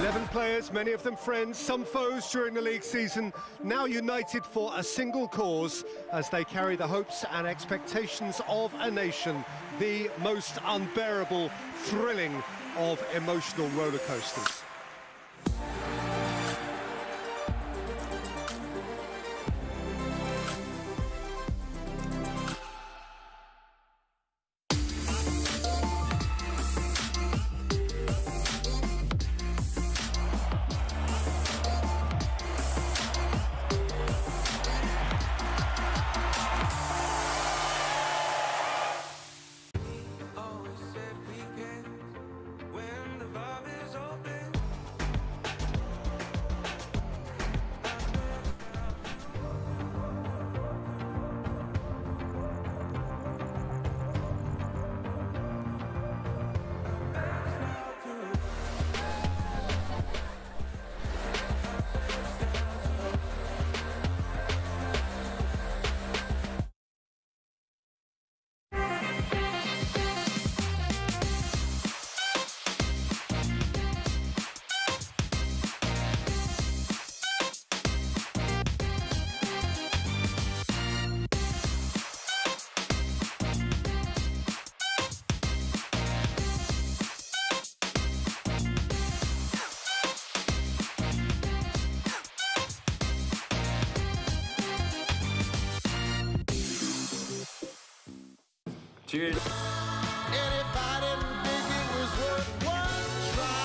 11 players, many of them friends, some foes during the league season, now united for a single cause as they carry the hopes and expectations of a nation, the most unbearable, thrilling of emotional roller coasters. Cheers. And if I didn't think it was worth one try,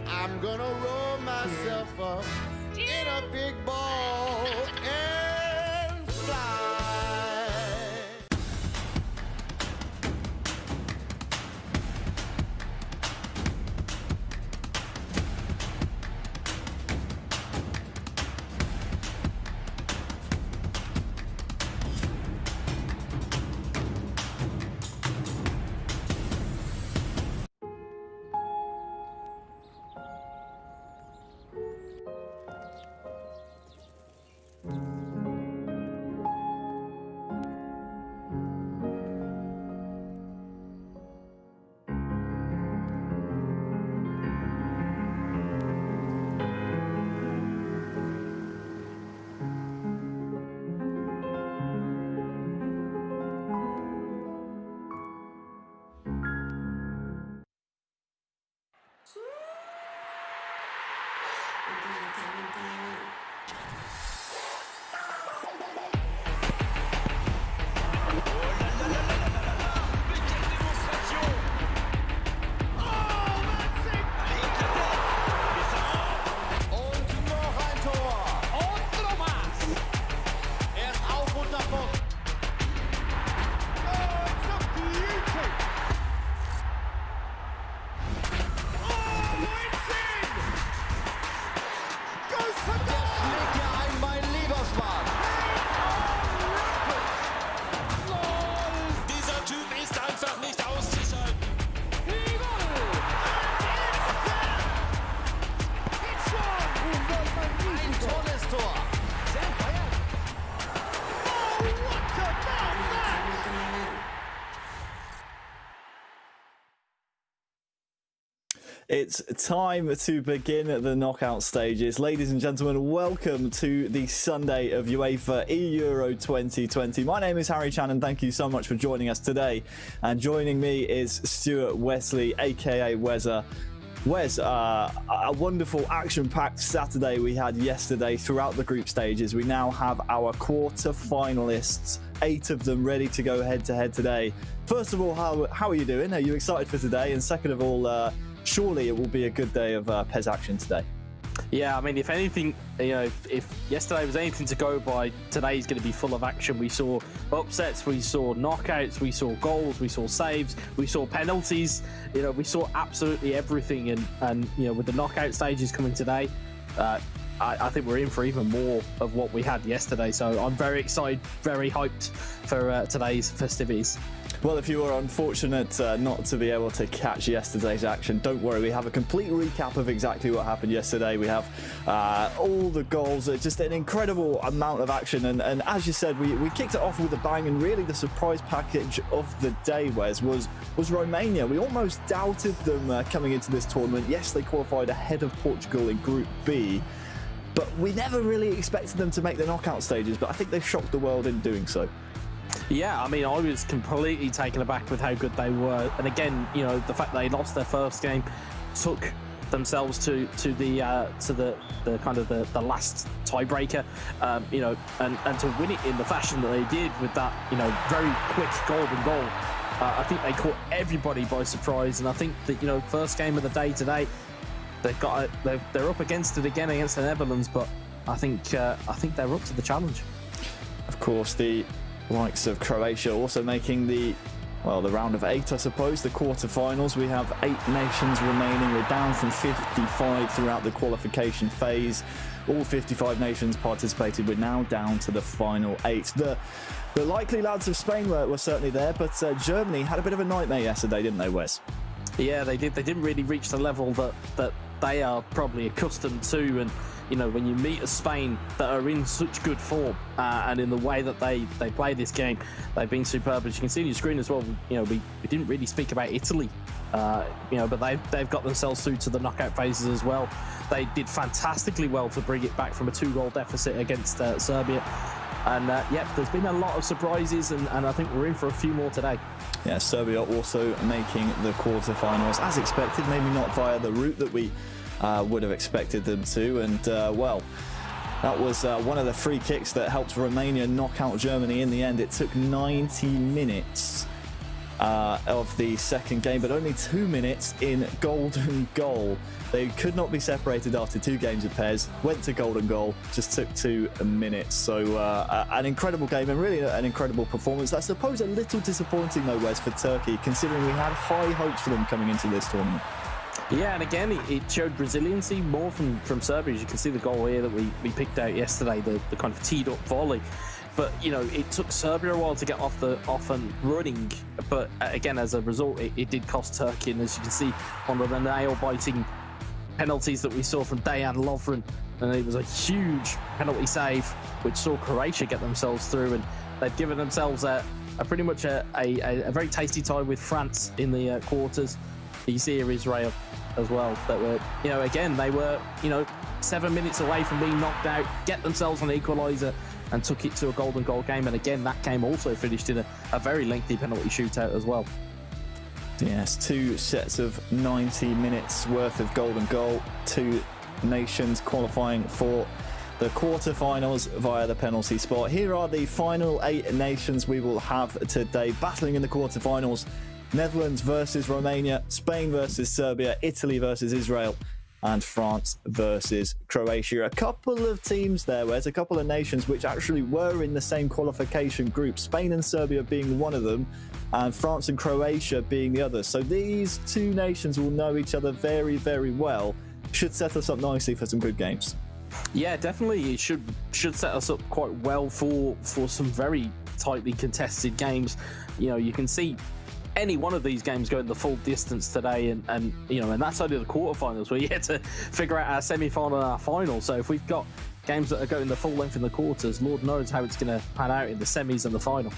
I'm gonna roll myself up in a big ball and fly. It's time to begin the knockout stages. Ladies and gentlemen, welcome to the Sunday of UEFA Euro 2020. My name is Harry Chan and thank you so much for joining us today. And joining me is Stuart Wesley, aka Wezza. Wes, a wonderful action-packed Saturday we had yesterday throughout the group stages. We now have our quarter-finalists, 8 of them ready to go head-to-head today. First of all, how are you doing? Are you excited for today? And second of all, surely it will be a good day of PES action today. Yeah, I mean, if anything, you know, if yesterday was anything to go by, today's going to be full of action. We saw upsets, we saw knockouts, we saw goals, we saw saves, we saw penalties. You know, we saw absolutely everything. And you know, with the knockout stages coming today, I think we're in for even more of what we had yesterday. So I'm very excited, very hyped for today's festivities. Well, if you were unfortunate not to be able to catch yesterday's action, don't worry. We have a complete recap of exactly what happened yesterday. We have all the goals, just an incredible amount of action. And as you said, we kicked it off with a bang. And really the surprise package of the day, Wes, was Romania. We almost doubted them coming into this tournament. Yes, they qualified ahead of Portugal in Group B, but we never really expected them to make the knockout stages. But I think they shocked the world in doing so. Yeah, I mean, I was completely taken aback with how good they were, and again, you know, the fact they lost their first game took themselves to the kind of the last tiebreaker, you know, and to win it in the fashion that they did with that, you know, very quick golden goal. I think they caught everybody by surprise, and I think that, you know, first game of the day today, they're up against it again against the Netherlands, but I think they're up to the challenge. Of course, the likes of Croatia also making the round of 8, I suppose, the quarterfinals. We have 8 nations remaining. We're down from 55 throughout the qualification phase. All 55 nations participated. We're now down to the final 8. The likely lads of Spain were certainly there, but Germany had a bit of a nightmare yesterday, didn't they, Wes? Yeah, they did. They didn't really reach the level that they are probably accustomed to, and you know, when you meet a Spain that are in such good form and in the way that they play this game, they've been superb. As you can see on your screen as well, you know, we didn't really speak about Italy, you know, but they've got themselves through to the knockout phases as well. They did fantastically well to bring it back from a 2-goal deficit against Serbia. And yeah, there's been a lot of surprises, and I think we're in for a few more today. Yeah, Serbia also making the quarterfinals as expected, maybe not via the route that we would have expected them to. And well, that was one of the free kicks that helped Romania knock out Germany in the end. It took 90 minutes of the second game, but only 2 minutes in golden goal. They could not be separated after 2 games of pairs, went to golden goal, just took 2 minutes. So an incredible game, and really an incredible performance. I suppose a little disappointing though, Wes, for Turkey, considering we had high hopes for them coming into this tournament. Yeah, and again, it showed resiliency more from Serbia. As you can see the goal here that we picked out yesterday, the kind of teed up volley. But, you know, it took Serbia a while to get off and running. But again, as a result, it did cost Turkey. And as you can see, one of the nail-biting penalties that we saw from Dejan Lovren, and it was a huge penalty save, which saw Croatia get themselves through. And they've given themselves a pretty much a very tasty tie with France in the quarters. You see here Israel as well, that were, you know, again, they were, you know, 7 minutes away from being knocked out, get themselves an equaliser, and took it to a golden goal game. And again, that game also finished in a very lengthy penalty shootout as well. Yes, 2 sets of 90 minutes worth of golden goal, 2 nations qualifying for the quarterfinals via the penalty spot. Here are the final 8 nations we will have today battling in the quarterfinals. Netherlands versus Romania, Spain versus Serbia, Italy versus Israel, and France versus Croatia. A couple of teams there, where's a couple of nations which actually were in the same qualification group, Spain and Serbia being one of them, and France and Croatia being the other. So these 2 nations will know each other very, very well. Should set us up nicely for some good games. Yeah, definitely. It should set us up quite well for some very tightly contested games. You know, you can see any one of these games going the full distance today, and you know, and that's only the quarterfinals. We're yet to figure out our semi-final and our final. So if we've got games that are going the full length in the quarters, Lord knows how it's going to pan out in the semis and the final.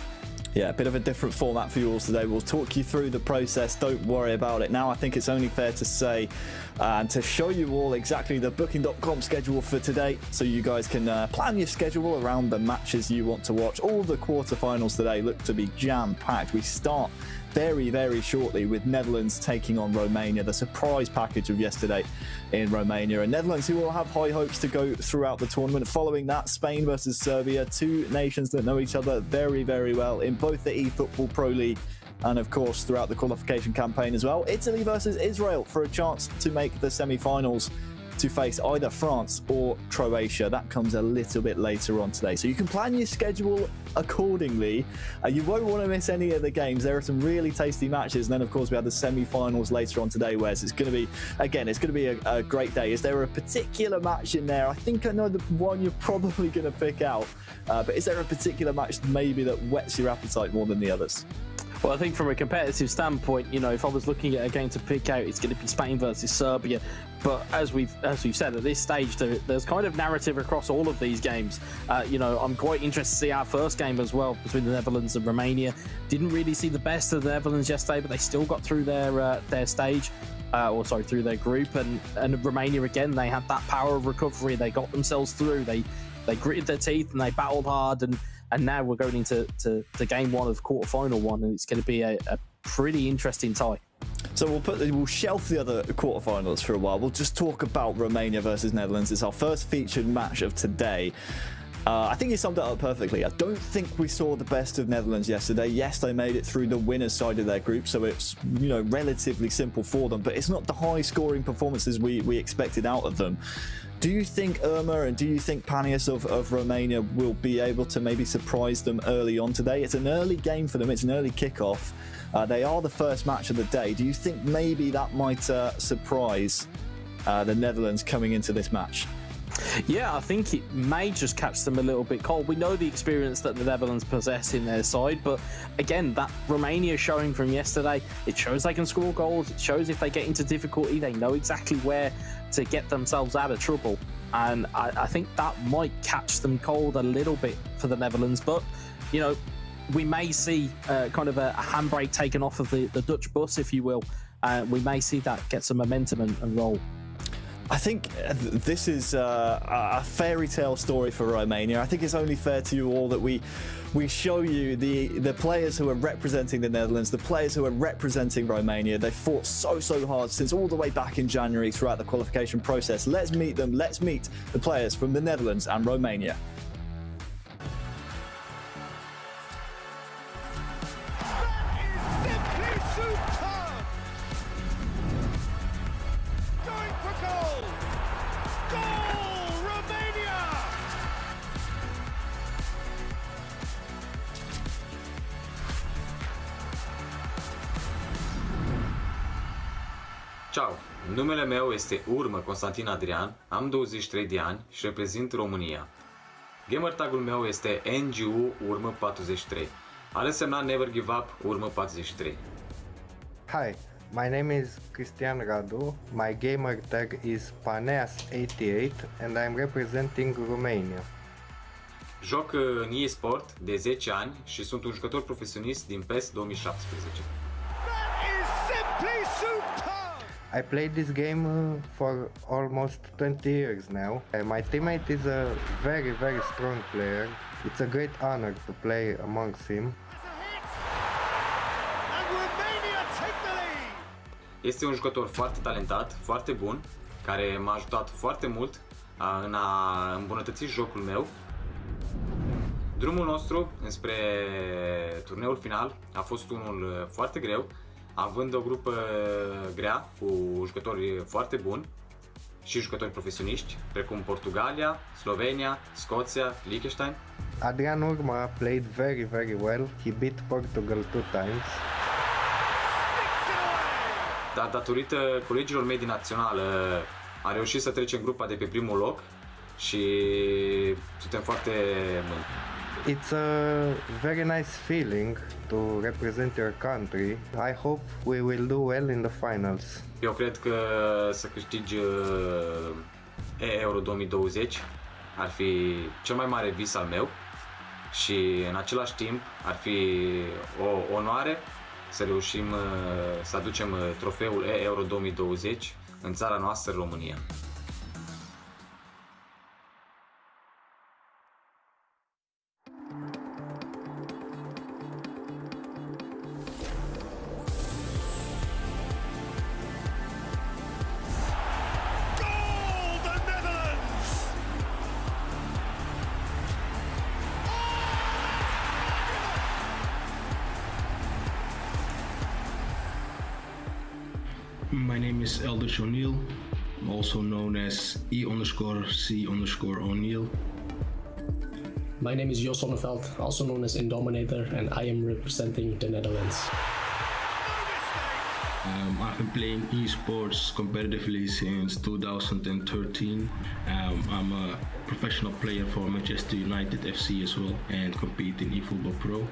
Yeah, a bit of a different format for you all today. We'll talk you through the process. Don't worry about it. Now, I think it's only fair to say and to show you all exactly the Booking.com schedule for today, so you guys can plan your schedule around the matches you want to watch. All the quarterfinals today look to be jam-packed. We start very, very shortly with Netherlands taking on Romania, the surprise package of yesterday in Romania. And Netherlands, who will have high hopes to go throughout the tournament. Following that, Spain versus Serbia, 2 nations that know each other very, very well in both the eFootball Pro League and, of course, throughout the qualification campaign as well. Italy versus Israel for a chance to make the semi-finals. to face either France or Croatia. That comes a little bit later on today. So you can plan your schedule accordingly. You won't want to miss any of the games. There are some really tasty matches. And then, of course, we have the semi-finals later on today, where it's going to be, again, it's going to be a great day. Is there a particular match in there? I think I know the one you're probably going to pick out. But is there a particular match maybe that whets your appetite more than the others? Well, I think from a competitive standpoint, you know, if I was looking at a game to pick out, it's going to be Spain versus Serbia. But as we've said, at this stage, there's kind of narrative across all of these games. You know, I'm quite interested to see our first game as well between the Netherlands and Romania. Didn't really see the best of the Netherlands yesterday, but they still got through their stage. Through their group. And Romania, again, they had that power of recovery. They got themselves through. They gritted their teeth and they battled hard. And now we're going into game one of quarterfinal one, and it's going to be a pretty interesting tie. So we'll shelf the other quarterfinals for a while. We'll just talk about Romania versus Netherlands. It's our first featured match of today. I think you summed it up perfectly. I don't think we saw the best of Netherlands yesterday. Yes, they made it through the winner's side of their group, so it's, you know, relatively simple for them, but it's not the high-scoring performances we expected out of them. Do you think Irma and do you think Panias of Romania will be able to maybe surprise them early on today? It's an early game for them. It's an early kickoff. They are the first match of the day. Do you think maybe that might surprise the Netherlands coming into this match? Yeah, I think it may just catch them a little bit cold. We know the experience that the Netherlands possess in their side, but again, that Romania showing from yesterday, it shows they can score goals. It shows if they get into difficulty, they know exactly where to get themselves out of trouble. And I think that might catch them cold a little bit for the Netherlands. But, you know, we may see kind of a handbrake taken off of the Dutch bus, if you will. We may see that get some momentum and roll. I think this is a fairy tale story for Romania. I think it's only fair to you all that we show you the players who are representing the Netherlands, the players who are representing Romania. They fought so hard since all the way back in January throughout the qualification process. Let's meet them. Let's meet the players from the Netherlands and Romania. Ciao, numele meu este Urmă Constantin Adrian, am 23 de ani și reprezint România. Gamer tagul meu este NGU Urmă 43. Are semnat Never Give Up Urmă 43. Hi, my name is Cristian Radu, my gamer tag is Paneas88 and I'm representing Romania. Joc în eSport de 10 ani și sunt un jucător profesionist din PES 2017. I played this game for almost 20 years now. My teammate is a very strong player. It's a great honor to play amongst him. Este un jucător foarte talentat, foarte bun, care m-a ajutat foarte mult în a îmbunătăți jocul meu. Drumul nostru înspre turneul final a fost unul foarte greu, având o grupă grea cu jucători foarte buni și jucători profesioniști, precum Portugalia, Slovenia, Scoția, Liechtenstein. Adrian Urma played very well. He beat Portugal 2 times. Dar datorită colegilor mei din națională am reușit să trecem grupa de pe primul loc și suntem foarte mândri. It's a very nice feeling to represent your country. I hope we will do well in the finals. Eu cred că să câștigi Euro 2020 ar fi cel mai mare vis al meu și în același timp ar fi o onoare să reușim să aducem trofeul Euro 2020 în țara noastră, România. My name is Elders O'Neill. also known as E_C_O'Neill. My name is Jos Sonneveld, also known as Indominator, and I am representing the Netherlands. I've been playing esports competitively since 2013. I'm a professional player for Manchester United FC as well and compete in eFootball Pro.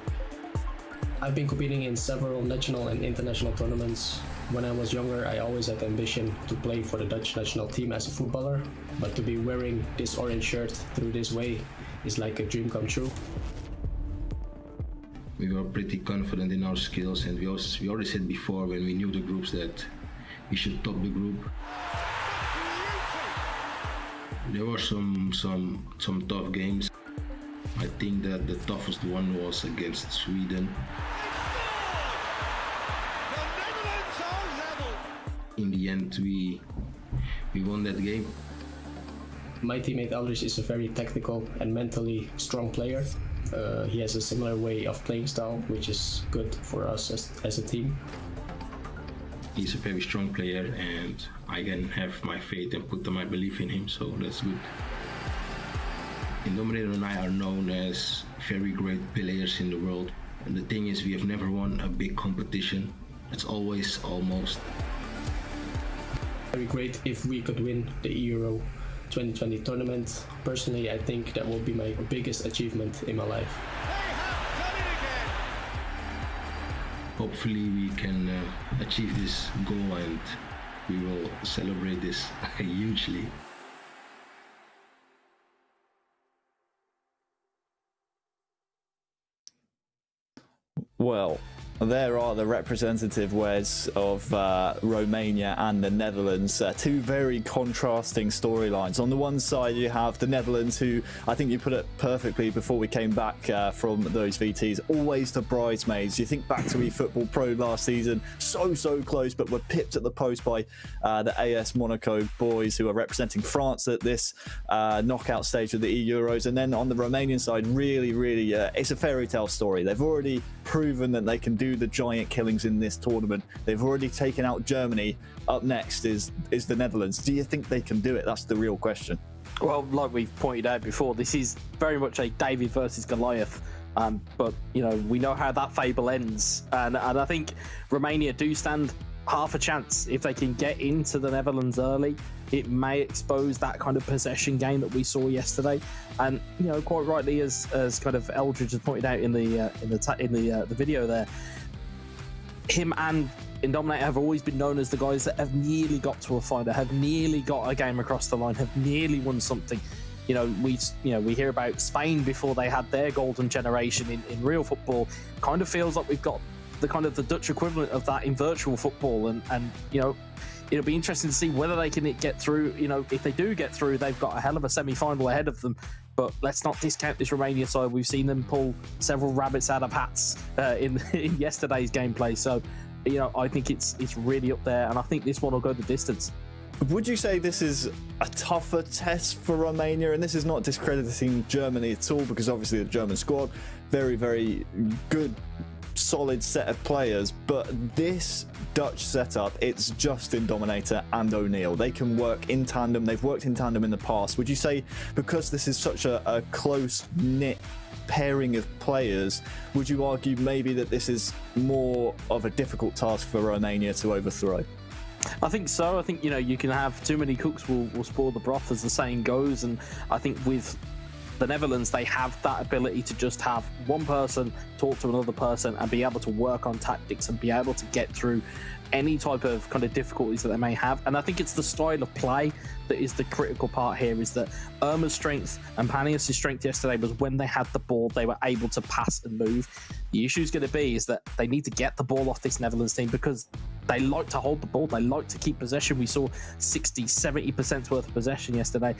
I've been competing in several national and international tournaments. When I was younger, I always had the ambition to play for the Dutch national team as a footballer, but to be wearing this orange shirt through this way is like a dream come true. We were pretty confident in our skills, and we already said before when we knew the groups that we should top the group. There were some tough games. I think that the toughest one was against Sweden. In the end, we won that game. My teammate Aldrich is a very technical and mentally strong player. He has a similar way of playing style, which is good for us as a team. He's a very strong player, and I can have my faith and put my belief in him, so that's good. Indominator and I are known as very great players in the world. And the thing is, we have never won a big competition. It's always almost. Very great if we could win the Euro 2020 tournament. Personally, I think that will be my biggest achievement in my life. Hopefully we can achieve this goal, and we will celebrate this hugely. Well, there are the representative words of Romania and the Netherlands. Two very contrasting storylines. On the one side, you have the Netherlands, who I think you put it perfectly before we came back from those VTs, always the bridesmaids. You think back to eFootball Pro last season, so close, but were pipped at the post by the AS Monaco boys, who are representing France at this knockout stage of the E-Euros. And then on the Romanian side, really, it's a fairy tale story. They've already proven that they can do the giant killings in this tournament. They've already taken out Germany. Up next is the Netherlands. Do you think they can do it? That's the real question. Well, like we've pointed out before, this is very much a David versus Goliath. But you know, we know how that fable ends, and I think Romania do stand half a chance if they can get into the Netherlands early. It may expose that kind of possession game that we saw yesterday, and you know, quite rightly, as kind of Eldridge has pointed out in the video there, him and Indominator have always been known as the guys that have nearly got to a final, have nearly got a game across the line, have nearly won something. You know, we hear about Spain before they had their golden generation in real football. Kind of feels like we've got the Dutch equivalent of that in virtual football, and you know, it'll be interesting to see whether they can get through. You know, if they do get through, they've got a hell of a semi-final ahead of them. But let's not discount this Romania side. We've seen them pull several rabbits out of hats in yesterday's gameplay. So, you know, I think it's really up there, and I think this one will go the distance. Would you say this is a tougher test for Romania? And this is not discrediting Germany at all, because obviously the German squad, very good, solid set of players, but this Dutch setup, it's just Indominator and O'Neill. They can work in tandem. They've worked in tandem in the past. Would you say, because this is such a close-knit pairing of players, would you argue maybe that this is more of a difficult task for Romania to overthrow? I think so. I think, you know, you can have too many cooks will spoil the broth, as the saying goes, and I think with the Netherlands, they have that ability to just have one person talk to another person and be able to work on tactics and be able to get through any type of kind of difficulties that they may have. And I think it's the style of play that is the critical part here, is that Irma's strength and Panias' strength yesterday was when they had the ball, they were able to pass and move. The issue is going to be is that they need to get the ball off this Netherlands team, because they like to hold the ball, they like to keep possession. We saw 60-70% worth of possession yesterday.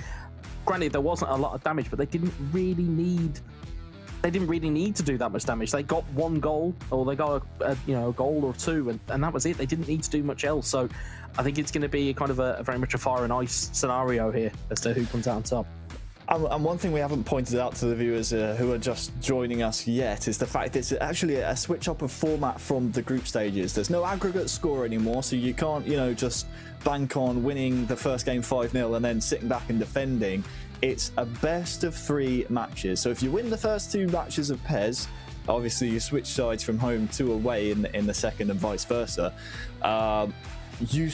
Granted, there wasn't a lot of damage, but they didn't really need to do that much damage. They got one goal, or they got a goal or two, and that was it. They didn't need to do much else. So I think it's going to be kind of a very much a fire and ice scenario here as to who comes out on top. And one thing we haven't pointed out to the viewers who are just joining us yet is the fact it's actually a switch up of format from the group stages. There's no aggregate score anymore, so you can't, just bank on winning the first game 5-0 and then sitting back and defending. It's a best of 3 matches. So if you win the first 2 matches of PES, obviously you switch sides from home to away in the second and vice versa. You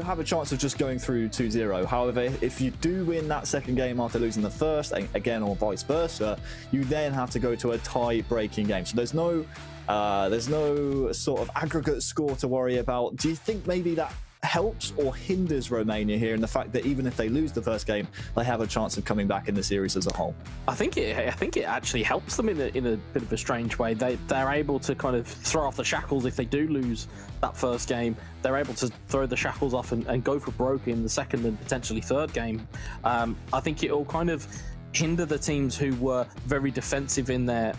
have a chance of just going through 2-0. However, if you do win that second game after losing the first, again, or vice versa, you then have to go to a tie-breaking game. So there's no sort of aggregate score to worry about. Do you think maybe that helps or hinders Romania here in the fact that even if they lose the first game, they have a chance of coming back in the series as a whole? I think it actually helps them in a bit of a strange way. They're able to kind of throw off the shackles if they do lose that first game. They're able to throw the shackles off and go for broke in the second and potentially third game. I think it'll kind of hinder the teams who were very defensive in their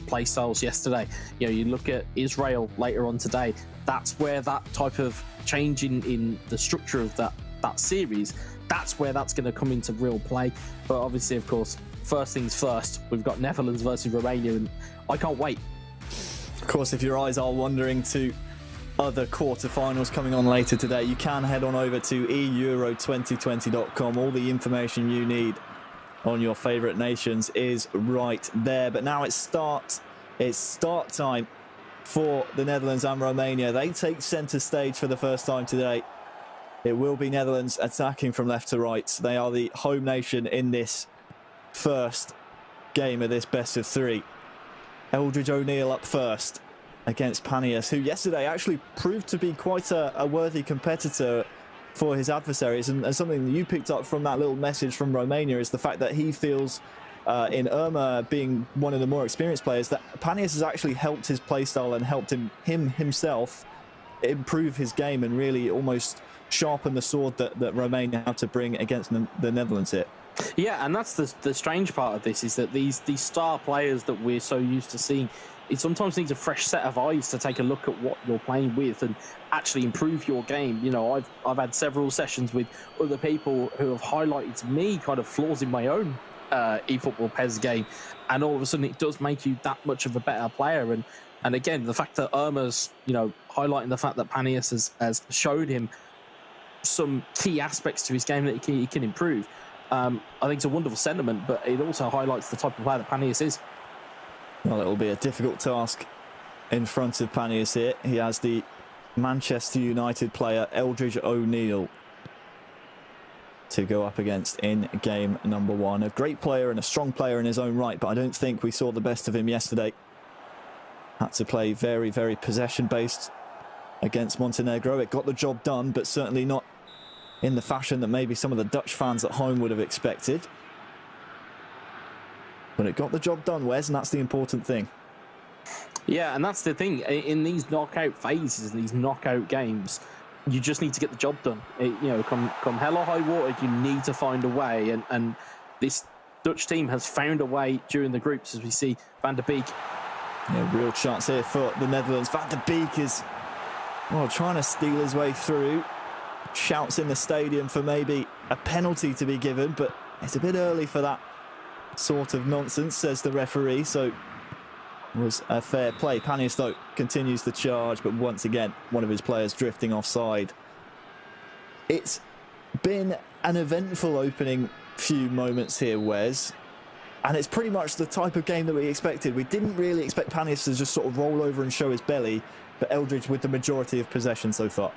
play styles yesterday. You look at Israel later on today. That's where that type of change in the structure of that series, that's where that's going to come into real play. But obviously, of course, first things first, we've got Netherlands versus Romania, and I can't wait. Of course, if your eyes are wandering to other quarterfinals coming on later today, you can head on over to euro2020.com. All the information you need on your favourite nations is right there. But now it's start time for the Netherlands and Romania. They take centre stage for the first time today. It will be Netherlands attacking from left to right. They are the home nation in this first game of this best of 3. Eldridge O'Neill up first against Panias, who yesterday actually proved to be quite a worthy competitor for his adversaries. And something that you picked up from that little message from Romania is the fact that he feels, in Irma being one of the more experienced players, that Panias has actually helped his playstyle and helped him himself improve his game and really almost sharpen the sword that Romania have to bring against the Netherlands here. Yeah, and that's the strange part of this, is that these star players that we're so used to seeing, it sometimes needs a fresh set of eyes to take a look at what you're playing with and actually improve your game. I've had several sessions with other people who have highlighted to me kind of flaws in my own eFootball PES game, and all of a sudden it does make you that much of a better player. And again, the fact that Irma's highlighting the fact that Panias has showed him some key aspects to his game that he can improve, I think it's a wonderful sentiment, but it also highlights the type of player that Panias is. Well, it will be a difficult task in front of Panias here. He has the Manchester United player Eldridge O'Neill to go up against in game number 1. A great player and a strong player in his own right, but I don't think we saw the best of him yesterday. Had to play very, very possession-based against Montenegro. It got the job done, but certainly not in the fashion that maybe some of the Dutch fans at home would have expected. But it got the job done, Wes, and that's the important thing. Yeah, and that's the thing. In these knockout phases, these knockout games, you just need to get the job done. Come hell or high water, you need to find a way. And this Dutch team has found a way during the groups, as we see Van der Beek. Yeah, real chance here for the Netherlands. Van der Beek is trying to steal his way through. Shouts in the stadium for maybe a penalty to be given, but it's a bit early for that sort of nonsense, says the referee. So it was a fair play. Panias, though, continues the charge, but once again, one of his players drifting offside. It's been an eventful opening few moments here, Wes, and it's pretty much the type of game that we expected. We didn't really expect Panias to just sort of roll over and show his belly, but Eldridge with the majority of possession so far.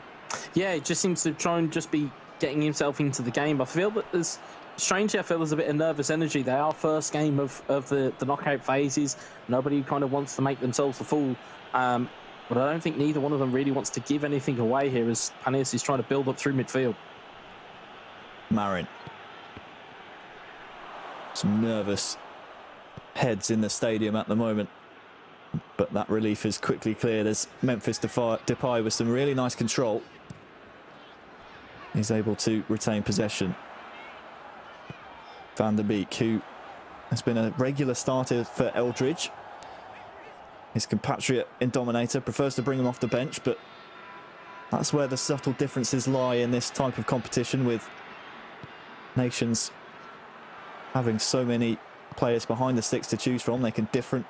Yeah, it just seems to try and just be getting himself into the game. I feel that there's a bit of nervous energy. They are first game of the knockout phases. Nobody kind of wants to make themselves the fool. But I don't think neither one of them really wants to give anything away here, as Panias is trying to build up through midfield. Marin. Some nervous heads in the stadium at the moment. But that relief is quickly cleared as Memphis Depay with some really nice control. He's able to retain possession. Van der Beek, who has been a regular starter for Eldridge. His compatriot in Dominator prefers to bring him off the bench, but that's where the subtle differences lie in this type of competition, with nations having so many players behind the sticks to choose from, they can differ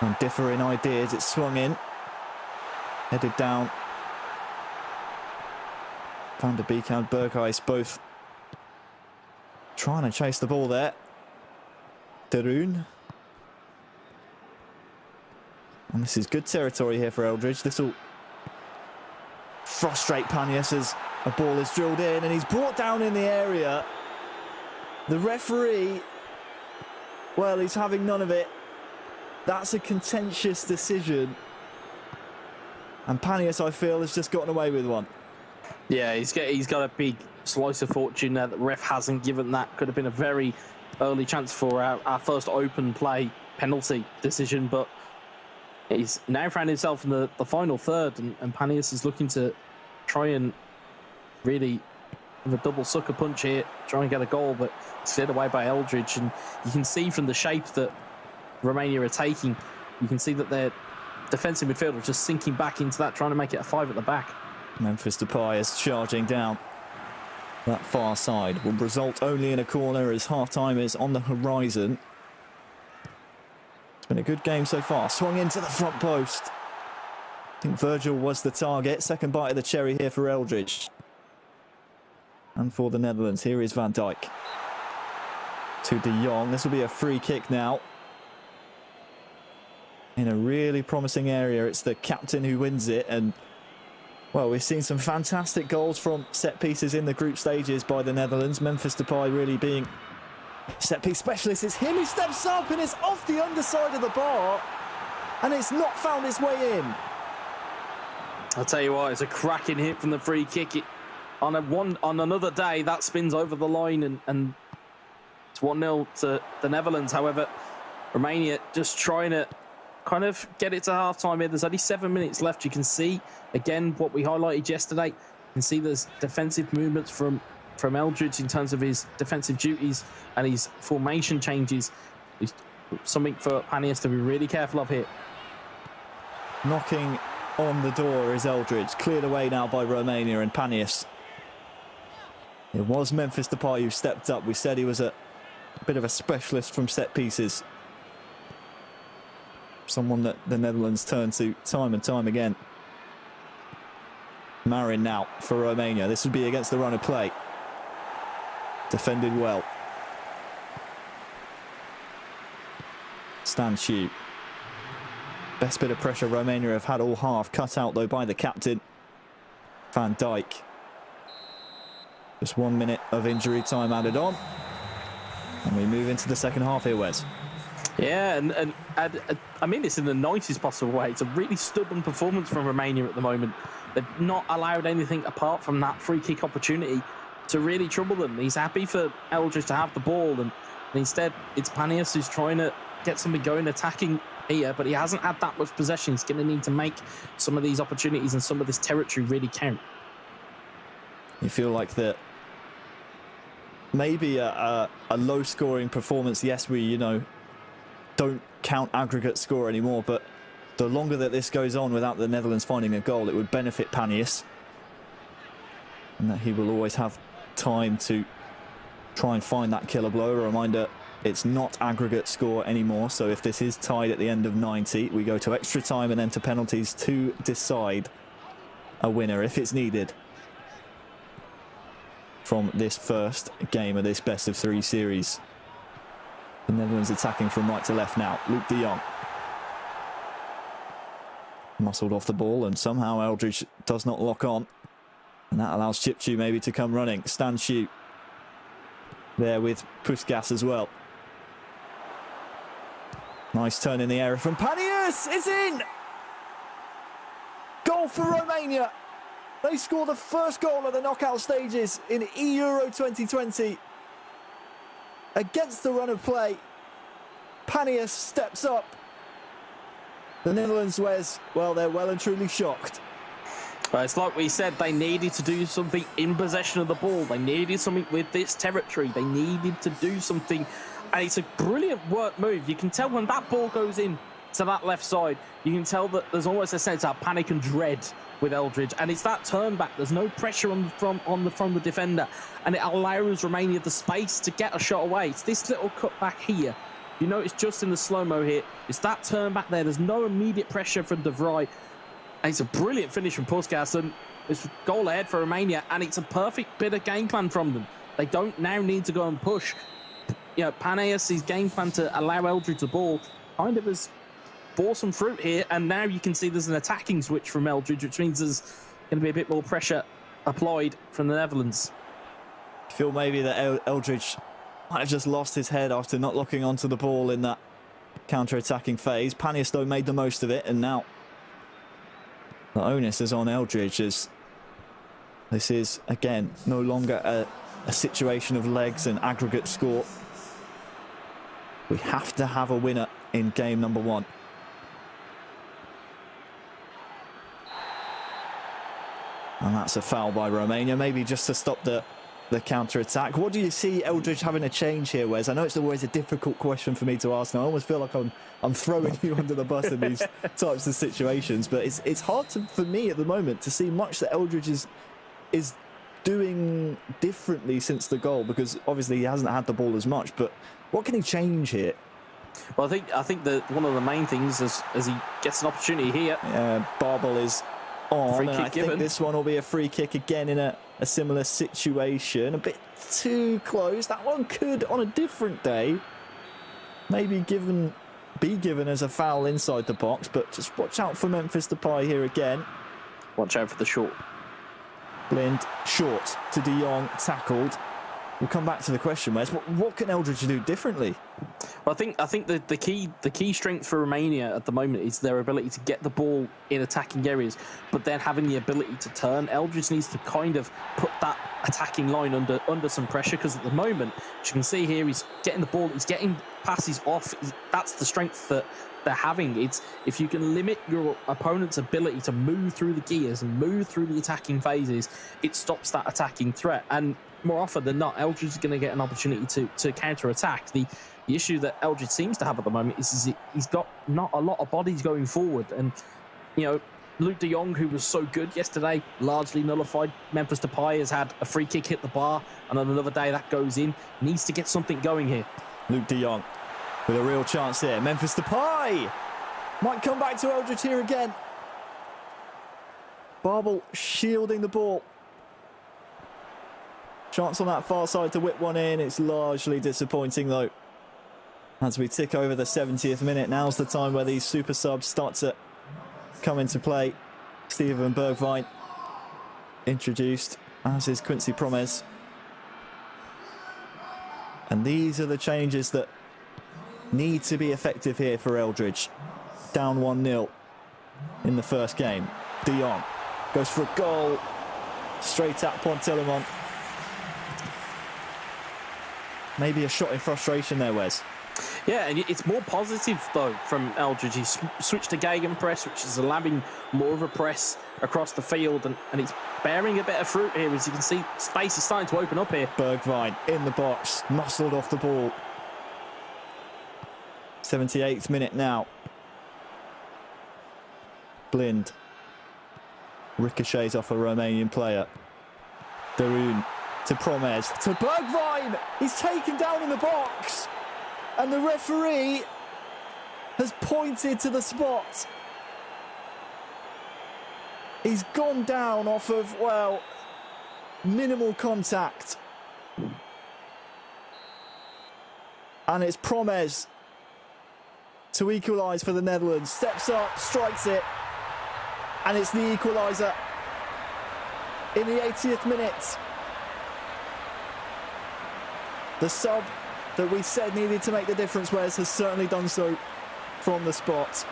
in ideas. It's swung in, headed down. Van der Beek and Berghuis both trying to chase the ball there. De Roon. And this is good territory here for Eldridge. This will frustrate Panias as a ball is drilled in and he's brought down in the area. The referee, well, he's having none of it. That's a contentious decision. And Panias, I feel, has just gotten away with one. Yeah, he's got a big slice of fortune there that the ref hasn't given. That could have been a very early chance for our first open play penalty decision, but he's now found himself in the final third, and Panias is looking to try and really have a double sucker punch here, try and get a goal, but it's cleared away by Eldridge. And you can see from the shape that Romania are taking, you can see that their defensive midfielder is just sinking back into that, trying to make it a 5 at the back. Memphis Depay is charging down that far side. Will result only in a corner as half-time is on the horizon. It's been a good game so far. Swung into the front post. I think Virgil was the target. Second bite of the cherry here for Eldridge. And for the Netherlands, here is Van Dijk. To De Jong. This will be a free kick now. In a really promising area. It's the captain who wins it, and well, we've seen some fantastic goals from set pieces in the group stages by the Netherlands. Memphis Depay really being set piece specialist. It's him who steps up and it's off the underside of the bar, and it's not found its way in. I'll tell you what, it's a cracking hit from the free kick. On another day, that spins over the line, and it's 1-0 to the Netherlands. However, Romania just trying to kind of get it to half-time here. There's only 7 minutes left. You can see, again, what we highlighted yesterday. You can see there's defensive movements from Eldridge in terms of his defensive duties and his formation changes. It's something for Panias to be really careful of here. Knocking on the door is Eldridge. Cleared away now by Romania and Panias. It was Memphis Depay who stepped up. We said he was a bit of a specialist from set pieces. Someone that the Netherlands turn to time and time again. Marin now for Romania. This would be against the run of play. Defended well. Stan Shu. Best bit of pressure Romania have had all half. Cut out though by the captain, Van Dijk. Just 1 minute of injury time added on. And we move into the second half here, Wes. Yeah, and I mean this in the nicest possible way. It's a really stubborn performance from Romania at the moment. They've not allowed anything apart from that free kick opportunity to really trouble them. He's happy for Eldridge to have the ball, and instead it's Panias who's trying to get something going, attacking here, but he hasn't had that much possession. He's going to need to make some of these opportunities and some of this territory really count. You feel like that maybe a low-scoring performance. Yes, we, don't count aggregate score anymore, but the longer that this goes on without the Netherlands finding a goal, it would benefit Panias, and that he will always have time to try and find that killer blow. A reminder, it's not aggregate score anymore, so if this is tied at the end of 90, we go to extra time and then to penalties to decide a winner if it's needed from this first game of this best-of-3 series. The Netherlands attacking from right to left now. Luke de Jong. Muscled off the ball, and somehow Eldridge does not lock on. And that allows Chipchu maybe to come running. Stan Shu there with Puskas as well. Nice turn in the area from Panias. It's in! Goal for Romania. They score the first goal of the knockout stages in Euro 2020. Against the run of play, Panias steps up. The Netherlands, Wes, well, they're well and truly shocked. It's like we said, they needed to do something in possession of the ball. They needed something with this territory. They needed to do something, and it's a brilliant work move. You can tell when that ball goes in to that left side, you can tell that there's almost a sense of panic and dread with Eldridge, and it's that turn back. There's no pressure from the defender, and it allows Romania the space to get a shot away. It's this little cut back here. You notice just in the slow-mo here, it's that turn back there. There's no immediate pressure from De Vrij. And it's a brilliant finish from Puskas, and it's goal ahead for Romania, and it's a perfect bit of game plan from them. They don't now need to go and push. You know, Paneas' game plan to allow Eldridge the ball kind of has bore some fruit here, and now you can see there's an attacking switch from Eldridge, which means there's going to be a bit more pressure applied from the Netherlands. I feel maybe that Eldridge might have just lost his head after not locking onto the ball in that counter-attacking phase. Paneas, though, made the most of it, and now the onus is on Eldridge, as this is, again, no longer a situation of legs and aggregate score. We have to have a winner in game number 1. And that's a foul by Romania, maybe just to stop the counter-attack. What do you see Eldridge having a change here, Wes? I know it's always a difficult question for me to ask, and I almost feel like I'm throwing you under the bus in these types of situations, but it's hard for me at the moment to see much that Eldridge is doing differently since the goal, because obviously he hasn't had the ball as much, but what can he change here? Well, I think that one of the main things as he gets an opportunity here. Barbel is on, free and kick I given. think this one will be a free kick again in a similar situation. A bit too close. That one could, on a different day, maybe be given as a foul inside the box, but just watch out for Memphis Depay here again. Watch out for the short. Blind, short to De Jong, tackled. We'll come back to the question, Wes. What can Eldridge do differently? Well, I think the key strength for Romania at the moment is their ability to get the ball in attacking areas, but then having the ability to turn. Eldridge needs to kind of put that attacking line under some pressure, because at the moment, as you can see here, he's getting the ball, he's getting passes off. That's the strength that they're having. It's if you can limit your opponent's ability to move through the gears and move through the attacking phases, it stops that attacking threat. And more often than not, Eldridge is going to get an opportunity to counter-attack. The issue that Eldridge seems to have at the moment is he's got not a lot of bodies going forward. And, you know, Luke de Jong, who was so good yesterday, largely nullified. Memphis Depay has had a free kick hit the bar, and on another day that goes in. Needs to get something going here. Luke de Jong with a real chance here. Memphis Depay might come back to Eldridge here again. Barbel shielding the ball. Chance on that far side to whip one in. It's largely disappointing, though. As we tick over the 70th minute, now's the time where these super subs start to come into play. Steven Bergwijn introduced, as is Quincy Promes. And these are the changes that need to be effective here for Eldridge. Down 1-0 in the first game. De Jong goes for a goal. Straight at Pont-Telemont. Maybe a shot in frustration there, Wes. Yeah, and it's more positive, though, from Eldridge. He's switched to Gegenpress, which is allowing more of a press across the field, and it's bearing a bit of fruit here. As you can see, space is starting to open up here. Bergwijn in the box, muscled off the ball. 78th minute now. Blind ricochets off a Romanian player. Darun to Promes, to Bergwijn! He's taken down in the box! And the referee has pointed to the spot. He's gone down off of, well, minimal contact. And it's Promes to equalise for the Netherlands. Steps up, strikes it. And it's the equaliser in the 80th minute. The sub that we said needed to make the difference, Wes, has certainly done so from the spot.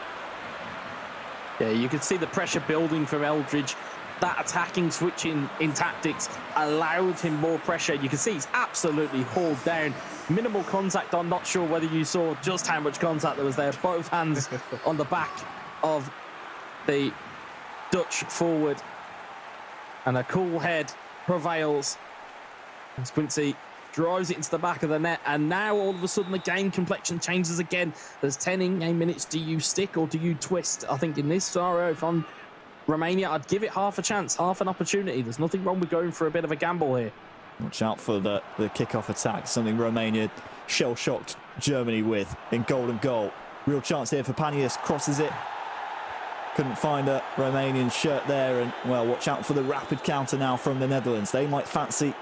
Yeah, you can see the pressure building from Eldridge. That attacking switch in tactics allowed him more pressure. You can see he's absolutely hauled down. Minimal contact. I'm not sure whether you saw just how much contact there was there. Both hands on the back of the Dutch forward. And a cool head prevails as Quincy drives it into the back of the net, and now all of a sudden the game complexion changes again. There's 10 in-game minutes. Do you stick or do you twist? I think in this scenario, if I'm Romania, I'd give it half a chance, half an opportunity. There's nothing wrong with going for a bit of a gamble here. Watch out for the kick-off attack, something Romania shell-shocked Germany with in golden goal. Real chance here for Panius, crosses it. Couldn't find a Romanian shirt there, and, well, watch out for the rapid counter now from the Netherlands. They might fancy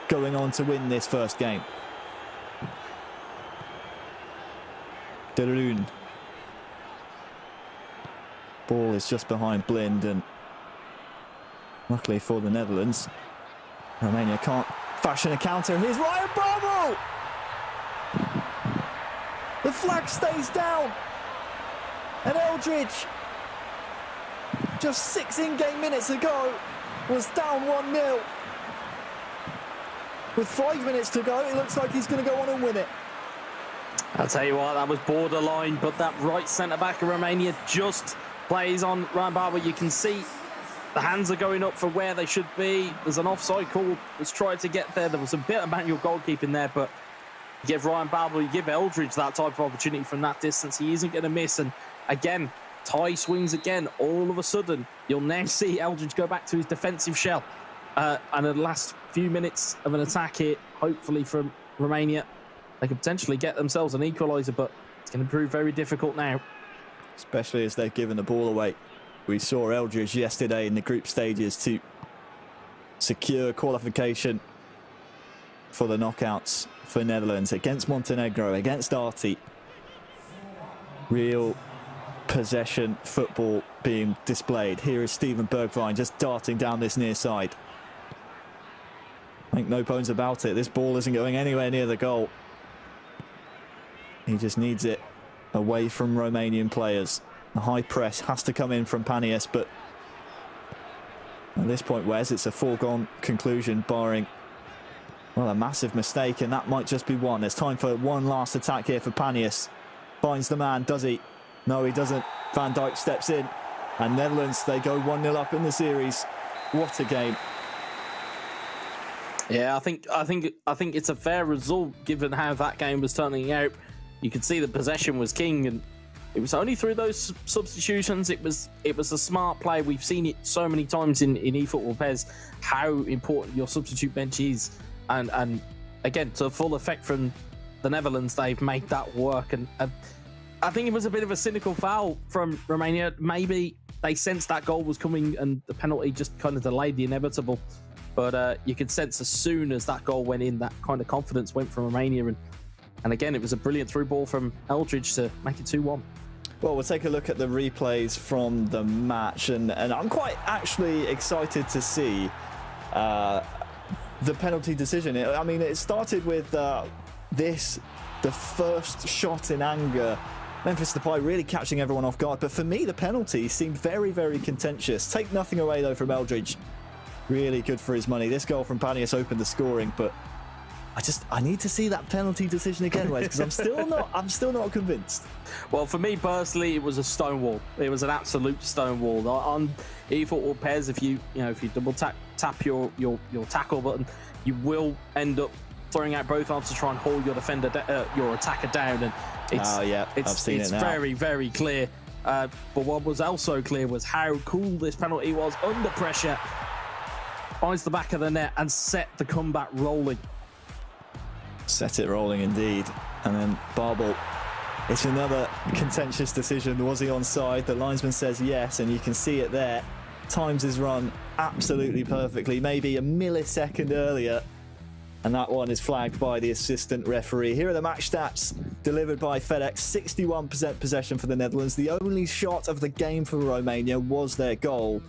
going on to win this first game. De Roon. Ball is just behind Blind, and luckily for the Netherlands, Romania can't fashion a counter. Here's Ryan Babel! The flag stays down, and Eldridge, just 6 in-game minutes ago, was down 1-0. With 5 minutes to go, it looks like he's going to go on and win it. I'll tell you what, that was borderline, but that right centre-back of Romania just plays on Ryan Babel. You can see the hands are going up for where they should be. There's an offside call that's tried to get there. There was a bit of manual goalkeeping there, but you give Ryan Babel, you give Eldridge that type of opportunity from that distance, he isn't going to miss. And again, tie swings again. All of a sudden, you'll now see Eldridge go back to his defensive shell. And the last few minutes of an attack here, hopefully from Romania, they could potentially get themselves an equaliser, but it's going to prove very difficult now. Especially as they've given the ball away. We saw Eldridge yesterday in the group stages to secure qualification for the knockouts for Netherlands against Montenegro, against Arti. Real possession football being displayed. Here is Steven Bergwijn just darting down this near side. Make no bones about it, this ball isn't going anywhere near the goal. He just needs it away from Romanian players. The high press has to come in from Panius, but at this point, Wes, it's a foregone conclusion, barring, well, a massive mistake, and that might just be one. There's time for one last attack here for Panius. Finds the man, does he? No, he doesn't. Van Dijk steps in, and Netherlands, they go 1-0 up in the series. What a game. Yeah, I think it's a fair result given how that game was turning out. You could see the possession was king, and it was only through those substitutions. It was a smart play. We've seen it so many times in eFootball PES, how important your substitute bench is, and again, to full effect from the Netherlands, they've made that work. And I think it was a bit of a cynical foul from Romania. Maybe they sensed that goal was coming, and the penalty just kind of delayed the inevitable. But you could sense as soon as that goal went in, that kind of confidence went from Romania. And again, it was a brilliant through ball from Eldridge to make it 2-1. Well, we'll take a look at the replays from the match, and I'm quite actually excited to see the penalty decision. I mean, it started with the first shot in anger. Memphis Depay really catching everyone off guard. But for me, the penalty seemed very, very contentious. Take nothing away, though, from Eldridge. Really good for his money. This goal from Panius opened the scoring, but I need to see that penalty decision again, Wes, because I'm still not convinced. Well, for me personally, it was a stonewall. It was an absolute stonewall. On eFootball PES, if you double tap your tackle button, you will end up throwing out both arms to try and hold your attacker down, and I've seen it now. Very, very clear. But what was also clear was how cool this penalty was under pressure. Finds the back of the net and set the comeback rolling. Set it rolling indeed. And then Babel, it's another contentious decision. Was he onside? The linesman says yes, and you can see it there. Times his run absolutely perfectly, maybe a millisecond earlier. And that one is flagged by the assistant referee. Here are the match stats delivered by FedEx. 61% possession for the Netherlands. The only shot of the game for Romania was their goal.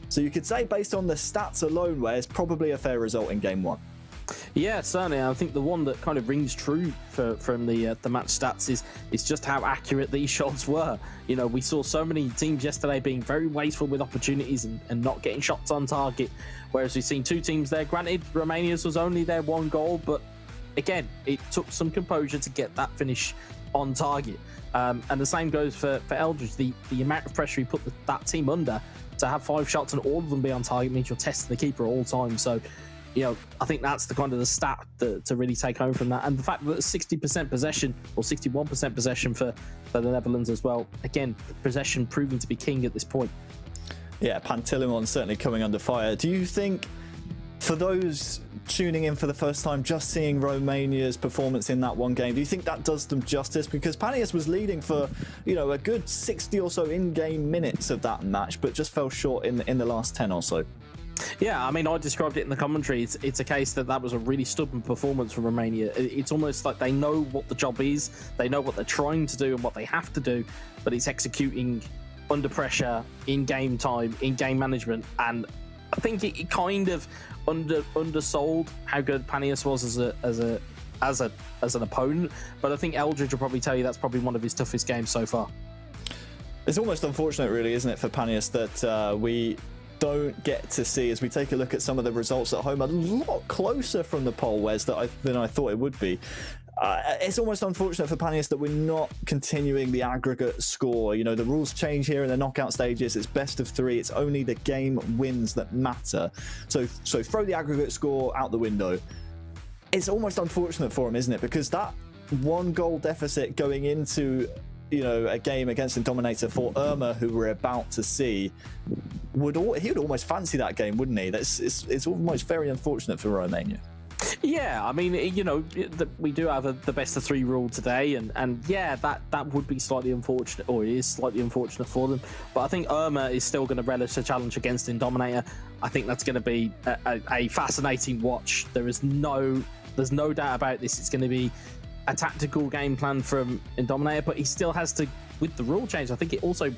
So you could say, based on the stats alone, where it's probably a fair result in game one. Yeah, certainly. I think the one that kind of rings true from the match stats is just how accurate these shots were. You know, we saw so many teams yesterday being very wasteful with opportunities and not getting shots on target, whereas we've seen two teams there. Granted, Romania's was only their one goal, but again, it took some composure to get that finish on target. And the same goes for Eldridge. The amount of pressure he put that team under to have 5 shots and all of them be on target means you're testing the keeper all time. So, you know, I think that's the kind of the stat to really take home from that. And the fact that 60% possession or 61% possession for the Netherlands as well. Again, possession proving to be king at this point. Yeah, Pantilimon certainly coming under fire. Do you think, for those tuning in for the first time, just seeing Romania's performance in that one game, do you think that does them justice? Because Panias was leading for, you know, a good 60 or so in-game minutes of that match, but just fell short in the last 10 or so. Yeah, I mean, I described it in the commentary. It's a case that was a really stubborn performance from Romania. It's almost like they know what the job is, they know what they're trying to do and what they have to do, but it's executing under pressure, in game time, in game management, and I think it kind of undersold how good Panias was as an opponent. But I think Eldridge will probably tell you that's probably one of his toughest games so far. It's almost unfortunate, really, isn't it, for Panias that we don't get to see, as we take a look at some of the results at home, a lot closer from the poll, Wes, than I thought it would be. It's almost unfortunate for Panias that we're not continuing the aggregate score. You know, the rules change here in the knockout stages. It's best of 3. It's only the game wins that matter. So throw the aggregate score out the window. It's almost unfortunate for him, isn't it? Because that 1-goal deficit going into, you know, a game against Indominator for Irma, who we're about to see, he would almost fancy that game, wouldn't he? It's almost very unfortunate for Romania. Yeah, I mean, you know, we do have the best of 3 rule today, and yeah, that would be slightly unfortunate, or it is slightly unfortunate for them. But I think Irma is still going to relish a challenge against Indominator. I think that's going to be a fascinating watch. There's no doubt about this. It's going to be a tactical game plan from Indominator, but he still has to, with the rule change, I think it also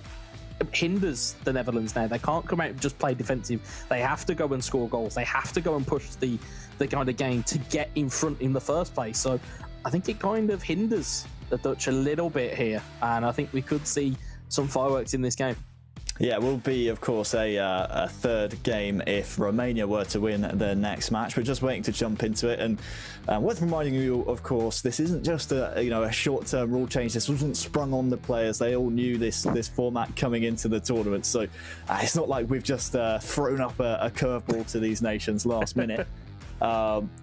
hinders the Netherlands now. They can't come out and just play defensive. They have to go and score goals. They have to go and push the kind of game to get in front in the first place. So I think it kind of hinders the Dutch a little bit here, and I think we could see some fireworks in this game. Yeah, it will be, of course, a third game if Romania were to win their next match. We're just waiting to jump into it, and worth reminding you, of course, this isn't just a short-term rule change. This wasn't sprung on the players. They all knew this format coming into the tournament, so it's not like we've just thrown up a curveball to these nations last minute.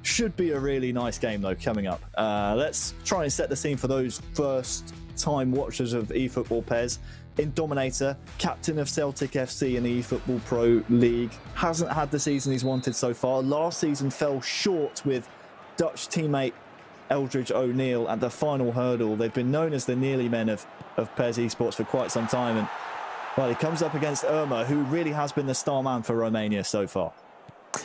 Should be a really nice game, though, coming up. Let's try and set the scene for those first-time watchers of eFootball, Pez. Indominator, captain of Celtic FC in the eFootball Pro League, hasn't had the season he's wanted so far. Last season fell short with Dutch teammate Eldridge O'Neill at the final hurdle. They've been known as the nearly men of PES Esports for quite some time, and well, he comes up against Irma, who really has been the star man for Romania so far.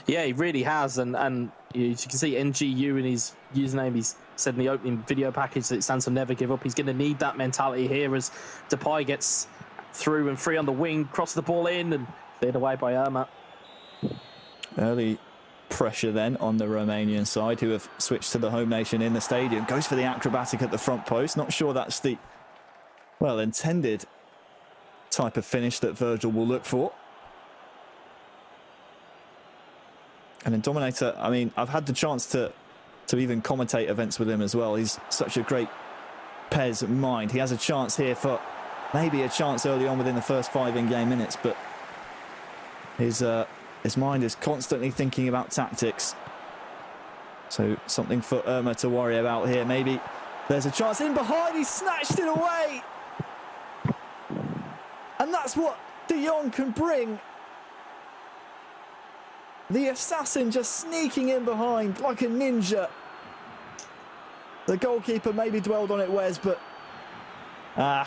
Yeah, he really has, and you can see NGU in his username. He's said in the opening video package that it stands for never give up. He's going to need that mentality here as Depay gets through and free on the wing, cross the ball in and cleared away by Irma. Early pressure then on the Romanian side, who have switched to the home nation in the stadium. Goes for the acrobatic at the front post. Not sure that's the, well, intended type of finish that Virgil will look for. And Indominator, I mean, I've had the chance to even commentate events with him as well. He's such a great PES mind. He has a chance here for maybe a chance early on within the first 5 in-game minutes, but his mind is constantly thinking about tactics. So something for Irma to worry about here. Maybe there's a chance in behind. He snatched it away. And that's what De Jong can bring. The assassin just sneaking in behind like a ninja. The goalkeeper maybe dwelled on it, Wes, but I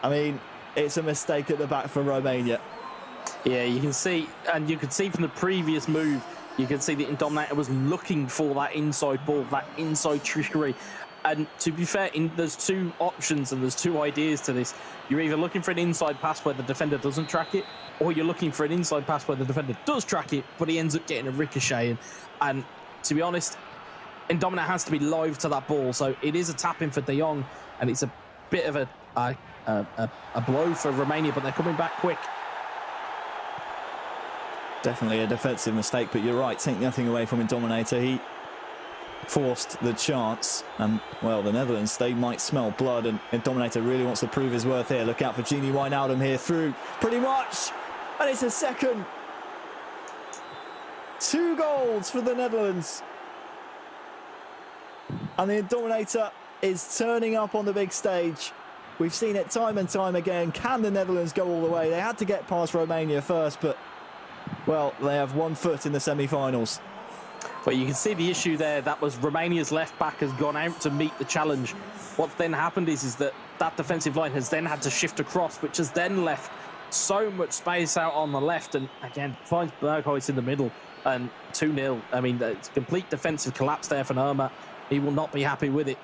mean, it's a mistake at the back for Romania. Yeah, you can see, and you could see from the previous move, you can see that Indominator was looking for that inside ball, that inside trickery. And to be fair, there's 2 options and there's 2 ideas to this. You're either looking for an inside pass where the defender doesn't track it, or you're looking for an inside pass where the defender does track it, but he ends up getting a ricochet. And to be honest, Indominator has to be live to that ball, so it is a tap-in for De Jong, and it's a bit of a blow for Romania, but they're coming back quick. Definitely a defensive mistake, but you're right, take nothing away from Indominator. He forced the chance, and well, the Netherlands, they might smell blood, and Indominator really wants to prove his worth here. Look out for Gini Wijnaldum here through, pretty much, and it's a second. 2 goals for the Netherlands. And the Indominator is turning up on the big stage. We've seen it time and time again. Can the Netherlands go all the way? They had to get past Romania first, but, well, they have 1 foot in the semi-finals. But you can see the issue there. That was Romania's left back has gone out to meet the challenge. What's then happened is that defensive line has then had to shift across, which has then left so much space out on the left. And again, finds Berghuis in the middle and 2-0. I mean, it's a complete defensive collapse there for Irma. He will not be happy with it.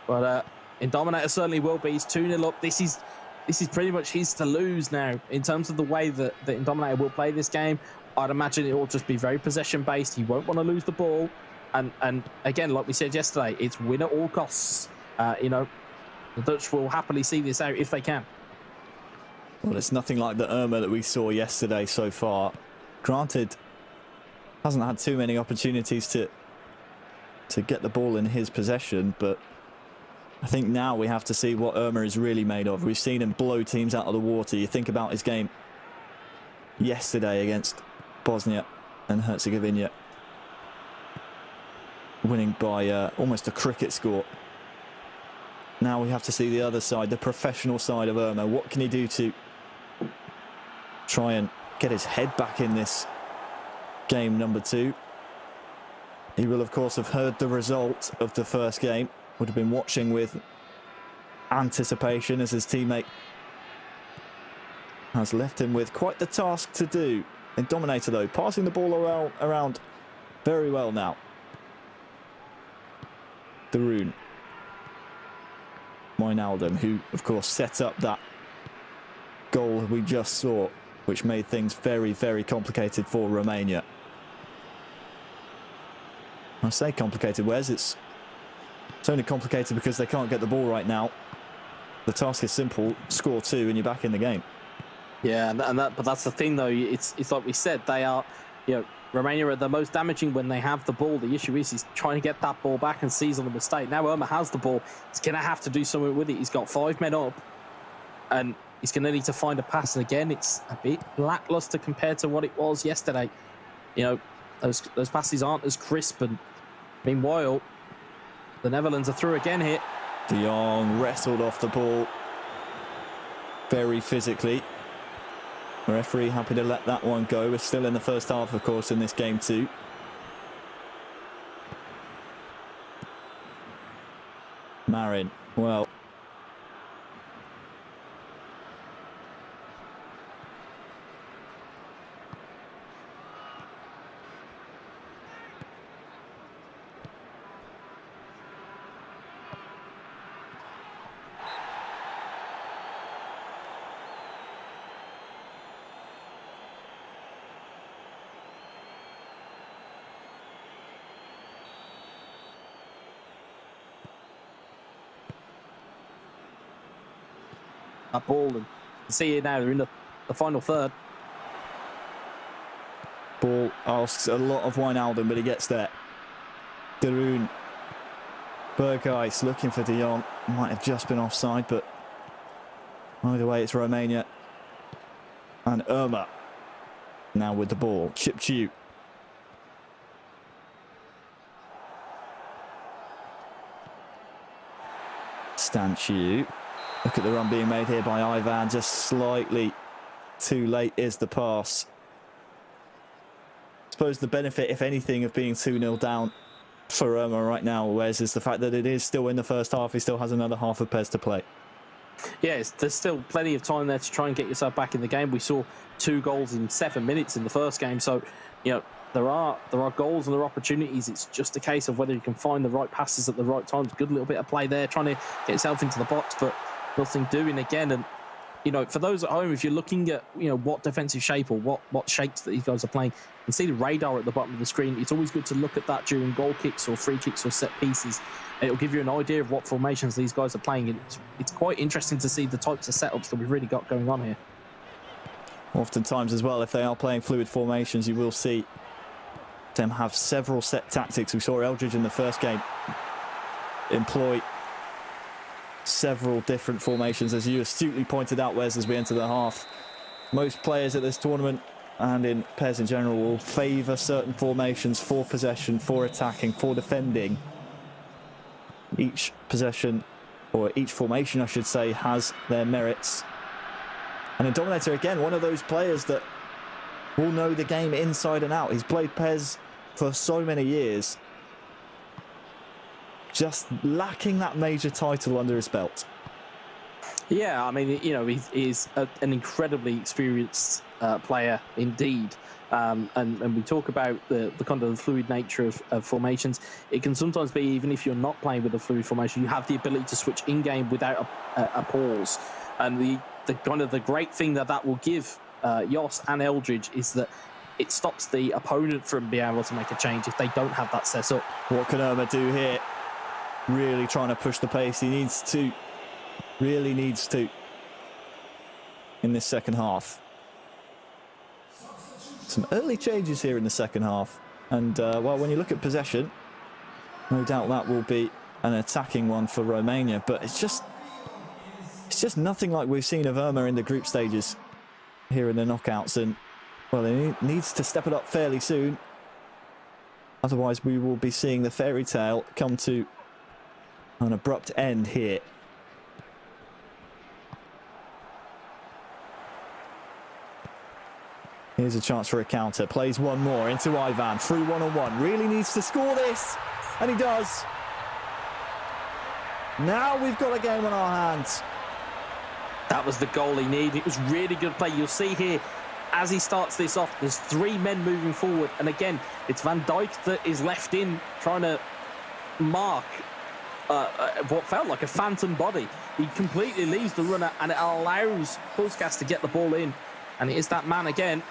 But Indominator certainly will be. He's 2-0 up. This is pretty much his to lose now in terms of the way that Indominator will play this game. I'd imagine it will just be very possession-based. He won't want to lose the ball. And again, like we said yesterday, it's win at all costs. You know, the Dutch will happily see this out if they can. Well, it's nothing like the Irma that we saw yesterday so far. Granted, hasn't had too many opportunities to get the ball in his possession, but I think now we have to see what Irma is really made of. We've seen him blow teams out of the water. You think about his game yesterday against Bosnia and Herzegovina, winning by almost a cricket score. Now we have to see the other side, the professional side of Irma. What can he do to try and get his head back in this game number 2? He will, of course, have heard the result of the first game. Would have been watching with anticipation as his teammate has left him with quite the task to do. Indominator, though, passing the ball around very well now. Darun. Wijnaldum, who, of course, set up that goal we just saw, which made things very, very complicated for Romania. I say complicated, Wes. It's only complicated because they can't get the ball right now. The task is simple: score 2 and you're back in the game. Yeah, but that's the thing, though. It's like we said, they are, you know, Romania are the most damaging when they have the ball. The issue is he's trying to get that ball back and seize on the mistake. Now Irma has the ball. He's going to have to do something with it. He's got 5 men up, and he's going to need to find a pass. And again, it's a bit lackluster compared to what it was yesterday. You know, those passes aren't as crisp. And meanwhile, the Netherlands are through again here. De Jong wrestled off the ball very physically. The referee happy to let that one go. We're still in the first half, of course, in this game too. Marin, well, that ball, and you can see it now, they're in the final third. Ball asks a lot of Wijnaldum, but he gets there. Darun. Berghuis looking for De Jong. Might have just been offside, but either way, it's Romania. And Irma now with the ball. Chipchiu. Stanciu. Look at the run being made here by Ivan. Just slightly too late is the pass. I suppose the benefit, if anything, of being 2-0 down for Irma right now, Wes, is the fact that it is still in the first half. He still has another half of Pez to play. Yeah, there's still plenty of time there to try and get yourself back in the game. We saw 2 goals in 7 minutes in the first game. So, you know, there are goals and there are opportunities. It's just a case of whether you can find the right passes at the right times. Good little bit of play there, trying to get yourself into the box, but nothing doing again. And, you know, for those at home, if you're looking at, you know, what defensive shape or what shapes that these guys are playing, you can see the radar at the bottom of the screen. It's always good to look at that during goal kicks or free kicks or set pieces. It'll give you an idea of what formations these guys are playing. And it's quite interesting to see the types of setups that we've really got going on here. Oftentimes as well, if they are playing fluid formations, you will see them have several set tactics. We saw Eldridge in the first game employ several different formations, as you astutely pointed out, Wes, as we enter the half. Most players at this tournament and in Pez in general will favour certain formations for possession, for attacking, for defending. Each possession or each formation, I should say, has their merits. And in Dominator, again, one of those players that will know the game inside and out. He's played PES for so many years. Just lacking that major title under his belt. Yeah, I mean, you know, he's an incredibly experienced player indeed. And we talk about the kind of the fluid nature of formations. It can sometimes be, even if you're not playing with a fluid formation, you have the ability to switch in-game without a pause. And the kind of the great thing that will give Jos and Eldridge is that it stops the opponent from being able to make a change if they don't have that set up. What can Irma do here? Really trying to push the pace. He needs to. Really needs to. In this second half. Some early changes here in the second half. And, well, when you look at possession, no doubt that will be an attacking one for Romania. But it's just nothing like we've seen of Irma in the group stages here in the knockouts. And, well, he needs to step it up fairly soon. Otherwise, we will be seeing the fairy tale come to an abrupt end here. Here's a chance for a counter. Plays one more into Ivan. Through one-on-one. Really needs to score this. And he does. Now we've got a game on our hands. That was the goal he needed. It was really good play. You'll see here, as he starts this off, there's 3 men moving forward. And again, it's Van Dijk that is left in, trying to mark what felt like a phantom body. He completely leaves the runner, and it allows Puskas to get the ball in. And it is that man again.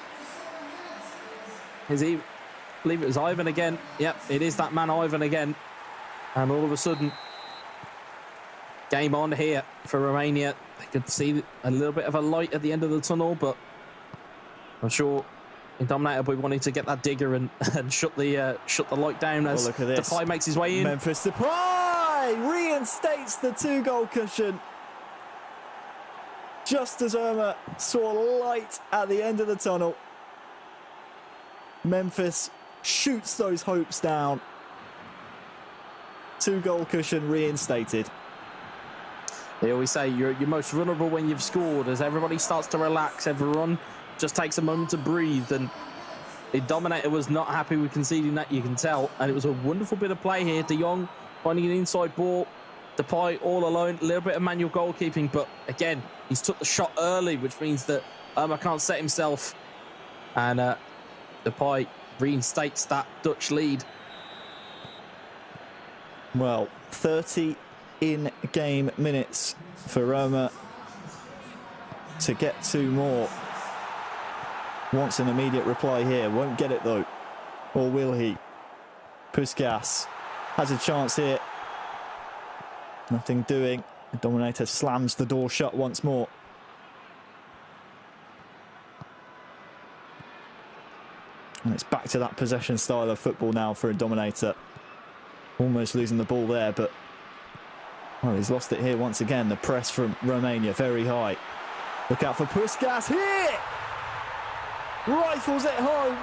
Is he? I believe it was Ivan again. Yep, it is that man Ivan again. And all of a sudden, game on here for Romania. They could see a little bit of a light at the end of the tunnel, but I'm sure in Dominator we wanted to get that digger and shut the light down as Depay makes his way in. Memphis Depay reinstates the 2-goal cushion. Just as Irma saw light at the end of the tunnel, Memphis shoots those hopes down. 2-goal cushion reinstated. They always say you're most vulnerable when you've scored. As everybody starts to relax, everyone just takes a moment to breathe. And the Dominator was not happy with conceding that, you can tell. And it was a wonderful bit of play here. De Jong finding an inside ball. Depay all alone. A little bit of manual goalkeeping, but again, he's took the shot early, which means that Irma can't set himself. And Depay reinstates that Dutch lead. Well, 30 in-game minutes for Irma to get 2 more. Wants an immediate reply here. Won't get it though. Or will he? Puskas has a chance here. Nothing doing. The Dominator slams the door shut once more. And it's back to that possession style of football now for a Dominator. Almost losing the ball there, but well, he's lost it here once again. The press from Romania very high. Look out for Puskas here! Rifles it home.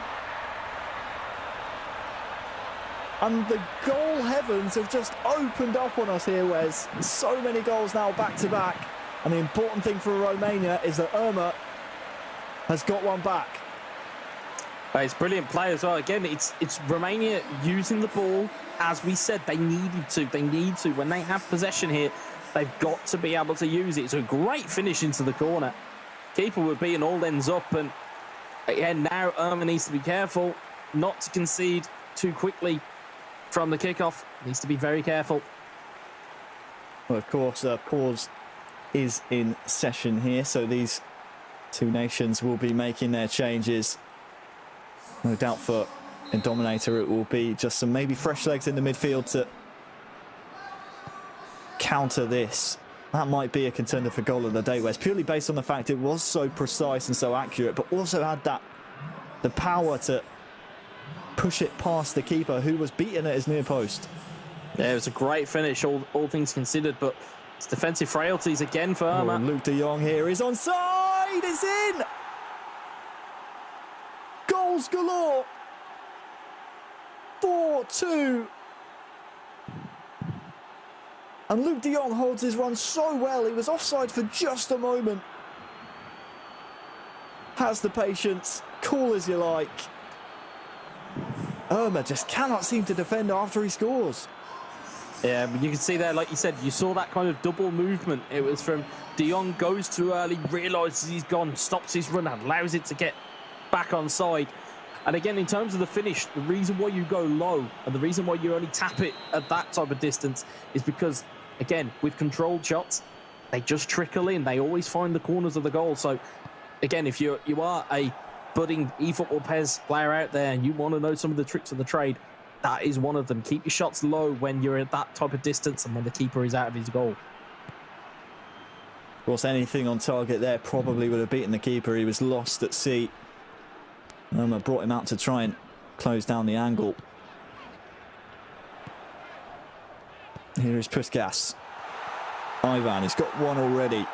And the goal heavens have just opened up on us here, Wes. So many goals now back to back. And the important thing for Romania is that Irma has got one back. It's brilliant play as well. Again, it's Romania using the ball as we said they needed to. They need to. When they have possession here, they've got to be able to use it. It's a great finish into the corner. Keeper would be, and all ends up. And again, now Irma needs to be careful not to concede too quickly from the kickoff. Needs to be very careful. Well, of course, pause is in session here, so these 2 nations will be making their changes. No doubt for a Dominator it will be just some maybe fresh legs in the midfield to counter this. That might be a contender for goal of the day, West, purely based on the fact it was so precise and so accurate, but also had the power to push it past the keeper, who was beaten at his near post. Yeah, it was a great finish, all things considered, but it's defensive frailties again for Irma. Oh, Luke de Jong here is onside. It's in. Goals galore. 4-2. And Luke de Jong holds his run so well. He was offside for just a moment. Has the patience, cool as you like. Irma just cannot seem to defend after he scores. Yeah, but you can see there, like you said, you saw that kind of double movement. It was from de Jong goes too early, realises he's gone, stops his run, allows it to get back on side. And again, in terms of the finish, the reason why you go low and the reason why you only tap it at that type of distance is because, again, with controlled shots, they just trickle in. They always find the corners of the goal. So, again, if you are a budding eFootball PES player out there and you want to know some of the tricks of the trade, that is one of them. Keep your shots low when you're at that type of distance and when the keeper is out of his goal. Of course, anything on target there probably would have beaten the keeper. He was lost at sea. Irma brought him out to try and close down the angle. Here is Puskas. Ivan, he's got one already.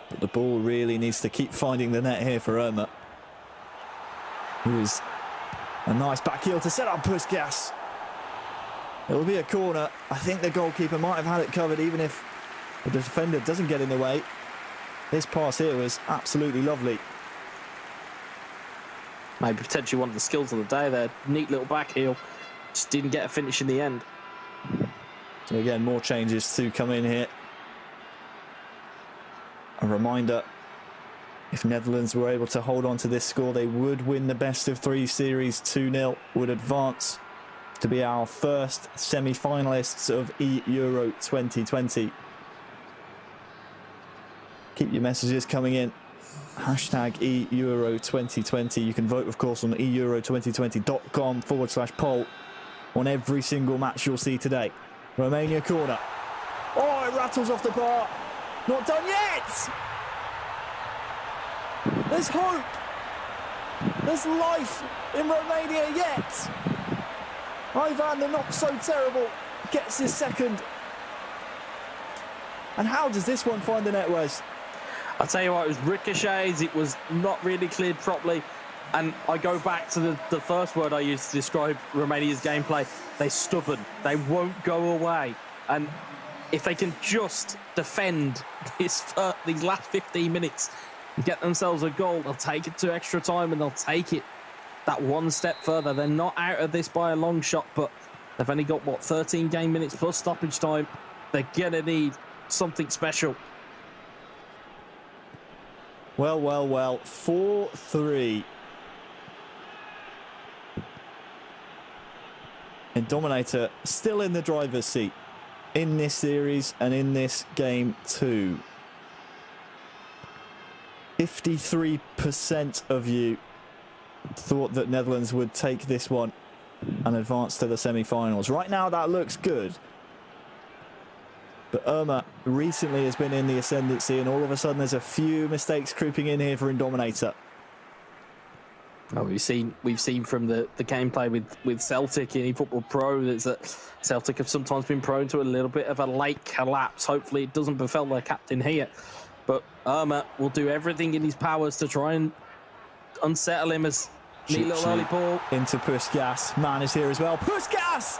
But the ball really needs to keep finding the net here for Irma. Who is a nice back heel to set up Puskas. It'll be a corner. I think the goalkeeper might have had it covered even if the defender doesn't get in the way. This pass here was absolutely lovely. Maybe potentially one of the skills of the day there. Neat little back heel. Just didn't get a finish in the end. So again, more changes to come in here. A reminder, if Netherlands were able to hold on to this score, they would win the best of three series 2-0, would advance to be our first semi-finalists of Euro 2020. Keep your messages coming in. Hashtag Euro 2020. You can vote, of course, on euro2020.com/poll on every single match you'll see today. Romania corner. Oh, it rattles off the bar. Not done yet! There's hope! There's life in Romania yet! Ivan, the not so terrible, gets his second. And how does this one find the net, Wes? I'll tell you what, it was ricochets, it was not really cleared properly. And I go back to the first word I used to describe Romania's gameplay. They're stubborn. They won't go away. And if they can just defend these last 15 minutes and get themselves a goal, they'll take it to extra time and they'll take it that one step further. They're not out of this by a long shot, but they've only got, what, 13 game minutes plus stoppage time. They're going to need something special. Well, 4-3. And Dominator still in the driver's seat in this series and in this game too. 53% of you thought that Netherlands would take this one and advance to the semi-finals. Right now that looks good. But Irma recently has been in the ascendancy and all of a sudden there's a few mistakes creeping in here for Indominator. Oh, we've seen from the gameplay with Celtic in eFootball Pro that Celtic have sometimes been prone to a little bit of a late collapse. Hopefully it doesn't befell their captain here. But Irma will do everything in his powers to try and unsettle him as neat little early ball. Into Puskas. Man is here as well. Puskas!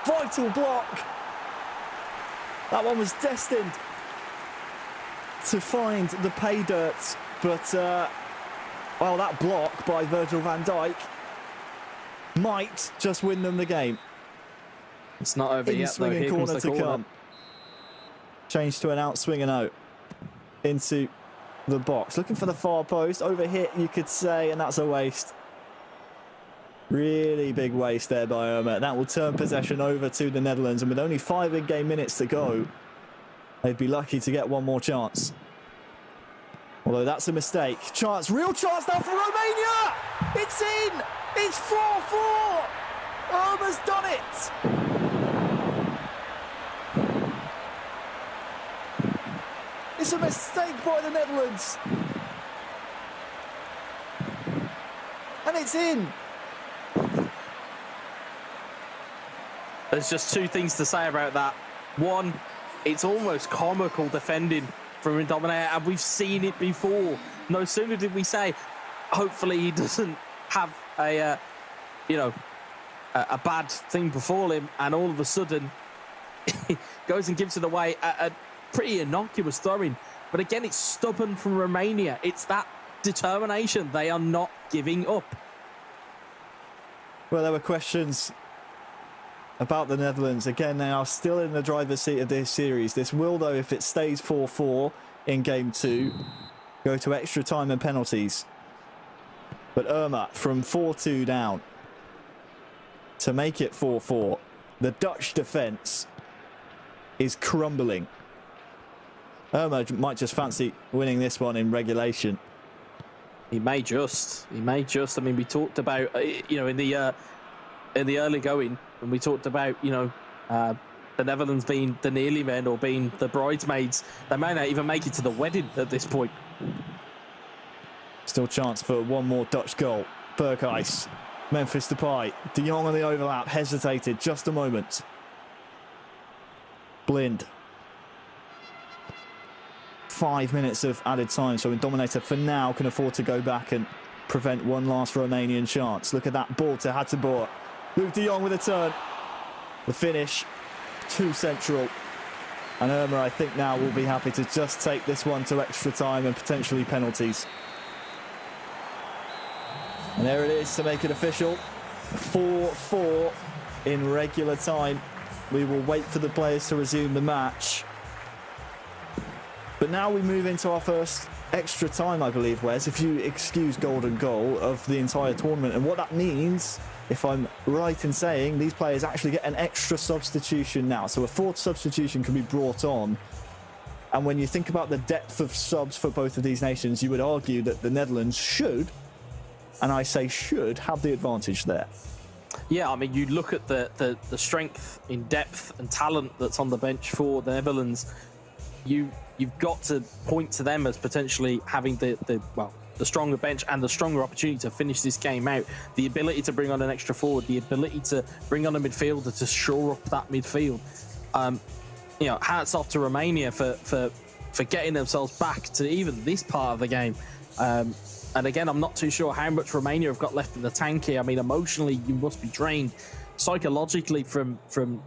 Vital block. That one was destined to find the pay dirt. But, well, that block by Virgil van Dijk might just win them the game. It's not over yet, though. Here comes the corner. Change to an outswinger note. Into the box. Looking for the far post. Over hit, you could say, and that's a waste. Really big waste there by Irma. That will turn possession over to the Netherlands. And with only 5 in-game minutes to go, they'd be lucky to get one more chance. Although that's a mistake. Chance, real chance now for Romania! It's in! It's 4-4! Irma's done it! It's a mistake by the Netherlands. And it's in. There's just two things to say about that. One, it's almost comical defending from Indominator, and we've seen it before. No sooner did we say, hopefully he doesn't have a, a bad thing befall him, and all of a sudden goes and gives it away. A pretty innocuous throwing, but again, it's stubborn from Romania. It's that determination. They are not giving up. Well, there were questions about the Netherlands. Again, they are still in the driver's seat of this series. This will, though, if it stays 4-4 in game 2, go to extra time and penalties. But Irma from 4-2 down to make it 4-4. The Dutch defence is crumbling. Irma might just fancy winning this one in regulation. He may just. I mean, we talked about, in the early going, when we talked about, the Netherlands being the nearly men or being the bridesmaids. They may not even make it to the wedding at this point. Still chance for one more Dutch goal. Berghuis, Memphis Depay, De Jong on the overlap, hesitated just a moment. Blind. 5 minutes of added time, so Dominator for now can afford to go back and prevent one last Romanian chance. Look at that ball to Hateboer. Luke De Jong with a turn. The finish, too central. And Irma, I think now, will be happy to just take this one to extra time and potentially penalties. And there it is to make it official. 4-4 in regular time. We will wait for the players to resume the match. But now we move into our first extra time, I believe, Wes, if you excuse golden goal, of the entire tournament. And what that means, if I'm right in saying, these players actually get an extra substitution now. So a fourth substitution can be brought on. And when you think about the depth of subs for both of these nations, you would argue that the Netherlands should, and I say should, have the advantage there. Yeah, I mean, you look at the strength in depth and talent that's on the bench for the Netherlands. You've got to point to them as potentially having the stronger bench and the stronger opportunity to finish this game out. The ability to bring on an extra forward, the ability to bring on a midfielder to shore up that midfield. Hats off to Romania for getting themselves back to even this part of the game. And again, I'm not too sure how much Romania have got left in the tank here. I mean, emotionally, you must be drained. Psychologically, from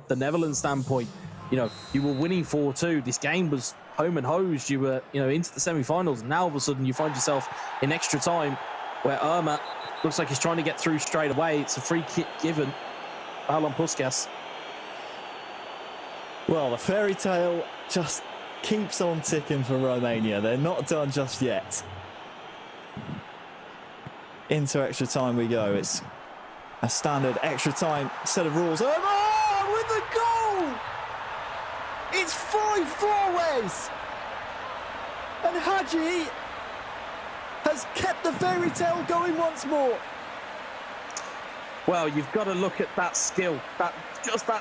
the Netherlands standpoint, you were winning 4-2. This game was home and hosed. You were, into the semi-finals. And now all of a sudden you find yourself in extra time where Irma looks like he's trying to get through straight away. It's a free kick given. Alan Puskas. Well, the fairy tale just keeps on ticking for Romania. They're not done just yet. Into extra time we go. It's a standard extra time set of rules. Irma with the goal! It's 5-4, Wes! And Hadji has kept the fairy tale going once more. Well, you've got to look at that skill, that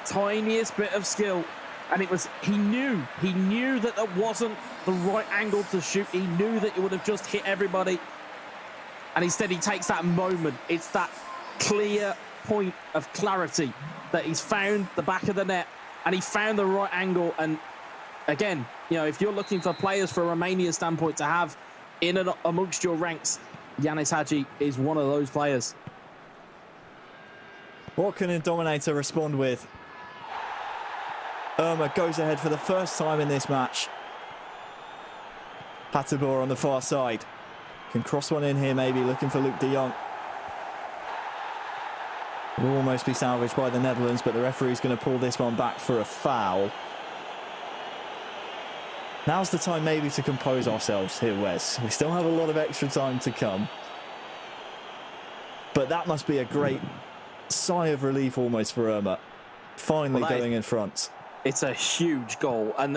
tiniest bit of skill. And he knew that there wasn't the right angle to shoot. He knew that it would have just hit everybody. And instead he takes that moment. It's that clear point of clarity that he's found the back of the net and he found the right angle. And again, if you're looking for players from Romania's standpoint to have in and amongst your ranks, Yanis Hadji is one of those players. What can Dominator respond with? Irma goes ahead for the first time in this match. Hateboer on the far side. Can cross one in here maybe, looking for Luke de Jong. Will almost be salvaged by the Netherlands, but the referee's going to pull this one back for a foul. Now's the time maybe to compose ourselves here, Wes. We still have a lot of extra time to come. But that must be a great sigh of relief almost for Irma. Finally going in front. It's a huge goal. And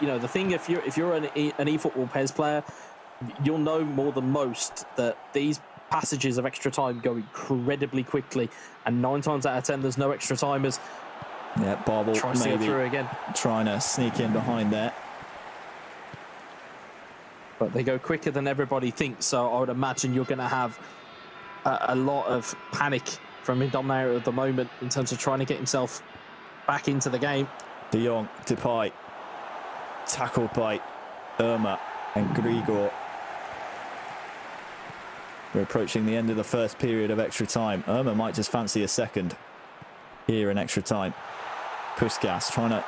the thing, if you're an eFootball PES player, you'll know more than most that these passages of extra time go incredibly quickly, and 9 times out of 10 there's no extra timers. Yeah, Barbel maybe through again, trying to sneak in behind there, but they go quicker than everybody thinks. So I would imagine you're going to have a lot of panic from Dominator at the moment in terms of trying to get himself back into the game. De Jong, Depay, tackled by Irma and Grigor. We're approaching the end of the first period of extra time. Irma might just fancy a second. here in extra time. Puskas trying to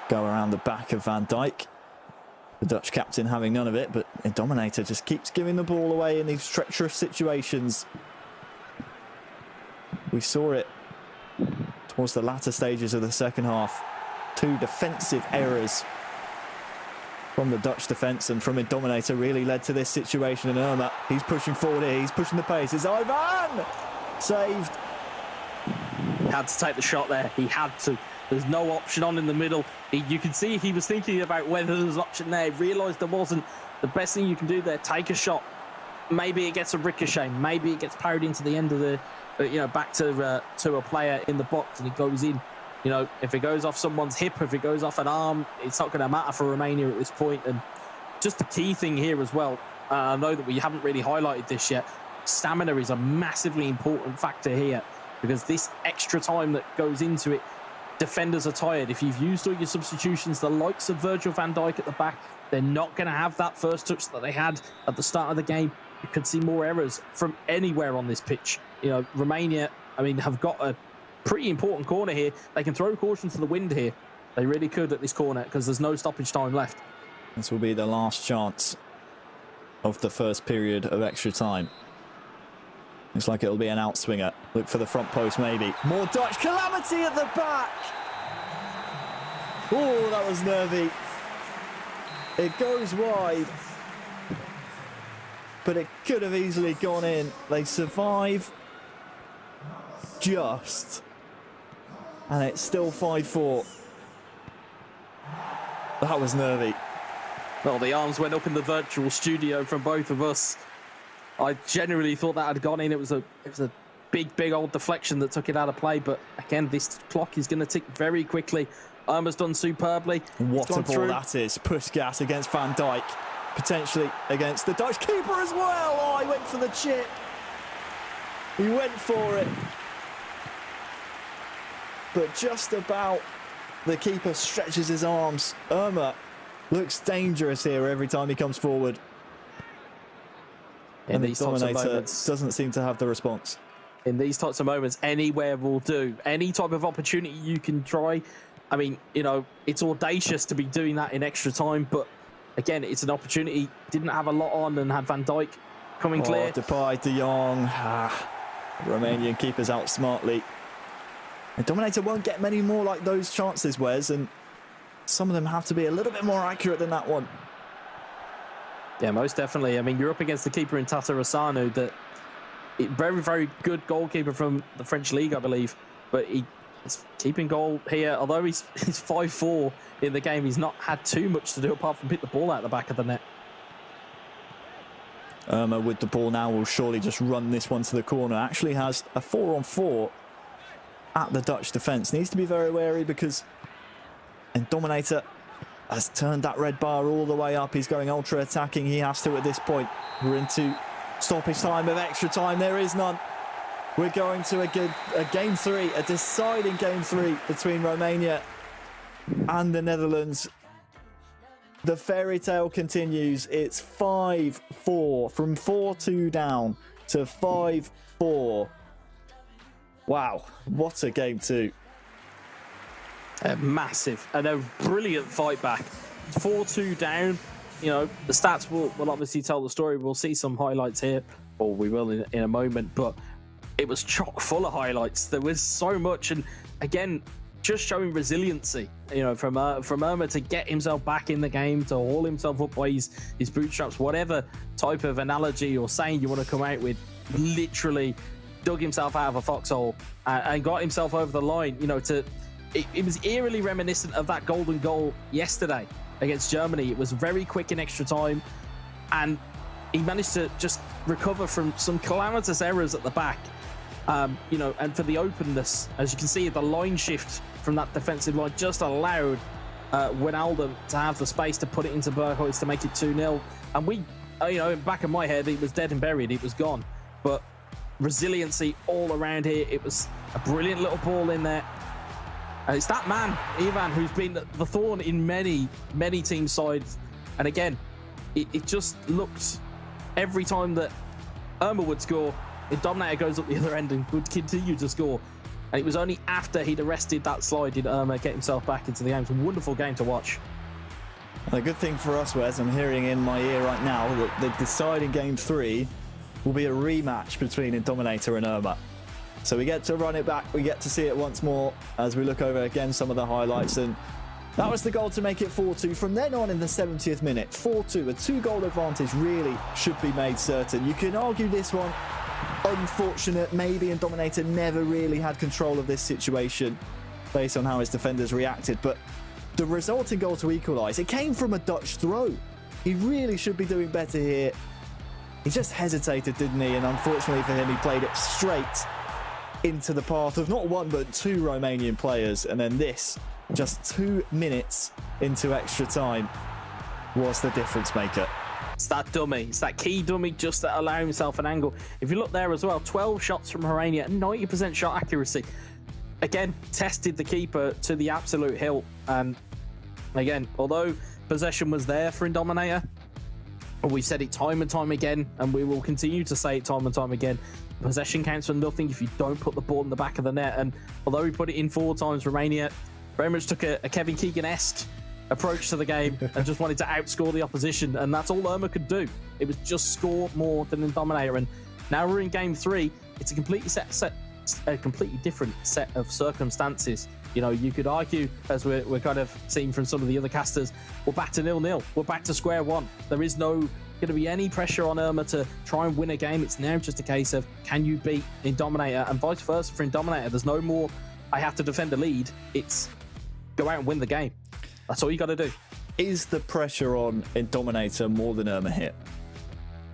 go around the back of Van Dijk. The Dutch captain having none of it, but Dominator just keeps giving the ball away in these treacherous situations. We saw it towards the latter stages of the second half. 2 defensive errors from the Dutch defence and from Dominator really led to this situation. And Irma, he's pushing forward here, he's pushing the pace. It's Ivan! Saved. He had to take the shot there. He had to. There's no option on in the middle. You can see he was thinking about whether there was an option there. He realised there wasn't. The best thing you can do there, take a shot. Maybe it gets a ricochet. Maybe it gets parried into the end of the, back to a player in the box and it goes in. You know, if it goes off someone's hip, if it goes off an arm, it's not going to matter for Romania at this point. And just the key thing here as well, I know that we haven't really highlighted this yet. Stamina is a massively important factor here because this extra time that goes into it, defenders are tired. If you've used all your substitutions, the likes of Virgil van Dijk at the back, they're not going to have that first touch that they had at the start of the game. You could see more errors from anywhere on this pitch. You know, Romania, I mean, have got a pretty important corner here. They can throw caution to the wind here. They really could at this corner because there's no stoppage time left. This will be the last chance of the first period of extra time. Looks like it'll be an outswinger. Look for the front post, maybe. More Dutch calamity at the back. Oh, that was nervy. It goes wide. But it could have easily gone in. They survive just. And it's still 5-4. That was nervy. Well, the arms went up in the virtual studio from both of us. I genuinely thought that had gone in. It was a big old deflection that took it out of play. But again, this clock is going to tick very quickly. Irma's done superbly. What a ball through. that is. Puskas against Van Dijk. Potentially against the Dutch keeper as well. Oh, he went for the chip. He went for it. But just about the keeper stretches his arms. Irma looks dangerous here every time he comes forward. In and these the types of Dominator moments, doesn't seem to have the response. in these types of moments, anywhere will do. Any type of opportunity you can try. I mean, you know, it's audacious to be doing that in extra time, but again, it's an opportunity. Didn't have a lot on and had Van Dijk coming clear. Depay, De Jong. Romanian keepers out smartly. And Dominator won't get many more like those chances, Wes, and some of them have to be a little bit more accurate than that one. Yeah, most definitely. I mean, you're up against the keeper in Tata Rossano, that very good goalkeeper from the French league, I believe. But he's keeping goal here. Although he's 5-4 in the game, he's not had too much to do apart from pick the ball out of the back of the net. Irma with the ball now will surely just run this one to the corner. Actually has a 4-on-4 at the Dutch defence. Needs to be very wary because Dominator has turned that red bar all the way up. He's going ultra attacking. He has to at this point. We're into stoppage time of extra time. There is none. We're going to a game three, a deciding game three between Romania and the Netherlands. The fairy tale continues. It's 5-4 from 4-2 down to 5-4. Wow, what a game two. Massive and a brilliant fight back. 4-2 down. You know, the stats will obviously tell the story. We'll see some highlights here, or we will in a moment, but it was chock full of highlights. There was so much, and again, just showing resiliency, you know, from Irma to get himself back in the game, to haul himself up by his bootstraps, whatever type of analogy or saying you want to come out with, literally dug himself out of a foxhole and got himself over the line. You know, it was eerily reminiscent of that golden goal yesterday against Germany. It was very quick in extra time, and he managed to just recover from some calamitous errors at the back. You know, and for the openness, as you can see, the line shift from that defensive line just allowed Wijnaldum to have the space to put it into Berghuis to make it 2-0. And we, you know, in the back of my head, it was dead and buried. It was gone. But resiliency all around here. It was a brilliant little ball in there. And it's that man, Ivan, who's been the thorn in many team sides. And again, it just looked every time that Irma would score, Dominator goes up the other end and would continue to score. And it was only after he'd arrested that slide did Irma get himself back into the game. It's a wonderful game to watch. The good thing for us, Wes, I'm hearing in my ear right now that the deciding game 3 will be a rematch between Indominator and Irma. So we get to run it back, we get to see it once more as we look over again some of the highlights. And that was the goal to make it 4-2. From then on in the 70th minute, 4-2, a 2-goal advantage really should be made certain. You can argue this one unfortunate, maybe Indominator never really had control of this situation based on how his defenders reacted, but the resulting goal to equalise, it came from a Dutch throw. He really should be doing better here. He just hesitated, didn't he? And unfortunately for him, he played it straight into the path of not one but 2 Romanian players. And then this, just 2 minutes into extra time, was the difference maker. It's that dummy. It's that key dummy just to allow himself an angle. If you look there as well, 12 shots from Romania, 90% shot accuracy. Again, tested the keeper to the absolute hilt. And again, although possession was there for Indominator, we've said it time and time again, and we will continue to say it time and time again, possession counts for nothing if you don't put the ball in the back of the net. And although we put it in 4 times, Romania very much took a Kevin Keegan-esque approach to the game and just wanted to outscore the opposition, and that's all Irma could do. It was just score more than Indominator. And now we're in game 3. It's a completely different set of circumstances. You know, you could argue, as we're kind of seeing from some of the other casters, we're back to 0-0. We're back to square one. There is no going to be any pressure on Irma to try and win a game. It's now just a case of, can you beat Indominator? And vice versa for Indominator. There's no more, I have to defend the lead. It's go out and win the game. That's all you got to do. Is the pressure on Indominator more than Irma here?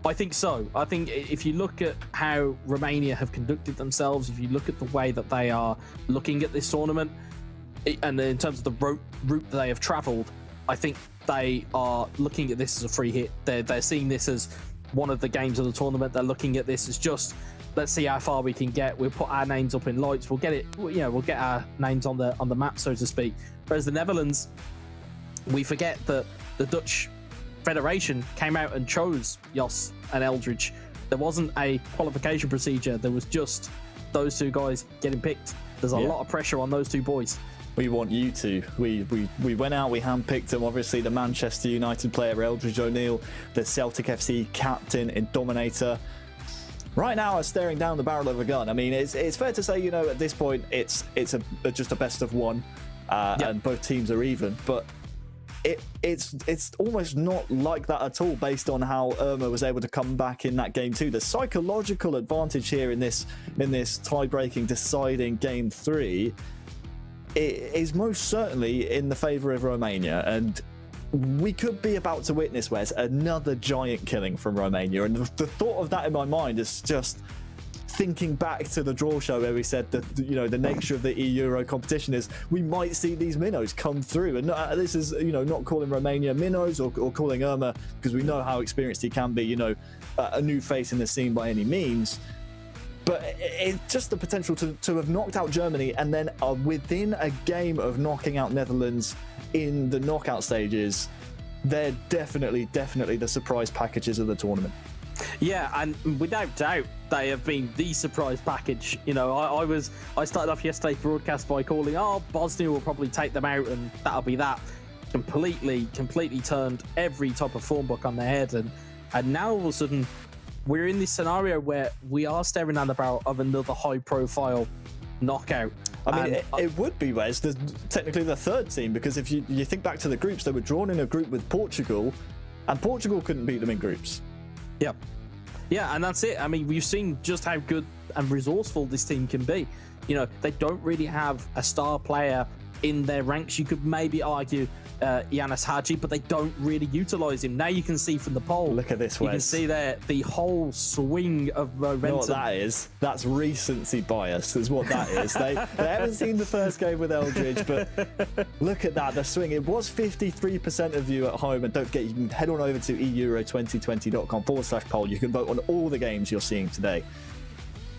I think so. I think if you look at how Romania have conducted themselves, if you look at the way that they are looking at this tournament, and in terms of the route that they have travelled, I think they are looking at this as a free hit. They're seeing this as one of the games of the tournament. They're looking at this as just, let's see how far we can get. We'll put our names up in lights. We'll get it. You know, we'll get our names on the map, so to speak. Whereas the Netherlands, we forget that the Dutch Federation came out and chose Jos and Eldridge. There wasn't a qualification procedure. There was just those 2 guys getting picked. There's a lot of pressure on those 2 boys. We want you to. We went out, we handpicked them. Obviously, the Manchester United player Eldridge O'Neill, the Celtic FC captain Indominator. Right now, are staring down the barrel of a gun. I mean, it's fair to say, you know, at this point, it's just a best of 1, and both teams are even. But it's almost not like that at all, based on how Irma was able to come back in that game 2. The psychological advantage here in this tie-breaking, deciding game 3 is most certainly in the favour of Romania, and we could be about to witness, Wes, another giant killing from Romania. And the thought of that in my mind is just thinking back to the draw show where we said that, you know, the nature of the Euro competition is we might see these minnows come through. And this is, you know, not calling Romania minnows or calling Irma, because we know how experienced he can be, you know, a new face in the scene by any means. But it's just the potential to have knocked out Germany and then within a game of knocking out Netherlands in the knockout stages. They're definitely the surprise packages of the tournament. Yeah, and without doubt, they have been the surprise package. You know, I started off yesterday's broadcast by calling, Bosnia will probably take them out and that'll be that. Completely turned every type of form book on their head, and now all of a sudden we're in this scenario where we are staring down the barrel of another high-profile knockout. I mean, it would be, Wes, technically the 3rd team, because if you think back to the groups, they were drawn in a group with Portugal, and Portugal couldn't beat them in groups. Yeah, and that's it. I mean, we've seen just how good and resourceful this team can be. You know, they don't really have a star player in their ranks. You could maybe argue Yanis Hadji, but they don't really utilise him. Now you can see from the poll. Look at this, Wes. You can see there the whole swing of momentum. You know what that is? That's recency bias, is what that is. They haven't seen the first game with Eldridge, but look at that, the swing. It was 53% of you at home, and don't forget, you can head on over to euro2020.com/poll. You can vote on all the games you're seeing today.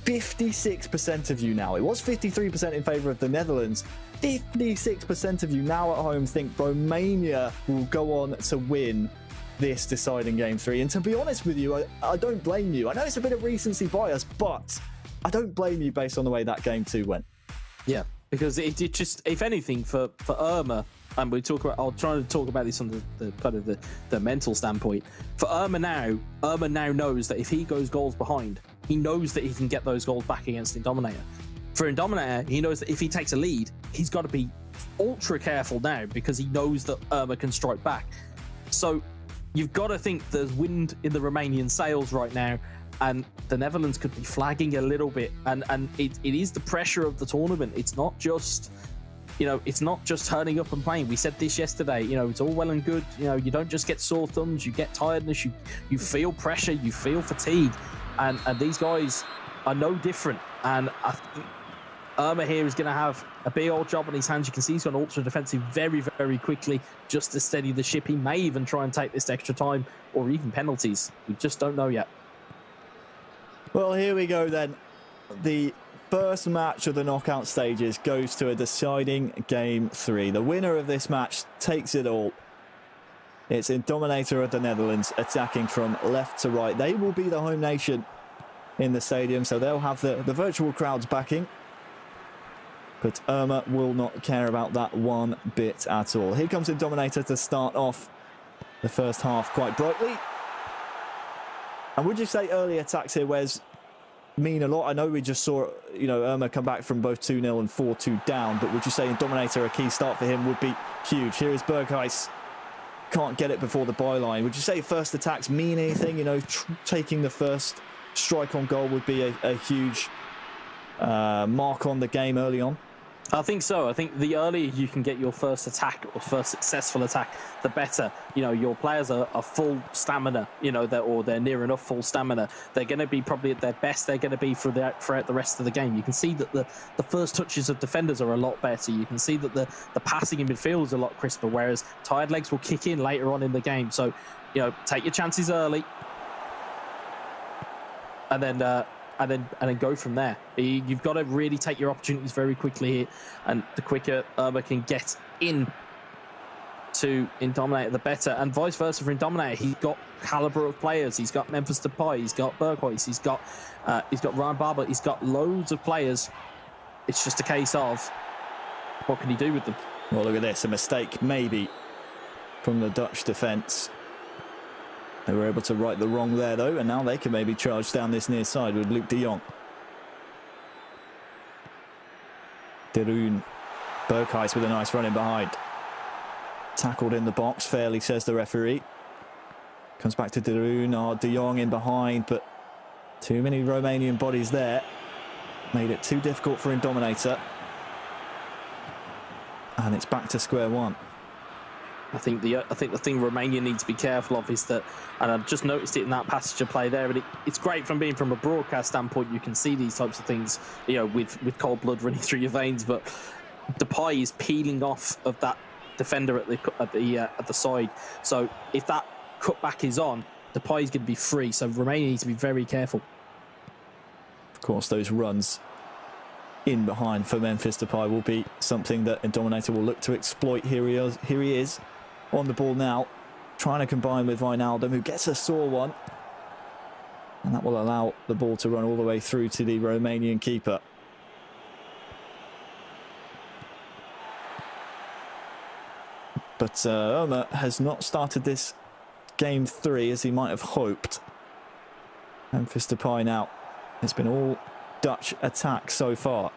56% of you now. It was 53% in favour of the Netherlands. 56% of you now at home think Romania will go on to win this deciding game 3. And to be honest with you, I don't blame you. I know it's a bit of recency bias, but I don't blame you based on the way that game 2 went. Yeah, because it just, if anything, for Irma, and I'll try to talk about this on the kind of the mental standpoint. For Irma now knows that if he goes goals behind, he knows that he can get those goals back against Indominator. For Indominator, he knows that if he takes a lead, he's got to be ultra careful now because he knows that Irma can strike back. So you've got to think there's wind in the Romanian sails right now, and the Netherlands could be flagging a little bit. And it is the pressure of the tournament. It's not just, it's not just turning up and playing. We said this yesterday, it's all well and good. You don't just get sore thumbs, you get tiredness, you feel pressure, you feel fatigue. And these guys are no different. And I think Irma here is going to have a big old job on his hands. You can see he's gone ultra defensive very, very quickly just to steady the ship. He may even try and take this extra time or even penalties. We just don't know yet. Well, here we go then. The first match of the knockout stages goes to a deciding game 3. The winner of this match takes it all. It's Indominator of the Netherlands attacking from left to right. They will be the home nation in the stadium, so they'll have the virtual crowds backing. But Irma will not care about that one bit at all. Here comes Indominator to start off the first half quite brightly. And would you say early attacks here, Wes, mean a lot? I know we just saw, Irma come back from both 2-0 and 4-2 down, but would you say Indominator, a key start for him, would be huge? Here is Berghuis. Can't get it before the byline. Would you say first attacks mean anything? Taking the first strike on goal would be a huge mark on the game early on? I think so. I think the earlier you can get your first attack or first successful attack, the better. Your players are full stamina, they're near enough full stamina. They're going to be probably at their best. They're going to be throughout the rest of the game. You can see that the first touches of defenders are a lot better. You can see that the passing in midfield is a lot crisper, whereas tired legs will kick in later on in the game. So, take your chances early. And then go from there. You've got to really take your opportunities very quickly here, and the quicker Irma can get in to Indominator, the better. And vice versa for Indominator. He's got caliber of players. He's got Memphis Depay. He's got Berghuis. He's got Ryan Barber. He's got loads of players. It's just a case of what can he do with them. Well, look at this. A mistake maybe from the Dutch defence. They were able to right the wrong there, though, and now they can maybe charge down this near side with Luc de Jong. De Roon. Berghuis with a nice run in behind. Tackled in the box, fairly, says the referee. Comes back to De Roon. De Jong in behind, but too many Romanian bodies there. Made it too difficult for Indominator. And it's back to square one. I think the thing Romania needs to be careful of is that, and I've just noticed it in that passage of play there, but it's great from a broadcast standpoint. You can see these types of things, with cold blood running through your veins. But Depay is peeling off of that defender at the side. So if that cutback is on, Depay is going to be free. So Romania needs to be very careful. Of course, those runs in behind for Memphis Depay will be something that Indominator will look to exploit. Here he is. On the ball now, trying to combine with Wijnaldum, who gets a sore one. And that will allow the ball to run all the way through to the Romanian keeper. But Irma has not started this game 3 as he might have hoped. Memphis Depay now. It's been all Dutch attack so far.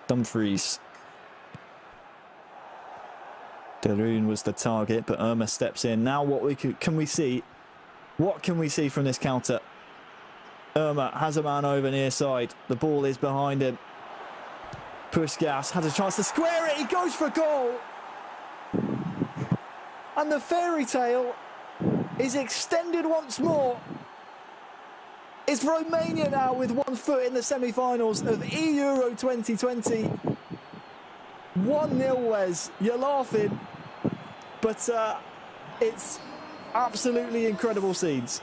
Dumfries. De Roon was the target, but Irma steps in. Now what can we see? What can we see from this counter? Irma has a man over near side. The ball is behind him. Puskas has a chance to square it. He goes for goal. And the fairy tale is extended once more. It's Romania now with one foot in the semi-finals of Euro 2020. 1-0, Wes. You're laughing. But it's absolutely incredible scenes.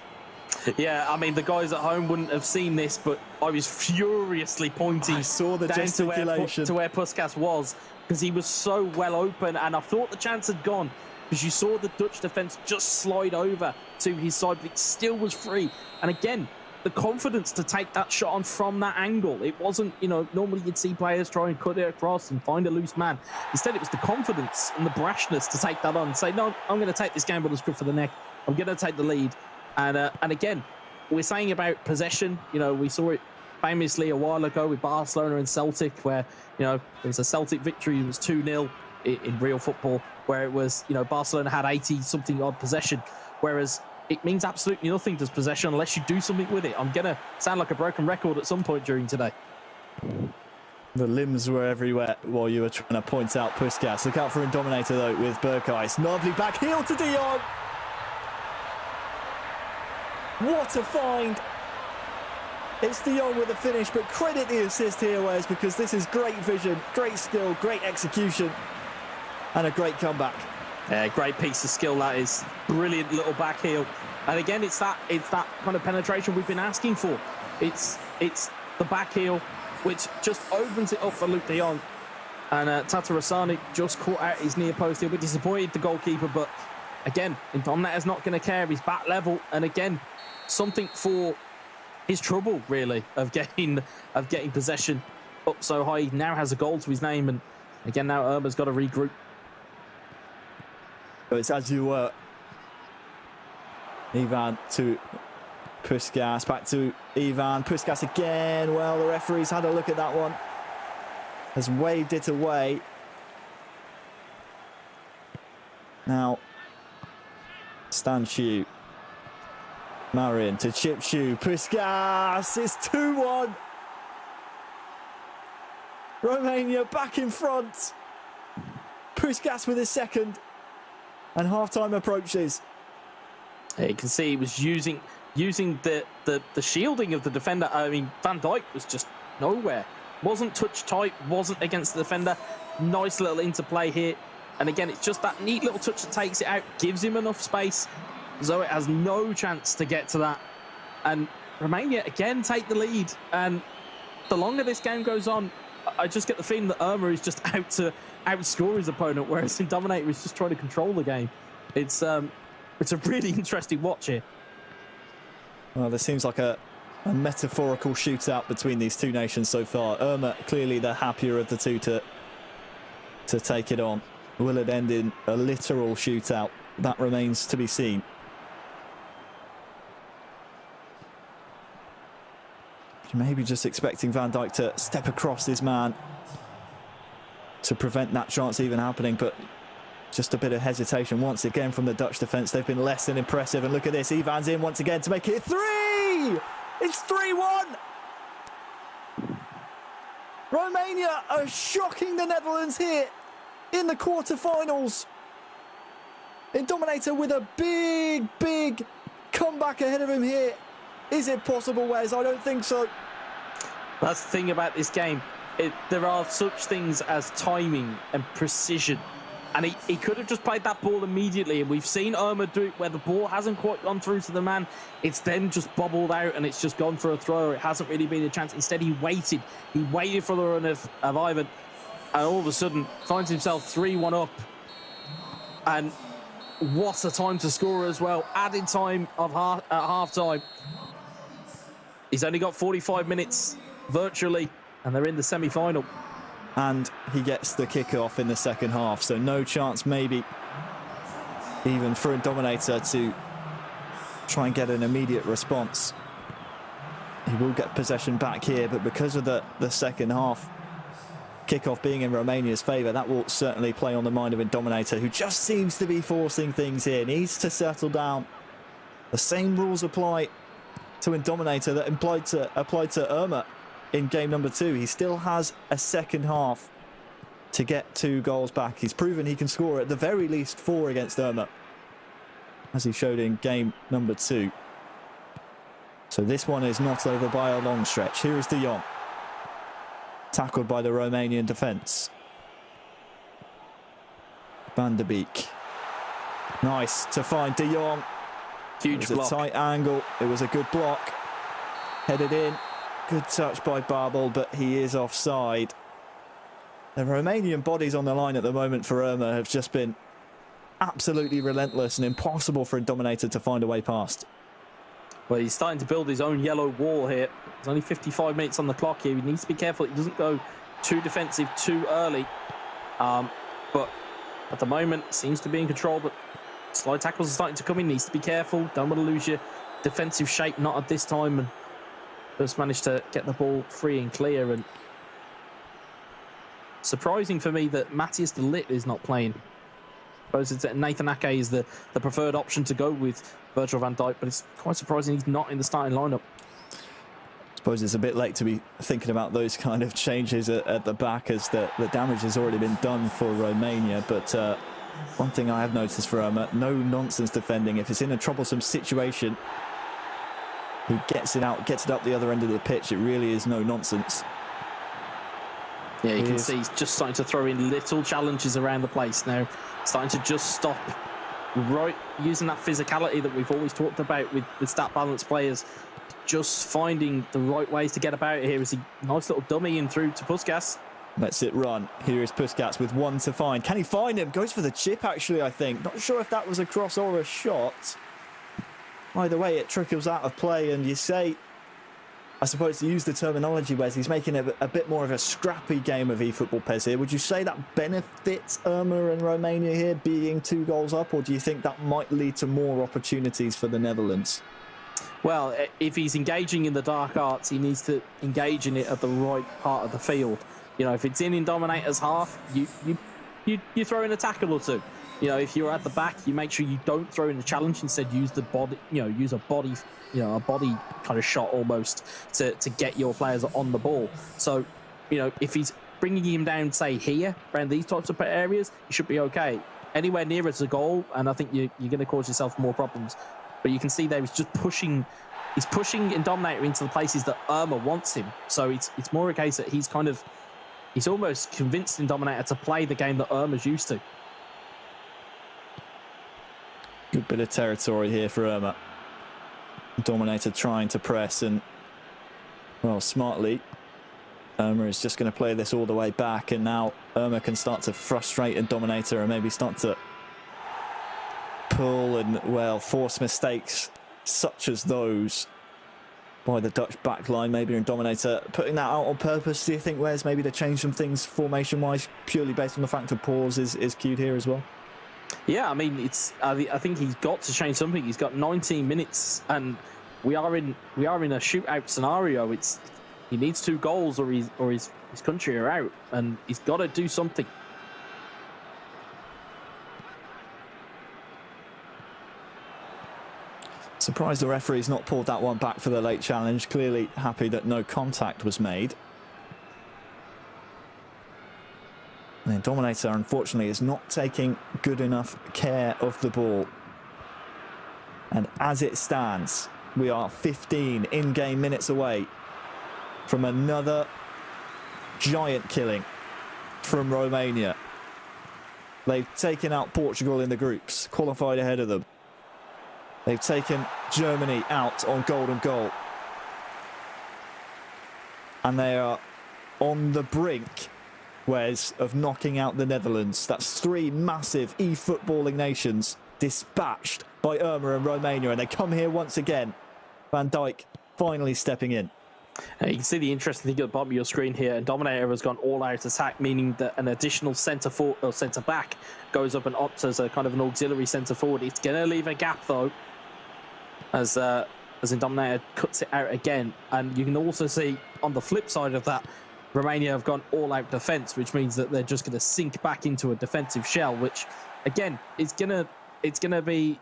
Yeah, I mean, the guys at home wouldn't have seen this, but I was furiously pointing I saw the gesticulation to where Puskas was, because he was so well open, and I thought the chance had gone, because you saw the Dutch defence just slide over to his side, but it still was free. And again, the confidence to take that shot on from that angle. It wasn't, you know, normally you'd see players try and cut it across and find a loose man. Instead, it was the confidence and the brashness to take that on and say, no, I'm going to take this game with a scruff of the neck. I'm going to take the lead. And again, we're saying about possession. You know, we saw it famously a while ago with Barcelona and Celtic, where, you know, it was a Celtic victory. It was 2-0 in real football, where it was, you know, Barcelona had 80-something odd possession, whereas it means absolutely nothing, does possession, unless you do something with it. I'm going to sound like a broken record at some point during today. The limbs were everywhere while you were trying to point out Puskas. Look out for Indominator, though, with Berghuis. Lovely back heel to De Jong. What a find. It's De Jong with the finish, but credit the assist here, Wes, because this is great vision, great skill, great execution, and a great comeback. Yeah, great piece of skill, that is. Brilliant little back heel. And again, it's that kind of penetration we've been asking for. It's the back heel, which just opens it up for Luke De Jong. And Tatarusanu just caught out his near post. He'll be disappointed, the goalkeeper, but again, Indominator's not going to care. He's back level, and again, something for his trouble, really, of getting possession up so high. He now has a goal to his name, and again, now Irma's got to regroup. So it's as you were. Ivan to Puskas, back to Ivan. Puskas again. Well, the referee's had a look at that one. Has waved it away. Now, Stanciu. Marion to Chipshu. Puskas. It's 2-1. Romania back in front. Puskas with his second. And half-time approaches. Yeah, you can see he was using the shielding of the defender. I mean, Van Dijk was just nowhere. Wasn't touch tight, wasn't against the defender. Nice little interplay here. And again, it's just that neat little touch that takes it out, gives him enough space. Zoet has no chance to get to that. And Romania, again, take the lead. And the longer this game goes on, I just get the feeling that Irma is just out to outscore his opponent, whereas Indominator is just trying to control the game. It's a really interesting watch here. Well, there seems like a metaphorical shootout between these two nations so far. Irma clearly the happier of the two to take it on. Will it end in a literal shootout? That remains to be seen. Maybe just expecting Van Dijk to step across his man to prevent that chance even happening, but just a bit of hesitation once again from the Dutch defence. They've been less than impressive, and look at this, Ivan's in once again to make it 3! It's 3-1! Romania are shocking the Netherlands here in the quarter-finals. Indominator with a big comeback ahead of him here. Is it possible, Wes? I don't think so. That's the thing about this game. There are such things as timing and precision. And he could have just played that ball immediately. And we've seen Irma do it where the ball hasn't quite gone through to the man. It's then just bobbled out and it's just gone for a throw. It hasn't really been a chance. Instead, he waited. He waited for the run of Ivan. And all of a sudden, finds himself 3-1 up. And what a time to score as well. Added time at half-time. He's only got 45 minutes virtually, and they're in the semi-final. And he gets the kick-off in the second half, so no chance maybe even for Indominator to try and get an immediate response. He will get possession back here, but because of the second half kick-off being in Romania's favour, that will certainly play on the mind of Indominator, who just seems to be forcing things here. Needs to settle down. The same rules apply to Indominator that applied to Irma in game number 2. He still has a second half to get 2 goals back. He's proven he can score at the very least 4 against Irma, as he showed in game number 2. So this one is not over by a long stretch. Here is De Jong, tackled by the Romanian defence. Van der Beek, nice to find De Jong. Huge block. It was a tight angle. It was a good block. Headed in. Good touch by Babel, but he is offside. The Romanian bodies on the line at the moment for Irma have just been absolutely relentless and impossible for Indominator to find a way past. Well, he's starting to build his own yellow wall here. There's only 55 minutes on the clock here. He needs to be careful he doesn't go too defensive too early. But at the moment, seems to be in control, but slide tackles are starting to come in. Needs to be careful. Don't want to lose your defensive shape, not at this time. And just managed to get the ball free and clear. And surprising for me that Matthias de Ligt is not playing. I suppose it's Nathan Ake is the preferred option to go with Virgil van Dijk, but it's quite surprising he's not in the starting lineup. I suppose it's a bit late to be thinking about those kind of changes at the back, as the damage has already been done for Romania. But one thing I have noticed for Irma, no nonsense defending. If it's in a troublesome situation, he gets it out, gets it up the other end of the pitch. It really is no nonsense. Yeah, you can see he's just starting to throw in little challenges around the place now. Starting to just stop, right, using that physicality that we've always talked about with stat balance players. Just finding the right ways to get about it here. Is a nice little dummy in through to Puskas. Lets it run. Here is Puskas with one to find. Can he find him? Goes for the chip, actually, I think. Not sure if that was a cross or a shot. Either way, it trickles out of play, and you say, I suppose to use the terminology, Wes, he's making a bit more of a scrappy game of eFootball PES here. Would you say that benefits Irma and Romania here being 2 goals up, or do you think that might lead to more opportunities for the Netherlands? Well, if he's engaging in the dark arts, he needs to engage in it at the right part of the field. You know, if it's in Dominator's half, you throw in a tackle or two. You know, if you're at the back, you make sure you don't throw in a challenge. Instead, use the body. You know, use a body. You know, a body kind of shot almost to get your players on the ball. So, you know, if he's bringing him down, say here, around these types of areas, you should be okay. Anywhere nearer to goal, and I think you're going to cause yourself more problems. But you can see there he's just pushing. He's pushing Dominator into the places that Irma wants him. So it's more a case that he's almost convinced Dominator to play the game that Irma's used to. Good bit of territory here for Irma. Dominator trying to press, and well, smartly Irma is just going to play this all the way back, and now Irma can start to frustrate Dominator and maybe start to pull and, well, force mistakes such as those by the Dutch backline. Maybe Dominator putting that out on purpose, do you think, Wes, maybe to change some things formation wise, purely based on the fact of pause is cued here as well? Yeah, I mean, I think he's got to change something. He's got 19 minutes, and we are in a shootout scenario. He needs 2 goals, or his country are out, and he's got to do something. Surprised the referee's not pulled that one back for the late challenge. Clearly happy that no contact was made. And Dominator, unfortunately, is not taking good enough care of the ball. And as it stands, we are 15 in-game minutes away from another giant killing from Romania. They've taken out Portugal in the groups, qualified ahead of them. They've taken Germany out on golden goal. And they are on the brink, Wes, of knocking out the Netherlands. That's 3 massive e-footballing nations dispatched by Irma and Romania, and they come here once again. Van Dijk finally stepping in. You can see the interesting thing at the bottom of your screen here, and Dominator has gone all-out attack, meaning that an additional centre-back goes up and opts as a kind of an auxiliary centre-forward. It's going to leave a gap, though, as Dominator cuts it out again. And you can also see on the flip side of that, Romania have gone all-out defence, which means that they're just going to sink back into a defensive shell, which, again, it's gonna be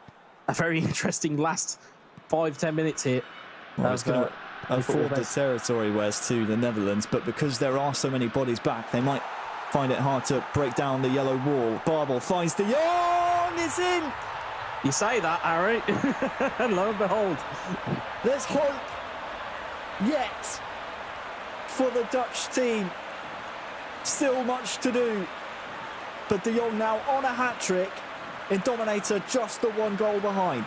a very interesting last 5-10 minutes here. Well, it's going to afford the territory, Wes, to the Netherlands, but because there are so many bodies back, they might find it hard to break down the yellow wall. Barbel finds De Jong, it's in! You say that, Harry, and lo and behold. There's hope yet for the Dutch team. Still much to do, but De Jong now on a hat-trick, in Dominator just the 1 goal behind.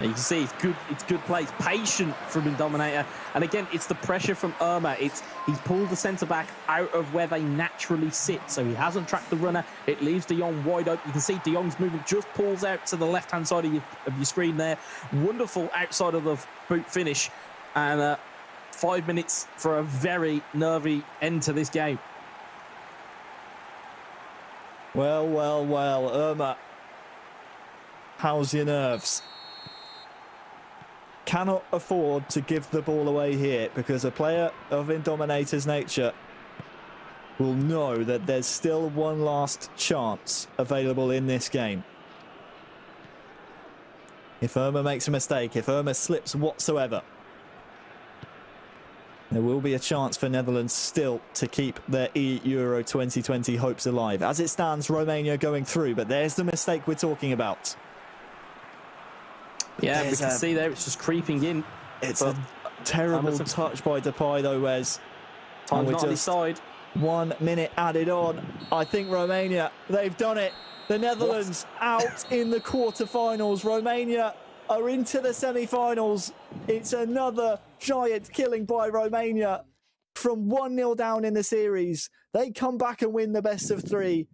And you can see it's good play. It's patient from Indominator. And again, it's the pressure from Irma. He's pulled the centre-back out of where they naturally sit. So he hasn't tracked the runner. It leaves De Jong wide open. You can see De Jong's movement just pulls out to the left-hand side of your screen there. Wonderful outside of the boot finish. And 5 minutes for a very nervy end to this game. Well, Irma, how's your nerves? Cannot afford to give the ball away here, because a player of Indominator's nature will know that there's still one last chance available in this game. If Irma makes a mistake, if Irma slips whatsoever, there will be a chance for Netherlands still to keep their Euro 2020 hopes alive. As it stands, Romania going through, but there's the mistake we're talking about. Yeah, we can see there it's just creeping in. It's a terrible touch by Depay though, Wes. Time's not on his side. 1 minute added on. I think Romania, they've done it. The Netherlands out in the quarterfinals. Romania are into the semi-finals. It's another giant killing by Romania. From 1-0 down in the series, they come back and win the best of three.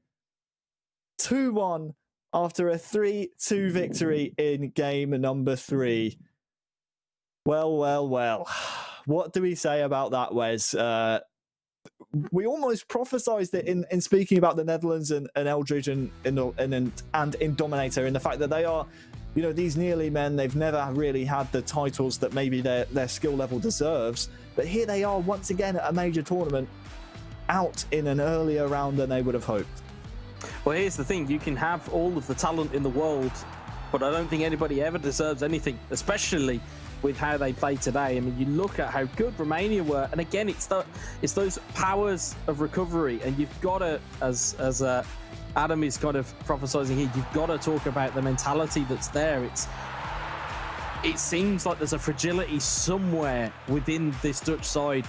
2-1. After a 3-2 victory in game number 3. Well. What do we say about that, Wes? We almost prophesized it in speaking about the Netherlands and Eldridge and Indominator, in the fact that they are, these nearly men. They've never really had the titles that maybe their skill level deserves. But here they are once again at a major tournament, out in an earlier round than they would have hoped. Well, here's the thing. You can have all of the talent in the world, but I don't think anybody ever deserves anything, especially with how they play today. I mean, you look at how good Romania were, and again, it's those powers of recovery, and you've got to, as Adam is kind of prophesizing here, you've got to talk about the mentality that's there. It seems like there's a fragility somewhere within this Dutch side.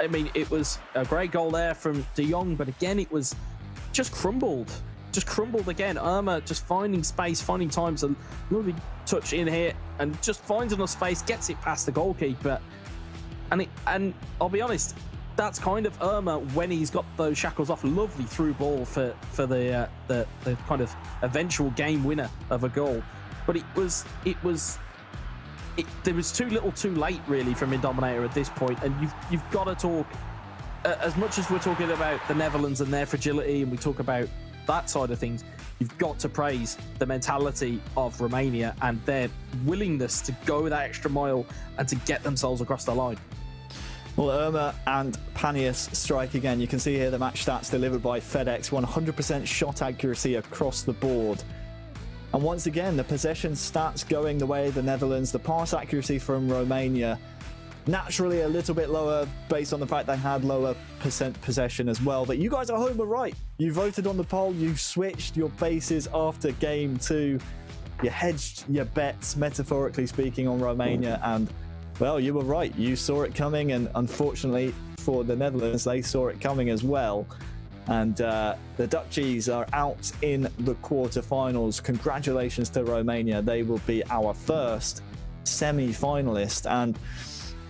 I mean, it was a great goal there from De Jong, but again, it was just crumbled again. Irma just finding space, finding times, a lovely touch in here, and just finds enough space, gets it past the goalkeeper. And I'll be honest, that's kind of Irma when he's got those shackles off. Lovely through ball for the kind of eventual game winner of a goal. But there was too little too late really from Indominator at this point, and you've got to talk, as much as we're talking about the Netherlands and their fragility, and we talk about that side of things, you've got to praise the mentality of Romania and their willingness to go that extra mile and to get themselves across the line. Well, Irma and Panius strike again. You can see here the match stats delivered by FedEx. 100% shot accuracy across the board. And once again, the possession stats going the way of the Netherlands. The pass accuracy from Romania, naturally a little bit lower based on the fact they had lower percent possession as well. But you guys at home were right. You voted on the poll. You switched your bases after game 2. You hedged your bets, metaphorically speaking, on Romania. And, well, you were right. You saw it coming. And unfortunately for the Netherlands, they saw it coming as well. And the Dutchies are out in the quarterfinals. Congratulations to Romania. They will be our first semi-finalist. And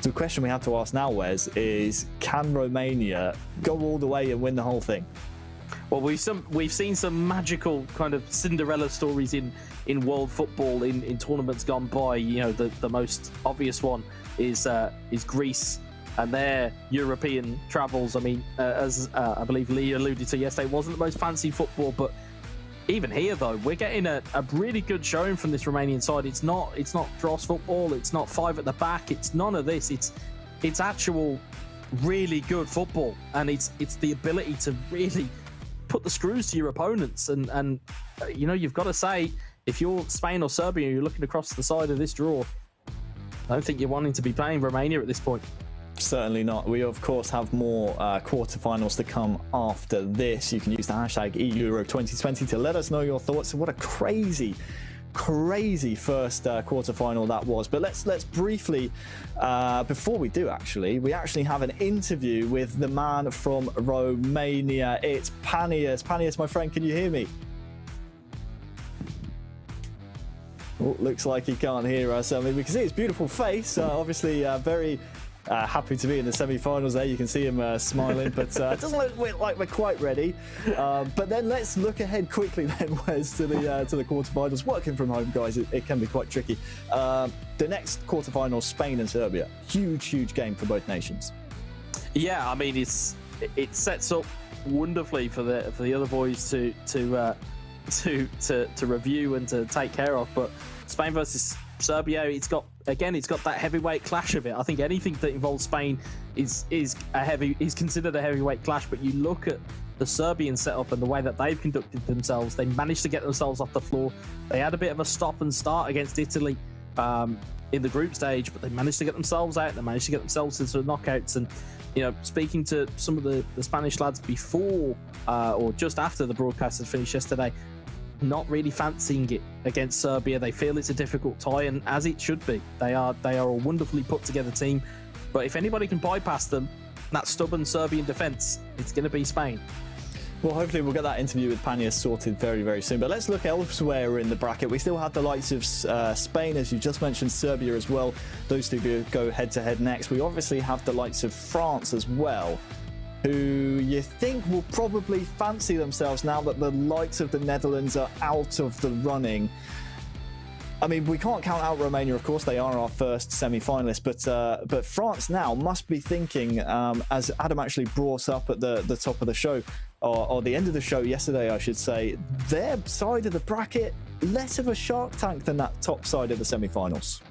the question we have to ask now, Wes, is can Romania go all the way and win the whole thing? Well, we've seen some magical kind of Cinderella stories in world football in tournaments gone by. The most obvious one is Greece and their European travels. I mean, as I believe Lee alluded to yesterday, it wasn't the most fancy football, but even here, though, we're getting a really good showing from this Romanian side. It's not dross football. It's not 5 at the back. It's none of this. It's actual really good football, and it's the ability to really put the screws to your opponents. And you've got to say, if you're Spain or Serbia, you're looking across the side of this draw, I don't think you're wanting to be playing Romania at this point. Certainly not. We, of course, have more quarterfinals to come after this. You can use the hashtag EURO2020 to let us know your thoughts. What a crazy first quarterfinal that was. But let's briefly, before we do actually, we actually have an interview with the man from Romania. It's Panius. Panius, my friend, can you hear me? Oh, looks like he can't hear us. I mean, we can see his beautiful face. Obviously, very happy to be in the semi-finals there. You can see him smiling, but it doesn't look like we're quite ready. But then let's look ahead quickly then, Wes, to the quarterfinals. Working from home, guys, it can be quite tricky. The next quarterfinals, Spain and Serbia. Huge game for both nations. Yeah, I mean, it sets up wonderfully for the other boys to review and to take care of. But Spain versus Serbia, it's got that heavyweight clash of it. I think anything that involves Spain is considered a heavyweight clash. But you look at the Serbian setup and the way that they've conducted themselves, they managed to get themselves off the floor. They had a bit of a stop and start against Italy in the group stage, but they managed to get themselves out. They managed to get themselves into the knockouts. And speaking to some of the Spanish lads before or just after the broadcast had finished yesterday, not really fancying it against Serbia. They feel it's a difficult tie, and as it should be. They are a wonderfully put together team, but if anybody can bypass them, that stubborn Serbian defence, it's going to be Spain. Well, hopefully we'll get that interview with Pania sorted very soon. But let's look elsewhere in the bracket. We still have the likes of Spain, as you just mentioned, Serbia as well. Those two go head-to-head next. We obviously have the likes of France as well, who you think will probably fancy themselves now that the likes of the Netherlands are out of the running. I mean, we can't count out Romania, of course. They are our first semi-finalist, but France now must be thinking, as Adam actually brought up at the top of the show, or the end of the show yesterday, I should say, their side of the bracket, less of a shark tank than that top side of the semi-finals.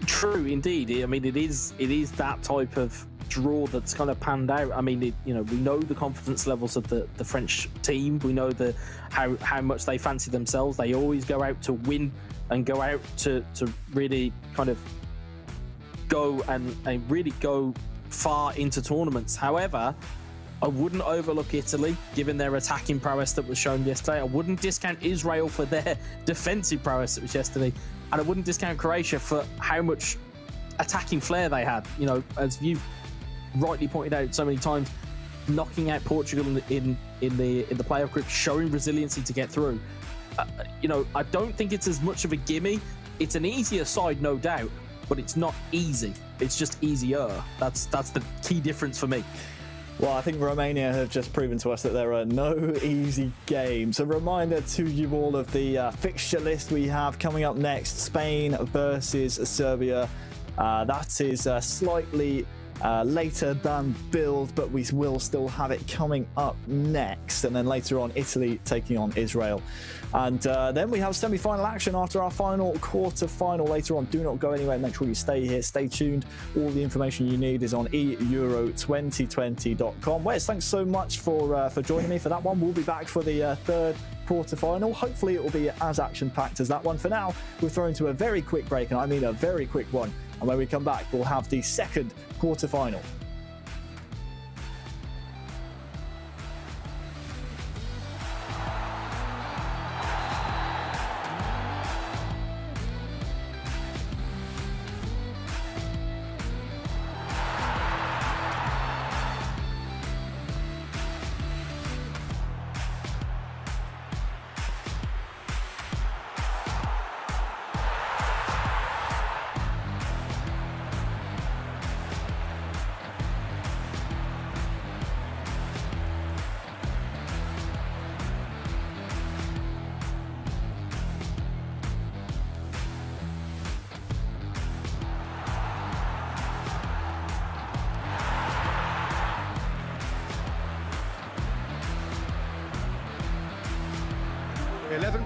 True, indeed. I mean, it is that type of draw that's kind of panned out. I mean, we know the confidence levels of the French team. We know how much they fancy themselves. They always go out to win and go out to really kind of go and really go far into tournaments. However, I wouldn't overlook Italy, given their attacking prowess that was shown yesterday. I wouldn't discount Israel for their defensive prowess that was yesterday. And I wouldn't discount Croatia for how much attacking flair they had. As you've rightly pointed out so many times, knocking out Portugal in the playoff group, showing resiliency to get through. I don't think it's as much of a gimme. It's an easier side, no doubt, but it's not easy. It's just easier. That's the key difference for me. Well, I think Romania have just proven to us that there are no easy games. A reminder to you all of the fixture list we have coming up next. Spain versus Serbia. That is slightly later than billed, but we will still have it coming up next. And then later on, Italy taking on Israel. And then we have semi-final action after our final quarter-final later on. Do not go anywhere. Make sure you stay here. Stay tuned. All the information you need is on euro2020.com. Wes, thanks so much for joining me for that one. We'll be back for the third quarter-final. Hopefully it will be as action-packed as that one. For now, we're thrown to a very quick break, and I mean a very quick one. And when we come back, we'll have the second quarter-final.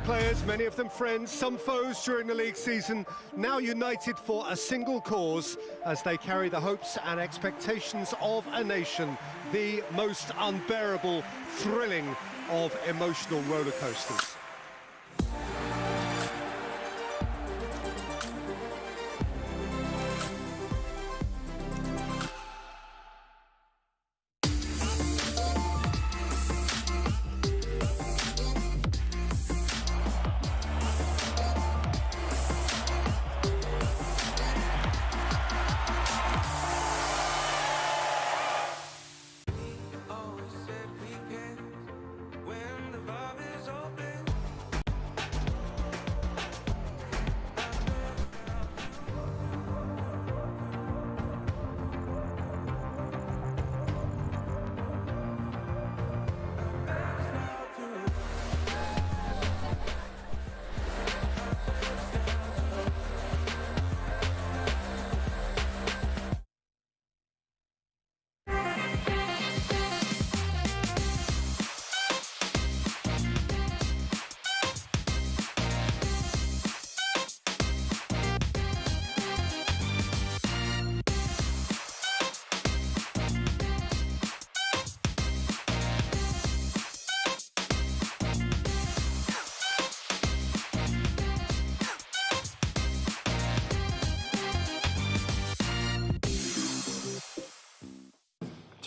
Players, many of them friends, some foes during the league season, now united for a single cause as they carry the hopes and expectations of a nation, the most unbearable, thrilling of emotional roller coasters.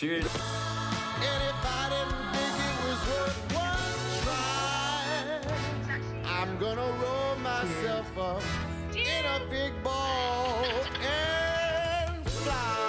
Cheers. And if I didn't think it was worth one try, I'm gonna roll myself up in a big ball and fly.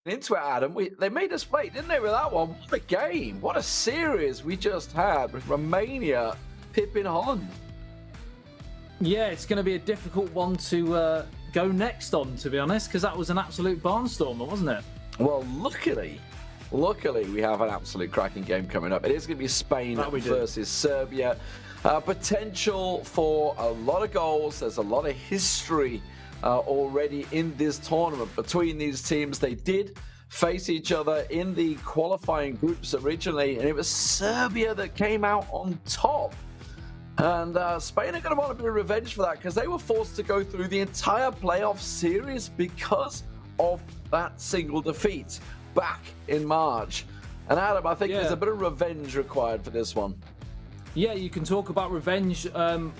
Into it, Adam. They made us wait, didn't they, with that one? What a game. What a series we just had with Romania pipping Holland. Yeah, it's going to be a difficult one to go next on, to be honest, because that was an absolute barnstormer, wasn't it? Well, luckily, we have an absolute cracking game coming up. It is going to be Spain versus Serbia. Potential for a lot of goals. There's a lot of history already in this tournament between these teams. They did face each other in the qualifying groups originally, and it was Serbia that came out on top. And Spain are going to want a bit of revenge for that, because they were forced to go through the entire playoff series because of that single defeat back in March. And Adam, I think there's a bit of revenge required for this one. Yeah, you can talk about revenge.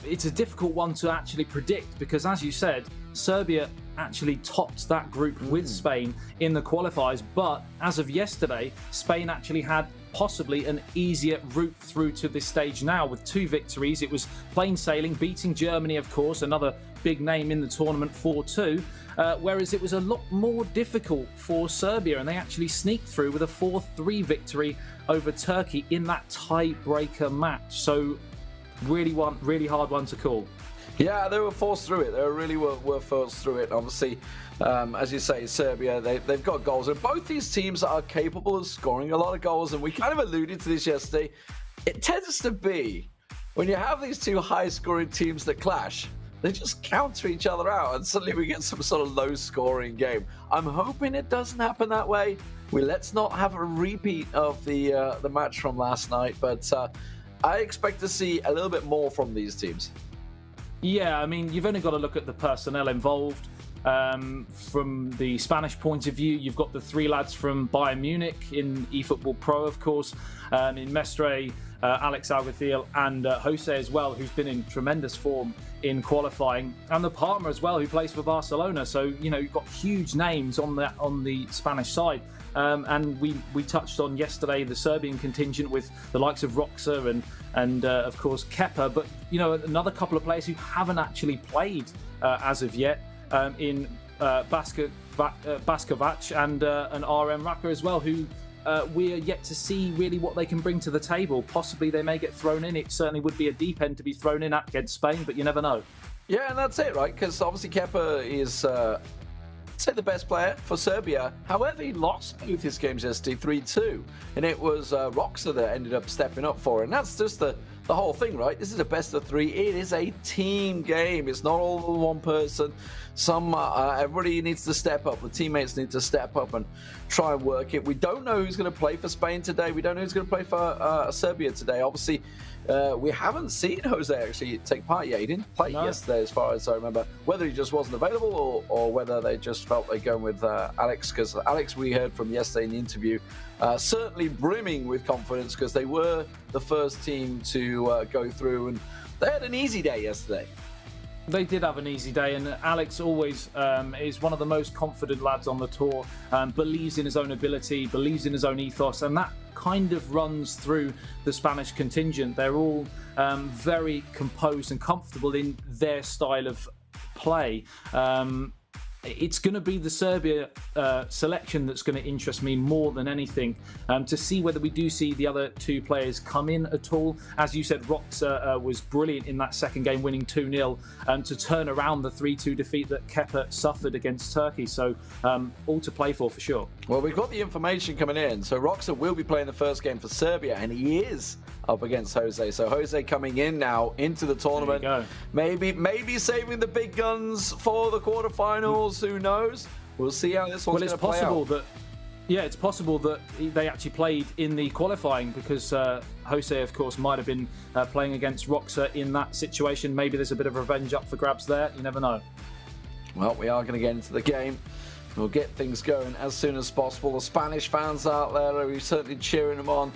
It's a difficult one to actually predict because, as you said, Serbia actually topped that group with Spain in the qualifiers. But as of yesterday, Spain actually had possibly an easier route through to this stage now with 2 victories. It was plain sailing, beating Germany, of course, another big name in the tournament, 4-2. Whereas it was a lot more difficult for Serbia, and they actually sneaked through with a 4-3 victory over Turkey in that tiebreaker match. So really hard one to call. Yeah, they were forced through it. They really were forced through it. Obviously, as you say, Serbia, they've got goals. And both these teams are capable of scoring a lot of goals. And we kind of alluded to this yesterday. It tends to be, when you have these two high-scoring teams that clash, they just counter each other out. And suddenly we get some sort of low-scoring game. I'm hoping it doesn't happen that way. Let's not have a repeat of the match from last night. But I expect to see a little bit more from these teams. Yeah, I mean, you've only got to look at the personnel involved. From the Spanish point of view, you've got the 3 lads from Bayern Munich in eFootball Pro, of course, in Mestre, Alex Alguacil, and Jose as well, who's been in tremendous form in qualifying, and the Palmer as well, who plays for Barcelona. So, you know, you've got huge names on the Spanish side. And we touched on yesterday the Serbian contingent with the likes of Roxa and of course Kepa, but you know, another couple of players who haven't actually played as of yet in Baskovac and RM Raka as well, who we are yet to see really what they can bring to the table. Possibly they may get thrown in. It certainly would be a deep end to be thrown in at against Spain, but you never know. Yeah, and that's it, right? Because obviously Kepa is, say, the best player for Serbia. However, he lost both his games yesterday 3-2, and it was Roxa that ended up stepping up for it. And that's just the whole thing, right? This is a best of three. It is a team game. It's not all one person. Everybody needs to step up. The teammates need to step up and try and work it. We don't know who's going to play for Spain today. We don't know who's going to play for Serbia today. Obviously, we haven't seen Jose actually take part yet. He didn't play yesterday, as far as I remember. Whether he just wasn't available or whether they just felt they'd go with Alex, because Alex, we heard from yesterday in the interview, certainly brimming with confidence because they were the first team to go through, and they had an easy day yesterday. They did have an easy day, and Alex always is one of the most confident lads on the tour, believes in his own ability, believes in his own ethos, and that kind of runs through the Spanish contingent. They're all very composed and comfortable in their style of play. It's going to be the Serbia selection that's going to interest me more than anything, to see whether we do see the other two players come in at all. As you said, Roxa was brilliant in that second game, winning 2-0, to turn around the 3-2 defeat that Kepa suffered against Turkey. So all to play for sure. Well, we've got the information coming in. So Roxa will be playing the first game for Serbia, and he is up against Jose. So Jose coming in now into the tournament. Maybe saving the big guns for the quarterfinals. Who knows? We'll see how this one's going to play out. It's possible that they actually played in the qualifying, because Jose, of course, might have been playing against Roxa in that situation. Maybe there's a bit of revenge up for grabs there. You never know. Well, we are going to get into the game. We'll get things going as soon as possible. The Spanish fans out there are certainly cheering them on.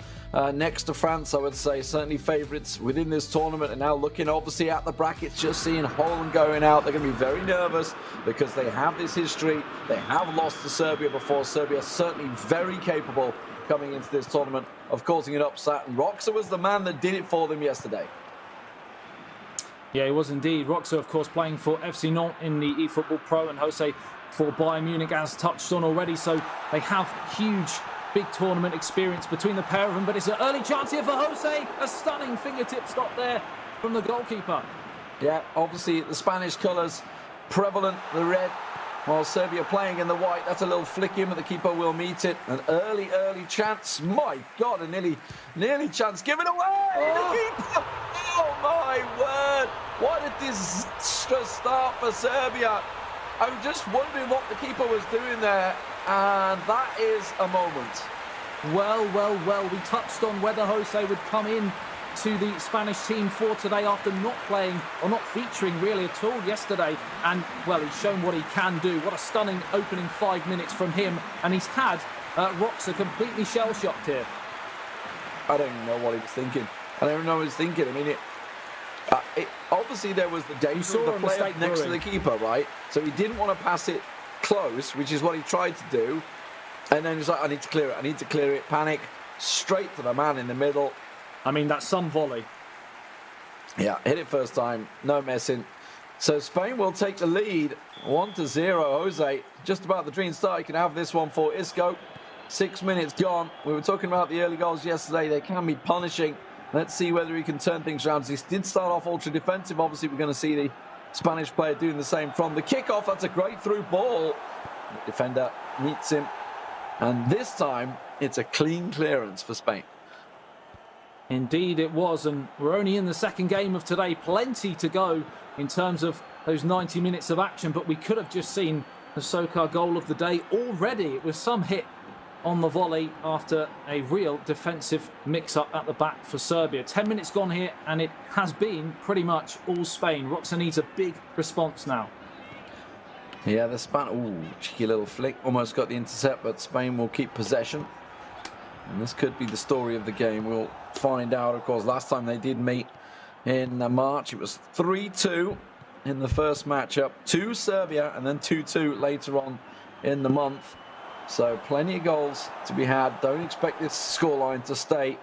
Next to France, I would say, certainly favourites within this tournament, and now looking obviously at the brackets, just seeing Holland going out. They're going to be very nervous because they have this history. They have lost to Serbia before. Serbia is certainly very capable coming into this tournament of causing an upset, and Roxa was the man that did it for them yesterday. Yeah, he was indeed. Roxa, of course, playing for FC Nantes in the eFootball Pro, and Jose for Bayern Munich, as touched on already. So they have huge, big tournament experience between the pair of them. But it's an early chance here for Jose. A stunning fingertip stop there from the goalkeeper. Yeah, obviously the Spanish colours prevalent, the red, while Serbia playing in the white. That's a little flick in, but the keeper will meet it. An early chance. My God, a nearly chance given away. The keeper. Oh my word! What a disastrous start for Serbia. I'm just wondering what the keeper was doing there, and that is a moment. Well, we touched on whether Jose would come in to the Spanish team for today after not playing or not featuring really at all yesterday, and well, he's shown what he can do. What a stunning opening 5 minutes from him, and he's had Roxa completely shell-shocked here. I don't even know what he was thinking. I mean, obviously there was the danger of the player next to the keeper, right? So he didn't want to pass it close, which is what he tried to do. And then he's like, I need to clear it. Panic, straight to the man in the middle. I mean, that's some volley. Yeah, hit it first time, no messing. So Spain will take the lead, 1-0. Jose, just about the dream start. He can have this one for Isco. 6 minutes gone. We were talking about the early goals yesterday. They can be punishing. Let's see whether he can turn things around. He did start off ultra defensive. Obviously, we're going to see the Spanish player doing the same from the kickoff. That's a great through ball. The defender meets him. And this time, it's a clean clearance for Spain. Indeed it was, and we're only in the second game of today. Plenty to go in terms of those 90 minutes of action, but we could have just seen the Sokar goal of the day already. It was some hit on the volley after a real defensive mix-up at the back for Serbia. 10 minutes gone here, and it has been pretty much all Spain. Roxa needs a big response now. Yeah, the cheeky little flick. Almost got the intercept, but Spain will keep possession. And this could be the story of the game. We'll find out, of course. Last time they did meet in March, it was 3-2 in the first matchup to Serbia, and then 2-2 later on in the month. So plenty of goals to be had. Don't expect this scoreline to stay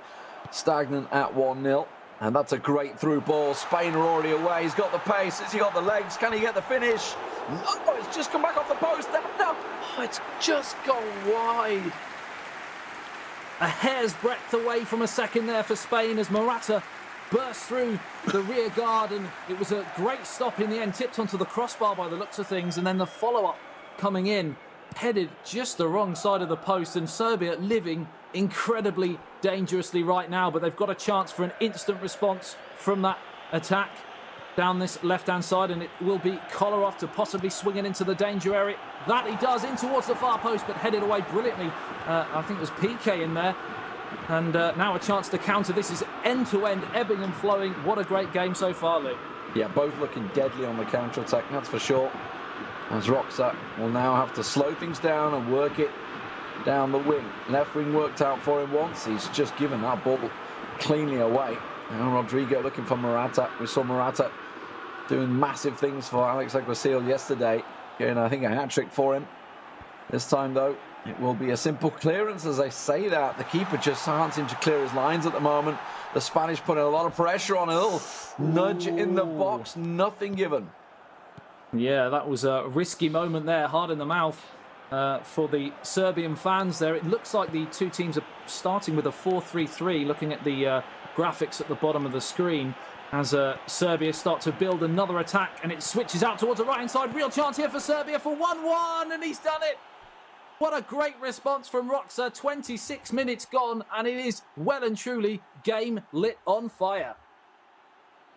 stagnant at 1-0. And that's a great through ball. Spain are already away. He's got the pace. Has he got the legs? Can he get the finish? No, it's just come back off the post. No. Oh, it's just gone wide. A hair's breadth away from a second there for Spain as Morata burst through the rear guard, and it was a great stop in the end, tipped onto the crossbar by the looks of things, and then the follow-up coming in, headed just the wrong side of the post, and Serbia living incredibly dangerously right now, but they've got a chance for an instant response from that attack down this left-hand side, and it will be Kolarov to possibly swing it into the danger area. That he does, in towards the far post, but headed away brilliantly. I think there's PK in there. And now a chance to counter. This is end-to-end, ebbing and flowing. What a great game so far, Lee. Yeah, both looking deadly on the counter-attack, that's for sure. As Roxa will now have to slow things down and work it down the wing. Left wing worked out for him once. He's just given that ball cleanly away. Now Rodrigo looking for Morata. We saw Morata doing massive things for Alex Aguasil yesterday. Getting, I think, a hat-trick for him. This time, though, it will be a simple clearance. As I say that, the keeper just can't seem to clear his lines at the moment. The Spanish putting a lot of pressure on. A little nudge in the box, nothing given. Yeah, that was a risky moment there, hard in the mouth for the Serbian fans there. It looks like the two teams are starting with a 4-3-3, looking at the graphics at the bottom of the screen, as Serbia start to build another attack, and it switches out towards the right-hand side. Real chance here for Serbia for 1-1, and he's done it. What a great response from Roxa. 26 minutes gone, and it is well and truly game lit on fire.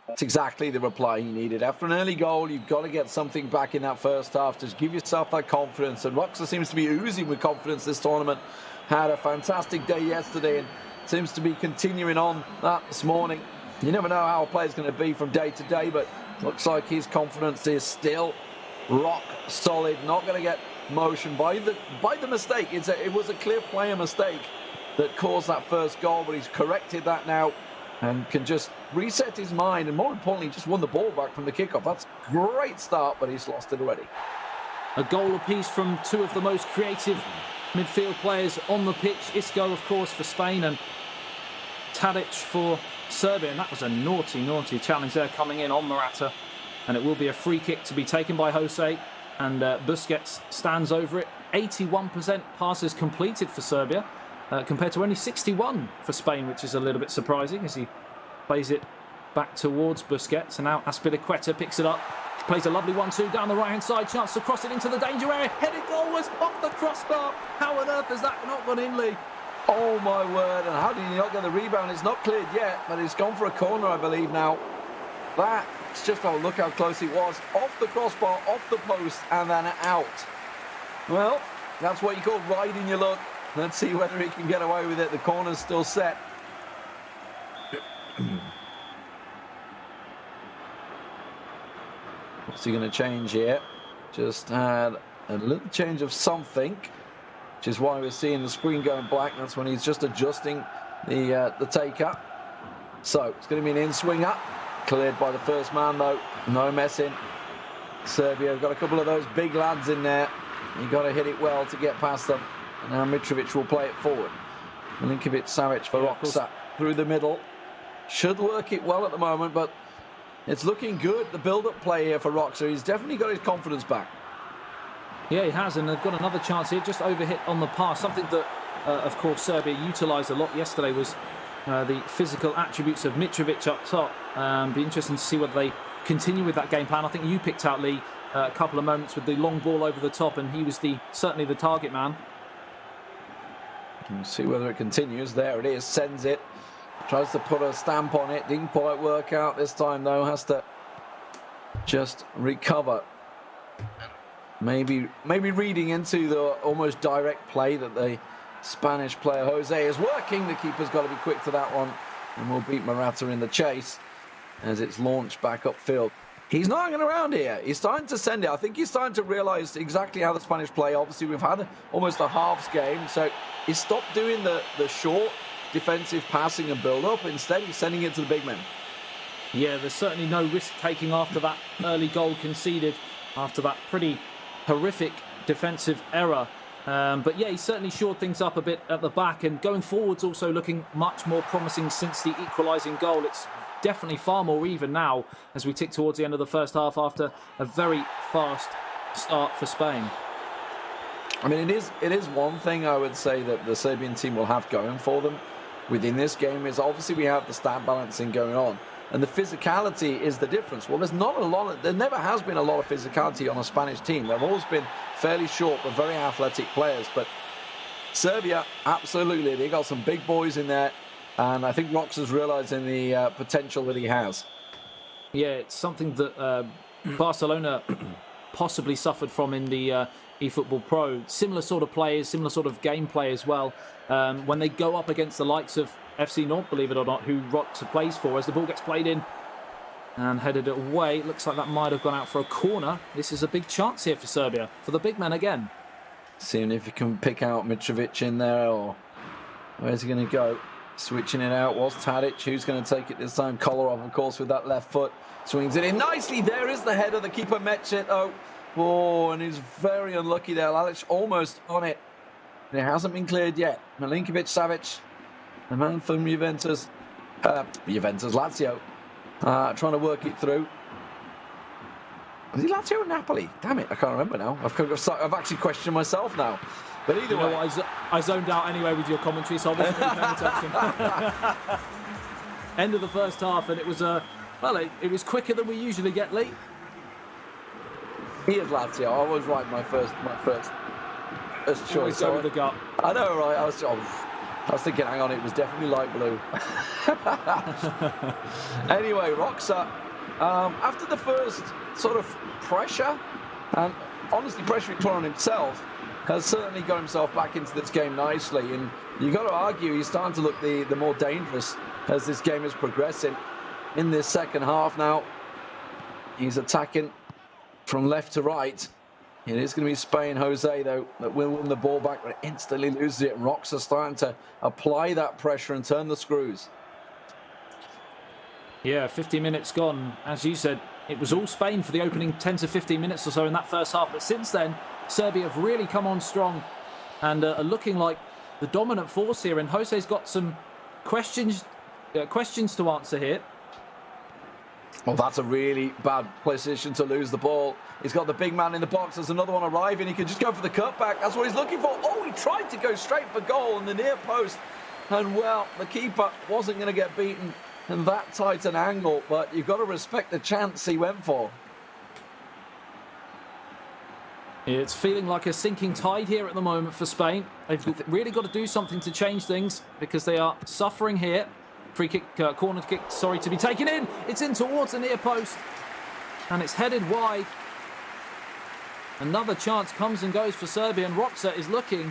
That's exactly the reply he needed. After an early goal, you've got to get something back in that first half. Just give yourself that confidence. And Roxa seems to be oozing with confidence this tournament. Had a fantastic day yesterday and seems to be continuing on that this morning. You never know how a player's going to be from day to day, but looks like his confidence is still rock solid. Not going to get motion by the mistake. It was a clear player mistake that caused that first goal, but he's corrected that now and can just reset his mind, and more importantly, just won the ball back from the kickoff. That's a great start, but he's lost it already. A goal apiece from two of the most creative midfield players on the pitch. Isco, of course, for Spain, and Tadic for Serbia. And that was a naughty challenge there coming in on Morata. And it will be a free kick to be taken by Jose. And Busquets stands over it. 81% passes completed for Serbia, compared to only 61 for Spain, which is a little bit surprising as he plays it back towards Busquets. And now Azpilicueta picks it up. Plays a lovely 1-2 down the right-hand side. Chance to cross it into the danger area. Headed goal was off the crossbar. How on earth has that not gone in, Lee? Oh, my word. And how did he not get the rebound? It's not cleared yet, but it's gone for a corner, I believe, now. That's just, oh, look how close it was. Off the crossbar, off the post, and then out. Well, that's what you call riding your luck. Let's see whether he can get away with it. The corner's still set. What's he going to change here? Just had a little change of something, which is why we're seeing the screen going black. That's when he's just adjusting the take-up. So it's going to be an in-swinger. Cleared by the first man, though. No messing. Serbia have got a couple of those big lads in there. You've got to hit it well to get past them. And now Mitrovic will play it forward. Milinkovic-Savic for Roxa through the middle. Should work it well at the moment, but it's looking good. The build-up play here for Roxa. He's definitely got his confidence back. Yeah, he has, and they've got another chance here. Just overhit on the pass. Something that, of course, Serbia utilised a lot yesterday was the physical attributes of Mitrovic up top. Be interesting to see whether they continue with that game plan. I think you picked out, Lee, a couple of moments with the long ball over the top, and he was certainly the target man. We'll see whether it continues. There it is, sends it. Tries to put a stamp on it. Didn't quite work out this time, though. Has to just recover. Maybe reading into the almost direct play that the Spanish player Jose is working. The keeper's got to be quick to that one, and we'll beat Morata in the chase as it's launched back upfield. He's not hanging around here. He's starting to send it. I think he's starting to realise exactly how the Spanish play. Obviously, we've had almost a halves game, so he stopped doing the short defensive passing and build-up. Instead, he's sending it to the big men. Yeah, there's certainly no risk-taking after that early goal conceded, after that pretty horrific defensive error But yeah, he certainly shored things up a bit at the back, and going forwards also looking much more promising since the equalising goal. It's definitely far more even now as we tick towards the end of the first half after a very fast start for Spain. I mean, it is one thing I would say that the Serbian team will have going for them within this game is obviously we have the stat balancing going on, and the physicality is the difference. Well, there never has been a lot of physicality on a Spanish team. They've always been fairly short but very athletic players. But Serbia, absolutely, they got some big boys in there, and I think Rox is realising the potential that he has. Yeah, it's something that Barcelona possibly suffered from in the eFootball Pro. Similar sort of players, similar sort of gameplay as well. When they go up against the likes of FC Nantes, believe it or not, who Rox plays for, as the ball gets played in and headed away. It looks like that might have gone out for a corner. This is a big chance here for Serbia, for the big men again. Seeing if he can pick out Mitrovic in there, or where's he going to go? Switching it out was Tadic. Who's going to take it this time? Kolarov, of course, with that left foot. Swings it in nicely. There is the header. The keeper matched it. Oh, and he's very unlucky there. Lalic almost on it. And it hasn't been cleared yet. Milinkovic-Savic, the man from Lazio, trying to work it through. Was he Lazio or Napoli? Damn it, I can't remember now. I've actually questioned myself now. But either way. I zoned out anyway with your commentary, so I wasn't really paying attention. End of the first half, and it was it was quicker than we usually get, Lee. He is Lazio. I was right. My first choice. Always go with the gut. I know, right? I was thinking, hang on, it was definitely light blue. Anyway, Roxa, after the first sort of pressure, and honestly pressure he put on himself, has certainly got himself back into this game nicely. And you've got to argue he's starting to look the more dangerous as this game is progressing. In this second half now, he's attacking from left to right. It is going to be Spain, Jose, though, that will win the ball back, but instantly loses it. And Rox are starting to apply that pressure and turn the screws. Yeah, 50 minutes gone. As you said, it was all Spain for the opening 10 to 15 minutes or so in that first half. But since then, Serbia have really come on strong and are looking like the dominant force here. And Jose's got some questions to answer here. Well, that's a really bad position to lose the ball. He's got the big man in the box. There's another one arriving. He can just go for the cutback. That's what he's looking for. Oh, he tried to go straight for goal in the near post. And, well, the keeper wasn't going to get beaten in that tight an angle. But you've got to respect the chance he went for. It's feeling like a sinking tide here at the moment for Spain. They've really got to do something to change things because they are suffering here. Free kick, corner kick, to be taken in. It's in towards the near post. And it's headed wide. Another chance comes and goes for Serbia. And Roxa is looking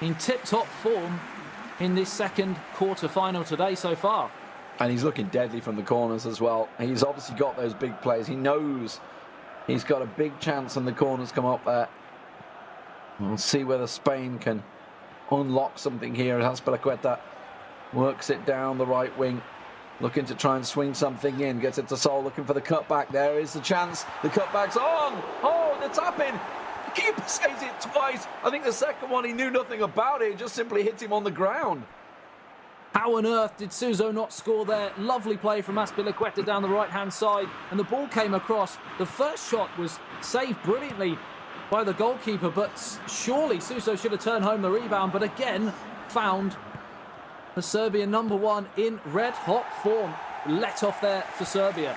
in tip-top form in this second quarter-final today so far. And he's looking deadly from the corners as well. He's obviously got those big plays. He knows he's got a big chance when the corners come up there. We'll see whether Spain can unlock something here. Azpilicueta works it down the right wing, looking to try and swing something in. Gets it to Sol, looking for the cutback. There is the chance. The cutback's on. Oh, the tap in. The keeper saves it twice. I think the second one, he knew nothing about it. It just simply hit him on the ground. How on earth did Suso not score there? Lovely play from Azpilicueta down the right-hand side. And the ball came across. The first shot was saved brilliantly by the goalkeeper, but surely Suso should have turned home the rebound. But again, found the Serbian number one in red-hot form. Let off there for Serbia.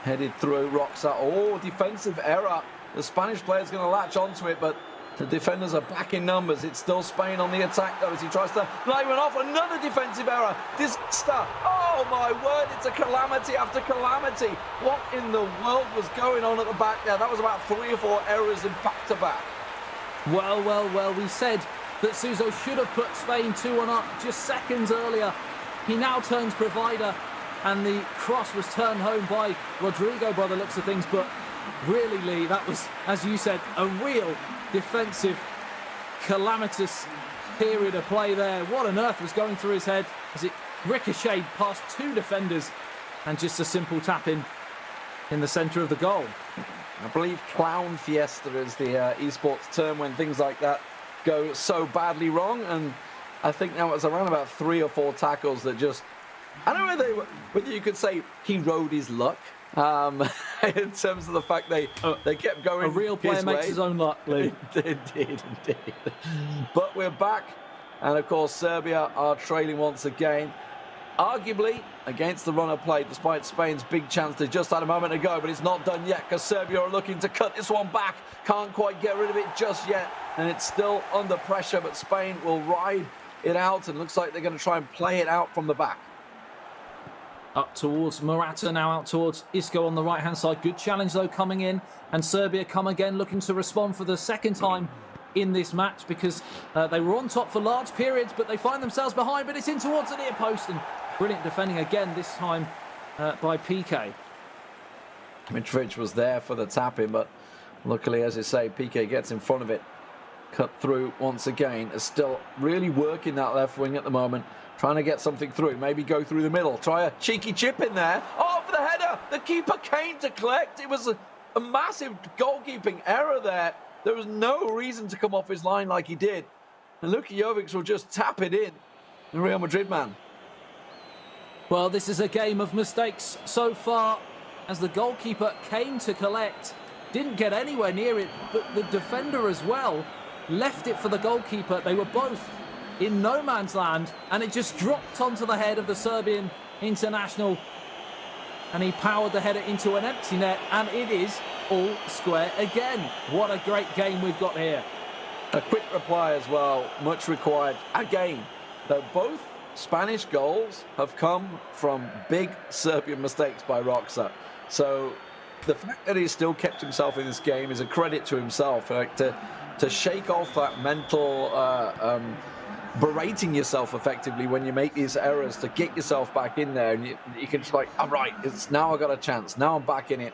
Headed through Roxa. Oh, defensive error. The Spanish player's going to latch onto it, but the defenders are back in numbers. It's still Spain on the attack, though, as he tries to line one off. Another defensive error. Disaster. Oh, my word. It's a calamity after calamity. What in the world was going on at the back there? That was about 3 or 4 errors in back-to-back. Well, we said that Suso should have put Spain 2-1 up just seconds earlier. He now turns provider, and the cross was turned home by Rodrigo by the looks of things. But really, Lee, that was, as you said, a real defensive calamitous period of play there. What on earth was going through his head as it ricocheted past 2 defenders and just a simple tap in the centre of the goal. I believe Clown Fiesta is the esports term when things like that go so badly wrong. And I think that was around about 3 or 4 tackles that just, I don't know whether you could say he rode his luck. In terms of the fact they kept going. A real player makes his own luck, Lee. Indeed. But we're back, and of course Serbia are trailing once again. Arguably against the run of play, despite Spain's big chance they just had a moment ago, but it's not done yet because Serbia are looking to cut this one back. Can't quite get rid of it just yet, and it's still under pressure, but Spain will ride it out, and looks like they're going to try and play it out from the back. Up towards Morata, now out towards Isco on the right-hand side. Good challenge, though, coming in. And Serbia come again, looking to respond for the second time in this match, because they were on top for large periods, but they find themselves behind, but it's in towards the near post. And brilliant defending again, this time by Piqué. Mitrovic was there for the tap-in, but luckily, as I say, Piqué gets in front of it. Cut through once again. Is still really working that left wing at the moment. Trying to get something through, maybe go through the middle. Try a cheeky chip in there. Oh, for the header! The keeper came to collect. It was a massive goalkeeping error there. There was no reason to come off his line like he did. And Luka Jovic will just tap it in. The Real Madrid man. Well, this is a game of mistakes so far, as the goalkeeper came to collect. Didn't get anywhere near it, but the defender as well left it for the goalkeeper. They were both in no man's land, and it just dropped onto the head of the Serbian international, and he powered the header into an empty net, and it is all square again. What a great game we've got here. A quick reply as well, much required. Again, though both Spanish goals have come from big Serbian mistakes by Roxa. So the fact that he's still kept himself in this game is a credit to himself. Like to shake off that mental berating yourself effectively when you make these errors, to get yourself back in there, and you can just like, I'm right, it's now I got a chance, now I'm back in it.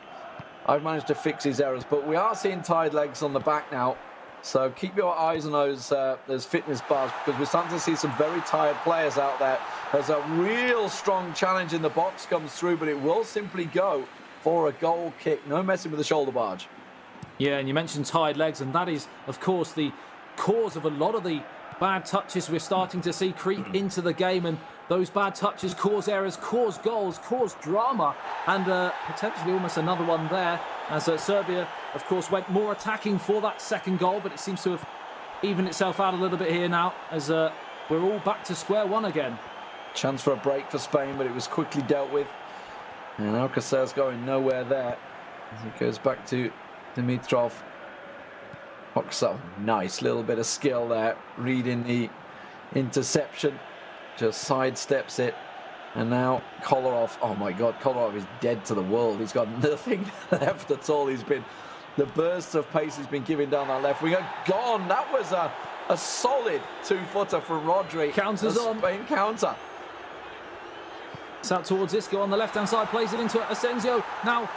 I've managed to fix these errors, but we are seeing tied legs on the back now, so keep your eyes on those fitness bars, because we're starting to see some very tired players out there. There's a real strong challenge in the box comes through, but it will simply go for a goal kick. No messing with the shoulder barge. Yeah, and you mentioned tired legs, and that is of course the cause of a lot of the bad touches we're starting to see creep into the game, and those bad touches cause errors, cause goals, cause drama, and potentially almost another one there, as Serbia, of course, went more attacking for that second goal, but it seems to have evened itself out a little bit here now, as we're all back to square one again. Chance for a break for Spain, but it was quickly dealt with, and Alcacer's going nowhere there, as he goes back to Dimitrov. Oxo, nice little bit of skill there, reading the interception, just sidesteps it, and now Kolarov, oh my god, Kolarov is dead to the world. He's got nothing left at all. The bursts of pace he's been giving down that left wing are gone. That was a solid 2-footer from Rodri. Counters on. Spain counter. It's out towards Isco on the left-hand side, plays it into Asensio, now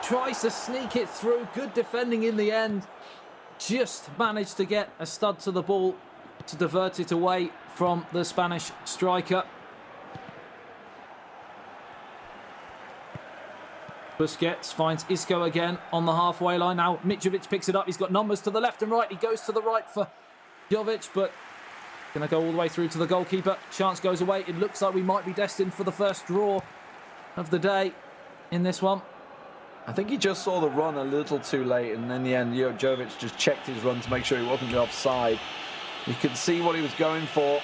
tries to sneak it through, good defending in the end. Just managed to get a stud to the ball to divert it away from the Spanish striker. Busquets finds Isco again on the halfway line. Now Mitrovic picks it up. He's got numbers to the left and right. He goes to the right for Jovic, but going to go all the way through to the goalkeeper. Chance goes away. It looks like we might be destined for the first draw of the day in this one. I think he just saw the run a little too late, and in the end, Jovic just checked his run to make sure he wasn't offside. You could see what he was going for.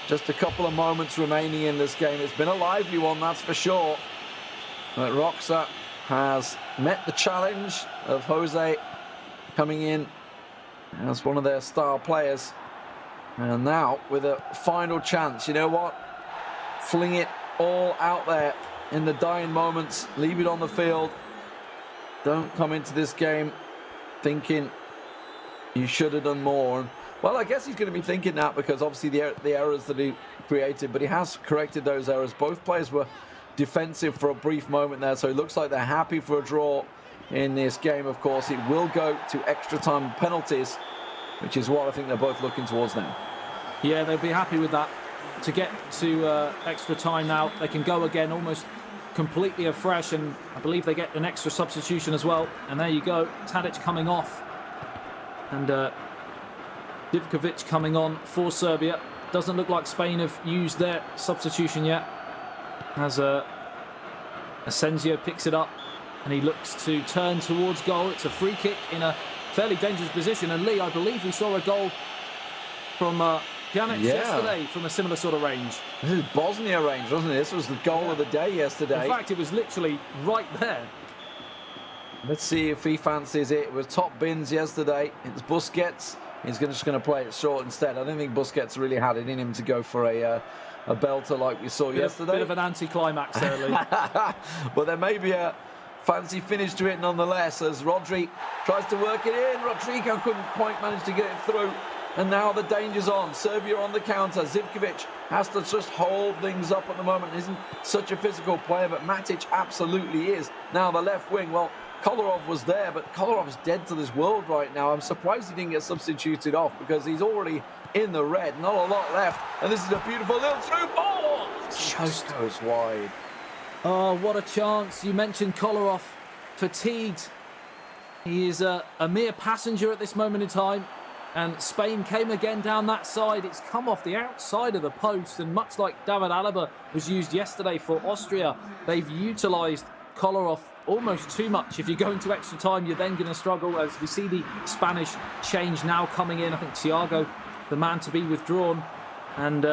Just a couple of moments remaining in this game. It's been a lively one, that's for sure. But Roxa has met the challenge of Jose coming in as one of their star players. And now, with a final chance, you know what? Fling it all out there in the dying moments. Leave it on the field. Don't come into this game thinking you should have done more. Well, I guess he's going to be thinking that, because obviously the errors that he created, but he has corrected those errors. Both players were defensive for a brief moment there, so it looks like they're happy for a draw in this game. Of course, it will go to extra time penalties, which is what I think they're both looking towards now. Yeah, they'll be happy with that. To get to extra time now, they can go again, almost completely afresh, and I believe they get an extra substitution as well. And there you go, Tadic coming off, and Divkovic coming on for Serbia. Doesn't look like Spain have used their substitution yet, as Asensio picks it up and he looks to turn towards goal. It's a free kick in a fairly dangerous position, and Lee, I believe we saw a goal from Pjanic yesterday from a similar sort of range. This is Bosnia range, wasn't it? This was the goal of the day yesterday. In fact, it was literally right there. Let's see if he fancies it. It was top bins yesterday. It's Busquets. He's just going to play it short instead. I don't think Busquets really had it in him to go for a belter like we saw yesterday. Bit of an anti-climax there, Lee. But there may be a fancy finish to it nonetheless, as Rodri tries to work it in. Rodrigo couldn't quite manage to get it through. And now the danger's on. Serbia on the counter. Zivkovic has to just hold things up at the moment. Isn't such a physical player, but Matic absolutely is. Now the left wing, well, Kolarov was there, but Kolarov's dead to this world right now. I'm surprised he didn't get substituted off, because he's already in the red. Not a lot left. And this is a beautiful little through ball. Just goes wide. Oh, what a chance. You mentioned Kolarov. Fatigued. He is a mere passenger at this moment in time. And Spain came again down that side. It's come off the outside of the post. And much like David Alaba was used yesterday for Austria, they've utilised Kolarov almost too much. If you go into extra time, you're then going to struggle, as we see the Spanish change now coming in. I think Thiago, the man to be withdrawn. And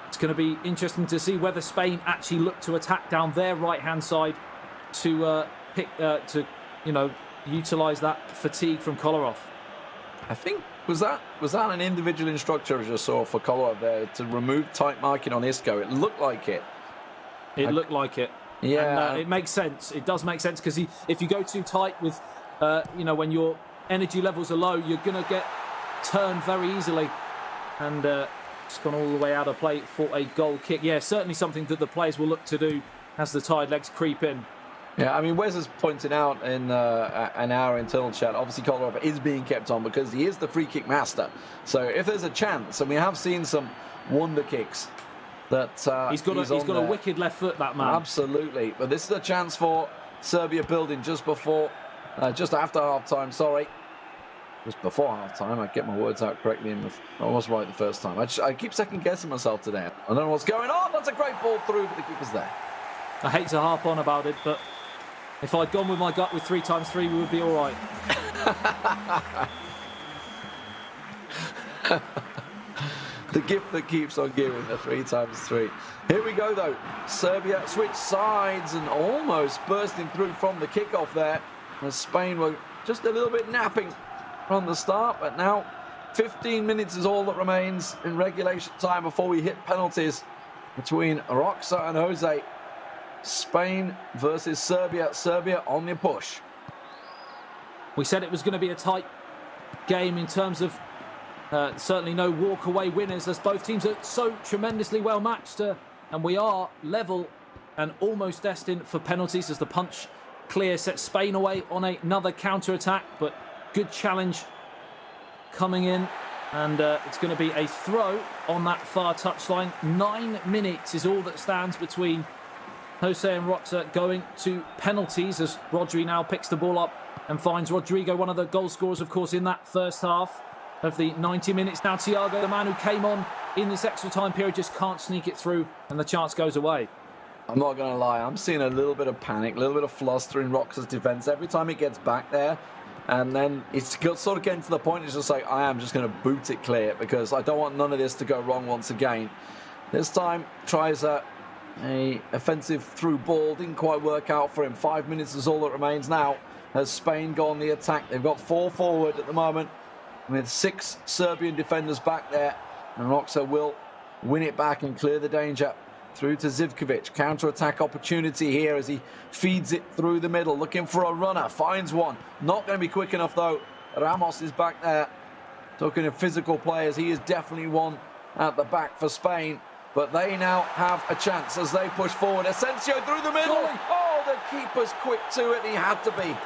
it's going to be interesting to see whether Spain actually look to attack down their right-hand side to utilise that fatigue from Kolarov. I think, was that an individual instructor I just saw for Kolarov there to remove tight marking on Isco? It looked like it. It looked like it. Yeah. And, it makes sense. It does make sense, because if you go too tight with, when your energy levels are low, you're going to get turned very easily. And it's gone all the way out of play for a goal kick. Yeah, certainly something that the players will look to do as the tired legs creep in. Yeah, I mean, Wes has pointed out in our internal chat, obviously Kolarov is being kept on because he is the free kick master. So if there's a chance, and we have seen some wonder kicks, that he's got a wicked left foot, that man. Absolutely. But this is a chance for Serbia building just after half-time, sorry. Just before half-time. I get my words out correctly. I was right the first time. I keep second-guessing myself today. I don't know what's going on. That's a great ball through, but the keeper's there. I hate to harp on about it, but if I'd gone with my gut with 3x3, we would be all right. The gift that keeps on giving, the 3x3. Here we go, though. Serbia switch sides and almost bursting through from the kickoff there, as Spain were just a little bit napping from the start. But now 15 minutes is all that remains in regulation time before we hit penalties between Roxa and Jose. Spain versus Serbia. Serbia on the push. We said it was going to be a tight game in terms of certainly no walk-away winners, as both teams are so tremendously well matched. And we are level and almost destined for penalties, as the punch clear sets Spain away on another counter-attack. But good challenge coming in. And it's going to be a throw on that far touchline. 9 minutes is all that stands between Jose and Roxa going to penalties, as Rodri now picks the ball up and finds Rodrigo, one of the goal scorers, of course, in that first half of the 90 minutes. Now Thiago, the man who came on in this extra time period, just can't sneak it through, and the chance goes away. I'm not going to lie, I'm seeing a little bit of panic, a little bit of fluster in Roxa's defence every time it gets back there. And then it's sort of getting to the point, it's just like, I am just going to boot it clear, because I don't want none of this to go wrong once again. This time tries a offensive through ball, didn't quite work out for him. 5 minutes is all that remains now as Spain go on the attack. They've got 4 forward at the moment, with 6 Serbian defenders back there, and Roxa will win it back and clear the danger through to Zivkovic. Counter-attack opportunity here as he feeds it through the middle, looking for a runner, finds one. Not going to be quick enough though. Ramos is back there. Talking of physical players, he is definitely one at the back for Spain. But they now have a chance as they push forward. Asensio through the middle. Oh, the keeper's quick to it. He had to be.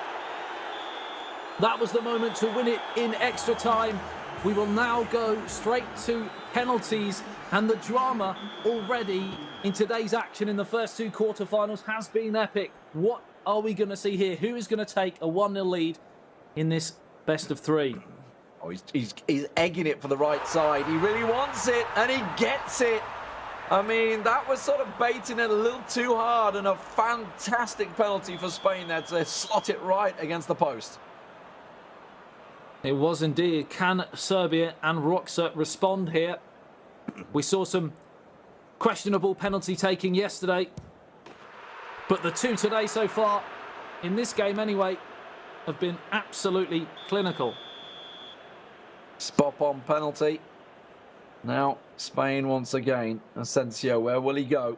That was the moment to win it in extra time. We will now go straight to penalties, and the drama already in today's action in the first two quarterfinals has been epic. What are we going to see here? Who is going to take a 1-0 lead in this best of three? Oh, he's egging it for the right side. He really wants it, and he gets it. I mean, that was sort of baiting it a little too hard, and a fantastic penalty for Spain there to slot it right against the post. It was indeed. Can Serbia and Roxa respond here? We saw some questionable penalty taking yesterday, but the two today so far, in this game anyway, have been absolutely clinical. Spot on penalty. Now Spain once again. Asensio, where will he go?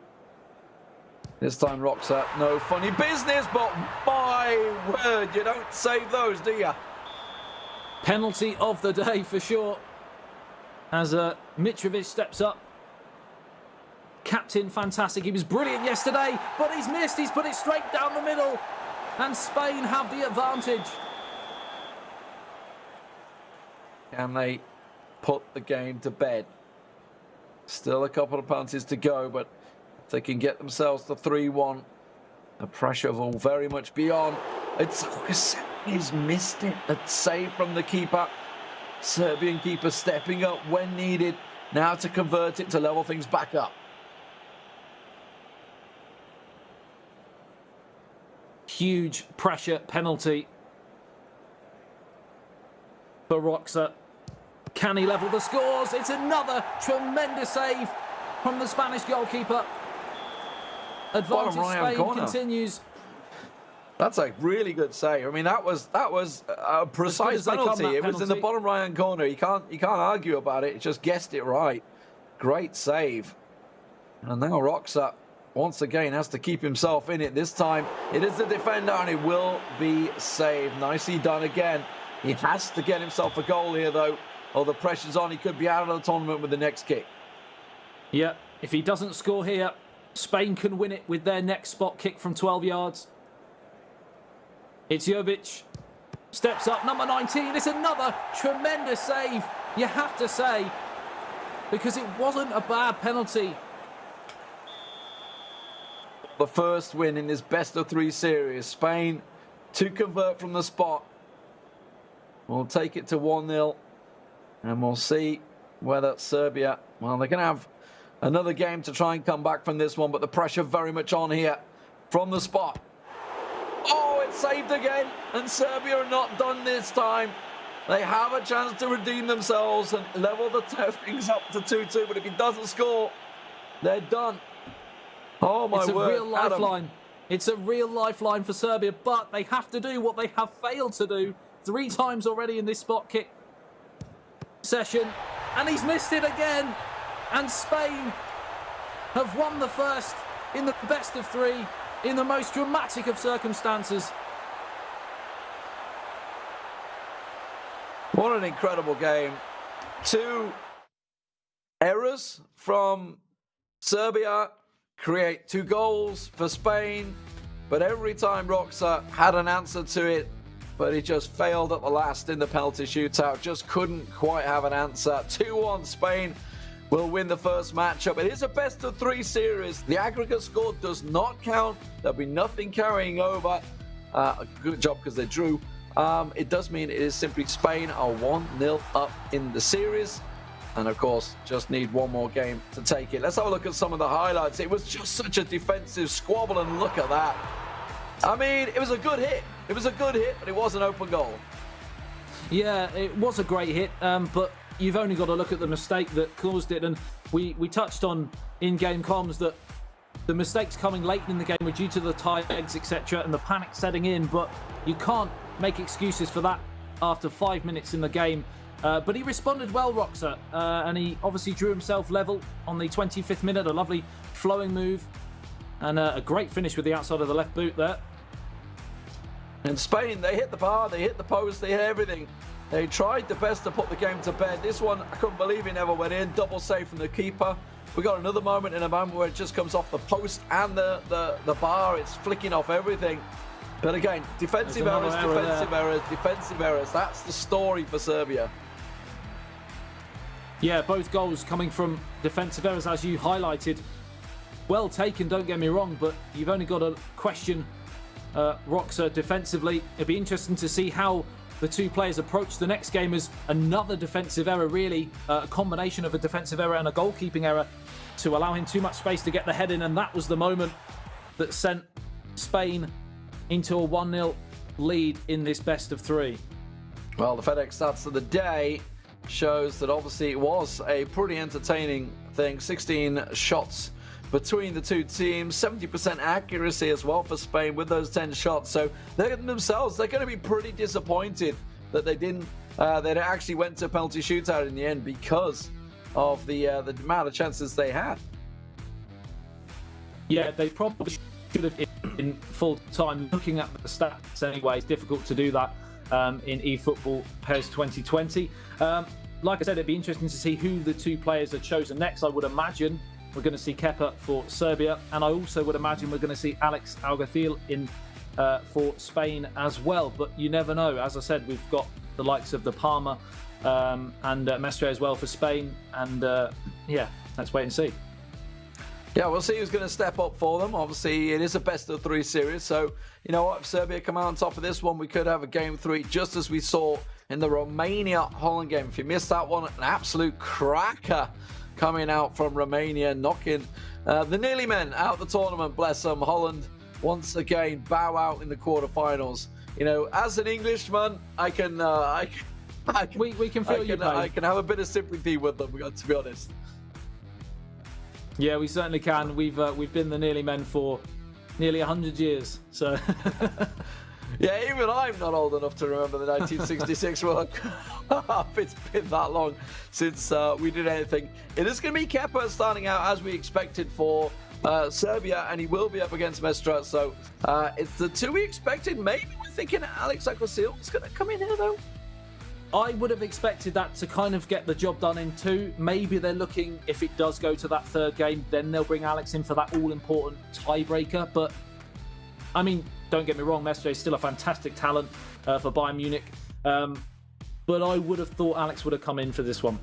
This time Roxa, no funny business, but my word, you don't save those, do you? Penalty of the day for sure, as Mitrovic steps up. Captain, fantastic. He was brilliant yesterday, but he's missed. He's put it straight down the middle, and Spain have the advantage. Can they put the game to bed? Still a couple of penalties to go, but if they can get themselves to 3-1, the pressure will very much be on. He's missed it. A save from the keeper. Serbian keeper stepping up when needed. Now to convert it to level things back up. Huge pressure penalty for Roxa. Can he level the scores? It's another tremendous save from the Spanish goalkeeper. Advantage Spain continues. That's a really good save. I mean, that was a precise penalty. It was in the bottom right-hand corner. You can't argue about it. He just guessed it right. Great save. And now Roxa once again has to keep himself in it. This time it is the defender, and it will be saved. Nicely done again. He has to get himself a goal here, though. Oh, the pressure's on. He could be out of the tournament with the next kick. Yeah, if he doesn't score here, Spain can win it with their next spot kick from 12 yards. It's Jovic. Steps up, number 19. It's another tremendous save, you have to say, because it wasn't a bad penalty. The first win in this best-of-3 series. Spain to convert from the spot. We'll take it to 1-0. And we'll see whether Serbia, well, they're going to have another game to try and come back from this one, but the pressure very much on here from the spot. Oh, it's saved again, and Serbia are not done this time. They have a chance to redeem themselves and level the things up to 2-2, but if he doesn't score, they're done. Oh, my word. It's a real lifeline. It's a real lifeline for Serbia, but they have to do what they have failed to do 3 times already in this spot kick session, and he's missed it again, and Spain have won the first in the best of 3 in the most dramatic of circumstances. What an incredible game. 2 errors from Serbia create 2 goals for Spain, but every time Roxa had an answer to it, but he just failed at the last in the penalty shootout. Just couldn't quite have an answer. 2-1 Spain will win the first matchup. It is a best-of-3 series. The aggregate score does not count. There'll be nothing carrying over. Good job because they drew. It does mean it is simply Spain are 1-0 up in the series. And of course, just need one more game to take it. Let's have a look at some of the highlights. It was just such a defensive squabble, and look at that. I mean, it was a good hit. It was a good hit, but it was an open goal. Yeah, it was a great hit, but you've only got to look at the mistake that caused it. And we touched on in-game comms that the mistakes coming late in the game were due to the tired legs, etc., and the panic setting in. But you can't make excuses for that after 5 minutes in the game. But he responded well, Roxa, and he obviously drew himself level on the 25th minute. A lovely flowing move, and a great finish with the outside of the left boot there. In Spain, they hit the bar, they hit the post, they hit everything. They tried the best to put the game to bed. This one, I couldn't believe it never went in. Double save from the keeper. We got another moment in a moment where it just comes off the post and the bar. It's flicking off everything. But again, defensive errors. That's the story for Serbia. Yeah, both goals coming from defensive errors, as you highlighted. Well taken, don't get me wrong, but you've only got to question Roxa defensively. It'd be interesting to see how the two players approach the next game as another defensive error, really. A combination of a defensive error and a goalkeeping error to allow him too much space to get the head in, and that was the moment that sent Spain into a 1-0 lead in this best of three. Well, the FedEx stats of the day shows that obviously it was a pretty entertaining thing. 16 shots between the two teams, 70% accuracy as well for Spain with those 10 shots. So they're going to be pretty disappointed that they didn't. They actually went to a penalty shootout in the end because of the amount of chances they had. Yeah, they probably should have in full time. Looking at the stats anyway, it's difficult to do that in eFootball PES 2020. Like I said, it'd be interesting to see who the two players are chosen next. I would imagine we're going to see Kepa for Serbia, and I also would imagine we're going to see Alex Alguacil in for Spain as well. But you never know. As I said, we've got the likes of the Palmer and Mestre as well for Spain, and yeah, let's wait and see. Yeah, we'll see who's going to step up for them. Obviously, it is a best-of-3 series, so you know what? If Serbia come out on top of this one, we could have a Game 3, just as we saw in the Romania-Holland game. If you missed that one, an absolute cracker coming out from Romania, knocking the nearly men out the tournament, bless them. Holland, once again, bow out in the quarterfinals. You know, as an Englishman, we can feel you, I can have a bit of sympathy with them, to be honest. Yeah, we certainly can. We've been the nearly men for nearly 100 years. So, yeah, even I'm not old enough to remember the 1966 World Cup. It's been that long since we did anything. It is going to be Kepa starting out as we expected for Serbia, and he will be up against Mestre. So it's the two we expected. Maybe we're thinking Alex Alguacil is going to come in here, though. I would have expected that to kind of get the job done in two. Maybe they're looking, if it does go to that third game, then they'll bring Alex in for that all-important tiebreaker. But, I mean, don't get me wrong, Mestre is still a fantastic talent for Bayern Munich. But I would have thought Alex would have come in for this one.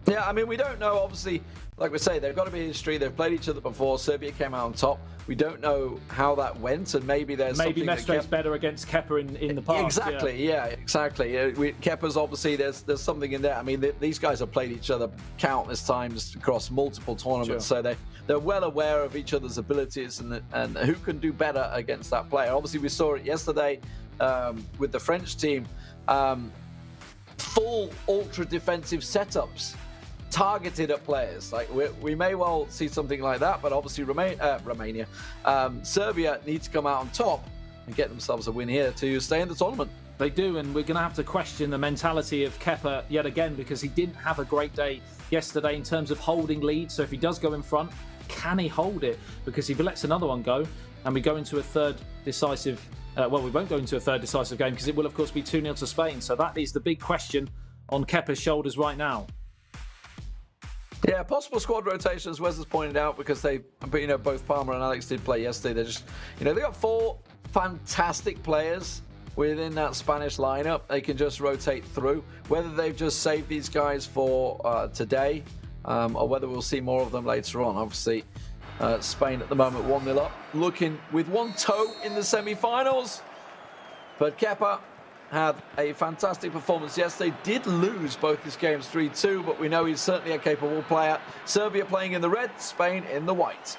Yeah, I mean, we don't know, obviously, like we say, they've got to be history. They've played each other before. Serbia came out on top. We don't know how that went, and maybe there's Mestre's better against Kepa in the past. Exactly, yeah exactly. Kepa's obviously, there's something in there. I mean, these guys have played each other countless times across multiple tournaments, so they're well aware of each other's abilities and who can do better against that player. Obviously, we saw it yesterday with the French team. Full ultra-defensive setups targeted at players. Like we may well see something like that, but obviously Serbia need to come out on top and get themselves a win here to stay in the tournament. They do, and we're going to have to question the mentality of Kepa yet again, because he didn't have a great day yesterday in terms of holding lead. So if he does go in front, can he hold it? Because if he lets another one go and we go into a third decisive we won't go into a third decisive game, because it will of course be 2-0 to Spain. So that is the big question on Kepa's shoulders right now. Yeah, possible squad rotations, Wes has pointed out, because both Palmer and Alex did play yesterday. They're just, they got 4 fantastic players within that Spanish lineup. They can just rotate through. Whether they've just saved these guys for today, or whether we'll see more of them later on. Obviously, Spain at the moment 1-0 up, looking with one toe in the semi-finals. But Kepa had a fantastic performance yesterday. Did lose both his games 3-2, but we know he's certainly a capable player. Serbia playing in the red, Spain in the white.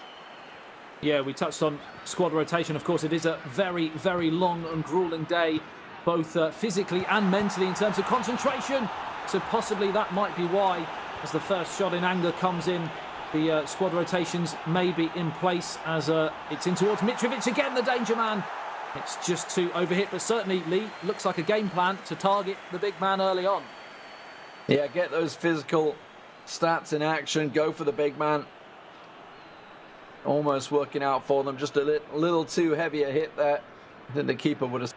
Yeah, we touched on squad rotation. Of course, it is a very, very long and grueling day, both physically and mentally in terms of concentration. So possibly that might be why, as the first shot in anger comes in, the squad rotations may be in place as it's in towards Mitrovic again, the danger man. It's just too overhit, but certainly, Lee, looks like a game plan to target the big man early on. Yeah, get those physical stats in action, go for the big man. Almost working out for them, just a little too heavy a hit there. I think the keeper would have...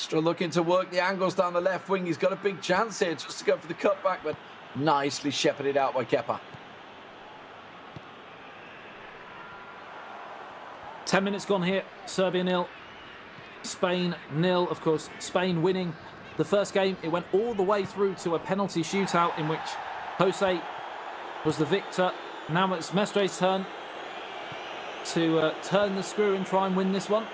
Extra looking to work the angles down the left wing. He's got a big chance here just to go for the cutback, but nicely shepherded out by Kepa. 10 minutes gone here. Serbia 0, Spain 0. Of course, Spain winning the first game. It went all the way through to a penalty shootout in which Jose was the victor. Now it's Mestre's turn to turn the screw and try and win this one.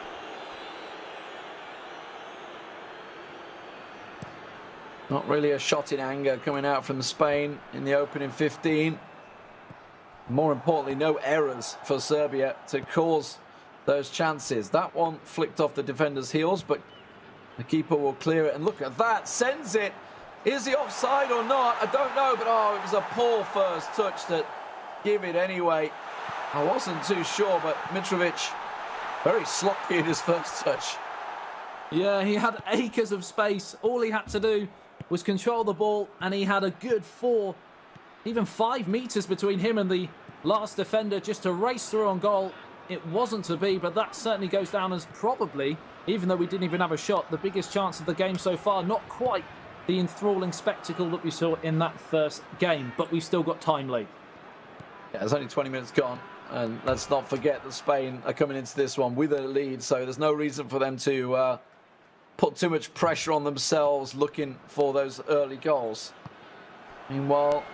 Not really a shot in anger coming out from Spain in the opening 15. More importantly, no errors for Serbia to cause those chances. That one flicked off the defender's heels, but the keeper will clear it. And look at that, sends it. Is he offside or not? I don't know, but oh, it was a poor first touch that give it anyway. I wasn't too sure, but Mitrovic very sloppy in his first touch. Yeah, he had acres of space. All he had to do was control the ball, and he had a good 4, even 5 meters between him and the last defender just to race through on goal. It wasn't to be, but that certainly goes down as probably, even though we didn't even have a shot, the biggest chance of the game so far. Not quite the enthralling spectacle that we saw in that first game, but we've still got time, Lee. Yeah, there's only 20 minutes gone, and let's not forget that Spain are coming into this one with a lead, so there's no reason for them to put too much pressure on themselves looking for those early goals. Meanwhile,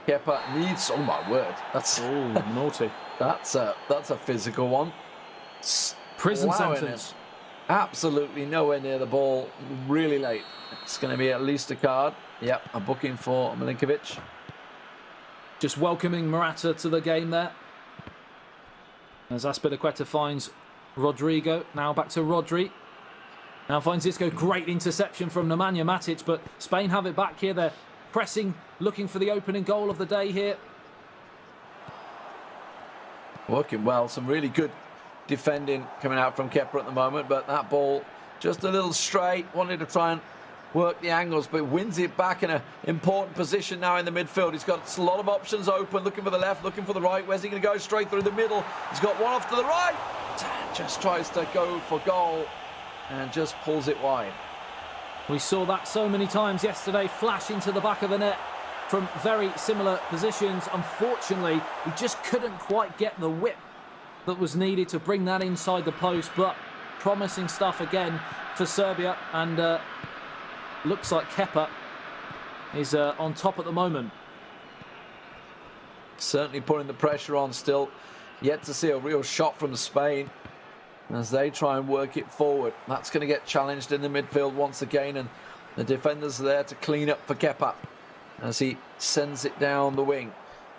Kepa needs... Oh, my word. That's... Oh, naughty. That's a physical one. Prison sentence. Absolutely nowhere near the ball. Really late. It's going to be at least a card. Yep, a booking for Milinkovic. Just welcoming Morata to the game there. As Azpilicueta finds Rodrigo. Now back to Rodri. Now finds Isco. Great interception from Nemanja Matic, but Spain have it back here. They're pressing, looking for the opening goal of the day here. Working well. Some really good defending coming out from Kepa at the moment, but that ball just a little straight. Wanted to try and work the angles, but wins it back in an important position now in the midfield. He's got a lot of options open, looking for the left, looking for the right. Where's he going to go? Straight through the middle. He's got one off to the right. Just tries to go for goal and just pulls it wide. We saw that so many times yesterday, flash into the back of the net from very similar positions. Unfortunately, he just couldn't quite get the whip that was needed to bring that inside the post, but promising stuff again for Serbia, and looks like Kepa is on top at the moment. Certainly putting the pressure on still. Yet to see a real shot from Spain as they try and work it forward. That's going to get challenged in the midfield once again, and the defenders are there to clean up for Kepa as he sends it down the wing.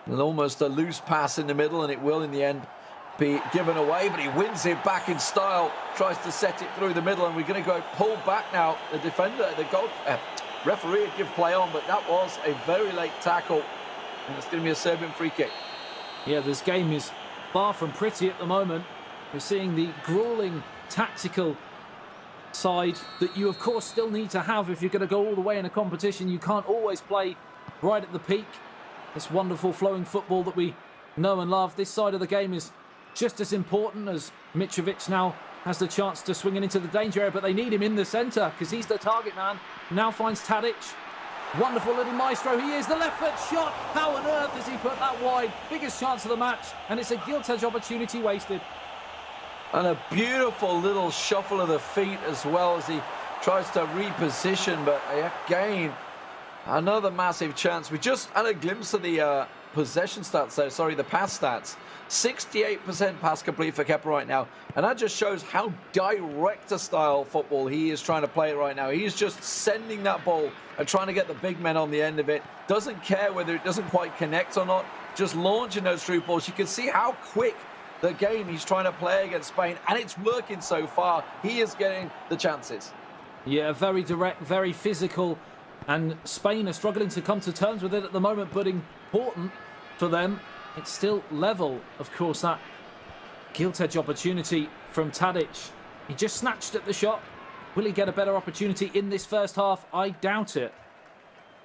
And almost a loose pass in the middle, and it will in the end be given away, but he wins it back in style, tries to set it through the middle, and we're going to go pull back now. The defender, the goal referee would give play on, but that was a very late tackle, and it's going to be a Serbian free kick. Yeah, this game is far from pretty at the moment. We're seeing the grueling tactical side that you of course still need to have if you're going to go all the way in a competition. You can't always play right at the peak. This wonderful flowing football that we know and love. This side of the game is just as important, as Mitrovic now has the chance to swing it into the danger area, but they need him in the centre because he's the target man. Now finds Tadic. Wonderful little maestro he is. The left foot shot. How on earth has he put that wide? Biggest chance of the match, and it's a gilt-edge opportunity wasted. And a beautiful little shuffle of the feet as well as he tries to reposition, but again, another massive chance. We just had a glimpse of the possession stats, the pass stats. 68% pass complete for Kepa right now, and that just shows how direct a style football he is trying to play it right now. He's just sending that ball and trying to get the big men on the end of it. Doesn't care whether it doesn't quite connect or not, just launching those through balls. You can see how quick the game he's trying to play against Spain, and it's working so far. He is getting the chances. Yeah, very direct, very physical, and Spain are struggling to come to terms with it at the moment, but important for them. It's still level, of course, that gilt-edge opportunity from Tadic. He just snatched at the shot. Will he get a better opportunity in this first half? I doubt it.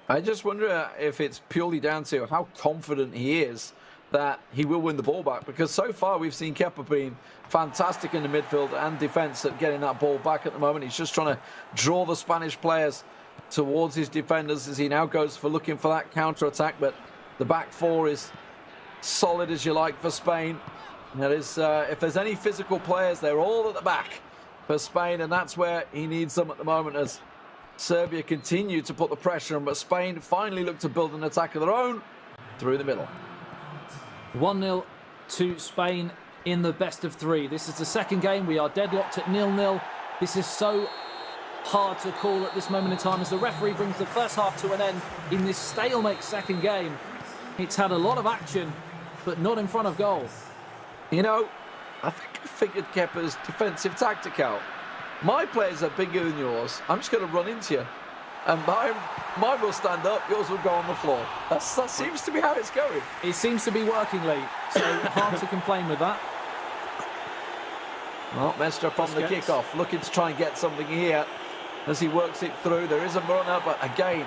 I just wonder if it's purely down to how confident he is that he will win the ball back, because so far we've seen Kepa being fantastic in the midfield and defence at getting that ball back at the moment. He's just trying to draw the Spanish players towards his defenders as he now goes for looking for that counter-attack, but the back four is solid as you like for Spain. That is, if there's any physical players, they're all at the back for Spain, and that's where he needs them at the moment as Serbia continue to put the pressure on, but Spain finally look to build an attack of their own through the middle. 1-0 to Spain in the best of three. This is the second game. We are deadlocked at 0-0. This is so hard to call at this moment in time as the referee brings the first half to an end in this stalemate second game. It's had a lot of action, but not in front of goal. You know, I think I figured Kepa's defensive tactic out. My players are bigger than yours. I'm just going to run into you. And mine will stand up, yours will go on the floor. That seems to be how it's going. It seems to be working, Lee. So hard to complain with that. Well, Mestre from the kickoff, looking to try and get something here as he works it through. There is a runner, but again,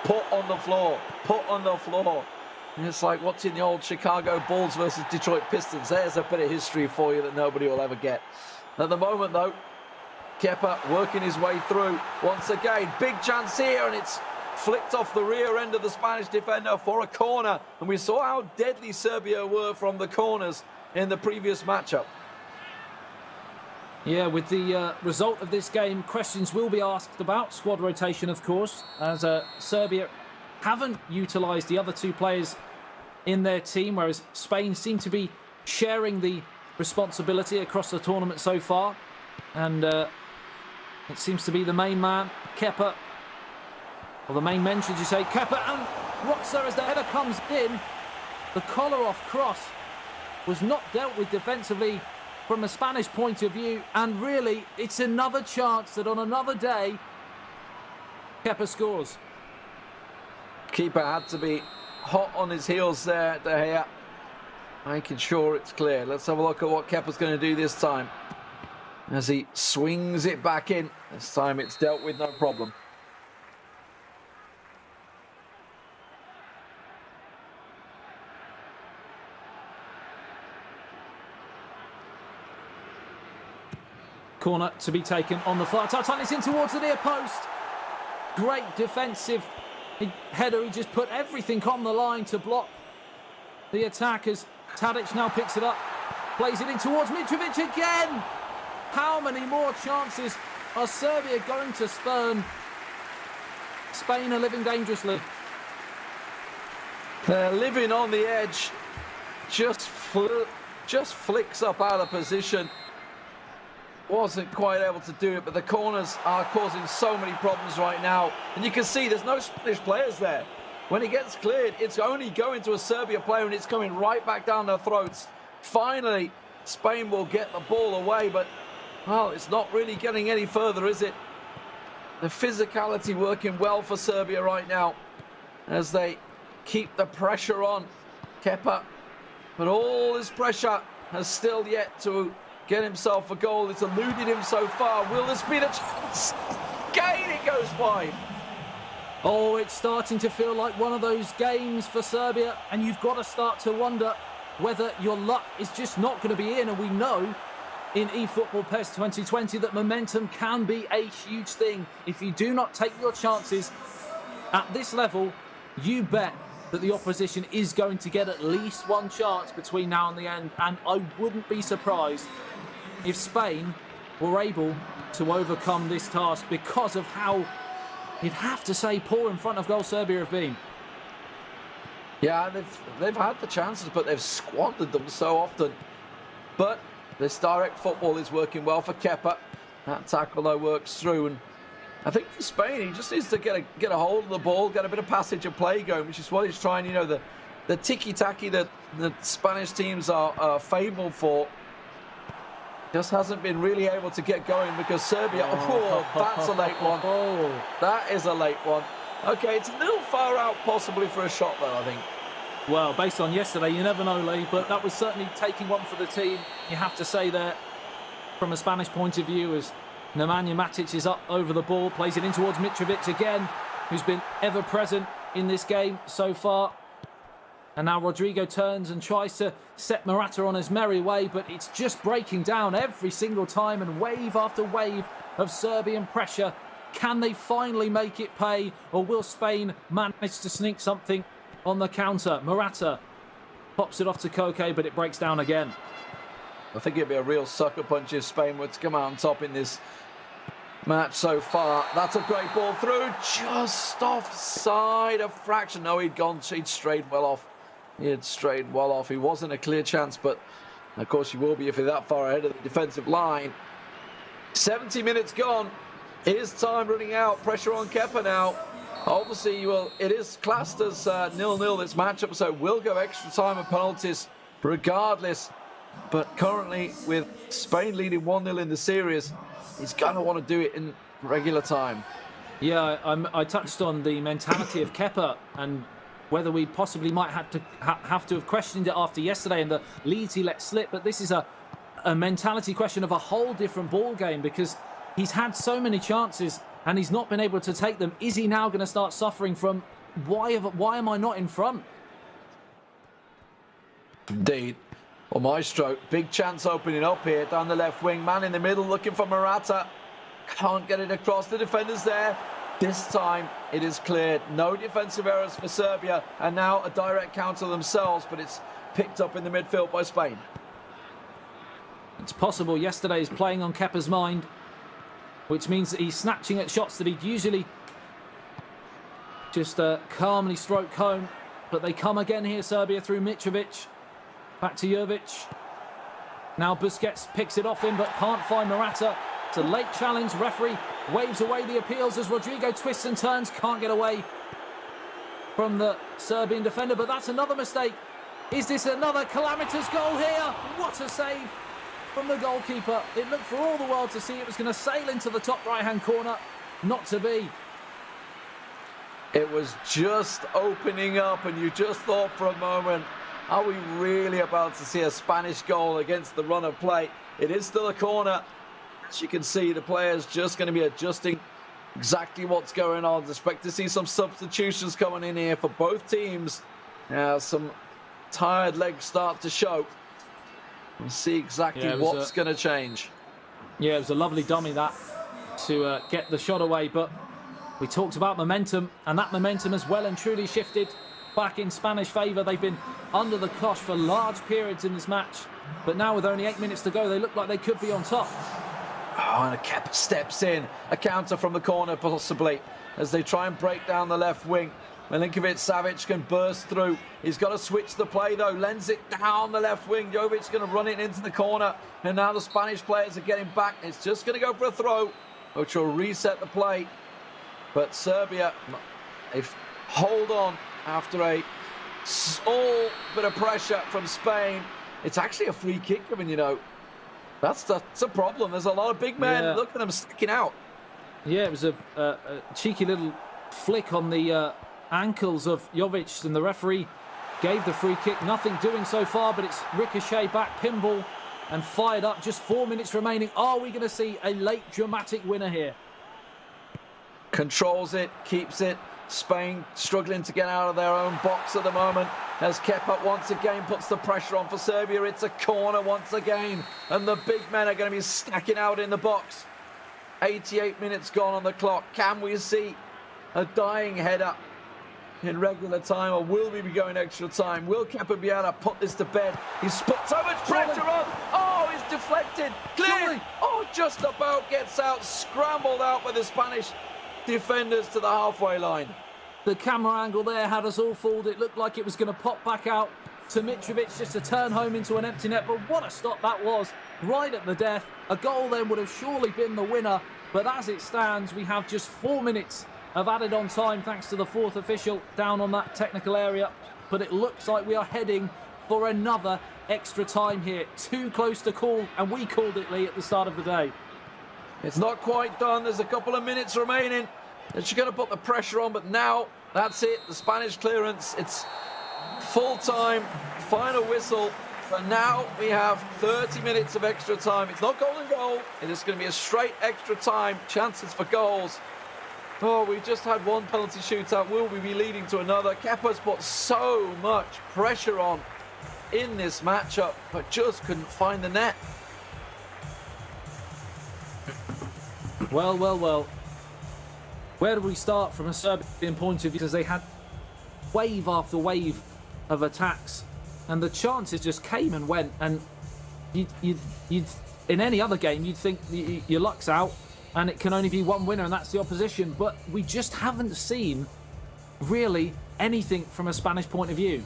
put on the floor, put on the floor. And it's like watching the old Chicago Bulls versus Detroit Pistons. There's a bit of history for you that nobody will ever get. At the moment, though, Kepa working his way through. Once again, big chance here, and it's flicked off the rear end of the Spanish defender for a corner. And we saw how deadly Serbia were from the corners in the previous matchup. Yeah, with the result of this game, questions will be asked about squad rotation, of course, as Serbia haven't utilised the other two players in their team, whereas Spain seem to be sharing the responsibility across the tournament so far. And it seems to be the main man, Kepa, or the main men, should you say, Kepa and Roxa as the header comes in. The collar-off cross was not dealt with defensively from a Spanish point of view, and really, it's another chance that on another day, Kepa scores. Keeper had to be hot on his heels there, De Gea, making sure it's clear. Let's have a look at what Kepa's going to do this time as he swings it back in. This time it's dealt with, no problem. Corner to be taken on the far touchline. It's in towards the near post. Great defensive header. He just put everything on the line to block the attack as Tadic now picks it up. Plays it in towards Mitrovic again. How many more chances are Serbia going to spurn? Spain are living dangerously. They're living on the edge. Just flicks up out of position. Wasn't quite able to do it, but the corners are causing so many problems right now. And you can see there's no Spanish players there. When it gets cleared, it's only going to a Serbia player and it's coming right back down their throats. Finally, Spain will get the ball away, but, well, it's not really getting any further, is it? The physicality working well for Serbia right now as they keep the pressure on Kepa. But all this pressure has still yet to get himself a goal. It's eluded him so far. Will this be the chance? Again, it goes wide. Oh, it's starting to feel like one of those games for Serbia, and you've got to start to wonder whether your luck is just not going to be in. And we know in eFootball PES 2020 that momentum can be a huge thing. If you do not take your chances at this level, you bet that the opposition is going to get at least one chance between now and the end. And I wouldn't be surprised if Spain were able to overcome this task because of how, you'd have to say, poor in front of goal Serbia have been. Yeah, they've had the chances, but they've squandered them so often. But this direct football is working well for Kepa. That tackle, though, works through. And I think for Spain, he just needs to get a hold of the ball, get a bit of passage and play going, which is what he's trying. You know, the tiki-taki that the Spanish teams are fabled for just hasn't been really able to get going because Serbia, oh, that's a late one. That is a late one. Okay, it's a little far out possibly for a shot though, I think. Well, based on yesterday, you never know, Lee, but that was certainly taking one for the team. You have to say there, from a Spanish point of view, as Nemanja Matic is up over the ball, plays it in towards Mitrovic again, who's been ever present in this game so far. And now Rodrigo turns and tries to set Morata on his merry way, but it's just breaking down every single time, and wave after wave of Serbian pressure. Can they finally make it pay, or will Spain manage to sneak something on the counter? Morata pops it off to Koke, but it breaks down again. I think it'd be a real sucker punch if Spain were to come out on top in this match so far. That's a great ball through, just offside a fraction. No, he'd strayed well off. He had strayed well off. He wasn't a clear chance, but of course you will be if you're that far ahead of the defensive line. 70 minutes gone. His time running out. Pressure on Kepa now. Obviously, it is classed as 0-0 this matchup, so we'll go extra time and penalties regardless. But currently, with Spain leading 1-0 in the series, he's going to want to do it in regular time. Yeah, I touched on the mentality of Kepa and whether we possibly might have to have questioned it after yesterday and the leads he let slip. But this is a mentality question of a whole different ball game, because he's had so many chances and he's not been able to take them. Is he now going to start suffering from why am I not in front? Indeed. Well, Maestro, big chance opening up here down the left wing. Man in the middle looking for Morata. Can't get it across. The defender's there. This time it is cleared. No defensive errors for Serbia. And now a direct counter themselves, but it's picked up in the midfield by Spain. It's possible yesterday's playing on Kepa's mind, which means that he's snatching at shots that he'd usually just calmly stroke home. But they come again here, Serbia, through Mitrovic. Back to Jovic. Now Busquets picks it off him, but can't find Morata. It's a late challenge. Referee waves away the appeals as Rodrigo twists and turns. Can't get away from the Serbian defender, but that's another mistake. Is this another calamitous goal here? What a save from the goalkeeper. It looked for all the world to see it was going to sail into the top right-hand corner. Not to be. It was just opening up, and you just thought for a moment, are we really about to see a Spanish goal against the run of play? It is still a corner. As you can see, the players just going to be adjusting exactly what's going on. Expect to see some substitutions coming in here for both teams. Some tired legs start to show. We'll see exactly what's going to change. Yeah, it was a lovely dummy that to get the shot away, but we talked about momentum, and that momentum has well and truly shifted back in Spanish favour. They've been under the cosh for large periods in this match, but now with only 8 minutes to go, they look like they could be on top. Oh, and Kepa steps in. A counter from the corner, possibly, as they try and break down the left wing. Milinkovic-Savic can burst through. He's got to switch the play, though. Lends it down the left wing. Jovic's going to run it into the corner. And now the Spanish players are getting back. It's just going to go for a throw, which will reset the play. But Serbia, they hold on after a small bit of pressure from Spain. It's actually a free kick, I mean, you know. That's a problem. There's a lot of big men. Yeah. Look at them sticking out. Yeah, it was a cheeky little flick on the ankles of Jovic, and the referee gave the free kick. Nothing doing so far, but it's ricochet back, pinball, and fired up. Just 4 minutes remaining. Are we going to see a late dramatic winner here? Controls it, keeps it. Spain struggling to get out of their own box at the moment as Kepa once again puts the pressure on for Serbia. It's a corner once again, and the big men are going to be stacking out in the box. 88 minutes gone on the clock. Can we see a dying header in regular time, or will we be going extra time? Will Kepa be able to put this to bed? He's put so much pressure on. Oh, he's deflected. Clear. Oh, just about gets out, scrambled out by the Spanish defenders to the halfway line. The camera angle there had us all fooled. It looked like it was going to pop back out to Mitrovic just to turn home into an empty net, but what a stop that was, right at the death. A goal then would have surely been the winner, but as it stands, we have just 4 minutes of added on time thanks to the fourth official down on that technical area, but it looks like we are heading for another extra time here. Too close to call, and we called it, Lee, at the start of the day. It's not quite done. There's a couple of minutes remaining. And she's going to put the pressure on, but now that's it. The Spanish clearance. It's full time, final whistle. But now we have 30 minutes of extra time. It's not golden goal. It is going to be a straight extra time. Chances for goals. Oh, we've just had one penalty shootout. Will we be leading to another? Kepa's put so much pressure on in this matchup, but just couldn't find the net. Well, well, well. Where do we start from a Serbian point of view? Because they had wave after wave of attacks, and the chances just came and went. And you'd in any other game, you'd think your luck's out, and it can only be one winner, and that's the opposition. But we just haven't seen really anything from a Spanish point of view.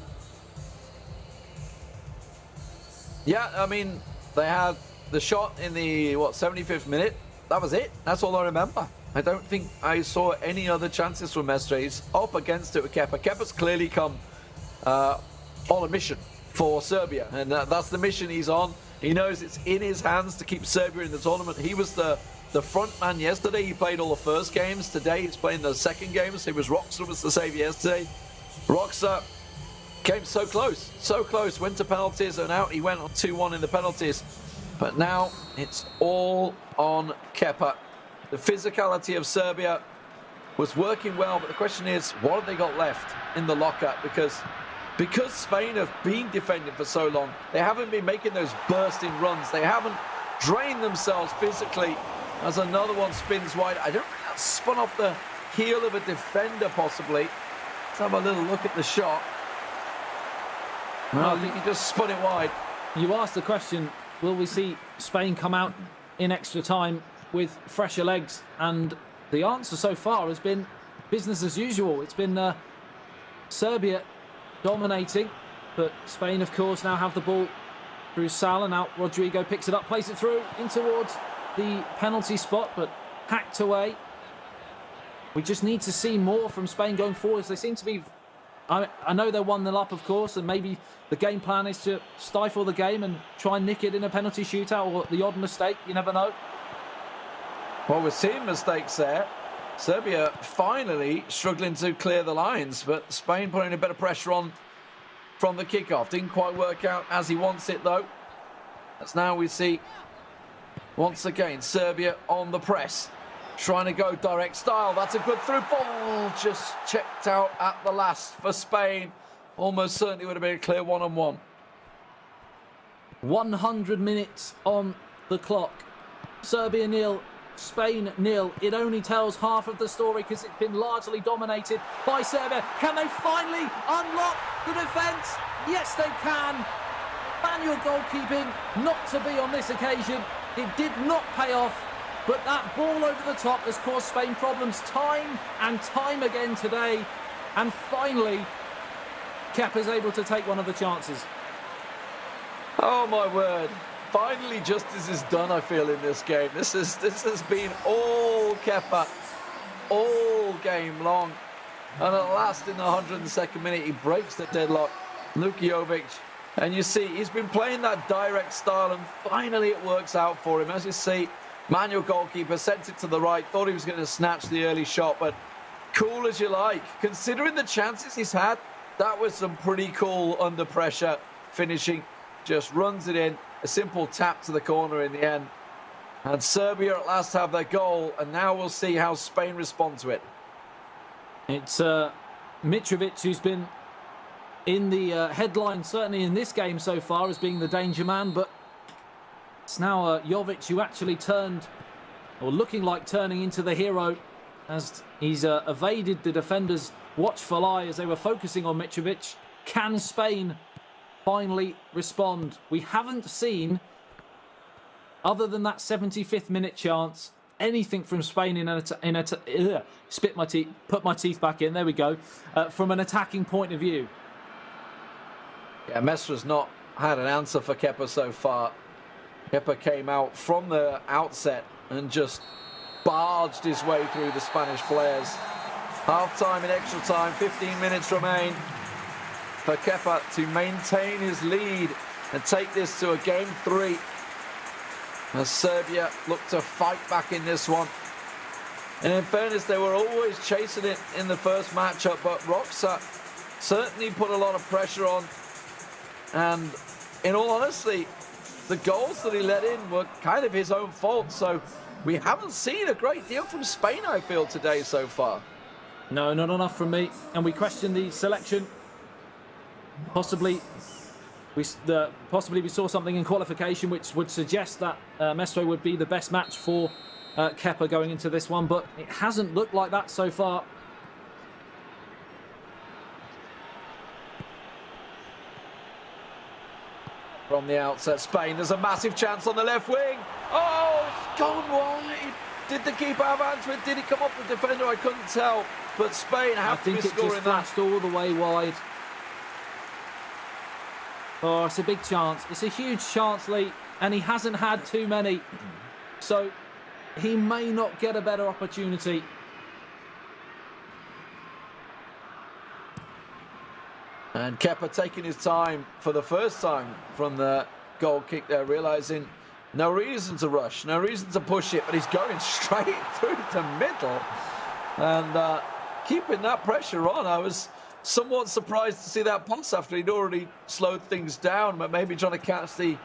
Yeah, I mean, they had the shot in the, 75th minute. That was it. That's all I remember. I don't think I saw any other chances from Mestre. He's up against it with Kepa. Kepa's clearly come on a mission for Serbia, and that's the mission he's on. He knows it's in his hands to keep Serbia in the tournament. He was the front man yesterday. He played all the first games. Today he's playing the second games. It was Roxa was the save yesterday. Roxa came so close, went to penalties, and out he went on 2-1 in the penalties. But now it's all on Kepa. The physicality of Serbia was working well, but the question is, what have they got left in the locker? Because Spain have been defending for so long, they haven't been making those bursting runs. They haven't drained themselves physically. As another one spins wide, I don't think that's spun off the heel of a defender, possibly. Let's have a little look at the shot. No, I think he just spun it wide. You asked the question, will we see Spain come out in extra time with fresher legs? And the answer so far has been business as usual. It's been Serbia dominating, but Spain, of course, now have the ball through Sal, and out Rodrigo picks it up, plays it through in towards the penalty spot, but hacked away. We just need to see more from Spain going forwards. They seem to be, I know they're 1-0 up, of course, and maybe the game plan is to stifle the game and try and nick it in a penalty shootout or the odd mistake. You never know. Well, we're seeing mistakes there. Serbia finally struggling to clear the lines, but Spain putting a bit of pressure on from the kickoff. Didn't quite work out as he wants it, though. As now we see, once again, Serbia on the press. Trying to go direct style. That's a good through ball. Just checked out at the last for Spain. Almost certainly would have been a clear one-on-one. 100 minutes on the clock. Serbia 0, Spain 0. It only tells half of the story because it's been largely dominated by Serbia. Can they finally unlock the defence? Yes, they can. Manual goalkeeping, not to be on this occasion. It did not pay off. But that ball over the top has caused Spain problems time and time again today. And finally, Kepa's able to take one of the chances. Oh, my word. Finally, justice is done, I feel, in this game. This has been all Kepa, all game long. And at last, in the 102nd minute, he breaks the deadlock. Luka Jovic. And you see, he's been playing that direct style, and finally it works out for him. As you see, manual goalkeeper sent it to the right, thought he was going to snatch the early shot, but cool as you like. Considering the chances he's had, that was some pretty cool under pressure finishing. Just runs it in, a simple tap to the corner in the end. And Serbia at last have their goal, and now we'll see how Spain respond to it. It's Mitrovic who's been in the headline, certainly in this game so far, as being the danger man, but it's now Jovic who actually turned, or looking like turning into the hero, as he's evaded the defenders' watchful eye as they were focusing on Mitrovic. Can Spain finally respond? We haven't seen, other than that 75th minute chance, anything from Spain put my teeth back in, there we go, from an attacking point of view. Yeah, Mesra's not had an answer for Kepa so far. Kepa came out from the outset and just barged his way through the Spanish players. Half-time and extra time, 15 minutes remain for Kepa to maintain his lead and take this to a game 3. As Serbia look to fight back in this one. And in fairness, they were always chasing it in the first matchup, but Roxa certainly put a lot of pressure on. And in all honesty, the goals that he let in were kind of his own fault. So we haven't seen a great deal from Spain, I feel, today so far. No, not enough from me. And we question the selection. Possibly we saw something in qualification which would suggest that Mestre would be the best match for Kepa going into this one, but it hasn't looked like that so far. From the outset, Spain, there's a massive chance on the left wing. Oh, it's gone wide. Did the keeper have hands with? Did it come off the defender? I couldn't tell. But Spain have to be scoring that. I think it just flashed all the way wide. Oh, it's a big chance. It's a huge chance, Lee, and he hasn't had too many. So he may not get a better opportunity. And Kepa taking his time for the first time from the goal kick there, realising no reason to rush, no reason to push it, but he's going straight through the middle and keeping that pressure on. I was somewhat surprised to see that pass after he'd already slowed things down, but maybe trying to catch the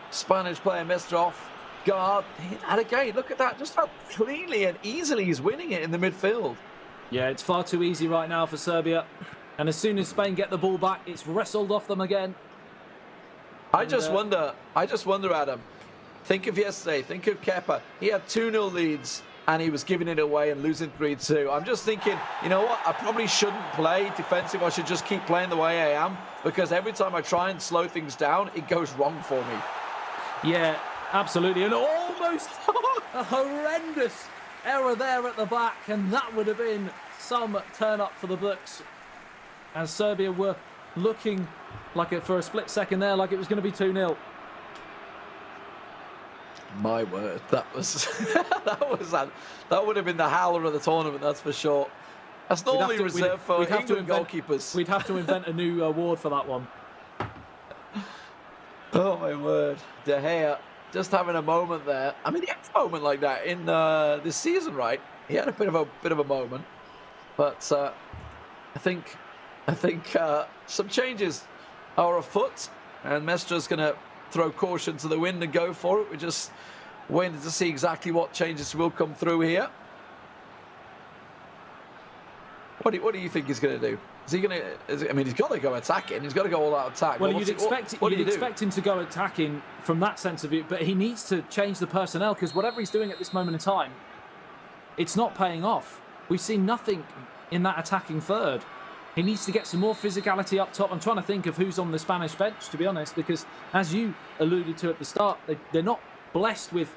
Spanish player Mestre off guard. And again, look at that, just how cleanly and easily he's winning it in the midfield. Yeah, it's far too easy right now for Serbia. And as soon as Spain get the ball back, it's wrestled off them again. I just wonder, Adam, think of yesterday, think of Kepa. He had 2-0 leads and he was giving it away and losing 3-2. I'm just thinking, you know what, I probably shouldn't play defensive. I should just keep playing the way I am, because every time I try and slow things down, it goes wrong for me. Yeah, absolutely. And almost a horrendous error there at the back, and that would have been some turn up for the books. As Serbia were looking like for a split second there, like it was going to be 2-0. My word, that would have been the howler of the tournament, that's for sure. That's normally reserved for England goalkeepers. We'd have to invent a new award for that one. Oh my word, De Gea just having a moment there. I mean, he had a moment like that in this season, right? He had a bit of a moment, but I think some changes are afoot, and Mestre's going to throw caution to the wind and go for it. We're just waiting to see exactly what changes will come through here. What do you think he's going to do? Is he going to? I mean, he's got to go attacking. He's got to go all out attack. Well, you'd expect him to go attacking from that sense of it, but he needs to change the personnel, because whatever he's doing at this moment in time, it's not paying off. We've seen nothing in that attacking third. He needs to get some more physicality up top. I'm trying to think of who's on the Spanish bench, to be honest, because as you alluded to at the start, they're not blessed with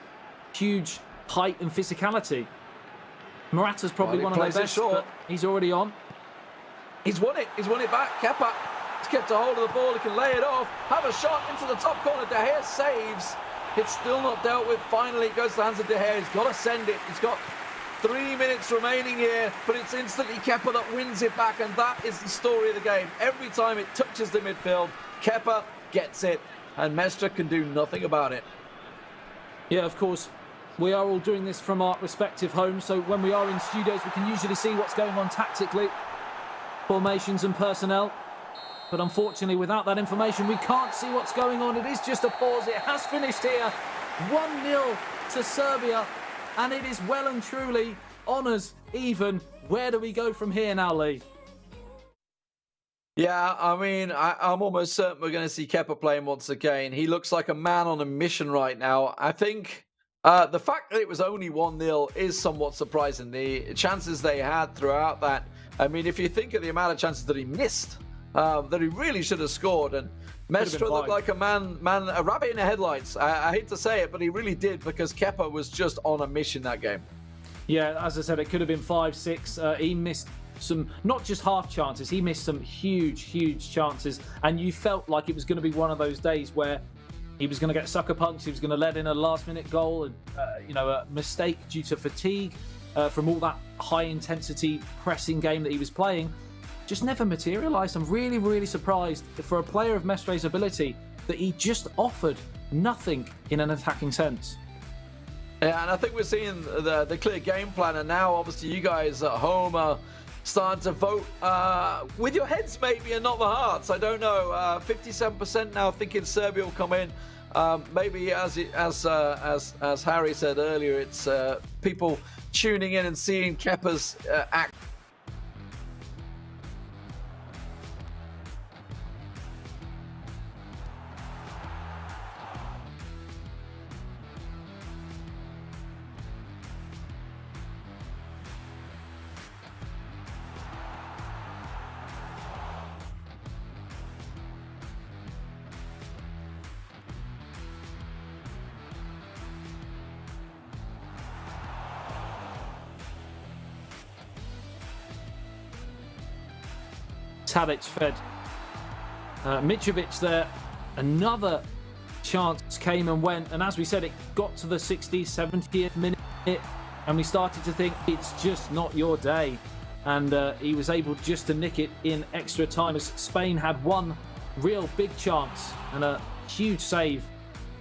huge height and physicality. Morata's probably one of their best, but he's already on. He's won it. He's won it back. Kepa has kept a hold of the ball. He can lay it off. Have a shot into the top corner. De Gea saves. It's still not dealt with. Finally, it goes to the hands of De Gea. He's got to send it. He's got 3 minutes remaining here, but it's instantly Kepa that wins it back, and that is the story of the game. Every time it touches the midfield, Kepa gets it, and Mestre can do nothing about it. Yeah, of course, we are all doing this from our respective homes, so when we are in studios, we can usually see what's going on tactically, formations and personnel. But unfortunately, without that information, we can't see what's going on. It is just a pause. It has finished here. 1-0 to Serbia. And it is well and truly honours even. Where do we go from here now, Lee? Yeah, I mean, I'm almost certain we're going to see Kepa playing once again. He looks like a man on a mission right now. I think the fact that it was only 1-0 is somewhat surprising. The chances they had throughout that. I mean, if you think of the amount of chances that he missed, that he really should have scored, and Mestre looked like a a rabbit in the headlights. I hate to say it, but he really did, because Kepa was just on a mission that game. Yeah, as I said, it could have been 5-6. He missed some, not just half chances, he missed some huge chances, and you felt like it was going to be one of those days where he was going to get sucker punched, he was going to let in a last-minute goal, and a mistake due to fatigue from all that high-intensity pressing game that he was playing. Just never materialised. I'm really surprised for a player of Mestre's ability that he just offered nothing in an attacking sense. Yeah, and I think we're seeing the clear game plan, and now obviously you guys at home are starting to vote with your heads maybe and not the hearts. I don't know. 57% now thinking Serbia will come in. Maybe as Harry said earlier, it's people tuning in and seeing Kepa's act. Tadic fed Mitrovic there. Another chance came and went, and as we said, it got to the 60th, 70th minute, and we started to think it's just not your day. And he was able just to nick it in extra time, as Spain had one real big chance and a huge save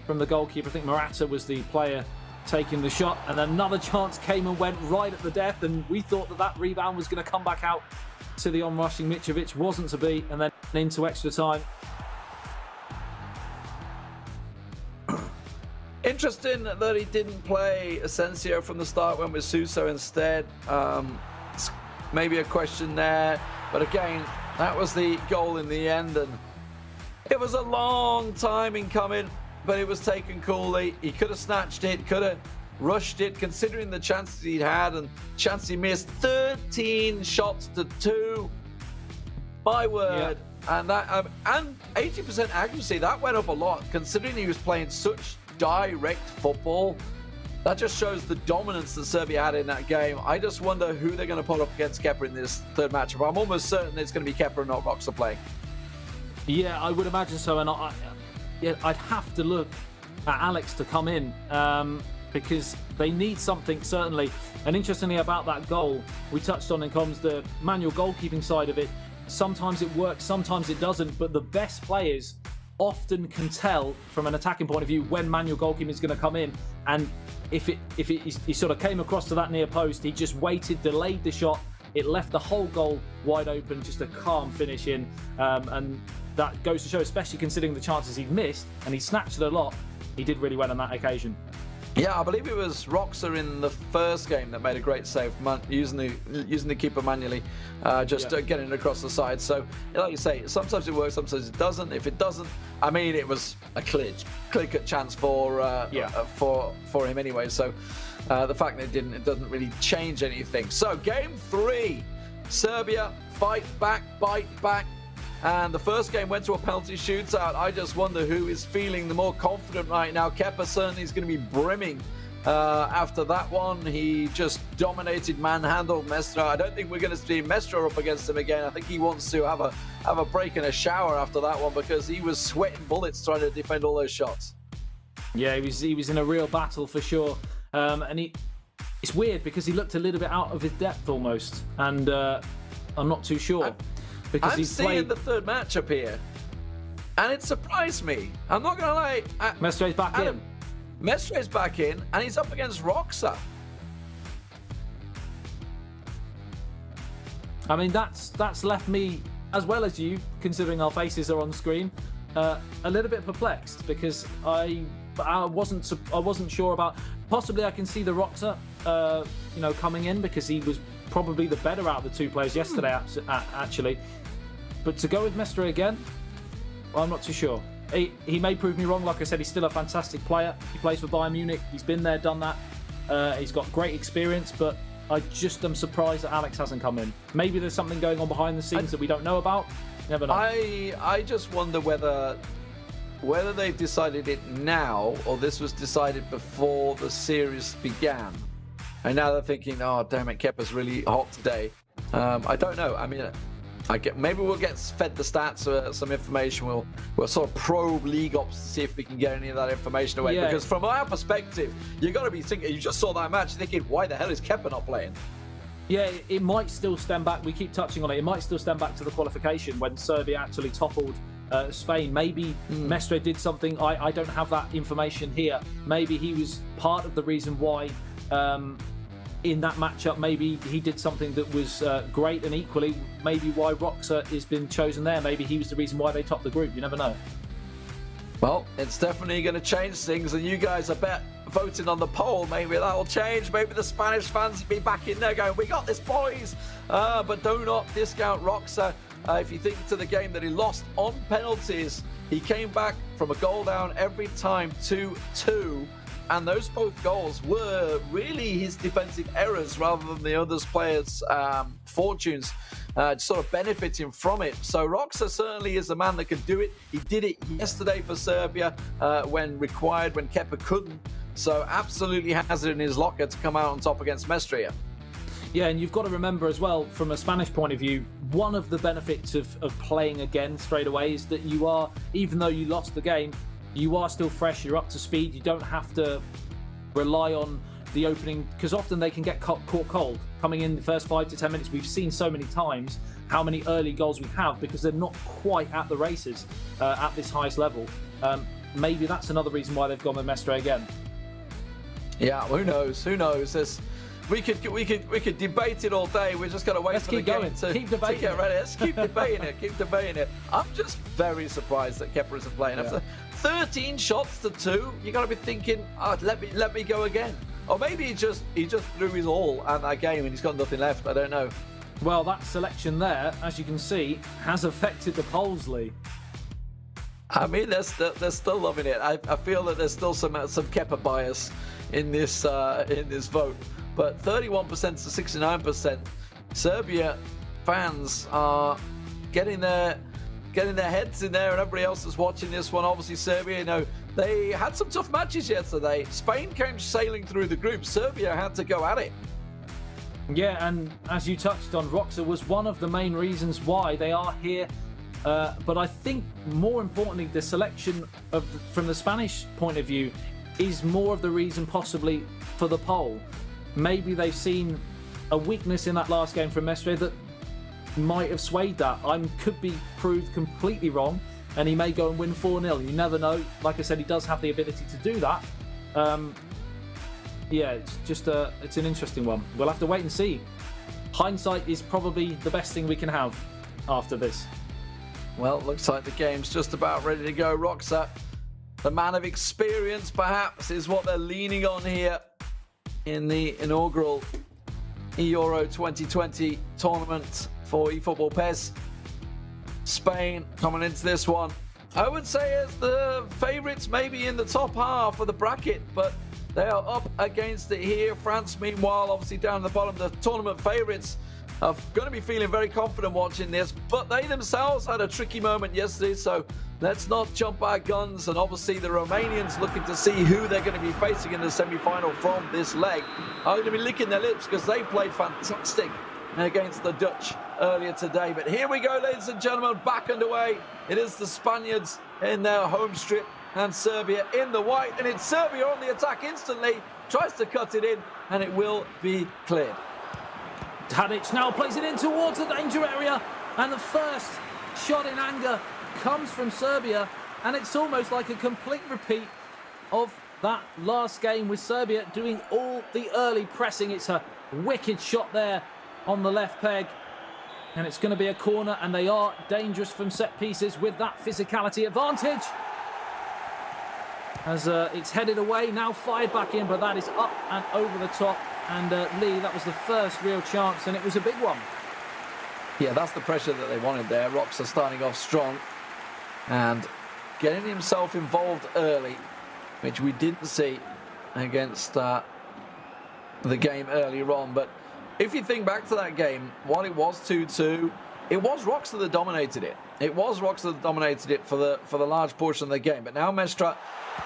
from the goalkeeper. I think Morata was the player taking the shot, and another chance came and went right at the death, and we thought that rebound was going to come back out to the onrushing Mitrovic. Wasn't to be, and then into extra time. Interesting that he didn't play Asensio from the start, went with Suso instead. Maybe a question there, but again, that was the goal in the end, and it was a long time in coming, but it was taken coolly. He could have snatched it, could have rushed it, considering the chances he'd had and chances he missed. 13 shots to 2. My word. Yeah. And that and 80% accuracy, that went up a lot, considering he was playing such direct football. That just shows the dominance that Serbia had in that game. I just wonder who they're going to put up against Kepa in this third matchup. I'm almost certain it's going to be Kepa and not Roxa playing. Yeah, I would imagine so. And I'd have to look at Alex to come in, because they need something, certainly. And interestingly about that goal, we touched on in comms the manual goalkeeping side of it. Sometimes it works, sometimes it doesn't, but the best players often can tell from an attacking point of view when manual goalkeeping is going to come in. And if he sort of came across to that near post, he just waited, delayed the shot, it left the whole goal wide open, just a calm finish in. And that goes to show, especially considering the chances he'd missed, and he snatched it a lot, he did really well on that occasion. Yeah, I believe it was Roxa in the first game that made a great save, using the keeper manually, getting it across the side. So, like you say, sometimes it works, sometimes it doesn't. If it doesn't, I mean, it was a clear-cut chance for him anyway. So, the fact that it doesn't really change anything. So, game 3, Serbia fight back, bite back. And the first game went to a penalty shootout. I just wonder who is feeling the more confident right now. Kepa certainly is going to be brimming after that one. He just dominated, manhandled Mestre. I don't think we're going to see Mestre up against him again. I think he wants to have a break and a shower after that one, because he was sweating bullets trying to defend all those shots. Yeah, he was in a real battle for sure. And it's weird because he looked a little bit out of his depth almost. And I'm not too sure. Because I'm seeing the third matchup here, and it surprised me. I'm not going to lie. Mestre's back in. Mestre's back in, and he's up against Roxa. I mean, that's left me, as well as you, considering our faces are on screen, a little bit perplexed, because I wasn't sure about. Possibly, I can see the Roxa, coming in, because he was probably the better out of the two players yesterday, actually. But to go with Mestre again, well, I'm not too sure. He may prove me wrong. Like I said, he's still a fantastic player. He plays for Bayern Munich. He's been there, done that. He's got great experience, but I just am surprised that Alex hasn't come in. Maybe there's something going on behind the scenes that we don't know about. Never know. I just wonder whether they've decided it now, or this was decided before the series began. And now they're thinking, oh, damn it, Kepa's really hot today. I don't know. I mean, maybe we'll get fed the stats, some information. We'll sort of probe League Ops to see if we can get any of that information away. Yeah. Because from our perspective, you got to be thinking, you just saw that match thinking, why the hell is Kepa not playing? Yeah, it might still stem back. We keep touching on it. It might still stem back to the qualification when Serbia actually toppled Spain. Maybe Mestre did something. I don't have that information here. Maybe he was part of the reason why in that matchup, maybe he did something that was great, and equally maybe why Roxa has been chosen there. Maybe he was the reason why they topped the group. You never know. Well, it's definitely going to change things, and you guys are voting on the poll. Maybe that'll change. Maybe the Spanish fans will be back in there going, we got this, boys. But do not discount Roxa. If you think to the game that he lost on penalties, he came back from a goal down every time 2-2. And those both goals were really his defensive errors rather than the other players' fortunes sort of benefiting from it. So Roxa certainly is a man that can do it. He did it yesterday for Serbia when required, when Kepa couldn't. So absolutely has it in his locker to come out on top against Mestre. Yeah, and you've got to remember as well, from a Spanish point of view, one of the benefits of playing again straight away is that you are, even though you lost the game, you are still fresh, you're up to speed, you don't have to rely on the opening, because often they can get caught cold. Coming in the first 5 to 10 minutes, we've seen so many times how many early goals we have because they're not quite at the races at this highest level. Maybe that's another reason why they've gone with Mestre again. Yeah, who knows? Who knows? We could debate it all day. We're just going to wait for the game to get ready. Let's keep debating it. Keep debating it. I'm just very surprised that Kepa isn't playing. Yeah. After 13 shots to 2, you got to be thinking, oh, let me go again. Or maybe he just threw his all at that game and he's got nothing left. I don't know. Well, that selection there, as you can see, has affected the polls, Lee. I mean, they're still loving it. I feel that there's still some Kepa bias in this vote. But 31% to 69%, Serbia fans are getting their heads in there, and everybody else is watching this one. Obviously, Serbia, you know, they had some tough matches yesterday. Spain came sailing through the group. Serbia had to go at it. Yeah, and as you touched on, Roxa was one of the main reasons why they are here. But I think more importantly, the selection from the Spanish point of view is more of the reason possibly for the poll. Maybe they've seen a weakness in that last game from Mestre that might have swayed that. Could be proved completely wrong, and he may go and win 4-0. You never know. Like I said, he does have the ability to do that. Yeah, it's just it's an interesting one. We'll have to wait and see. Hindsight is probably the best thing we can have after this. Well, it looks like the game's just about ready to go. Roxa, the man of experience, perhaps, is what they're leaning on here in the inaugural Euro 2020 tournament for eFootball PES. Spain coming into this one, I would say, as the favourites, maybe in the top half of the bracket, but they are up against it here. France, meanwhile, obviously down at the bottom, the tournament favourites are going to be feeling very confident watching this, but they themselves had a tricky moment yesterday, so let's not jump our guns. And obviously the Romanians, looking to see who they're going to be facing in the semi-final from this leg, are going to be licking their lips because they played fantastic against the Dutch earlier today. But here we go, ladies and gentlemen, back underway. It is the Spaniards in their home strip and Serbia in the white, and it's Serbia on the attack instantly, tries to cut it in, and it will be cleared. Tadic now plays it in towards the danger area, and the first shot in anger comes from Serbia, and it's almost like a complete repeat of that last game with Serbia doing all the early pressing. It's a wicked shot there on the left peg, and it's going to be a corner, and they are dangerous from set pieces with that physicality advantage. As it's headed away, now fired back in, but that is up and over the top. And Lee, that was the first real chance, and it was a big one. Yeah, that's the pressure that they wanted there. Roxa starting off strong and getting himself involved early, which we didn't see against the game earlier on. But if you think back to that game, while it was 2-2, it was Roxa that dominated it. It was Roxa that dominated it for the large portion of the game. But now Mestre,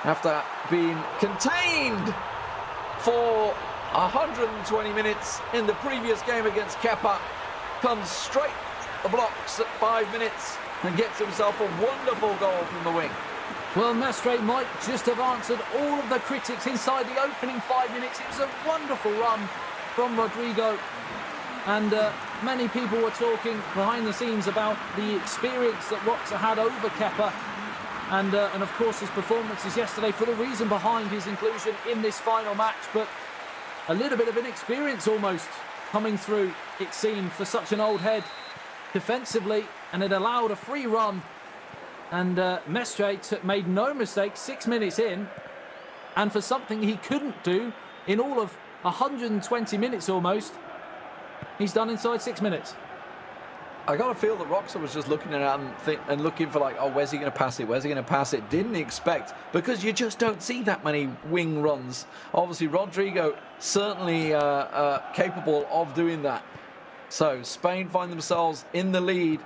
after being contained for 120 minutes in the previous game against Kepa, comes straight the blocks at 5 minutes and gets himself a wonderful goal from the wing. Well, Mestre might just have answered all of the critics inside the opening 5 minutes. It was a wonderful run from Rodrigo, and many people were talking behind the scenes about the experience that Roxa had over Kepa, and of course his performances yesterday for the reason behind his inclusion in this final match. But a little bit of inexperience almost coming through, it seemed, for such an old head defensively, and it allowed a free run And Mestre made no mistake 6 minutes in. And for something he couldn't do in all of 120 minutes almost, he's done inside 6 minutes. I got to feel that Roxa was just looking around and looking for like, oh, where's he going to pass it? Where's he going to pass it? Didn't expect, because you just don't see that many wing runs. Obviously, Rodrigo certainly capable of doing that. So Spain find themselves in the lead,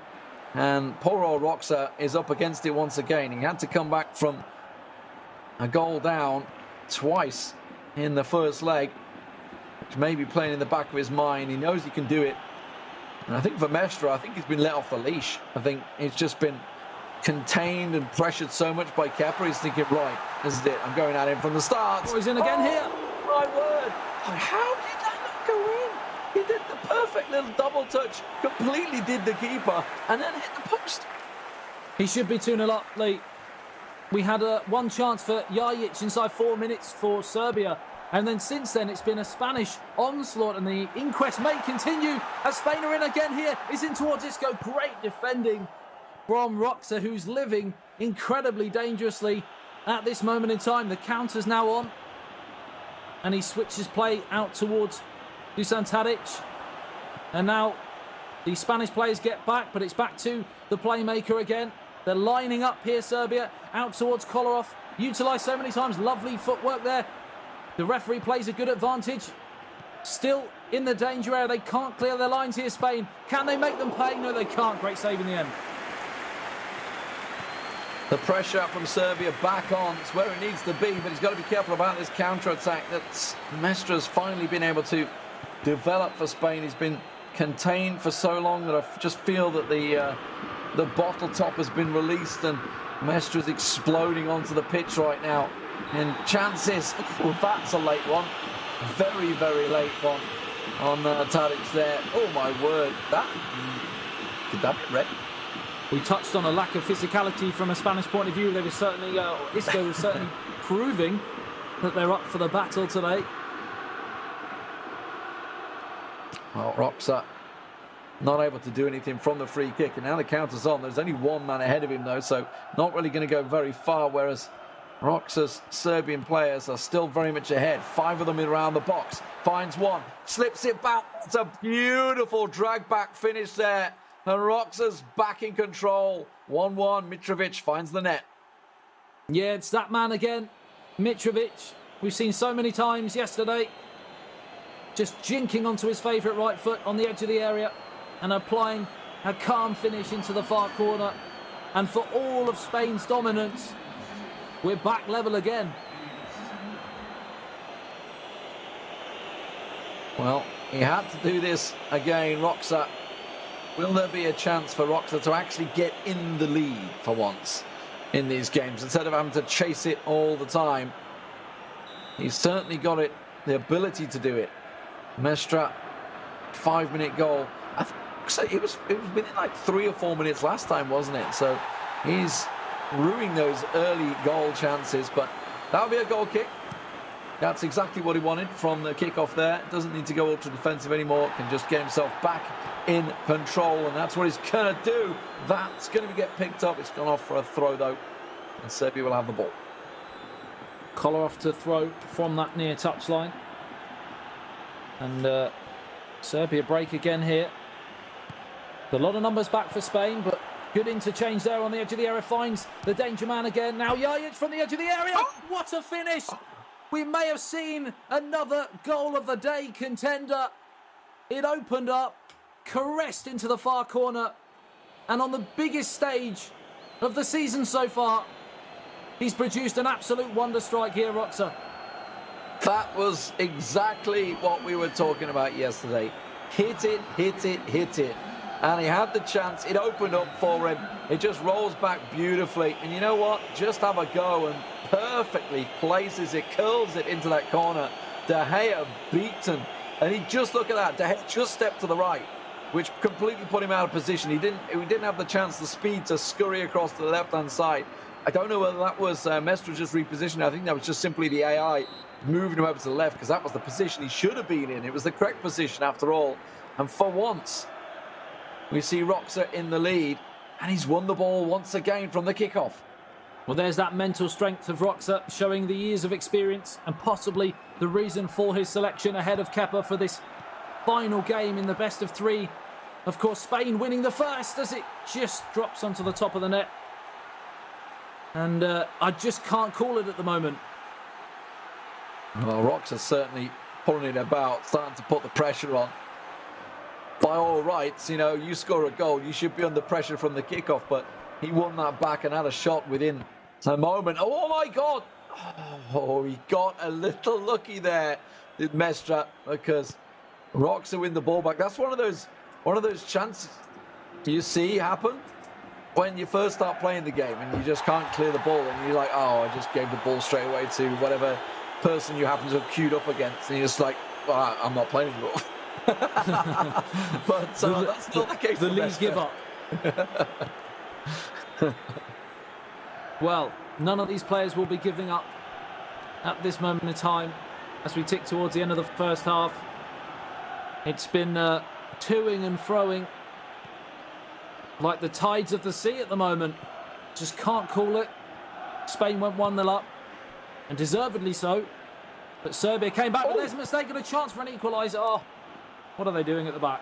and poor old Roxa is up against it once again. He had to come back from a goal down twice in the first leg, which may be playing in the back of his mind. He knows he can do it. And I think for Mestre, I think he's been let off the leash. I think he's just been contained and pressured so much by Kepa. He's thinking, right, this is it. I'm going at him from the start. Oh, he's in again here. My word. How did that not go in? He did the perfect little double touch, completely did the keeper, and then hit the post. He should be 2-0 up, Lee. We had one chance for Jajic inside 4 minutes for Serbia. And then since then, it's been a Spanish onslaught, and the inquest may continue as Spain are in again here. Is in towards Isco. Great defending from Roxa, who's living incredibly dangerously at this moment in time. The counter's now on, and he switches play out towards Dusan Tadic. And now the Spanish players get back, but it's back to the playmaker again. They're lining up here, Serbia, out towards Kolarov. Utilised so many times. Lovely footwork there. The referee plays a good advantage. Still in the danger area. They can't clear their lines here, Spain. Can they make them pay? No, they can't. Great save in the end. The pressure from Serbia back on. It's where it needs to be, but he's got to be careful about this counter-attack that Mestre's finally been able to develop for Spain. He's been contained for so long that I just feel that the bottle top has been released, and Mestre's exploding onto the pitch right now. And chances, well, that's a late one. Very, very late one on Tadic there. Oh, my word. Could that be red? We touched on a lack of physicality from a Spanish point of view. They were certainly, Isco was certainly proving that they're up for the battle today. Well, Roxa not able to do anything from the free kick, and now the counter's on. There's only one man ahead of him, though, so not really going to go very far, whereas Roxa's Serbian players are still very much ahead. 5 of them around the box. Finds one. Slips it back. It's a beautiful drag-back finish there. And Roxa's back in control. 1-1. Mitrovic finds the net. Yeah, it's that man again. Mitrovic. We've seen so many times yesterday. Just jinking onto his favourite right foot on the edge of the area and applying a calm finish into the far corner. And for all of Spain's dominance, we're back level again. Well, he had to do this again, Roxa. Will there be a chance for Roxa to actually get in the lead for once in these games, instead of having to chase it all the time? He's certainly got it, the ability to do it. Mestre, 5-minute goal. I think it was within like 3 or 4 minutes last time, wasn't it? So he's ruining those early goal chances, but that'll be a goal kick. That's exactly what he wanted from the kickoff there. Doesn't need to go ultra defensive anymore. Can just get himself back in control, and that's what he's going to do. That's going to get picked up. It's gone off for a throw, though, and Serbia will have the ball. Kolarov to throw from that near touchline. And Serbia break again here. A lot of numbers back for Spain, but good interchange there on the edge of the area. Finds the danger man again. Now Jajic from the edge of the area. What a finish! We may have seen another goal of the day contender. It opened up, caressed into the far corner, and on the biggest stage of the season so far, he's produced an absolute wonder strike here, Roxa. That was exactly what we were talking about yesterday. Hit it, hit it, hit it. And he had the chance. It opened up for him. It just rolls back beautifully. And you know what? Just have a go, and perfectly places it, curls it into that corner. De Gea beaten. And he just, look at that. De Gea just stepped to the right, which completely put him out of position. He didn't have the chance, the speed to scurry across to the left-hand side. I don't know whether that was Mestre just repositioning. I think that was just simply the AI moving him over to the left, because that was the position he should have been in. It was the correct position after all. And for once, we see Roxa in the lead. and he's won the ball once again from the kickoff. Well, there's that mental strength of Roxa, showing the years of experience and possibly the reason for his selection ahead of Kepa for this final game in the best of three. Of course, Spain winning the first as it just drops onto the top of the net. And I just can't call it at the moment. Well, Roxa certainly pulling it about, starting to put the pressure on. By all rights, you know, you score a goal, you should be under pressure from the kickoff, but he won that back and had a shot within a moment. Oh my God! Oh, he got a little lucky there, did Mestre, because Roxa win the ball back. That's one of those chances you see happen when you first start playing the game and you just can't clear the ball and you're like, oh, I just gave the ball straight away to whatever person you happen to have queued up against, and you're just like, well, I'm not playing anymore. But that's not the case. The Leeds give up. Well, none of these players will be giving up at this moment in time as we tick towards the end of the first half. It's been toing and froing like the tides of the sea at the moment. Just can't call it. Spain went 1-0 up, and deservedly so. But Serbia came back, but there's a mistake and a chance for an equaliser. Oh, what are they doing at the back?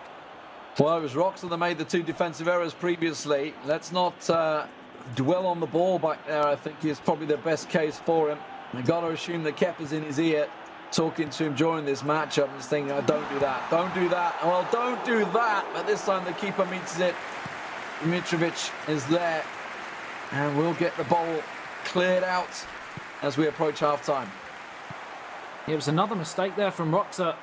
Well, it was Roxa that made the two defensive errors previously. Let's not dwell on the ball back there. I think is probably the best case for him. I've got to assume that Kepa's in his ear, talking to him during this matchup, and thinking, oh, don't do that, don't do that. Well, don't do that. But this time the keeper meets it. Mitrovic is there, and we'll get the ball cleared out as we approach half-time. It was another mistake there from Roxa,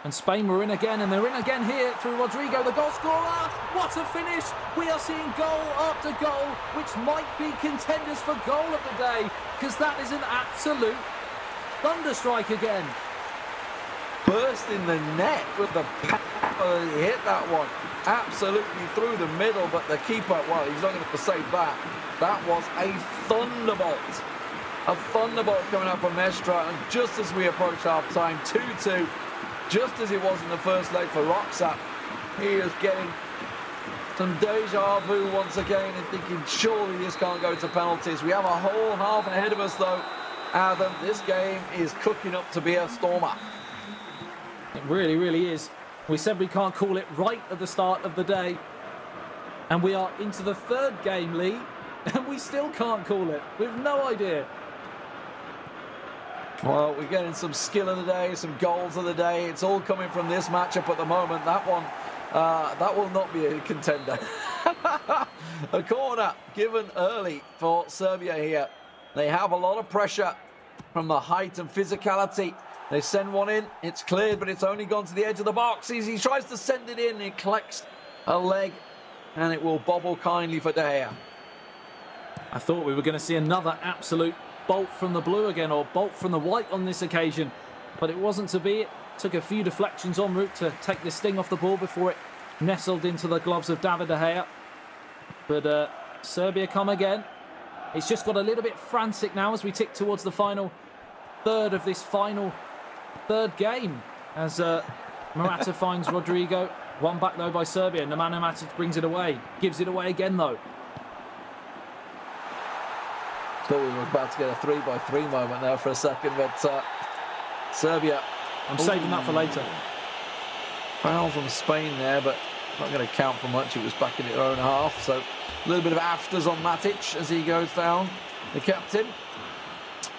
and Spain were in again, and they're in again here through Rodrigo, the goal scorer. What a finish! We are seeing goal after goal, which might be contenders for goal of the day, because that is an absolute thunderstrike again. Burst in the net with the power. He hit that one absolutely through the middle, but the keeper, well, he's not going to save that. That was a thunderbolt. A thunderbolt coming out from Mestre, and just as we approach half-time, 2-2, just as it was in the first leg for Roxa, he is getting some deja vu once again and thinking, surely this can't go to penalties. We have a whole half ahead of us, though, Adam. This game is cooking up to be a stormer. It really, really is. We said we can't call it right at the start of the day, and we are into the third game, Lee, and we still can't call it. We've no idea. Well, we're getting some skill of the day, some goals of the day. It's all coming from this matchup at the moment. That one, that will not be a contender. A corner given early for Serbia here. They have a lot of pressure from the height and physicality. They send one in, it's cleared, but it's only gone to the edge of the box. He tries to send it in, it collects a leg, and it will bobble kindly for De Gea. I thought we were going to see another absolute bolt from the blue again, or bolt from the white on this occasion, but it wasn't to be. It took a few deflections en route to take the sting off the ball before it nestled into the gloves of David De Gea. But Serbia come again. It's just got a little bit frantic now as we tick towards the final third of this final third game, as Morata finds Rodrigo. One back though by Serbia. Nemanja Matic brings it away, gives it away again though. Thought we were about to get a 3-by-3 moment there for a second, but Serbia. I'm saving that for later. Foul from Spain there, but not going to count for much. It was back in their own half, so a little bit of afters on Matic as he goes down, the captain.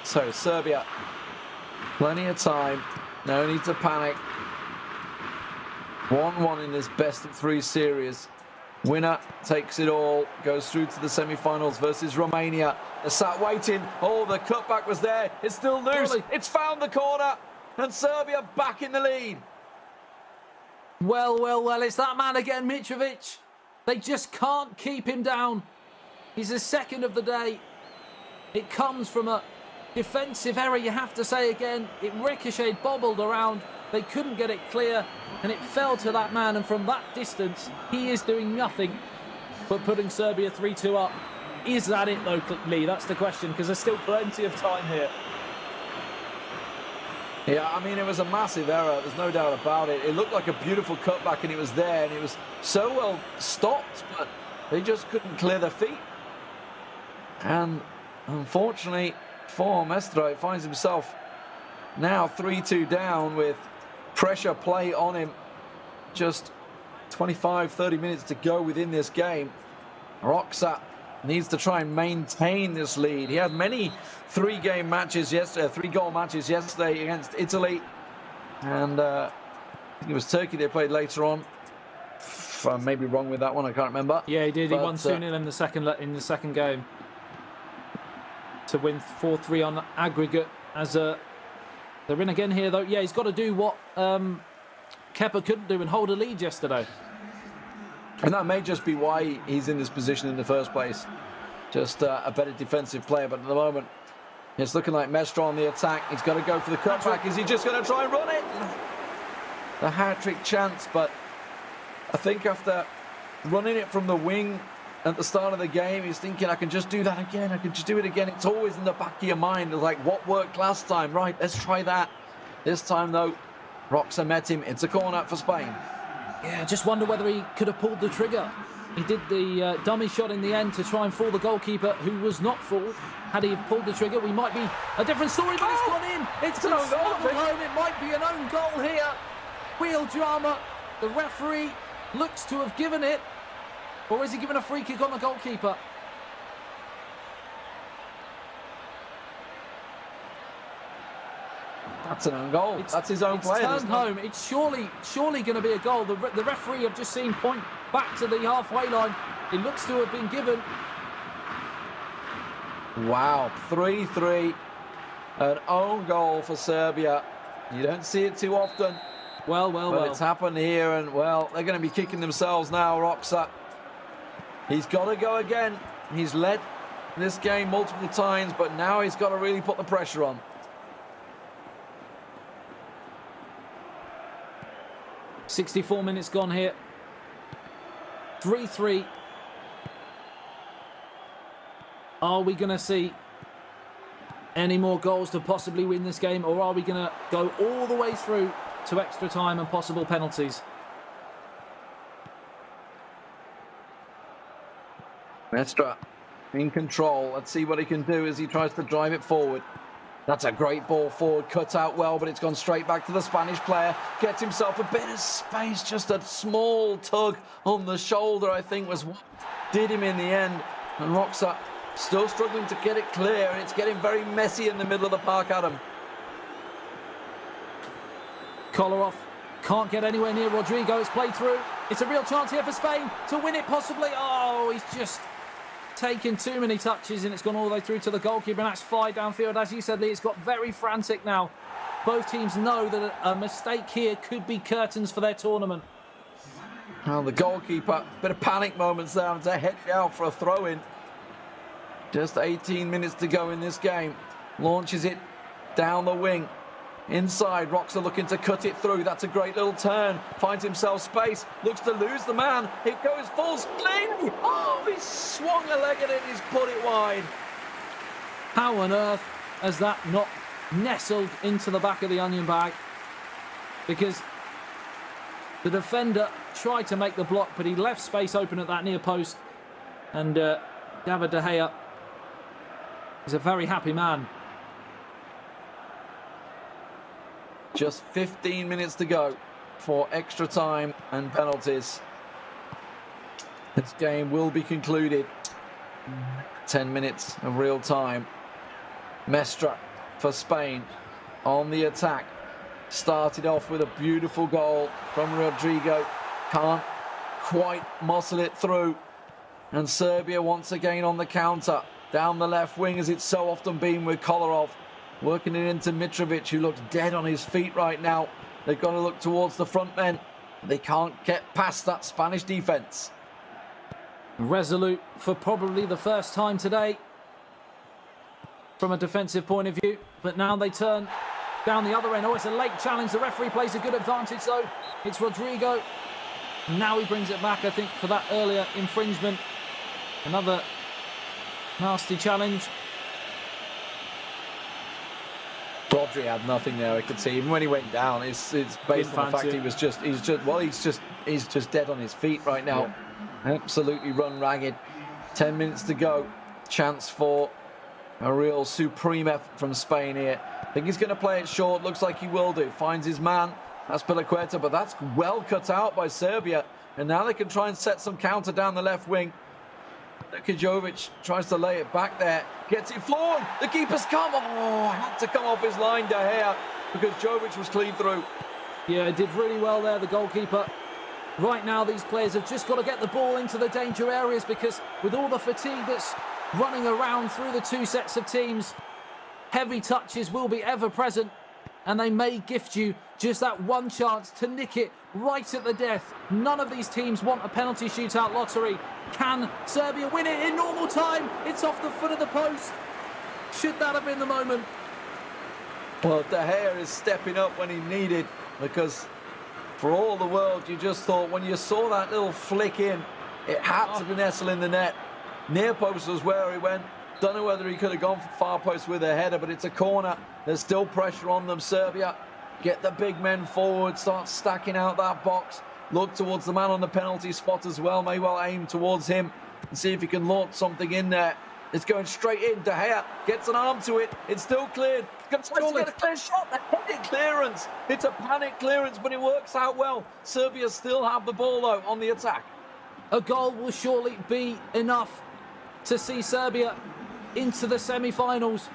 So Serbia, plenty of time, no need to panic. 1-1 in this best of three series. Winner takes it all, goes through to the semi-finals versus Romania. They're sat waiting. Oh, the cutback was there. It's still loose. Really? It's found the corner, and Serbia back in the lead. Well, well, well, it's that man again, Mitrovic. They just can't keep him down. He's the second of the day. It comes from a defensive error, you have to say again. It ricocheted, bobbled around. They couldn't get it clear, and it fell to that man. And from that distance, he is doing nothing but putting Serbia 3-2 up. Is that it, though, Lee? That's the question, because there's still plenty of time here. Yeah, I mean, it was a massive error. There's no doubt about it. It looked like a beautiful cutback, and it was there, and it was so well stopped. But They just couldn't clear their feet. And unfortunately for Mestre, finds himself now 3-2 down with pressure play on him. Just 25-30 minutes to go within this game. Roxa needs to try and maintain this lead. He had many three-goal matches yesterday against Italy, and I think it was Turkey they played later on. I may be wrong with that one. I can't remember. Yeah, he did. He won 2-0 in the second game to win 4-3 on aggregate. As they're in again here, though. Yeah, he's got to do what Kepa couldn't do and hold a lead yesterday. And that may just be why he's in this position in the first place. Just a better defensive player. But at the moment, it's looking like Mestre on the attack. He's got to go for the cutback. Is he just going to try and run it? The hat-trick chance, but I think after running it from the wing at the start of the game, he's thinking, I can just do that again. I can just do it again. It's always in the back of your mind. It's like, what worked last time? Right, let's try that. This time, though, Roxa met him. It's a corner for Spain. Yeah, just wonder whether he could have pulled the trigger. He did the dummy shot in the end to try and fool the goalkeeper, who was not fooled. Had he pulled the trigger, we might be a different story, but it's gone in. It's an own goal. It might be an own goal here. Real drama. The referee looks to have given it. Or is he giving a free kick on the goalkeeper? That's an own goal. That's his own player. It's turned home. It's surely going to be a goal. The referee have just seen point back to the halfway line. It looks to have been given. Wow, 3-3. An own goal for Serbia. You don't see it too often. Well. It's happened here, and, well, they're going to be kicking themselves now, Roxa. He's got to go again. He's led this game multiple times, but now he's got to really put the pressure on. .64 minutes gone here. 3-3. Are we going to see any more goals to possibly win this game, or are we going to go all the way through to extra time and possible penalties? Mestre in control. Let's see what he can do as he tries to drive it forward. That's a great ball forward, cut out well, but it's gone straight back to the Spanish player. Gets himself a bit of space, just a small tug on the shoulder, I think, was what did him in the end. And Roxa still struggling to get it clear, and it's getting very messy in the middle of the park, Adam. Kolarov can't get anywhere near Rodrigo. It's played through. It's a real chance here for Spain to win it, possibly. Oh, he's just taken too many touches, and it's gone all the way through to the goalkeeper, and that's far downfield. As you said, Lee, it's got very frantic now. Both teams know that a mistake here could be curtains for their tournament. Well, the goalkeeper, bit of panic moments there, and to head out for a throw-in. Just 18 minutes to go in this game. Launches it down the wing. Inside, Roxa looking to cut it through. That's a great little turn. Finds himself space. Looks to lose the man. It goes full spin. Oh, he swung a leg at it. He's put it wide. How on earth has that not nestled into the back of the onion bag? Because the defender tried to make the block, but he left space open at that near post. And David De Gea is a very happy man. Just 15 minutes to go for extra time and penalties. This game will be concluded. 10 minutes of real time. Mestre for Spain on the attack. Started off with a beautiful goal from Rodrigo. Can't quite muscle it through. And Serbia once again on the counter. Down the left wing, as it's so often been with Kolarov. Working it into Mitrovic, who looks dead on his feet right now. They've got to look towards the front men. They can't get past that Spanish defence. Resolute for probably the first time today from a defensive point of view. But now they turn down the other end. Oh, it's a late challenge. The referee plays a good advantage, though. It's Rodrigo. Now he brings it back, I think, for that earlier infringement. Another nasty challenge. Rodri had nothing there, I could see. Even when he went down, it's based on the fact he's just dead on his feet right now. absolutely run ragged. 10 minutes to go. Chance for a real supreme effort from Spain here. I think he's going to play it short. Looks like he will do. Finds his man. That's Azpilicueta, but that's well cut out by Serbia. And now they can try and set some counter down the left wing. Jovic tries to lay it back there. Gets it forward. The keeper's come. Oh, had to come off his line, De Gea, because Jovic was clean through. Yeah, did really well there, the goalkeeper. Right now, these players have just got to get the ball into the danger areas, because with all the fatigue that's running around through the two sets of teams, heavy touches will be ever present, and they may gift you just that one chance to nick it right at the death. None of these teams want a penalty shootout lottery. Can Serbia win it in normal time? It's off the foot of the post. Should that have been the moment? Well, De Gea is stepping up when he needed, because for all the world, you just thought when you saw that little flick in, it had to be nestle in the net. Near post was where he went. Don't know whether he could have gone for far post with a header, but it's a corner. There's still pressure on them, Serbia. Get the big men forward, start stacking out that box. Look towards the man on the penalty spot as well. May well aim towards him and see if he can launch something in there. It's going straight in. De Gea gets an arm to it. It's still cleared. Tries to get a clear shot. The headed clearance. It's a panic clearance, but it works out well. Serbia still have the ball, though, on the attack. A goal will surely be enough to see Serbia into the semi-finals.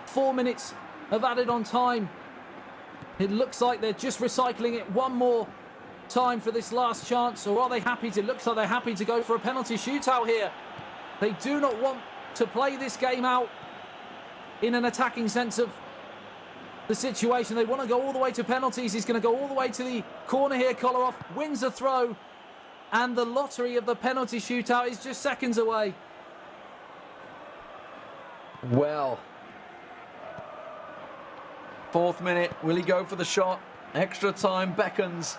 4 minutes of added on time. It looks like they're just recycling it one more time for this last chance, or are they happy to? It looks like they're happy to go for a penalty shootout here. They do not want to play this game out in an attacking sense of the situation. They want to go all the way to penalties. He's going to go all the way to the corner here. Kolarov wins a throw, and the lottery of the penalty shootout is just seconds away. Well, 4th minute, will he go for the shot? Extra time beckons.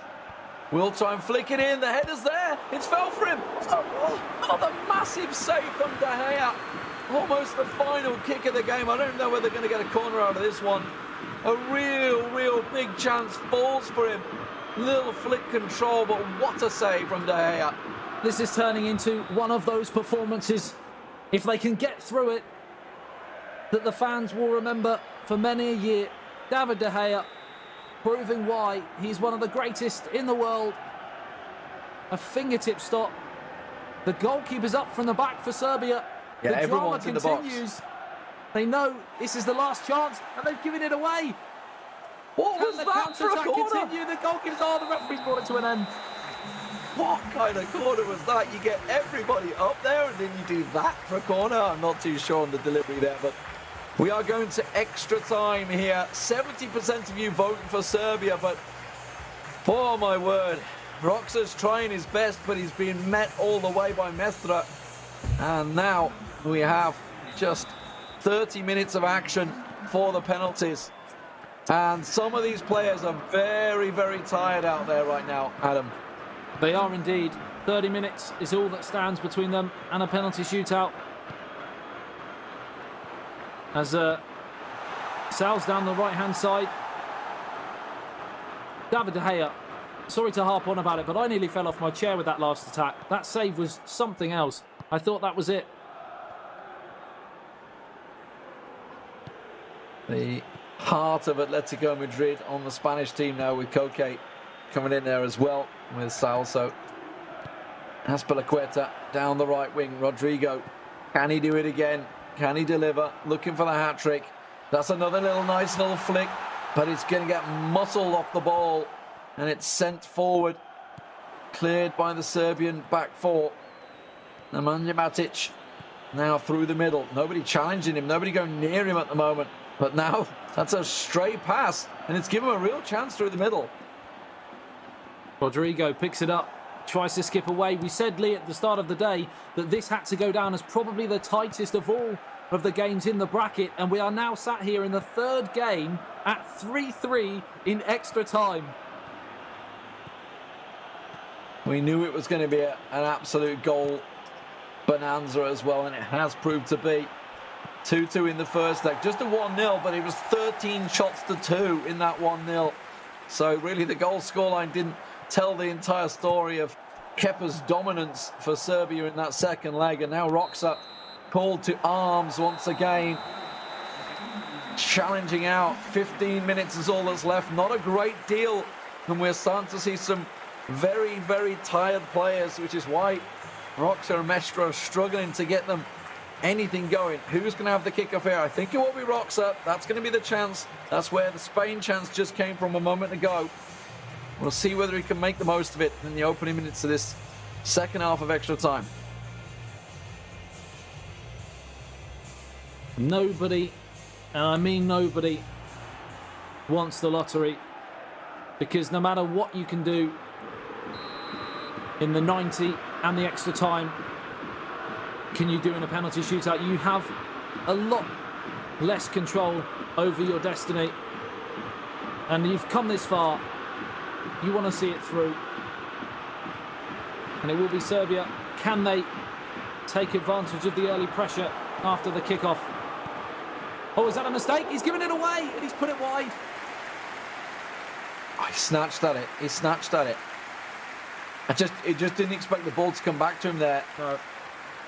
Will try and flick it in. The header's there. It's fell for him. Oh, the massive save from De Gea. Almost the final kick of the game. I don't know whether they're going to get a corner out of this one. A real big chance falls for him. Little flick control, but what a save from De Gea. This is turning into one of those performances, if they can get through it, that the fans will remember for many a year. David De Gea proving why he's one of the greatest in the world. A fingertip stop. The goalkeeper's up from the back for Serbia. Yeah, the drama everyone's in the box. continues. They know this is the last chance, and they've given it away. What was that for a corner? Continue? The goalkeeper's the referee's brought it to an end. What kind of corner was that? You get everybody up there and then you do that for a corner? I'm not too sure on the delivery there, but we are going to extra time here. 70% of you voting for Serbia, but oh my word. Roxa's trying his best, but he's being met all the way by Mestra. And now we have just 30 minutes of action for the penalties. And some of these players are very tired out there right now, Adam. They are indeed. 30 minutes is all that stands between them and a penalty shootout. As Sal's down the right-hand side. David De Gea, sorry to harp on about it, but I nearly fell off my chair with that last attack. That save was something else. I thought that was it. The heart of Atletico Madrid on the Spanish team now, with Koke coming in there as well with Salso. Azpilicueta down the right wing. Rodrigo, can he do it again? Can he deliver? Looking for the hat-trick. That's another nice little flick, but it's going to get muscled off the ball, and it's sent forward. Cleared by the Serbian back four. Nemanja Matic now through the middle. Nobody challenging him, nobody going near him at the moment. But now that's a stray pass, and it's given him a real chance through the middle. Rodrigo picks it up, tries to skip away. We said, Lee, at the start of the day that this had to go down as probably the tightest of all of the games in the bracket, and we are now sat here in the third game at 3-3 in extra time. We knew it was going to be an absolute goal bonanza as well, and it has proved to be. 2-2 in the first leg, just a 1-0, but it was 13 shots to 2 in that 1-0. So really the goal scoreline didn't tell the entire story of Kepa's dominance for Serbia in that second leg, and now Roxa called to arms once again. Challenging out. 15 minutes is all that's left. Not a great deal, and we're starting to see some very, very tired players, which is why Roxa and Mestre are struggling to get them anything going. Who's going to have the kickoff here? I think it will be Roxa. That's going to be the chance. That's where the Spain chance just came from a moment ago. We'll see whether he can make the most of it in the opening minutes of this second half of extra time. Nobody, and I mean nobody, wants the lottery, because no matter what you can do in the 90 and the extra time, can you do in a penalty shootout? You have a lot less control over your destiny, and you've come this far. You want to see it through, and it will be Serbia. Can they take advantage of the early pressure after the kickoff? Oh, is that a mistake? He's given it away, and he's put it wide. Oh, he snatched at it. He snatched at it. He just didn't expect the ball to come back to him there. No.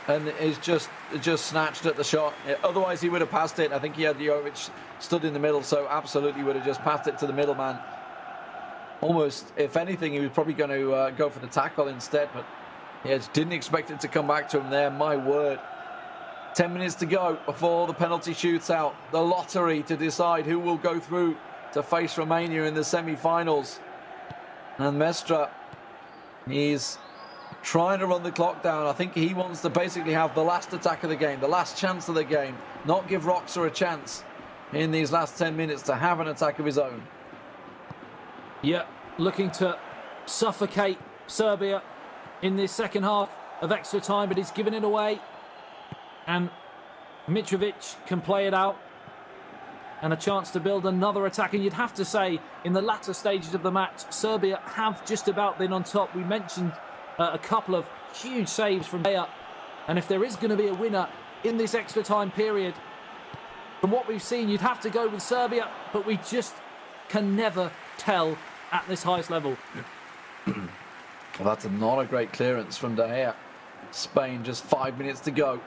And he's just snatched at the shot. Otherwise, he would have passed it. I think he had Jovic stood in the middle, so absolutely would have just passed it to the middleman. Almost, if anything, he was probably going to go for the tackle instead, but he just didn't expect it to come back to him there. My word. 10 minutes to go before the penalty shootout. The lottery to decide who will go through to face Romania in the semi-finals. And Mestre, he's trying to run the clock down. I think he wants to basically have the last attack of the game, the last chance of the game, not give Roxa a chance in these last 10 minutes to have an attack of his own. Yeah, looking to suffocate Serbia in this second half of extra time, but he's given it away. And Mitrovic can play it out. And a chance to build another attack. And you'd have to say, in the latter stages of the match, Serbia have just about been on top. We mentioned a couple of huge saves from Dea. And if there is going to be a winner in this extra time period, from what we've seen, you'd have to go with Serbia. But we just can never tell at this highest level. Well, that's not a great clearance from De Gea. Spain, just 5 minutes to go.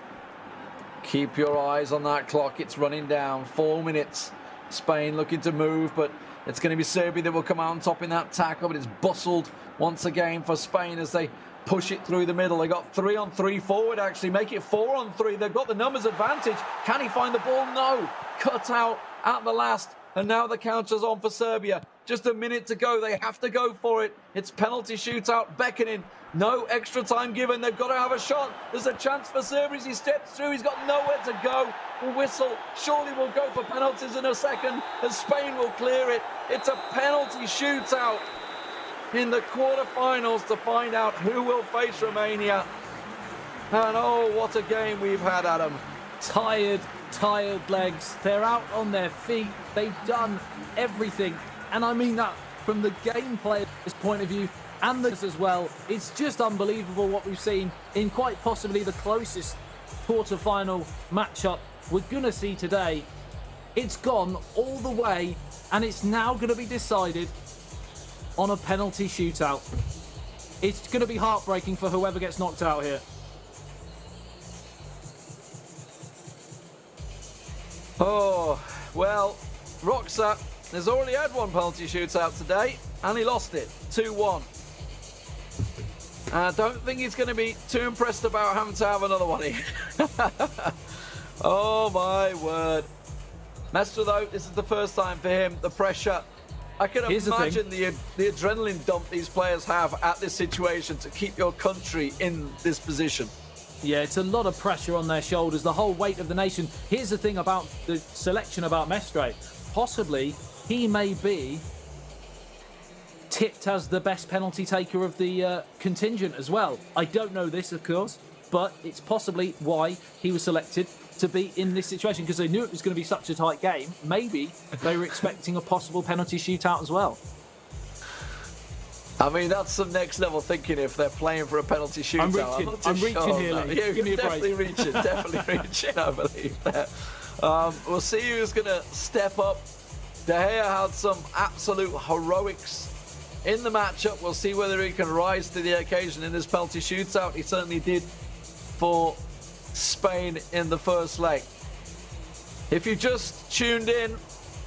Keep your eyes on that clock. It's running down. 4 minutes. Spain looking to move, but it's going to be Serbia that will come out on top in that tackle, but it's bustled once again for Spain as they push it through the middle. They got 3-on-3 forward, actually. Make it 4-on-3. They've got the numbers advantage. Can he find the ball? No. Cut out at the last. And now the counter's on for Serbia. Just a minute to go. They have to go for it. It's penalty shootout beckoning. No extra time given. They've got to have a shot. There's a chance for Serbia as he steps through. He's got nowhere to go. The whistle surely will go for penalties in a second, and Spain will clear it. It's a penalty shootout in the quarterfinals to find out who will face Romania. And oh, what a game we've had, Adam. Tired legs. They're out on their feet. They've done everything. And I mean that from the gameplayer's point of view and this as well. It's just unbelievable what we've seen in quite possibly the closest quarter-final matchup we're going to see today. It's gone all the way, and it's now going to be decided on a penalty shootout. It's going to be heartbreaking for whoever gets knocked out here. Oh, well, Roxa has already had one penalty shootout today, and he lost it, 2-1. I don't think he's going to be too impressed about having to have another one here. Oh, my word. Mestre, though, this is the first time for him. The pressure. I can imagine the adrenaline dump these players have at this situation to keep your country in this position. Yeah, it's a lot of pressure on their shoulders, the whole weight of the nation. Here's the thing about the selection about Mestre. Possibly, he may be tipped as the best penalty taker of the contingent as well. I don't know this, of course, but it's possibly why he was selected to be in this situation, because they knew it was going to be such a tight game. Maybe they were expecting a possible penalty shootout as well. I mean, that's some next level thinking if they're playing for a penalty shootout. I'm reaching here, Lee. Yeah, Give me a definitely break. definitely reaching, I believe that. We'll see who's going to step up. De Gea had some absolute heroics in the matchup. We'll see whether he can rise to the occasion in this penalty shootout. He certainly did for Spain in the first leg. If you just tuned in,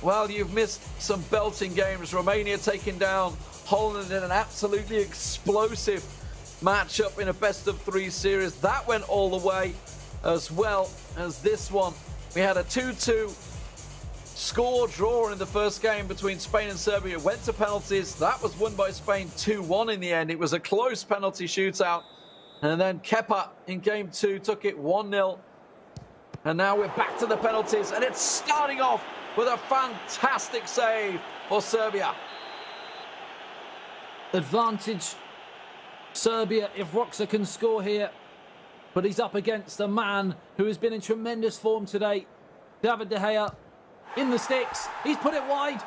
well, you've missed some belting games. Romania taking down Holland in an absolutely explosive matchup in a best-of-3 series. That went all the way, as well as this one. We had a 2-2 score draw in the first game between Spain and Serbia. It went to penalties. That was won by Spain 2-1 in the end. It was a close penalty shootout. And then Kepa in game 2 took it 1-0. And now we're back to the penalties. And it's starting off with a fantastic save for Serbia. Advantage Serbia if Roxa can score here. But he's up against a man who has been in tremendous form today. David De Gea in the sticks. He's put it wide.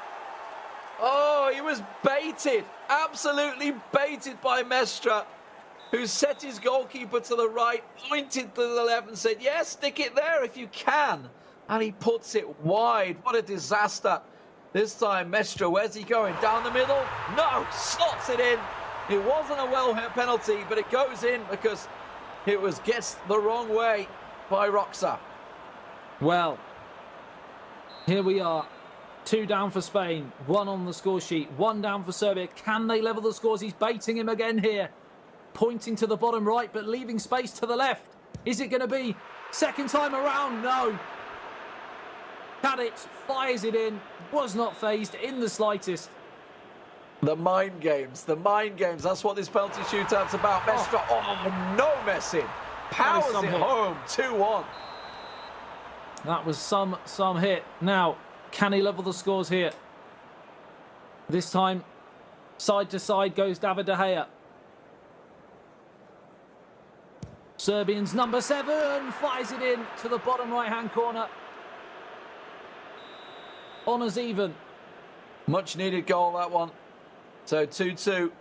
Oh, he was baited. Absolutely baited by Mestre, who set his goalkeeper to the right, pointed to the left and said, yes, stick it there if you can. And he puts it wide. What a disaster. This time, Mestre, where's he going? Down the middle? No, slots it in. It wasn't a well-hit penalty, but it goes in because it was guessed the wrong way by Roxa. Well, here we are. 2 down for Spain, 1 on the score sheet, 1 down for Serbia. Can they level the scores? He's baiting him again here. Pointing to the bottom right, but leaving space to the left. Is it going to be second time around? No. Tadic fires it in. Was not phased in the slightest. The mind games. That's what this penalty shootout's about. Mestre, no messing. Powers it home, 2-1. That was some hit. Now, can he level the scores here? This time, side to side goes David De Gea. Serbians number 7 fires it in to the bottom right-hand corner. Honours even. Much needed goal, that one. So 2-2.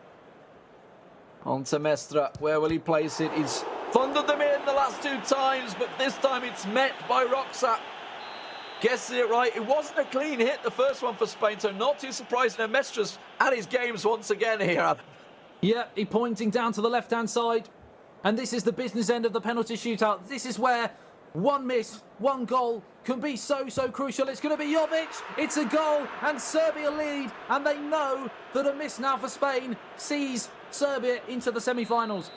On to Mestre. Where will he place it? He's thundered them in the last 2 times, but this time it's met by Roxa. Guessing it right. It wasn't a clean hit, the first one for Spain, so not too surprising. And Mestre's at his games once again here. Yeah, he's pointing down to the left-hand side. And this is the business end of the penalty shootout. This is where one miss, one goal can be so crucial. It's going to be Jovic. It's a goal and Serbia lead. And they know that a miss now for Spain sees Serbia into the semi-finals.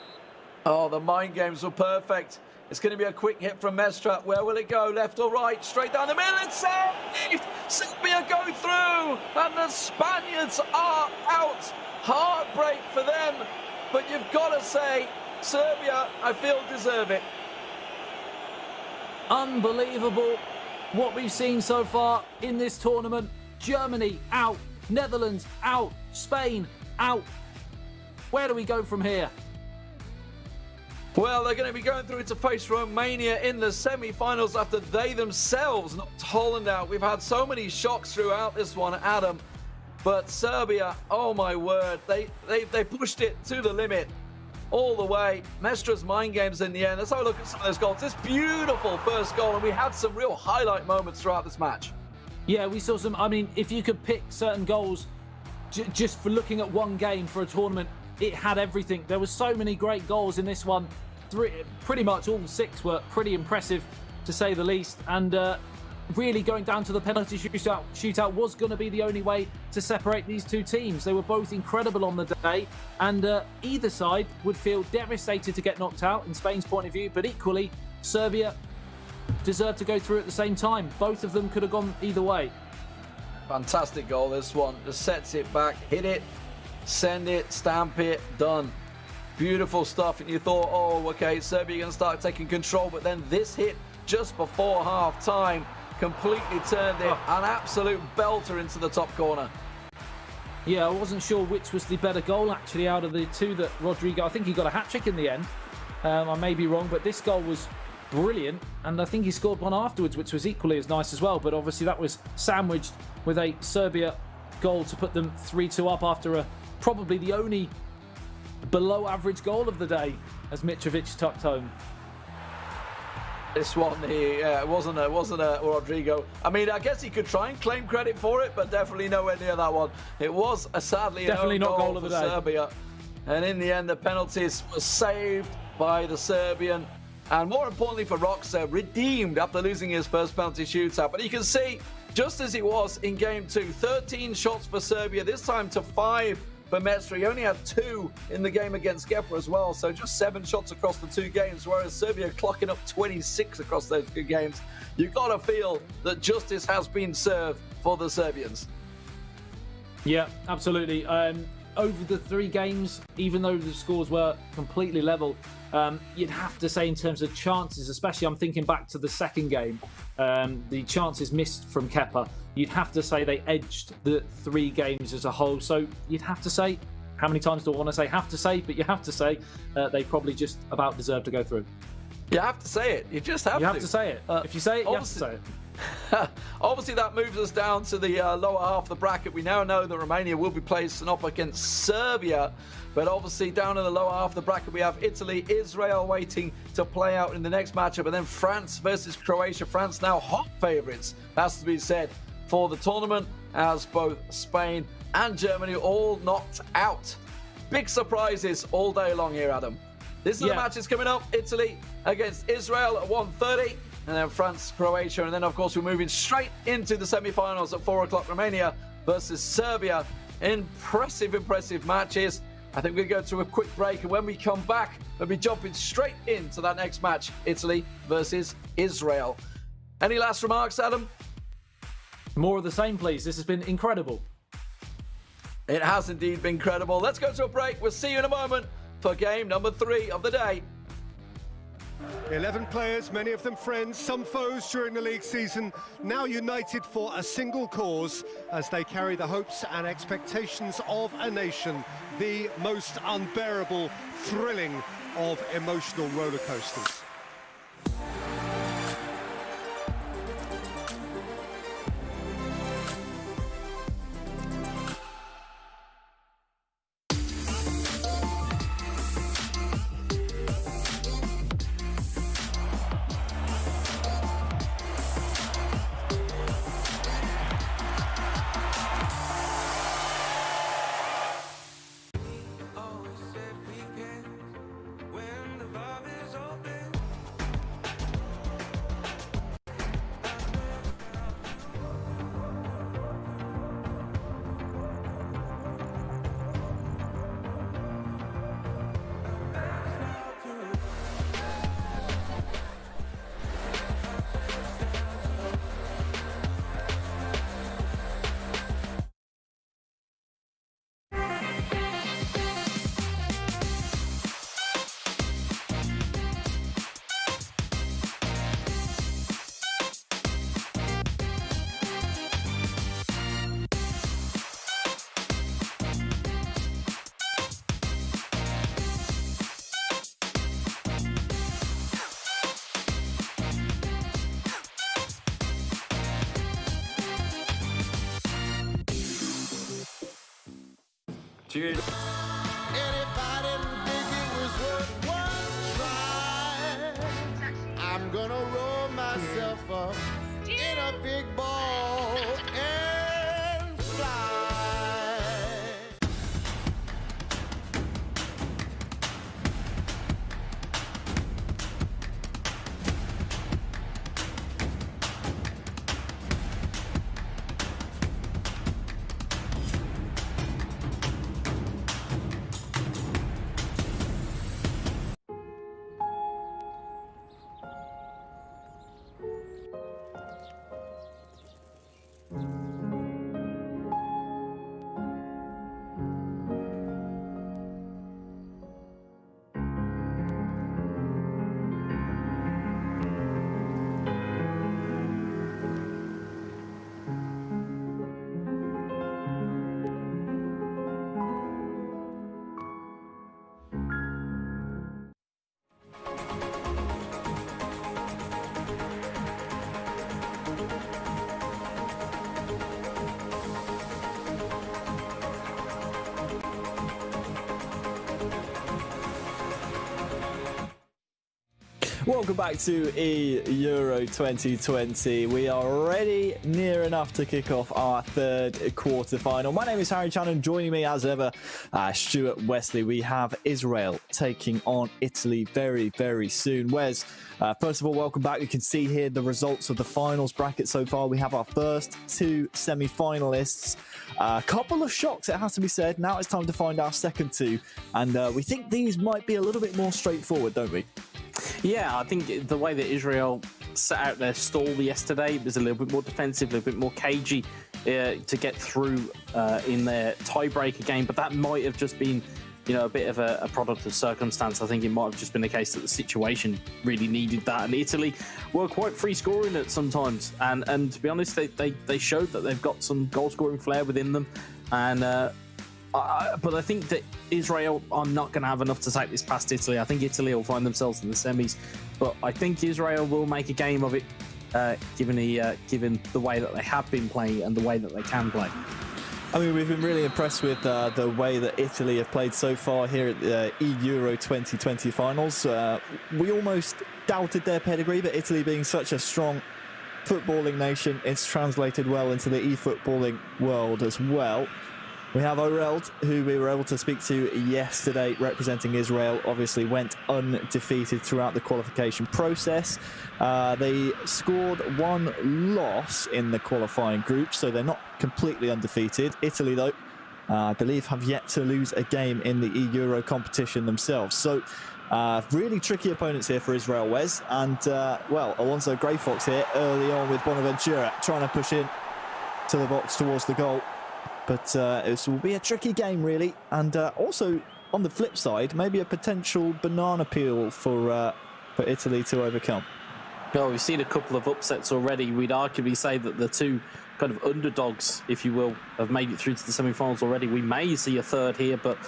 Oh, the mind games were perfect. It's going to be a quick hit from Mestre. Where will it go? Left or right? Straight down the middle. It's saved! Serbia go through. And the Spaniards are out. Heartbreak for them. But you've got to say, Serbia, I feel, deserve it. Unbelievable what we've seen so far in this tournament. Germany out, Netherlands out, Spain out. Where do we go from here? Well, they're going to be going through to face Romania in the semi-finals after they themselves knocked Holland out. We've had so many shocks throughout this one, Adam. But Serbia, oh my word, they pushed it to the limit. All the way. Mestre's mind games in the end. Let's have a look at some of those goals. This beautiful first goal, and we had some real highlight moments throughout this match. Yeah, we saw some. I mean, if you could pick certain goals just for looking at one game for a tournament, it had everything. There were so many great goals in this one. Pretty much all 6 were pretty impressive, to say the least. And really going down to the penalty shootout was going to be the only way to separate these 2 teams. They were both incredible on the day, and either side would feel devastated to get knocked out in Spain's point of view, but equally Serbia deserved to go through at the same time. Both of them could have gone either way. Fantastic goal, this one. Just sets it back, hit it, send it, stamp it, done. Beautiful stuff. And you thought, oh, okay, Serbia going to start taking control, but then this hit just before half time completely turned it. An absolute belter into the top corner. Yeah, I wasn't sure which was the better goal actually out of the 2 that Rodrigo, I think he got a hat-trick in the end. I may be wrong, but this goal was brilliant, and I think he scored one afterwards which was equally as nice as well, but obviously that was sandwiched with a Serbia goal to put them 3-2 up after probably the only below average goal of the day as Mitrovic tucked home. This one, it wasn't a Rodrigo. I mean, I guess he could try and claim credit for it, but definitely nowhere near that one. It was sadly definitely an not own goal of the day. Serbia. And in the end, the penalties were saved by the Serbian. And more importantly for Roxa, redeemed after losing his first penalty shootout. But you can see, just as it was in game 2, 13 shots for Serbia, this time to 5 for Mestre. He only had 2 in the game against Gepa as well, so just 7 shots across the 2 games, whereas Serbia clocking up 26 across those 2 games. You've got to feel that justice has been served for the Serbians. Yeah, absolutely. Over the 3 games, even though the scores were completely level, you'd have to say in terms of chances, especially I'm thinking back to the second game, the chances missed from Kepa, you'd have to say they edged the 3 games as a whole. So you'd have to say, how many times do I want to say have to say, but you have to say they probably just about deserve to go through. You have to say it. You just have to. You have to say it. If you say it, you have to say it. Obviously, that moves us down to the lower half of the bracket. We now know that Romania will be placing up against Serbia. But obviously, down in the lower half of the bracket, we have Italy, Israel waiting to play out in the next matchup. And then France versus Croatia. France now hot favourites, that's to be said, for the tournament, as both Spain and Germany all knocked out. Big surprises all day long here, Adam. This is the matches coming up. Italy against Israel at 1:30. And then France, Croatia. And then, of course, we're moving straight into the semi-finals at 4 o'clock. Romania versus Serbia. Impressive matches. I think we're going to go to a quick break. And when we come back, we'll be jumping straight into that next match. Italy versus Israel. Any last remarks, Adam? More of the same, please. This has been incredible. It has indeed been incredible. Let's go to a break. We'll see you in a moment for game number 3 of the day. 11 players, many of them friends, some foes during the league season, now united for a single cause as they carry the hopes and expectations of a nation, the most unbearable, thrilling of emotional roller coasters. Cheers. And if I didn't think it was worth one try, I'm gonna roll myself up in a big ball and fly. Welcome back to Euro 2020. We are already near enough to kick off our third quarter-final. My name is Harry Channon. Joining me as ever, Stuart Wesley. We have Israel taking on Italy very, very soon. Wes, first of all, welcome back. You can see here the results of the finals bracket so far. We have our first two semi-finalists. A couple of shocks, it has to be said. Now it's time to find our second two. And we think these might be a little bit more straightforward, don't we? Yeah, I think the way that Israel set out their stall yesterday was a little bit more defensive, a little bit more cagey to get through in their tiebreaker game. But that might have just been, a bit of a product of circumstance. I think it might have just been the case that the situation really needed that. And Italy were quite free scoring at sometimes. And to be honest, they showed that they've got some goal scoring flair within them. And but I think that Israel are not going to have enough to take this past Italy. I think Italy will find themselves in the semis, but I think Israel will make a game of it, given the way that they have been playing and the way that they can play. I mean, we've been really impressed with the way that Italy have played so far here at the Euro 2020 finals. We almost doubted their pedigree, but Italy being such a strong footballing nation, it's translated well into the e-footballing world as well. We have Oreld, who we were able to speak to yesterday, representing Israel. Obviously went undefeated throughout the qualification process. They scored one loss in the qualifying group, so they're not completely undefeated. Italy, though, I believe, have yet to lose a game in the Euro competition themselves. So really tricky opponents here for Israel, Wes. And, well, Alonso Greyfox here early on with Bonaventura trying to push in to the box towards the goal. But this will be a tricky game, really. And also, on the flip side, maybe a potential banana peel for Italy to overcome. Well, we've seen a couple of upsets already. We'd arguably say that the two kind of underdogs, if you will, have made it through to the semi-finals already. We may see a third here, but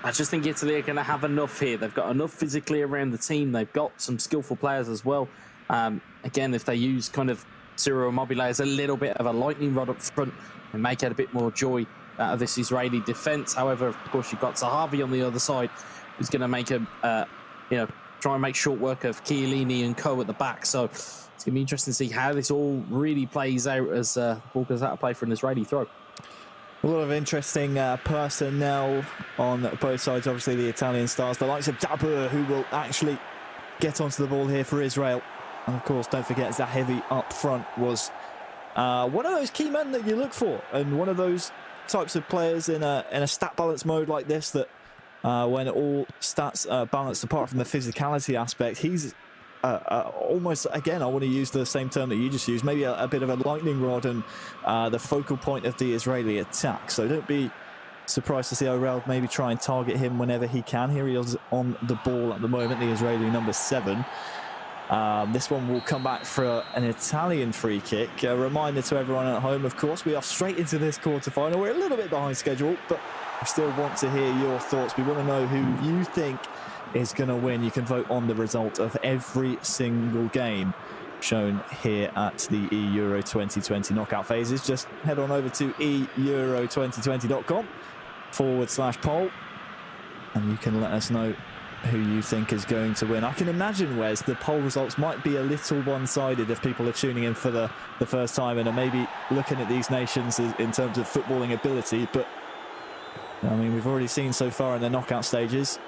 I just think Italy are going to have enough here. They've got enough physically around the team. They've got some skillful players as well. Again, if they use kind of Ciro Immobile as a little bit of a lightning rod up front and make it a bit more joy out of this Israeli defence. However, of course, you've got Zahavi on the other side, who's going to make try and make short work of Chiellini and co at the back. So it's going to be interesting to see how this all really plays out as the ball goes out of play for an Israeli throw. A lot of interesting personnel on both sides. Obviously, the Italian stars, the likes of Dabur, who will actually get onto the ball here for Israel. And of course, don't forget Zahavi up front was one of those key men that you look for, and one of those types of players in a stat balance mode like this that when all stats are balanced apart from the physicality aspect, he's almost, again, I want to use the same term that you just used, maybe a bit of a lightning rod and the focal point of the Israeli attack. So don't be surprised to see Oreld maybe try and target him whenever he can. Here he is on the ball at the moment, the Israeli number 7. This one will come back for an Italian free kick. A reminder to everyone at home, of course, we are straight into this quarter-final. We're a little bit behind schedule, but we still want to hear your thoughts. We want to know who you think is going to win. You can vote on the result of every single game shown here at the Euro 2020 knockout phases. Just head on over to euro2020.com/poll, and you can let us know who you think is going to win. I can imagine, Wes, the poll results might be a little one-sided if people are tuning in for the first time and are maybe looking at these nations in terms of footballing ability. But, I mean, we've already seen so far in the knockout stages,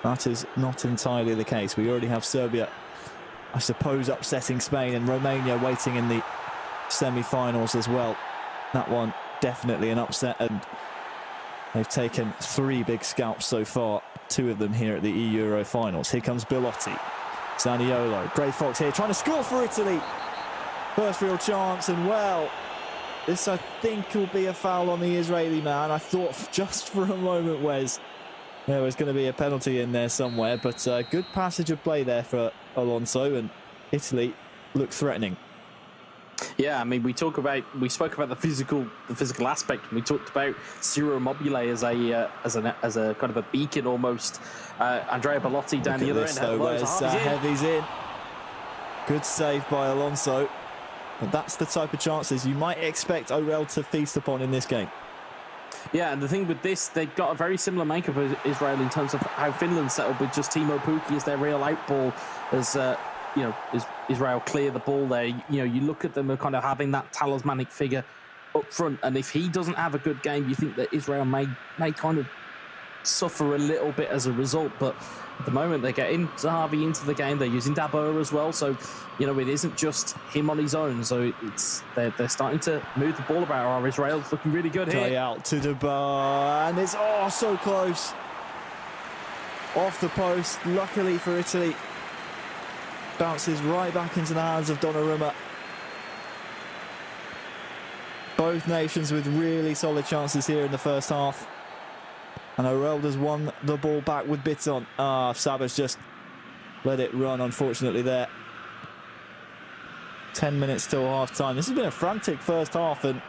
that is not entirely the case. We already have Serbia, I suppose, upsetting Spain, and Romania waiting in the semi-finals as well. That one definitely an upset, and they've taken 3 big scalps so far, 2 of them here at the Euro finals. Here comes Belotti, Zaniolo, Greyfox here trying to score for Italy. First real chance, and well, this I think will be a foul on the Israeli man. I thought just for a moment, Wes, there was going to be a penalty in there somewhere, but good passage of play there for Alonso, and Italy look threatening. Yeah, I mean, we spoke about the physical aspect. We talked about Ciro Immobile as a kind of a beacon almost. Andrea Belotti down the other end. Heavy's in. Good save by Alonso. But that's the type of chances you might expect Oreld to feast upon in this game. Yeah, and the thing with this, they've got a very similar makeup as Israel in terms of how Finland set up with just Timo Pukki as their real outball, as Israel clear the ball there. You look at them kind of having that talismanic figure up front, and if he doesn't have a good game, you think that Israel may kind of suffer a little bit as a result. But at the moment, they're getting Zahavi into the game. They're using Dabo as well, so it isn't just him on his own. So they're starting to move the ball about. Israel's looking really good here. Play out to Dabo, and it's so close off the post. Luckily for Italy, bounces right back into the hands of Donnarumma. Both nations with really solid chances here in the first half. And Orelda's won the ball back with bits on. Sabah's just let it run, unfortunately, there. 10 minutes till half-time. This has been a frantic first half, and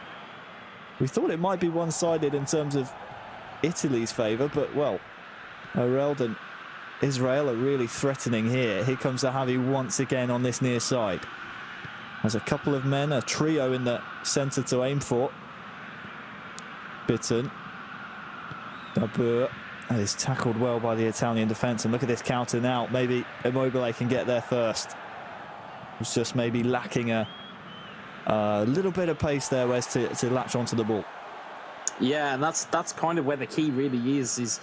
we thought it might be one-sided in terms of Italy's favour, but, well, Orelda and Israel are really threatening here. Here comes Zahavi once again on this near side. There's a couple of men, a trio in the centre to aim for. Bitten. Dabur is tackled well by the Italian defence, and look at this counter now. Maybe Immobile can get there first. It's just maybe lacking a little bit of pace there, Wes, to latch onto the ball. Yeah, and that's kind of where the key really is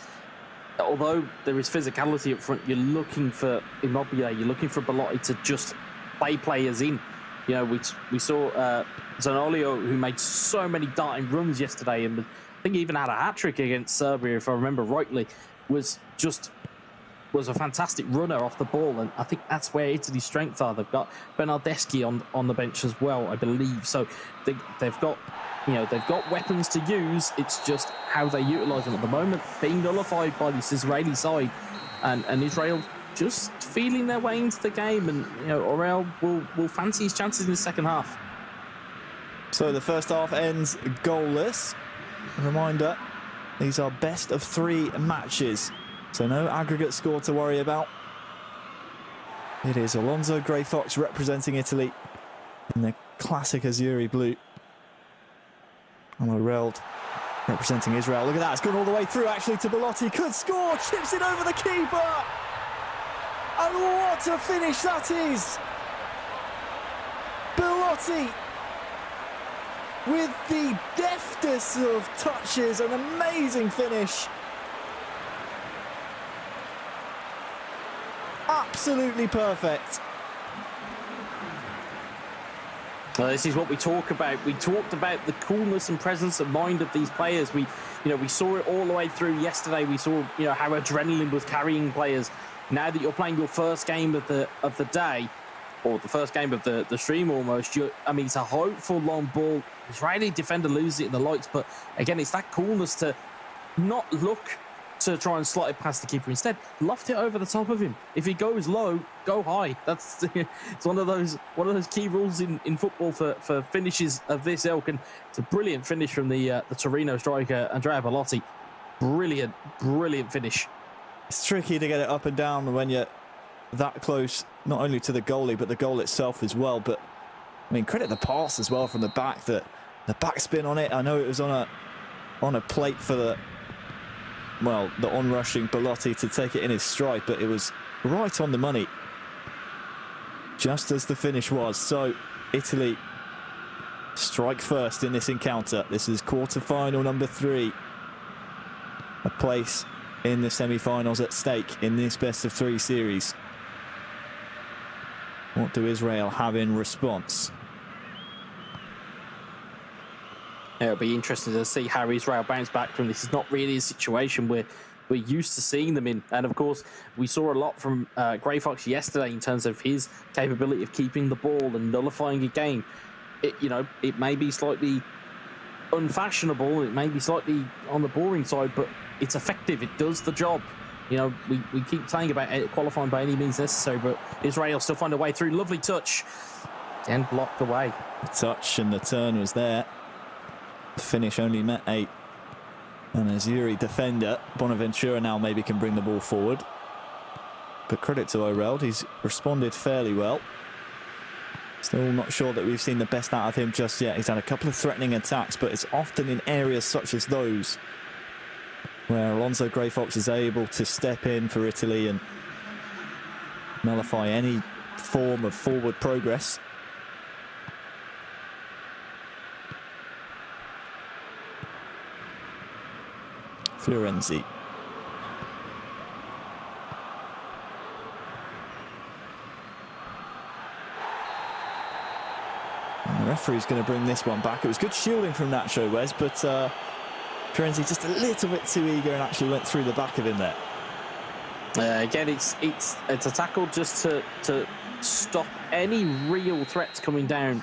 although there is physicality up front, you're looking for Immobile, you're looking for Belotti to just play players in. We saw Zanolio, who made so many darting runs yesterday, and I think he even had a hat-trick against Serbia, if I remember rightly, was a fantastic runner off the ball, and I think that's where Italy's strengths are. They've got Bernardeschi on the bench as well, I believe, so they've got weapons to use. It's just how they utilise them at the moment, being nullified by this Israeli side, and Israel just feeling their way into the game, and Orel will fancy his chances in the second half. So the first half ends goalless. A reminder, these are best of 3 matches, so no aggregate score to worry about. It is Alonso Grey Fox representing Italy in the classic Azzurri blue, and Orel representing Israel. Look at that, it's gone all the way through actually to Belotti, could score, chips it over the keeper, and what a finish that is! Belotti with the deftest of touches, an amazing finish. Absolutely perfect. Well, this is what we talk about. We talked about the coolness and presence of mind of these players. We saw it all the way through yesterday. We saw, how adrenaline was carrying players. Now that you're playing your first game of the day, or the first game of the stream almost, it's a hopeful long ball. Israeli defender loses it in the lights, but again, it's that coolness to not look to try and slot it past the keeper. Instead, loft it over the top of him. If he goes low, go high. It's one of those key rules in football for finishes of this ilk, and it's a brilliant finish from the Torino striker Andrea Belotti. Brilliant finish. It's tricky to get it up and down when you're that close, not only to the goalie, but the goal itself as well. But, credit the pass as well from the back, the backspin on it. I know it was on a plate for the onrushing Belotti to take it in his stride, but it was right on the money, just as the finish was. So, Italy strike first in this encounter. This is quarter-final number 3. A place in the semi-finals at stake in this best-of-3 series. What do Israel have in response? It'll be interesting to see how Israel bounce back from this. It's not really a situation we're used to seeing them in. And, of course, we saw a lot from Grey Fox yesterday in terms of his capability of keeping the ball and nullifying a game. It may be slightly unfashionable, it may be slightly on the boring side, but it's effective. It does the job. We keep saying about qualifying by any means necessary, but Israel still find a way through. Lovely touch. Again, blocked away. The touch and the turn was there. The finish only met an Azzurri defender. Bonaventura now maybe can bring the ball forward. But credit to Orel, he's responded fairly well. Still not sure that we've seen the best out of him just yet. He's had a couple of threatening attacks, but it's often in areas such as those where Alonso Grey Fox is able to step in for Italy and nullify any form of forward progress. Florenzi. And the referee's going to bring this one back. It was good shielding from Nacho, Wes, but Florenzi just a little bit too eager and actually went through the back of him there. Again, it's a tackle just to stop any real threats coming down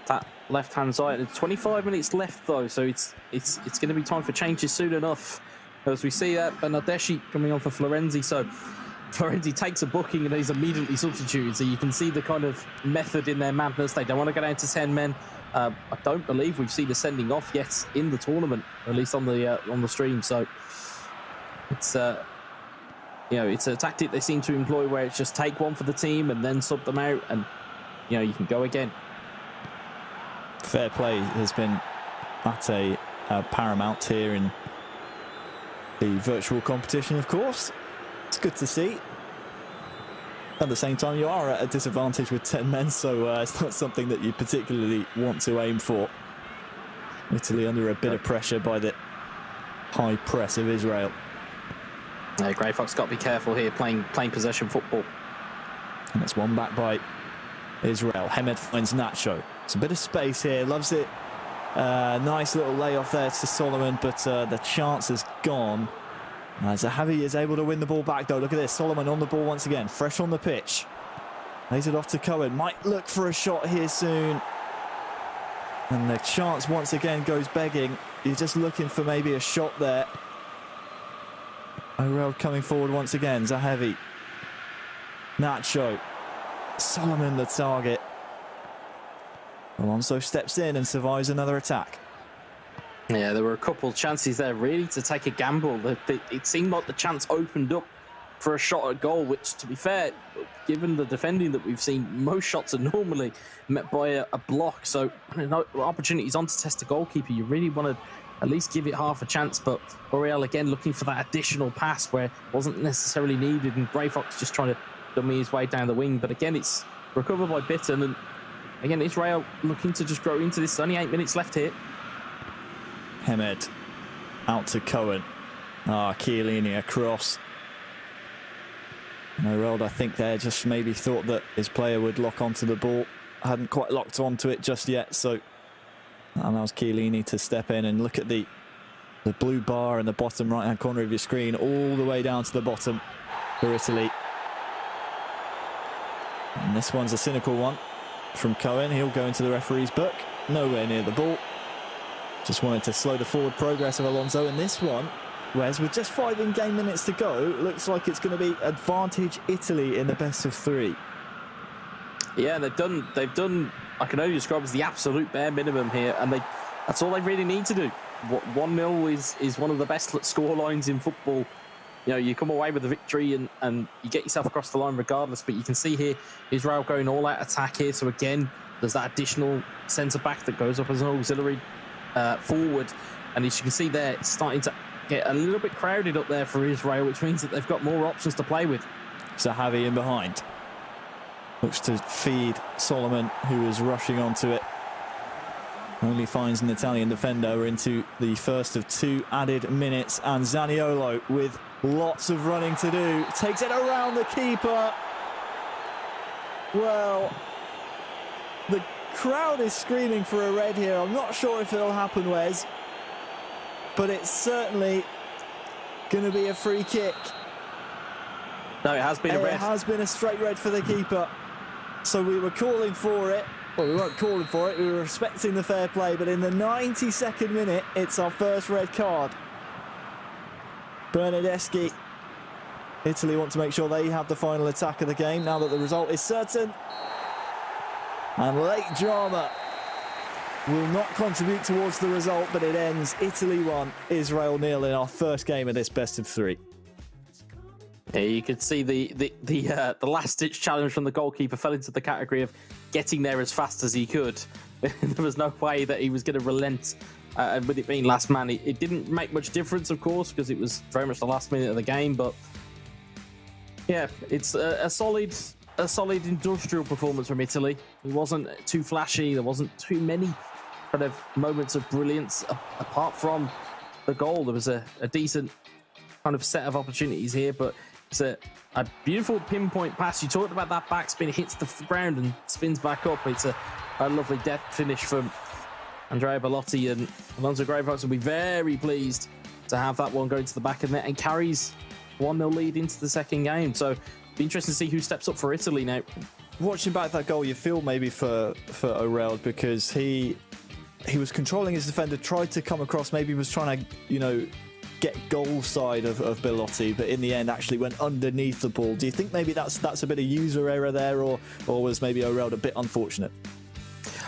that left-hand side. It's 25 minutes left though, so it's going to be time for changes soon enough. As we see Bernardeschi coming on for Florenzi, so Florenzi takes a booking and he's immediately substituted. So you can see the kind of method in their madness. They don't want to go down to 10 men. I don't believe we've seen a sending off yet in the tournament, at least on the stream. So it's it's a tactic they seem to employ where it's just take one for the team and then sub them out, and you can go again. Fair play has been at a paramount here in the virtual competition, of course. It's good to see. At the same time, you are at a disadvantage with 10 men, so it's not something that you particularly want to aim for. Italy under a bit of pressure by the high press of Israel. Grey Fox got to be careful here, playing possession football. And it's one back by Israel. Hemed finds Nacho. It's a bit of space here, loves it. Nice little layoff there to Solomon, but the chance is gone. Zahavi is able to win the ball back though. Look at this, Solomon on the ball once again, fresh on the pitch. Lays it off to Cohen, might look for a shot here soon. And the chance once again goes begging. You're just looking for maybe a shot there. O'Reilly coming forward once again, Zahavi. Nacho. Solomon the target. Alonso steps in and survives another attack. Yeah, there were a couple of chances there really to take a gamble. It seemed like the chance opened up for a shot at goal, which, to be fair, given the defending that we've seen, most shots are normally met by a block. So opportunities on to test the goalkeeper, you really want to at least give it half a chance. But Oriel again looking for that additional pass where it wasn't necessarily needed, and Grey Fox just trying to dummy his way down the wing. But again, it's recovered by Bitten, and again, Israel looking to just grow into this. Only 8 minutes left here. Hemed out to Cohen. Chiellini across. Noreld, I think there just maybe thought that his player would lock onto the ball. Hadn't quite locked onto it just yet, so that allows Chiellini to step in and look at the blue bar in the bottom right-hand corner of your screen, all the way down to the bottom for Italy. And this one's a cynical one from Cohen. He'll go into the referee's book. Nowhere near the ball. Just wanted to slow the forward progress of Alonso in this one. Whereas with just 5 in-game minutes to go, looks like it's going to be advantage Italy in the best of 3. Yeah, they've done. I can only describe as the absolute bare minimum here, and that's all they really need to do. 1-0 is one of the best score lines in football. You come away with a victory and you get yourself across the line regardless. But you can see here Israel going all out attack here. So again, there's that additional centre back that goes up as an auxiliary forward, and as you can see there, it's starting to get a little bit crowded up there for Israel, which means that they've got more options to play with. Zahavi in behind. Looks to feed Solomon, who is rushing onto it. Only finds an Italian defender. We're into the first of 2 added minutes, and Zaniolo, with lots of running to do, takes it around the keeper. Well, the crowd is screaming for a red here. I'm not sure if it'll happen, Wes, but it's certainly going to be a free kick. No, it has been a red. It has been a straight red for the keeper. So we were calling for it. Well, we weren't calling for it. We were respecting the fair play. But in the 92nd minute, it's our first red card. Bernardeschi. Italy want to make sure they have the final attack of the game now that the result is certain. And late drama will not contribute towards the result, but it ends Italy 1, Israel 0 in our first game of this best of 3. Yeah, you could see the last-ditch challenge from the goalkeeper fell into the category of getting there as fast as he could. There was no way that he was going to relent, and with it being last man, it didn't make much difference, of course, because it was very much the last minute of the game. But yeah, it's a solid a solid industrial performance from Italy. It wasn't too flashy. There wasn't too many kind of moments of brilliance apart from the goal. There was a decent kind of set of opportunities here, but it's a beautiful pinpoint pass. You talked about that backspin, hits the ground and spins back up. It's a lovely deft finish from Andrea Bellotti, and Alonso Gravefox will be very pleased to have that one going to the back of the net and carries 1-0 lead into the second game. So be interesting to see who steps up for Italy now. Watching back that goal, you feel maybe for Orel, because he was controlling his defender, tried to come across, maybe was trying to, you know, get goal side of Bellotti, but in the end actually went underneath the ball. Do you think maybe that's a bit of user error there, or was maybe Orel a bit unfortunate?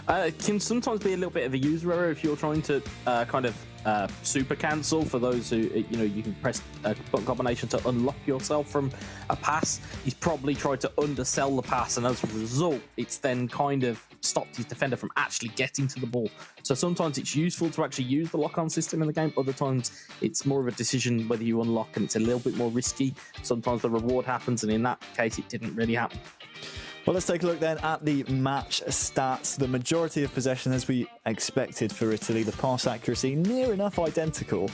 It can sometimes be a little bit of a user error if you're trying to kind of super cancel. For those who, you know, you can press a button combination to unlock yourself from a pass. He's probably tried to undersell the pass, and as a result, it's then kind of stopped his defender from actually getting to the ball. So sometimes it's useful to actually use the lock-on system in the game. Other times it's more of a decision whether you unlock, and it's a little bit more risky. Sometimes the reward happens, and in that case, it didn't really happen. Well, let's take a look then at the match stats. The majority of possession, as we expected for Italy. The pass accuracy near enough identical.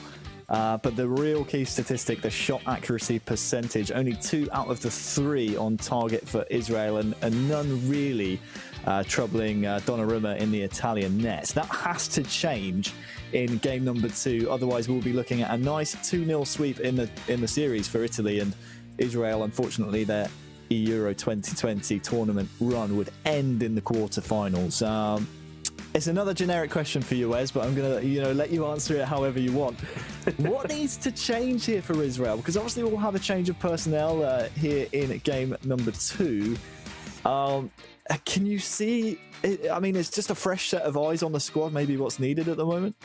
But the real key statistic, the shot accuracy percentage, only 2 out of the 3 on target for Israel, and none really troubling Donnarumma in the Italian net. That has to change in game number 2. Otherwise, we'll be looking at a nice 2-0 sweep in the series for Italy, and Israel, unfortunately, their Euro 2020 tournament run would end in the quarterfinals. It's another generic question for you, Wes, but I'm gonna, let you answer it however you want. What needs to change here for Israel? Because obviously we'll have a change of personnel here in game number 2. Can you see? I mean, it's just a fresh set of eyes on the squad. Maybe what's needed at the moment.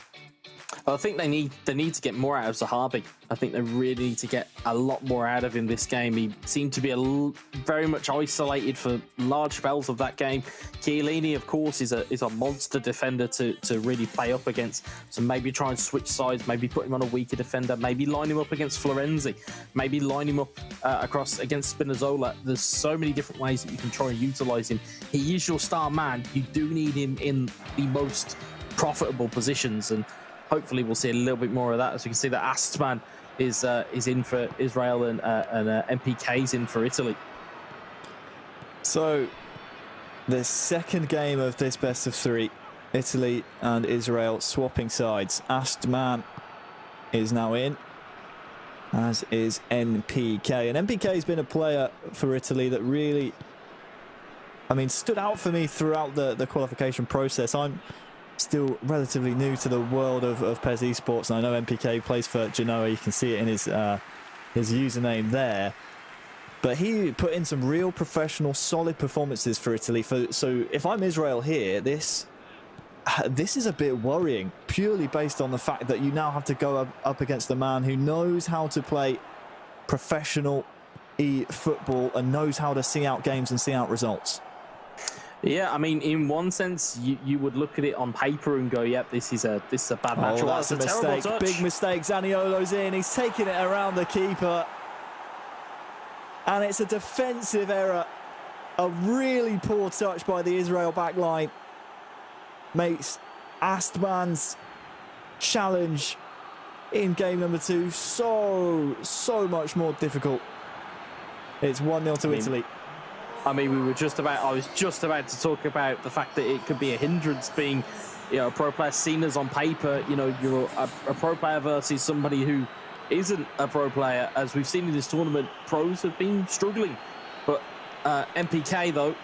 I think they need to get more out of Zahavi. I think they really need to get a lot more out of him this game. He seemed to be very much isolated for large spells of that game. Chiellini, of course, is a monster defender to really play up against. So maybe try and switch sides, maybe put him on a weaker defender, maybe line him up against Florenzi, maybe line him up across against Spinazzola. There's so many different ways that you can try and utilise him. He is your star man. You do need him in the most profitable positions, and hopefully we'll see a little bit more of that. As you can see, that Astman is in for Israel, and MPK's in for Italy. So the second game of this best of 3, Italy and Israel swapping sides. Astman is now in, as is MPK. And MPK has been a player for Italy that really, stood out for me throughout the qualification process. I'm still relatively new to the world of PES esports, and I know MPK plays for Genoa. You can see it in his username there. But he put in some real professional, solid performances for Italy. So if I'm Israel here, this is a bit worrying, purely based on the fact that you now have to go up against a man who knows how to play professional football and knows how to see out games and see out results. Yeah, in one sense, you would look at it on paper and go, "Yep, this is a bad match." Oh, that's a mistake. Touch. Big mistake. Zaniolo's in. He's taking it around the keeper, and it's a defensive error. A really poor touch by the Israel backline makes Astman's challenge in game number 2 so much more difficult. It's 1-0 to Italy. I was just about to talk about the fact that it could be a hindrance, being, a pro player seen as on paper, you're a pro player versus somebody who isn't a pro player. As we've seen in this tournament, pros have been struggling. But MPK, though,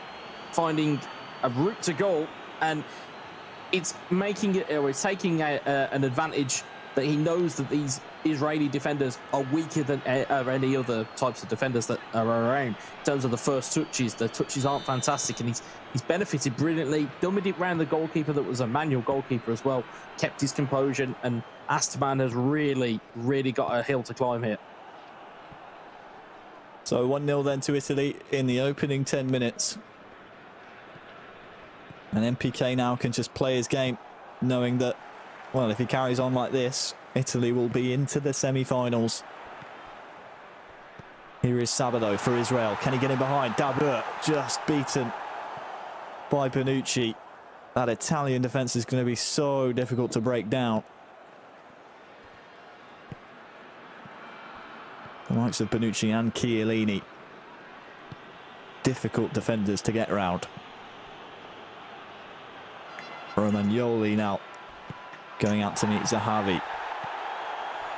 finding a route to goal, and it's making it, or it's taking an advantage that he knows that these Israeli defenders are weaker than any other types of defenders that are around. In terms of the first touches, the touches aren't fantastic, and he's benefited brilliantly. Dummied it round the goalkeeper that was a manual goalkeeper as well, kept his composure, and Astman has really, really got a hill to climb here. So 1-0 then to Italy in the opening 10 minutes. And MPK now can just play his game, knowing that, well, if he carries on like this, Italy will be into the semi-finals. Here is Sabado for Israel. Can he get in behind? Dabur just beaten by Bonucci. That Italian defence is going to be so difficult to break down. The likes of Bonucci and Chiellini. Difficult defenders to get round. Romagnoli now going out to meet Zahavi.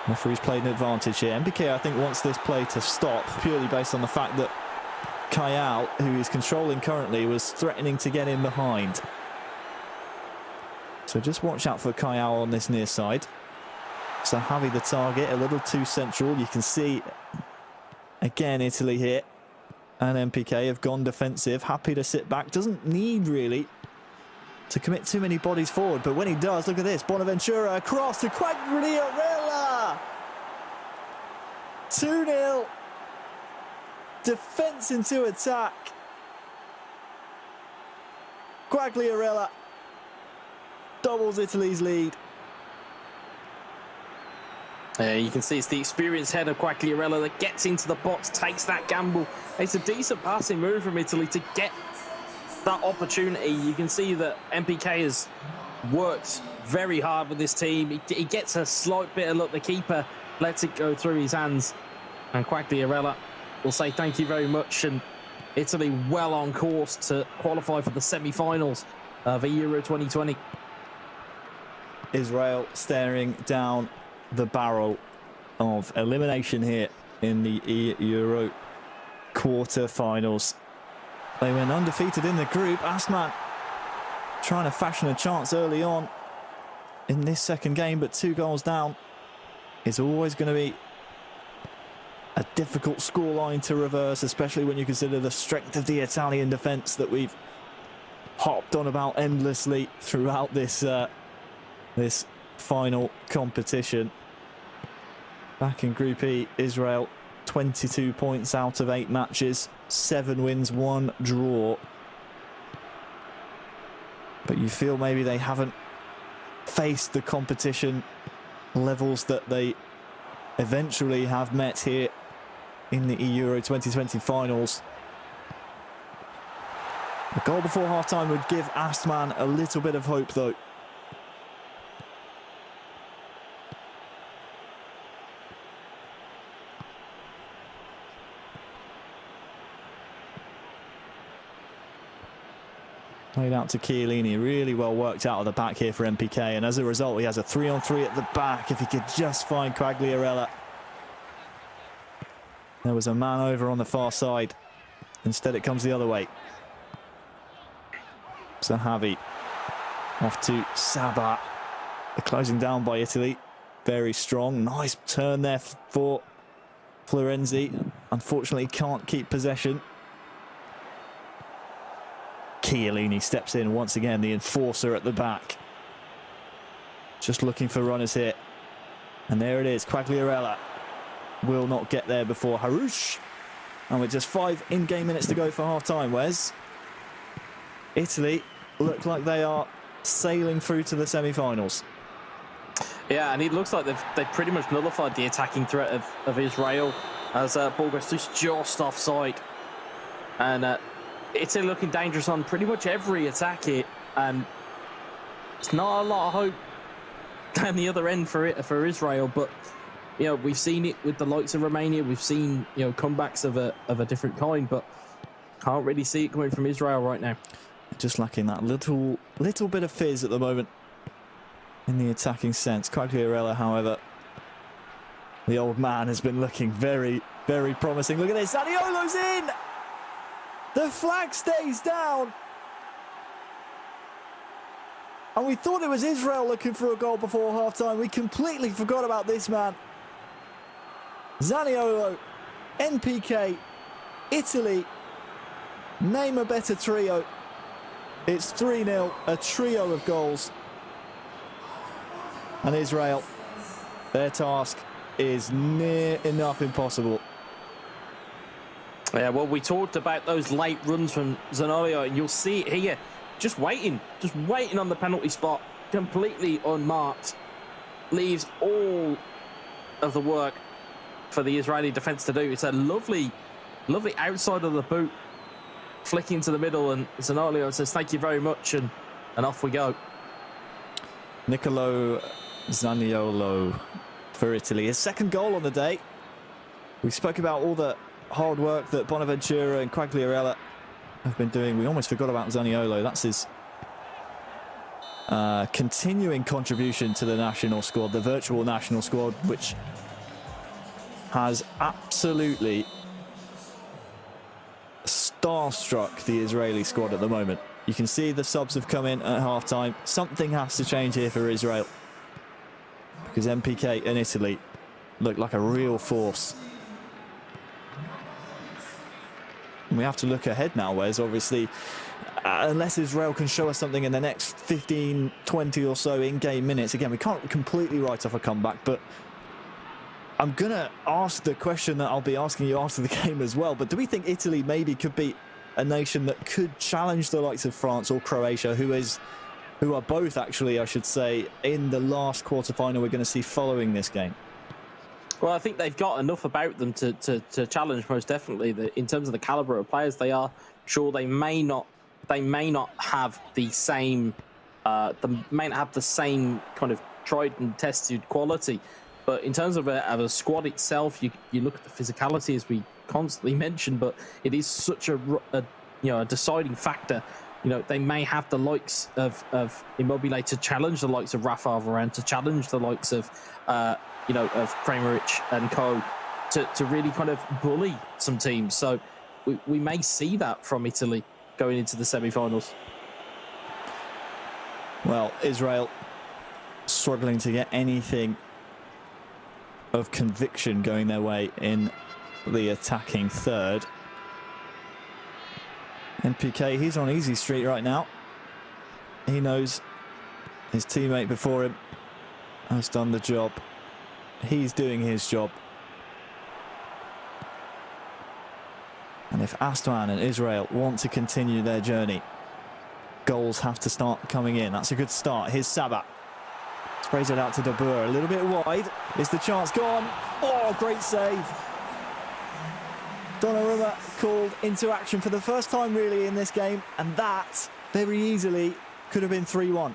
Referee's played an advantage here. MPK, I think, wants this play to stop purely based on the fact that Kayal, who is controlling currently, was threatening to get in behind. So just watch out for Kayal on this near side. Zahavi the target, a little too central. You can see, again, Italy here. And MPK have gone defensive, happy to sit back. Doesn't need, really, to commit too many bodies forward. But when he does, look at this. Bonaventura across to Quagliarella. 2-0. Defence into attack. Quagliarella doubles Italy's lead. You can see it's the experienced head of Quagliarella that gets into the box, takes that gamble. It's a decent passing move from Italy to get that opportunity. You can see that MPK has worked very hard with this team. He gets a slight bit of luck. The keeper lets it go through his hands. And Quagliarella will say thank you very much. And Italy well on course to qualify for the semi-finals of Euro 2020. Israel staring down the barrel of elimination here in the Euro quarter-finals. They went undefeated in the group. Asman trying to fashion a chance early on in this second game, but 2 goals down is always going to be a difficult scoreline to reverse, especially when you consider the strength of the Italian defence that we've hopped on about endlessly throughout this this final competition. Back in Group E, Israel 22 points out of 8 matches, 7 wins, 1 draw. But you feel maybe they haven't faced the competition levels that they eventually have met here in the Euro 2020 finals. A goal before half-time would give Astman a little bit of hope, though. Played out to Chiellini, really well worked out of the back here for MPK, and as a result he has a 3-on-3 at the back. If he could just find Quagliarella. There was a man over on the far side. Instead it comes the other way. Zahavi off to Sabat. The closing down by Italy. Very strong. Nice turn there for Florenzi. Unfortunately can't keep possession. Chiellini steps in once again, the enforcer at the back. Just looking for runners here. And there it is, Quagliarella will not get there before Harouche. And with just 5 in-game minutes to go for half-time, Wes, Italy look like they are sailing through to the semi-finals. Yeah, and it looks like they've pretty much nullified the attacking threat of Israel as ball goes just offside. And Italy looking dangerous on pretty much every attack here, and it's not a lot of hope down the other end for Israel. But you know, we've seen it with the likes of Romania. We've seen, you know, comebacks of a different kind, but can't really see it coming from Israel right now. Just lacking that little bit of fizz at the moment in the attacking sense. Quagliarella, however, the old man has been looking very, very promising. Look at this, Zaniolo's in. The flag stays down. And we thought it was Israel looking for a goal before half-time. We completely forgot about this man. Zaniolo, NPK, Italy. Name a better trio. It's 3-0, a trio of goals. And Israel, their task is near enough impossible. Yeah, well, we talked about those late runs from Zaniolo, and you'll see it here. Just waiting on the penalty spot, completely unmarked. Leaves all of the work for the Israeli defense to do. It's a lovely outside of the boot, flicking to the middle, and Zaniolo says thank you very much, and off we go. Nicolo Zaniolo for Italy. His second goal on the day. We spoke about all the hard work that Bonaventura and Quagliarella have been doing. We almost forgot about Zaniolo. That's his continuing contribution to the national squad, the virtual national squad, which has absolutely starstruck the Israeli squad at the moment. You can see the subs have come in at half-time. Something has to change here for Israel, because MPK and Italy look like a real force. And we have to look ahead now, Wes. Obviously, unless Israel can show us something in the next 15, 20 or so in-game minutes. Again, we can't completely write off a comeback, but I'm going to ask the question that I'll be asking you after the game as well. But do we think Italy maybe could be a nation that could challenge the likes of France or Croatia, who are both, actually, I should say, in the last quarter-final we're going to see following this game? Well, I think they've got enough about them to challenge, most definitely. In terms of the caliber of players they are, sure, they may not have the same kind of tried and tested quality, but in terms of a squad itself, you look at the physicality, as we constantly mention, but it is such a deciding factor. You know, they may have the likes of Immobile to challenge the likes of Rafa Varane, to challenge the likes of of Kramaric and co, to really kind of bully some teams. So we may see that from Italy going into the semi-finals. Well, Israel struggling to get anything of conviction going their way in the attacking third. MPK, he's on easy street right now. He knows his teammate before him has done the job. He's doing his job. And if Astman and Israel want to continue their journey, goals have to start coming in. That's a good start. Here's Sabat. Sprays it out to De Boer. A little bit wide. Is the chance gone? Oh, great save. Donnarumma called into action for the first time really in this game, and that very easily could have been 3-1.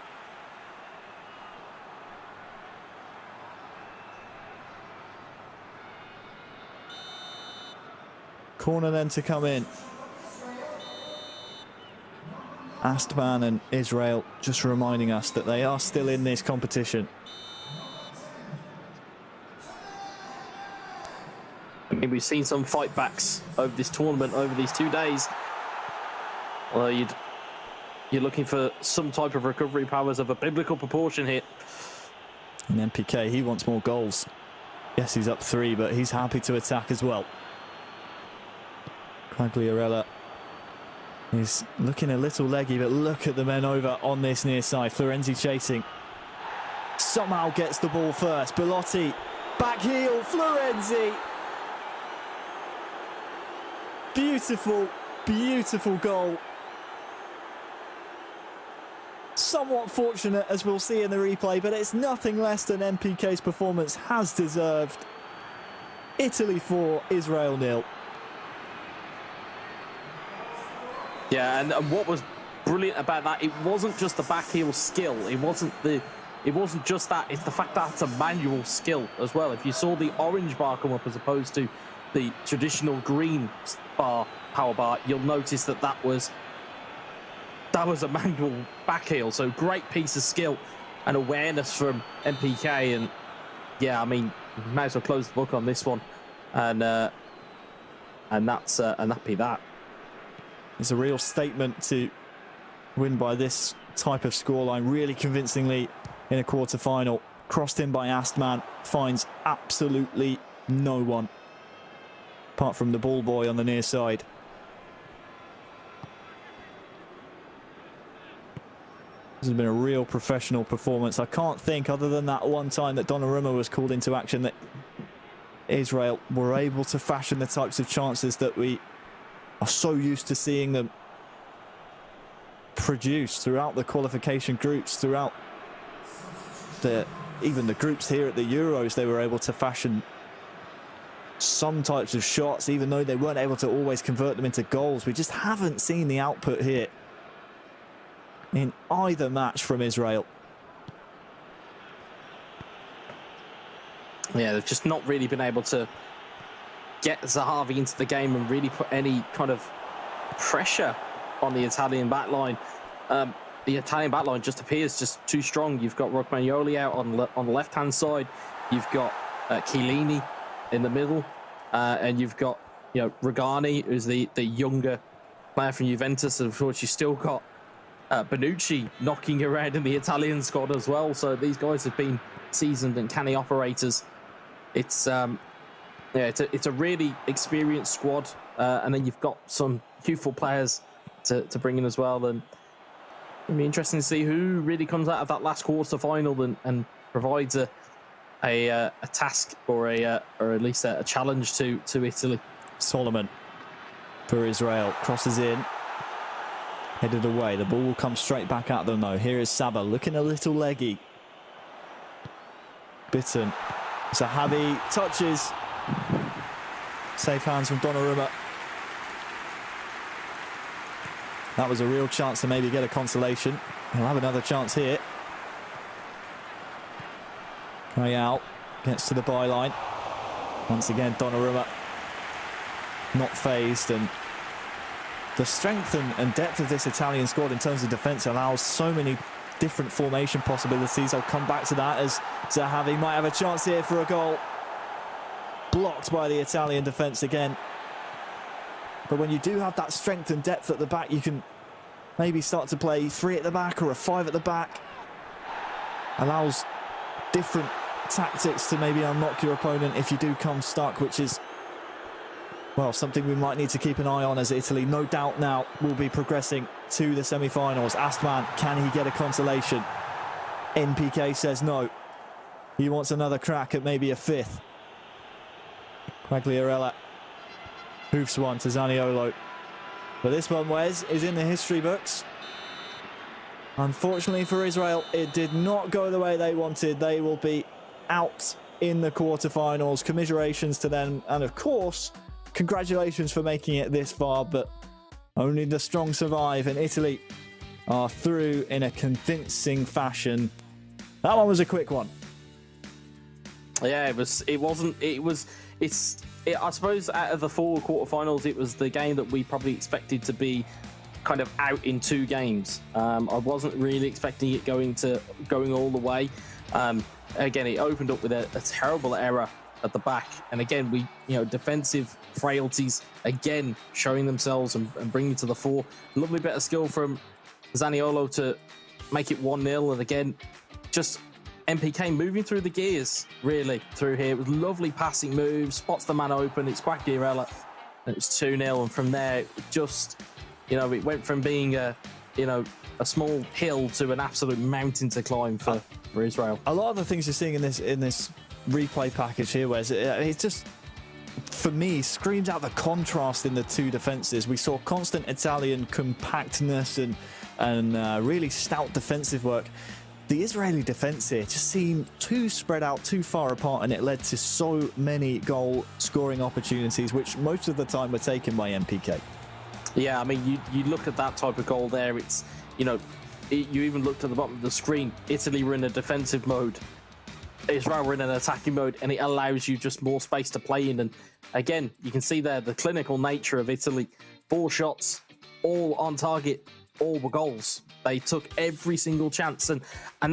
Corner then to come in. Astman and Israel just reminding us that they are still in this competition. I mean, we've seen some fight backs over this tournament over these 2 days. Well, you're looking for some type of recovery powers of a biblical proportion here. And MPK, he wants more goals. Yes, he's up 3, but he's happy to attack as well. Quagliarella is looking a little leggy, but look at the men over on this near side. Florenzi chasing. Somehow gets the ball first. Belotti, back heel, Florenzi. Beautiful, beautiful goal. Somewhat fortunate, as we'll see in the replay, but it's nothing less than MPK's performance has deserved. Italy 4, Israel 0. Yeah, and what was brilliant about that, it wasn't just the back heel skill. It wasn't just that. It's the fact that it's a manual skill as well. If you saw the orange bar come up as opposed to the traditional green bar, power bar, you'll notice that was a manual back heel. So great piece of skill and awareness from MPK. And yeah, I mean, might as well close the book on this one, and that be that. It's a real statement to win by this type of scoreline, really convincingly in a quarter-final. Crossed in by Astman, finds absolutely no one, apart from the ball boy on the near side. This has been a real professional performance. I can't think, other than that one time that Donnarumma was called into action, that Israel were able to fashion the types of chances that we are so used to seeing them produce throughout the qualification groups, throughout even the groups here at the Euros. They were able to fashion some types of shots, even though they weren't able to always convert them into goals. We just haven't seen the output here in either match from Israel. Yeah, they've just not really been able to get Zahavi into the game and really put any kind of pressure on the Italian backline. The Italian backline just appears just too strong. You've got Romagnoli out on the left-hand side. You've got Chiellini in the middle, and you've got Rugani, who's the younger player from Juventus. And of course, you've still got Bonucci knocking around in the Italian squad as well. So these guys have been seasoned and canny operators. It's it's a really experienced squad, and then you've got some youthful players to bring in as well. And it'll be interesting to see who really comes out of that last quarter final and provides a task or at least a challenge to Italy. Solomon for Israel crosses in, headed away. The ball will come straight back at them though. Here is Saba looking a little leggy. Bitten. Zahavi touches. Safe hands from Donnarumma. That was a real chance to maybe get a consolation. He'll have another chance here. Real gets to the byline. Once again, Donnarumma not phased, and the strength and depth of this Italian squad in terms of defence allows so many different formation possibilities. I'll come back to that as Zahavi might have a chance here for a goal. Blocked by the Italian defence again. But when you do have that strength and depth at the back, you can maybe start to play 3 at the back or a 5 at the back. Allows different tactics to maybe unlock your opponent if you do come stuck, which is, well, something we might need to keep an eye on as Italy, no doubt now, will be progressing to the semi-finals. Astman, can he get a consolation? NPK says no. He wants another crack at maybe a 5th. Quagliarella hoofs one to Zaniolo. But this one, Wes, is in the history books. Unfortunately for Israel, it did not go the way they wanted. They will be out in the quarterfinals. Commiserations to them. And of course, congratulations for making it this far. But only the strong survive. And Italy are through in a convincing fashion. That one was a quick one. Yeah, I suppose out of the 4 quarterfinals, it was the game that we probably expected to be kind of out in 2 games. I wasn't really expecting it going all the way. Again, it opened up with a terrible error at the back, and again, defensive frailties again showing themselves and bringing to the fore. Lovely bit of skill from Zaniolo to make it 1-0, and again, just MPK moving through the gears, really, through here with lovely passing moves, spots the man open, it's Quagliarella, and it's 2-0, and from there, it just, it went from being a small hill to an absolute mountain to climb for Israel. A lot of the things you're seeing in this replay package here, Wes, it just, for me, screams out the contrast in the 2 defences. We saw constant Italian compactness and really stout defensive work. The Israeli defence here just seemed too spread out, too far apart, and it led to so many goal-scoring opportunities, which most of the time were taken by MPK. Yeah, I mean, you look at that type of goal there, it's, you even looked at the bottom of the screen. Italy were in a defensive mode. Israel were in an attacking mode, and it allows you just more space to play in. And again, you can see there the clinical nature of Italy. 4 shots, all on target, all were goals. They took every single chance, and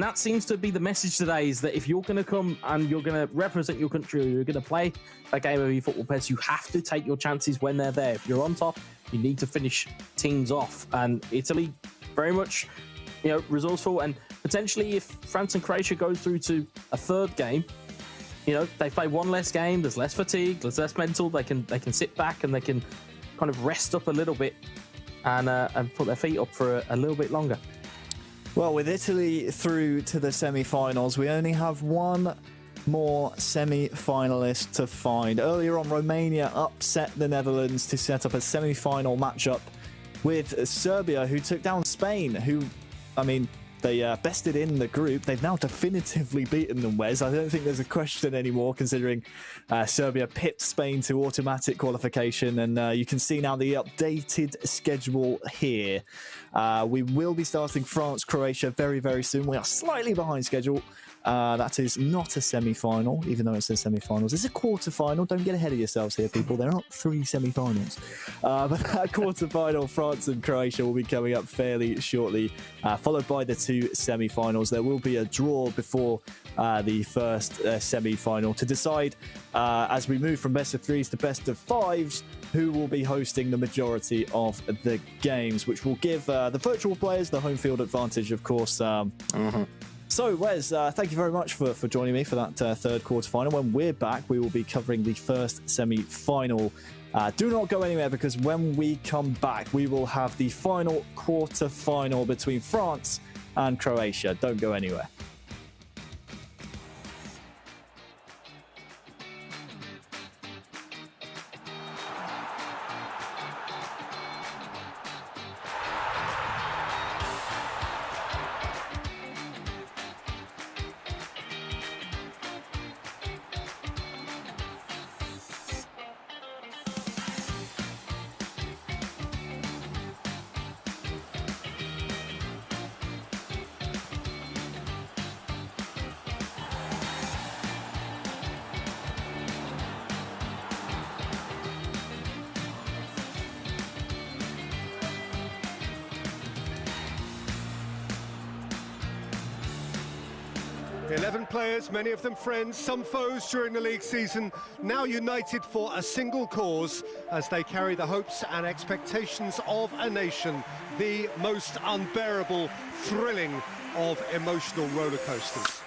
that seems to be the message today, is that if you're going to come and you're going to represent your country, or you're going to play a game of e-football pairs, you have to take your chances when they're there. If you're on top, you need to finish teams off, and Italy very much resourceful, and potentially if France and Croatia go through to a 3rd game, they play 1 less game, there's less fatigue, there's less mental, they can sit back and they can kind of rest up a little bit and put their feet up for a little bit longer. Well, with Italy through to the semi-finals, we only have 1 more semi-finalist to find. Earlier on, Romania upset the Netherlands to set up a semi-final matchup with Serbia, who took down Spain, who, I mean, They bested in the group. They've now definitively beaten them, Wes. I don't think there's a question anymore, considering Serbia pipped Spain to automatic qualification. And you can see now the updated schedule here. We will be starting France-Croatia very, very soon. We are slightly behind schedule. That is not a semi-final, even though it says semi-finals. It's a quarter-final. Don't get ahead of yourselves here, people. There aren't 3 semi-finals. But that quarter-final, France and Croatia, will be coming up fairly shortly, followed by the 2 semi-finals. There will be a draw before the first semi-final to decide, as we move from best of 3s to best of 5s, who will be hosting the majority of the games, which will give the virtual players the home field advantage, of course. So, Wes, thank you very much for joining me for that third quarterfinal. When we're back, we will be covering the first semi-final. Do not go anywhere, because when we come back, we will have the final quarterfinal between France and Croatia. Don't go anywhere. Players, many of them friends, some foes during the league season, now united for a single cause as they carry the hopes and expectations of a nation, the most unbearable, thrilling of emotional roller coasters.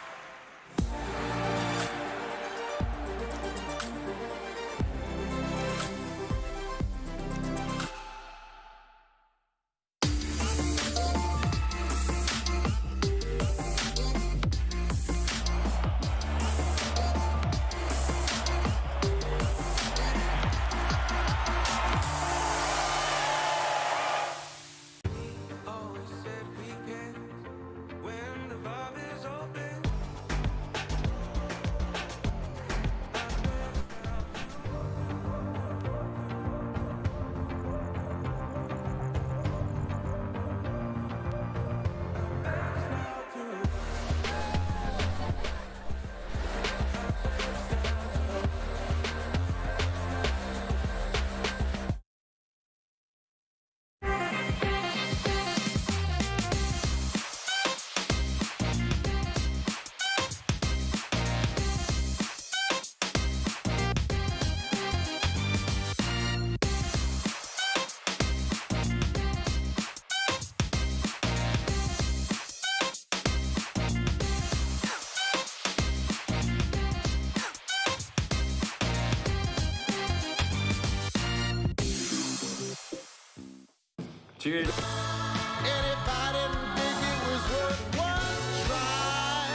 Cheers. And if I didn't think it was worth one try,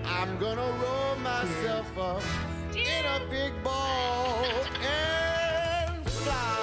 I'm gonna roll myself up in a big ball and fly.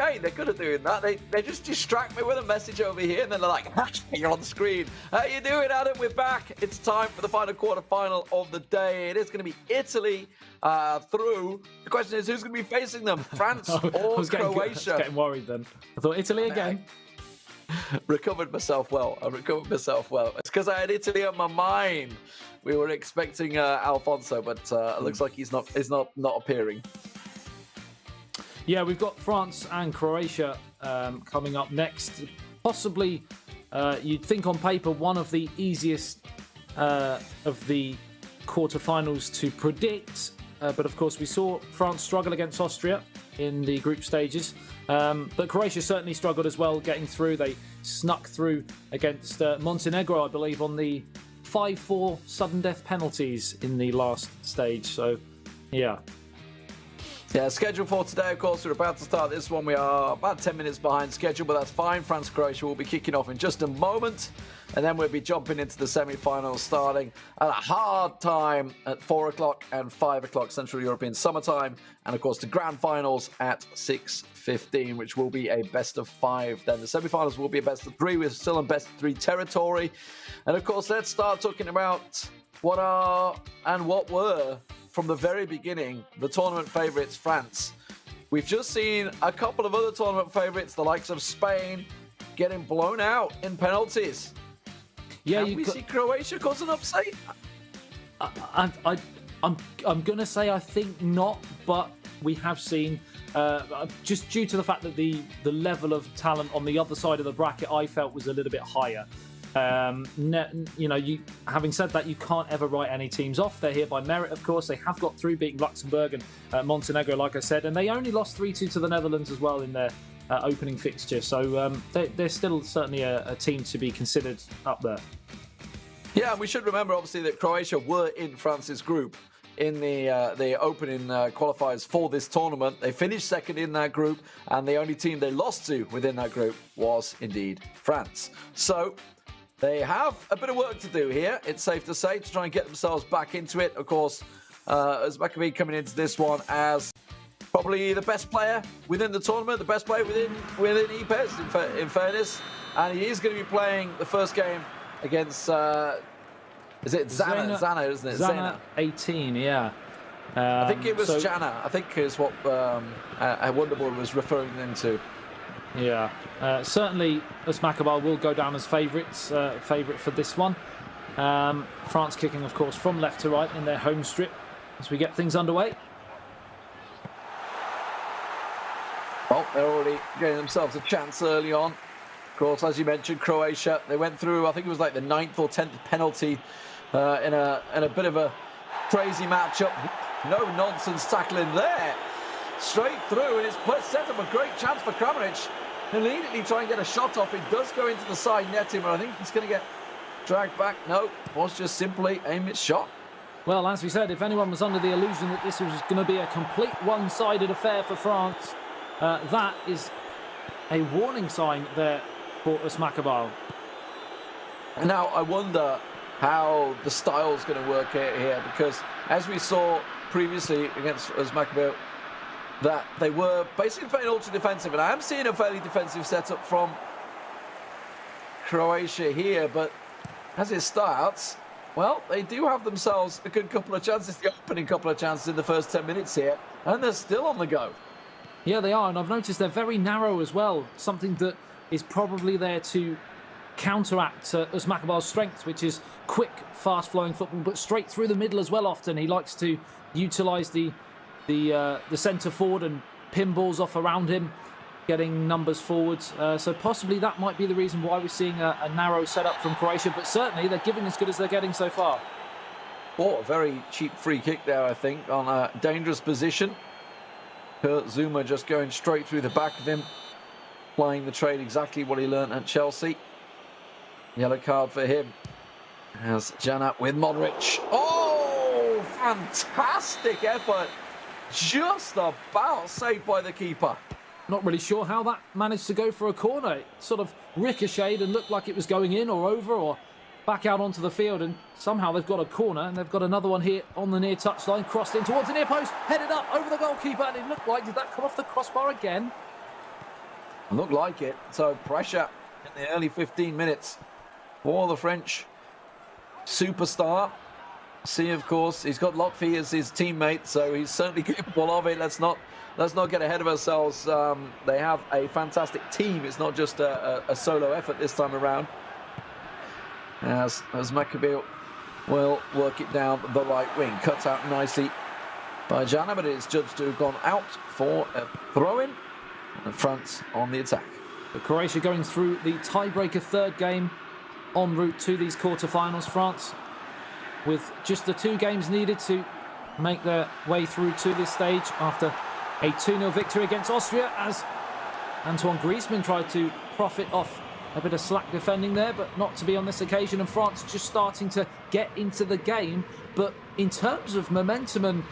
okay. They're good at doing that. They just distract me with a message over here, and then they're like, you're on the screen. How you doing, Adam? We're back. It's time for the final quarter-final of the day. It is going to be Italy through. The question is, who's going to be facing them? France or Croatia? I was getting worried then. I thought Italy again. Recovered myself well. I recovered myself well. It's because I had Italy on my mind. We were expecting Alfonso, but it looks like he's not appearing. Yeah, we've got France and Croatia coming up next. Possibly, you'd think on paper, one of the easiest of the quarterfinals to predict. But of course, we saw France struggle against Austria in the group stages. But Croatia certainly struggled as well getting through. They snuck through against Montenegro, I believe, on the 5-4 sudden death penalties in the last stage. So, yeah. Yeah, schedule for today, of course, we're about to start this one. We are about 10 minutes behind schedule, but that's fine. France-Croatia will be kicking off in just a moment. And then we'll be jumping into the semi-finals starting at a hard time at 4 o'clock and 5 o'clock Central European Summertime. And, of course, the grand finals at 6:15, which will be a best of 5. Then the semi-finals will be a best of 3. We're still in best of 3 territory. And, of course, let's start talking about what are and what were, from the very beginning, the tournament favourites, France. We've just seen a couple of other tournament favourites, the likes of Spain, getting blown out in penalties. Yeah, Can we see Croatia cause an upset? I'm going to say I think not, but we have seen, just due to the fact that the level of talent on the other side of the bracket I felt was a little bit higher. Having said that, you can't ever write any teams off. They're here by merit, of course. They have got through, beating Luxembourg and Montenegro, like I said, and they only lost 3-2 to the Netherlands as well in their opening fixture. So they're still certainly a team to be considered up there. Yeah, we should remember, obviously, that Croatia were in France's group in the opening qualifiers for this tournament. They finished second in that group, and the only team they lost to within that group was indeed France. So they have a bit of work to do here, it's safe to say, to try and get themselves back into it. Of course, as Maccabi coming into this one as probably the best player within the tournament, the best player within EPES, in fairness. And he is going to be playing the first game against, is it Zana? Zana, isn't it? Zana 18, yeah. I think it was Jana, I think is what Wonderboy was referring them to. Yeah, certainly Özmakabal will go down as favourite for this one. France kicking, of course, from left to right in their home strip as we get things underway. Well, they're already getting themselves a chance early on. Of course, as you mentioned, Croatia, they went through, I think it was like the 9th or 10th penalty in a bit of a crazy matchup. No nonsense tackling there. Straight through, and it's set up a great chance for Kramaric. Immediately try and get a shot off. It does go into the side netting, but I think it's going to get dragged back. No, was just simply a missed shot. Well, as we said, if anyone was under the illusion that this was going to be a complete one-sided affair for France, that is a warning sign there for Özmakabal. Now, I wonder how the style's going to work here, because as we saw previously against Özmakabal, that they were basically playing ultra defensive, and I am seeing a fairly defensive setup from Croatia here, but as it starts, well, they do have themselves a good couple of chances, the opening couple of chances in the first 10 minutes here, and they're still on the go. Yeah, they are, and I've noticed they're very narrow as well, something that is probably there to counteract Özmakabal's strengths, which is quick, fast-flowing football, but straight through the middle as well often. He likes to utilise the centre forward and pin balls off around him, getting numbers forwards. So possibly that might be the reason why we're seeing a narrow setup from Croatia, but certainly they're giving as good as they're getting so far. Oh, a very cheap free kick there, I think, on a dangerous position. Kurt Zouma just going straight through the back of him, playing the trade exactly what he learnt at Chelsea. Yellow card for him. As Jana with Modric. Oh, fantastic effort. Just about saved by the keeper. Not really sure how that managed to go for a corner. It sort of ricocheted and looked like it was going in or over or back out onto the field, and somehow they've got a corner, and they've got another one here on the near touchline, crossed in towards the near post, headed up over the goalkeeper, and it looked like, did that come off the crossbar again? Looked like it. So pressure in the early 15 minutes for the French superstar. See, of course, he's got Lotfi as his teammate, so he's certainly capable of it. Let's not get ahead of ourselves. They have a fantastic team. It's not just a solo effort this time around. As Maccabeel will work it down the right wing. Cut out nicely by Jana, but it's judged to have gone out for a throw-in. And France on the attack. But Croatia going through the tiebreaker third game en route to these quarterfinals. France with just the 2 games needed to make their way through to this stage after a 2-0 victory against Austria, as Antoine Griezmann tried to profit off a bit of slack defending there, but not to be on this occasion. And France just starting to get into the game. But in terms of momentum and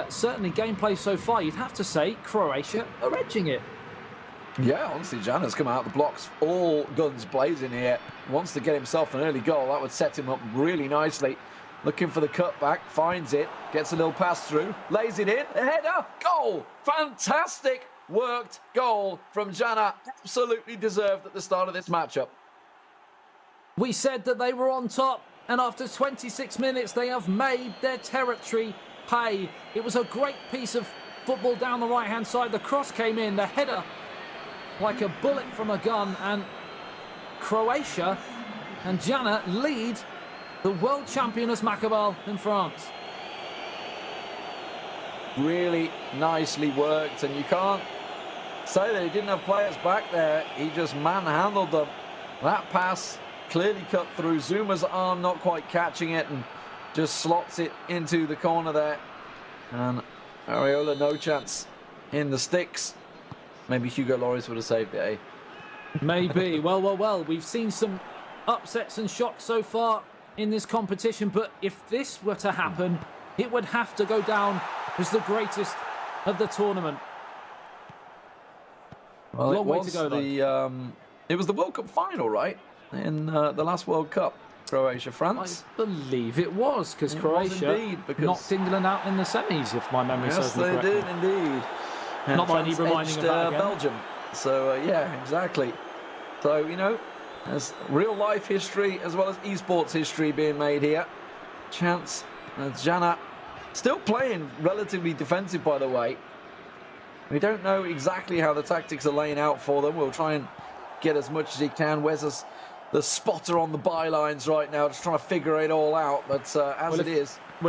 certainly gameplay so far, you'd have to say Croatia are edging it. Yeah, honestly, Jana's come out the blocks, all guns blazing here. Wants to get himself an early goal. That would set him up really nicely. Looking for the cutback, finds it, gets a little pass through, lays it in, a header, goal! Fantastic worked goal from Jana. Absolutely deserved at the start of this matchup. We said that they were on top, and after 26 minutes, they have made their territory pay. It was a great piece of football down the right-hand side. The cross came in, the header like a bullet from a gun, and Croatia and Jana lead the world champion as Maccabeel in France. Really nicely worked, and you can't say that he didn't have players back there. He just manhandled them. That pass clearly cut through. Zuma's arm not quite catching it, and just slots it into the corner there. And Areola, no chance in the sticks. Maybe Hugo Lloris would have saved it, eh? Maybe. Well. We've seen some upsets and shocks so far in this competition, but if this were to happen, it would have to go down as the greatest of the tournament. Well, long way to go, though. It was the World Cup final, right? In the last World Cup, Croatia-France. I believe it was, because Croatia knocked England out in the semis, if my memory serves me correctly. Yes, they did indeed. And not mind you reminding of that again. Belgium. So, yeah, exactly. So, you know, there's real-life history as well as esports history being made here. Chance, Jana still playing relatively defensive, by the way. We don't know exactly how the tactics are laying out for them. We'll try and get as much as he can. Where's the spotter on the bylines right now, just trying to figure it all out. But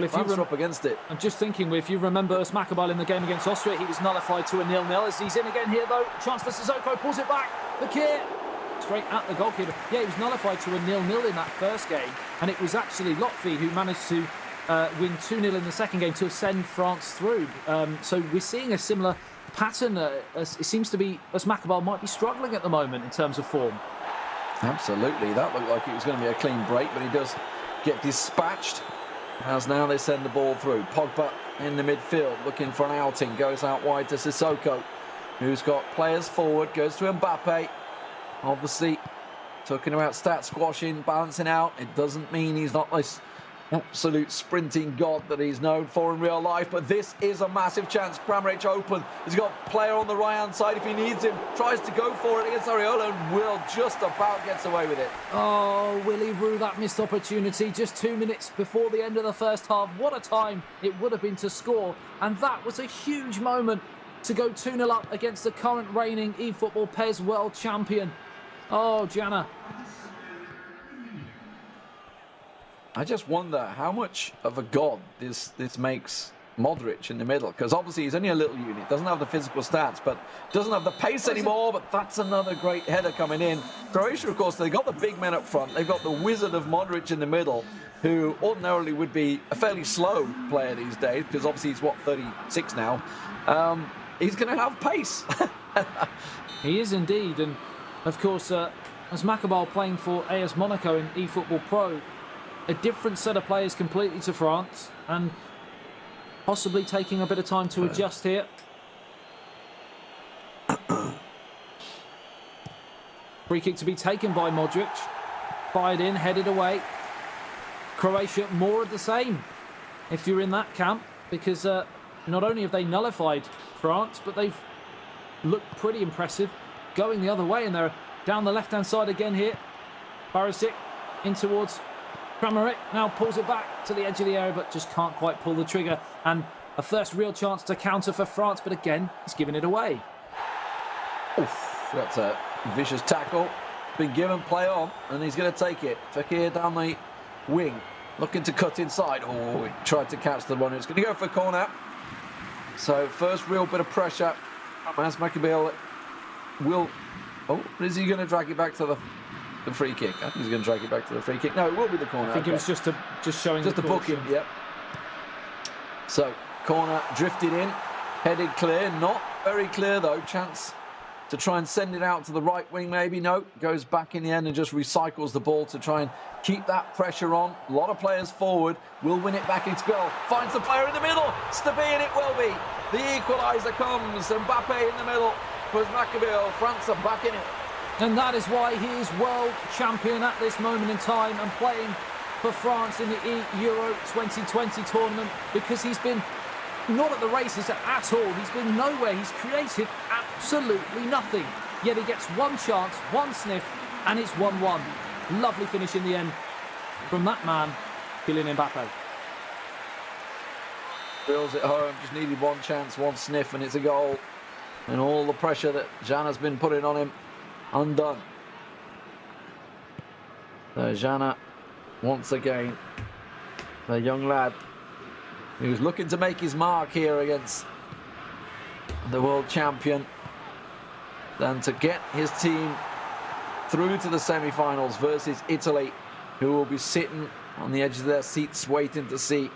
if you're up against it. I'm just thinking, if you remember us Maccabeel in the game against Austria, he was nullified to a 0-0. As he's in again here, though, chance for Sissoko, pulls it back. Fakir, straight at the goalkeeper. Yeah, he was nullified to a 0-0 in that first game, and it was actually Lotfi who managed to win 2-0 in the second game to send France through. So we're seeing a similar pattern. It seems to be us Maccabeel might be struggling at the moment in terms of form. Absolutely, that looked like it was going to be a clean break, but he does get dispatched. As now they send the ball through. Pogba in the midfield, looking for an outing. Goes out wide to Sissoko, who's got players forward. Goes to Mbappe. Obviously, talking about stat squashing, balancing out. It doesn't mean he's not this absolute sprinting god that he's known for in real life, but this is a massive chance. Kramaric open. He's got a player on the right-hand side if he needs him. Tries to go for it against Areola, and Will just about gets away with it. Oh, Willie Roux, that missed opportunity just 2 minutes before the end of the first half. What a time it would have been to score, and that was a huge moment to go 2-0 up against the current reigning eFootball PES world champion. Oh, Jana. I just wonder how much of a god this makes Modric in the middle, because obviously he's only a little unit, doesn't have the physical stats, but doesn't have the pace anymore. But that's another great header coming in. Croatia, of course, they've got the big men up front. They've got the wizard of Modric in the middle, who ordinarily would be a fairly slow player these days, because obviously he's, 36 now. He's going to have pace. He is indeed, and of course, as Maccabeel playing for AS Monaco in eFootball Pro, a different set of players completely to France, and possibly taking a bit of time to adjust here. Free kick to be taken by Modric. Fired in, headed away. Croatia, more of the same, if you're in that camp, because not only have they nullified France, but they've looked pretty impressive going the other way, and they're down the left-hand side again here. Barisic in towards Kramaric, now pulls it back to the edge of the area, but just can't quite pull the trigger. And a first real chance to counter for France, but again, he's giving it away. Oof, that's a vicious tackle. Been given, play on, and he's going to take it. Fekir down the wing, looking to cut inside. Oh, he tried to catch the one. It's going to go for a corner. So first real bit of pressure. As Maccabil will... Oh, is he going to drag it back to the free kick? I think he's going to drag it back to the free kick. No, it will be the corner. I think it was just showing just the booking, yep. So corner drifted in, headed clear. Not very clear though. Chance to try and send it out to the right wing, maybe. No, goes back in the end and just recycles the ball to try and keep that pressure on. A lot of players forward. Will win it back into goal. Finds the player in the middle. Stabi, and it will be. The equaliser comes. Mbappe in the middle. Was Maccabil. France are back in it. And that is why he is world champion at this moment in time and playing for France in the Euro 2020 tournament, because he's been not at the races at all. He's been nowhere. He's created absolutely nothing. Yet he gets one chance, one sniff, and it's 1-1. Lovely finish in the end from that man, Kylian Mbappe. Drills it home, just needed one chance, one sniff, and it's a goal. And all the pressure that Jan has been putting on him, undone. So Jana, once again, the young lad who was looking to make his mark here against the world champion, and to get his team through to the semi-finals versus Italy, who will be sitting on the edge of their seats waiting to see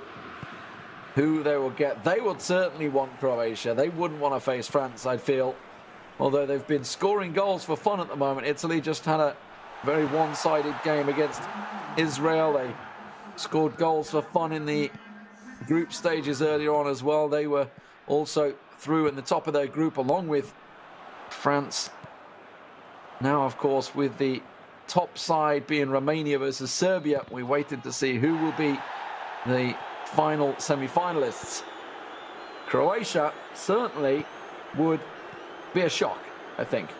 who they will get. They would certainly want Croatia. They wouldn't want to face France, I feel. Although they've been scoring goals for fun at the moment. Italy just had a very one-sided game against Israel. They scored goals for fun in the group stages earlier on as well. They were also through in the top of their group along with France. Now, of course, with the top side being Romania versus Serbia, we waited to see who will be the final semi-finalists. Croatia certainly would be a shock, I think.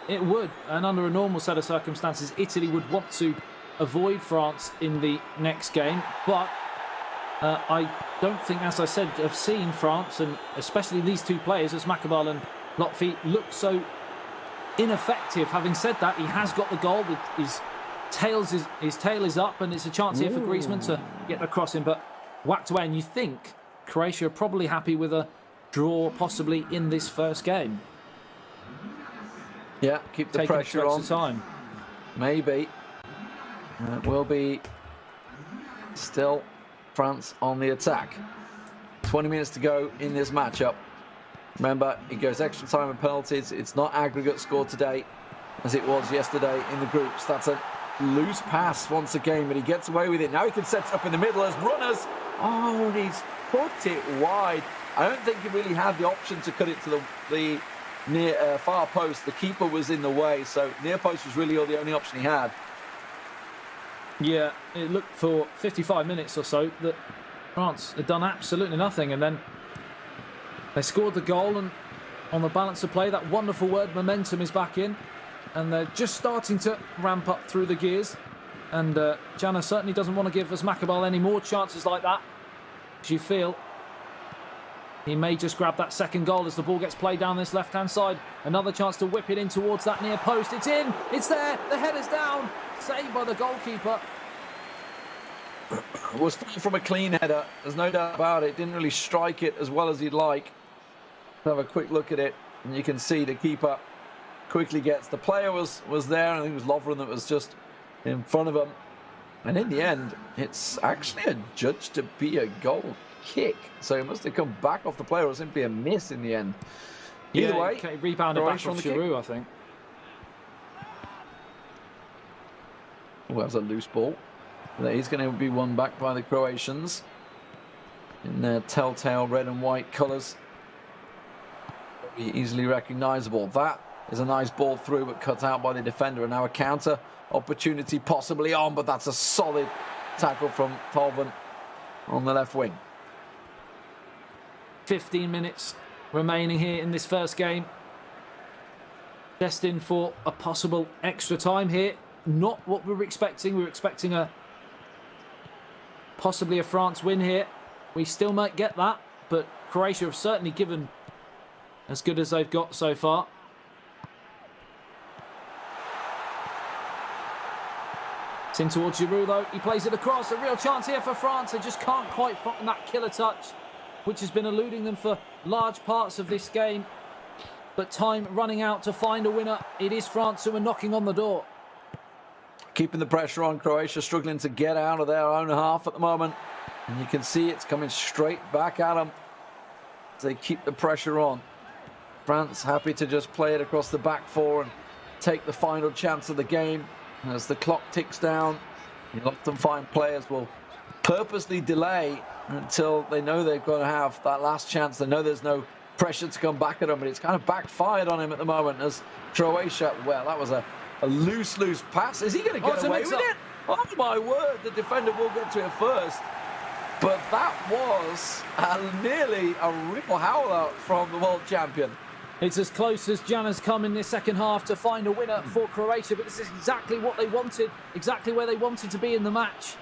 It would, and under a normal set of circumstances, Italy would want to avoid France in the next game, but I don't think, as I said, I've seen France, and especially these two players, as Maccabil and Lotfi, look so ineffective. Having said that, he has got the goal. His tail is up, and it's a chance here for Griezmann to get the crossing, but whacked away. And you think Croatia are probably happy with a draw, possibly in this first game. Yeah, keep the pressure on. Time. Maybe. It will be still France on the attack. 20 minutes to go in this matchup. Remember, it goes extra time and penalties. It's not aggregate score today as it was yesterday in the groups. That's a loose pass once again, but he gets away with it. Now he can set it up in the middle as runners. Oh, and he's put it wide. I don't think he really had the option to cut it to the near far post. The keeper was in the way, so near post was really the only option he had. Yeah, it looked for 55 minutes or so that France had done absolutely nothing, and then they scored the goal, and on the balance of play, that wonderful word momentum is back in, and they're just starting to ramp up through the gears. And Jana certainly doesn't want to give us Maccabil any more chances like that. As you feel, he may just grab that second goal as the ball gets played down this left-hand side. Another chance to whip it in towards that near post. It's in, it's there, the header's down. Saved by the goalkeeper. It was far from a clean header, there's no doubt about it. Didn't really strike it as well as he'd like. Have a quick look at it, and you can see the keeper quickly gets. The player was there, and I think it was Lovren that was just in front of him. And in the end, it's actually adjudged to be a goal kick. So it must have come back off the player, or simply a miss in the end. Either way, rebounded back off Giroud, I think. Oh, that was a loose ball. He's going to be won back by the Croatians in their telltale red and white colours. Easily recognisable. That is a nice ball through, but cut out by the defender. And now a counter opportunity possibly on, but that's a solid tackle from Tolvan on the left wing. 15 minutes remaining here in this first game. destined for a possible extra time here. Not what we were expecting. We were expecting possibly a France win here. We still might get that, but Croatia have certainly given as good as they've got so far. It's in towards Giroud though. He plays it across. A real chance here for France. They just can't quite find that killer touch, which has been eluding them for large parts of this game. But time running out to find a winner. It is France who are knocking on the door. Keeping the pressure on. Croatia struggling to get out of their own half at the moment. And you can see it's coming straight back at them. They keep the pressure on. France happy to just play it across the back four and take the final chance of the game. As the clock ticks down, you often find players will purposely delay until they know they've got to have that last chance. They know there's no pressure to come back at them, but it's kind of backfired on him at the moment as Croatia, well, that was a loose pass. Is he going to get away with it? Oh my word, the defender will get to it first. But that was nearly a real howler from the world champion. It's as close as Jan has come in this second half to find a winner for Croatia, but this is exactly what they wanted, exactly where they wanted to be in the match.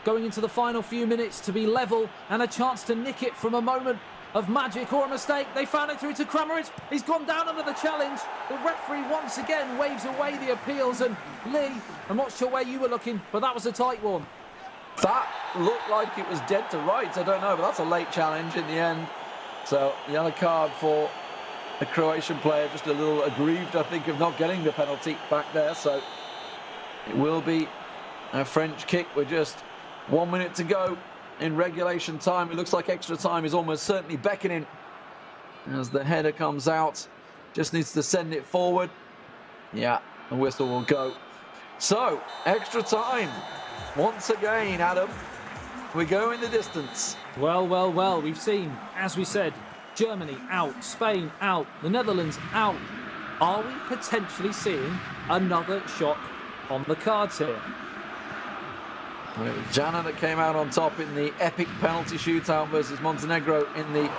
Going into the final few minutes to be level and a chance to nick it from a moment of magic or a mistake. They found it through to Kramaric. He's gone down under the challenge. The referee once again waves away the appeals, and Lee, I'm not sure where you were looking, but that was a tight one. That looked like it was dead to rights. I don't know, but that's a late challenge in the end. So, yellow card for the Croatian player, just a little aggrieved, I think, of not getting the penalty back there. So it will be a French kick with just 1 minute to go in regulation time. It looks like extra time is almost certainly beckoning as the header comes out. Just needs to send it forward. Yeah, the whistle will go. So, extra time. Once again, Adam, we go in the distance. Well, we've seen, as we said, Germany out, Spain out, the Netherlands out. Are we potentially seeing another shock on the cards here? Well, it was Jana that came out on top in the epic penalty shootout versus Montenegro in the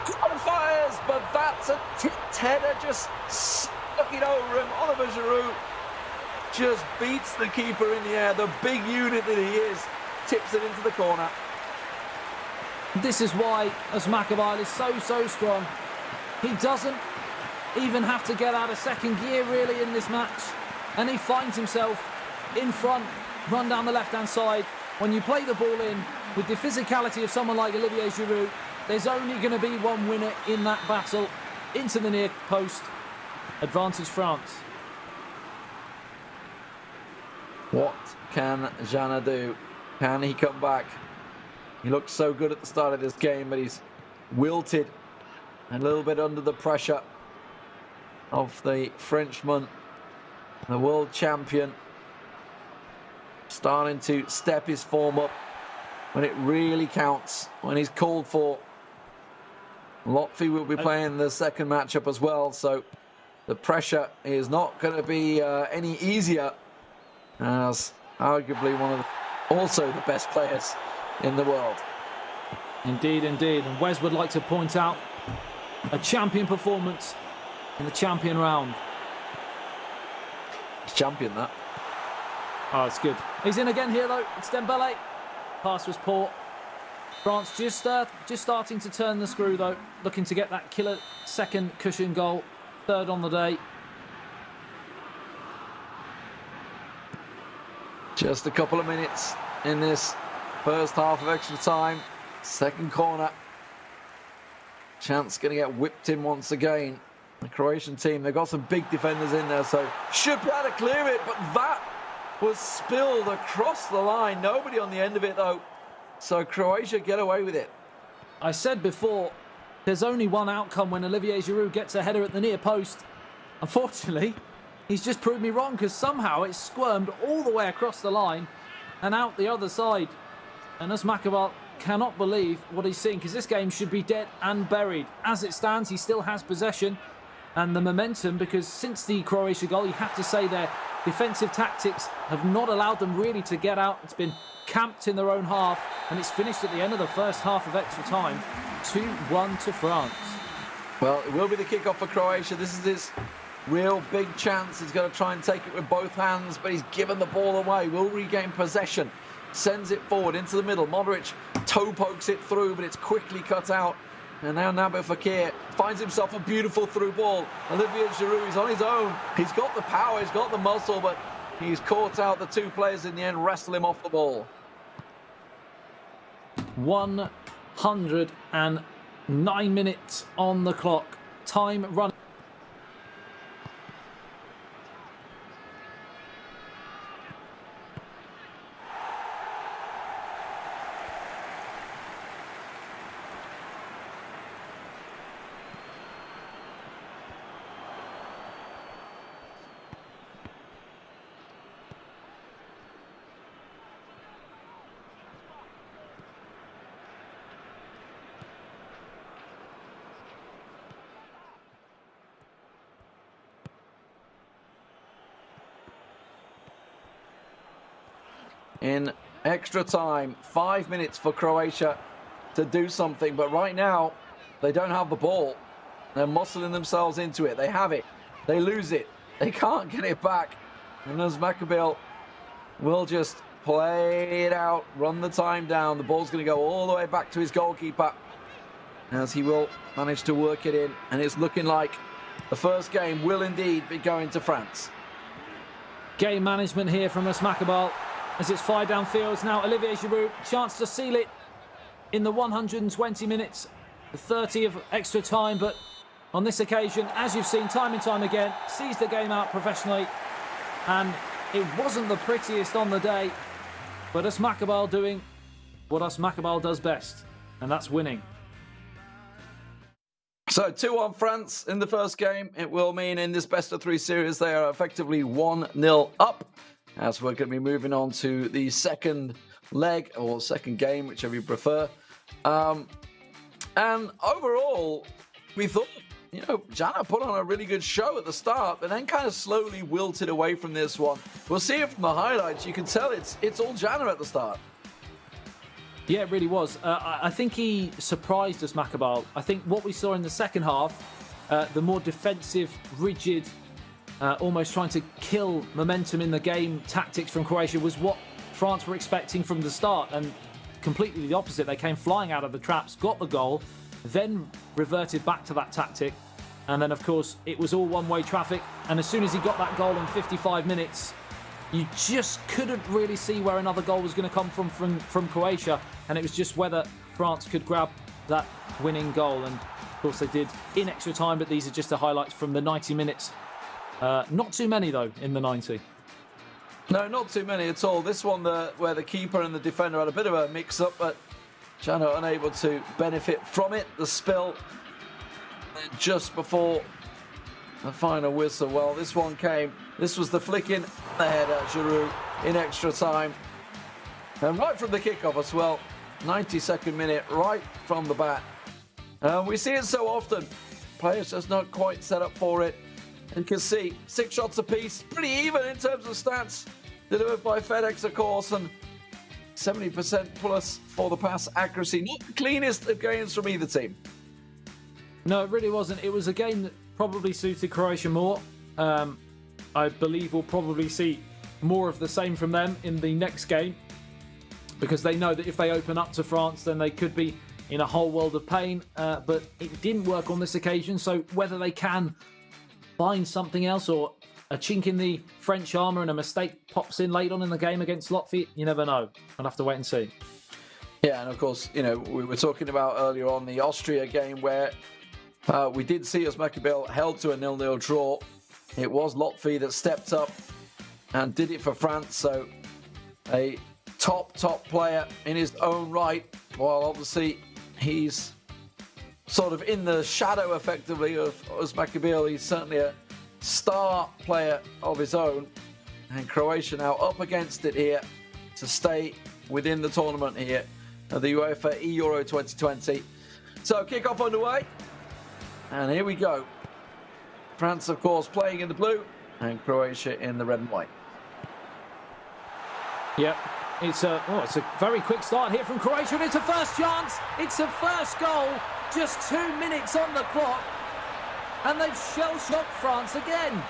qualifiers, but that's a tipped header, just stuck it over him. Oliver Giroud just beats the keeper in the air. The big unit that he is, tips it into the corner. This is why Asmakaval is so strong. He doesn't even have to get out of second gear really in this match, and he finds himself in front, run down the left-hand side. When you play the ball in with the physicality of someone like Olivier Giroud, there's only going to be one winner in that battle. Into the near post. Advantage France. What can Jana do? Can he come back? He looked so good at the start of this game, but he's wilted a little bit under the pressure of the Frenchman, the world champion, starting to step his form up when it really counts, when he's called for. Lotfi will be playing the second matchup as well, so the pressure is not going to be any easier, as arguably one of also the best players in the world. Indeed. And Wes would like to point out a champion performance in the champion round. He's champion, that. Oh, it's good. He's in again here, though. It's Dembele. Pass was poor. France just starting to turn the screw, though. Looking to get that killer second cushion goal. Third on the day. Just a couple of minutes in this first half of extra time. Second corner. Chance going to get whipped in once again. The Croatian team, they've got some big defenders in there, so should be able to clear it, but that was spilled across the line. Nobody on the end of it, though. So Croatia get away with it. I said before, there's only one outcome when Olivier Giroud gets a header at the near post. Unfortunately, he's just proved me wrong, because somehow it's squirmed all the way across the line and out the other side. And Asmakaval cannot believe what he's seeing, because this game should be dead and buried. As it stands, he still has possession and the momentum, because since the Croatia goal, you have to say their defensive tactics have not allowed them really to get out. It's been camped in their own half, and it's finished at the end of the first half of extra time. 2-1 to France. Well, it will be the kickoff for Croatia. This is his Real big chance. He's going to try and take it with both hands, but he's given the ball away. Will regain possession. Sends it forward into the middle. Modric toe pokes it through, but it's quickly cut out. And now Nabil Fekir finds himself a beautiful through ball. Olivier Giroud is on his own. He's got the power, he's got the muscle, but he's caught out the two players in the end, wrestle him off the ball. 109 minutes on the clock. Time running. In extra time, 5 minutes for Croatia to do something, but right now they don't have the ball. They're muscling themselves into it. They have it, they lose it, they can't get it back, and Özmakibil will just play it out, run the time down. The ball's going to go all the way back to his goalkeeper as he will manage to work it in, and it's looking like the first game will indeed be going to France. Game management here from Özmakibil. As it's fired downfield, now Olivier Giroud, chance to seal it in the 120 minutes, the 30 of extra time, but on this occasion, as you've seen time and time again, sees the game out professionally, and it wasn't the prettiest on the day, but Özmakibil doing what Özmakibil does best, and that's winning. So 2-1 France in the first game. It will mean in this best of three series they are effectively 1-0 up, as we're going to be moving on to the second leg, or second game, whichever you prefer. And overall, we thought, Jana put on a really good show at the start, but then kind of slowly wilted away from this one. We'll see it from the highlights. You can tell it's all Jana at the start. Yeah, it really was. I think he surprised Özmakibil. I think what we saw in the second half, the more defensive, rigid, almost trying to kill momentum in the game tactics from Croatia was what France were expecting from the start, and completely the opposite. They came flying out of the traps, got the goal, then reverted back to that tactic, and then of course it was all one-way traffic, and as soon as he got that goal in 55 minutes, you just couldn't really see where another goal was going to come from Croatia, and it was just whether France could grab that winning goal, and of course they did in extra time, but these are just the highlights from the 90 minutes. Not too many, though, in the 90. No, not too many at all. This one, where the keeper and the defender had a bit of a mix-up, but Jana unable to benefit from it. The spill just before the final whistle. Well, this one came. This was the flick in the header, Giroud, in extra time. And right from the kickoff as well. 92nd minute, right from the bat. We see it so often. Players just not quite set up for it. And you can see 6 shots apiece, pretty even in terms of stats, delivered by FedEx, of course, and 70% plus for the pass accuracy. Not the cleanest of games from either team. No, it really wasn't. It was a game that probably suited Croatia more. I believe we'll probably see more of the same from them in the next game, because they know that if they open up to France, then they could be in a whole world of pain. But it didn't work on this occasion, so whether they can find something else, or a chink in the French armour and a mistake pops in late on in the game against Latvia, you never know. I'll have to wait and see. Yeah, and of course, we were talking about earlier on the Austria game where we did see Özmakibil held to a 0-0 draw. It was Latvia that stepped up and did it for France, so a top player in his own right, while obviously he's sort of in the shadow, effectively, of Özmakibil. He's certainly a star player of his own. And Croatia now up against it here to stay within the tournament here at the UEFA Euro 2020. So kick-off underway. And here we go. France, of course, playing in the blue, and Croatia in the red and white. Yep. It's a very quick start here from Croatia, and it's a first chance. It's a first goal. Just 2 minutes on the clock. and they've shell-shocked France again.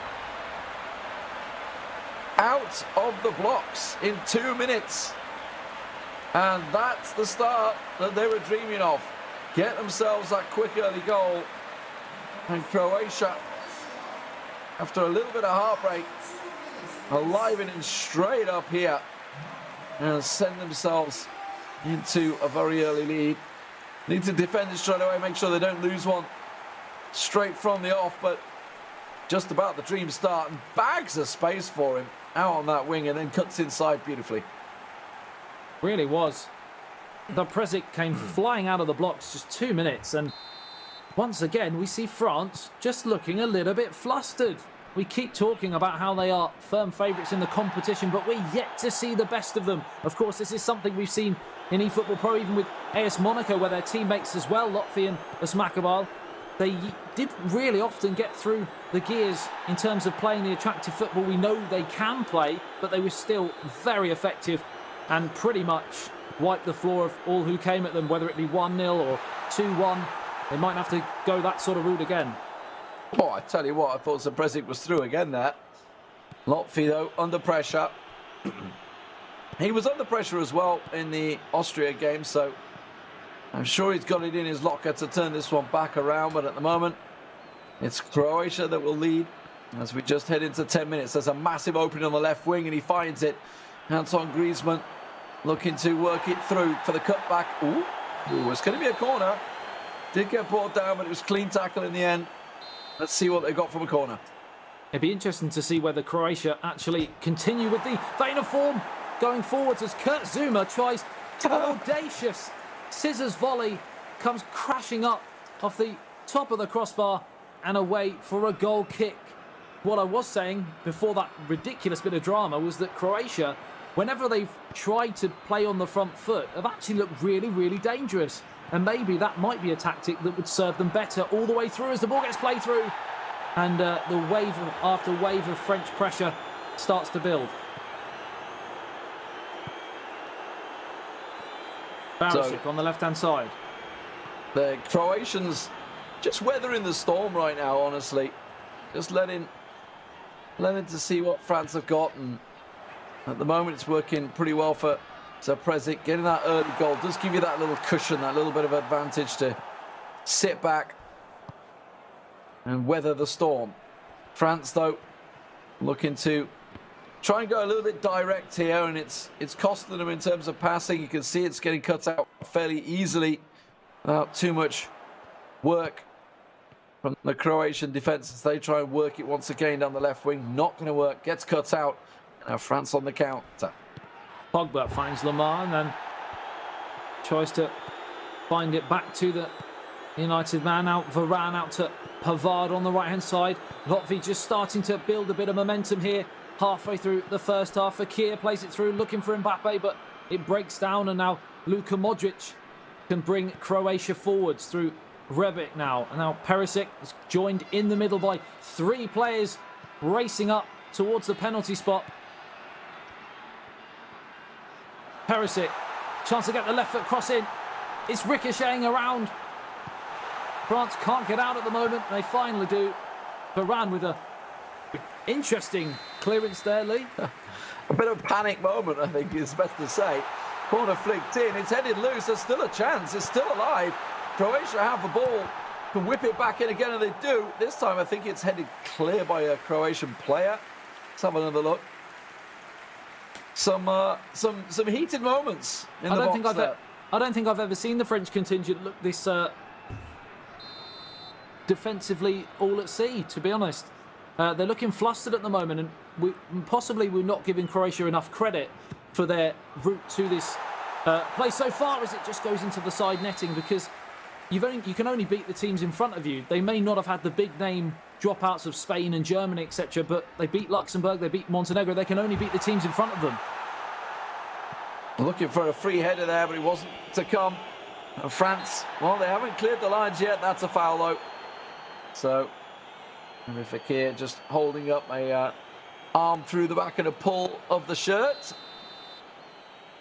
Out of the blocks in 2 minutes. And that's the start that they were dreaming of. Get themselves that quick early goal. And Croatia, after a little bit of heartbreak, are livening straight up here and send themselves into a very early lead. Need to defend it straight away, make sure they don't lose one straight from the off, but just about the dream start, and bags of space for him out on that wing and then cuts inside beautifully. Really was. The Presic came flying out of the blocks just 2 minutes, and once again we see France just looking a little bit flustered. We keep talking about how they are firm favourites in the competition, but we're yet to see the best of them. Of course, this is something we've seen in eFootball Pro, even with AS Monaco, where their teammates as well, Lotfi and Asmakabal, they did really often get through the gears in terms of playing the attractive football we know they can play, but they were still very effective and pretty much wiped the floor of all who came at them, whether it be 1-0 or 2-1. They might have to go that sort of route again. Oh, I tell you what, I thought Zapresic was through again there. Lotfi, though, under pressure. He was under pressure as well in the Austria game, so I'm sure he's got it in his locker to turn this one back around, but at the moment, it's Croatia that will lead as we just head into 10 minutes. There's a massive opening on the left wing, and he finds it. Antoine Griezmann looking to work it through for the cutback. Ooh, it's going to be a corner. Did get brought down, but it was clean tackle in the end. Let's see what they got from a corner. It'd be interesting to see whether Croatia actually continue with the vein of form going forwards as Kurt Zuma tries an audacious scissors volley, comes crashing up off the top of the crossbar and away for a goal kick. What I was saying before that ridiculous bit of drama was that Croatia, whenever they've tried to play on the front foot, have actually looked really, really dangerous. And maybe that might be a tactic that would serve them better all the way through as the ball gets played through. And the wave after wave of French pressure starts to build. Barisic on the left-hand side. The Croatians just weathering the storm right now, honestly. Just letting to see what France have got. And at the moment, it's working pretty well for Zapresic. Getting that early goal does give you that little cushion, that little bit of advantage to sit back and weather the storm. France, though, looking to try and go a little bit direct here, and it's costing them in terms of passing. You can see it's getting cut out fairly easily without too much work from the Croatian defence as they try and work it once again down the left wing. Not going to work. Gets cut out. Now France on the counter. Pogba finds Lamar and then tries to find it back to the United man. Out Varane, out to Pavard on the right-hand side. Lotfi just starting to build a bit of momentum here. Halfway through the first half, Fekir plays it through, looking for Mbappe, but it breaks down, and now Luka Modric can bring Croatia forwards through Rebic now. And now Perisic is joined in the middle by three players racing up towards the penalty spot. Perisic, chance to get the left foot cross in. It's ricocheting around. France can't get out at the moment. They finally do. Varane with a interesting clearance there, Lee. A bit of a panic moment, I think is best to say. Corner flicked in. It's headed loose. There's still a chance. It's still alive. Croatia have the ball. Can whip it back in again, and they do. This time, I think it's headed clear by a Croatian player. Let's have another look. Some heated moments in the box there. I don't think I've ever seen the French contingent look this defensively all at sea, to be honest. They're looking flustered at the moment, and we're not giving Croatia enough credit for their route to this play so far, as it just goes into the side netting, because you can only beat the teams in front of you. They may not have had the big name dropouts of Spain and Germany, etc., but they beat Luxembourg, they beat Montenegro. They can only beat the teams in front of them. Looking for a free header there, but it wasn't to come. And France, well, they haven't cleared the lines yet. That's a foul, though. So, Fekir just holding up a arm through the back and a pull of the shirt.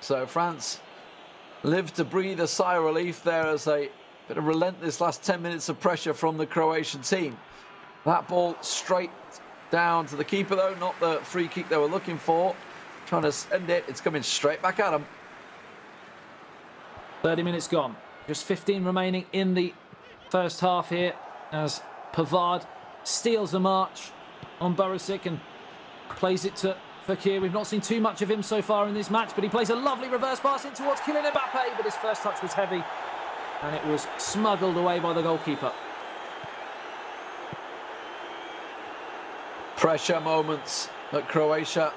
So France live to breathe a sigh of relief there as a bit of relentless last 10 minutes of pressure from the Croatian team. That ball straight down to the keeper, though, not the free kick they were looking for. Trying to send it. It's coming straight back at him. 30 minutes gone. Just 15 remaining in the first half here as Pavard steals the march on Barisic and plays it to Fekir. We've not seen too much of him so far in this match, but he plays a lovely reverse pass in towards Kylian Mbappe, but his first touch was heavy and it was smuggled away by the goalkeeper. Pressure moments at Croatia.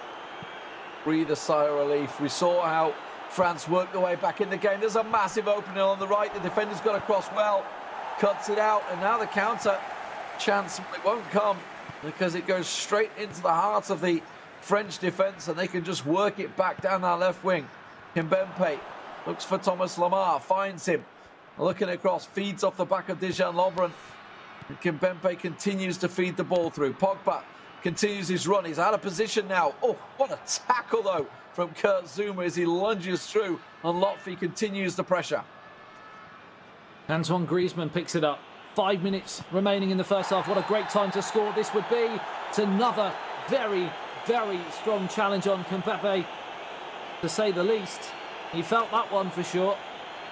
Breathe a sigh of relief. We saw how France worked their way back in the game. There's a massive opening on the right. The defender's got across well, cuts it out, and now the counter chance it won't come because it goes straight into the heart of the French defence, and they can just work it back down that left wing. Kimpembe looks for Thomas Lemar, finds him, looking across, feeds off the back of Dejan Lovren. And Kimpembe continues to feed the ball through. Pogba continues his run. He's out of position now. Oh, what a tackle, though, from Kurt Zouma as he lunges through, and Lotfi continues the pressure. Antoine Griezmann picks it up. 5 minutes remaining in the first half. What a great time to score this would be. It's another very, very strong challenge on Kimpembe, to say the least. He felt that one for sure,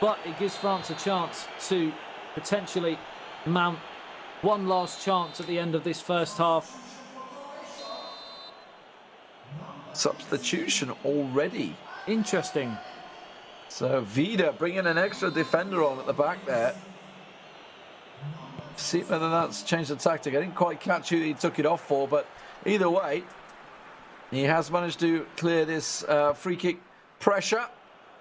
but it gives France a chance to potentially mount one last chance at the end of this first half. Substitution already. Interesting. So Vida bringing an extra defender on at the back there. See whether that's changed the tactic. I didn't quite catch who he took it off for, but either way, he has managed to clear this free kick pressure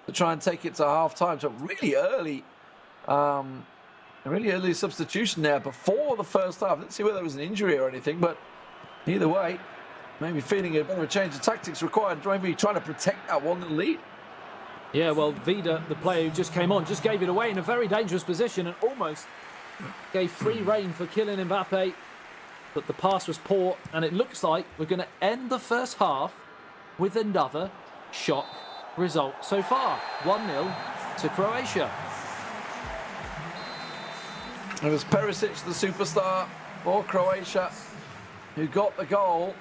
to try and take it to half-time. So really early substitution there before the first half. Didn't see whether there was an injury or anything, but either way, maybe feeling a bit of a change of tactics required. Maybe trying to protect that 1-0 lead. Yeah, well, Vida, the player who just came on, just gave it away in a very dangerous position and almost gave free rein for Kylian Mbappe. But the pass was poor, and it looks like we're going to end the first half with another shock result so far. 1-0 to Croatia. It was Perisic, the superstar for Croatia, who got the goal.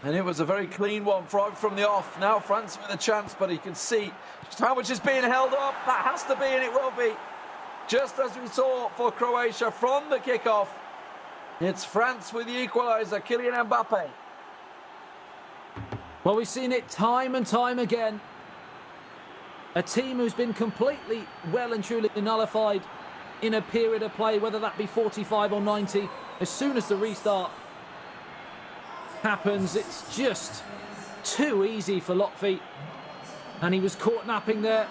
And it was a very clean one from the off. Now France with a chance, but you can see just how much is being held up. That has to be, and it will be. Just as we saw for Croatia from the kickoff. It's France with the equaliser, Kylian Mbappe. Well, we've seen it time and time again. A team who's been completely well and truly nullified in a period of play, whether that be 45 or 90. As soon as the restart happens, it's just too easy for Lotfi, and he was caught napping there,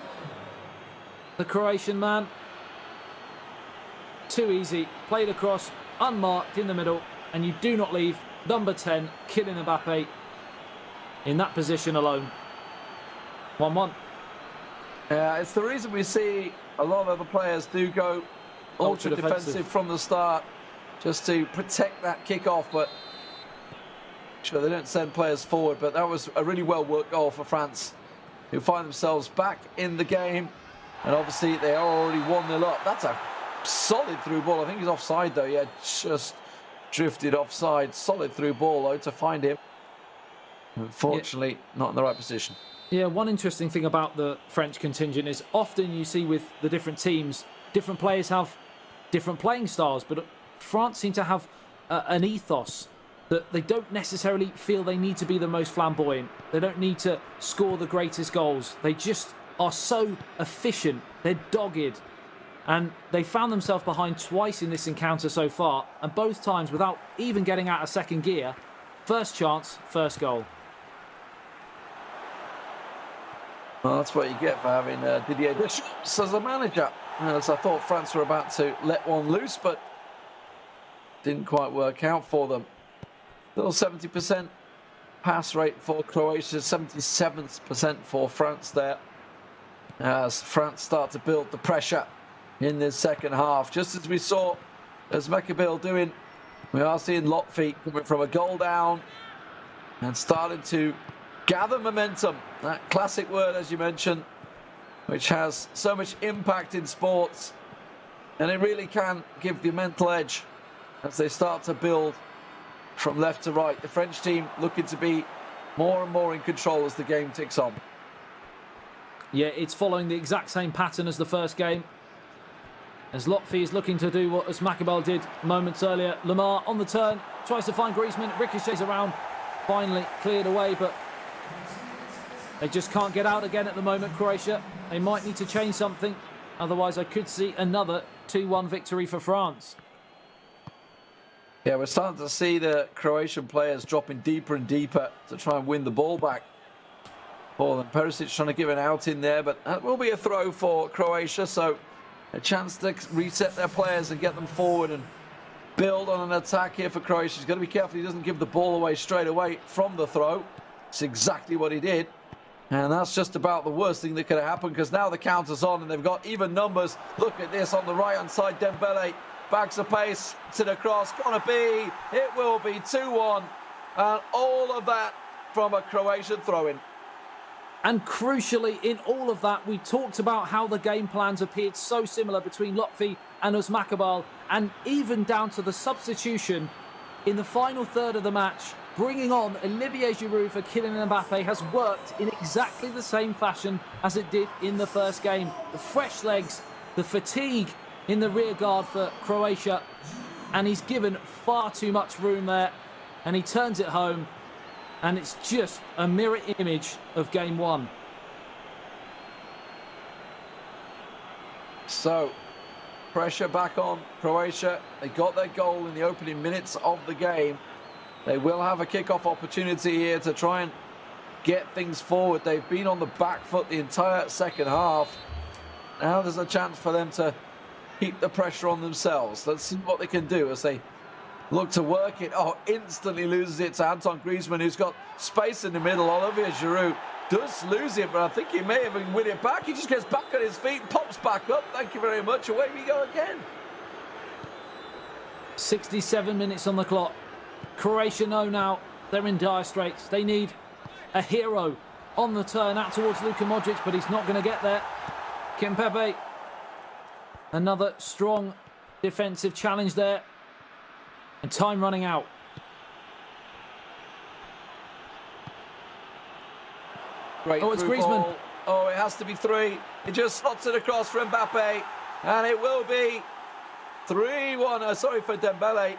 the Croatian man. Too easy, played across, unmarked in the middle, and you do not leave number 10 Kylian Mbappe in that position alone. 1-1. It's the reason we see a lot of the players do go ultra defensive from the start, just to protect that kick-off, but sure, they don't send players forward, but that was a really well-worked goal for France, who find themselves back in the game, and obviously they are already 1-0 up. That's a solid through ball. I think he's offside, though. Yeah, just drifted offside. Solid through ball, though, to find him. Unfortunately, not in the right position. Yeah, one interesting thing about the French contingent is often you see with the different teams, different players have different playing styles, but France seem to have an ethos that they don't necessarily feel they need to be the most flamboyant. They don't need to score the greatest goals. They just are so efficient. They're dogged. And they found themselves behind twice in this encounter so far, and both times without even getting out of second gear. First chance, first goal. Well, that's what you get for having Didier Deschamps as a manager. As I thought France were about to let one loose, but didn't quite work out for them. Still 70% pass rate for Croatia, 77% for France there. As France start to build the pressure in this second half. Just as we saw as Mekabil doing, we are seeing Lotfi coming from a goal down and starting to gather momentum. That classic word, as you mentioned, which has so much impact in sports. And it really can give the mental edge as they start to build from left to right. The French team looking to be more and more in control as the game ticks on. Yeah, it's following the exact same pattern as the first game. As Lotfi is looking to do what Osmakabal did moments earlier. Lamar on the turn, tries to find Griezmann, ricochets around, finally cleared away, but they just can't get out again at the moment, Croatia. They might need to change something, otherwise I could see another 2-1 victory for France. Yeah, we're starting to see the Croatian players dropping deeper and deeper to try and win the ball back. Paul and Perisic trying to give an out in there, but that will be a throw for Croatia, so a chance to reset their players and get them forward and build on an attack here for Croatia. He's got to be careful he doesn't give the ball away straight away from the throw. It's exactly what he did. And that's just about the worst thing that could have happened, because now the counter's on and they've got even numbers. Look at this on the right-hand side. Dembele backs a pace to the cross. Gonna be, it will be 2-1. And all of that from a Croatian throw-in. And crucially, in all of that, we talked about how the game plans appeared so similar between Lotfi and Osmakabal, and even down to the substitution in the final third of the match, bringing on Olivier Giroud for Kylian Mbappe has worked in exactly the same fashion as it did in the first game. The fresh legs, the fatigue in the rear guard for Croatia, and he's given far too much room there, and he turns it home. And it's just a mirror image of game one. So, pressure back on Croatia. They got their goal in the opening minutes of the game. They will have a kickoff opportunity here to try and get things forward. They've been on the back foot the entire second half. Now there's a chance for them to keep the pressure on themselves. Let's see what they can do as they look to work it. Oh, instantly loses it to Anton Griezmann, who's got space in the middle. Olivier Giroud does lose it, but I think he may have even win it back. He just gets back on his feet, pops back up. Thank you very much. Away we go again. 67 minutes on the clock. Croatia know now they're in dire straits. They need a hero on the turn out towards Luka Modric, but he's not going to get there. Kimpembe, another strong defensive challenge there. And time running out. Great it's Griezmann. Ball. Oh, it has to be 3. It just slots it across for Mbappe. And it will be 3-1. Sorry for Dembele.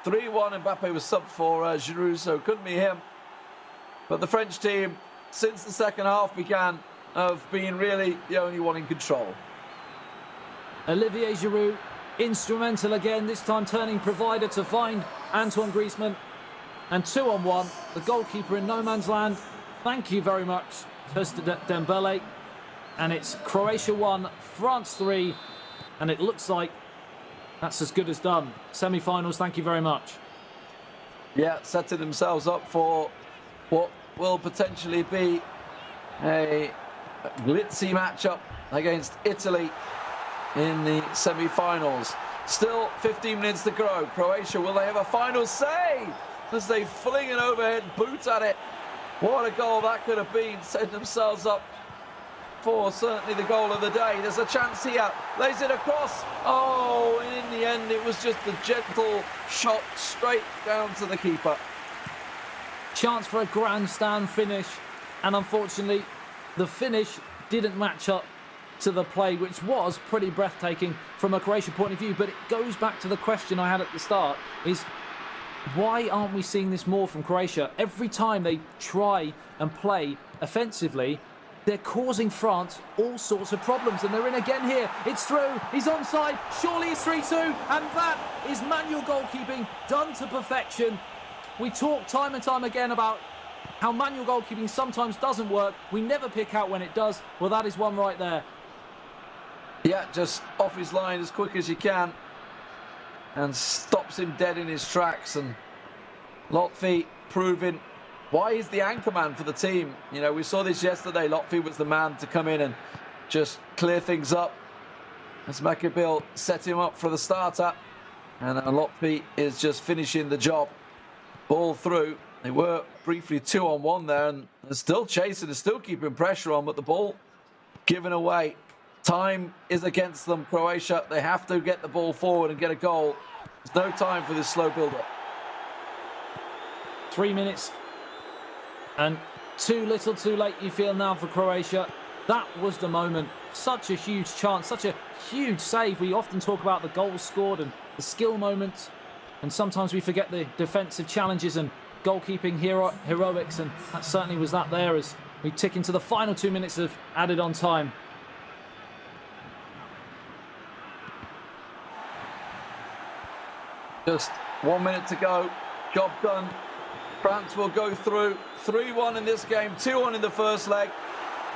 3-1. Mbappe was subbed for Giroud, so it couldn't be him. But the French team, since the second half began, have been really the only one in control. Olivier Giroud, instrumental again, this time turning provider to find Antoine Griezmann. And 2-on-1, the goalkeeper in no man's land. Thank you very much, Dembele. And it's Croatia 1, France 3. And it looks like that's as good as done. Semi-finals, thank you very much. Yeah, setting themselves up for what will potentially be a glitzy matchup against Italy in the semi-finals. Still 15 minutes to go. Croatia, will they have a final save as they fling an overhead boot at it? What a goal that could have been, setting themselves up for certainly the goal of the day. There's a chance here, lays it across. Oh, and in the end it was just a gentle shot straight down to the keeper. Chance for a grandstand finish, and unfortunately the finish didn't match up to the play, which was pretty breathtaking from a Croatian point of view. But it goes back to the question I had at the start, is why aren't we seeing this more from Croatia? Every time they try and play offensively, they're causing France all sorts of problems, and they're in again here. It's through, he's onside, surely it's 3-2, and that is manual goalkeeping done to perfection. We talk time and time again about how manual goalkeeping sometimes doesn't work. We never pick out when it does. Well, that is one right there. Yeah, just off his line as quick as you can and stops him dead in his tracks. And Lotfi proving why he's the anchor man for the team. You know, we saw this yesterday. Lotfi was the man to come in and just clear things up as Makabil set him up for the starter. And Lotfi is just finishing the job. Ball through. They were briefly 2-on-1 there, and they're still chasing, they're still keeping pressure on, but the ball given away. Time is against them, Croatia. They have to get the ball forward and get a goal. There's no time for this slow build-up. 3 minutes and too little too late, you feel now, for Croatia. That was the moment. Such a huge chance, such a huge save. We often talk about the goals scored and the skill moments, and sometimes we forget the defensive challenges and goalkeeping heroics, and that certainly was that there as we tick into the final 2 minutes of added on time. Just 1 minute to go. Job done. France will go through. 3-1 in this game, 2-1 in the first leg,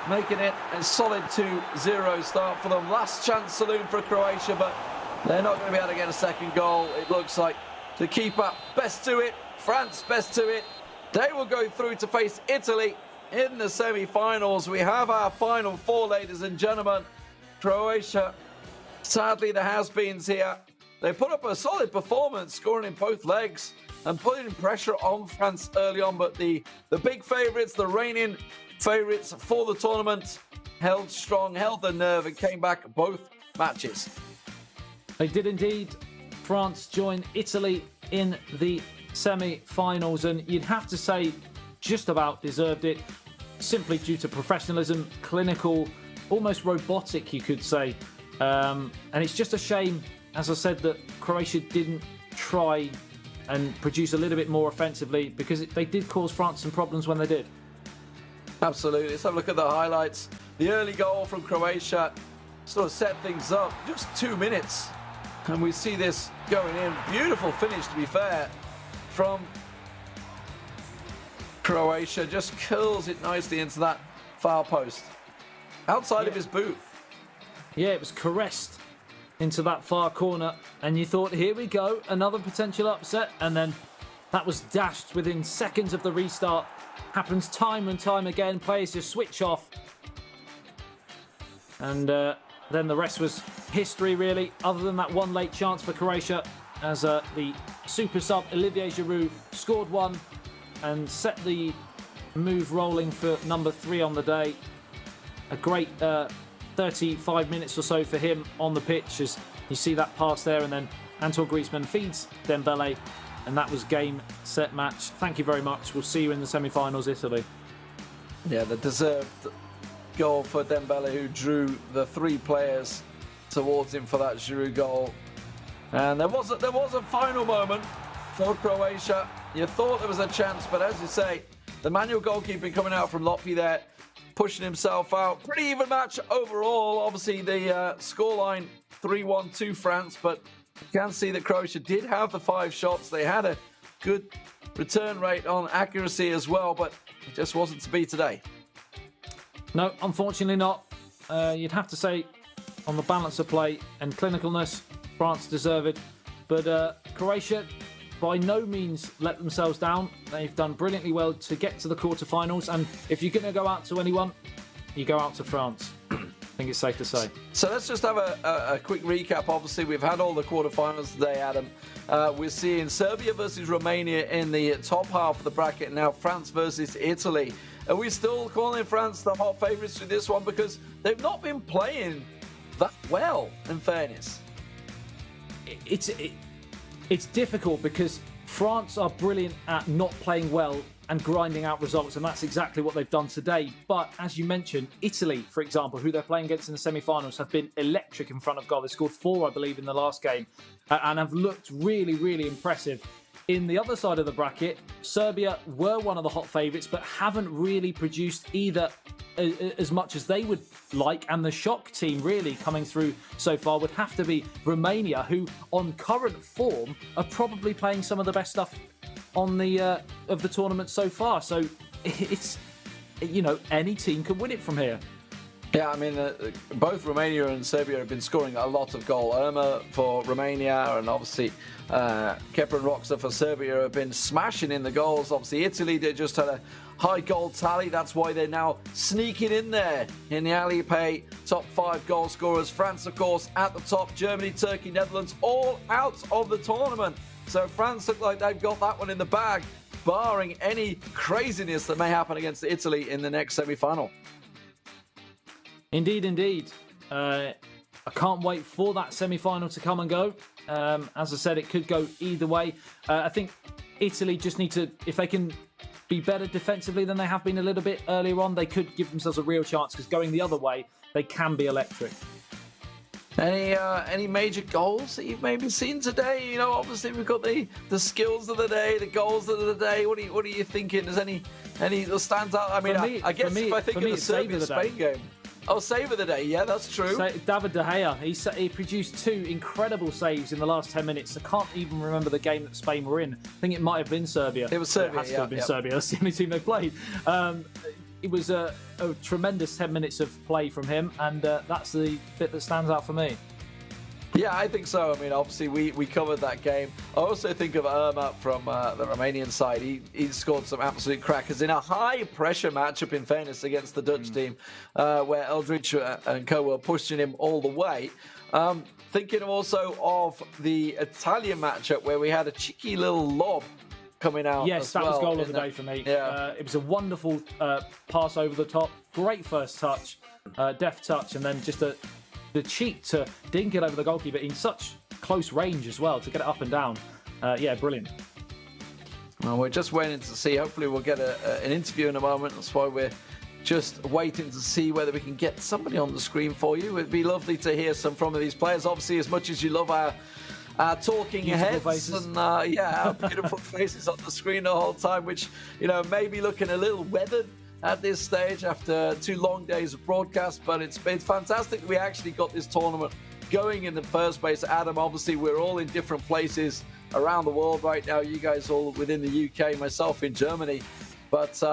making it a solid 2-0 start for them. Last chance saloon for Croatia, but they're not going to be able to get a second goal. It looks like the keeper best to it. France best to it. They will go through to face Italy in the semi-finals. We have our final four, ladies and gentlemen. Croatia, sadly the has-beens here. They put up a solid performance, scoring in both legs and putting pressure on France early on, but the big favourites, the reigning favourites for the tournament, held strong, held the nerve, and came back both matches. They did indeed. France joined Italy in the semi-finals, and you'd have to say just about deserved it, simply due to professionalism, clinical, almost robotic, you could say. And it's just a shame, as I said, that Croatia didn't try and produce a little bit more offensively, because they did cause France some problems when they did. Absolutely. Let's have a look at the highlights. The early goal from Croatia sort of set things up. Just 2 minutes, and we see this going in. Beautiful finish, to be fair, from Croatia. Just curls it nicely into that far post, outside of his boot. Yeah, it was caressed into that far corner, and you thought, here we go, another potential upset, and then that was dashed within seconds of the restart. Happens time and time again. Players just switch off, and then the rest was history, really, other than that one late chance for Croatia, as the super sub Olivier Giroud scored one and set the move rolling for number 3 on the day. A great 35 minutes or so for him on the pitch, as you see that pass there, and then Antoine Griezmann feeds Dembele, and that was game, set, match. Thank you very much. We'll see you in the semi-finals, Italy. Yeah, the deserved goal for Dembele, who drew the 3 players towards him for that Giroud goal. And there was a final moment for Croatia. You thought there was a chance, but as you say, the manual goalkeeping coming out from Lotfi there, pushing himself out. Pretty even match overall. Obviously, the scoreline 3-1 to France, but you can see that Croatia did have the 5 shots. They had a good return rate on accuracy as well, but it just wasn't to be today. No, unfortunately not. You'd have to say, on the balance of play and clinicalness, France deserve it. But Croatia, by no means let themselves down. They've done brilliantly well to get to the quarterfinals, and if you're going to go out to anyone, you go out to France. I think it's safe to say. So let's just have a quick recap. Obviously, we've had all the quarterfinals today, Adam. We're seeing Serbia versus Romania in the top half of the bracket. Now France versus Italy. Are we still calling France the hot favourites for this one? Because they've not been playing that well, in fairness. It's difficult because France are brilliant at not playing well and grinding out results, and that's exactly what they've done today. But as you mentioned, Italy, for example, who they're playing against in the semi-finals, have been electric in front of goal. They scored 4, I believe, in the last game, and have looked really, really impressive. In the other side of the bracket, Serbia were one of the hot favourites, but haven't really produced either as much as they would like. And the shock team really coming through so far would have to be Romania, who on current form are probably playing some of the best stuff on the of the tournament so far. So it's, you know, any team can win it from here. Yeah, I mean, both Romania and Serbia have been scoring a lot of goals. Irma for Romania and obviously Kepa and Roxa for Serbia have been smashing in the goals. Obviously, Italy, they just had a high goal tally. That's why they're now sneaking in there in the Alipay top 5 goal scorers. France, of course, at the top. Germany, Turkey, Netherlands, all out of the tournament. So France look like they've got that one in the bag, barring any craziness that may happen against Italy in the next semi-final. Indeed, indeed. I can't wait for that semi-final to come and go. As I said, it could go either way. I think Italy just need to, if they can be better defensively than they have been a little bit earlier on, they could give themselves a real chance, because going the other way, they can be electric. Any major goals that you've maybe seen today? You know, obviously we've got the skills of the day, the goals of the day. What are you thinking? Does any that stands out? I mean, I guess if I think of the Serbia-Spain game. Oh, save of the day. Yeah, that's true. David De Gea, he produced 2 incredible saves in the last 10 minutes. I can't even remember the game that Spain were in. I think it might have been Serbia. It was Serbia. It has to have been Serbia. That's the only team they played. It was a tremendous 10 minutes of play from him, and that's the bit that stands out for me. Yeah, I think so. I mean, obviously, we covered that game. I also think of Irma from the Romanian side. He scored some absolute crackers in a high-pressure matchup, in fairness, against the Dutch team, where Eldridge and co were pushing him all the way. Thinking also of the Italian matchup, where we had a cheeky little lob coming out. Yes, that was goal of the day for me. Yeah. It was a wonderful pass over the top. Great first touch, deft touch, and then just the cheek to dink it over the goalkeeper in such close range as well, to get it up and down. Yeah, brilliant. Well, we're just waiting to see. Hopefully we'll get an interview in a moment. That's why we're just waiting to see whether we can get somebody on the screen for you. It'd be lovely to hear some from these players. Obviously, as much as you love our talking beautiful heads faces. and our beautiful faces on the screen the whole time, which, you know, may be looking a little weathered at this stage after 2 long days of broadcast, but it's fantastic that we actually got this tournament going in the first place. Adam, obviously we're all in different places around the world right now. You guys all within the UK, myself in Germany, but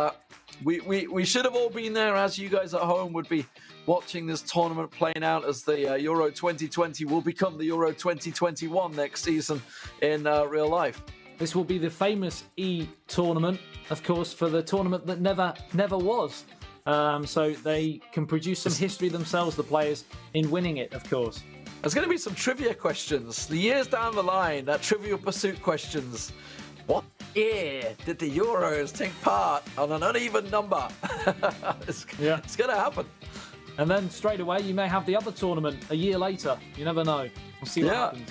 we should have all been there, as you guys at home would be watching this tournament playing out, as the Euro 2020 will become the Euro 2021 next season in real life. This will be the famous E-tournament, of course, for the tournament that never was. So they can produce some history themselves, the players, in winning it, of course. There's going to be some trivia questions. The years down the line, that Trivial Pursuit questions. What year did the Euros take part on an uneven number? It's going to happen. And then straight away, you may have the other tournament a year later. You never know. We'll see what happens.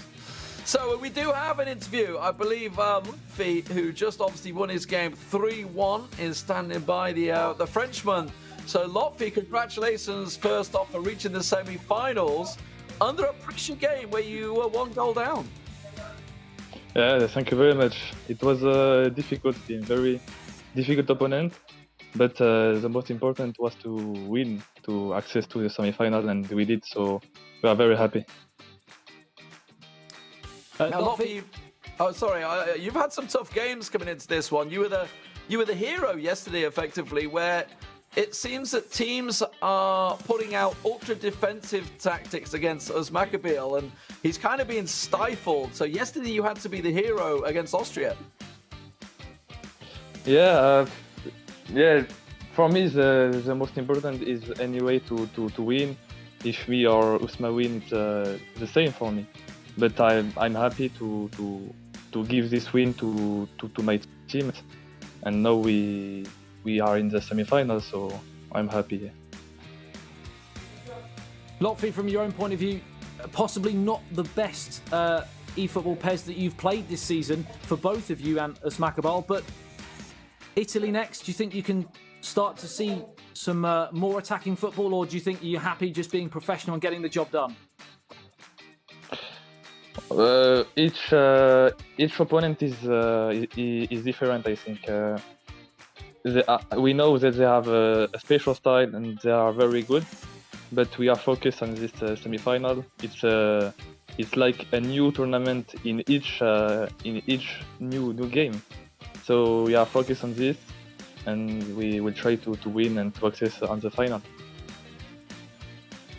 So we do have an interview. I believe Lutfi, who just obviously won his game 3-1, is standing by the Frenchman. So Lutfi, congratulations first off for reaching the semi-finals under a pressure game where you were 1 goal down. Yeah, thank you very much. It was a difficult game, very difficult opponent, but the most important was to win, to access to the semi-final, and we did, so we are very happy. You've had some tough games coming into this one. You were the hero yesterday, effectively, where it seems that teams are putting out ultra defensive tactics against Uzmakabil, and he's kind of being stifled. So yesterday you had to be the hero against Austria. Yeah. For me, the most important is anyway to win. If me or Usma win, it's the same for me. But I'm happy to give this win to my team, and now we are in the semi-final, so I'm happy. Lotfi, from your own point of view, possibly not the best eFootball PES that you've played this season for both of you and Uzmakabil, but Italy next, do you think you can start to see some more attacking football, or do you think you're happy just being professional and getting the job done? Each opponent is different, I think. We know that they have a special style and they are very good, but we are focused on this semi-final. It's like a new tournament in each new game. So we are focused on this, and we will try to win and to access on the final.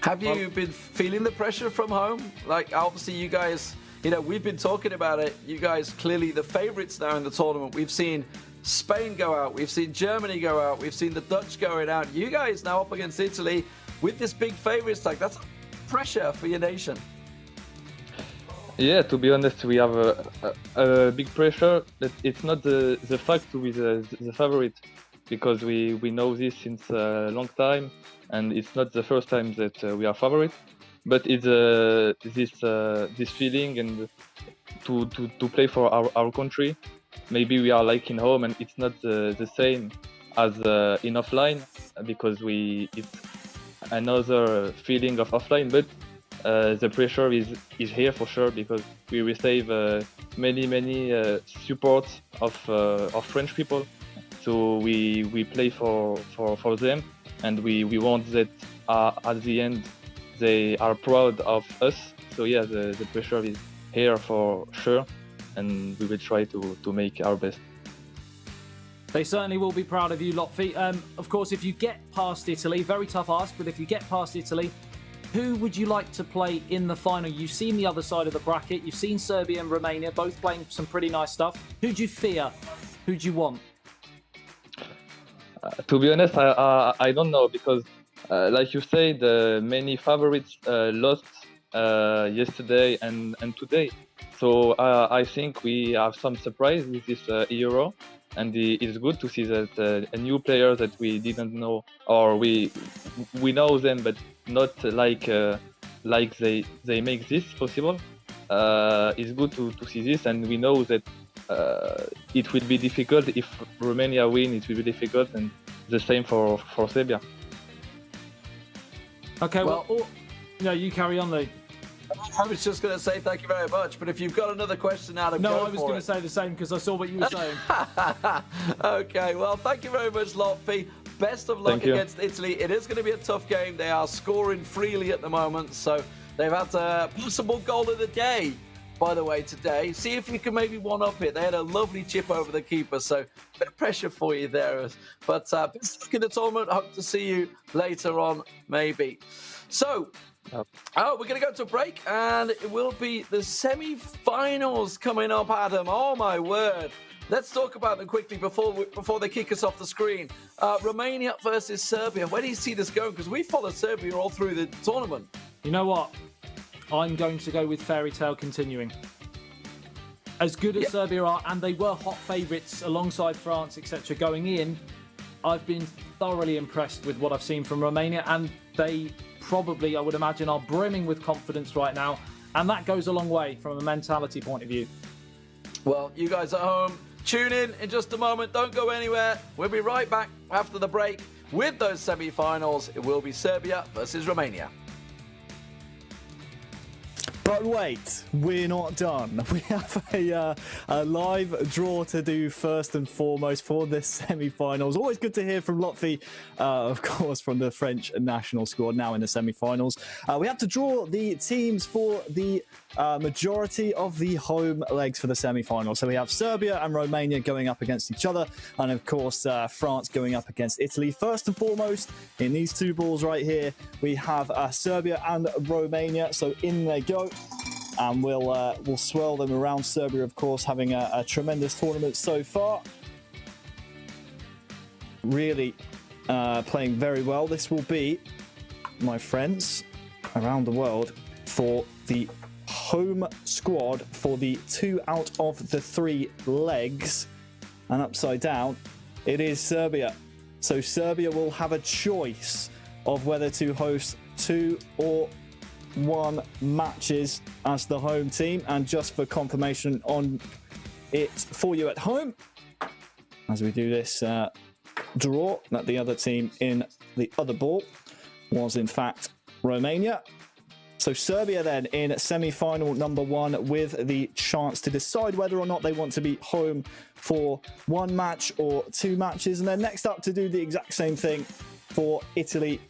Have you been feeling the pressure from home? Like, obviously you guys, we've been talking about it. You guys clearly the favourites now in the tournament. We've seen Spain go out. We've seen Germany go out. We've seen the Dutch going out. You guys now up against Italy with this big favourites tag. That's pressure for your nation. Yeah, to be honest, we have a big pressure. But it's not the fact to be the favourite, because we know this since a long time. And it's not the first time that we are favorite, but it's this feeling and to play for our country. maybe we are like in home, and it's not the same as in offline, because it's another feeling of offline. But the pressure is here for sure, because we receive many support of French people. So we play for them, and we want that at the end they are proud of us. So yeah, the pressure is here for sure, and we will try to make our best. They certainly will be proud of you, Lotfi. Of course, if you get past Italy, very tough ask, but if you get past Italy, who would you like to play in the final? You've seen the other side of the bracket. You've seen Serbia and Romania both playing some pretty nice stuff. Who do you fear? Who do you want? To be honest, I don't know, because like you said, many favorites lost yesterday and today. So I think we have some surprise with this Euro, and it's good to see that a new player that we didn't know, or we know them, but not like they make this possible. It's good to see this, and we know that it will be difficult. If Romania win, it will be difficult, and the same for Serbia. Okay, well, no, you carry on, Lee. I was just going to say thank you very much, but if you've got another question, Adam, no, go I was for going it. to say the same because I saw what you were saying. Okay, well, thank you very much, Lotfi. Best of luck against Italy. It is going to be a tough game. They are scoring freely at the moment, so they've had a possible goal of the day, by the way, today. See if you can maybe one-up it. They had a lovely chip over the keeper, so a bit of pressure for you there. But best of luck in the tournament. Hope to see you later on, maybe. So, we're going to go to a break, and it will be the semi-finals coming up, Adam. Oh, my word. Let's talk about them quickly before they kick us off the screen. Romania versus Serbia. Where do you see this going? Because we followed Serbia all through the tournament. You know what? I'm going to go with Fairy Tale continuing. As good as Serbia are, and they were hot favourites alongside France, etc. going in, I've been thoroughly impressed with what I've seen from Romania, and they probably, I would imagine, are brimming with confidence right now, and that goes a long way from a mentality point of view. Well, you guys at home, tune in just a moment. Don't go anywhere. We'll be right back after the break with those semi-finals. It will be Serbia versus Romania. But wait, we're not done. We have a live draw to do first and foremost for this semi-finals. Always good to hear from Lotfi, of course, from the French national squad now in the semi-finals. We have to draw the teams for the majority of the home legs for the semi-finals. So we have Serbia and Romania going up against each other, and of course France going up against Italy. First and foremost, in these two balls right here, we have Serbia and Romania. So in they go. And we'll swirl them around. Serbia, of course, having a tremendous tournament so far. Really playing very well. This will be, my friends, around the world for the home squad for the 2 out of the 3 legs. And upside down, it is Serbia. So Serbia will have a choice of whether to host 2 or 1 matches as the home team. And just for confirmation on it for you at home, as we do this draw, that the other team in the other ball was in fact Romania. So Serbia then in semi-final number 1 with the chance to decide whether or not they want to be home for 1 match or 2 matches. And then next up to do the exact same thing for Italy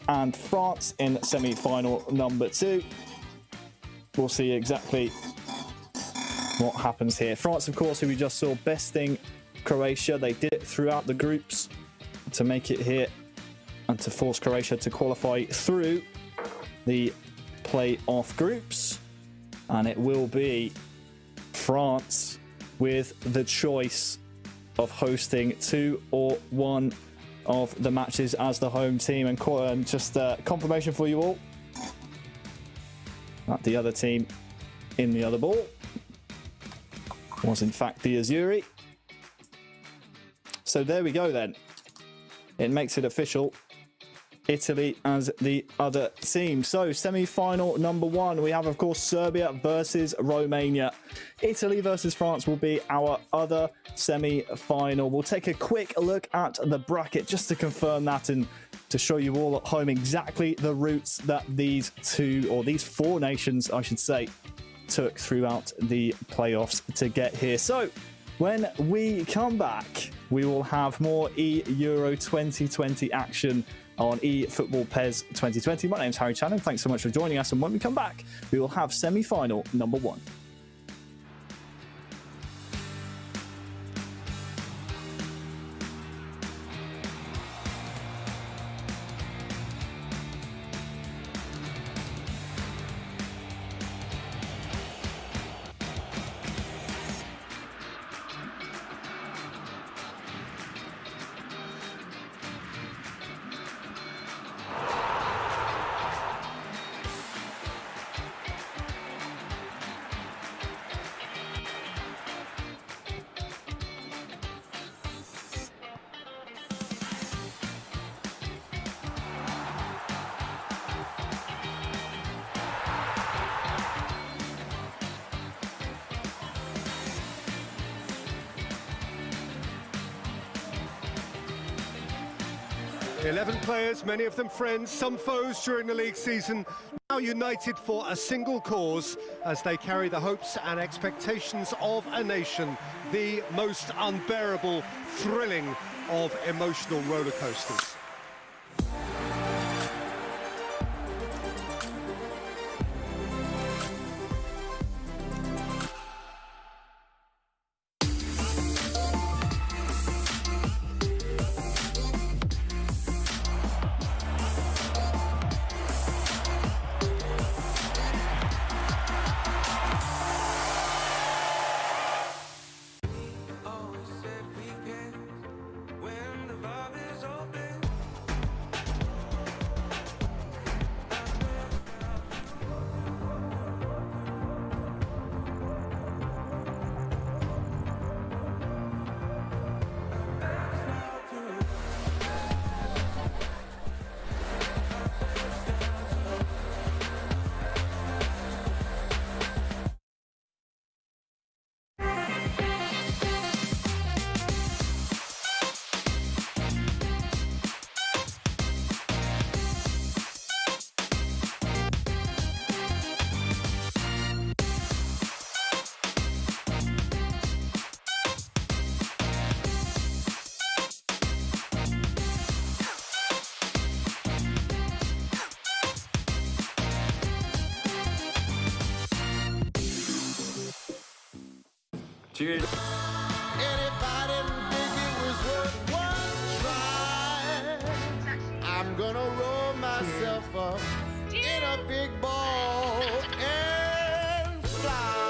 and France in semi-final number 2. We'll see exactly what happens here. France, of course, who we just saw besting Croatia. They did it throughout the groups to make it here and to force Croatia to qualify through the play-off groups. And it will be France with the choice of hosting 2 or 1 of the matches as the home team. And just confirmation for you all that the other team in the other ball was in fact the Azzurri. So there we go then. It makes it official. Italy as the other team. So semi-final number one, we have of course Serbia versus Romania. Italy versus France will be our other semi-final. We'll take a quick look at the bracket just to confirm that and to show you all at home exactly the routes that these four nations, I should say, took throughout the playoffs to get here. So when we come back, we will have more Euro 2020 action on eFootball PES 2020. My name's Harry Channon. Thanks so much for joining us. And when we come back, we will have semi-final number one. $11 players, many of them friends, some foes during the league season, now united for a single cause as they carry the hopes and expectations of a nation, the most unbearable, thrilling of emotional roller coasters. Cheers. And if I didn't think it was worth one try, I'm gonna roll myself up in a big ball and fly.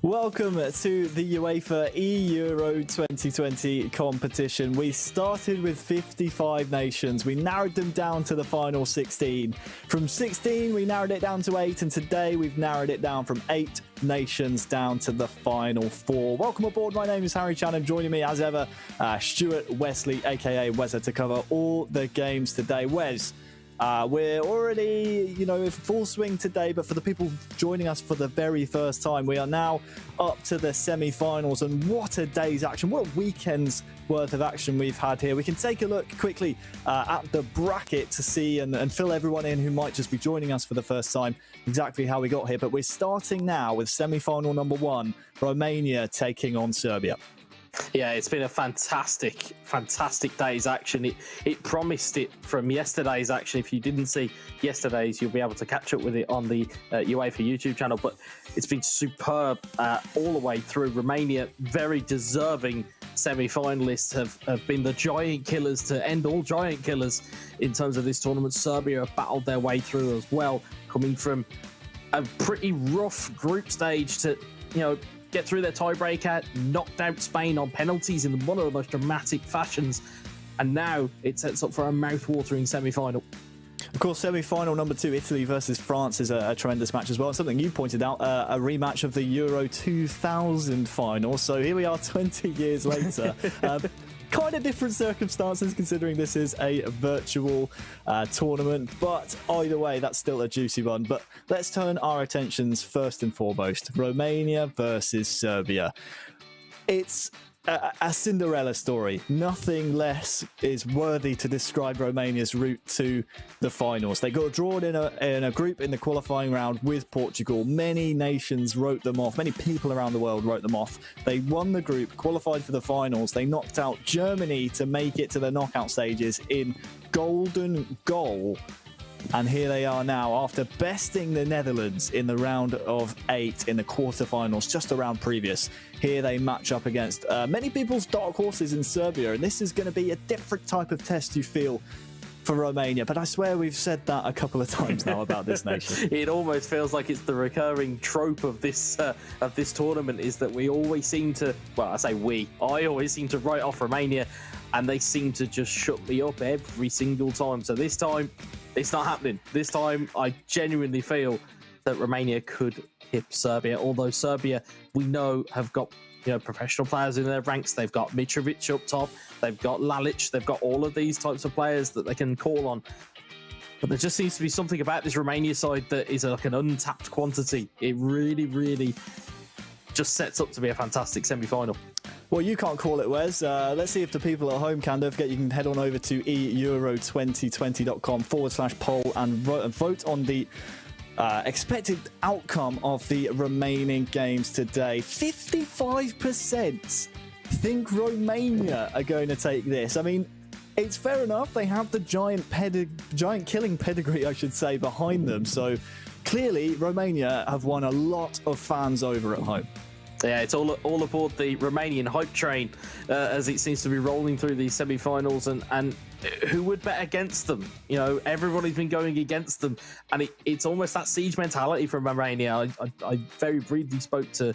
Welcome to the UEFA Euro 2020 competition. We started with 55 nations. We narrowed them down to the final 16. From 16, we narrowed it down to 8, and today we've narrowed it down from 8 nations down to the final 4. Welcome aboard. My name is Harry Chan, and joining me as ever, Stuart Wesley, aka Wezza, to cover all the games today. Wes, we're already, in full swing today, but for the people joining us for the very first time, we are now up to the semi-finals, and what a day's action, what a weekend's worth of action we've had here. We can take a look quickly at the bracket to see and fill everyone in who might just be joining us for the first time exactly how we got here, but we're starting now with semi-final number 1, Romania taking on Serbia. Yeah, it's been a fantastic day's action. It promised it from yesterday's action. If you didn't see yesterday's, you'll be able to catch up with it on the UEFA YouTube channel. But it's been superb all the way through. Romania, very deserving semi-finalists, have been the giant killers to end all giant killers in terms of this tournament. Serbia have battled their way through as well, coming from a pretty rough group stage to, get through their tiebreaker, knocked out Spain on penalties in one of the most dramatic fashions, and now it sets up for a mouth-watering semi-final. Of course, semi-final number 2, Italy versus France, is a tremendous match as well. Something you pointed out, a rematch of the Euro 2000 final. So here we are 20 years later. Kind of different circumstances considering this is a virtual tournament, but either way, that's still a juicy one. But let's turn our attentions first and foremost. Romania versus Serbia. It's a Cinderella story. Nothing less is worthy to describe Romania's route to the finals. They got drawn in a group in the qualifying round with Portugal. Many nations wrote them off. Many people around the world wrote them off. They won the group, qualified for the finals. They knocked out Germany to make it to the knockout stages in golden goal. And here they are now, after besting the Netherlands in the round of 8 in the quarterfinals, just a round previous. Here they match up against many people's dark horses in Serbia, and this is going to be a different type of test, you feel, for Romania. But I swear we've said that a couple of times now about this nation. It almost feels like it's the recurring trope of this tournament, is that we always seem to, I always seem to write off Romania, and they seem to just shut me up every single time. So this time, it's not happening. This time, I genuinely feel that Romania could hit Serbia, although Serbia, we know, have got professional players in their ranks. They've got Mitrovic up top. They've got Lalic. They've got all of these types of players that they can call on. But there just seems to be something about this Romania side that is like an untapped quantity. It really, really just sets up to be a fantastic semi-final. Well, you can't call it, Wes. Let's see if the people at home can. Don't forget, you can head on over to euro2020.com/poll and vote on the expected outcome of the remaining games today. 55% think Romania are going to take this. I mean, it's fair enough. They have the giant killing pedigree, I should say, behind them. So clearly, Romania have won a lot of fans over at home. Yeah, it's all aboard the Romanian hype train as it seems to be rolling through these semi-finals, and who would bet against them? You know, everybody's been going against them, and it's almost that siege mentality from Romania. I very briefly spoke to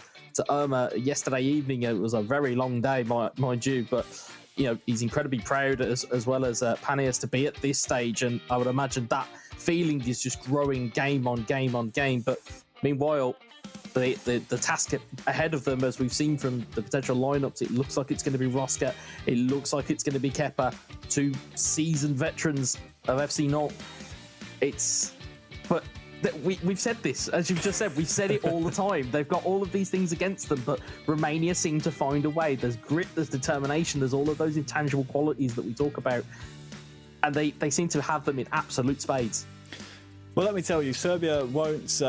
Irma yesterday evening. It was a very long day, mind you, but you know, he's incredibly proud as well as Panias to be at this stage, and I would imagine that feeling is just growing game on game on game. But meanwhile, the task ahead of them, as we've seen from the potential lineups, it looks like it's going to be Roska, it looks like it's going to be Kepa, two seasoned veterans of FC Nantes. But we've said this, as you've just said, we've said it all the time. They've got all of these things against them, but Romania seem to find a way. There's grit, there's determination, there's all of those intangible qualities that we talk about, and they seem to have them in absolute spades. Well, let me tell you, Serbia won't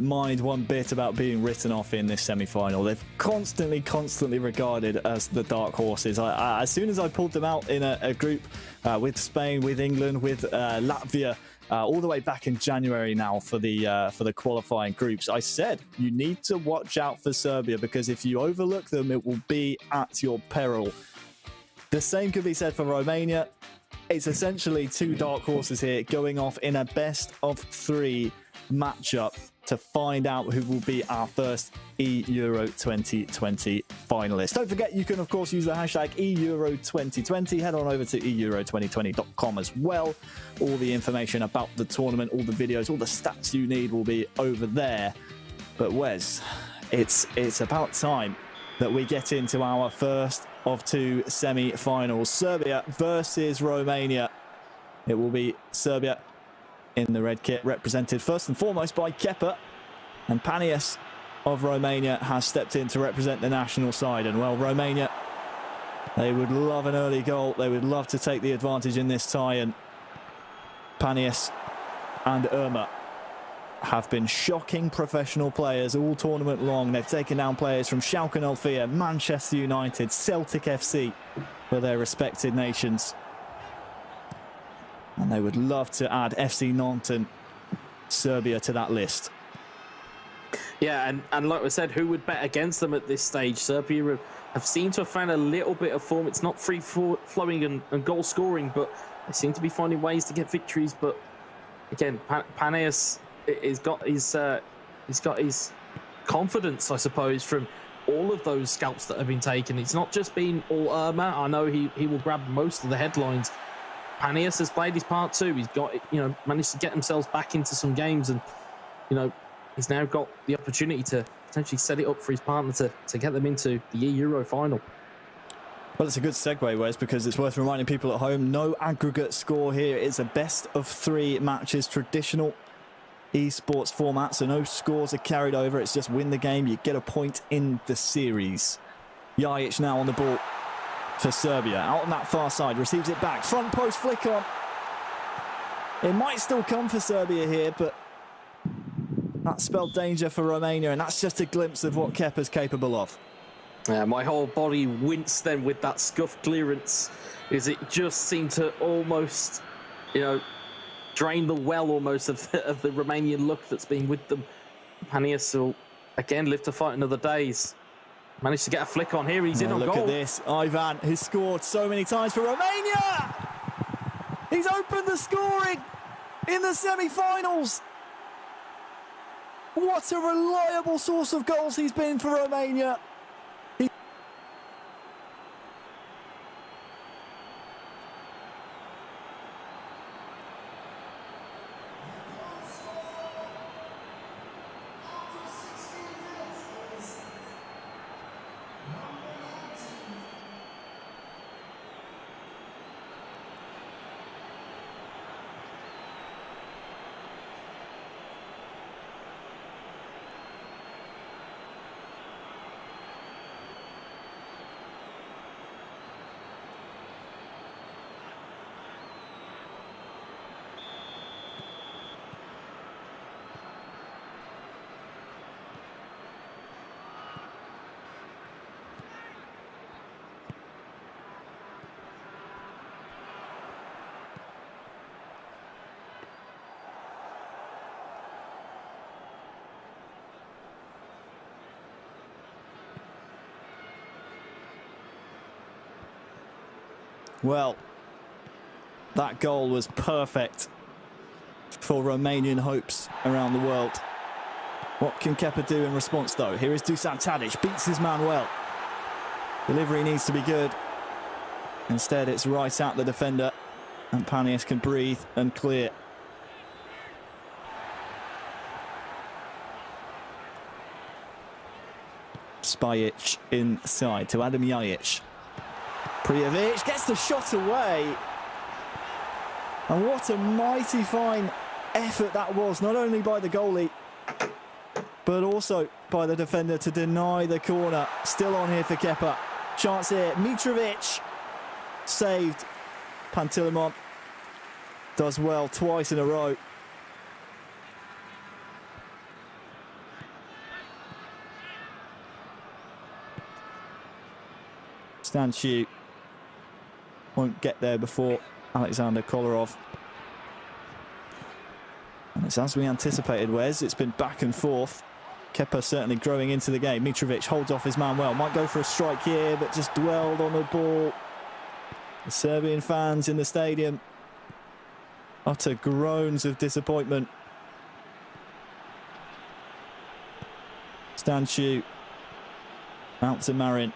mind one bit about being written off in this semi-final. They've constantly regarded as the dark horses. As soon as I pulled them out in a group with Spain, with England, with Latvia, all the way back in January now for the qualifying groups, I said you need to watch out for Serbia, because if you overlook them, it will be at your peril. The same could be said for Romania. It's essentially two dark horses here going off in a best-of-3 matchup to find out who will be our first Euro 2020 finalist. Don't forget, you can, of course, use the hashtag Euro2020. Head on over to euro2020.com as well. All the information about the tournament, all the videos, all the stats you need will be over there. But Wes, it's about time that we get into our first of two semi-finals. Serbia versus Romania. It will be Serbia in the red kit, represented first and foremost by Kepa, and Panias of Romania has stepped in to represent the national side. And well, Romania, they would love an early goal. They would love to take the advantage in this tie, and Panias and Irma have been shocking professional players all tournament long. They've taken down players from Schalke 04, Manchester United, Celtic FC for their respected nations. And they would love to add FC Nantes and Serbia to that list. Yeah, and like we said, who would bet against them at this stage? Serbia have seemed to have found a little bit of form. It's not free-flowing and goal-scoring, but they seem to be finding ways to get victories. But again, Panias, he's got his confidence, I suppose, from all of those scalps that have been taken. It's not just been all Irma. I know he will grab most of the headlines. Panias has played his part too. He's got, managed to get themselves back into some games, and he's now got the opportunity to potentially set it up for his partner to get them into the Euro final. Well, it's a good segue, Wes, because it's worth reminding people at home, no aggregate score here. It's a best-of-3 matches, traditional esports format, so no scores are carried over. It's just win the game, you get a point in the series. Jajic now on the ball for Serbia, out on that far side, receives it back, front post flick on. It might still come for Serbia here, but that spelled danger for Romania, and that's just a glimpse of what Kepa's capable of. Yeah, my whole body winced then with that scuff clearance, as it just seemed to almost, drain the well almost of the Romanian luck that's been with them. Panias will again live to fight another day. He's managed to get a flick on here. He's in on goal. Look at this. Ivan has scored so many times for Romania. He's opened the scoring in the semi-finals. What a reliable source of goals he's been for Romania. Well, that goal was perfect for Romanian hopes around the world. What can Kepa do in response, though? Here is Dusan Tadic, beats his man well. Delivery needs to be good. Instead, it's right at the defender, and Panias can breathe and clear. Spajic inside to Adam Jajic. Prijovic gets the shot away. And what a mighty fine effort that was, not only by the goalie, but also by the defender to deny the corner. Still on here for Kepa. Chance here, Mitrovic saved. Pantilimon does well twice in a row. Stanciu won't get there before Alexander Kolarov. And it's as we anticipated, Wes. It's been back and forth. Kepa certainly growing into the game. Mitrovic holds off his man well. Might go for a strike here, but just dwelled on the ball. The Serbian fans in the stadium utter groans of disappointment. Stanciu out to Marin.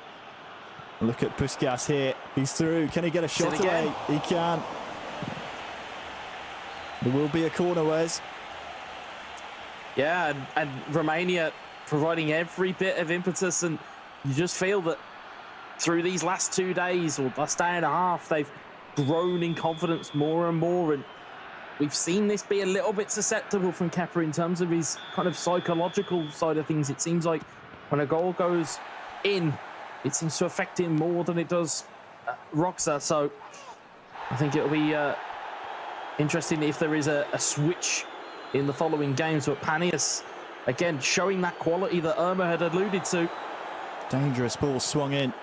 Look at Puskas here. He's through. Can he get a shot away? He can. There will be a corner, Wes. Yeah, and Romania providing every bit of impetus, and you just feel that through these last 2 days or last day and a half, they've grown in confidence more and more, and we've seen this be a little bit susceptible from Kepa in terms of his kind of psychological side of things. It seems like when a goal goes in, it seems to affect him more than it does Roxa. So I think it'll be interesting if there is a switch in the following games. But Panias, again, showing that quality that Irma had alluded to. Dangerous ball swung in.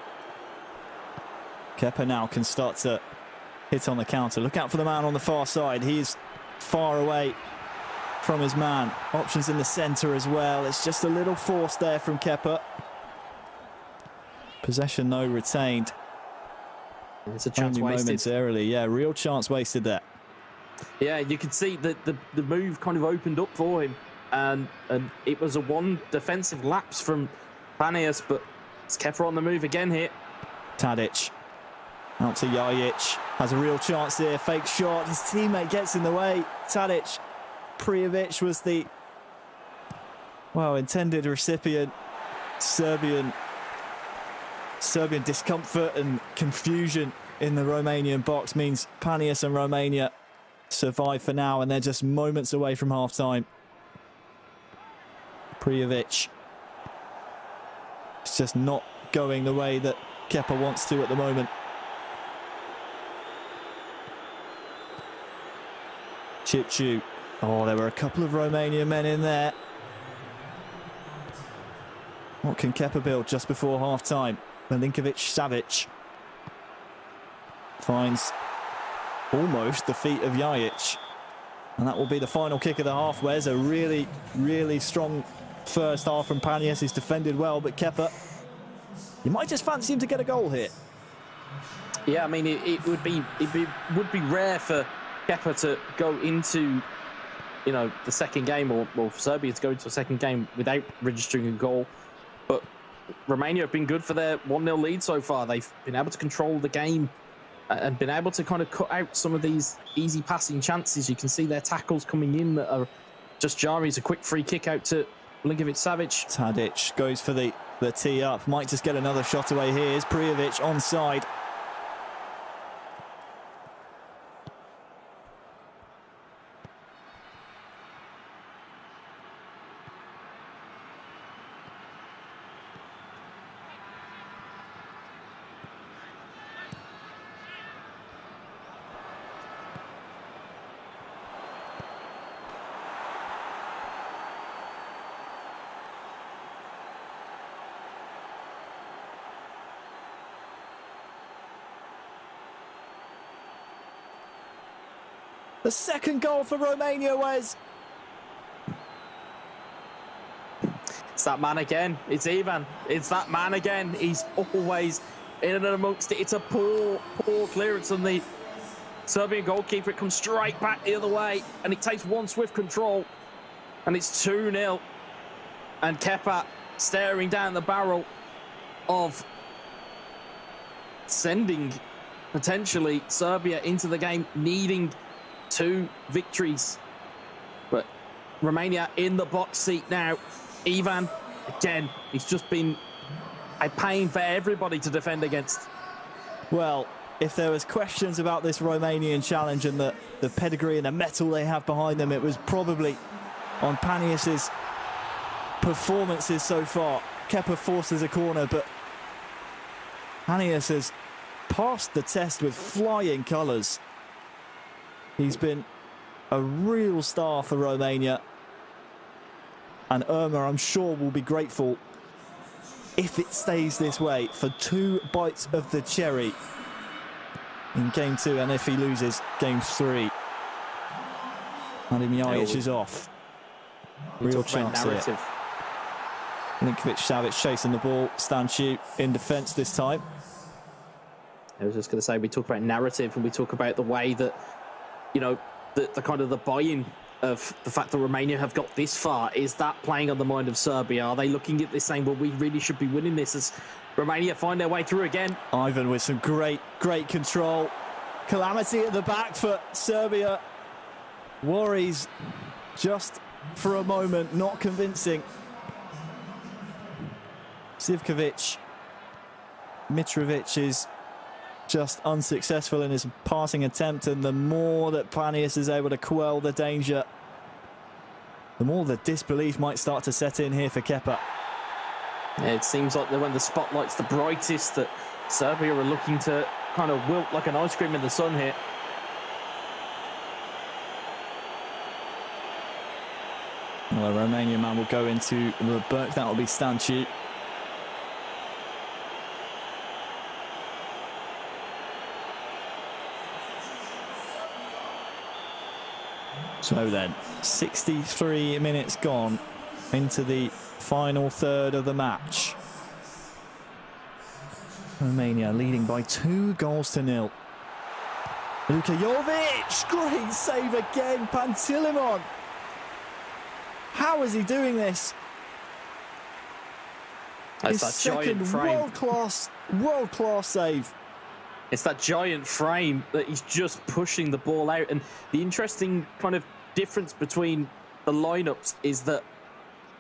Kepa now can start to hit on the counter. Look out for the man on the far side. He's far away from his man. Options in the centre as well. It's just a little forced there from Kepa. Possession, though, retained. It's a chance only wasted. Momentarily, yeah, real chance wasted there. Yeah, you could see that the move kind of opened up for him, and it was a one defensive lapse from Panias, but it's Kepa on the move again here. Tadic out to Jajic, has a real chance here, fake shot, his teammate gets in the way. Tadic, Prijovic was the, well, intended recipient. Serbian discomfort and confusion in the Romanian box means Panias and Romania survive for now, and they're just moments away from half-time. Prijovic, it's just not going the way that Kepa wants to at the moment. Chichu. Oh, there were a couple of Romanian men in there. What can Kepa build just before half-time? Milinkovic-Savic finds almost the feet of Jajic. And that will be the final kick of the half. Where's a really, really strong first half from Panias. He's defended well, but Kepa, you might just fancy him to get a goal here. Yeah, I mean, it would be rare for Kepa to go into, you know, the second game, or for Serbia to go into a second game without registering a goal. But Romania have been good for their 1-0 lead so far. They've been able to control the game and been able to kind of cut out some of these easy passing chances. You can see their tackles coming in that are just jarring. A quick free kick out to Milinkovic-Savic. Tadic goes for the tee up. Might just get another shot away here. Here's Prijovic onside. The second goal for Romania, Wes. It's that man again. It's Ivan. It's that man again. He's always in and amongst it. It's a poor clearance on the Serbian goalkeeper. It comes straight back the other way, and it takes one swift control, and it's 2-0. And Kepa staring down the barrel of sending potentially Serbia into the game, needing 2 victories. But Romania in the box seat now. Ivan, again, he's just been a pain for everybody to defend against. Well, if there was questions about this Romanian challenge and the pedigree and the metal they have behind them, it was probably on Panias's performances so far. Kepa forces a corner, but Panias has passed the test with flying colours. He's been a real star for Romania. And Irma, I'm sure, will be grateful if it stays this way for 2 bites of the cherry in game 2, and if he loses game 3. Hadim Yajic is off. Real chance here. Linkovic-Savic chasing the ball. Stanciu in defence this time. I was just going to say, we talk about narrative and we talk about the way that, you know, the kind of the buy-in of the fact that Romania have got this far. Is that playing on the mind of Serbia? Are they looking at this saying, well, we really should be winning this, as Romania find their way through again? Ivan with some great control. Calamity at the back for Serbia. Worries just for a moment, not convincing. Zivkovic. Mitrovic is just unsuccessful in his passing attempt, and the more that Panias is able to quell the danger, the more the disbelief might start to set in here for Kepa. Yeah, it seems like that when the spotlight's the brightest, that Serbia are looking to kind of wilt like an ice cream in the sun here. Well, a Romanian man will go into the book. That will be Stanciu. So then, 63 minutes gone into the final third of the match. Romania leading by 2-0. Luka Jovic, great save again. Pantilimon. How is he doing this? That's His second world-class save. It's that giant frame that he's just pushing the ball out. And the interesting kind of difference between the lineups is that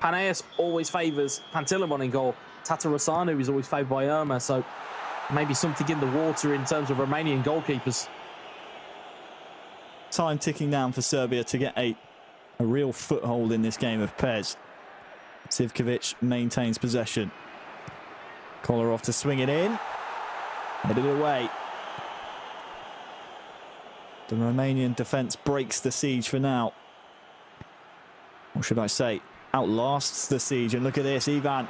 Panaeus always favours Pantilimon in goal. Tatarusanu is always favoured by Irma. So maybe something in the water in terms of Romanian goalkeepers. Time ticking down for Serbia to get a real foothold in this game of Pez. Zivkovic maintains possession. Kolarov to swing it in. Headed away. The Romanian defence breaks the siege for now. Or should I say, outlasts the siege. And look at this, Ivan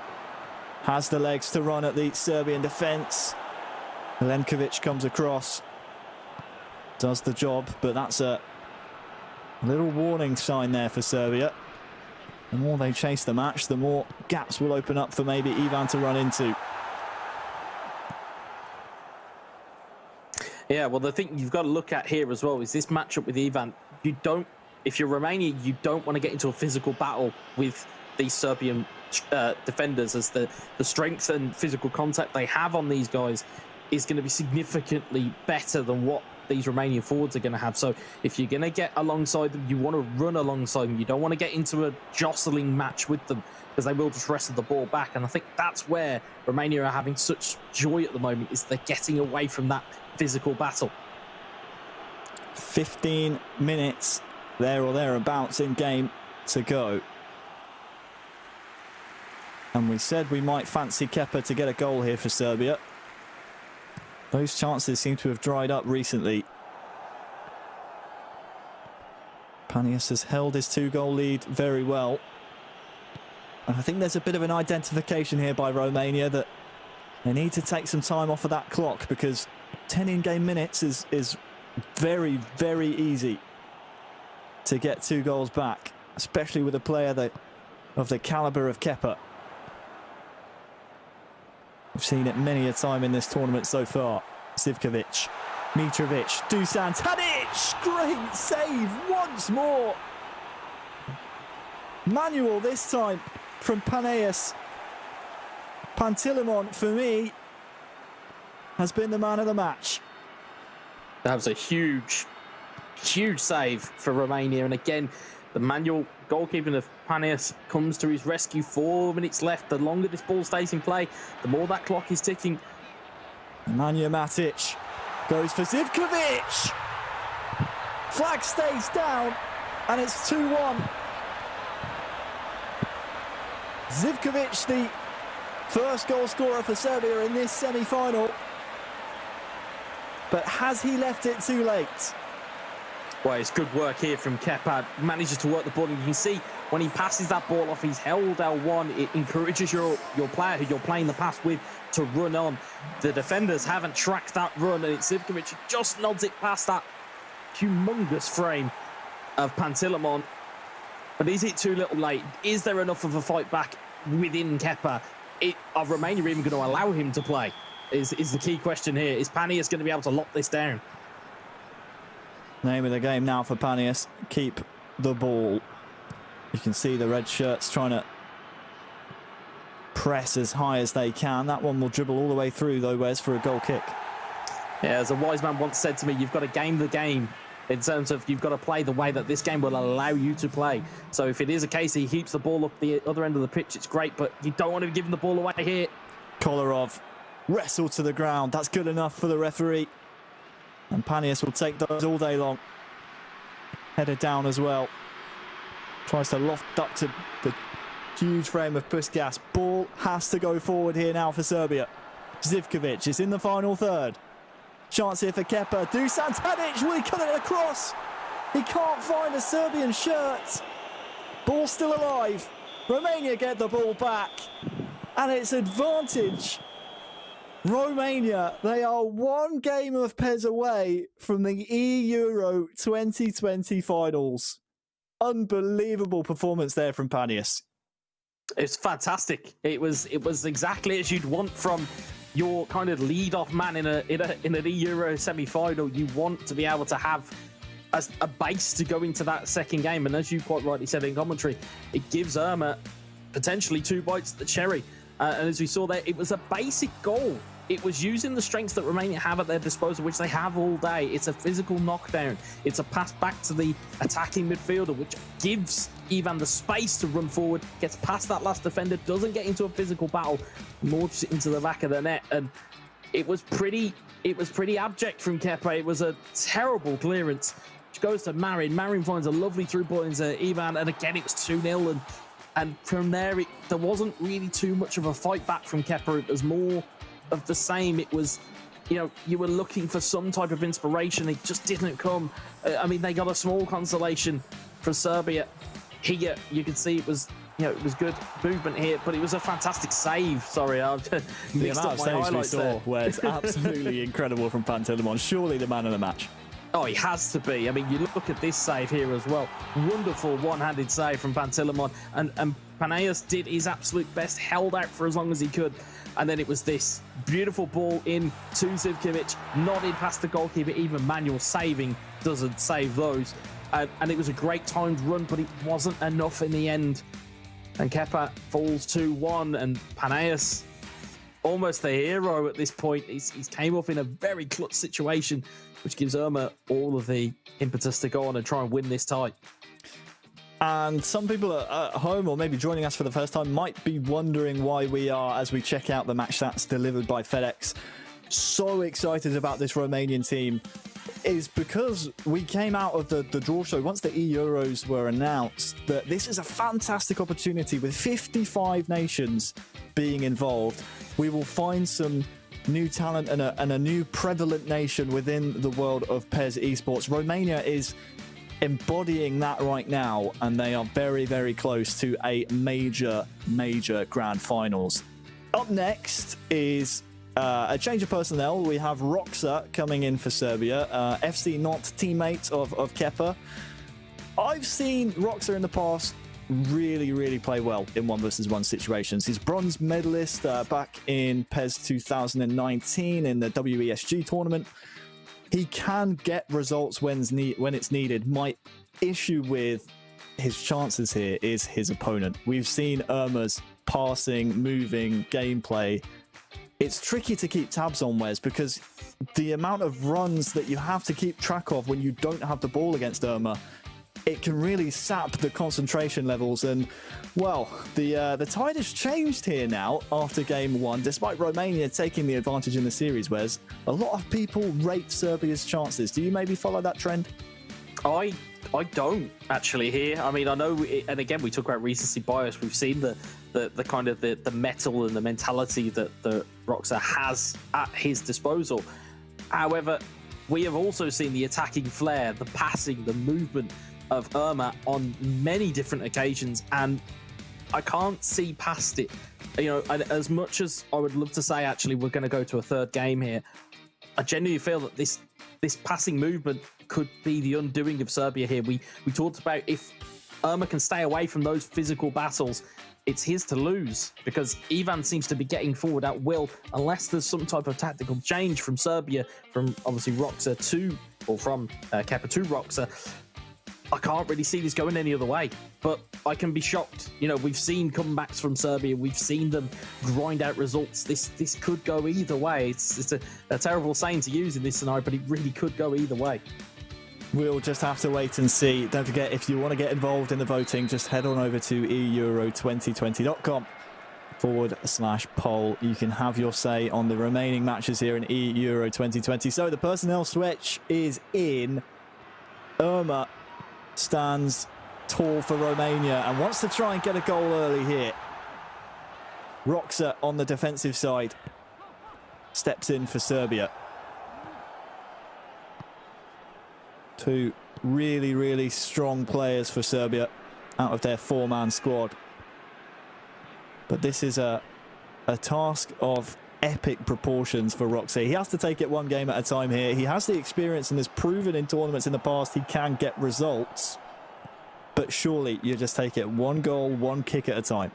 has the legs to run at the Serbian defence. Milenkovic comes across. Does the job, but that's a little warning sign there for Serbia. The more they chase the match, the more gaps will open up for maybe Ivan to run into. Yeah, well, the thing you've got to look at here as well is this matchup with Ivan. You don't, if you're Romania, you don't want to get into a physical battle with these Serbian defenders, as the strength and physical contact they have on these guys is going to be significantly better than what these Romanian forwards are going to have. So if you're going to get alongside them, you want to run alongside them. You don't want to get into a jostling match with them, because they will just wrestle the ball back. And I think that's where Romania are having such joy at the moment, is they're getting away from that physical battle. 15 minutes there or thereabouts in game to go. And we said we might fancy Kepa to get a goal here for Serbia. Those chances seem to have dried up recently. Panias has held his 2-goal lead very well. And I think there's a bit of an identification here by Romania that they need to take some time off of that clock, because 10 in-game minutes is very, very easy to get 2 goals back, especially with a player of the calibre of Kepa. We've seen it many a time in this tournament so far. Zivkovic, Mitrovic, Dusan Tadic! Great save once more. Manual this time from Paneas. Pantilimon, for me, has been the man of the match. That was a huge save for Romania. And again, the manual goalkeeping of Paneas comes to his rescue. 4 minutes left. The longer this ball stays in play, the more that clock is ticking. Nemanja Matic goes for Zivkovic. Flag stays down, and it's 2-1. Zivkovic, the first goal scorer for Serbia in this semi-final. But has he left it too late? Well, it's good work here from Kepa. Manages to work the ball, and you can see when he passes that ball off, he's held L1. It encourages your player who you're playing the pass with to run on. The defenders haven't tracked that run, and it's Zivkovic who just nods it past that humongous frame of Pantilimon. But is it too little late? Is there enough of a fight back within Kepa? Are Romania even going to allow him to play? Is the key question here. Is Paneas going to be able to lock this down? Name of the game now for Paneas. Keep the ball. You can see the red shirts trying to press as high as they can. That one will dribble all the way through, though, Wes, for a goal kick. Yeah, as a wise man once said to me, you've got to game the game in terms of you've got to play the way that this game will allow you to play. So if it is a case he heaps the ball up the other end of the pitch, it's great, but you don't want to be giving the ball away here. Kolarov wrestled to the ground. That's good enough for the referee. And Paneas will take those all day long. Headed down as well. Tries to loft up to the huge frame of Puskas. Ball has to go forward here now for Serbia. Zivkovic is in the final third. Chance here for Kepa. Dusan Tadic, will he cut it across? He can't find a Serbian shirt. Ball still alive. Romania get the ball back. And it's advantage. Romania, they are one game of PES away from the Euro 2020 finals. Unbelievable performance there from Paneas. It's fantastic. It was exactly as you'd want from your kind of lead-off man in an Euro semi-final. You want to be able to have a base to go into that second game, and as you quite rightly said in commentary, it gives Irma potentially 2 bites at the cherry. And as we saw there, it was a basic goal. It was using the strengths that Romania have at their disposal, which they have all day. It's a physical knockdown. It's a pass back to the attacking midfielder, which gives Ivan the space to run forward, gets past that last defender, doesn't get into a physical battle, launches it into the back of the net. And it was pretty abject from Kepa. It was a terrible clearance, which goes to Marin. Marin finds a lovely through ball into Ivan, and again, it was 2-0. And from there, there wasn't really too much of a fight back from Kepa. It was more of the same. It was, you were looking for some type of inspiration. It just didn't come. I mean, they got a small consolation for Serbia. Here, you could see it was, it was good movement here, but it was a fantastic save. Sorry, I've mixed up my highlights there. Where it's absolutely incredible from Pantilimon. Surely the man of the match. Oh, he has to be. I mean, you look at this save here as well. Wonderful one-handed save from Pantilimon. And Paneas did his absolute best, held out for as long as he could. And then it was this beautiful ball in to Zivkovic, nodded past the goalkeeper. Even manual saving doesn't save those. And it was a great timed run, but it wasn't enough in the end. And Kepa falls 2-1, and Paneas, almost the hero at this point. He's came up in a very clutch situation, which gives Irma all of the impetus to go on and try and win this tie. And some people at home, or maybe joining us for the first time, might be wondering why we are, as we check out the match stats delivered by FedEx, so excited about this Romanian team. Is because we came out of the draw show once the Euros were announced that this is a fantastic opportunity with 55 nations being involved. We will find some new talent and a new prevalent nation within the world of PES esports. Romania is embodying that right now, and they are very, very close to a major grand finals. Up next is a change of personnel. We have Roxa coming in for Serbia, FC Nantes teammate of Kepa. I've seen Roxa in the past really, really play well in 1v1 situations. He's bronze medalist back in PES 2019 in the WESG tournament. He can get results when it's needed. My issue with his chances here is his opponent. We've seen Irma's passing, moving, gameplay. It's tricky to keep tabs on, Wes, because the amount of runs that you have to keep track of when you don't have the ball against Irma, it can really sap the concentration levels. And, well, the tide has changed here now after game one. Despite Romania taking the advantage in the series, Wes, a lot of people rate Serbia's chances. Do you maybe follow that trend? I don't actually here. I mean, I know, and again, we talk about recency bias. We've seen the kind of the metal and the mentality that Roxa has at his disposal. However, we have also seen the attacking flair, the passing, the movement of Irma on many different occasions, and I can't see past it. You know, as much as I would love to say, actually, we're going to go to a third game here, I genuinely feel that this passing movement could be the undoing of Serbia here. We talked about if Irma can stay away from those physical battles, it's his to lose, because Ivan seems to be getting forward at will unless there's some type of tactical change from Serbia, from obviously Roxa to, or from Kepa to Roxa. I can't really see this going any other way, but I can be shocked. You know, we've seen comebacks from Serbia. We've seen them grind out results. This could go either way. It's a terrible saying to use in this scenario, but it really could go either way. We'll just have to wait and see. Don't forget, if you want to get involved in the voting, just head on over to euro2020.com/poll. You can have your say on the remaining matches here in Euro 2020. So the personnel switch is in. Irma stands tall for Romania and wants to try and get a goal early here. Roxa on the defensive side steps in for Serbia. Two really, really strong players for Serbia out of their four-man squad. But this is a task of epic proportions for Roxa. He has to take it one game at a time here. He has the experience and has proven in tournaments in the past he can get results. But surely you just take it one goal, one kick at a time.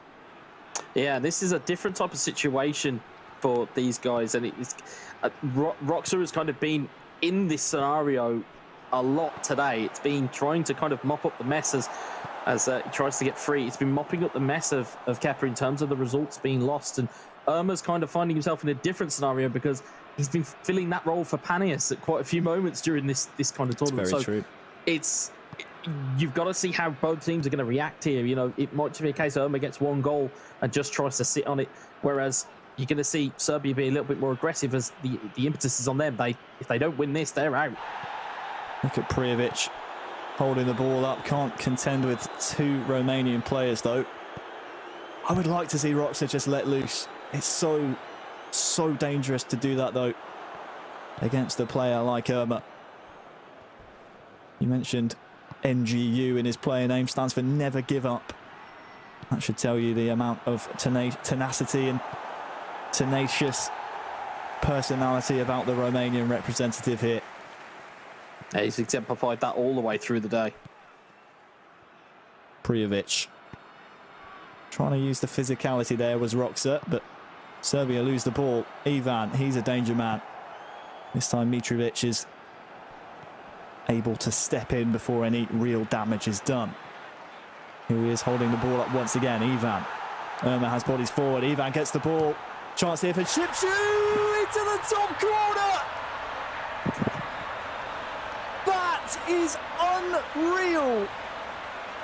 Yeah, this is a different type of situation for these guys. And it's Roxa has kind of been in this scenario a lot today. It's been trying to kind of mop up the mess as he tries to get free. It's been mopping up the mess of Kepa in terms of the results being lost. And Irma's kind of finding himself in a different scenario because he's been filling that role for Panias at quite a few moments during this kind of tournament. That's very true. You've got to see how both teams are going to react here. You know, it might be a case Irma gets one goal and just tries to sit on it, whereas you're going to see Serbia be a little bit more aggressive as the impetus is on them. If they don't win this, they're out. Look at Prijovic holding the ball up. Can't contend with two Romanian players, though. I would like to see Roxa just let loose. It's so dangerous to do that, though, against a player like Irma. You mentioned NGU in his player name, stands for never give up. That should tell you the amount of tenacity and tenacious personality about the Romanian representative here. Yeah, he's exemplified that all the way through the day. Prijovic trying to use the physicality there was Roxa, but Serbia lose the ball. Ivan, he's a danger man. This time Mitrovic is able to step in before any real damage is done. Here he is holding the ball up once again. Ivan. Irma has bodies forward. Ivan gets the ball. Chance here for Chipchu into the top corner. That is unreal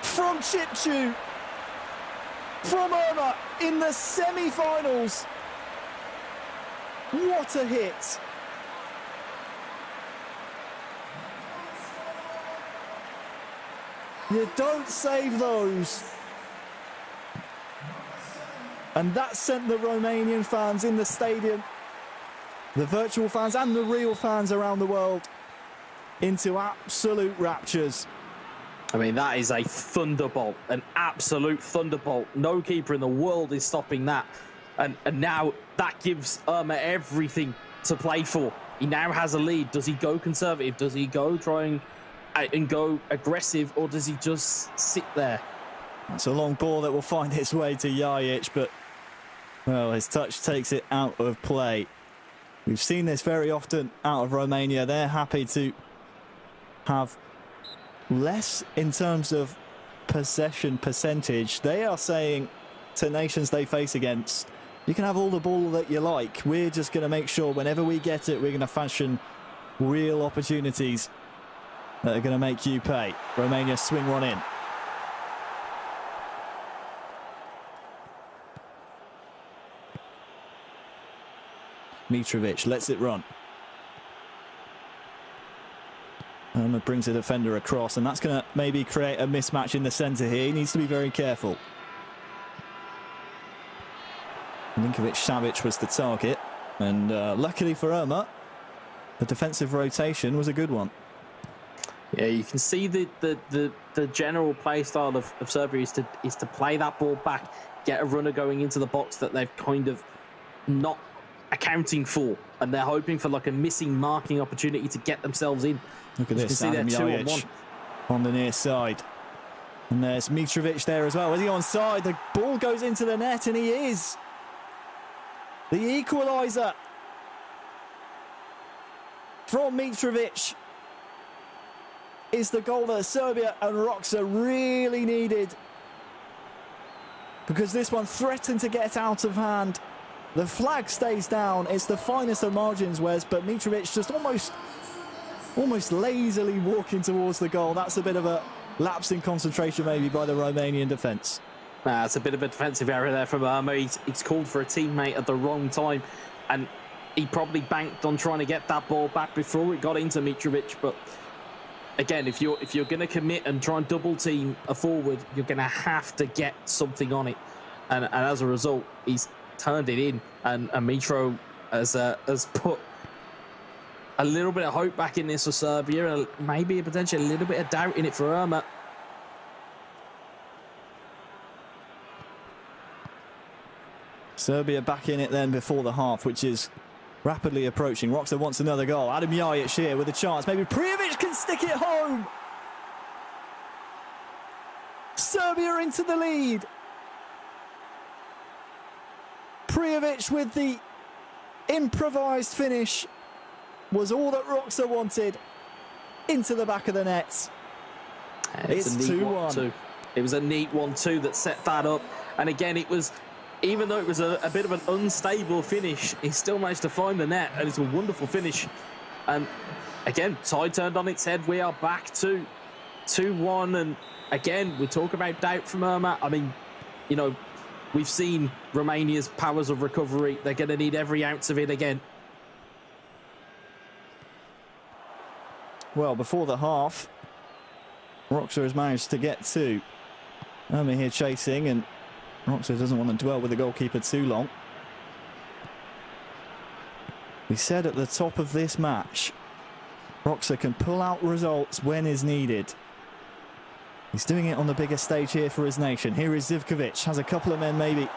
from Chipchu, from Irma in the semi-finals. What a hit. You don't save those. And that sent the Romanian fans in the stadium, the virtual fans and the real fans around the world, into absolute raptures. I mean, that is a thunderbolt, an absolute thunderbolt. No keeper in the world is stopping that. And now that gives Irma everything to play for. He now has a lead. Does he go conservative? Does he go trying and go aggressive, or does he just sit there? It's a long ball that will find its way to Jajic, but, well, his touch takes it out of play. We've seen this very often out of Romania. They're happy to have less in terms of possession percentage. They are saying to nations they face against, you can have all the ball that you like. We're just going to make sure whenever we get it, we're going to fashion real opportunities that are going to make you pay. Romania swing one in. Mitrovic lets it run. And brings a defender across, and that's going to maybe create a mismatch in the centre here. He needs to be very careful. Milinkovic-Savic was the target, and luckily for Irma, the defensive rotation was a good one. Yeah, you can see the general play style of Serbia is to play that ball back, get a runner going into the box that they've kind of not accounting for, and they're hoping for like a missing marking opportunity to get themselves in. Look at this, Adam Jajic on the near side. And there's Mitrovic there as well. Is he onside? The ball goes into the net, and he is. The equaliser from Mitrovic is the goal that Serbia and Roxa really needed, because this one threatened to get out of hand. The flag stays down. It's the finest of margins, Wes, but Mitrovic just almost lazily walking towards the goal. That's a bit of a lapse in concentration maybe by the Romanian defence. It's a bit of a defensive error there from Irma. He's called for a teammate at the wrong time, and he probably banked on trying to get that ball back before it got into Mitrovic. But again, if you're going to commit and try and double team a forward, you're going to have to get something on it, and as a result, he's turned it in, and Mitro has put a little bit of hope back in this for Serbia, and maybe potentially a little bit of doubt in it for Irma. Serbia back in it then before the half, which is rapidly approaching. Roxa wants another goal. Adam Jajic here with a chance. Maybe Prijovic can stick it home. Serbia into the lead. Prijovic with the improvised finish was all that Roxa wanted. Into the back of the net. It's 2-1. It was a neat 1-2 that set that up. And again, it was, even though it was a bit of an unstable finish, he still managed to find the net, and it's a wonderful finish. And again, tide turned on its head. We are back to 2-1. And again, we talk about doubt from Irma. I mean, you know, we've seen Romania's powers of recovery. They're going to need every ounce of it again. Well, before the half, Roxa has managed to get two. Irma here chasing, and Roxa doesn't want to dwell with the goalkeeper too long. We said at the top of this match, Roxa can pull out results when is needed. He's doing it on the bigger stage here for his nation. Here is Zivkovic, has a couple of men maybe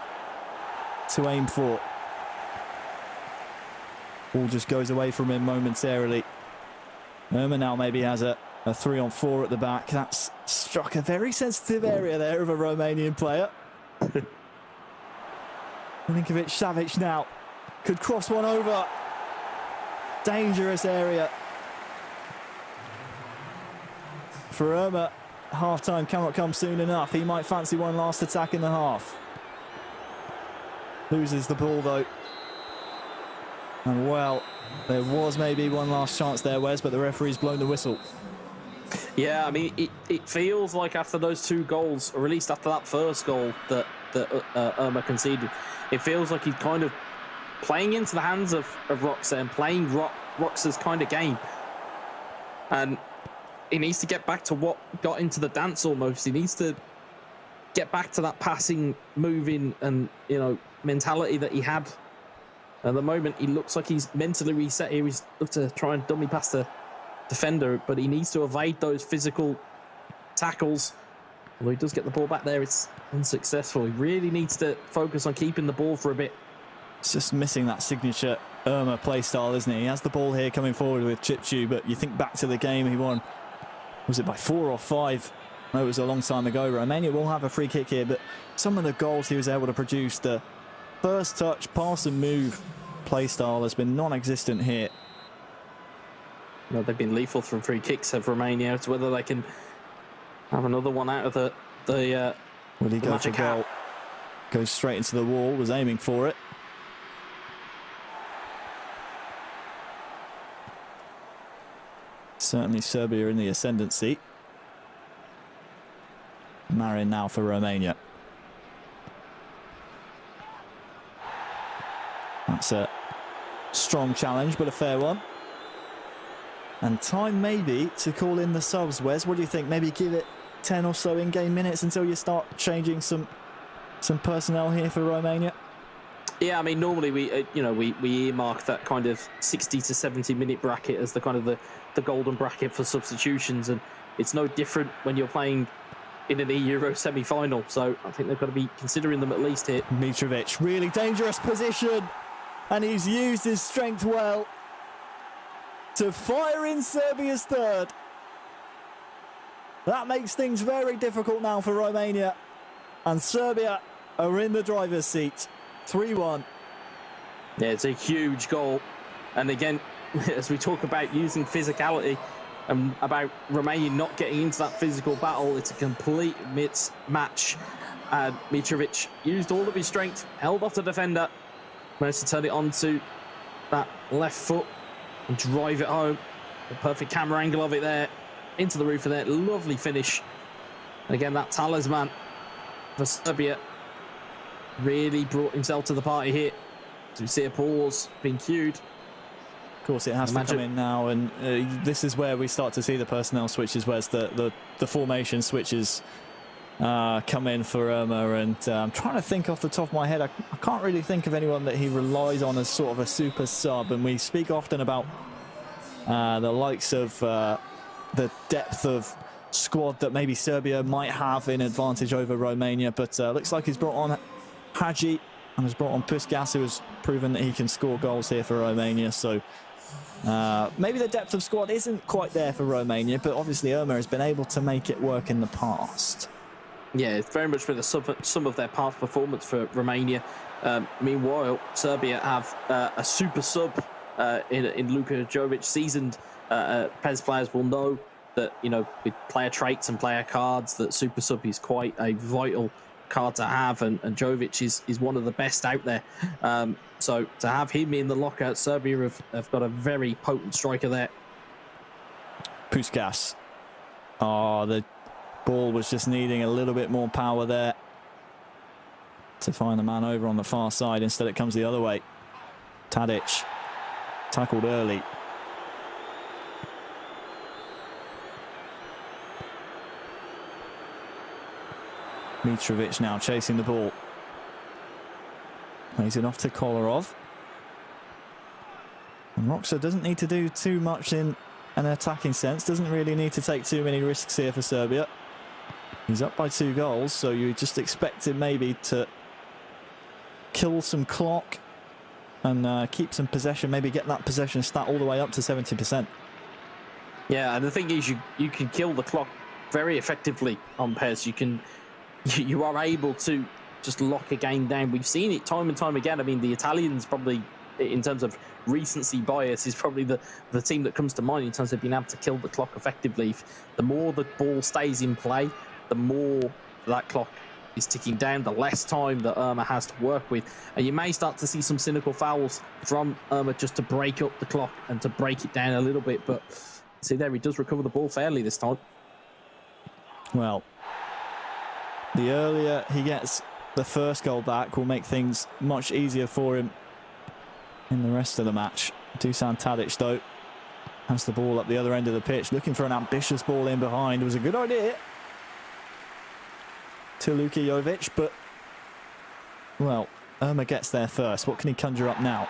to aim for. Ball just goes away from him momentarily. Irma now maybe has a 3-on-4 at the back. That's struck a very sensitive area there of a Romanian player. Milinkovic-Savic now could cross one over. Dangerous area for Irma. Half-time cannot come soon enough. He might fancy one last attack in the half. Loses the ball though. And well, there was maybe one last chance there, Wes, but the referee's blown the whistle. Yeah, I mean, it feels like after those two goals, or at least after that first goal that Irma conceded, it feels like he's kind of playing into the hands of Roxa and playing Roxa's kind of game. And he needs to get back to what got into the dance almost. He needs to get back to that passing, moving, and, you know, mentality that he had. At the moment, he looks like he's mentally reset here. He's looked to try and dummy past the defender, but he needs to evade those physical tackles. Although he does get the ball back there, it's unsuccessful. He really needs to focus on keeping the ball for a bit. It's just missing that signature Irma play style, isn't he? He has the ball here coming forward with Chipchu, but you think back to the game he won, was it by 4 or 5 It was a long time ago. Romania will have a free kick here, but some of the goals he was able to produce, the first touch, pass and move play style has been non-existent here. Well, they've been lethal from free kicks of Romania. It's whether they can have another one out of the Will he go for magic hat. goal? Goes straight into the wall, was aiming for it. Certainly Serbia in the ascendancy. Marin now for Romania. That's a strong challenge, but a fair one. And time maybe to call in the subs, Wes. What do you think? Maybe give it 10 or so in-game minutes until you start changing some personnel here for Romania? Yeah, I mean, normally we earmark that kind of 60 to 70 minute bracket as the kind of the golden bracket for substitutions, and it's no different when you're playing in an Euro semi-final. So I think they've got to be considering them at least here. Mitrovic, really dangerous position, and he's used his strength well to fire in Serbia's third. That makes things very difficult now for Romania, and Serbia are in the driver's seat. 3-1. Yeah, it's a huge goal. And again, as we talk about using physicality and about Romania not getting into that physical battle, it's a complete mismatch. And Mitrovic used all of his strength, held off the defender, managed to turn it onto that left foot and drive it home. The perfect camera angle of it there, into the roof of that. Lovely finish. And again, that talisman for Serbia really brought himself to the party here. So we see a pause being cued. Of course, it has to come in now, and this is where we start to see the personnel switches, whereas the formation switches come in for Irma. And I'm trying to think off the top of my head. I can't really think of anyone that he relies on as sort of a super sub. And we speak often about the likes of the depth of squad that maybe Serbia might have in advantage over Romania. But looks like he's brought on Hadji and has brought on Puskas, who has proven that he can score goals here for Romania. So maybe the depth of squad isn't quite there for Romania, but obviously Irma has been able to make it work in the past. Yeah, it's very much been the sum of their past performance for Romania. Meanwhile, Serbia have a super sub in Luka Jovic. Seasoned PES players will know that, with player traits and player cards, that super sub is quite a vital card to have, and Jovic is one of the best out there. So to have him in the lockout, Serbia have got a very potent striker there. Puskas. Oh, the ball was just needing a little bit more power there to find the man over on the far side. Instead it comes the other way. Tadic tackled early. Mitrovic now chasing the ball. Plays it off to Kolarov. And Roxa doesn't need to do too much in an attacking sense. Doesn't really need to take too many risks here for Serbia. He's up by 2 goals, so you just expect him maybe to kill some clock and keep some possession. Maybe get that possession stat all the way up to 70%. Yeah, and the thing is, you can kill the clock very effectively on PES. You are able to just lock a game down. We've seen it time and time again. I mean, the Italians probably, in terms of recency bias, is probably the team that comes to mind in terms of being able to kill the clock effectively. The more the ball stays in play, the more that clock is ticking down, the less time that Irma has to work with. And you may start to see some cynical fouls from Irma just to break up the clock and to break it down a little bit. But see there, he does recover the ball fairly this time. Well, the earlier he gets the first goal back will make things much easier for him in the rest of the match. Dusan Tadic, though, has the ball up the other end of the pitch, looking for an ambitious ball in behind. It was a good idea to Luka Jovic, but, well, Irma gets there first. What can he conjure up now?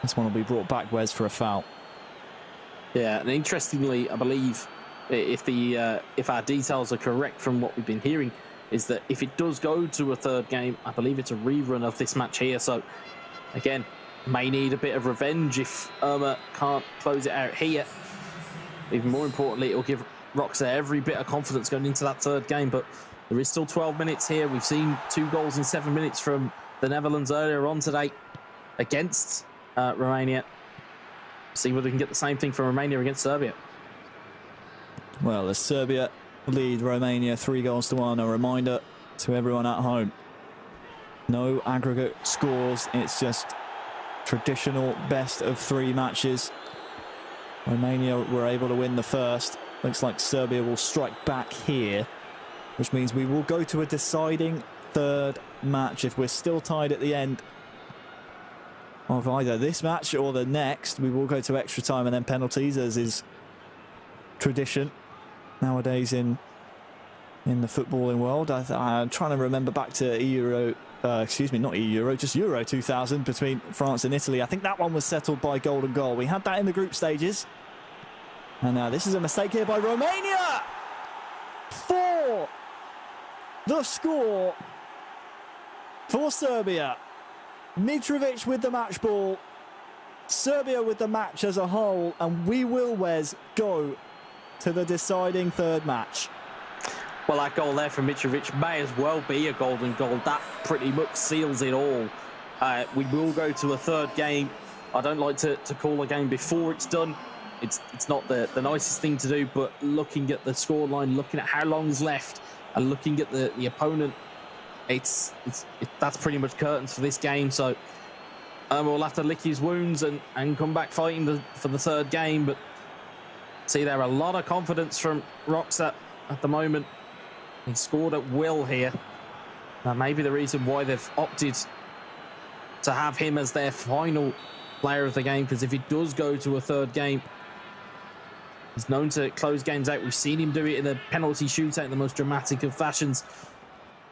This one will be brought back, Wes, for a foul. Yeah, and interestingly, I believe, if our details are correct from what we've been hearing, is that if it does go to a third game, I believe it's a rerun of this match here. So, again, may need a bit of revenge if Irma can't close it out here. Even more importantly, it'll give Roxa every bit of confidence going into that third game, but there is still 12 minutes here. We've seen 2 goals in 7 minutes from the Netherlands earlier on today against Romania. See whether we can get the same thing from Romania against Serbia. Well, as Serbia lead Romania 3-1, a reminder to everyone at home. No aggregate scores. It's just traditional best of 3 matches. Romania were able to win the first. Looks like Serbia will strike back here, which means we will go to a deciding third match. If we're still tied at the end of either this match or the next, we will go to extra time and then penalties, as is tradition nowadays in the footballing world. I'm trying to remember back to Euro, not Euro, just Euro 2000 between France and Italy. I think that one was settled by golden goal. We had that in the group stages. And now this is a mistake here by Romania for the score for Serbia. Mitrovic with the match ball. Serbia with the match as a whole. And we will, Wes, go to the deciding third match. Well, that goal there from Mitrovic may as well be a golden goal. That pretty much seals it all. We will go to a third game. I don't like to call a game before it's done. It's not the nicest thing to do, but looking at the scoreline, looking at how long is left, and looking at the opponent, that's pretty much curtains for this game. So we'll have to lick his wounds and come back fighting for the third game. But see, there a lot of confidence from Roxa at the moment. He scored at will here. That may be the reason why they've opted to have him as their final player of the game, because if he does go to a third game, he's known to close games out. We've seen him do it in a penalty shootout in the most dramatic of fashions.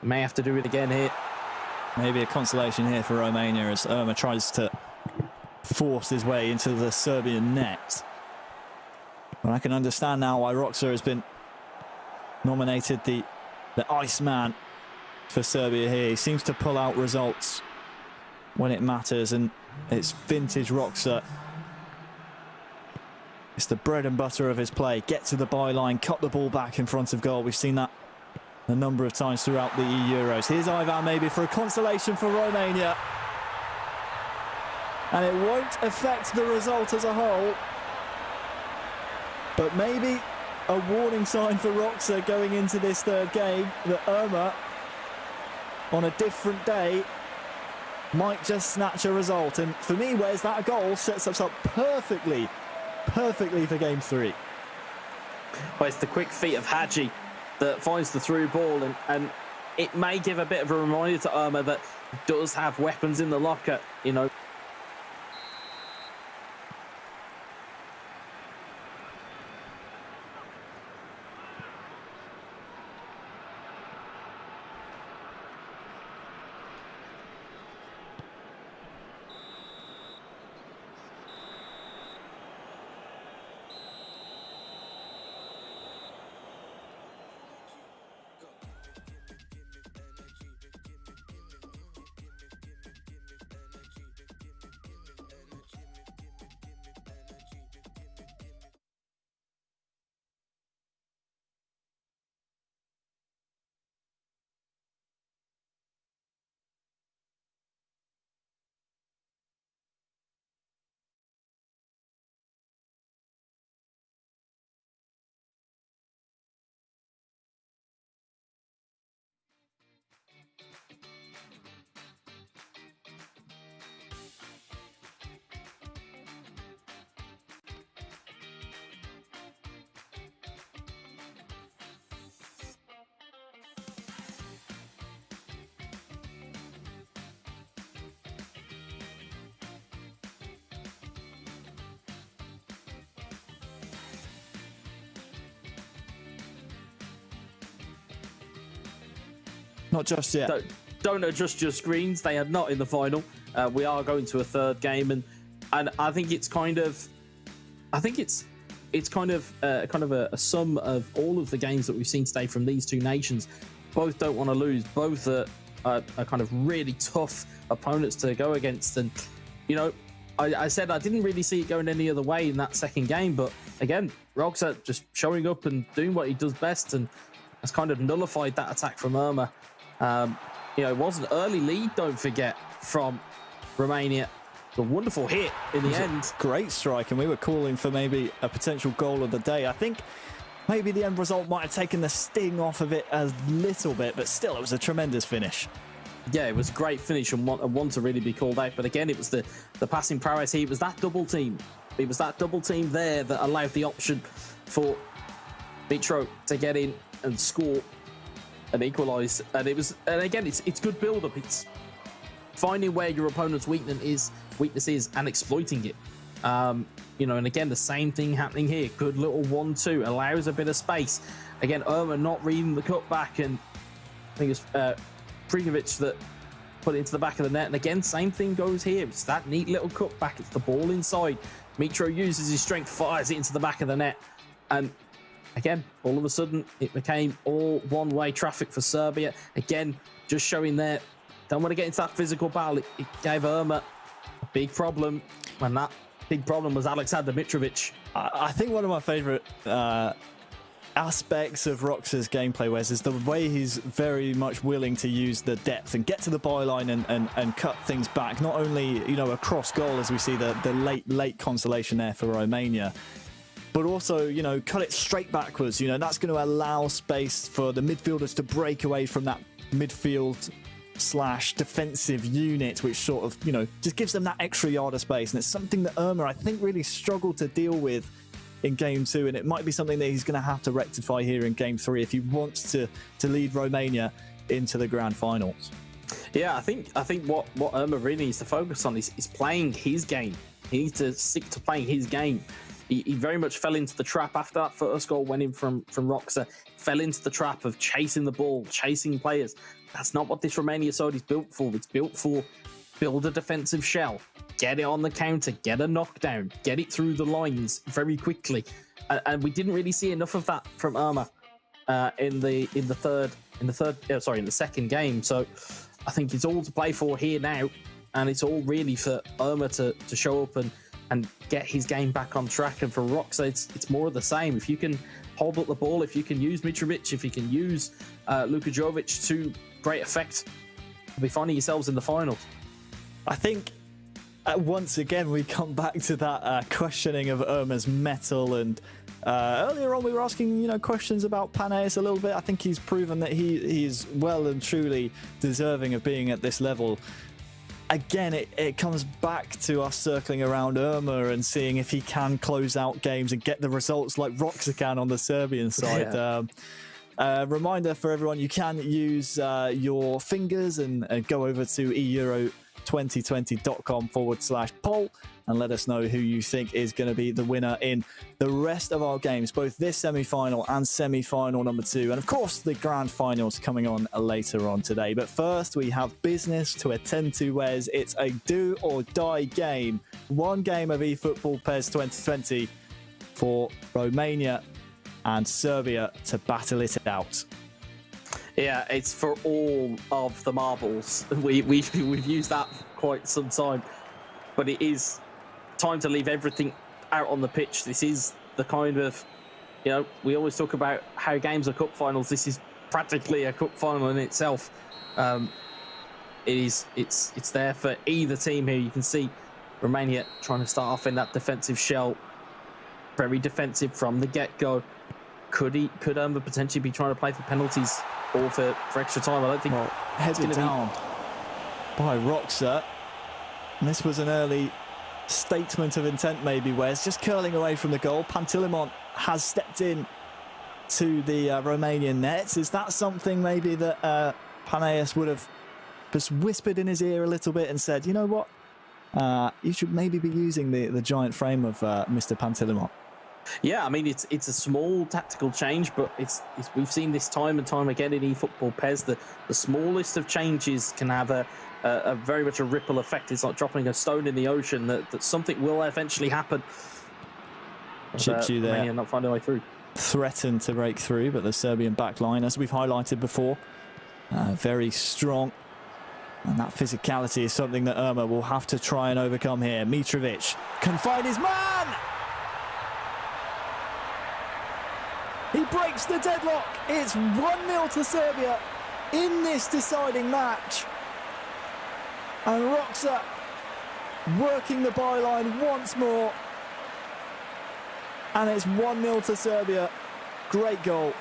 He may have to do it again here. Maybe a consolation here for Romania as Irma tries to force his way into the Serbian net. But I can understand now why Roxa has been nominated the Iceman for Serbia here. He seems to pull out results when it matters, and it's vintage Roxa. It's the bread and butter of his play. Get to the byline, cut the ball back in front of goal. We've seen that a number of times throughout the Euros. Here's Ivan maybe for a consolation for Romania. And it won't affect the result as a whole, but maybe a warning sign for Roxa going into this third game that Irma, on a different day, might just snatch a result. And for me, where's that goal sets us up perfectly for game 3. Well, it's the quick feet of Hadji that finds the through ball, and it may give a bit of a reminder to Irma that he does have weapons in the locker, you know. Not just yet. Don't adjust your screens. They are not in the final. We are going to a third game, and I think it's kind of, a sum of all of the games that we've seen today from these two nations. Both don't want to lose. Both are kind of really tough opponents to go against, and you know, I said I didn't really see it going any other way in that second game, but again, Roxa just showing up and doing what he does best, and has kind of nullified that attack from Irma. It was an early lead, don't forget, from Romania. A wonderful hit in the end. Great strike, and we were calling for maybe a potential goal of the day. I think maybe the end result might have taken the sting off of it a little bit, but still, it was a tremendous finish. Yeah, it was a great finish and one to really be called out. But again, it was the passing prowess here. It was that double team. It was that double team there that allowed the option for Mitro to get in and score and equalise. And again, it's good build-up. It's finding where your opponent's weakness is and exploiting it. And again, the same thing happening here. Good little 1-2, allows a bit of space. Again, Irma not reading the cutback, and I think it's Prigovic that put it into the back of the net. And again, same thing goes here. It's that neat little cutback. It's the ball inside. Mitro uses his strength, fires it into the back of the net. And again, all of a sudden, it became all one-way traffic for Serbia. Again, just showing there, don't want to get into that physical battle. It gave Irma a big problem, and that big problem was Alexander Mitrovic. I think one of my favourite aspects of Roxa's gameplay, Wes, is the way he's very much willing to use the depth and get to the byline and cut things back. Not only, across goal, as we see the late consolation there for Romania, but also, cut it straight backwards. That's going to allow space for the midfielders to break away from that midfield / defensive unit, which sort of, just gives them that extra yard of space. And it's something that Irma, I think, really struggled to deal with in game 2, and it might be something that he's going to have to rectify here in game 3 if he wants to lead Romania into the grand finals. Yeah, I think what Irma really needs to focus on is playing his game. He needs to stick to playing his game. He very much fell into the trap after that first goal went in from Roxa. Fell into the trap of chasing the ball, chasing players. That's not what this Romania side is built for. It's built for build a defensive shell, get it on the counter, get a knockdown, get it through the lines very quickly. And we didn't really see enough of that from Irma in the second game. So I think it's all to play for here now, and it's all really for Irma to show up and get his game back on track. And for Roxa, it's more of the same. If you can hold up the ball, if you can use Mitrovic, if you can use Luka Jovic to great effect, you'll be finding yourselves in the finals. I think once again we come back to that questioning of Irma's mettle, and earlier on we were asking questions about Paneas a little bit. I think he's proven that he is well and truly deserving of being at this level. Again, it comes back to us circling around Irma and seeing if he can close out games and get the results like Roxa can on the Serbian side. Yeah. Reminder for everyone, you can use your fingers and go over to euro2020.com/poll and let us know who you think is going to be the winner in the rest of our games, both this semi-final and semi-final number 2, and of course the grand finals coming on later on today. But first, we have business to attend to, Wes. It's a do or die game. One game of eFootball PES 2020 for Romania and Serbia to battle it out. Yeah, it's for all of the marbles. We've used that for quite some time, but it is time to leave everything out on the pitch. This is the kind of, we always talk about how games are cup finals. This is practically a cup final in itself. It's there for either team here. You can see Romania trying to start off in that defensive shell, very defensive from the get-go. Could Irma potentially be trying to play for penalties or for extra time? I don't think. Well, headed down by Roxa, and this was an early statement of intent, maybe, where it's just curling away from the goal. Pantilimon has stepped in to the Romanian net. Is that something maybe that Paneas would have just whispered in his ear a little bit and said, you know what, you should maybe be using the giant frame of Mr. Pantilimon? Yeah, I mean, it's a small tactical change, but it's we've seen this time and time again in eFootball PES. The smallest of changes can have a very much a ripple effect. It's like dropping a stone in the ocean, that something will eventually happen. Chipped you there. Romania not finding a way through. Threatened to break through, but the Serbian back line, as we've highlighted before, very strong. And that physicality is something that Irma will have to try and overcome here. Mitrovic can find his man! breaks the deadlock. It's 1-0 to Serbia in this deciding match. And Roxa working the byline once more. And it's 1-0 to Serbia. Great goal.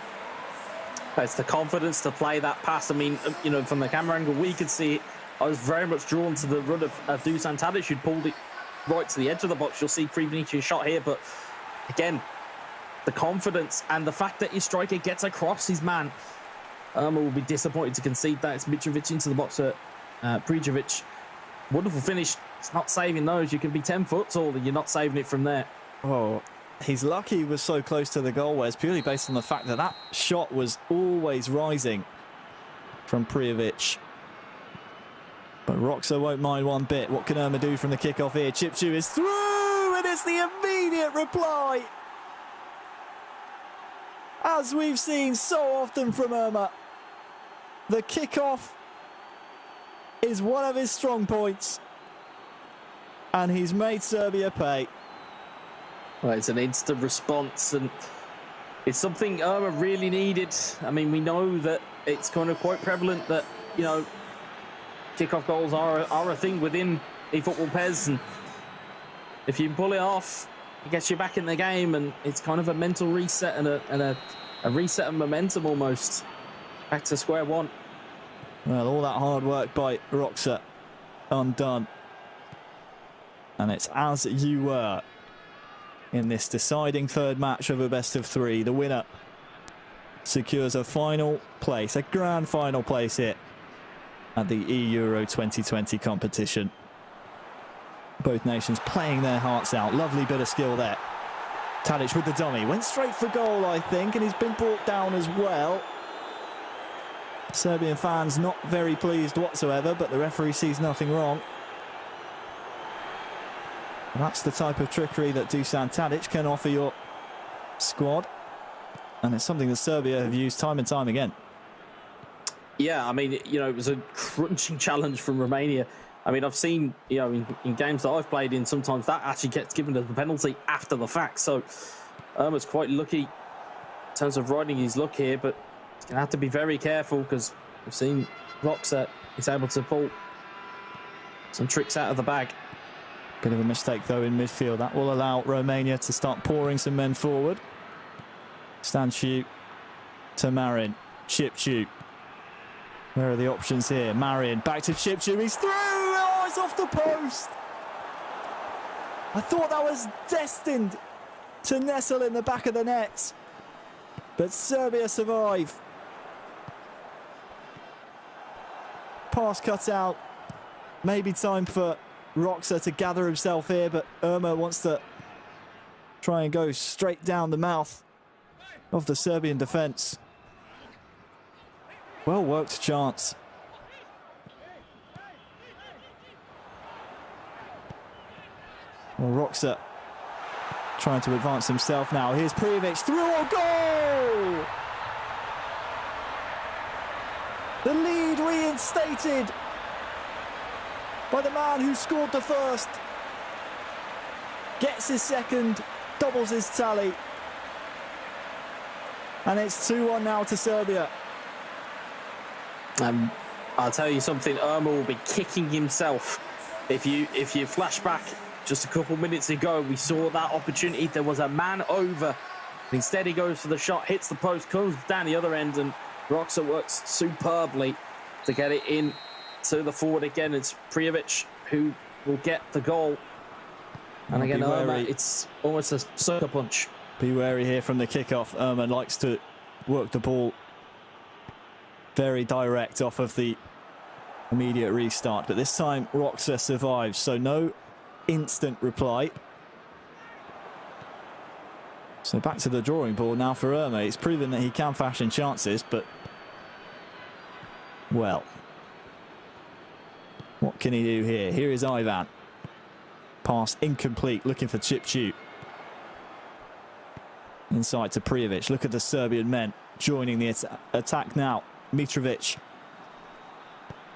It's the confidence to play that pass. I mean, you know, from the camera angle, we could see it. I was very much drawn to the run of Dusan Tadic, who'd pulled it right to the edge of the box. You'll see Krivnic's shot here, but again, the confidence and the fact that his striker gets across his man. Irma will be disappointed to concede that. It's Mitrovic into the box at Prijovic. Wonderful finish. It's not saving those. You can be 10 foot taller. You're not saving it from there. Oh, he's lucky he was so close to the goal, whereas purely based on the fact that that shot was always rising from Prijovic. But Roxa won't mind one bit. What can Irma do from the kickoff here? Chipchu is through, and it's the immediate reply. As we've seen so often from Irma, the kickoff is one of his strong points, and he's made Serbia pay. Well, it's an instant response, and it's something Irma really needed. I mean, we know that it's kind of quite prevalent that, you know, kickoff goals are a thing within eFootball PES, and if you pull it off, it gets you back in the game, and it's kind of a mental reset and a reset of momentum almost. Back to square one. Well, all that hard work by Roxa undone. And it's as you were in this deciding third match of a best of three. The winner secures a final place, a grand final place here at the Euro 2020 competition. Both nations playing their hearts out. Lovely bit of skill there. Tadic with the dummy. Went straight for goal, I think, and he's been brought down as well. Serbian fans not very pleased whatsoever, but the referee sees nothing wrong. That's the type of trickery that Dusan Tadic can offer your squad. And it's something that Serbia have used time and time again. Yeah, I mean, you know, it was a crunching challenge from Romania. I mean, I've seen, you know, in games that I've played in, sometimes that actually gets given as the penalty after the fact. So Irma's quite lucky in terms of riding his luck here, but he's going to have to be very careful because we've seen Roxa is able to pull some tricks out of the bag. Bit of a mistake, though, in midfield. That will allow Romania to start pouring some men forward. Stanciu to Marin. Chipchu. Where are the options here? Marin back to Chipchu. He's through! Oh, it's off the post! I thought that was destined to nestle in the back of the net. But Serbia survive. Pass cut out. Maybe time for Roxa to gather himself here, but Irma wants to try and go straight down the mouth of the Serbian defence. Well worked chance. Well, Roxa trying to advance himself now. Here's Prijovic through a goal! The lead reinstated by the man who scored the first. Gets his second, doubles his tally. And it's 2-1 now to Serbia. I'll tell you something, Irma will be kicking himself. If you flash back just a couple minutes ago, we saw that opportunity. There was a man over. Instead, he goes for the shot, hits the post, comes down the other end, and Roxa works superbly to get it in to the forward again. It's Prijovic who will get the goal. And again, Irma, it's almost a sucker punch. Be wary here from the kickoff. Irma likes to work the ball very direct off of the immediate restart, but this time Roxa survives, so no instant reply. So back to the drawing board now for Irma. It's proven that he can fashion chances, but well, what can he do here? Here is Ivan. Pass incomplete, looking for Chipchu. Inside to Prijovic. Look at the Serbian men joining the attack now. Mitrovic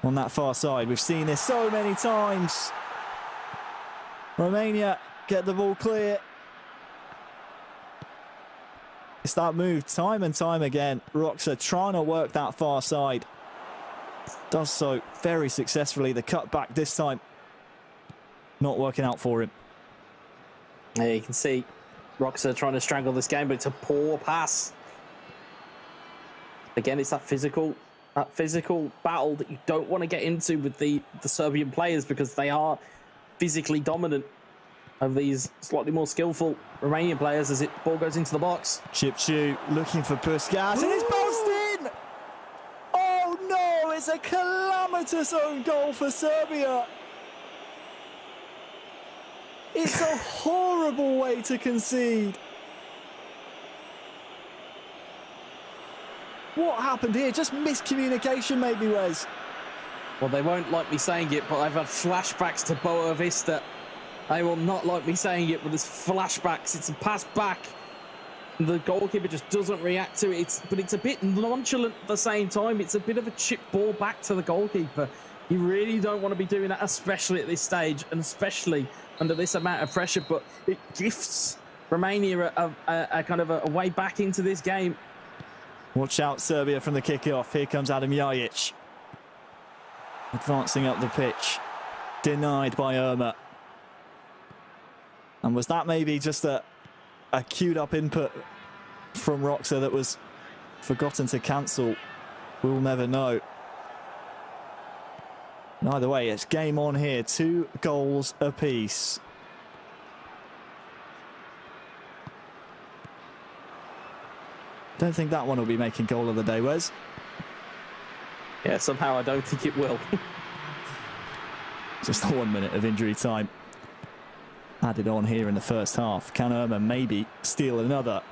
on that far side. We've seen this so many times. Romania get the ball clear. It's that move time and time again. Roxa trying to work that far side. Does so very successfully. The cutback this time not working out for him. Yeah, you can see Roxa trying to strangle this game, but it's a poor pass. Again, it's that physical battle that you don't want to get into with the Serbian players, because they are physically dominant of these slightly more skillful Romanian players as it ball goes into the box. Chipchu looking for Puskas, and it's bounced in! Oh no, it's a calamitous own goal for Serbia. It's a horrible way to concede. What happened here? Just miscommunication maybe, Wes. Well, they won't like me saying it, but I've had flashbacks to Boa Vista. They will not like me saying it, but there's flashbacks. It's a pass back. The goalkeeper just doesn't react to it. But it's a bit nonchalant at the same time. It's a bit of a chip ball back to the goalkeeper. You really don't want to be doing that, especially at this stage, and especially under this amount of pressure. But it gifts Romania a kind of a way back into this game. Watch out, Serbia, from the kickoff. Here comes Adam Jajic. Advancing up the pitch. Denied by Irma. And was that maybe just a queued up input from Roxa that was forgotten to cancel? We'll never know. Either way, it's game on here. 2 goals apiece. Don't think that one will be making goal of the day, Wes. Yeah, somehow I don't think it will. Just 1 minute of injury time added on here in the first half. Can Irma maybe steal another?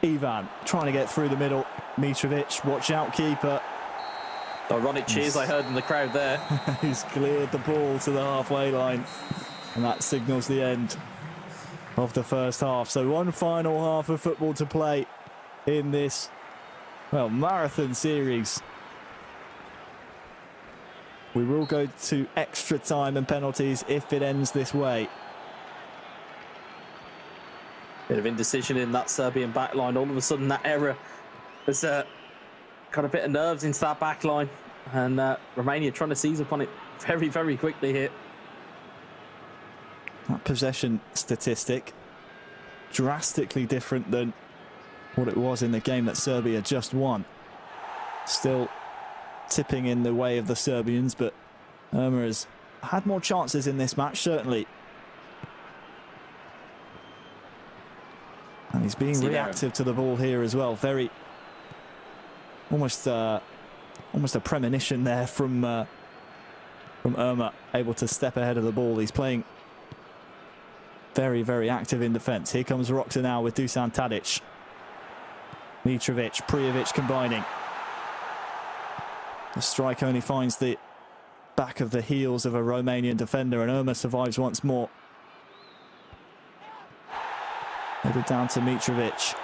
Ivan trying to get through the middle. Mitrovic, watch out, keeper. Ironic cheers I heard in the crowd there. He's cleared the ball to the halfway line, and that signals the end of the first half. So one final half of football to play in this, well, marathon series. We will go to extra time and penalties if it ends this way. Bit of indecision in that Serbian backline. All of a sudden, that error has got a bit of nerves into that backline, and Romania trying to seize upon it very, very quickly here. That possession statistic drastically different than what it was in the game that Serbia just won. Still tipping in the way of the Serbians, but Irma has had more chances in this match, certainly. And he's being reactive to the ball here as well. Very, almost a premonition there from Irma, able to step ahead of the ball. He's playing very, very active in defence. Here comes Roxa now with Dusan Tadic. Mitrovic, Prijovic combining. The strike only finds the back of the heels of a Romanian defender, and Irma survives once more. Headed down to Mitrovic.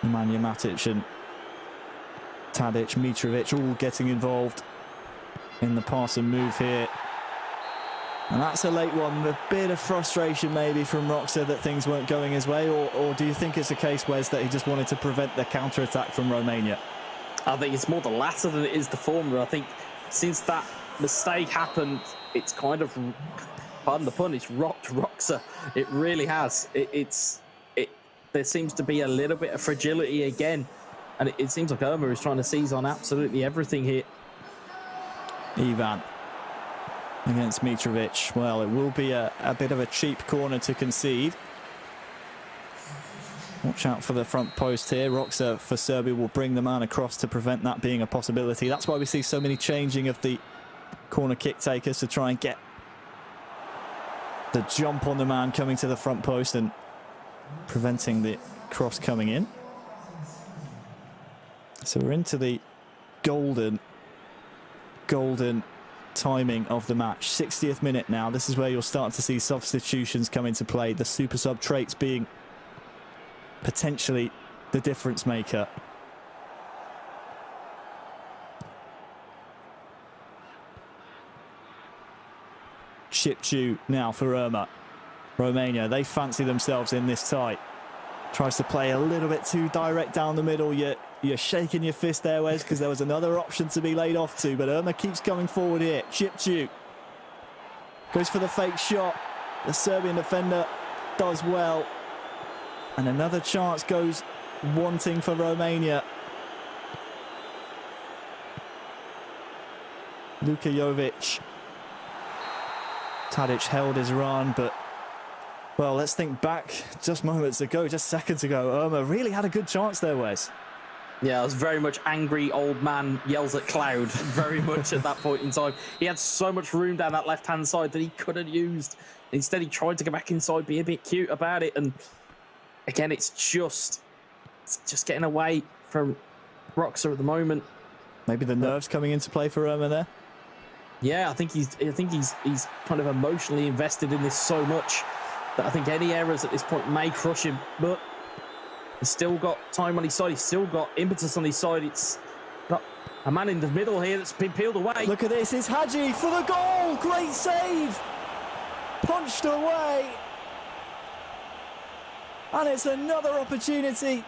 Nemanja Matic and Tadic, Mitrovic all getting involved in the pass and move here. And that's a late one. A bit of frustration maybe from Roxa that things weren't going his way, or do you think it's a case, Wes, that he just wanted to prevent the counter-attack from Romania? I think it's more the latter than it is the former. I think since that mistake happened, it's kind of, pardon the pun, it's rocked Roxa. It really has. There seems to be a little bit of fragility again, and it seems like Irma is trying to seize on absolutely everything here. Ivan against Mitrovic. Well, it will be a bit of a cheap corner to concede. Watch out for the front post here. Roxa for Serbia will bring the man across to prevent that being a possibility. That's why we see so many changing of the corner kick takers, to try and get the jump on the man coming to the front post and preventing the cross coming in. So we're into the golden timing of the match. 60th minute now. This is where you'll start to see substitutions come into play. The super sub traits being potentially the difference maker. Chipchu now for Irma. Romania, they fancy themselves in this tight. Tries to play a little bit too direct down the middle. You're shaking your fist there, Wes, because there was another option to be laid off to, but Irma keeps coming forward here. Chipchu goes for the fake shot. The Serbian defender does well. And another chance goes wanting for Romania. Luka Jovic. Tadic held his run, but, well, let's think back just moments ago, just seconds ago. Irma really had a good chance there, Wes. Yeah, it was very much angry old man yells at cloud, very much at that point in time. He had so much room down that left-hand side that he could have used. Instead, he tried to go back inside, be a bit cute about it. And again, it's just getting away from Roxa at the moment. Maybe the nerves coming into play for Irma there. Yeah, I think he's kind of emotionally invested in this so much that I think any errors at this point may crush him. But he's still got time on his side. He's still got impetus on his side. It's got a man in the middle here that's been peeled away. Look at this. It's Hadji for the goal. Great save. Punched away. And it's another opportunity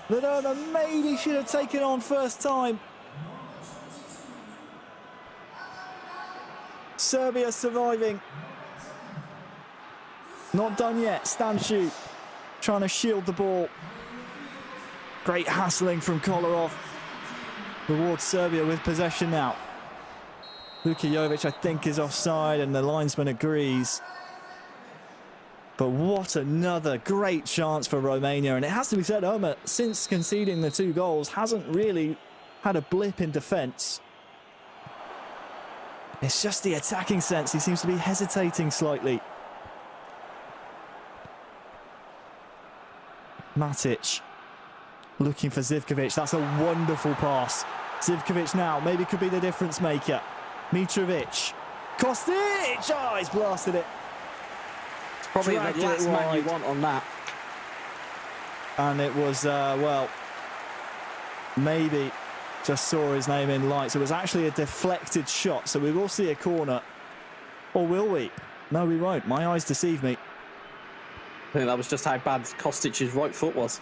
that Irma maybe should have taken on first time. Serbia surviving. Not done yet. Stanciu trying to shield the ball. Great hassling from Kolarov. Rewards Serbia with possession now. Luka Jovic, I think, is offside, and the linesman agrees. But what another great chance for Romania. And it has to be said, Irma, since conceding the 2 goals, hasn't really had a blip in defence. It's just the attacking sense. He seems to be hesitating slightly. Matic looking for Zivkovic. That's a wonderful pass. Zivkovic now maybe could be the difference maker. Mitrovic. Kostic! Oh, he's blasted it. It's probably the last man you want on that. And it was, well, maybe just saw his name in lights. It was actually a deflected shot, so we will see a corner. Or will we? No, we won't. My eyes deceive me. I think that was just how bad Kostic's right foot was.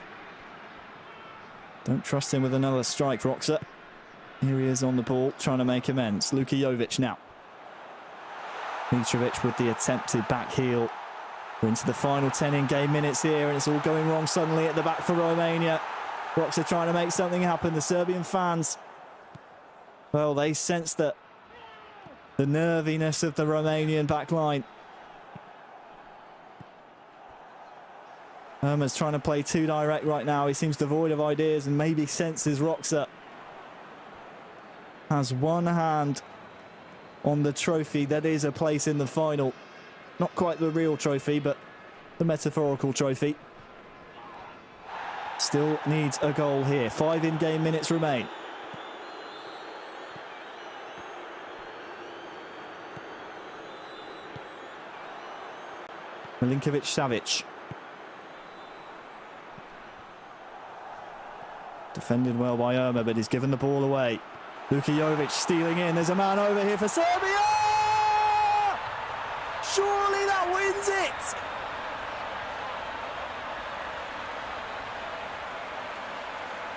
Don't trust him with another strike, Roxa. Here he is on the ball, trying to make amends. Luka Jovic now. Mitrovic with the attempted back heel. We're into the final 10 in-game minutes here, and it's all going wrong suddenly at the back for Romania. Roxa trying to make something happen. The Serbian fans, well, they sense that the nerviness of the Romanian back line. Irma's trying to play too direct right now. He seems devoid of ideas and maybe senses Roxa has one hand on the trophy that is a place in the final. Not quite the real trophy, but the metaphorical trophy. Still needs a goal here. 5 in-game minutes remain. Milinkovic-Savic. Defended well by Irma, but he's given the ball away. Luka Jovic stealing in. There's a man over here for Serbia! Surely that wins it!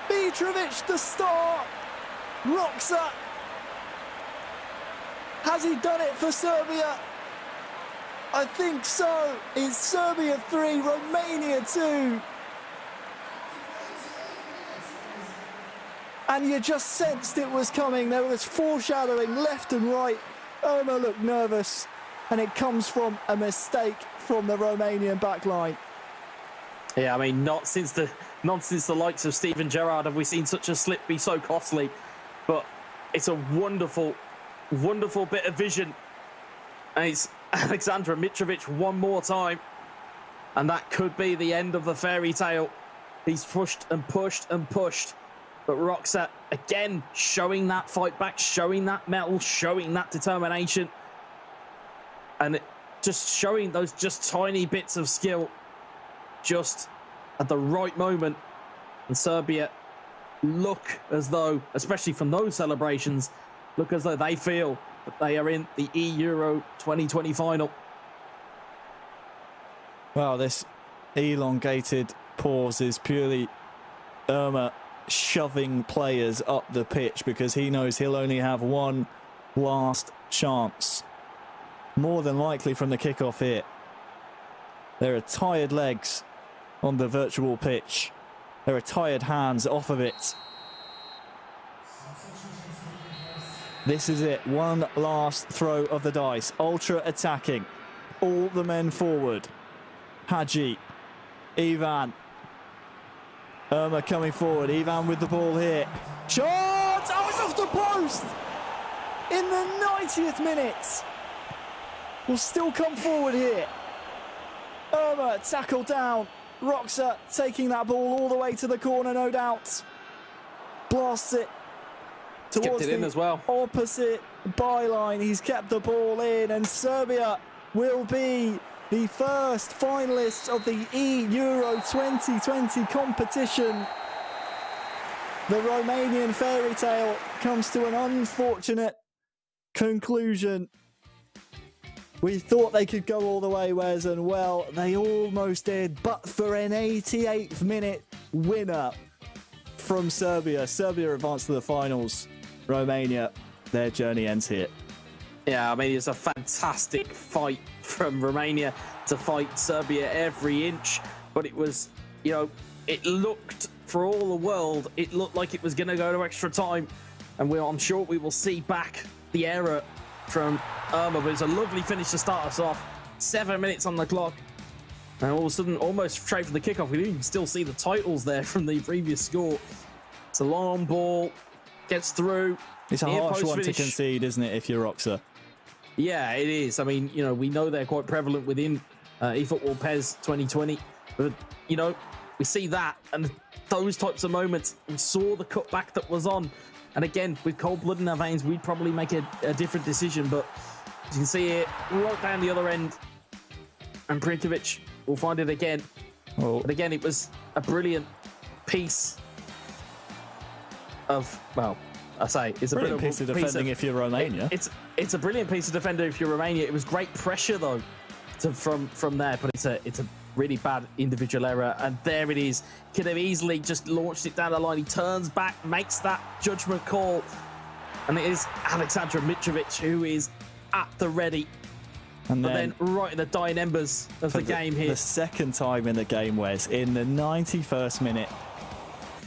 Mitrovic, the star. Roxa. Has he done it for Serbia? I think so. It's Serbia 3, Romania 2. And you just sensed it was coming. There was foreshadowing left and right. Irma looked nervous, and it comes from a mistake from the Romanian backline. Yeah, I mean, not since the likes of Steven Gerrard have we seen such a slip be so costly. But it's a wonderful, wonderful bit of vision. And it's Aleksandar Mitrovic one more time. And that could be the end of the fairy tale. He's pushed and pushed and pushed. But Roxa, again, showing that fight back, showing that mettle, showing that determination. And just showing those just tiny bits of skill just at the right moment. And Serbia look as though, especially from those celebrations, look as though they feel that they are in the Euro 2020 final. Well, this elongated pause is purely Irma shoving players up the pitch because he knows he'll only have one last chance. More than likely from the kickoff here. There are tired legs on the virtual pitch. There are tired hands off of it. This is it. One last throw of the dice. Ultra attacking. All the men forward. Hadji. Ivan. Irma coming forward. Ivan with the ball here. Shot! Oh, it's off the post! In the 90th minute. Will still come forward here. Irma tackle down. Roxa taking that ball all the way to the corner, no doubt. Blasts it towards it in the as well. Opposite byline. He's kept the ball in, and Serbia will be the first finalists of the Euro 2020 competition. The Romanian fairy tale comes to an unfortunate conclusion. We thought they could go all the way, Wes, and well, they almost did, but for an 88th minute winner from Serbia. Serbia advanced to the finals. Romania, their journey ends here. Yeah, I mean, it's a fantastic fight from Romania to fight Serbia every inch. But it was, you know, it looked, for all the world, it looked like it was going to go to extra time. And I'm sure we will see back the error from Irma. But it's a lovely finish to start us off. 7 minutes on the clock. And all of a sudden, almost straight from the kickoff, we can still see the titles there from the previous score. It's a long ball, gets through. It's a harsh one to concede, isn't it, if you're Roxa? Yeah, it is. I mean, you know, we know they're quite prevalent within eFootball PES 2020. But, you know, we see that and those types of moments. We saw the cutback that was on. And again, with cold blood in our veins, we'd probably make a different decision. But as you can see it, right down the other end. And Prinkovic will find it again. Oh. But again, it was a brilliant piece of, well, I say it's a brilliant piece of defending if you're Romania. It's a brilliant piece of defender if you're Romania. It was great pressure though from there, but it's a really bad individual error, and there it is. Could have easily just launched it down the line. He turns back, makes that judgment call, and it is Aleksandar Mitrovic who is at the ready. And then right in the dying embers of the game here. The second time in the game, Wes, in the 91st minute.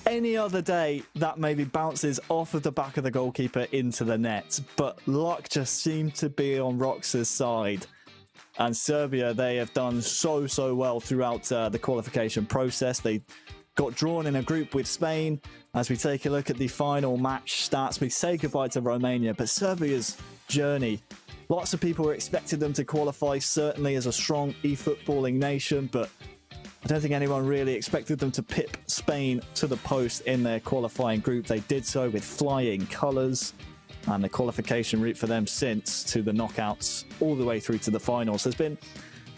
Any other day, that maybe bounces off of the back of the goalkeeper into the net. But luck just seemed to be on Roxa's side. And Serbia, they have done so well throughout the qualification process. They got drawn in a group with Spain. As we take a look at the final match stats, we say goodbye to Romania. But Serbia's journey, lots of people expected them to qualify, certainly as a strong e-footballing nation. But I don't think anyone really expected them to pip Spain to the post in their qualifying group. They did so with flying colours, and the qualification route for them since to the knockouts all the way through to the finals has been,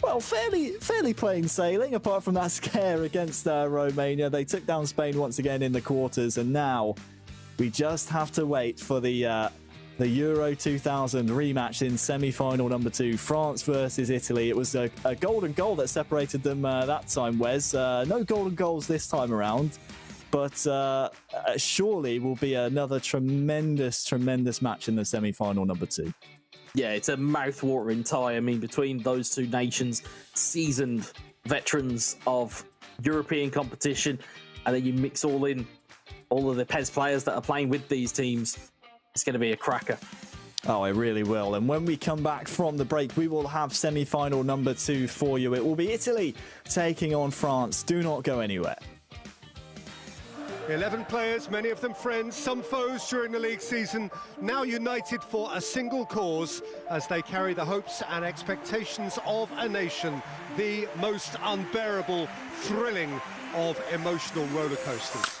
well, fairly plain sailing, apart from that scare against Romania. They took down Spain once again in the quarters, and now we just have to wait for the Euro 2000 rematch in semi-final number 2, France versus Italy. It was a golden goal that separated them that time, Wes. No golden goals this time around, but surely will be another tremendous match in the semi-final number 2. Yeah, it's a mouth-watering tie. I mean, between those two nations, seasoned veterans of European competition, and then you mix all of the PES players that are playing with these teams. It's going to be a cracker. Oh, it really will. And when we come back from the break, we will have semi-final number 2 for you. It will be Italy taking on France. Do not go anywhere. 11 players, many of them friends, some foes during the league season, now united for a single cause as they carry the hopes and expectations of a nation, the most unbearable, thrilling of emotional roller coasters.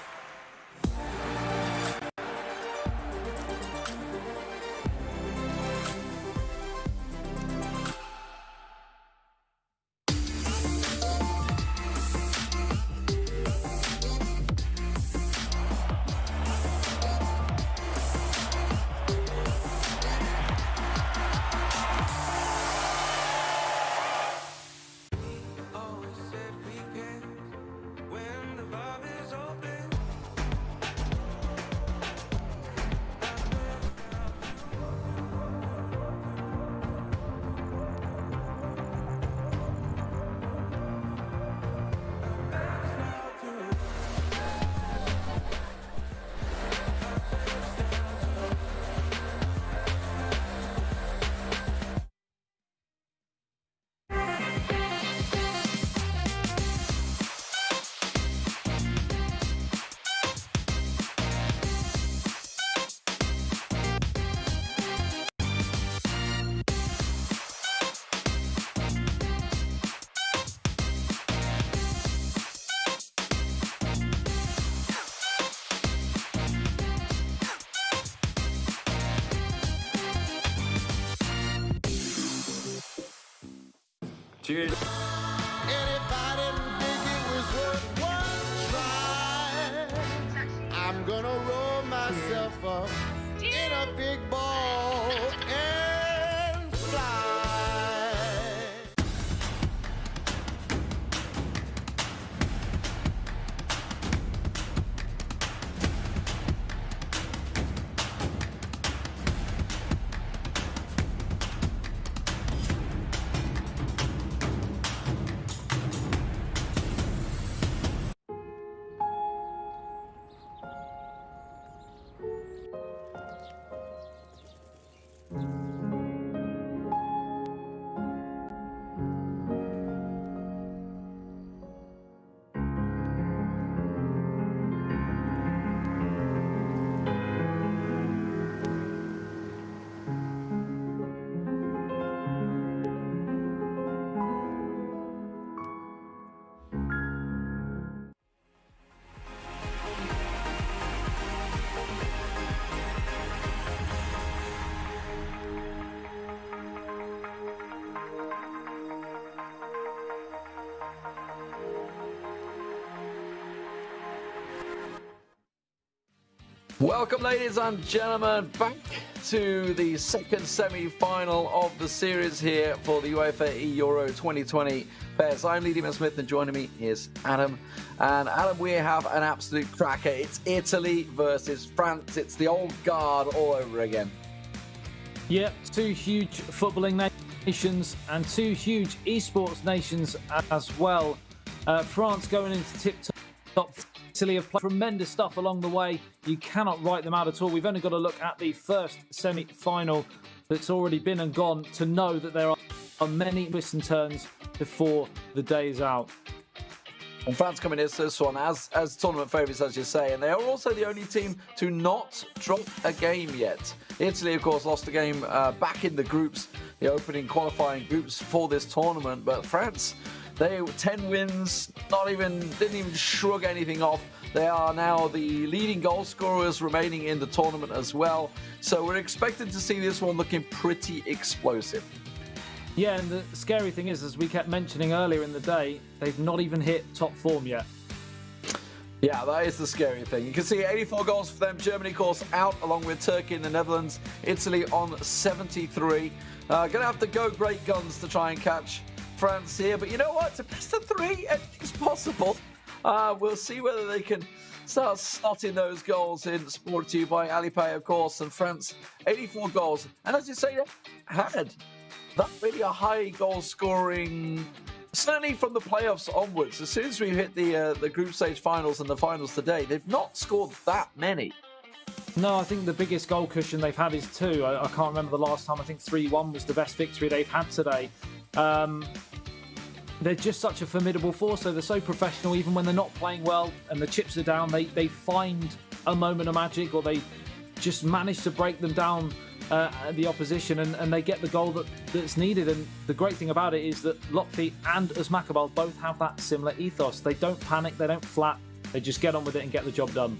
Cheers. And if I didn't think it was worth one try, I'm gonna roll myself up in a big ball and fly. Welcome, ladies and gentlemen, back to the second semi-final of the series here for the UEFA Euro 2020 pairs. I'm Lee Smith, and joining me is Adam. And Adam, we have an absolute cracker. It's Italy versus France. It's the old guard all over again. Yep, two huge footballing nations and two huge esports nations as well. France going into tip-top. Italy have played tremendous stuff along the way. You cannot write them out at all. We've only got to look at the first semi-final that's already been and gone to know that there are many twists and turns before the day is out. And France coming into this one as tournament favourites, as you say, and they are also the only team to not drop a game yet. Italy, of course, lost a game back in the groups, the opening qualifying groups for this tournament, but France, they 10 wins, didn't even shrug anything off. They are now the leading goal scorers remaining in the tournament as well. So we're expecting to see this one looking pretty explosive. Yeah, and the scary thing is, as we kept mentioning earlier in the day, they've not even hit top form yet. Yeah, that is the scary thing. You can see 84 goals for them. Germany, of course, out along with Turkey and the Netherlands. Italy on 73. Going to have to go great guns to try and catch France here. But you know what? It's a best of three. Anything's possible. We'll see whether they can start slotting those goals in. Sport to you by Alipay, of course. And France, 84 goals. And as you say, had not really a high goal scoring, certainly from the playoffs onwards. As soon as we hit the group stage finals and the finals today, they've not scored that many. No, I think the biggest goal cushion they've had is 2. I can't remember the last time. I think 3-1 was the best victory they've had today. They're just such a formidable force. So they're so professional, even when they're not playing well and the chips are down, they find a moment of magic, or they just manage to break them down, the opposition, and they get the goal that's needed. And the great thing about it is that Lotfi and Uzmakabal both have that similar ethos. They don't panic, they don't flap, they just get on with it and get the job done.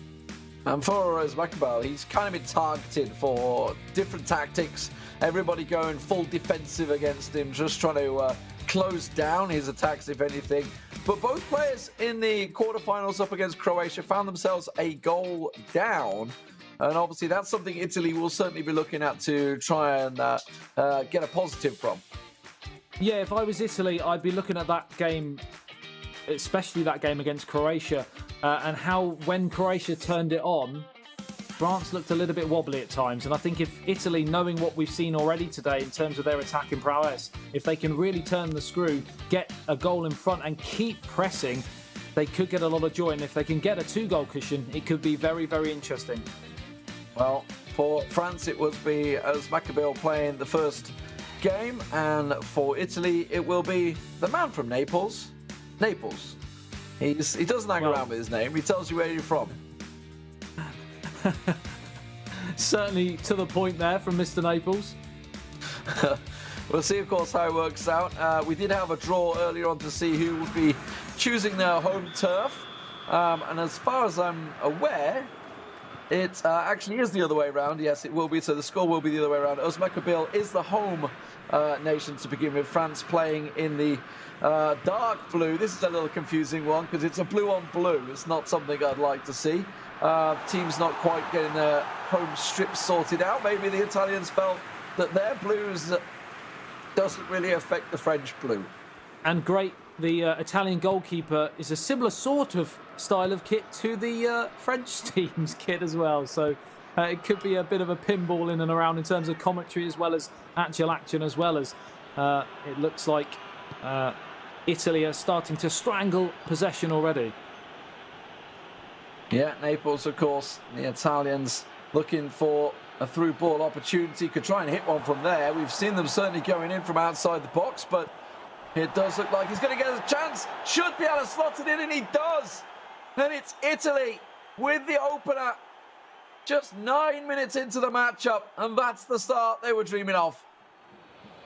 And for Uzmakabal, he's kind of been targeted for different tactics. Everybody going full defensive against him, just trying to close down his attacks, if anything. But both players in the quarterfinals up against Croatia found themselves a goal down. And obviously that's something Italy will certainly be looking at to try and get a positive from. Yeah, if I was Italy, I'd be looking at that game, especially that game against Croatia, and how when Croatia turned it on, France looked a little bit wobbly at times. And I think if Italy, knowing what we've seen already today in terms of their attacking prowess, if they can really turn the screw, get a goal in front and keep pressing, they could get a lot of joy. And if they can get a 2-goal cushion, it could be very, very interesting. Well, for France, it will be Uzmakabal playing the first game, and for Italy, it will be the man from Naples. Naples. He doesn't hang around with his name. He tells you where you're from. Certainly to the point there from Mr. Naples. We'll see, of course, how it works out. We did have a draw earlier on to see who would be choosing their home turf. And as far as I'm aware, It actually is the other way around. Yes, it will be. So the score will be the other way around. Uzbekistan is the home nation to begin with. France playing in the dark blue. This is a little confusing one because it's a blue on blue. It's not something I'd like to see. Teams not quite getting their home strips sorted out. Maybe the Italians felt that their blues doesn't really affect the French blue. And great, the Italian goalkeeper is a similar sort of style of kit to the French team's kit as well. So it could be a bit of a pinball in and around in terms of commentary as well as actual action, as well as it looks like Italy are starting to strangle possession already. Yeah, Naples, of course, the Italians looking for a through ball opportunity. Could try and hit one from there. We've seen them certainly going in from outside the box, but it does look like he's going to get a chance. Should be able to slot it in, and he does. And it's Italy with the opener. Just 9 minutes into the matchup, and that's the start they were dreaming of.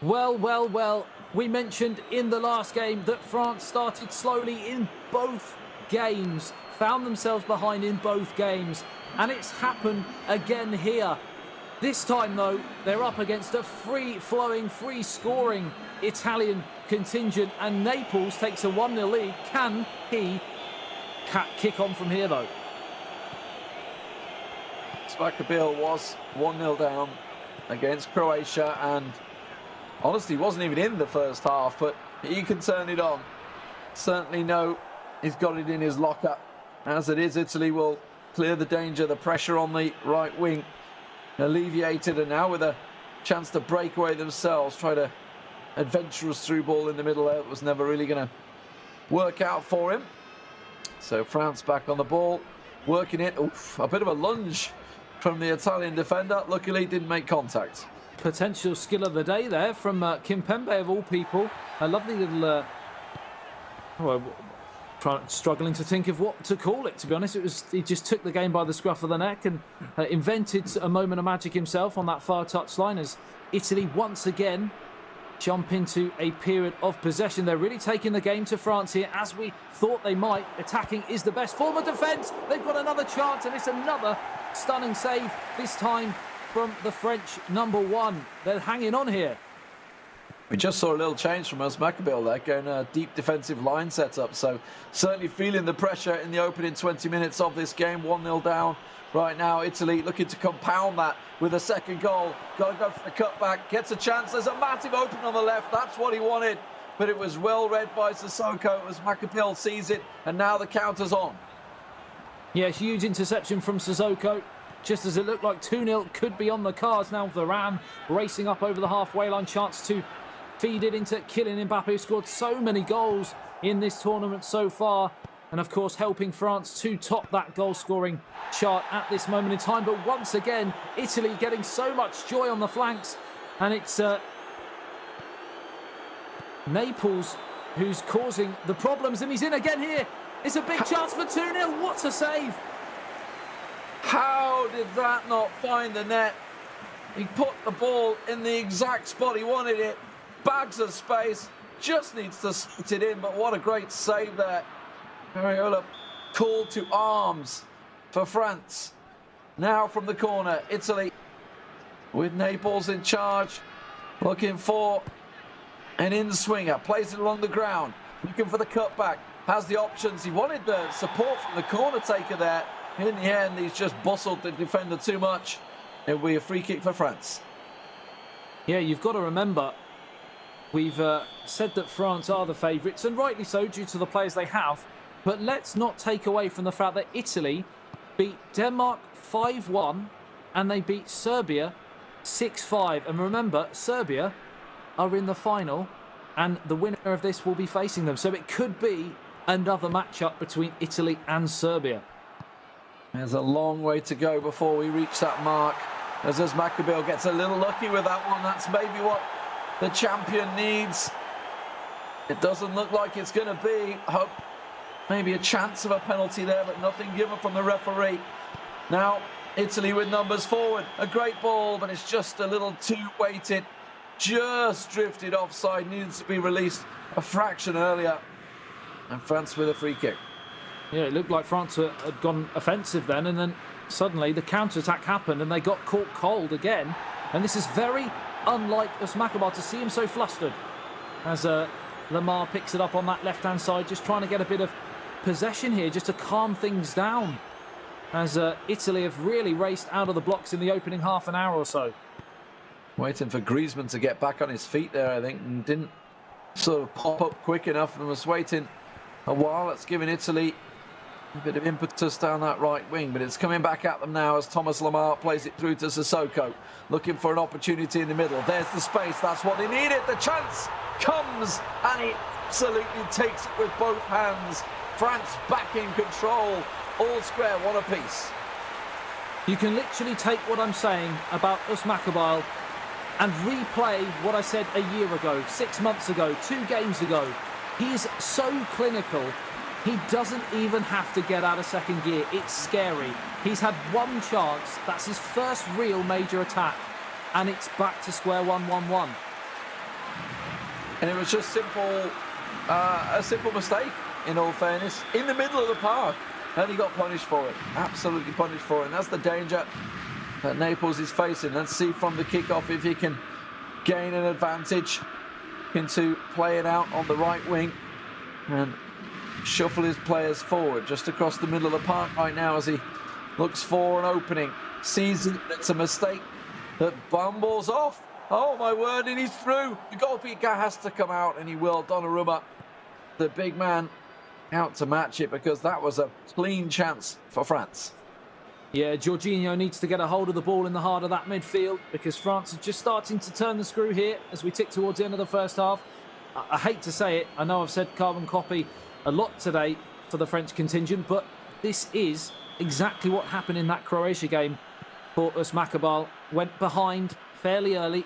Well, we mentioned in the last game that France started slowly in both games, found themselves behind in both games, and it's happened again here. This time, though, they're up against a free-flowing, free-scoring Italian contingent, and Naples takes a 1-0 lead. Can he kick on from here, though? Svakabil was 1-0 down against Croatia, and honestly wasn't even in the first half, but he can turn it on. Certainly know he's got it in his locker. As it is, Italy will clear the danger, the pressure on the right wing alleviated, and now with a chance to break away themselves, try to adventurous through ball in the middle there. It was never really going to work out for him. So France back on the ball, working it. Oof, a bit of a lunge from the Italian defender. Luckily didn't make contact. Potential skill of the day there from Kimpembe, of all people. A lovely little struggling to think of what to call it, to be honest. He just took the game by the scruff of the neck and invented a moment of magic himself on that far touchline as Italy once again jump into a period of possession. They're really taking the game to France here, as we thought they might. Attacking is the best form of defence. They've got another chance, and it's another stunning save, this time from the French number one. They're hanging on here. We just saw a little change from Uzbekistan there, going a deep defensive line setup. So certainly feeling the pressure in the opening 20 minutes of this game. 1-0 down right now. Italy looking to compound that with a second goal. Got to go for the cutback. Gets a chance. There's a massive opening on the left. That's what he wanted. But it was well read by Sissoko. Uzbekistan sees it, and now the counter's on. Yeah, huge interception from Sissoko. Just as it looked like 2-0 could be on the cards. Now Varane racing up over the halfway line. Chance to feed it into Kylian Mbappe, who scored so many goals in this tournament so far. And of course, helping France to top that goal-scoring chart at this moment in time. But once again, Italy getting so much joy on the flanks. And it's Naples who's causing the problems. And he's in again here. It's a big chance for 2-0. What a save. How did that not find the net? He put the ball in the exact spot he wanted it. Bags of space, just needs to sit it in, but what a great save there. Areola called to arms for France. Now from the corner, Italy with Naples in charge, looking for an in-swinger, plays it along the ground, looking for the cutback, has the options. He wanted the support from the corner taker there. In the end, he's just bustled the defender too much. It'll be a free kick for France. Yeah, you've got to remember, we've said that France are the favourites, and rightly so due to the players they have. But let's not take away from the fact that Italy beat Denmark 5-1 and they beat Serbia 6-5. And remember, Serbia are in the final and the winner of this will be facing them. So it could be another matchup between Italy and Serbia. There's a long way to go before we reach that mark. As Uzbekistan gets a little lucky with that one. That's maybe what the champion needs. It doesn't look like it's going to be. Hope maybe a chance of a penalty there, but nothing given from the referee. Now Italy with numbers forward. A great ball, but it's just a little too weighted. Just drifted offside. Needed to be released a fraction earlier. And France with a free kick. Yeah, it looked like France had gone offensive then, and then suddenly the counter-attack happened and they got caught cold again. And this is very unlike Usmakabal to see him so flustered as Lamar picks it up on that left-hand side, just trying to get a bit of possession here, just to calm things down, as Italy have really raced out of the blocks in the opening half an hour or so. Waiting for Griezmann to get back on his feet there, I think, and didn't sort of pop up quick enough and was waiting a while. It's giving Italy a bit of impetus down that right wing, but it's coming back at them now as Thomas Lamar plays it through to Sissoko, looking for an opportunity in the middle. There's the space, that's what they needed. The chance comes, and he absolutely takes it with both hands. France back in control, all square, one apiece. You can literally take what I'm saying about Usmakabal and replay what I said a year ago, 6 months ago, 2 games ago. He is so clinical. He doesn't even have to get out of second gear. It's scary. He's had one chance. That's his first real major attack. And it's back to square one, 1-1. And it was just a simple mistake, in all fairness, in the middle of the park. And he got punished for it. Absolutely punished for it. And that's the danger that Naples is facing. Let's see from the kickoff if he can gain an advantage into playing out on the right wing and shuffle his players forward just across the middle of the park right now as he looks for an opening. Sees that it's a mistake that bumbles off. Oh my word, and he's through. The goalkeeper has to come out, and he will. Donnarumma, the big man, out to match it, because that was a clean chance for France. Yeah, Jorginho needs to get a hold of the ball in the heart of that midfield, because France are just starting to turn the screw here as we tick towards the end of the first half. I hate to say it, I know I've said carbon copy a lot today for the French contingent, but this is exactly what happened in that Croatia game for Usmakabal. Went behind fairly early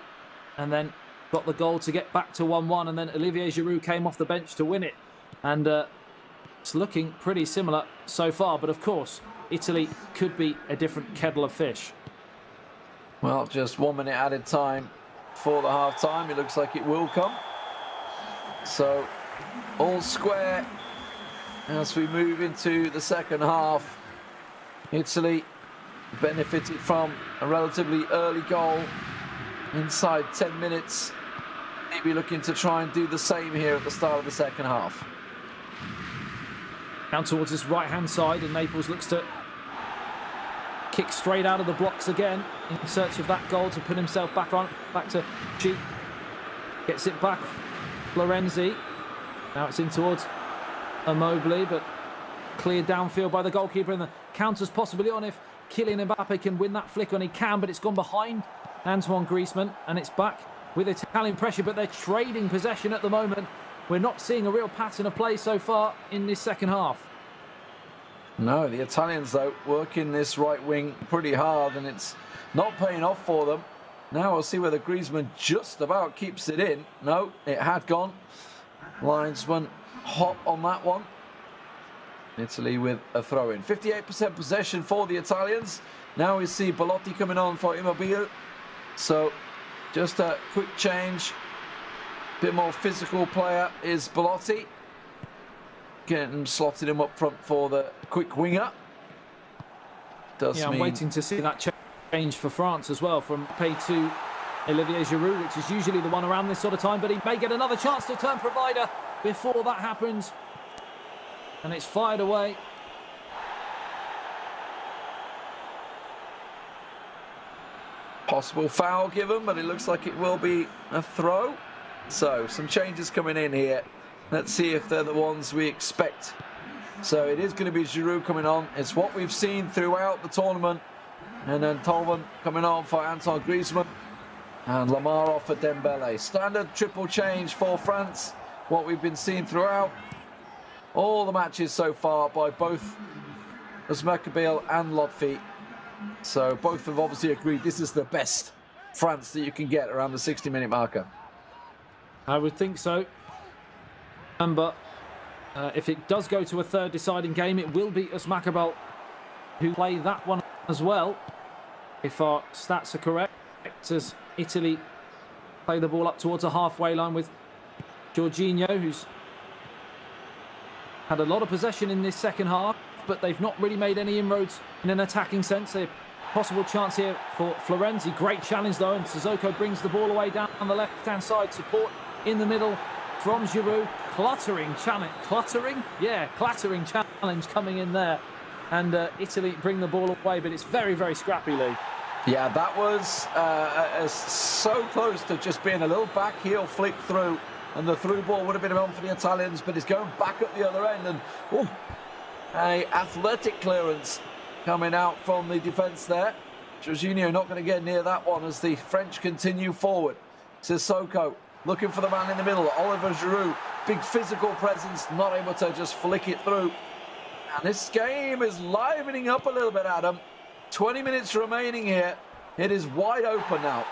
and then got the goal to get back to 1-1, and then Olivier Giroud came off the bench to win it. And it's looking pretty similar so far, but of course Italy could be a different kettle of fish. Well, just 1 minute added time for the half time. It looks like it will come. So all square as we move into the second half. Italy benefited from a relatively early goal inside 10 minutes. Maybe looking to try and do the same here at the start of the second half. Down towards his right-hand side, and Naples looks to kick straight out of the blocks again in search of that goal to put himself back on. Back to G. Gets it back. Florenzi. Now it's in towards Immobile, but cleared downfield by the goalkeeper, and the counter's possibly on if Kylian Mbappe can win that flick on. He can, but it's gone behind Antoine Griezmann, and it's back with Italian pressure, but they're trading possession at the moment. We're not seeing a real pattern of play so far in this second half. No, the Italians, though, working this right wing pretty hard, and it's not paying off for them. Now we'll see whether Griezmann just about keeps it in. No, it had gone. Linesman hot on that one. Italy with a throw-in. 58% possession for the Italians. Now we see Belotti coming on for Immobile. So just a quick change. Bit more physical player is Belotti. Getting slotted him up front for the quick winger. I'm waiting to see that change for France as well, from Pay to Olivier Giroud, which is usually the one around this sort of time, but he may get another chance to turn provider before that happens. And it's fired away. Possible foul given, but it looks like it will be a throw. So some changes coming in here. Let's see if they're the ones we expect. So it is going to be Giroud coming on. It's what we've seen throughout the tournament. And then Tolman coming on for Antoine Griezmann. And Lamar off for Dembele. Standard triple change for France. What we've been seeing throughout all the matches so far by both Usmakabal and Lotfi. So both have obviously agreed this is the best France that you can get around the 60-minute marker. I would think so. But if it does go to a third deciding game, it will be Usmakabal who play that one as well, if our stats are correct, as Italy play the ball up towards a halfway line with Jorginho, who's had a lot of possession in this second half, but they've not really made any inroads in an attacking sense. A possible chance here for Florenzi. Great challenge though, and Sissoko brings the ball away down on the left-hand side. Support in the middle from Giroud. Clattering challenge coming in there. And Italy bring the ball away, but it's very, very scrappy, Lee. Yeah, that was so close to just being a little back heel flick through, and the through ball would have been on for the Italians, but it's going back at the other end, and a athletic clearance coming out from the defence there. Jorginho not going to get near that one as the French continue forward. Sissoko looking for the man in the middle. Oliver Giroud, big physical presence, not able to just flick it through. And this game is livening up a little bit, Adam. 20 minutes remaining here. It is wide open now.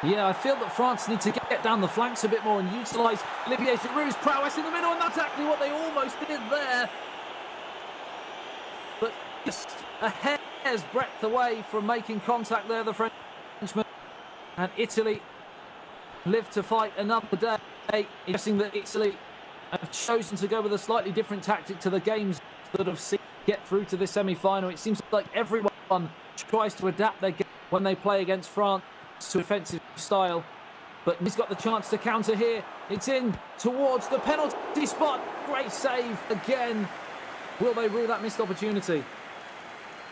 Yeah, I feel that France need to get down the flanks a bit more and utilise Olivier Giroud's prowess in the middle, and that's actually what they almost did there. But just a hair's breadth away from making contact there, the Frenchman. And Italy live to fight another day. Interesting that Italy have chosen to go with a slightly different tactic to the games that have seen get through to this semi-final. It seems like everyone tries to adapt their game when they play against France to offensive style. But he's got the chance to counter here. It's in towards the penalty spot. Great save again. Will they rule that missed opportunity?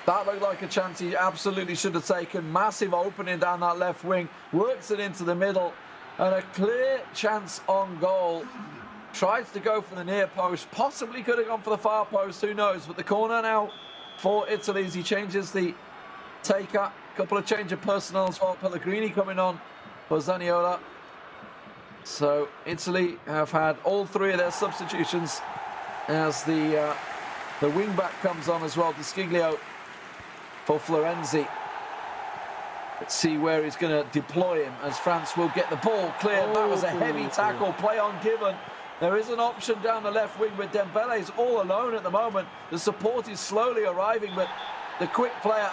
That looked like a chance he absolutely should have taken. Massive opening down that left wing. Works it into the middle. And a clear chance on goal. Tries to go for the near post. Possibly could have gone for the far post. Who knows? But the corner now for Italy as he changes the taker. Couple of change of personnel as well. Pellegrini coming on for Zaniolo. So Italy have had all three of their substitutions as the wing back comes on as well. Desciglio for Florenzi. Let's see where he's going to deploy him as France will get the ball cleared. That was a heavy tackle, play on given. There is an option down the left wing, but Dembele is all alone at the moment. The support is slowly arriving, but the quick player,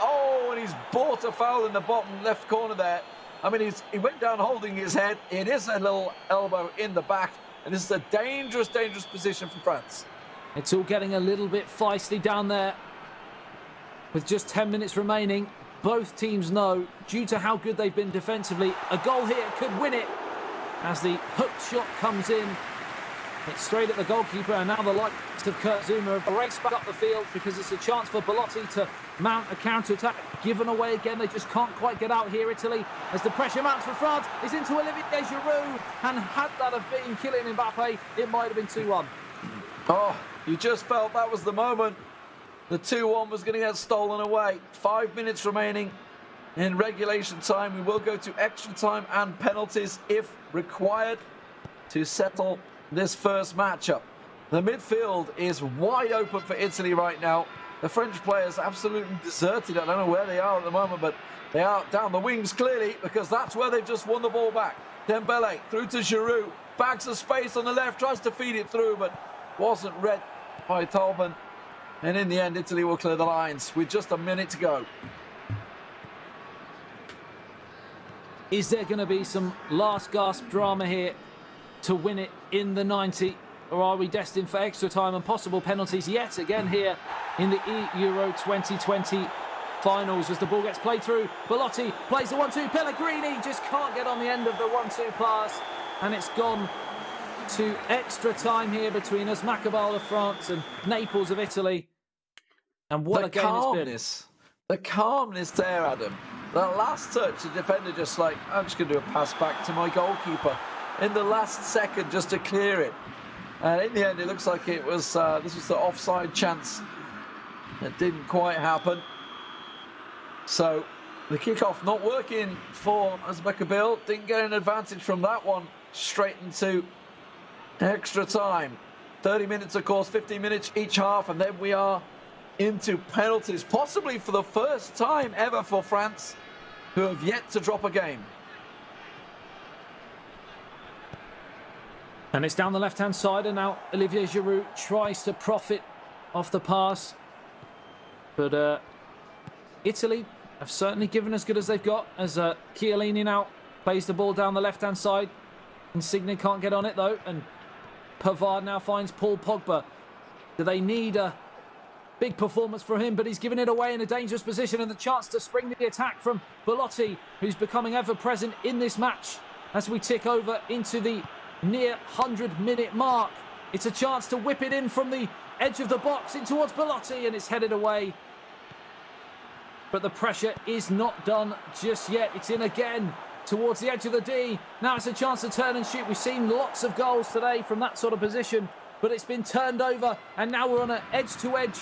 and he's bought a foul in the bottom left corner there. I mean, he went down holding his head. It is a little elbow in the back, and this is a dangerous, dangerous position for France. It's all getting a little bit feisty down there. With just 10 minutes remaining, both teams know, due to how good they've been defensively, a goal here could win it. As the hook shot comes in, it's straight at the goalkeeper, and now the likes of Kurt Zouma have raced back up the field because it's a chance for Belotti to mount a counter-attack. Given away again, they just can't quite get out here, Italy, as the pressure mounts for France. It's into Olivier Giroud, and had that have been Kylian Mbappe, it might have been 2-1. Oh, you just felt that was the moment. The 2-1 was going to get stolen away. 5 minutes remaining in regulation time. We will go to extra time and penalties if required to settle this first matchup. The midfield is wide open for Italy right now. The French players absolutely deserted. I don't know where they are at the moment, but they are down the wings clearly because that's where they've just won the ball back. Dembele through to Giroud. Bags of space on the left, tries to feed it through, but wasn't read by Tolman. And in the end, Italy will clear the lines with just a minute to go. Is there going to be some last gasp drama here to win it in the 90? Or are we destined for extra time and possible penalties yet again here in the Euro 2020 finals as the ball gets played through? Belotti plays the 1-2. Pellegrini just can't get on the end of the 1-2 pass. And it's gone to extra time here between us, Macabal of France and Naples of Italy. And what a game it's been. The calmness there, Adam. The last touch, the defender just like, I'm just going to do a pass back to my goalkeeper in the last second just to clear it. And in the end, it looks like it was this was the offside chance. It didn't quite happen. So the kickoff not working for Uzbekistan. Didn't get an advantage from that one. Straight into extra time. 30 minutes, of course, 15 minutes each half, and then we are into penalties, possibly for the first time ever for France, who have yet to drop a game. And it's down the left-hand side, and now Olivier Giroud tries to profit off the pass. But Italy have certainly given as good as they've got, as Chiellini now plays the ball down the left-hand side. Insigne can't get on it, though, and Pavard now finds Paul Pogba. Do they need a Big performance from him, but he's given it away in a dangerous position, and the chance to spring the attack from Belotti, who's becoming ever present in this match as we tick over into the near 100-minute mark. It's a chance to whip it in from the edge of the box in towards Belotti, and it's headed away. But the pressure is not done just yet. It's in again towards the edge of the D. Now it's a chance to turn and shoot. We've seen lots of goals today from that sort of position, but it's been turned over, and now we're on an edge-to-edge,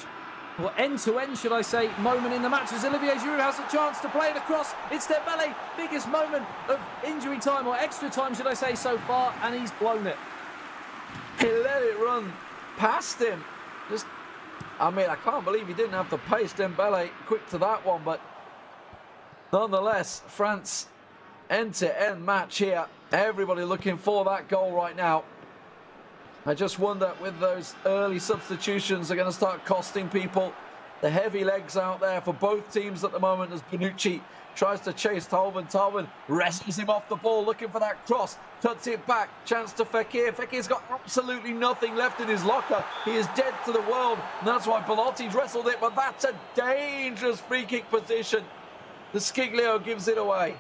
or end-to-end, should I say, moment in the match as Olivier Giroud has a chance to play it across. It's Dembele, biggest moment of injury time, or extra time, should I say, so far, and he's blown it. He let it run past him. I can't believe he didn't have the pace. Dembele quick to that one, but nonetheless, France end-to-end match here. Everybody looking for that goal right now. I just wonder, with those early substitutions, they're going to start costing people. The heavy legs out there for both teams at the moment as Bonucci tries to chase Thauvin. Thauvin wrestles him off the ball, looking for that cross, cuts it back, chance to Fekir. Fekir's got absolutely nothing left in his locker. He is dead to the world, and that's why Belotti's wrestled it, but that's a dangerous free kick position. The Sciglio gives it away.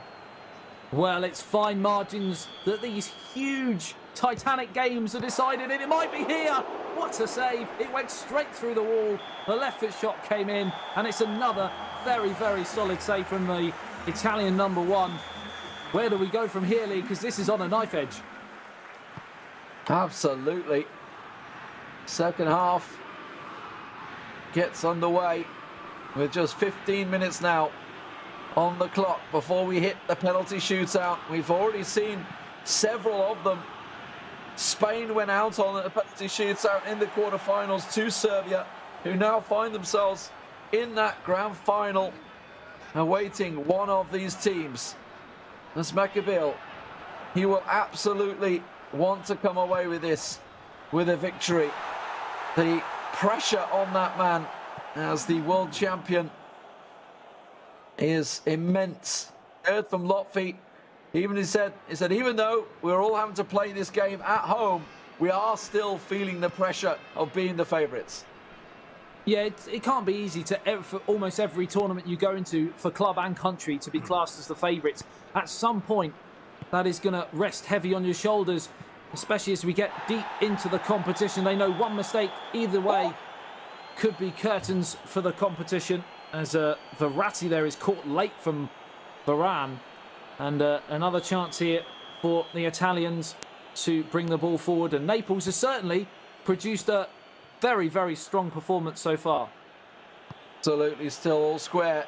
Well, it's fine margins that these huge Titanic games are decided in. It might be here. What a save. It went straight through the wall. The left foot shot came in, and it's another very, very solid save from the Italian number one. Where do we go from here, Lee? Because this is on a knife edge. Absolutely. Second half gets underway with just 15 minutes now on the clock before we hit the penalty shootout. We've already seen several of them. Spain went out on a penalty shootout in the quarterfinals to Serbia, who now find themselves in that grand final, awaiting one of these teams. As Makabil, he will absolutely want to come away with this, with a victory. The pressure on that man as the world champion is immense. Heard from Lotfi, he said even though we're all having to play this game at home, we are still feeling the pressure of being the favourites. Yeah, it can't be easy for almost every tournament you go into, for club and country, to be classed as the favourites. At some point, that is going to rest heavy on your shoulders, especially as we get deep into the competition. They know one mistake either way could be curtains for the competition, as Verratti there is caught late from Varane. And another chance here for the Italians to bring the ball forward. And Naples has certainly produced a very, very strong performance so far. Absolutely, still all square.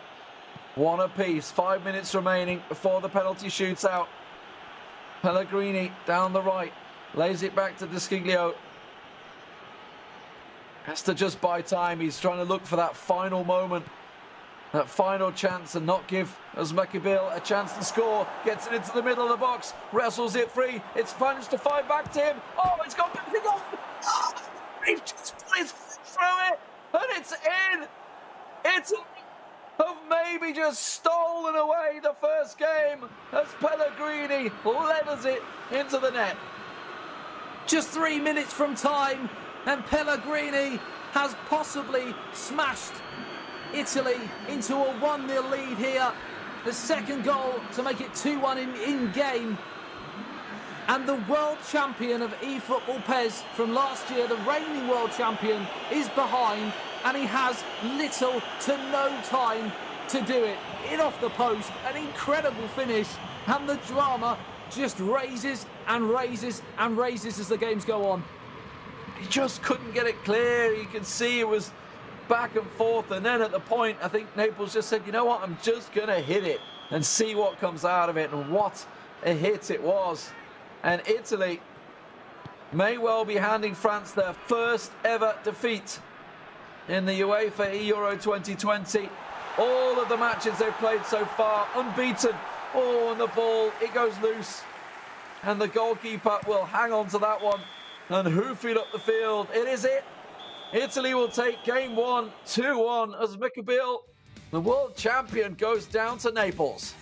One apiece. 5 minutes remaining before the penalty shootout. Pellegrini down the right. Lays it back to De Sciglio. Has to just buy time. He's trying to look for that final moment, that final chance, and not give Özmekabil a chance to score. Gets it into the middle of the box, wrestles it free. It's managed to find back to him. Oh, it's gone back. He just put his foot through it, and it's in. Italy have maybe just stolen away the first game as Pellegrini letters it into the net. Just 3 minutes from time, and Pellegrini has possibly smashed Italy into a 1-0 lead here. The second goal to make it 2-1 in game. And the world champion of eFootball PES from last year, the reigning world champion, is behind, and he has little to no time to do it. In off the post, an incredible finish, and the drama just raises and raises and raises as the games go on. He just couldn't get it clear. You can see it was back and forth, and then at the point, I think Naples just said, you know what, I'm just going to hit it and see what comes out of it. And what a hit it was. And Italy may well be handing France their first ever defeat in the UEFA Euro 2020. All of the matches they've played so far, unbeaten. Oh, and the ball, it goes loose. And the goalkeeper will hang on to that one and hoof it up the field. It is it. Italy will take game one, 2-1, as Mikabil, the world champion, goes down to Naples.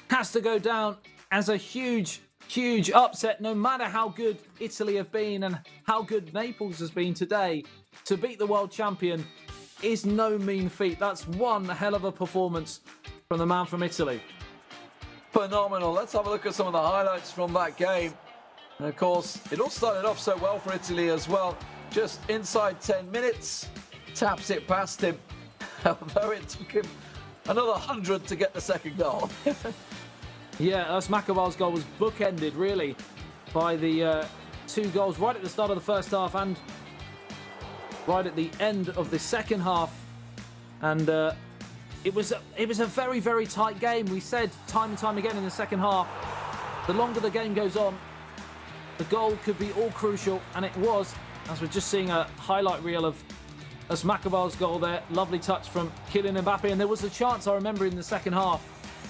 Has to go down as a huge upset, no matter how good Italy have been and how good Naples has been today. To beat the world champion is no mean feat. That's one hell of a performance from the man from Italy. Phenomenal. Let's have a look at some of the highlights from that game. And of course, it all started off so well for Italy as well. Just inside 10 minutes, taps it past him. Although it took him another 100 to get the second goal. Yeah, Osmakoval's goal was bookended, really, by the 2 goals right at the start of the first half and right at the end of the second half. And it was a very, very tight game. We said time and time again in the second half, the longer the game goes on, the goal could be all crucial, and it was, as we're just seeing a highlight reel of Osmakoval's goal there. Lovely touch from Kylian Mbappe, and there was a chance, I remember, in the second half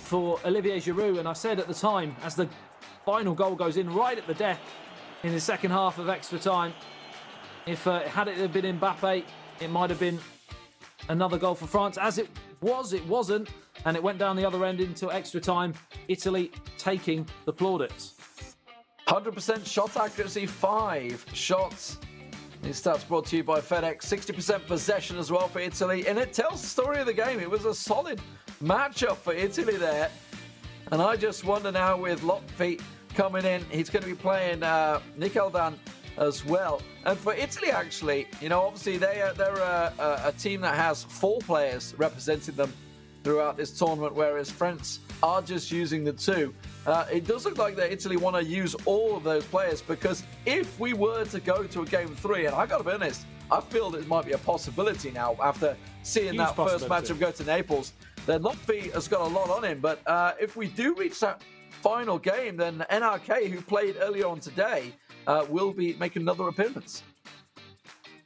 for Olivier Giroud, and I said at the time, as the final goal goes in right at the death in the second half of extra time, if had it been Mbappe, it might have been another goal for France. As it wasn't, and it went down the other end into extra time, Italy taking the plaudits. 100% shot accuracy, 5 shots. These stats brought to you by FedEx. 60% possession as well for Italy, and it tells the story of the game. It was a solid matchup for Italy there. And I just wonder now, with Lotfi coming in, he's going to be playing Nikeldan as well. And for Italy, actually, you know, obviously they're a team that has 4 players representing them throughout this tournament, whereas France are just using the 2. It does look like that Italy want to use all of those players, because if we were to go to a game 3, and I got to be honest, I feel that it might be a possibility now after seeing that first matchup go to Naples. Then Lotfi has got a lot on him, but if we do reach that final game, then NRK, who played earlier on today, will be making another appearance.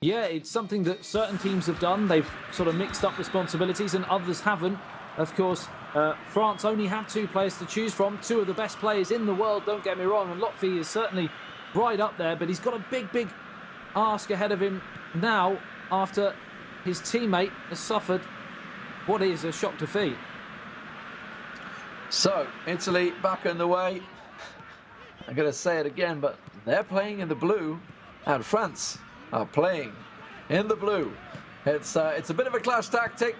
Yeah, it's something that certain teams have done. They've sort of mixed up responsibilities and others haven't. Of course, France only have 2 players to choose from, 2 of the best players in the world, don't get me wrong, and Lotfi is certainly right up there, but he's got a big ask ahead of him now after his teammate has suffered what is a shock defeat. So, Italy back in the way. I'm going to say it again, but they're playing in the blue, and France are playing in the blue. It's a bit of a clash tactic.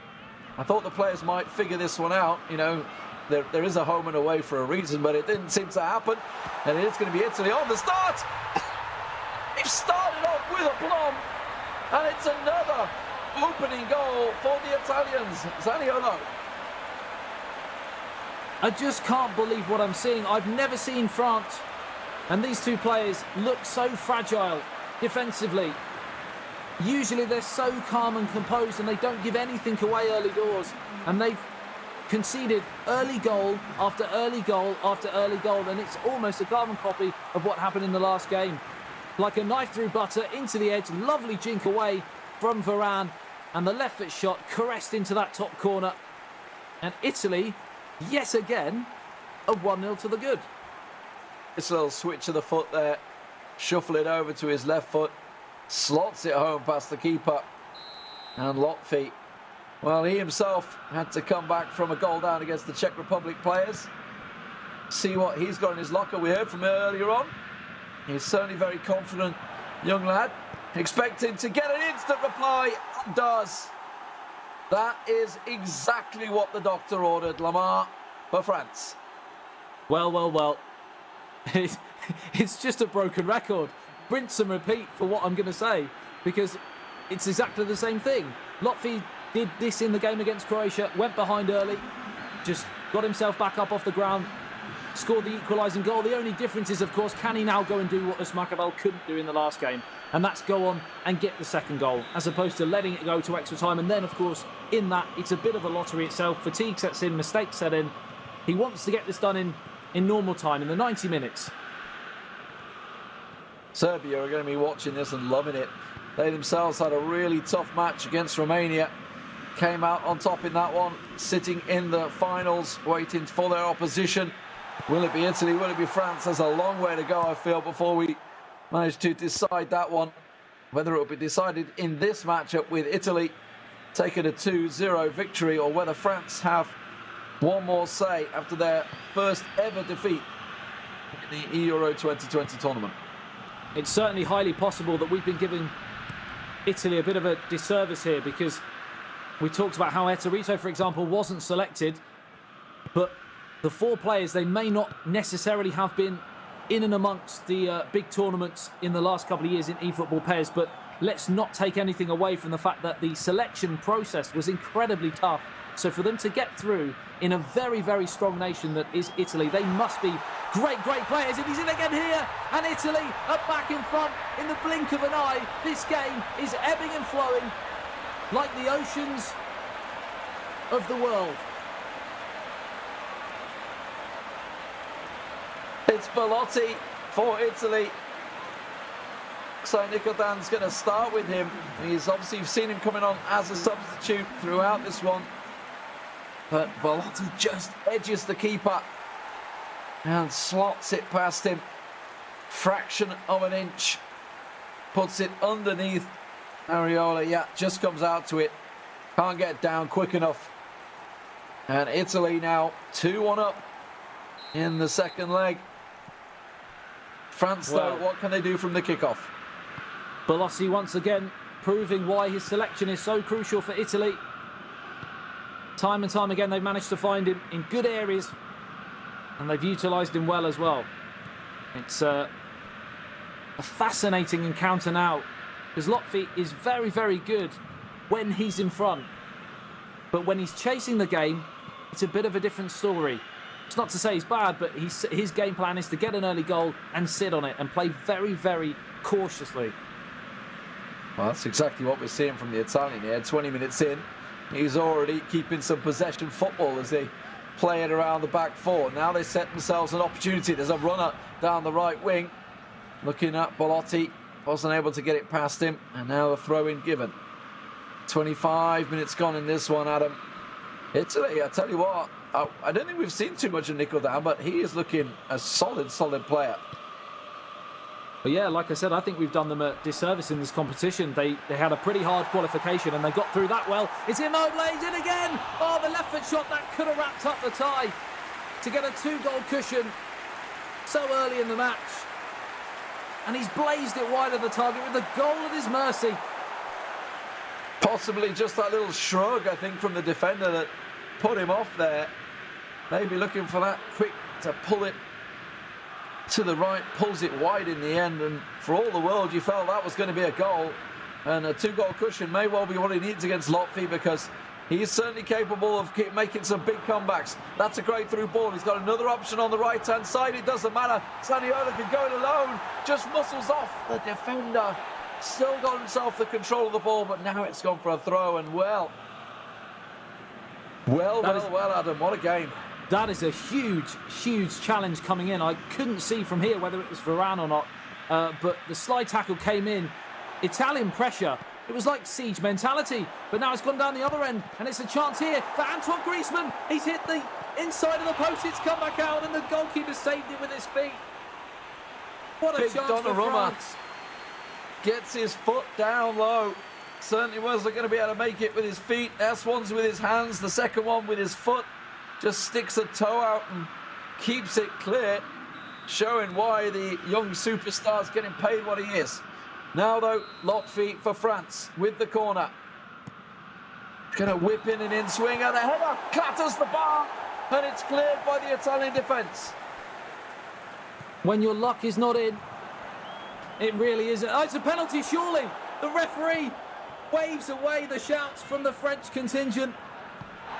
I thought the players might figure this one out. You know, there is a home and away for a reason, but it didn't seem to happen. And it is going to be Italy on the start. They've started off with a plum, and it's another opening goal for the Italians. Zaniolo. I just can't believe what I'm seeing. I've never seen France and these 2 players look so fragile defensively. Usually they're so calm and composed, and they don't give anything away early doors. And they've conceded early goal after early goal after early goal, and it's almost a carbon copy of what happened in the last game. Like a knife through butter, into the edge, lovely jink away from Varane, and the left foot shot caressed into that top corner. And Italy, yet again, a 1-0 to the good. This little switch of the foot there, shuffle it over to his left foot, slots it home past the keeper. And Lotfi, well, he himself had to come back from a goal down against the Czech Republic players. See what he's got in his locker. We heard from him earlier on. He's certainly very confident, young lad. Expecting to get an instant reply, and does. That is exactly what the doctor ordered, Lamar, for France. Well. It's just a broken record. Rinse and repeat for what I'm going to say, because it's exactly the same thing. Lotfi did this in the game against Croatia, went behind early, just got himself back up off the ground, scored the equalising goal. The only difference is, of course, can he now go and do what Osmakoval couldn't do in the last game? And that's go on and get the second goal, as opposed to letting it go to extra time. And then, of course, in that, it's a bit of a lottery itself. Fatigue sets in, mistakes set in. He wants to get this done in normal time, in the 90 minutes. Serbia are going to be watching this and loving it. They themselves had a really tough match against Romania. Came out on top in that one, sitting in the finals, waiting for their opposition. Will it be Italy? Will it be France? There's a long way to go, I feel, before we manage to decide that one. Whether it will be decided in this matchup with Italy taking a 2-0 victory, or whether France have one more say after their first ever defeat in the Euro 2020 tournament. It's certainly highly possible that we've been giving Italy a bit of a disservice here, because We talked about how Eterito, for example, wasn't selected, but the 4 players, they may not necessarily have been in and amongst the big tournaments in the last couple of years in eFootball pairs, but let's not take anything away from the fact that the selection process was incredibly tough. So for them to get through in a very, very strong nation that is Italy, they must be great, great players. And he's in again here, and Italy are back in front in the blink of an eye. This game is ebbing and flowing like the oceans of the world. It's Belotti for Italy. So Nico Dan's going to start with him. He's obviously, you've seen him coming on as a substitute throughout this one. But Belotti just edges the keeper and slots it past him. Fraction of an inch. Puts it underneath Areola. Yeah, just comes out to it. Can't get down quick enough. And Italy now 2-1 up in the second leg. France, though, what can they do from the kickoff? Belotti once again proving why his selection is so crucial for Italy. Time and time again, they've managed to find him in good areas, and they've utilised him well as well. It's a fascinating encounter now, because Lotfi is very, very good when he's in front. But when he's chasing the game, it's a bit of a different story. It's not to say he's bad, but his game plan is to get an early goal and sit on it and play very, very cautiously. Well, that's exactly what we're seeing from the Italian here. 20 minutes in, he's already keeping some possession football as they play it around the back 4. Now they set themselves an opportunity. There's a runner down the right wing. Looking at Belotti, wasn't able to get it past him, and now the throw-in given. 25 minutes gone in this one, Adam. Italy, I tell you what, I don't think we've seen too much of Nico Dan, but he is looking a solid, solid player. But yeah, like I said, I think we've done them a disservice in this competition. They had a pretty hard qualification and they got through that well. It's Immobile, he's in again! Oh, the left foot shot, that could have wrapped up the tie to get a 2-goal cushion so early in the match. And he's blazed it wide of the target with the goal at his mercy. Possibly just that little shrug, I think, from the defender that put him off there. Maybe looking for that quick to pull it to the right, pulls it wide in the end, and for all the world you felt that was going to be a goal, and a 2-goal cushion may well be what he needs against Lotfi, because he is certainly capable of making some big comebacks. That's a great through ball. He's got another option on the right hand side. It doesn't matter. Zaniolo can go it alone, just muscles off the defender. Still got himself the control of the ball, but now it's gone for a throw, and well, Adam, what a game. That is a huge, huge challenge coming in. I couldn't see from here whether it was Varane or not, but the slide tackle came in. Italian pressure. It was like siege mentality, but now it's gone down the other end, and it's a chance here for Antoine Griezmann. He's hit the inside of the post, it's come back out, and the goalkeeper saved it with his feet. What a chance for France. Gets his foot down low. Certainly wasn't going to be able to make it with his feet. That's one's with his hands, the second one with his foot. Just sticks a toe out and keeps it clear, showing why the young superstar's getting paid what he is. Now, though, Lotfi for France with the corner. Going to whip in an in-swing, and the header clatters the bar, and it's cleared by the Italian defence. When your luck is not in, it really is. Oh, it's a penalty, surely. The referee waves away the shouts from the French contingent.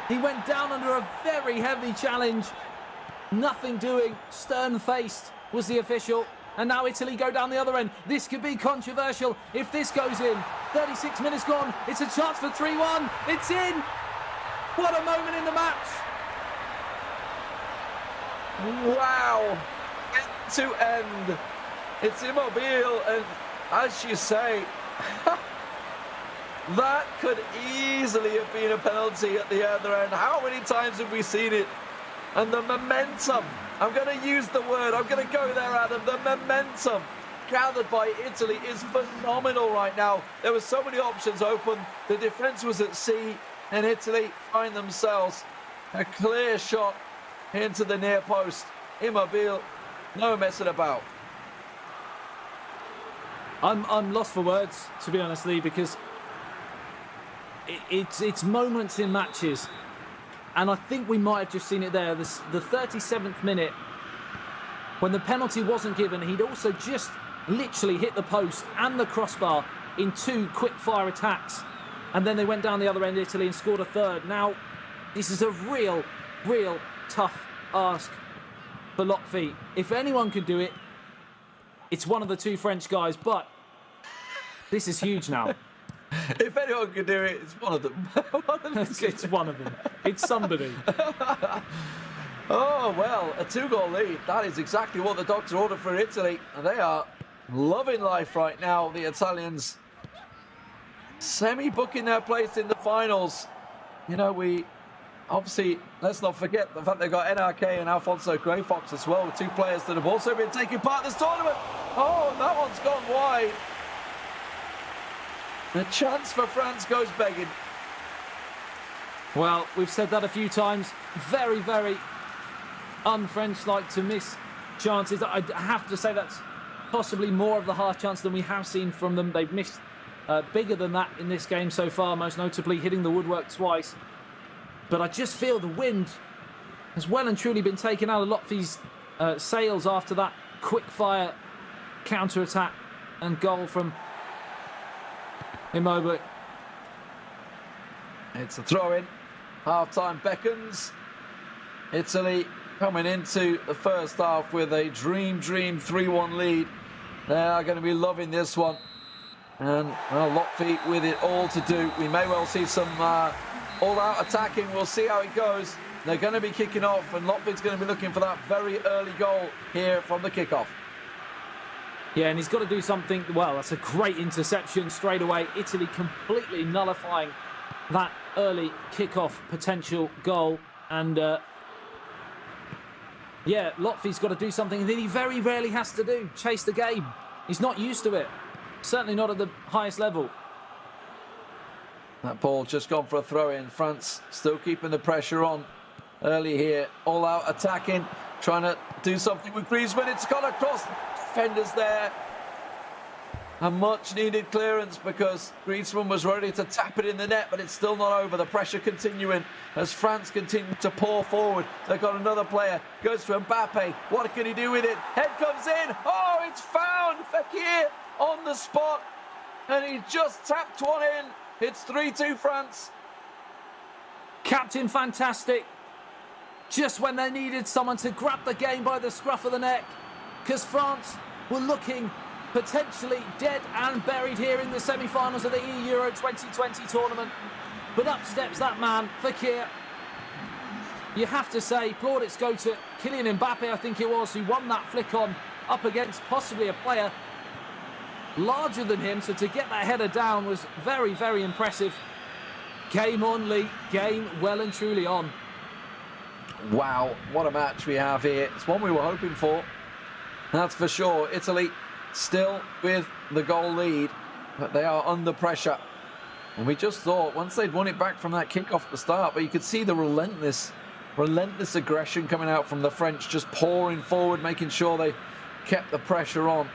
He went down under a very heavy challenge. Nothing doing. Stern-faced was the official. And now Italy go down the other end. This could be controversial if this goes in. 36 minutes gone. It's a chance for 3-1. It's in. What a moment in the match. Wow. End to end. It's Immobile. And as you say, that could easily have been a penalty at the other end. How many times have we seen it? And the momentum, I'm going to use the word, I'm going to go there, Adam. The momentum gathered by Italy is phenomenal right now. There were so many options open. The defence was at sea, and Italy find themselves a clear shot into the near post. Immobile, no messing about. I'm lost for words, to be honest, Lee, because it's moments in matches, and I think we might have just seen it there. The 37th minute, when the penalty wasn't given, he'd also just literally hit the post and the crossbar in 2 quick-fire attacks, and then they went down the other end, Italy, and scored a third. Now, this is a real tough ask for Lotfi. If anyone can do it, it's one of the 2 French guys, but this is huge now. If anyone can do it, it's one of them. It's one of them. It's somebody. Oh, well, a 2-goal lead. That is exactly what the doctor ordered for Italy. And they are loving life right now, the Italians. Semi-booking their place in the finals. You know, we obviously, let's not forget the fact they've got NRK and Alfonso Greyfox as well, 2 players that have also been taking part in this tournament. Oh, that one's gone wide. The chance for France goes begging. Well, we've said that a few times. Very un-French-like to miss chances. I have to say that's possibly more of the half chance than we have seen from them. They've missed bigger than that in this game so far, most notably hitting the woodwork twice. But I just feel the wind has well and truly been taken out of Lotfi's sails after that quick-fire counter-attack and goal from Immobile. It's a throw-in. Half-time beckons. Italy coming into the first half with a dream 3-1 lead. They are going to be loving this one. And, well, Lotfi with it all to do. We may well see some all-out attacking. We'll see how it goes. They're going to be kicking off, and Lotfi's going to be looking for that very early goal here from the kickoff. Yeah, and he's got to do something. Well, that's a great interception straight away. Italy completely nullifying that early kickoff potential goal. And, yeah, Lotfi's got to do something that he very rarely has to do. Chase the game. He's not used to it. Certainly not at the highest level. That ball just gone for a throw-in. France still keeping the pressure on early here. All out attacking, trying to do something with Griezmann. It's gone across. Defenders there. A much-needed clearance because Griezmann was ready to tap it in the net, but it's still not over. The pressure continuing as France continue to pour forward. They've got another player. Goes to Mbappe. What can he do with it? Head comes in. Oh, it's found. Fekir on the spot. And he just tapped one in. It's 3-2 France. Captain fantastic. Just when they needed someone to grab the game by the scruff of the neck. Because France were looking potentially dead and buried here in the semi-finals of the Euro 2020 tournament. But up steps that man, Fekir. You have to say, plaudits go to Kylian Mbappe, I think it was, who won that flick on up against possibly a player larger than him. So to get that header down was very impressive. Game on, Lee. Game well and truly on. Wow, what a match we have here. It's one we were hoping for. That's for sure. Italy still with the goal lead, but they are under pressure. And we just thought once they'd won it back from that kick-off at the start, but you could see the relentless aggression coming out from the French, just pouring forward, making sure they kept the pressure on.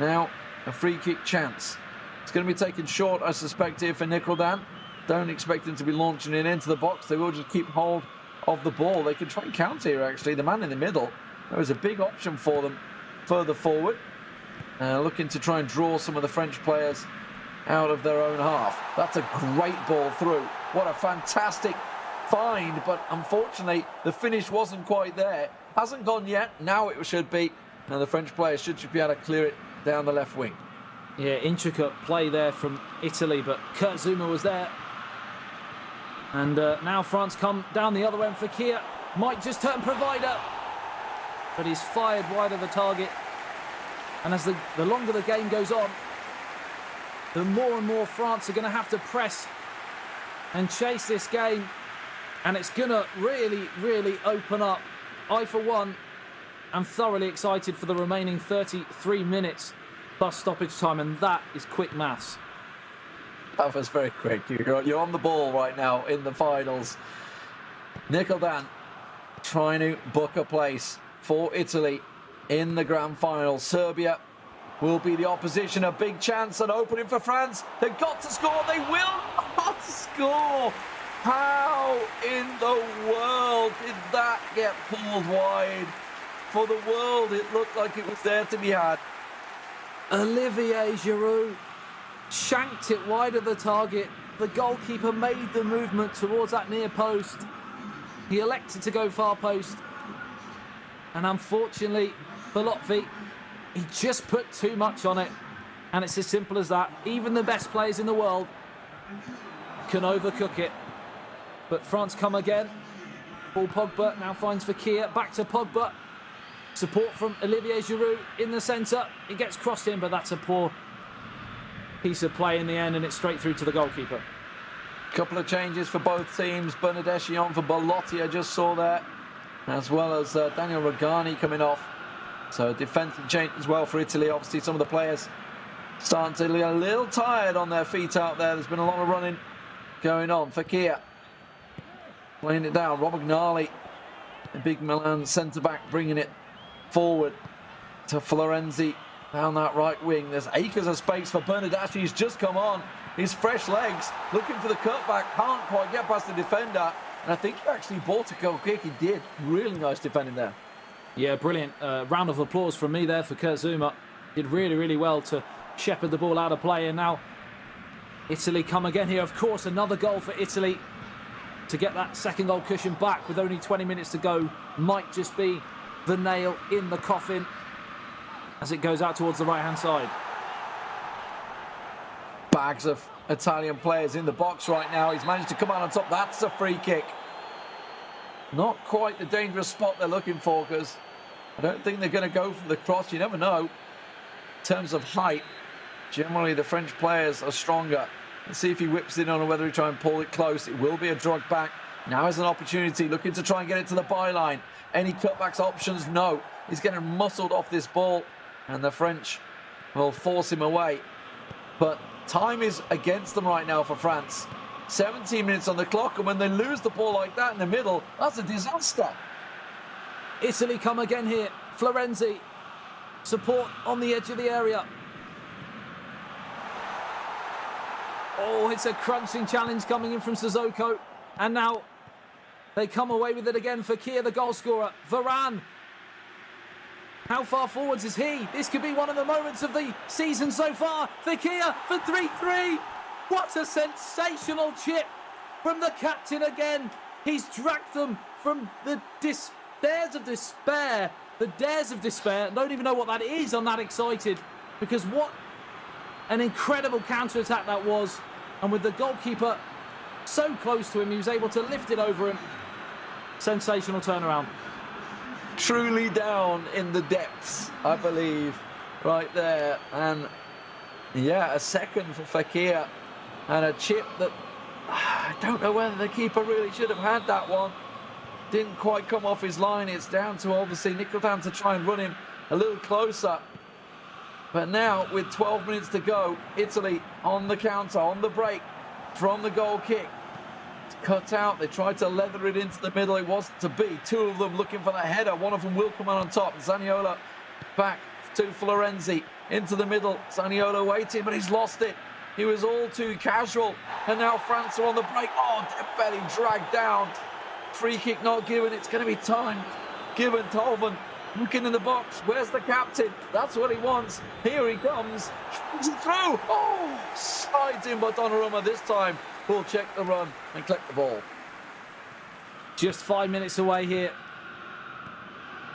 Now, a free kick chance. It's going to be taken short, I suspect, here for Nicholdan. Don't expect them to be launching it into the box. They will just keep hold of the ball. They can try and counter here, actually. The man in the middle, there was a big option for them further forward. Looking to try and draw some of the French players out of their own half. That's a great ball through. What a fantastic find, but unfortunately the finish wasn't quite there. Hasn't gone yet, now it should be. And the French players should be able to clear it down the left wing. Yeah, intricate play there from Italy, but Kurt Zouma was there. And now France come down the other end. Fekir might just turn provider, but he's fired wide of the target. And as the longer the game goes on, the more and more France are going to have to press and chase this game. And it's going to really open up. I, for one, am thoroughly excited for the remaining 33 minutes plus stoppage time, and that is quick maths. That was very quick. You're on the ball right now in the finals. Nicholdan trying to book a place for Italy in the grand final. Serbia will be the opposition. A big chance, an opening for France. They've got to score. They will not score. How in the world did that get pulled wide? For the world, it looked like it was there to be had. Olivier Giroud shanked it wide of the target. The goalkeeper made the movement towards that near post. He elected to go far post. And unfortunately for Latvia, he just put too much on it. And it's as simple as that. Even the best players in the world can overcook it. But France come again. Ball Pogba now finds Fekir. Back to Pogba. Support from Olivier Giroud in the centre. It gets crossed in, but that's a poor piece of play in the end, and it's straight through to the goalkeeper. Couple of changes for both teams. Bernardeschi on for Bellotti, I just saw that. As well as Daniel Ragani coming off. So defensive change as well for Italy. Obviously some of the players starting to get a little tired on their feet out there. There's been a lot of running going on. Fekir playing it down. Romagnoli, the big Milan centre-back, bringing it forward to Florenzi down that right wing. There's acres of space for Bernardeschi. He's just come on. His fresh legs, looking for the cutback, can't quite get past the defender. And I think he actually bought a goal kick. He did. Really nice defending there. Yeah, brilliant. Round of applause from me there for Kurt Zouma. Did really, really well to shepherd the ball out of play. And now Italy come again here. Of course, another goal for Italy to get that second goal cushion back with only 20 minutes to go. Might just be the nail in the coffin as it goes out towards the right-hand side. Bags of Italian players in the box right now. He's managed to come out on top. That's a free kick. Not quite the dangerous spot they're looking for, because I don't think they're going to go for the cross. You never know. In terms of height, generally the French players are stronger. Let's see if he whips it on or whether he try and pull it close. It will be a drug back. Now is an opportunity, looking to try and get it to the byline. Any cutbacks options? No. He's getting muscled off this ball, and the French will force him away. But time is against them right now for France. 17 minutes on the clock, and when they lose the ball like that in the middle, that's a disaster. Italy come again here. Florenzi, support on the edge of the area. Oh, it's a crunching challenge coming in from Sissoko. And now they come away with it again. Fekir, the goal scorer. Varane. How far forwards is he? This could be one of the moments of the season so far. Fekir for 3-3. What a sensational chip from the captain again. He's dragged them from the dares of despair. The dares of despair. Don't even know what that is. I'm that excited. Because what an incredible counter-attack that was. And with the goalkeeper so close to him, he was able to lift it over him. Sensational turnaround. Truly down in the depths, I believe, right there. And yeah, a second for Fekir. And a chip that I don't know whether the keeper really should have had that one. Didn't quite come off his line. It's down to obviously Nicodem to try and run him a little closer. But now with 12 minutes to go, Italy on the counter, on the break from the goal kick. It's cut out. They tried to leather it into the middle. It wasn't to be. Two of them looking for the header. One of them will come out on top. Zaniolo back to Florenzi into the middle. Zaniolo waiting, but he's lost it. He was all too casual. And now France are on the break. Oh, Dembele dragged down. Free kick not given. It's going to be time given. Tolman looking in the box. Where's the captain? That's what he wants. Here he comes. He's through. Oh, slides in, but Donnarumma this time will check the run and collect the ball. Just 5 minutes away here.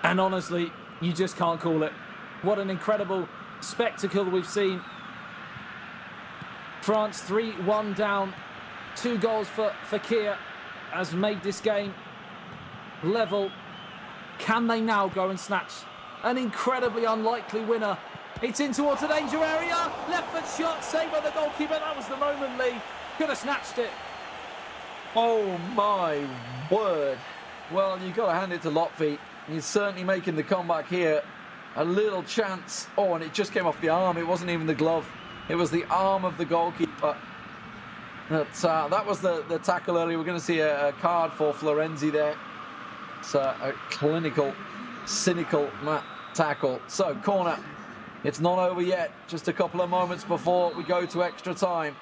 And honestly, you just can't call it. What an incredible spectacle we've seen. France 3-1 down. 2 goals for Fekir has made this game level. Can they now go and snatch an incredibly unlikely winner? It's in towards the danger area. Left foot shot, saved by the goalkeeper. That was the moment, Lee. Could have snatched it. Oh my word. Well, you've got to hand it to Latvia. He's certainly making the comeback here. A little chance. Oh, and it just came off the arm. It wasn't even the glove. It was the arm of the goalkeeper. That was the tackle earlier. We're going to see a card for Florenzi there. It's a clinical, cynical tackle. So, corner It's not over yet. Just a couple of moments before we go to extra time.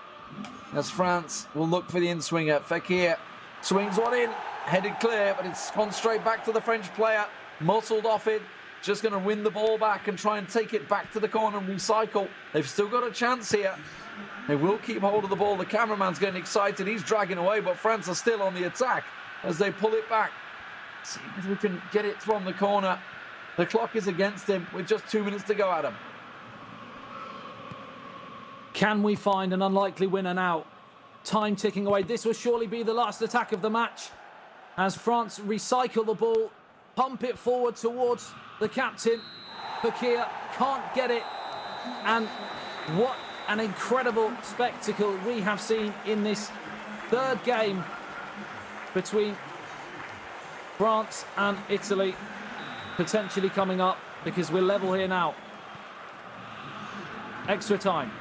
As France will look for the in-swinger. Fekir swings one in, headed clear, but it's gone straight back to the French player. Muscled off it. Just going to win the ball back and try and take it back to the corner and recycle. They've still got a chance here. They will keep hold of the ball. The cameraman's getting excited. He's dragging away, but France are still on the attack as they pull it back. See if we can get it from the corner. The clock is against him with just 2 minutes to go, Adam. Can we find an unlikely winner now? Time ticking away. This will surely be the last attack of the match as France recycle the ball, pump it forward towards the captain. Fekir can't get it. And what an incredible spectacle we have seen in this third game between France and Italy, potentially coming up because we're level here now. Extra time.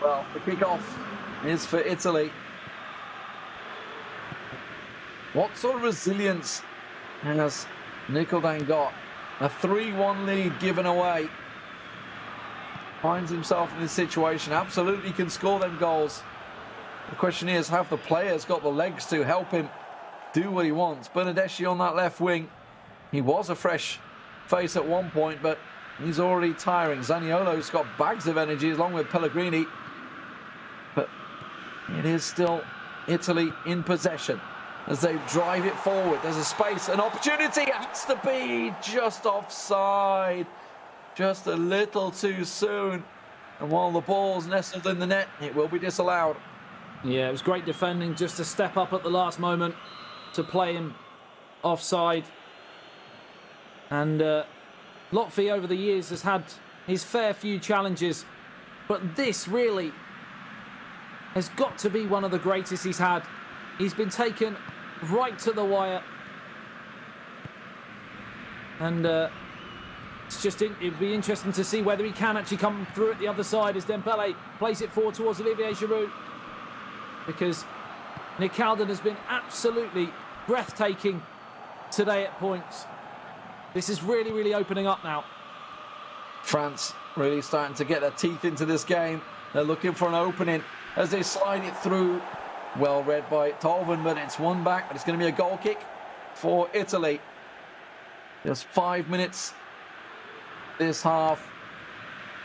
Well, the kickoff is for Italy. What sort of resilience has Nicholdan got? A 3-1 lead given away. Finds himself in this situation. Absolutely can score them goals. The question is, have the players got the legs to help him do what he wants? Bernardeschi on that left wing. He was a fresh face at one point, but he's already tiring. Zaniolo's got bags of energy along with Pellegrini. But it is still Italy in possession as they drive it forward. There's a space, an opportunity. It has to be just offside. Just a little too soon. And while the ball's nestled in the net, it will be disallowed. Yeah, it was great defending just to step up at the last moment to play him offside. And Lotfi over the years has had his fair few challenges, but this really has got to be one of the greatest he's had. He's been taken right to the wire. And it'd be interesting to see whether he can actually come through at the other side as Dembele plays it forward towards Olivier Giroud. Because Nicholdan has been absolutely breathtaking today at points. This is really, really opening up now. France really starting to get their teeth into this game. They're looking for an opening as they slide it through. Well read by Tolven, but it's one back. But it's going to be a goal kick for Italy. Just 5 minutes this half.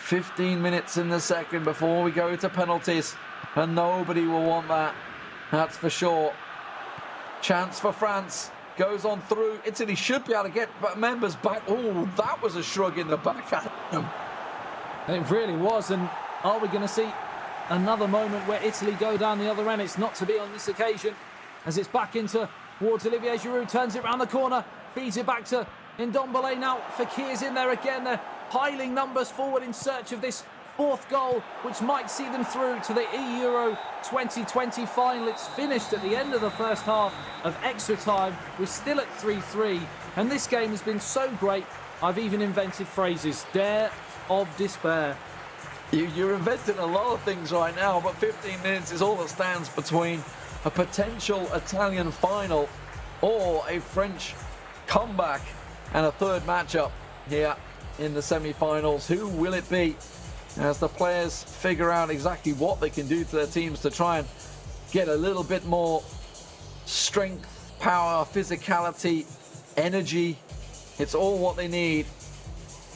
15 minutes in the second before we go to penalties. And nobody will want that. That's for sure. Chance for France. Goes on through. Italy should be able to get members back. Oh, that was a shrug in the back. It really was. And are we going to see another moment where Italy go down the other end? It's not to be on this occasion, as it's back into towards Olivier Giroud, turns it around the corner, feeds it back to Ndombele now. Fekir's in there again. They're piling numbers forward in search of this fourth goal, which might see them through to the Euro 2020 final. It's finished at the end of the first half of extra time. We're still at 3-3, and this game has been so great, I've even invented phrases. Dare of despair. You're inventing a lot of things right now, but 15 minutes is all that stands between a potential Italian final or a French comeback and a third matchup here in the semi-finals. Who will it be as the players figure out exactly what they can do to their teams to try and get a little bit more strength, power, physicality, energy? It's all what they need.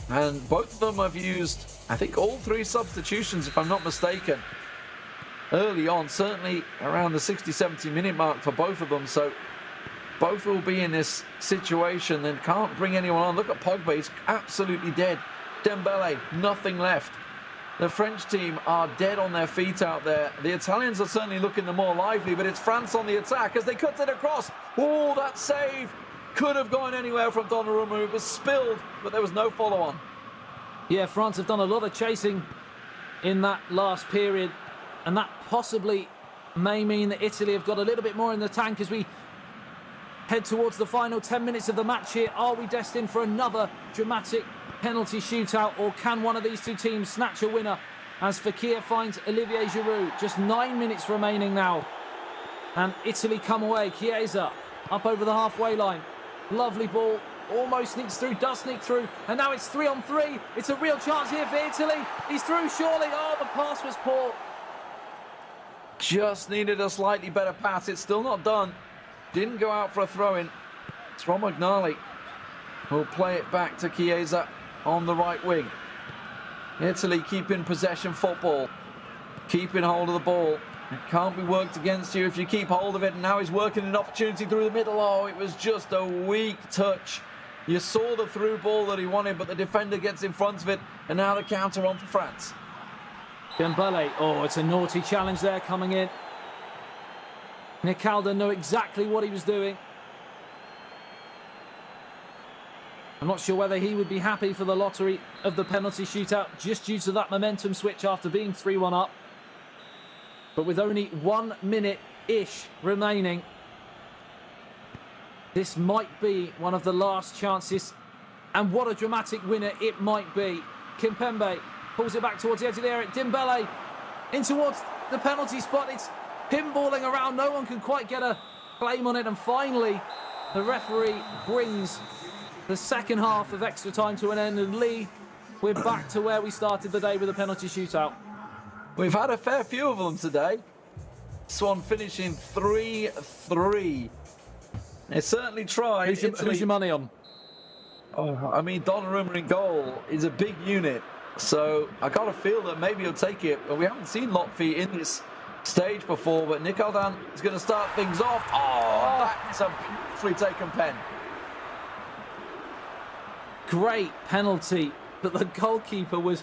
And both of them have used, I think, all three substitutions, if I'm not mistaken, early on, certainly around the 60-70 minute mark for both of them. So both will be in this situation and can't bring anyone on. Look at Pogba, he's absolutely dead. Dembele, nothing left. The French team are dead on their feet out there. The Italians are certainly looking the more lively, but it's France on the attack as they cut it across. Oh, that save could have gone anywhere from Donnarumma. It was spilled, but there was no follow-on. Yeah, France have done a lot of chasing in that last period, and that possibly may mean that Italy have got a little bit more in the tank as we head towards the final 10 minutes of the match here. Are we destined for another dramatic penalty shootout, or can one of these two teams snatch a winner as Fekir finds Olivier Giroud? Just 9 minutes remaining now, and Italy come away. Chiesa up over the halfway line. Lovely ball almost sneaks through, does sneak through, and now it's 3-on-3. It's a real chance here for Italy. He's through, surely. Oh, the pass was poor. Just needed a slightly better pass. It's still not done. Didn't go out for a throw-in. It's Romagnoli who'll play it back to Chiesa on the right wing. Italy keeping possession football, keeping hold of the ball. It can't be worked against you if you keep hold of it. And now he's working an opportunity through the middle. Oh, it was just a weak touch. You saw the through ball that he wanted, but the defender gets in front of it. And now the counter on for France. Dembele. Oh, it's a naughty challenge there coming in. Nicalda knew exactly what he was doing. I'm not sure whether he would be happy for the lottery of the penalty shootout just due to that momentum switch after being 3-1 up. But with only 1 minute-ish remaining, this might be one of the last chances. And what a dramatic winner it might be. Kimpembe pulls it back towards the edge of the area. Dembele in towards the penalty spot. It's pinballing around. No one can quite get a claim on it. And finally, the referee brings the second half of extra time to an end. And Lee, we're back to where we started the day with a penalty shootout. We've had a fair few of them today. This one finishing 3-3. They certainly tried. Who's your money on? Oh, I mean, Donnarumma in goal is a big unit. So I got a feel that maybe he'll take it. But we haven't seen Lotfi in this stage before. But Nicaldan is going to start things off. Oh, that's a beautifully taken pen. Great penalty. But the goalkeeper was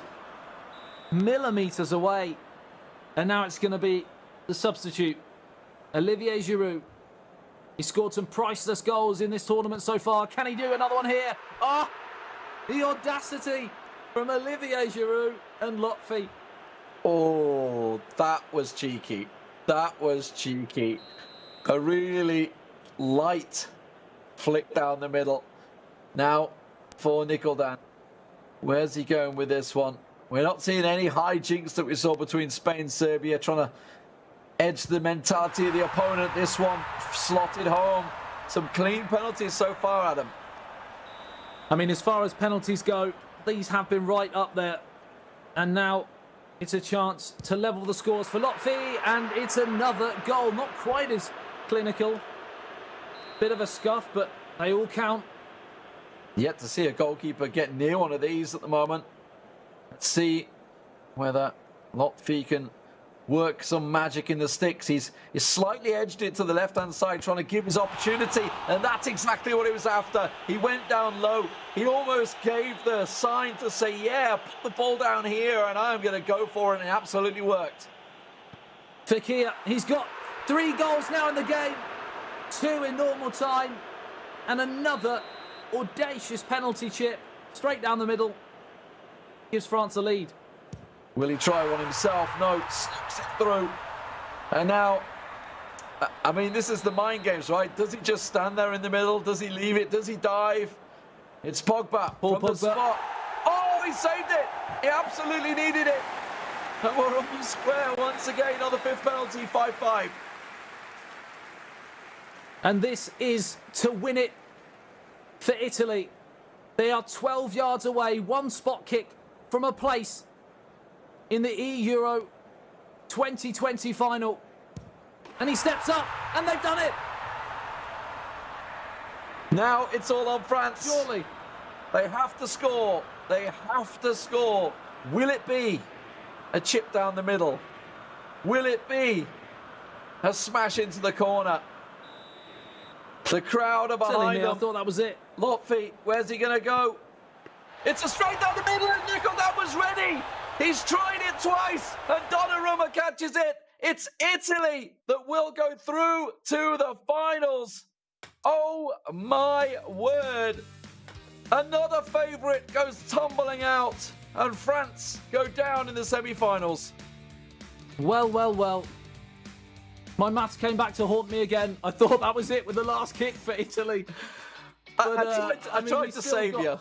millimetres away. And now it's going to be the substitute, Olivier Giroud. He scored some priceless goals in this tournament so far. Can he do another one here? Oh, the audacity from Olivier Giroud and Lotfi. Oh, that was cheeky. That was cheeky. A really light flick down the middle. Now for Nicaldan. Where's he going with this one? We're not seeing any hijinks that we saw between Spain and Serbia, trying to edge the mentality of the opponent. This one slotted home. Some clean penalties so far, Adam. I mean, as far as penalties go, these have been right up there. And now it's a chance to level the scores for Lotfi, and it's another goal. Not quite as clinical. Bit of a scuff, but they all count. Yet to see a goalkeeper get near one of these at the moment. Let's see whether Lotfi can work some magic in the sticks. He's slightly edged it to the left-hand side, trying to give his opportunity, and that's exactly what he was after. He went down low. He almost gave the sign to say, yeah, put the ball down here, and I'm going to go for it, and it absolutely worked. Fekir, he's got 3 goals now in the game, 2 in normal time, and another audacious penalty chip straight down the middle. Gives France a lead. Will he try one himself? No, slips it through. And now, I mean, this is the mind games, right? Does he just stand there in the middle? Does he leave it? Does he dive? It's Pogba from the spot. Oh, he saved it. He absolutely needed it. And we're on the square once again on the 5th penalty, 5-5. And this is to win it for Italy. They are 12 yards away, 1 spot kick from a place in the Euro 2020 final. And he steps up, and they've done it. Now it's all on France. Surely. They have to score. They have to score. Will it be a chip down the middle? Will it be a smash into the corner? The crowd are behind them. I thought that was it. Lotfi, where's he going to go? It's a straight down the middle, and Nicaldan was ready. He's tried it twice, and Donnarumma catches it. It's Italy that will go through to the finals. Oh my word. Another favourite goes tumbling out, and France go down in the semi-finals. Well, well, well. My maths came back to haunt me again. I thought that was it with the last kick for Italy. But, I tried to save you.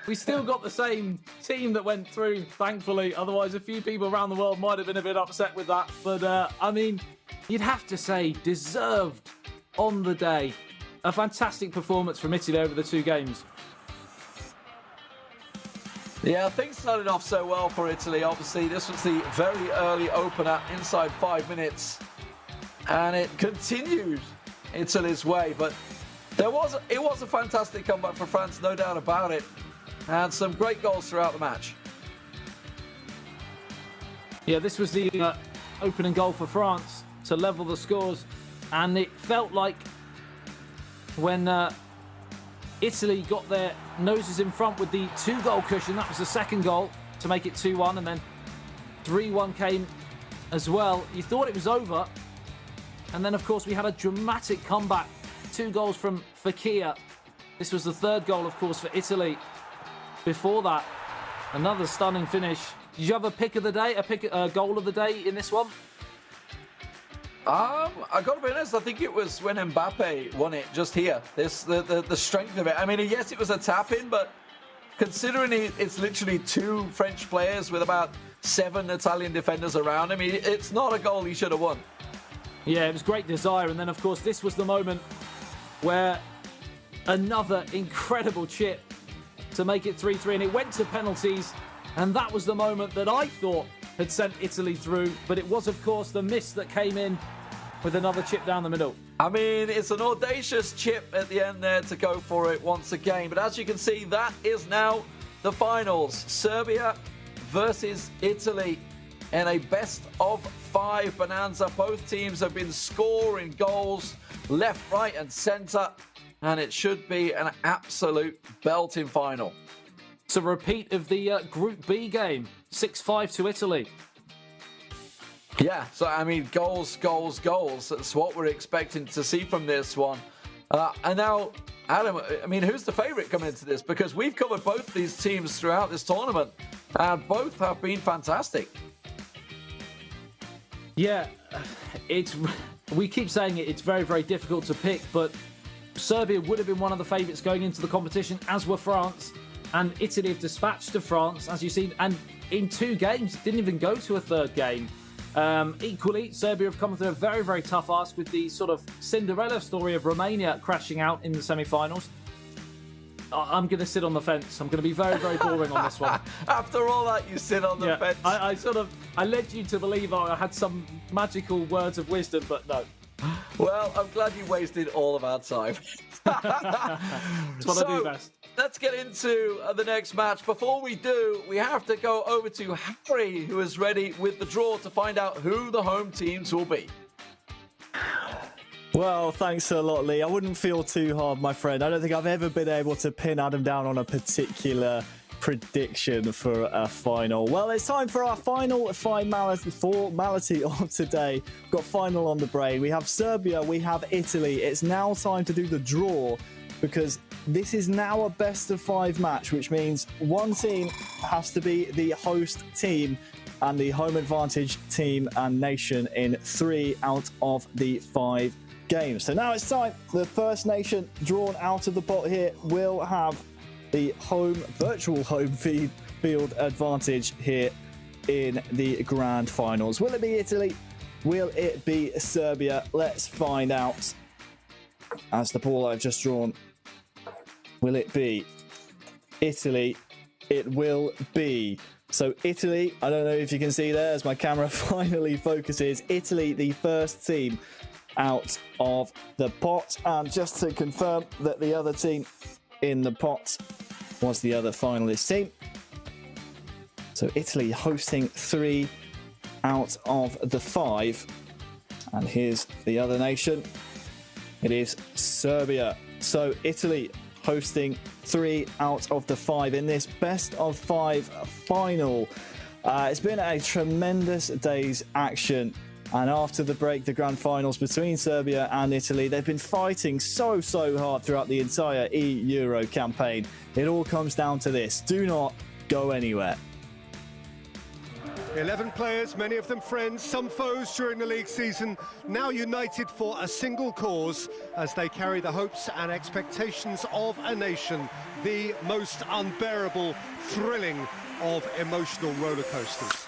We still got the same team that went through, thankfully. Otherwise, a few people around the world might have been a bit upset with that. But, I mean, you'd have to say deserved on the day. a fantastic performance from Italy over the 2 games. Yeah, things started off so well for Italy. Obviously, this was the very early opener inside 5 minutes. And it continued Italy's way. But it was a fantastic comeback for France, no doubt about it. And some great goals throughout the match. Yeah, this was the opening goal for France to level the scores. And it felt like when Italy got their noses in front with the 2-goal cushion, that was the second goal to make it 2-1, and then 3-1 came as well. You thought it was over. And then, of course, we had a dramatic comeback. 2 goals from Fekir. This was the 3rd goal, of course, for Italy. Before that, another stunning finish. Did you have a pick of the day, a goal of the day in this one? I got to be honest, I think it was when Mbappe won it just here. The strength of it. I mean, yes, it was a tap-in, but considering it's literally 2 French players with about 7 Italian defenders around him, it's not a goal he should have won. Yeah, it was great desire. And then, of course, this was the moment where another incredible chip to make it 3-3, and it went to penalties. And that was the moment that I thought had sent Italy through. But it was, of course, the miss that came in with another chip down the middle. I mean, it's an audacious chip at the end there to go for it once again. But as you can see, that is now the finals. Serbia versus Italy in a best-of-5 bonanza. Both teams have been scoring goals left, right and centre. And it should be an absolute belting final. It's a repeat of the Group B game, 6-5 to Italy. Yeah, so I mean, goals. That's what we're expecting to see from this one. And now, Adam, I mean, who's the favourite coming into this? Because we've covered both these teams throughout this tournament, and both have been fantastic. Yeah, we keep saying it's very, very difficult to pick, but Serbia would have been one of the favourites going into the competition, as were France. And Italy have dispatched to France, as you've seen, and in 2 games, didn't even go to a 3rd game. Equally, Serbia have come through a very, very tough ask with the sort of Cinderella story of Romania crashing out in the semi-finals. I'm going to sit on the fence. I'm going to be very, very boring on this one. After all that, you sit on the fence. I led you to believe I had some magical words of wisdom, but no. Well, I'm glad you wasted all of our time. That's what I do best. Let's get into the next match. Before we do, we have to go over to Harry, who is ready with the draw to find out who the home teams will be. Well, thanks a lot, Lee. I wouldn't feel too hard, my friend. I don't think I've ever been able to pin Adam down on a particular prediction for a final. Well, it's time for our final formality of today. We've got final on the brain. We have Serbia, we have Italy. It's now time to do the draw, because this is now a best-of-5 match, which means one team has to be the host team and the home advantage team and nation in 3 out of the 5 games. So now it's time. The first nation drawn out of the pot here will have the virtual home field advantage here in the grand finals. Will it be Italy? Will it be Serbia? Let's find out. As the pool I've just drawn, will it be Italy? It will be. So Italy, I don't know if you can see there as my camera finally focuses. Italy, the first team out of the pot. And just to confirm that the other team in the pot was the other finalist team. So Italy hosting 3 out of the 5. And here's the other nation. It is Serbia. So Italy hosting 3 out of the 5 in this best of 5 final. It's been a tremendous day's action. And after the break, the grand finals between Serbia and Italy, they've been fighting so hard throughout the entire E-Euro campaign. It all comes down to this. Do not go anywhere. 11 players, many of them friends, some foes during the league season, now united for a single cause as they carry the hopes and expectations of a nation, the most unbearable, thrilling of emotional roller coasters.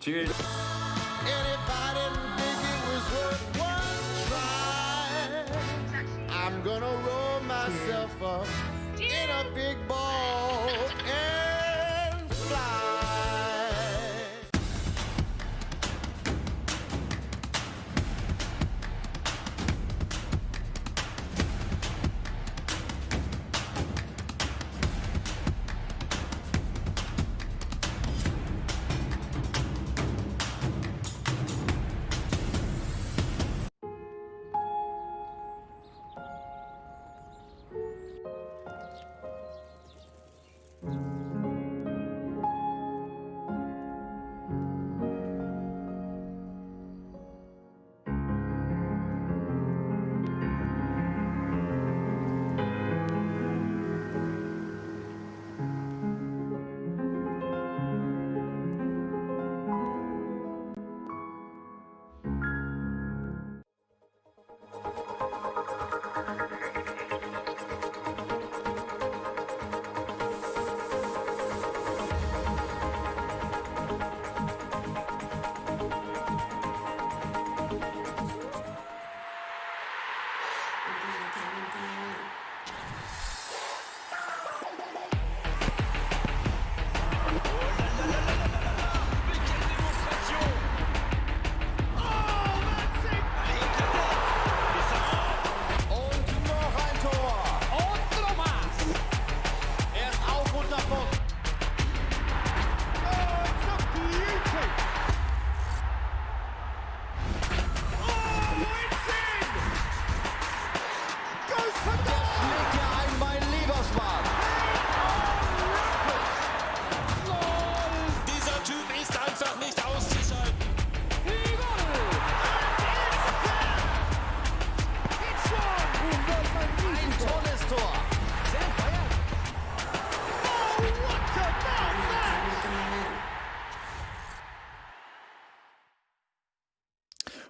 Cheers. And if I didn't think it was worth one try, I'm gonna roll myself up in a big ball and fly.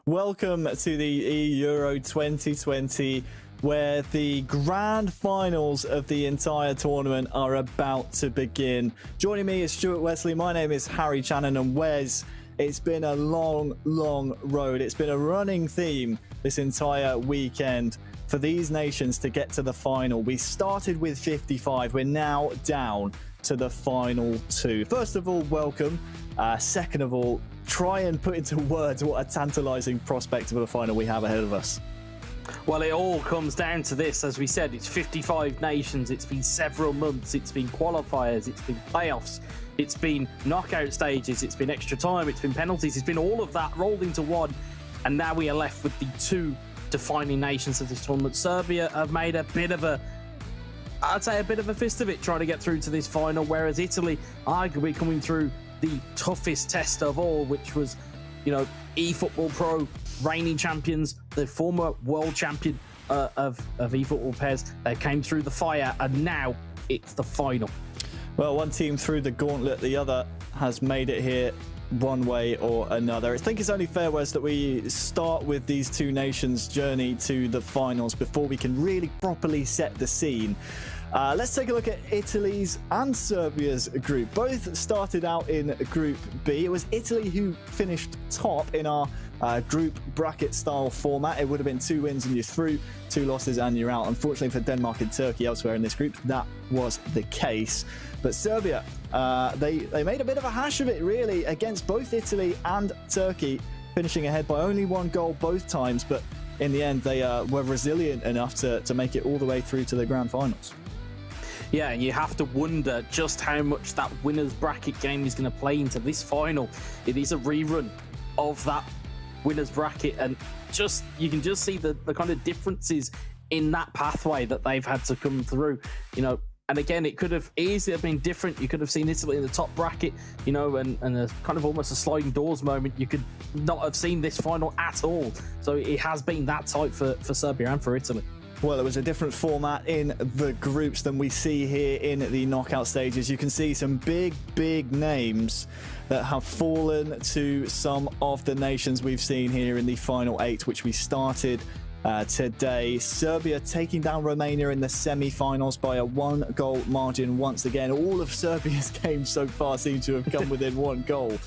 Welcome to the Euro 2020, where the grand finals of the entire tournament are about to begin. Joining me is Stuart Wesley. My name is Harry Channon, and Wes, it's been a long, long road. It's been a running theme this entire weekend for these nations to get to the final. We started with 55. We're now down to the final 2. First of all, welcome. Second of all, try and put into words what a tantalising prospect of the final we have ahead of us. Well, it all comes down to this. As we said, it's 55 nations. It's been several months. It's been qualifiers. It's been playoffs. It's been knockout stages. It's been extra time. It's been penalties. It's been all of that rolled into one. And now we are left with the 2 defining nations of this tournament. Serbia have made a bit of a fist of it trying to get through to this final, whereas Italy arguably coming through the toughest test of all, which was, eFootball Pro reigning champions, the former world champion of eFootball PES. They came through the fire, and now it's the final. Well, one team through the gauntlet, the other has made it here one way or another. I think it's only fair, Wes, that we start with these two nations' journey to the finals before we can really properly set the scene. Let's take a look at Italy's and Serbia's group. Both started out in Group B. It was Italy who finished top in our group bracket style format. It would have been 2 wins and you're through, 2 losses and you're out. Unfortunately for Denmark and Turkey elsewhere in this group, that was the case. But Serbia, they made a bit of a hash of it, really, against both Italy and Turkey, finishing ahead by only 1 goal both times. But in the end, they were resilient enough to make it all the way through to the grand finals. Yeah, and you have to wonder just how much that winner's bracket game is going to play into this final. It is a rerun of that winner's bracket, and you can just see the kind of differences in that pathway that they've had to come through. And again, it could have easily been different. You could have seen Italy in the top bracket, and a kind of almost a sliding doors moment. You could not have seen this final at all. So it has been that tight for Serbia and for Italy. Well, it was a different format in the groups than we see here in the knockout stages. You can see some big names that have fallen to some of the nations we've seen here in the final 8, which we started today. Serbia taking down Romania in the semi-finals by a 1-goal margin once again. All of Serbia's games so far seem to have come within 1 goal.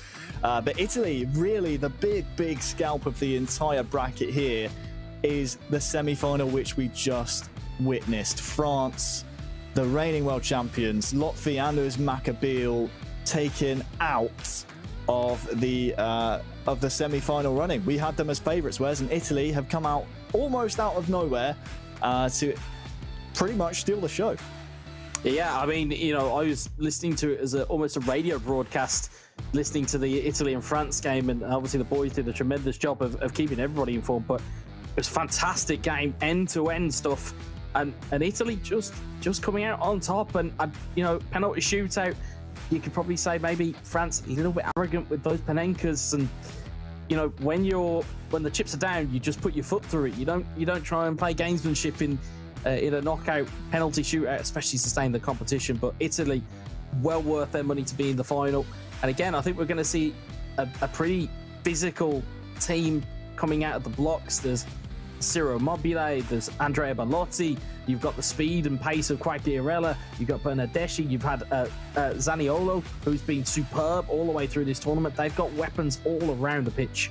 But Italy, really the big scalp of the entire bracket here is the semi-final, which we just witnessed. France, the reigning world champions, Lotfi and Uzmakabeel taken out of the semi-final running. We had them as favourites, whereas in Italy have come out almost out of nowhere to pretty much steal the show. Yeah, I mean, you know, I was listening to it as almost a radio broadcast, listening to the Italy and France game, and obviously the boys did a tremendous job of keeping everybody informed, but it was a fantastic game, end-to-end stuff, and Italy just coming out on top, and you know, penalty shootout. You could probably say maybe France a little bit arrogant with those Panenkas, and you know, when the chips are down, you just put your foot through it. You don't try and play gamesmanship in a knockout penalty shootout, especially to sustain the competition. But Italy, well worth their money to be in the final. And again, I think we're going to see a pretty physical team coming out of the blocks. There's Ciro Immobile, there's Andrea Bellotti, you've got the speed and pace of Quagliarella, you've got Bernardeschi, you've had Zaniolo, who's been superb all the way through this tournament. They've got weapons all around the pitch.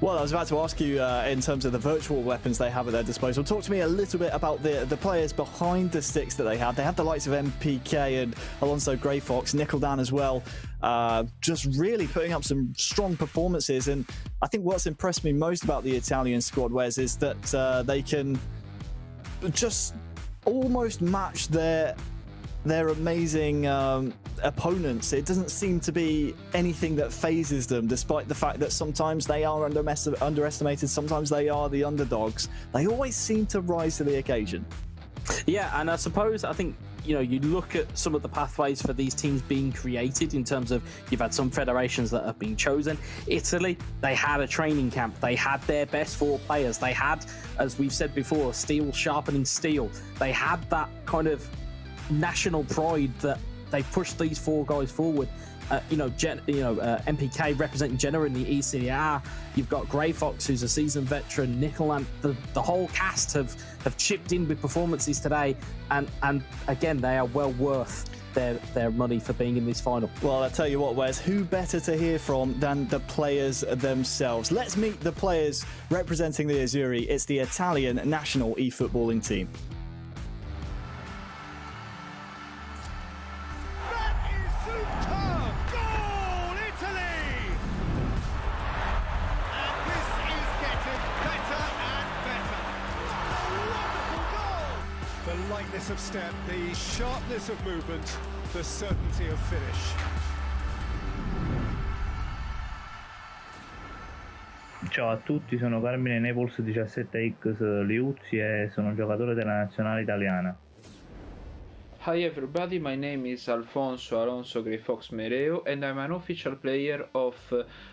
Well, I was about to ask you in terms of the virtual weapons they have at their disposal. Talk to me a little bit about the players behind the sticks that they had. They had the likes of MPK and Alonso Grey Fox, Nickeldan as well, just really putting up some strong performances. And I think what's impressed me most about the Italian squad, Wes, is that they can just almost match their amazing opponents. It doesn't seem to be anything that phases them, despite the fact that sometimes they are underestimated, sometimes they are the underdogs. They always seem to rise to the occasion. Yeah, and I think, you know, you look at some of the pathways for these teams being created in terms of you've had some federations that have been chosen. Italy, they had a training camp. They had their best 4 players. They had, as we've said before, steel sharpening steel. They had that kind of national pride that they pushed these 4 guys forward. MPK representing Genoa in the ECR. You've got Grey Fox, who's a seasoned veteran. Nicolan, the whole cast have chipped in with performances today, and again, they are well worth their money for being in this final. Well, I tell you what, Wes, who better to hear from than the players themselves? Let's meet the players representing the Azzurri. It's the Italian national e-footballing team. Of step, the sharpness of movement, the certainty of finish. Ciao a tutti, sono Carmine Naples 17X Liuzzi e sono giocatore della nazionale italiana. Hi everybody, my name is Alfonso Alonso Grifox Mereo and I'm an official player of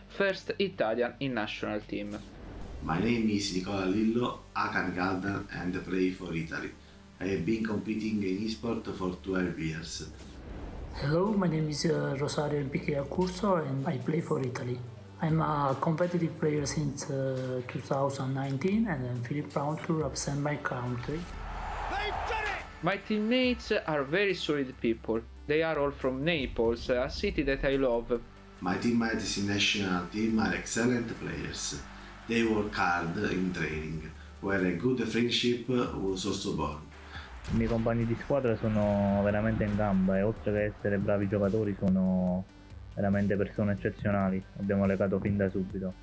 first Italian in national team. My name is Nicola Lillo, Akan Galdan and play for Italy. I have been competing in eSport for 12 years. Hello, my name is Rosario Enrique Accurso and I play for Italy. I'm a competitive player since 2019 and I'm feeling proud to represent my country. My teammates are very solid people. They are all from Naples, a city that I love. My teammates in national team are excellent players. They work hard in training, where a good friendship was also born. I miei compagni di squadra sono veramente in gamba e oltre che essere bravi giocatori sono veramente persone eccezionali. Abbiamo legato fin da subito.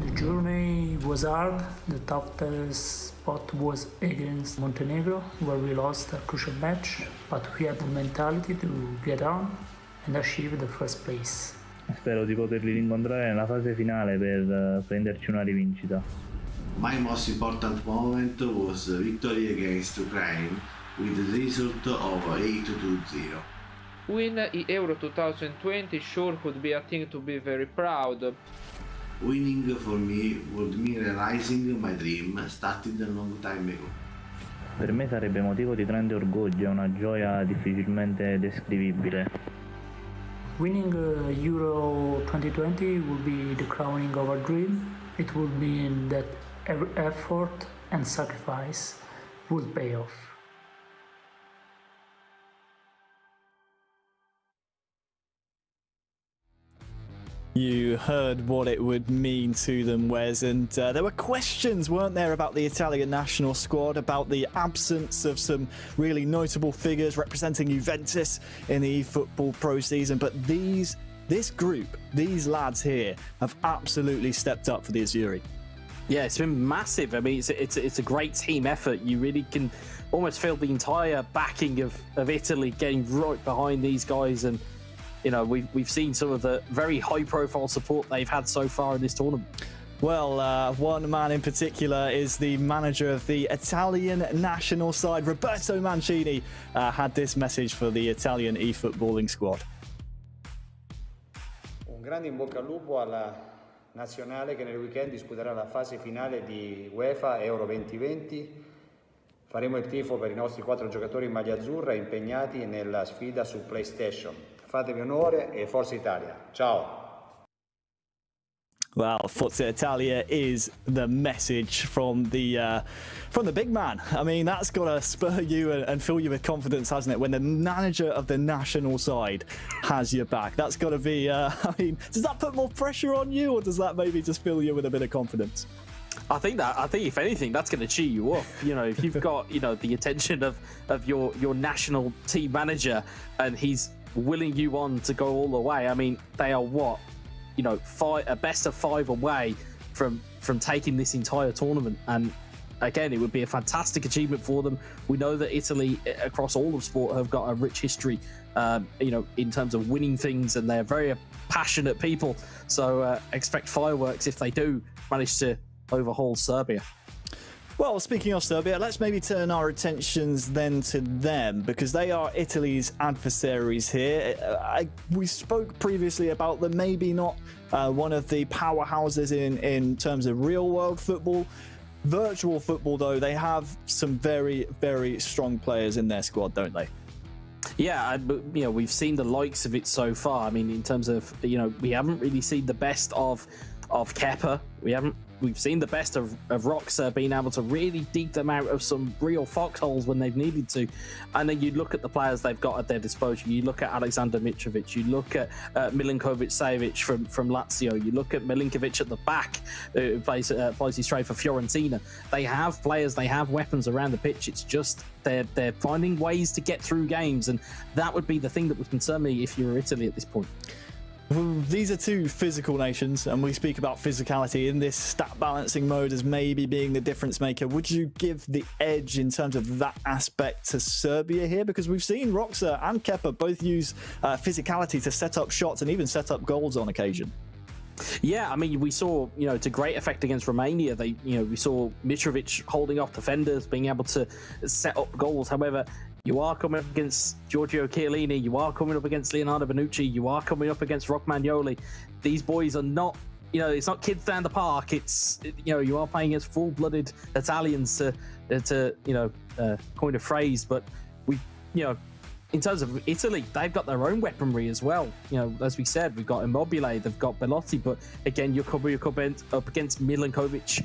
The journey was hard. The toughest spot was against Montenegro, where we lost a crucial match, but we had the mentality to get on and achieve the first place. Spero di poterli rincontrare nella fase finale per prenderci una rivincita. My most important moment was victory against Ukraine with the result of 8-0. Win Euro 2020 sure would be a thing to be very proud of. Winning for me would mean realizing my dream started a long time ago. Per me sarebbe motivo di grande orgoglio e una gioia difficilmente descrivibile. Winning Euro 2020 will be the crowning of our dream. It will mean that every effort and sacrifice will pay off. you heard what it would mean to them, Wes, and there were questions, weren't there, about the Italian national squad, about the absence of some really notable figures representing Juventus in the eFootball Pro season, but this group, these lads here, have absolutely stepped up for the Azzurri. Yeah, it's been massive. I mean, it's a great team effort. You really can almost feel the entire backing of Italy getting right behind these guys, and you know, we've seen some of the very high-profile support they've had so far in this tournament. Well, one man in particular is the manager of the Italian national side, Roberto Mancini, had this message for the Italian eFootballing squad. Un grande in bocca al lupo alla nazionale che nel weekend disputerà la fase finale di UEFA Euro 2020. Faremo il tifo per i nostri 4 giocatori in maglia azzurra impegnati nella sfida su PlayStation. Fatevi onore e Forza Italia. Ciao! Well, Forza Italia is the message from the big man. I mean, that's got to spur you and fill you with confidence, hasn't it? When the manager of the national side has your back, that's got to be. I mean, does that put more pressure on you, or does that maybe just fill you with a bit of confidence? I think if anything, that's going to cheer you up. You know, if you've got the attention of your national team manager and he's willing you on to go all the way. I mean, they are a best of 5 away from taking this entire tournament, and again, it would be a fantastic achievement for them. We know that Italy, across all of sport, have got a rich history, in terms of winning things, and they're very passionate people. So expect fireworks if they do manage to overhaul Serbia. Well, speaking of Serbia, let's maybe turn our attentions then to them, because they are Italy's adversaries here. We spoke previously about them, maybe not one of the powerhouses in terms of real-world football. Virtual football, though, they have some very, very strong players in their squad, don't they? Yeah, we've seen the likes of it so far. I mean, in terms of, we haven't really seen the best of Kepa. We've seen the best of Roxa being able to really dig them out of some real foxholes when they've needed to. And then you look at the players they've got at their disposal. You look at Alexander Mitrovic. You look at Milinkovic-Savic from Lazio. You look at Milinkovic at the back, who plays his trade for Fiorentina. They have players. They have weapons around the pitch. It's just they're finding ways to get through games. And that would be the thing that would concern me if you were Italy at this point. Well, these are two physical nations, and we speak about physicality in this stat balancing mode as maybe being the difference maker. Would you give the edge in terms of that aspect to Serbia here? Because we've seen Roxa and Kepa both use physicality to set up shots and even set up goals on occasion. Yeah, I mean, we saw, to great effect against Romania. We saw Mitrovic holding off defenders, being able to set up goals. However, you are coming up against Giorgio Chiellini, you are coming up against Leonardo Bonucci, you are coming up against Romagnoli. These boys are not, it's not kids down the park. It's, you are playing as full-blooded Italians to coin a phrase. But in terms of Italy, they've got their own weaponry as well. As we said, we've got Immobile, they've got Belotti, but again, you're coming up against Milinkovic,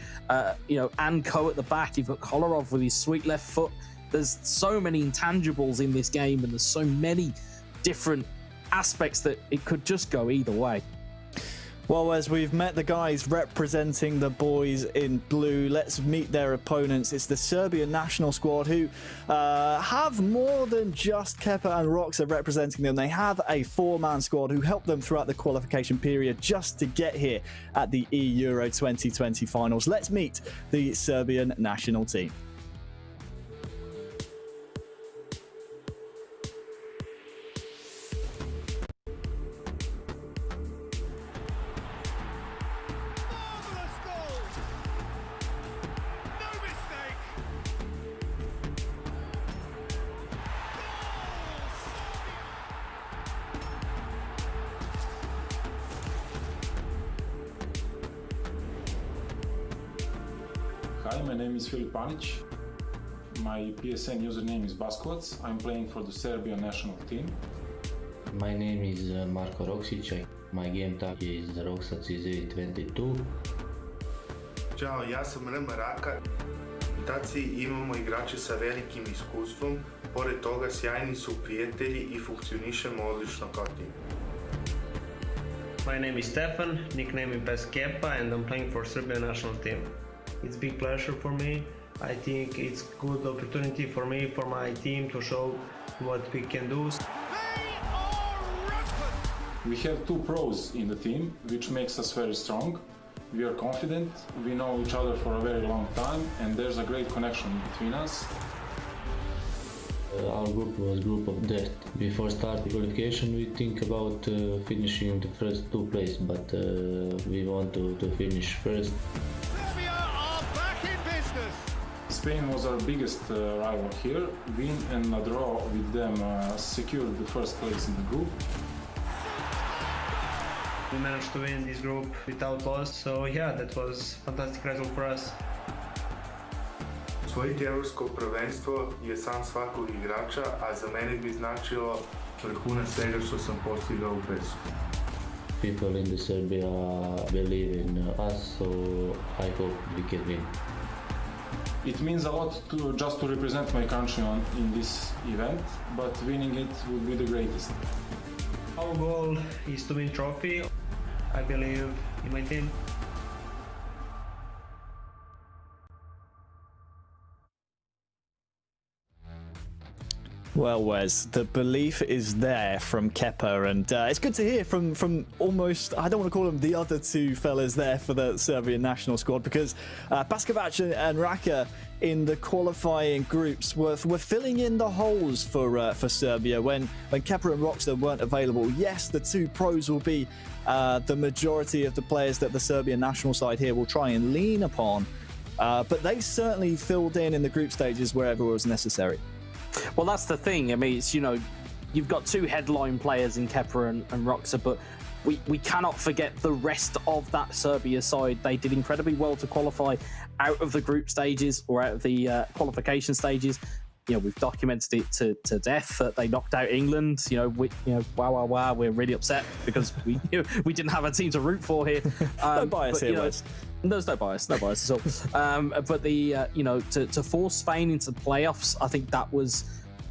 and Co at the back. You've got Kolarov with his sweet left foot. There's so many intangibles in this game, and there's so many different aspects that it could just go either way. Well, as we've met the guys representing the boys in blue, let's meet their opponents. It's the Serbian national squad, who have more than just Kepa and Roxa representing them. They have a 4-man squad who helped them throughout the qualification period just to get here at the Euro 2020 finals. Let's meet the Serbian national team. Hi, my name is Filip Panic. My PSN username is Baskovac. I'm playing for the Serbian national team. My name is Marko Roksic. My game tag is Roxac22. Ćao, ja sam Rema Raka. U taci imamo igrače sa velikim iskustvom, pored toga sjajni su prijatelji i funkcionišemo odlično kao tim. My name is Stefan, nickname in PES Kepa, and I'm playing for Serbian national team. It's a big pleasure for me. I think it's good opportunity for me, for my team to show what we can do. We have two pros in the team, which makes us very strong. We are confident, we know each other for a very long time, and there's a great connection between us. Our group was a group of death. Before starting qualification, we think about finishing the first two places, but we want to finish first. Serbia are back in business. Spain was our biggest rival here. Win and a draw with them secured the first place in the group. We managed to win this group without loss, so yeah, that was a fantastic result for us. Osvojiti evropsko prvenstvo je san svakog igrača, a za mene bi značilo vrhunac svega što sam postigao u PES-u. People in Serbia believe in us, so I hope we can win. It means a lot just to represent my country in this event, but winning it would be the greatest. Our goal is to win trophy. I believe in my team. Well, Wes, the belief is there from Kepa, and it's good to hear from almost, I don't want to call them the other two fellas there for the Serbian national squad, because Paskovac and Raka in the qualifying groups were filling in the holes for Serbia when Kepa and Roxer weren't available. Yes, the two pros will be the majority of the players that the Serbian national side here will try and lean upon, but they certainly filled in the group stages wherever it was necessary. Well, that's the thing. I mean, it's, you know, you've got two headline players in Kepa and Roxer, but we cannot forget the rest of that Serbia side. They did incredibly well to qualify out of the group stages or out of the qualification stages. You know, we've documented it to death that they knocked out England. Wow, we're really upset because we didn't have a team to root for here. No bias here, Wes. There's no bias at all. But to force Spain into the playoffs, I think that was,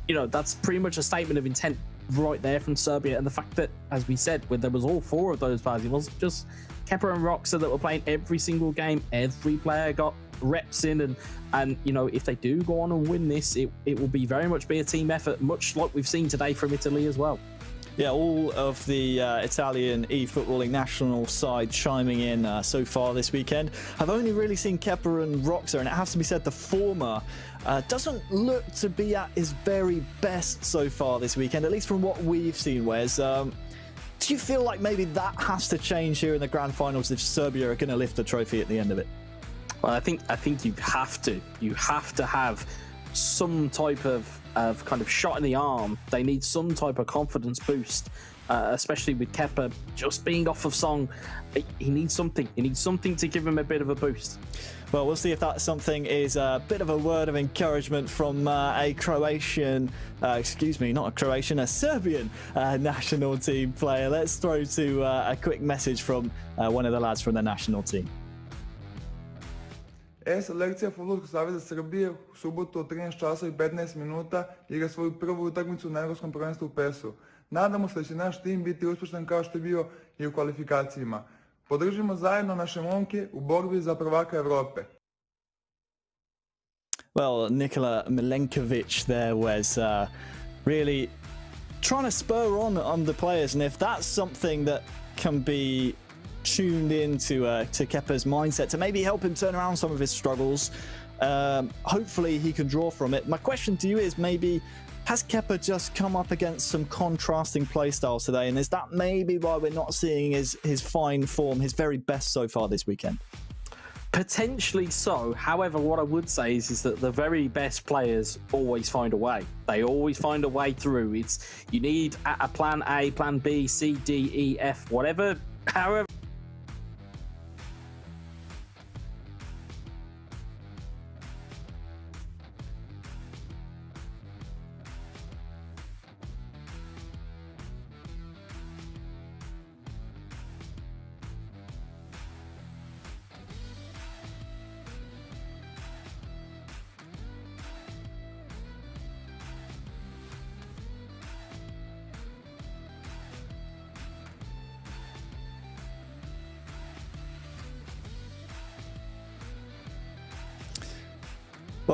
that's pretty much a statement of intent right there from Serbia. And the fact that, as we said, when there was all four of those players, it wasn't just Kepa and Roxer that were playing every single game. Every player got reps in, and if they do go on and win this, it will be very much be a team effort, much like we've seen today from Italy as well. Yeah, all of the Italian e-footballing national side chiming in so far this weekend. I've only really seen Kepa and Roxer, and it has to be said the former doesn't look to be at his very best so far this weekend, at least from what we've seen, Wes. Do you feel like maybe that has to change here in the grand finals if Serbia are going to lift the trophy at the end of it? Well, I think you have to. You have to have some type of kind of shot in the arm. They need some type of confidence boost, especially with Kepa just being off of song. He needs something. He needs something to give him a bit of a boost. Well, we'll see if that something is a bit of a word of encouragement from a Serbian national team player. Let's throw to a quick message from one of the lads from the national team. Selekcija Fudbalskog saveza Srbije u subotu od 13 časa i 15 minuta igra svoju prvu utakmicu na Evropskom prvenstvu u PES-u. Nadamo se da će naš tim biti uspješan kao što je bio i u kvalifikacijama. Podržimo zajedno naše momke u borbi za prvaka Evrope. Well, Nikola Milenkovic there was really trying to spur on the players, and if that's something that can be tuned into to Kepa's mindset to maybe help him turn around some of his struggles, hopefully he can draw from it. My question to you is, maybe has Kepa just come up against some contrasting play styles today, and is that maybe why we're not seeing his fine form, his very best so far this weekend? Potentially so. However, what I would say is that the very best players always find a way. They always find a way through. You need a plan A, plan B, C, D, E, F, whatever, however.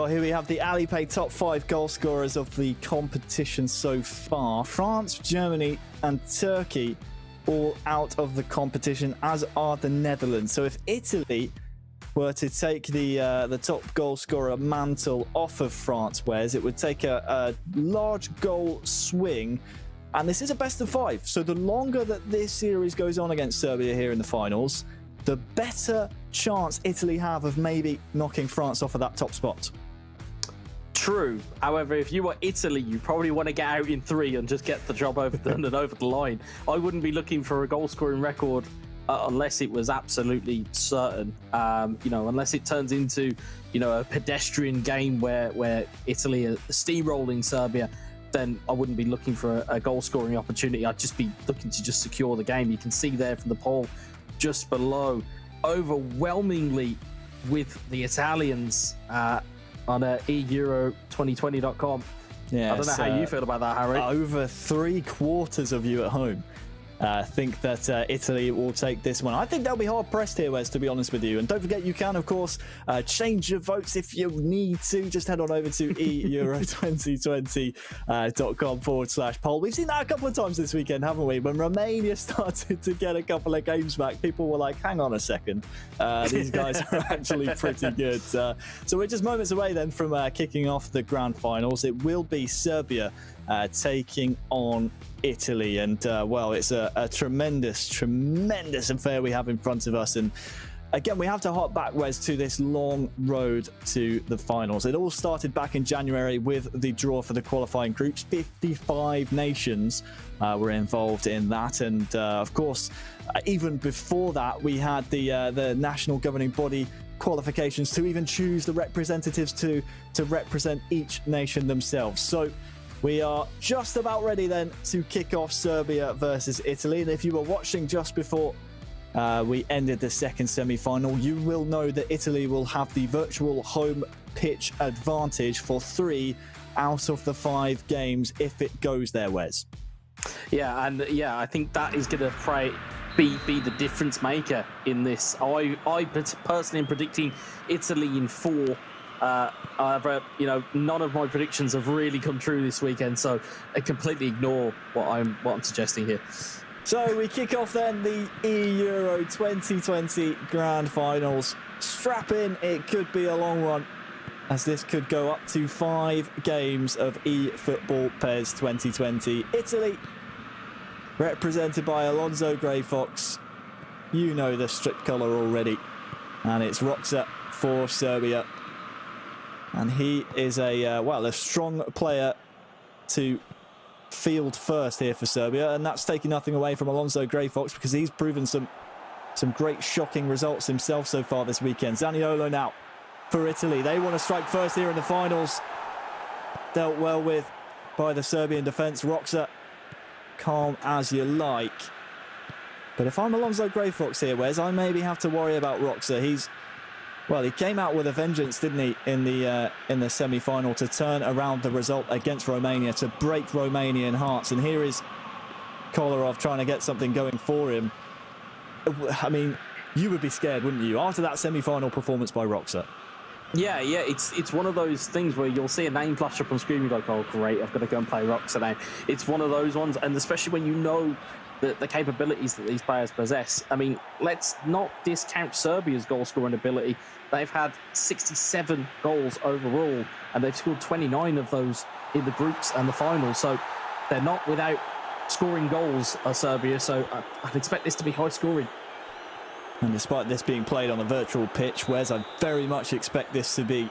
Well, here we have the Alipay top 5 goal scorers of the competition so far. France, Germany and Turkey all out of the competition, as are the Netherlands. So if Italy were to take the top goal scorer mantle off of France, Wes, it would take a large goal swing. And this is a best of 5. So the longer that this series goes on against Serbia here in the finals, the better chance Italy have of maybe knocking France off of that top spot. True. However, if you were Italy, you probably want to get out in 3 and just get the job over the line. I wouldn't be looking for a goal scoring record unless it was absolutely certain. Unless it turns into, a pedestrian game where Italy are steamrolling Serbia, then I wouldn't be looking for a goal scoring opportunity. I'd just be looking to just secure the game. You can see there from the poll just below, overwhelmingly with the Italians on euro2020.com. Yeah, I don't know how you feel about that, Harry. Over 3/4 of you at home think that Italy will take this one. I think they'll be hard pressed here, Wes, to be honest with you. And don't forget, you can, of course, change your votes if you need to. Just head on over to euro2020.com/poll. We've seen that a couple of times this weekend, haven't we? When Romania started to get a couple of games back, people were like, hang on a second, these guys are actually pretty good. So we're just moments away then from kicking off the grand finals. It will be Serbia taking on Italy, and it's a tremendous affair we have in front of us. And again, we have to hop back, Wes, to this long road to the finals. It all started back in January with the draw for the qualifying groups. 55 nations were involved in that, and of course, even before that, we had the national governing body qualifications to even choose the representatives to represent each nation themselves. So we are just about ready then to kick off Serbia versus Italy. And if you were watching just before we ended the second semi-final, you will know that Italy will have the virtual home pitch advantage for 3 out of the 5 games if it goes their ways. I think that is going to be the difference maker in this. I personally am predicting Italy in 4. However, none of my predictions have really come true this weekend, so I completely ignore what I'm suggesting here. So we kick off then the Euro 2020 Grand Finals. Strap in, it could be a long one, as this could go up to 5 games of eFootball PES 2020. Italy, represented by Alonso Grey Fox. You know the strip colour already. And it's Roxa for Serbia. And he is a strong player to field first here for Serbia, and that's taking nothing away from Alonso Grey Fox, because he's proven some great shocking results himself so far this weekend. Zaniolo now for Italy. They want to strike first here in the finals. Dealt well with by the Serbian defence. Roxa, calm as you like. But if I'm Alonso Grey Fox here, Wes, I maybe have to worry about Roxa. He came out with a vengeance, didn't he, in the semi-final to turn around the result against Romania, to break Romanian hearts. And here is Kolarov trying to get something going for him. I mean, you would be scared, wouldn't you, after that semi-final performance by Roxa? Yeah, it's one of those things where you'll see a name flash up on screen, you're like, oh great, I've got to go and play Roxa now. It's one of those ones, and especially when you know the capabilities that these players possess. I mean, let's not discount Serbia's goal-scoring ability. They've had 67 goals overall, and they've scored 29 of those in the groups and the finals. So they're not without scoring goals, Serbia. So I'd expect this to be high-scoring. And despite this being played on a virtual pitch, Wes, I very much expect this to be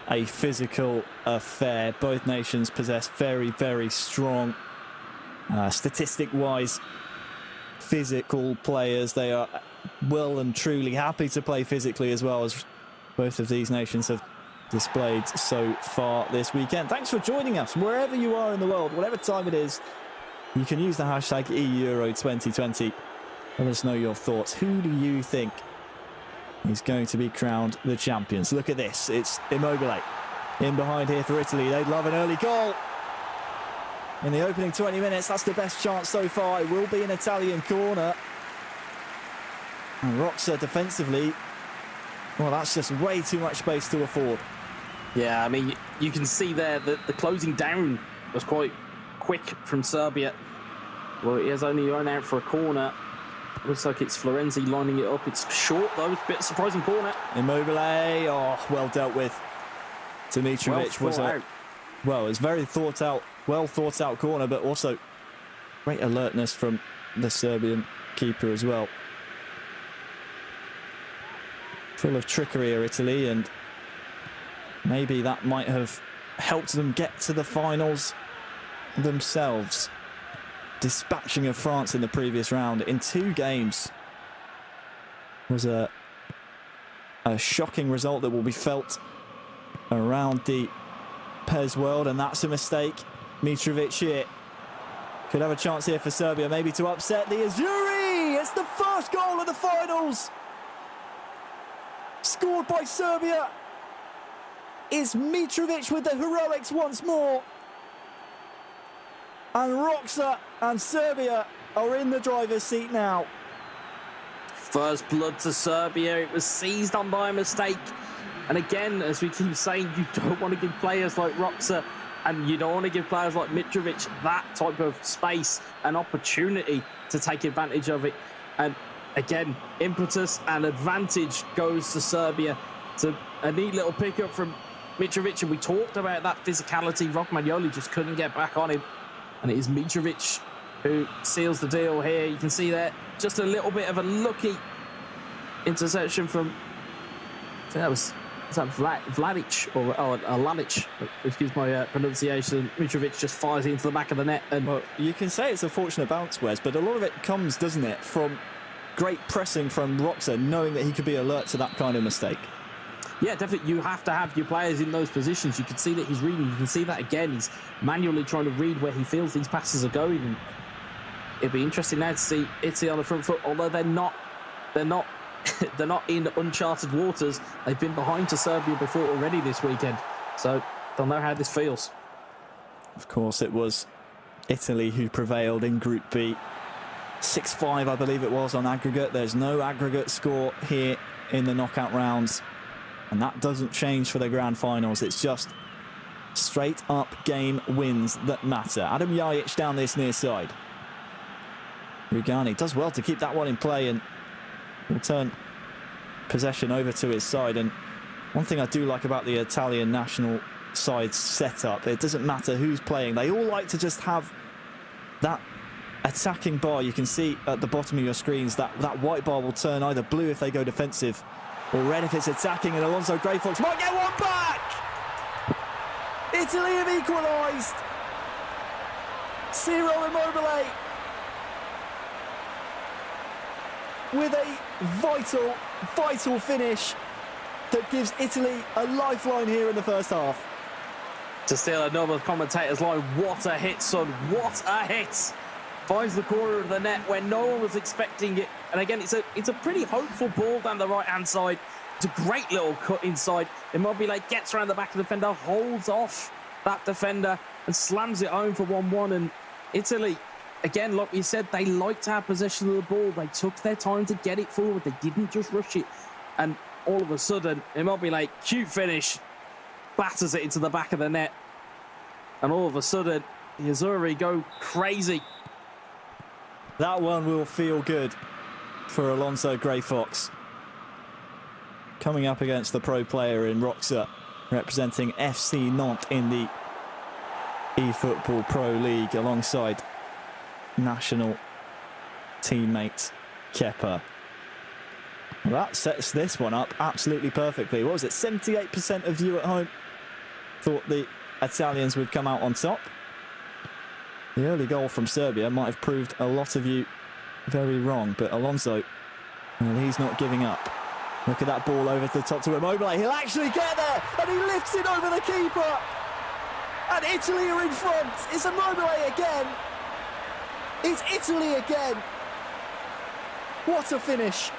a physical affair. Both nations possess very, very strong, statistic-wise, physical players. They are well and truly happy to play physically, as well as both of these nations have displayed so far this weekend. Thanks for joining us wherever you are in the world, whatever time it is. You can use the hashtag EURO2020. Let us know your thoughts. Who do you think is going to be crowned the champions? Look at this. It's Immobile in behind here for Italy. They'd love an early goal in the opening 20 minutes. That's the best chance so far. It will be an Italian corner. And Roxa defensively, well, that's just way too much space to afford. Yeah, I mean, you can see there that the closing down was quite quick from Serbia. Well, he has only run out for a corner. Looks like it's Florenzi lining it up. It's short, though. It's a bit surprising corner. Immobile, well dealt with. Dimitrovic was it's very well thought out corner, but also great alertness from the Serbian keeper as well. Full of trickery are Italy, and maybe that might have helped them get to the finals themselves. Dispatching of France in the previous round in 2 games was a shocking result that will be felt around the PES world, and that's a mistake. Mitrovic here could have a chance here for Serbia, maybe to upset the Azzurri. It's the first goal of the finals, scored by Serbia. Is Mitrovic with the heroics once more. And Roxa and Serbia are in the driver's seat now. First blood to Serbia. It was seized on by a mistake. And again, as we keep saying, you don't want to give players like Roxa and you don't want to give players like Mitrovic that type of space and opportunity to take advantage of it. And again, impetus and advantage goes to Serbia. To a neat little pickup from Mitrovic, and we talked about that physicality. Romagnoli just couldn't get back on him. And it is Mitrovic who seals the deal here. You can see there just a little bit of a lucky interception from, I think that was Vladic or Lalic. Excuse my pronunciation. Mitrovic just fires into the back of the net. And well, you can say it's a fortunate bounce, Wes, but a lot of it comes, doesn't it, from great pressing from Roxa, knowing that he could be alert to that kind of mistake. Yeah, definitely. You have to have your players in those positions. You can see that he's reading. You can see that again. He's manually trying to read where he feels these passes are going. And it'd be interesting now to see Italy on the front foot. Although they're not in uncharted waters. They've been behind to Serbia before already this weekend. So they'll know how this feels. Of course, it was Italy who prevailed in Group B. 6-5, I believe it was, on aggregate. There's no aggregate score here in the knockout rounds. And that doesn't change for the grand finals. It's just straight up game wins that matter. Adam Jajic down this near side. Rugani does well to keep that one in play and will turn possession over to his side. And one thing I do like about the Italian national side setup, it doesn't matter who's playing. They all like to just have that attacking bar. You can see at the bottom of your screens that white bar will turn either blue if they go defensive or red if it's attacking, and Alonso Greyfox might get one back! Italy have equalised! Ciro Immobile with a vital finish that gives Italy a lifeline here in the first half. To steal another commentator's line, what a hit, son, what a hit! Finds the corner of the net when no one was expecting it. And again, it's a pretty hopeful ball down the right-hand side. It's a great little cut inside. Immobile gets around the back of the defender, holds off that defender and slams it home for 1-1. And Italy, again, like we said, they like to have possession of the ball. They took their time to get it forward. They didn't just rush it. And all of a sudden, Immobile, cute finish, batters it into the back of the net. And all of a sudden, the Azzurri go crazy. That one will feel good for Alonso Greyfox. Coming up against the pro player in Roxa, representing FC Nantes in the eFootball Pro League alongside national teammate Kepa. Well, that sets this one up absolutely perfectly. What was it? 78% of you at home thought the Italians would come out on top. The early goal from Serbia might have proved a lot of you very wrong, but Alonso, well, he's not giving up. Look at that ball over to the top to Immobile. He'll actually get there, and he lifts it over the keeper. And Italy are in front. It's Immobile again. It's Italy again. What a finish.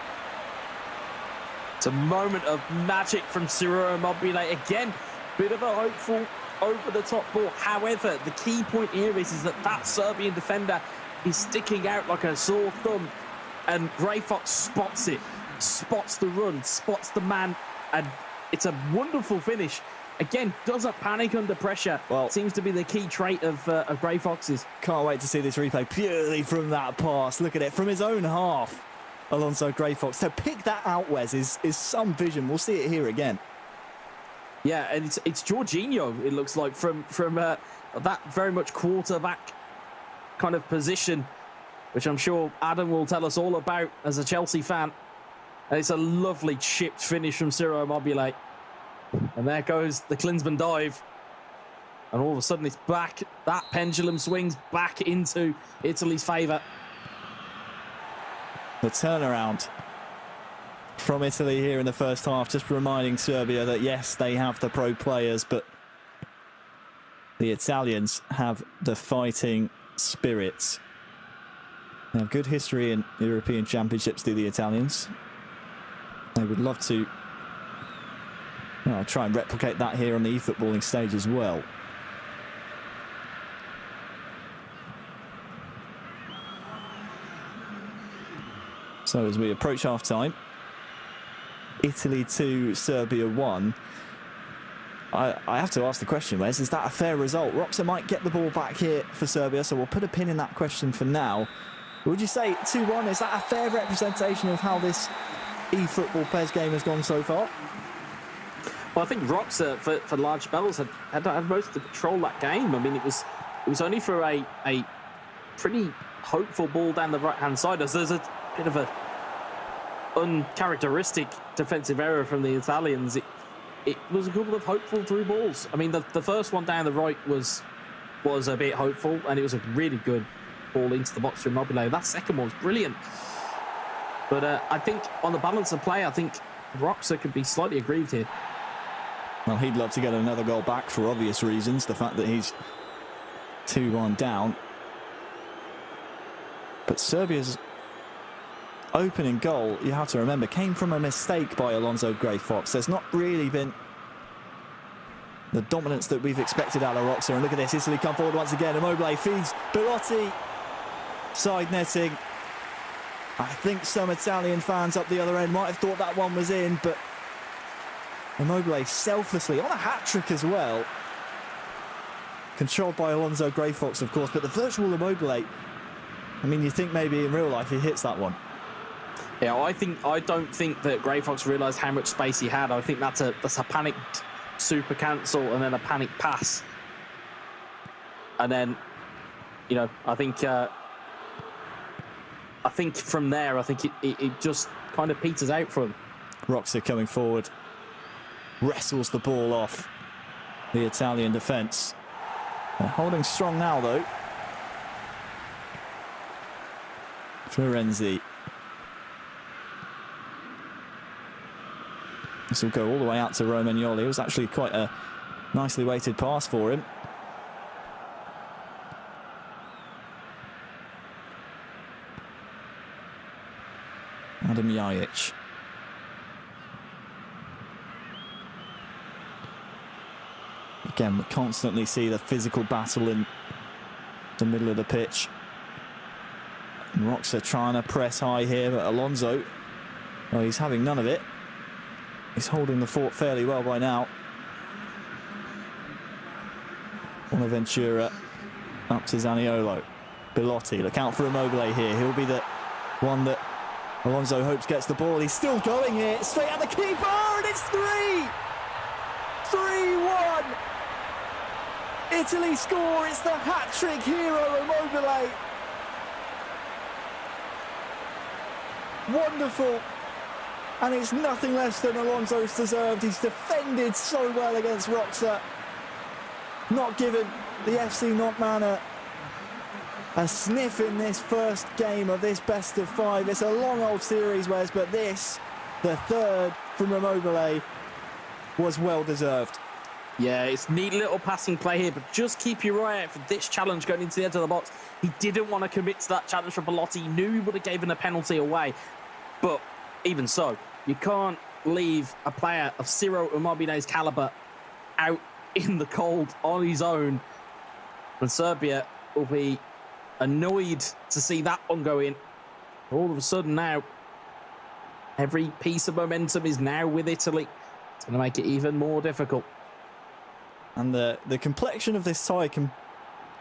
It's a moment of magic from Ciro Immobile. Again, bit of a hopeful over-the-top ball. However, the key point here is that Serbian defender is sticking out like a sore thumb, and Greyfox spots it, spots the run, spots the man, and it's a wonderful finish. again, doesn't panic under pressure. Well, seems to be the key trait of Grey Foxes. Can't wait to see this replay purely from that pass. Look at it, from his own half. Alonso Grey Fox. To pick that out, Wes, is some vision. We'll see it here again. Yeah, and it's Jorginho, it looks like, from that very much quarterback kind of position, which I'm sure Adam will tell us all about as a Chelsea fan. And it's a lovely chipped finish from Ciro Immobile. And there goes the Klinsmann dive. And all of a sudden it's back. That pendulum swings back into Italy's favour. The turnaround from Italy here in the first half, just reminding Serbia that yes, they have the pro players, but the Italians have the fighting spirits. They have good history in European Championships, do the Italians. They would love to try and replicate that here on the eFootballing stage as well. So as we approach half-time, Italy 2, Serbia 1. I have to ask the question, Wes, is that a fair result? Roxa might get the ball back here for Serbia, so we'll put a pin in that question for now. Would you say 2-1, is that a fair representation of how this eFootball PES game has gone so far? Well, I think Roxa, for large spells, had most of the control of that game. I mean, it was only for a pretty hopeful ball down the right-hand side, as there's a bit of a uncharacteristic defensive error from the Italians. It was a couple of hopeful through balls. I mean, the first one down the right was a bit hopeful, and it was a really good ball into the box for Immobile. That second one was brilliant. But I think on the balance of play, I think Roxa could be slightly aggrieved here. Well, he'd love to get another goal back for obvious reasons. The fact that he's 2-1 down. But Serbia's opening goal, you have to remember, came from a mistake by Alonso Grey Fox. There's not really been the dominance that we've expected out of Roxa. And look at this, Italy come forward once again. Immobile feeds Belotti. Side netting. I think some Italian fans up the other end might have thought that one was in, but Immobile selflessly on a hat-trick as well. Controlled by Alonso Grey Fox, of course, but the virtual Immobile, I mean, you think maybe in real life he hits that one. Yeah, I don't think that Grey Fox realised how much space he had. I think that's a panicked super cancel and then a panic pass. And then, I think from there, I think it just kind of peters out for him. Roxa coming forward, wrestles the ball off the Italian defence. They're holding strong now, though. Florenzi. This will go all the way out to Romagnoli. It was actually quite a nicely weighted pass for him. Adam Jajic. Again, we constantly see the physical battle in the middle of the pitch. And Roxa trying to press high here, but Alonso, well, he's having none of it. He's holding the fort fairly well by now. Bonaventura up to Zaniolo. Belotti, look out for Immobile here. He'll be the one that Alonso hopes gets the ball. He's still going here. Straight at the keeper, and it's 3-1. Italy score. It's the hat-trick hero, Immobile. Wonderful. And it's nothing less than Alonso's deserved. He's defended so well against Roxa. Not given the FC Notman a sniff in this first game of this best of 5. It's a long old series, Wes, but this, the third from Immobile, was well deserved. Yeah, it's neat little passing play here, but just keep your eye out for this challenge going into the edge of the box. He didn't want to commit to that challenge from Belotti. He knew he would have given a penalty away, but even so, you can't leave a player of Ciro Immobile's calibre out in the cold on his own. And Serbia will be annoyed to see that one go in. All of a sudden now, every piece of momentum is now with Italy. It's going to make it even more difficult. And the complexion of this side,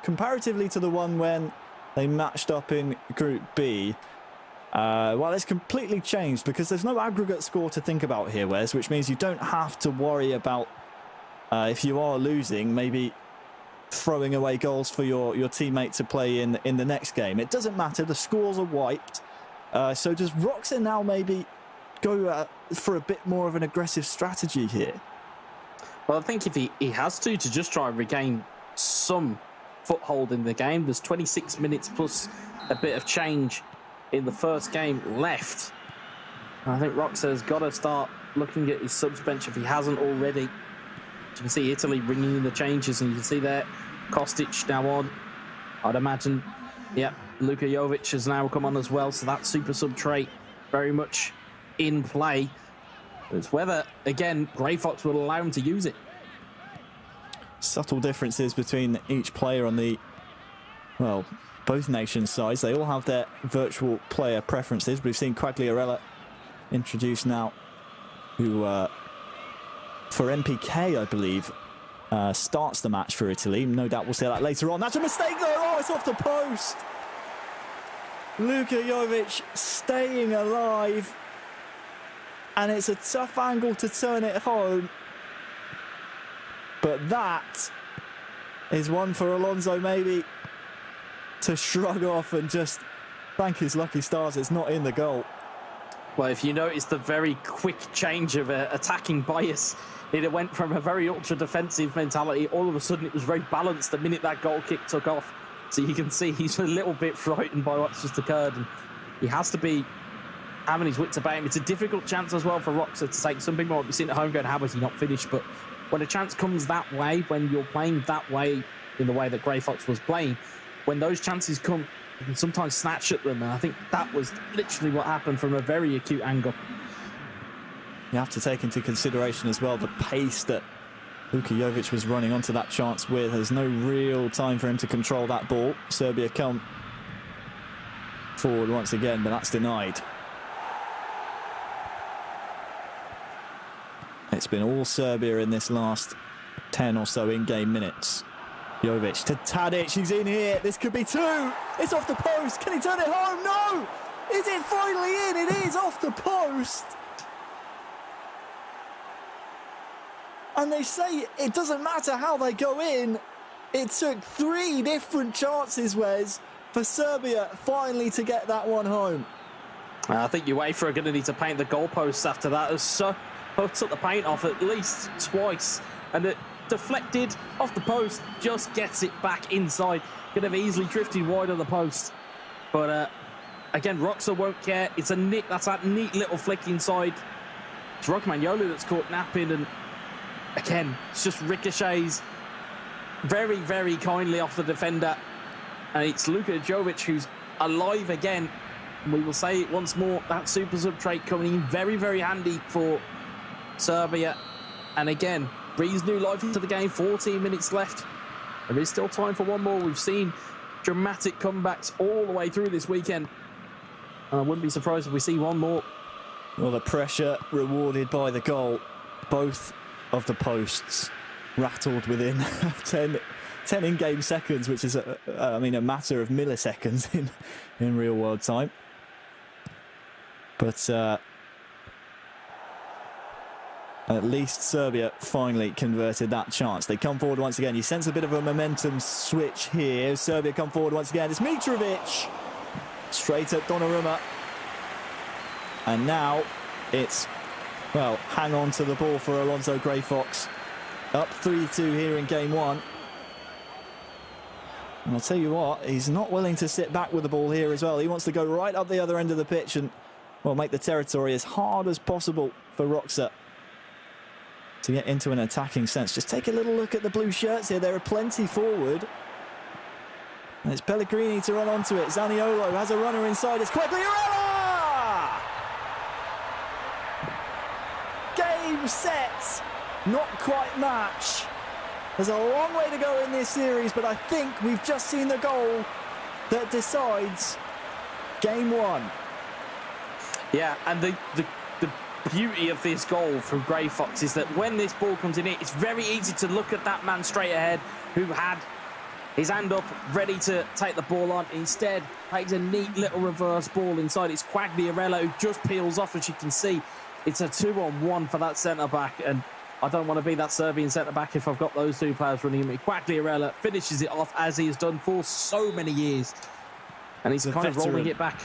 comparatively to the one when they matched up in Group B, well, it's completely changed because there's no aggregate score to think about here, Wes, which means you don't have to worry about, if you are losing, maybe throwing away goals for your teammate to play in the next game. It doesn't matter. The scores are wiped. So does Roxa now maybe go for a bit more of an aggressive strategy here? Well, I think if he has to just try and regain some foothold in the game. There's 26 minutes plus a bit of change in the first game left. And I think Roxa has got to start looking at his subs bench if he hasn't already. You can see Italy bringing in the changes, and you can see there Kostic now on. I'd imagine, yeah, Luka Jovic has now come on as well, so that super sub trait very much in play. It's whether, again, Grey Fox will allow him to use it. Subtle differences between each player on the, well, both nations' sides. They all have their virtual player preferences. We've seen Quagliarella introduced now, who, for MPK, I believe, starts the match for Italy. No doubt we'll see that later on. That's a mistake, though. Oh, it's off the post. Luka Jovic staying alive. And it's a tough angle to turn it home. But that is one for Alonso maybe to shrug off and just thank his lucky stars it's not in the goal. Well, if you notice the very quick change of attacking bias, it went from a very ultra-defensive mentality, all of a sudden it was very balanced the minute that goal kick took off. So you can see he's a little bit frightened by what's just occurred, and he has to be having his wits about him. It's a difficult chance as well for Roxa to take. Some people might be sitting at home going, how has he not finished? But when a chance comes that way, when you're playing that way, in the way that Grey Fox was playing, when those chances come, you can sometimes snatch at them. And I think that was literally what happened from a very acute angle. You have to take into consideration as well the pace that Luka Jovic was running onto that chance with. There's no real time for him to control that ball. Serbia come forward once again, but that's denied. It's been all Serbia in this last 10 or so in-game minutes. Jovic to Tadic, he's in here. This could be two. It's off the post. Can he turn it home? No! Is it finally in? It is off the post. And they say it doesn't matter how they go in. It took 3 different chances, Wes, for Serbia finally to get that one home. I think UEFA are going to need to paint the goalposts after that. As so took the paint off at least twice, and it deflected off the post, just gets it back inside. Could have easily drifted wide of the post, but again, Roxa won't care. It's that's that neat little flick inside. It's Rockmanoglu that's caught napping, and again, it's just ricochets very, very kindly off the defender, and it's Luka Jovic who's alive again. And we will say it once more, that super sub trait coming in very, very handy for Serbia. And again, breathes new life into the game. 14 minutes left. There is still time for one more. We've seen dramatic comebacks all the way through this weekend, and I wouldn't be surprised if we see one more. Well, the pressure rewarded by the goal. Both of the posts rattled within 10 in-game seconds, which is a matter of milliseconds in real world time. But at least Serbia finally converted that chance. They come forward once again. You sense a bit of a momentum switch here. Serbia come forward once again. It's Mitrovic straight at Donnarumma. And now it's, well, hang on to the ball for Alonso Grey Fox. Up 3-2 here in game one. And I'll tell you what, he's not willing to sit back with the ball here as well. He wants to go right up the other end of the pitch and, well, make the territory as hard as possible for Roxa to get into an attacking sense. Just take a little look at the blue shirts here. There are plenty forward. And it's Pellegrini to run onto it. Zaniolo has a runner inside. It's Quagliarella! Game, set, not quite match. There's a long way to go in this series, but I think we've just seen the goal that decides game one. Yeah, and the beauty of this goal from Grey Fox is that when this ball comes in, it's very easy to look at that man straight ahead who had his hand up, ready to take the ball on. Instead, takes a neat little reverse ball inside. It's Quagliarella who just peels off, as you can see. It's a 2-on-1 for that centre-back, and I don't want to be that Serbian centre-back if I've got those two players running at me. Quagliarella finishes it off as he has done for so many years. And he's kind of rolling it back.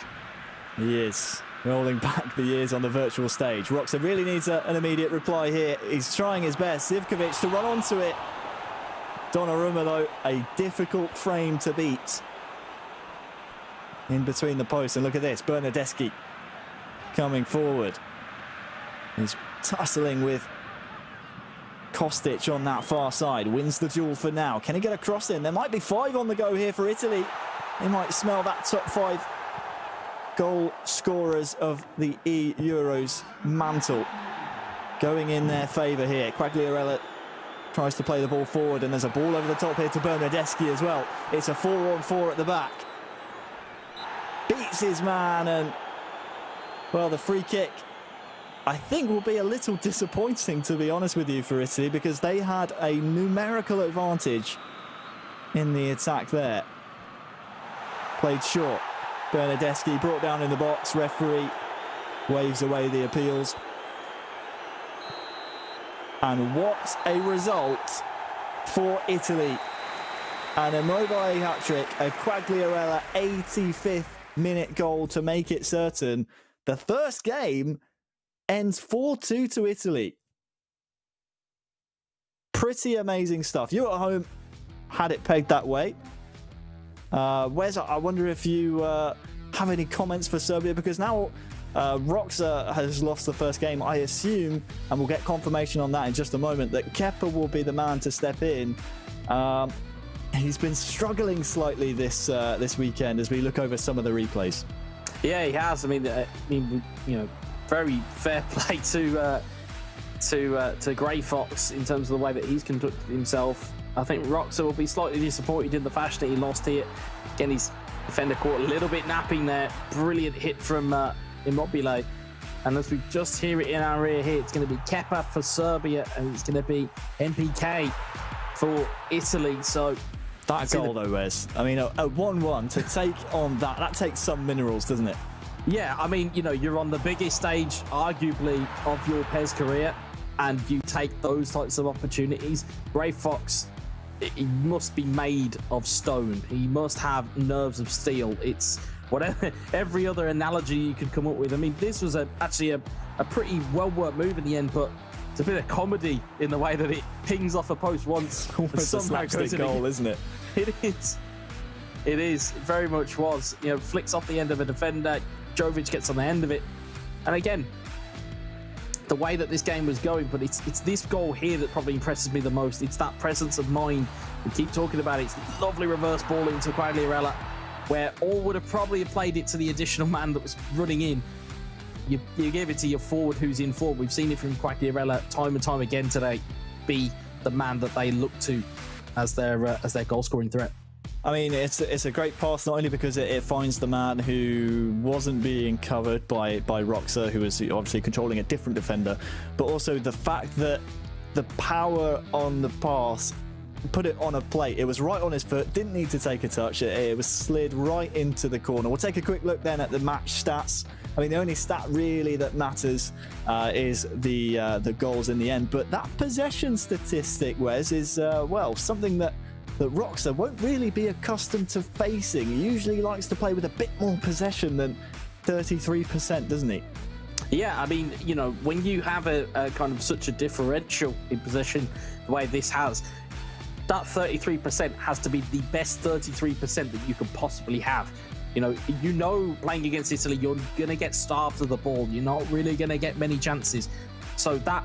He is rolling back the years on the virtual stage. Roxa really needs an immediate reply here. He's trying his best. Zivkovic to run onto it. Donnarumma, though, a difficult frame to beat. In between the posts. And look at this. Bernardeschi coming forward. He's tussling with Kostic on that far side. Wins the duel for now. Can he get a cross in? There might be 5 on the go here for Italy. They might smell that top 5 goal scorers of the Euros mantle going in their favour here. Quagliarella tries to play the ball forward, and there's a ball over the top here to Bernardeschi as well. It's a 4-on-4 at the back. Beats his man, and well, the free kick I think will be a little disappointing, to be honest with you, for Italy, because they had a numerical advantage in the attack there. Played short. Bernardeschi brought down in the box. Referee waves away the appeals. And what a result for Italy. An Immobile hat-trick, a Quagliarella 85th minute goal to make it certain. The first game ends 4-2 to Italy. Pretty amazing stuff. You at home had it pegged that way. Wes, I wonder if you have any comments for Serbia, because now Roxa has lost the first game, I assume, and we'll get confirmation on that in just a moment, that Kepa will be the man to step in. He's been struggling slightly this weekend as we look over some of the replays. Yeah, he has. I mean, you know, very fair play to Grey Fox in terms of the way that he's conducted himself. I think Roxa will be slightly disappointed in the fashion that he lost here. Again, his defender caught a little bit napping there. Brilliant hit from Immobile. And as we just hear it in our ear here, it's going to be Kepa for Serbia, and it's going to be MPK for Italy. So that goal, though, Wes, I mean, a 1-1 to take on that takes some minerals, doesn't it? Yeah, I mean, you know, you're on the biggest stage, arguably, of your PES career, and you take those types of opportunities. Grey Fox, he must be made of stone. He must have nerves of steel. It's whatever, every other analogy you could come up with. I mean, this was actually a pretty well-worked move in the end, but it's a bit of comedy in the way that it pings off a post once. Almost a slapstick goal, isn't it? It is. It is. It very much was. You know, flicks off the end of a defender. Jovic gets on the end of it. And again, the way that this game was going, but it's this goal here that probably impresses me the most. It's that presence of mind. We keep talking about it. It's lovely reverse ball into Quagliarella, where all would have probably played it to the additional man that was running in. You give it to your forward who's in forward. We've seen it from Quagliarella time and time again today, be the man that they look to as their goal scoring threat. I mean, it's a great pass, not only because it finds the man who wasn't being covered by Roxa, who was obviously controlling a different defender, but also the fact that the power on the pass put it on a plate. It was right on his foot, didn't need to take a touch. It was slid right into the corner. We'll take a quick look then at the match stats. I mean, the only stat really that matters is the goals in the end. But that possession statistic, Wes, is, well, something that Roxa won't really be accustomed to facing. He usually likes to play with a bit more possession than 33%, doesn't he? Yeah, I mean, you know, when you have a kind of such a differential in possession the way this has, that 33% has to be the best 33% that you could possibly have. You know, playing against Italy, you're going to get starved of the ball. You're not really going to get many chances. So that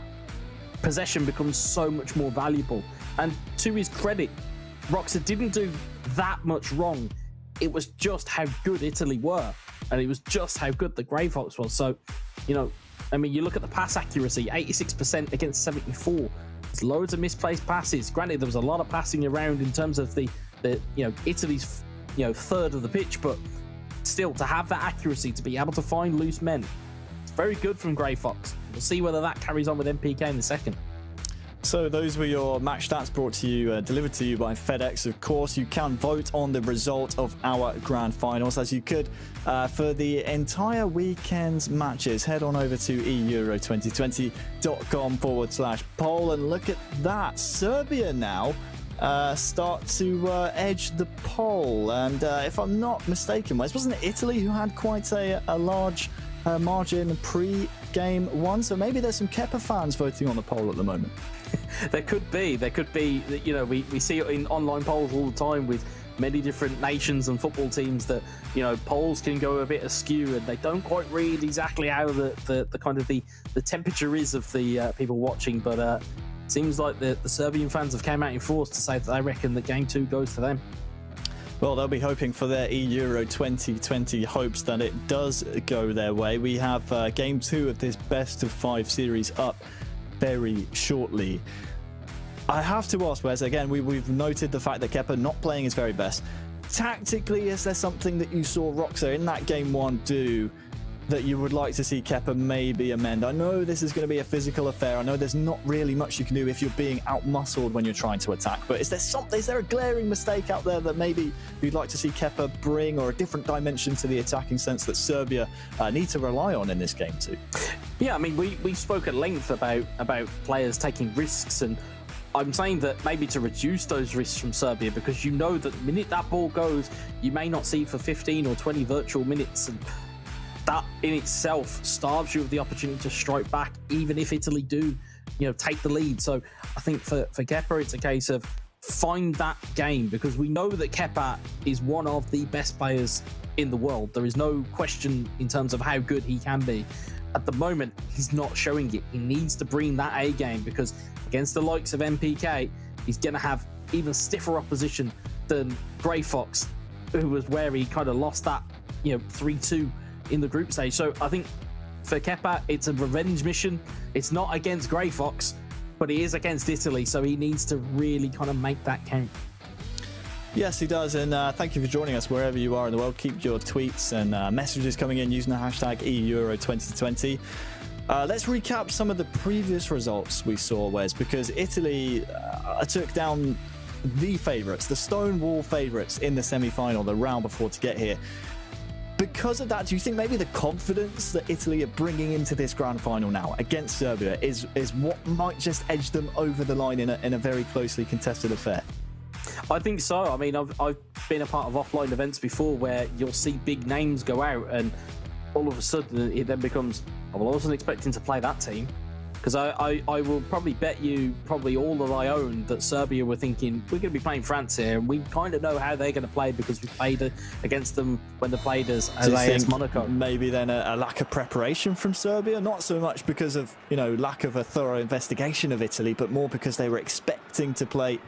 possession becomes so much more valuable. And to his credit, Roxa didn't do that much wrong. It was just how good Italy were. And it was just how good the Grey Fox was. So, you know, I mean, you look at the pass accuracy, 86% against 74. There's loads of misplaced passes. Granted, there was a lot of passing around in terms of the you know, Italy's, you know, third of the pitch, but still, to have that accuracy, to be able to find loose men, very good from Grey Fox. We'll see whether that carries on with MPK in the second. So those were your match stats brought to you, delivered to you by FedEx. Of course, you can vote on the result of our grand finals, as you could for the entire weekend's matches. Head on over to euro2020.com/poll and look at that. Serbia now start to edge the poll. And if I'm not mistaken, Wes, wasn't it Italy who had quite a large margin pre-game one? So maybe there's some Kepa fans voting on the poll at the moment. There could be. You know, we see it in online polls all the time with many different nations and football teams that, you know, polls can go a bit askew and they don't quite read exactly how the kind of the temperature is of the people watching. But it seems like the Serbian fans have came out in force to say that they reckon that game 2 goes to them. Well, they'll be hoping for their Euro 2020 hopes that it does go their way. We have game 2 of this best of 5 series up very shortly. I have to ask, Wes, again, we've noted the fact that Kepa not playing his very best. Tactically, is there something that you saw Roxa in that game 1 do that you would like to see Kepa maybe amend? I know this is going to be a physical affair. I know there's not really much you can do if you're being out-muscled when you're trying to attack, but is there a glaring mistake out there that maybe you'd like to see Kepa bring, or a different dimension to the attacking sense that Serbia need to rely on in this game too? Yeah, I mean, we spoke at length about players taking risks, and I'm saying that maybe to reduce those risks from Serbia, because you know that the minute that ball goes, you may not see it for 15 or 20 virtual minutes, and that in itself starves you of the opportunity to strike back, even if Italy do, you know, take the lead. So I think for Kepa, it's a case of find that game, because we know that Kepa is one of the best players in the world. There is no question in terms of how good he can be. At the moment, he's not showing it. He needs to bring that A game, because against the likes of MPK, he's going to have even stiffer opposition than Grey Fox, who was where he kind of lost that, you know, 3-2 in the group stage. So I think for Kepa, it's a revenge mission. It's not against Grey Fox, but he is against Italy, so he needs to really kind of make that count. Yes, he does, and thank you for joining us wherever you are in the world. Keep your tweets and messages coming in using the hashtag EURO2020. Let's recap some of the previous results we saw, Wes, because Italy took down the favourites, the Stonewall favourites in the semi-final, the round before to get here. Because of that, do you think maybe the confidence that Italy are bringing into this grand final now against Serbia is what might just edge them over the line in a very closely contested affair? I think so. I mean, I've been a part of offline events before where you'll see big names go out and all of a sudden it then becomes, oh, well, I wasn't expecting to play that team. Because I will probably bet you probably all that I own that Serbia were thinking, we're going to be playing France here, and we kind of know how they're going to play because we played against them when they played as AS Monaco. Maybe then a lack of preparation from Serbia, not so much because of, you know, lack of a thorough investigation of Italy, but more because they were expecting to play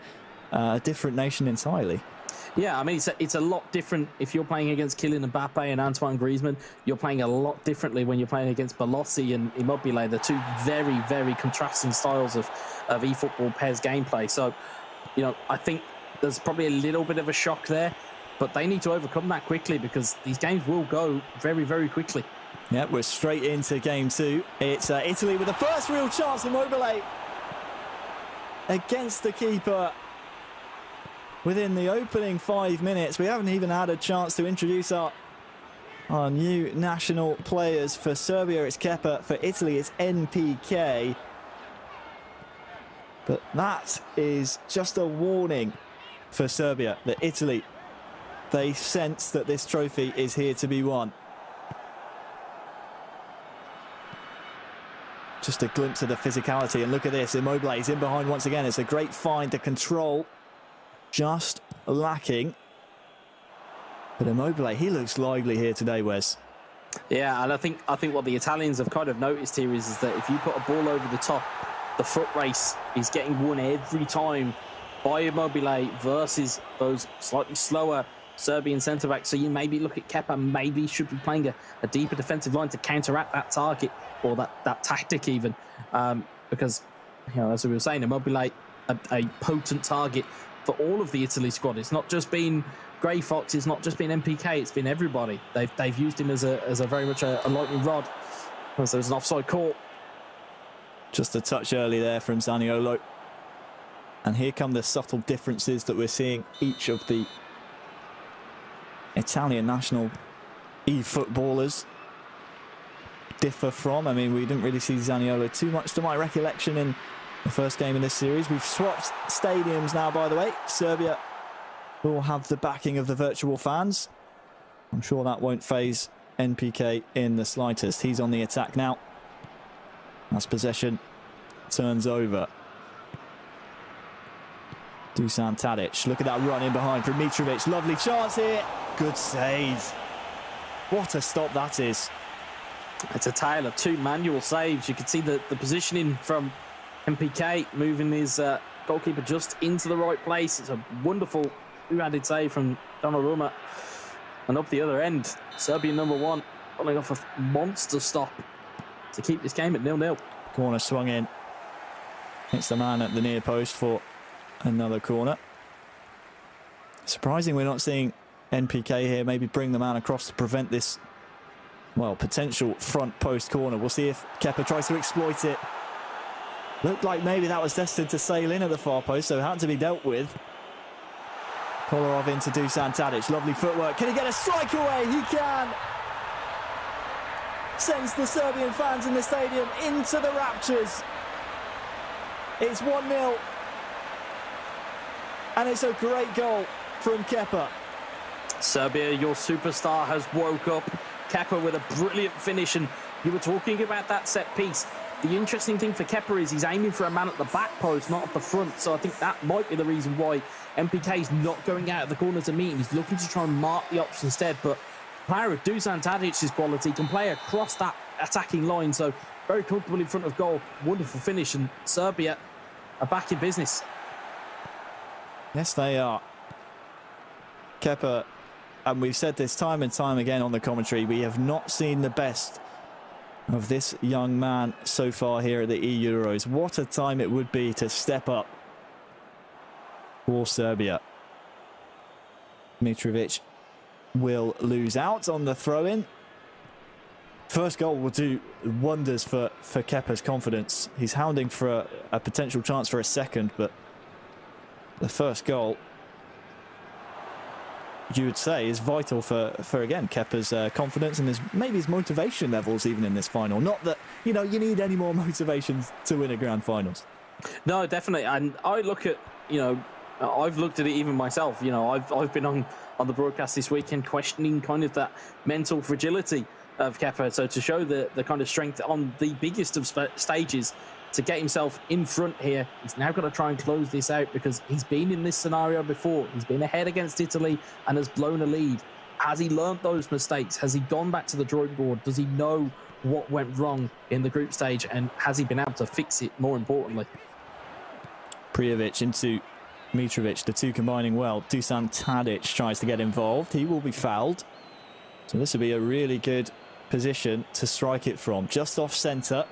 a different nation entirely. Yeah, I mean, it's a lot different if you're playing against Kylian Mbappe and Antoine Griezmann. You're playing a lot differently when you're playing against Belotti and Immobile. They're two very, very contrasting styles of eFootball PES gameplay. So, you know, I think there's probably a little bit of a shock there, but they need to overcome that quickly because these games will go very, very quickly. Yeah, we're straight into game 2. It's Italy with the first real chance. Immobile against the keeper. Within the opening 5 minutes, we haven't even had a chance to introduce our new national players. For Serbia, it's Kepa. For Italy, it's NPK. But that is just a warning for Serbia that Italy, they sense that this trophy is here to be won. Just a glimpse of the physicality, and look at this. Immobile is in behind once again. It's a great find. The control just lacking. But Immobile, he looks lively here today, Wes. Yeah, and I think what the Italians have kind of noticed here is that if you put a ball over the top, the foot race is getting won every time by Immobile versus those slightly slower Serbian centre-backs. So you maybe look at Kepa, maybe should be playing a deeper defensive line to counteract that target or that tactic even. Because, you know, as we were saying, Immobile, a potent target for all of the Italy squad. It's not just been Grey Fox, it's not just been MPK, it's been everybody. They've used him as a very much a lightning rod. There's an offside call. Just a touch early there from Zaniolo. And here come the subtle differences that we're seeing each of the Italian national e-footballers differ from. I mean, we didn't really see Zaniolo too much to my recollection in the first game in this series. We've swapped stadiums now, by the way. Serbia will have the backing of the virtual fans. I'm sure that won't faze NPK in the slightest. He's on the attack now. As possession turns over. Dusan Tadic. Look at that run in behind from Mitrovic. Lovely chance here. Good save. What a stop that is. It's a tale of two manual saves. You can see the positioning from MPK, moving his goalkeeper just into the right place. It's a wonderful two-handed save from Donnarumma. And up the other end, Serbia #1 pulling off a monster stop to keep this game at 0-0. Corner swung in. Hits the man at the near post for another corner. Surprising we're not seeing NPK here maybe bring the man across to prevent this, well, potential front post corner. We'll see if Kepa tries to exploit it. Looked like maybe that was destined to sail in at the far post, so it had to be dealt with. Kolarov into Dusan Tadic. Lovely footwork. Can he get a strike away? He can. Sends the Serbian fans in the stadium into the raptures. It's 1-0. And it's a great goal from Kepa. Serbia, your superstar, has woke up. Kepa with a brilliant finish, and you were talking about that set piece. The interesting thing for Kepa is he's aiming for a man at the back post, not at the front, so I think that might be the reason why MPK is not going out of the corner to meet him. He's looking to try and mark the option instead, but a player of Dusan Tadic's quality can play across that attacking line, so very comfortable in front of goal. Wonderful finish, and Serbia are back in business. Yes, they are. Kepa, and we've said this time and time again on the commentary, we have not seen the best of this young man so far here at the E-Euros. What a time it would be to step up for Serbia. Mitrovic will lose out on the throw-in. First goal will do wonders for Kepa's confidence. He's hounding for a potential chance for a second, but the first goal, you would say, is vital for again, Kepa's confidence and maybe his motivation levels even in this final. Not that, you know, you need any more motivation to win a grand finals. No, definitely. And I look at, you know, I've looked at it even myself. You know, I've been on the broadcast this weekend questioning kind of that mental fragility of Kepa. So to show the kind of strength on the biggest of stages, to get himself in front here, he's now got to try and close this out because he's been in this scenario before. He's been ahead against Italy and has blown a lead. Has he learnt those mistakes? Has he gone back to the drawing board? Does he know what went wrong in the group stage? And has he been able to fix it, more importantly? Prijovic into Mitrovic, the two combining well. Dusan Tadic tries to get involved. He will be fouled. So this will be a really good position to strike it from. Just off centre.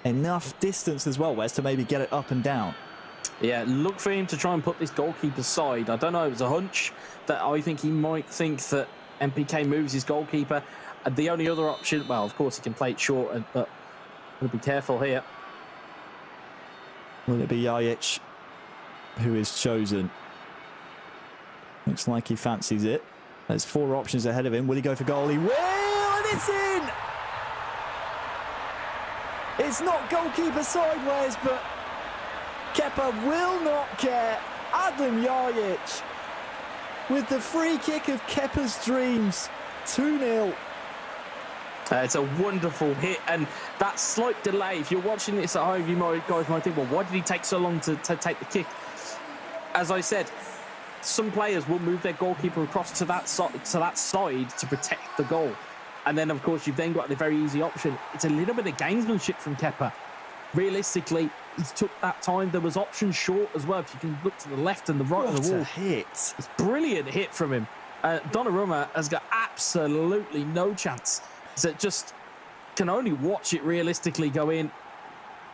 Enough distance as well, Wes, to maybe get it up and down. Yeah, look for him to try and put this goalkeeper's side. I don't know, it was a hunch that I think he might think that MPK moves his goalkeeper. And the only other option, well, of course, he can play it short, but we'll be careful here. Will it be Jajic who is chosen? Looks like he fancies it. There's 4 options ahead of him. Will he go for goal? He will, and it's in! It's not goalkeeper sideways, but Kepa will not care. Adem Jajic with the free kick of Kepa's dreams. 2-0. It's a wonderful hit, and that slight delay, if you're watching this at home, you guys might think, well, why did he take so long to take the kick? As I said, some players will move their goalkeeper across to that side to protect the goal. And then, of course, you've then got the very easy option. It's a little bit of gamesmanship from Kepa. Realistically, he took that time. There was options short as well. If you can look to the left and the right of the wall. What a hit. It's a brilliant hit from him. Donnarumma has got absolutely no chance. So just can only watch it realistically go in.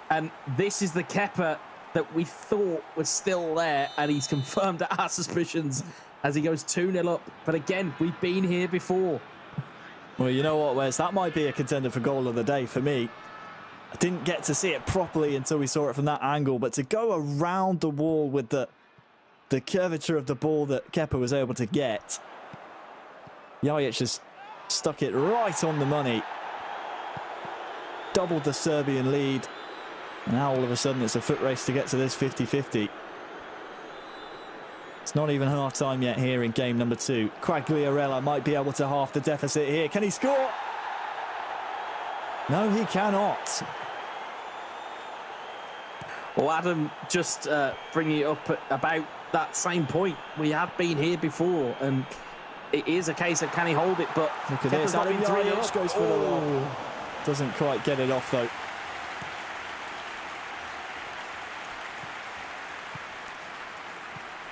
And this is the Kepa that we thought was still there. And he's confirmed our suspicions as he goes 2-0 up. But again, we've been here before. Well, you know what, Wes? That might be a contender for goal of the day for me. I didn't get to see it properly until we saw it from that angle, but to go around the wall with the curvature of the ball that Kepa was able to get, Jajic has stuck it right on the money. Doubled the Serbian lead. And now all of a sudden it's a foot race to get to this 50-50. It's not even half time yet here in game number 2. Quagliarella might be able to half the deficit here. Can he score? No, he cannot. Well, Adam, just bringing it up at about that same point. We have been here before, and it is a case of can he hold it, but look at this. Adam Jajic goes for the lob. Doesn't quite get it off, though.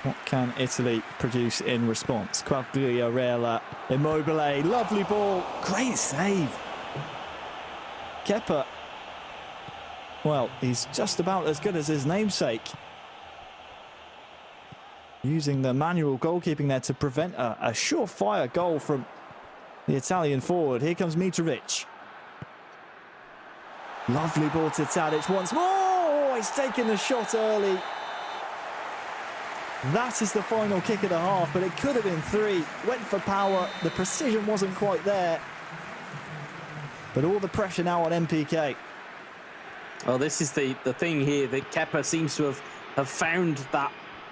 What can Italy produce in response? Quagliarella, Immobile, lovely ball, great save. Kepa, well, he's just about as good as his namesake. Using the manual goalkeeping there to prevent a surefire goal from the Italian forward. Here comes Mitrovic. Lovely ball to Tadic once more. Oh, he's taken the shot early. That is the final kick of the half, but it could have been 3. Went for power. The precision wasn't quite there. But all the pressure now on MPK. Well, this is the thing here that Kepa seems to have found that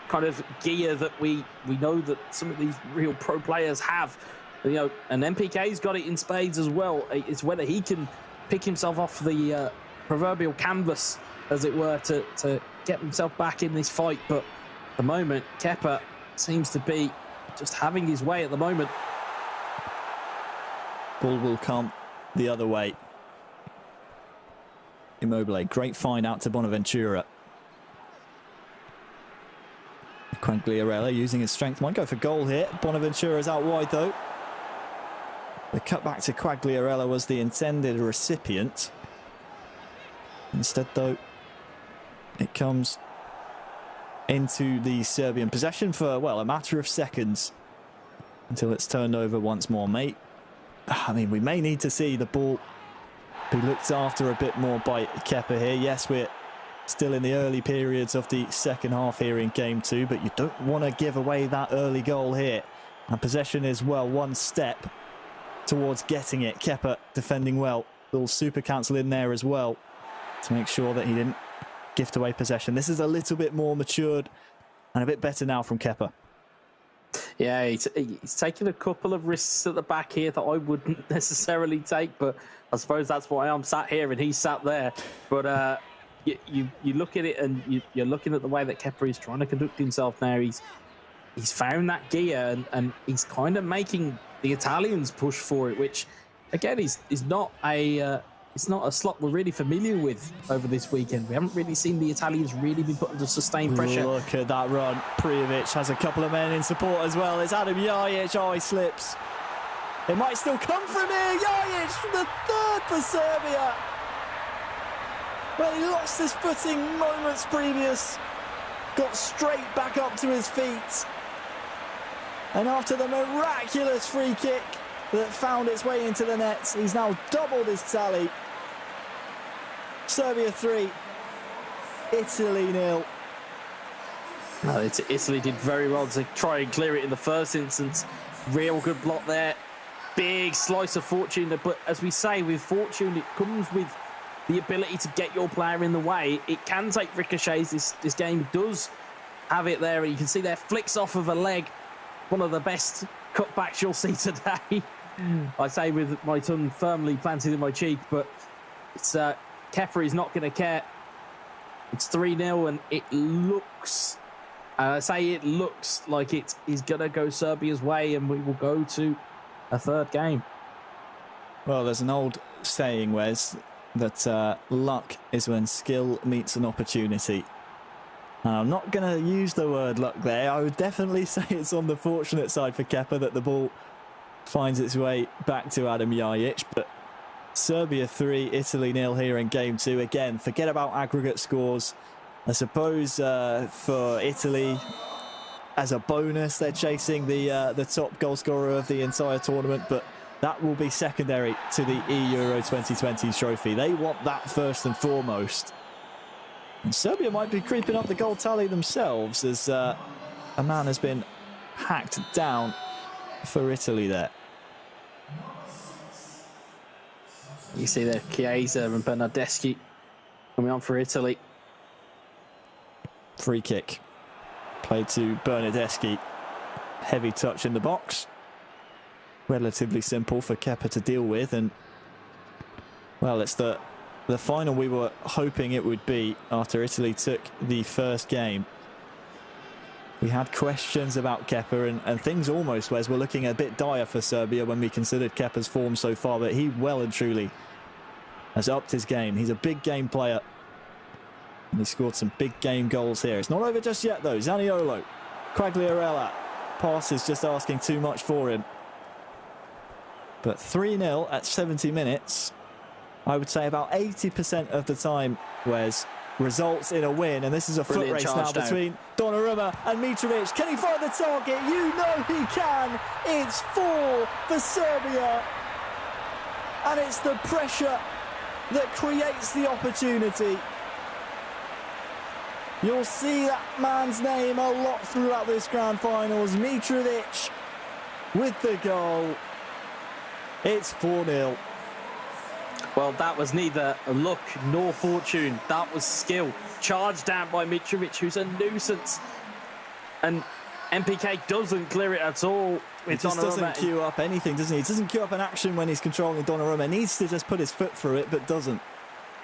kind of gear that we know that some of these real pro players have. You know, and MPK's got it in spades as well. It's whether he can pick himself off the proverbial canvas, as it were, to get himself back in this fight. But at the moment, Kepa seems to be just having his way at the moment. Ball will come the other way. Immobile, great find out to Bonaventura. Quagliarella using his strength, might go for goal here. Bonaventura's out wide though. The cutback to Quagliarella was the intended recipient. Instead though, it comes into the Serbian possession for, well, a matter of seconds until it's turned over once more, mate. I mean, we may need to see the ball be looked after a bit more by Kepa here. Yes, we're still in the early periods of the second half here in game 2, but you don't want to give away that early goal here. And possession is, well, one step towards getting it. Kepa defending well. Little super cancel in there as well to make sure that he didn't gift away possession. This is a little bit more matured and a bit better now from Kepa. Yeah, he's taking a couple of risks at the back here that I wouldn't necessarily take, but I suppose that's why I'm sat here and he's sat there. But you look at it and you're looking at the way that Kepa is trying to conduct himself now. He's found that gear and he's kind of making the Italians push for it, which again is not a slot we're really familiar with over this weekend. We haven't really seen the Italians really be put under sustained pressure. Look at that run. Prijovic has a couple of men in support as well. It's Adam Jajic. Oh, he slips. It might still come from here. Jajic, the third for Serbia. Well, he lost his footing moments previous. Got straight back up to his feet. And after the miraculous free kick that found its way into the nets, he's now doubled his tally. Serbia 3, Italy 0. Italy did very well to try and clear it in the first instance. Real good block there. Big slice of fortune. But as we say, with fortune, it comes with the ability to get your player in the way. It can take ricochets. This game does have it there. You can see there, flicks off of a leg. One of the best cutbacks you'll see today. I say with my tongue firmly planted in my cheek, but it's Kepa is not going to care. It's 3-0 and it looks, I say it looks like it is going to go Serbia's way and we will go to a third game. Well, there's an old saying, Wes, that luck is when skill meets an opportunity. And I'm not going to use the word luck there. I would definitely say it's on the fortunate side for Kepa that the ball finds its way back to Adam Jajic. But Serbia 3, Italy 0 here in game 2. Again, forget about aggregate scores. I suppose for Italy, as a bonus, they're chasing the top goal scorer of the entire tournament. But that will be secondary to the Euro 2020 trophy. They want that first and foremost. And Serbia might be creeping up the goal tally themselves as a man has been hacked down for Italy there. You see there, Chiesa and Bernardeschi coming on for Italy. Free kick played to Bernardeschi. Heavy touch in the box. Relatively simple for Kepa to deal with, and well, it's the final we were hoping it would be after Italy took the first game. We had questions about Kepa, and things almost, Wes, were looking a bit dire for Serbia when we considered Kepa's form so far, but he well and truly has upped his game. He's a big game player, and he scored some big game goals here. It's not over just yet though. Zaniolo, Quagliarella, pass is just asking too much for him. But 3-0 at 70 minutes, I would say about 80% of the time, Wes, results in a win. And this is a foot race now between Donnarumma and Mitrovic. Can he find the target? You know he can. It's 4 for Serbia. And it's the pressure that creates the opportunity. You'll see that man's name a lot throughout this grand finals. Mitrovic with the goal. It's 4-0. Well, that was neither luck nor fortune. That was skill. Charged down by Mitrovic, who's a nuisance. And MPK doesn't clear it at all. He just doesn't queue up anything, doesn't he? He doesn't queue up an action when he's controlling Donnarumma. He needs to just put his foot through it, but doesn't.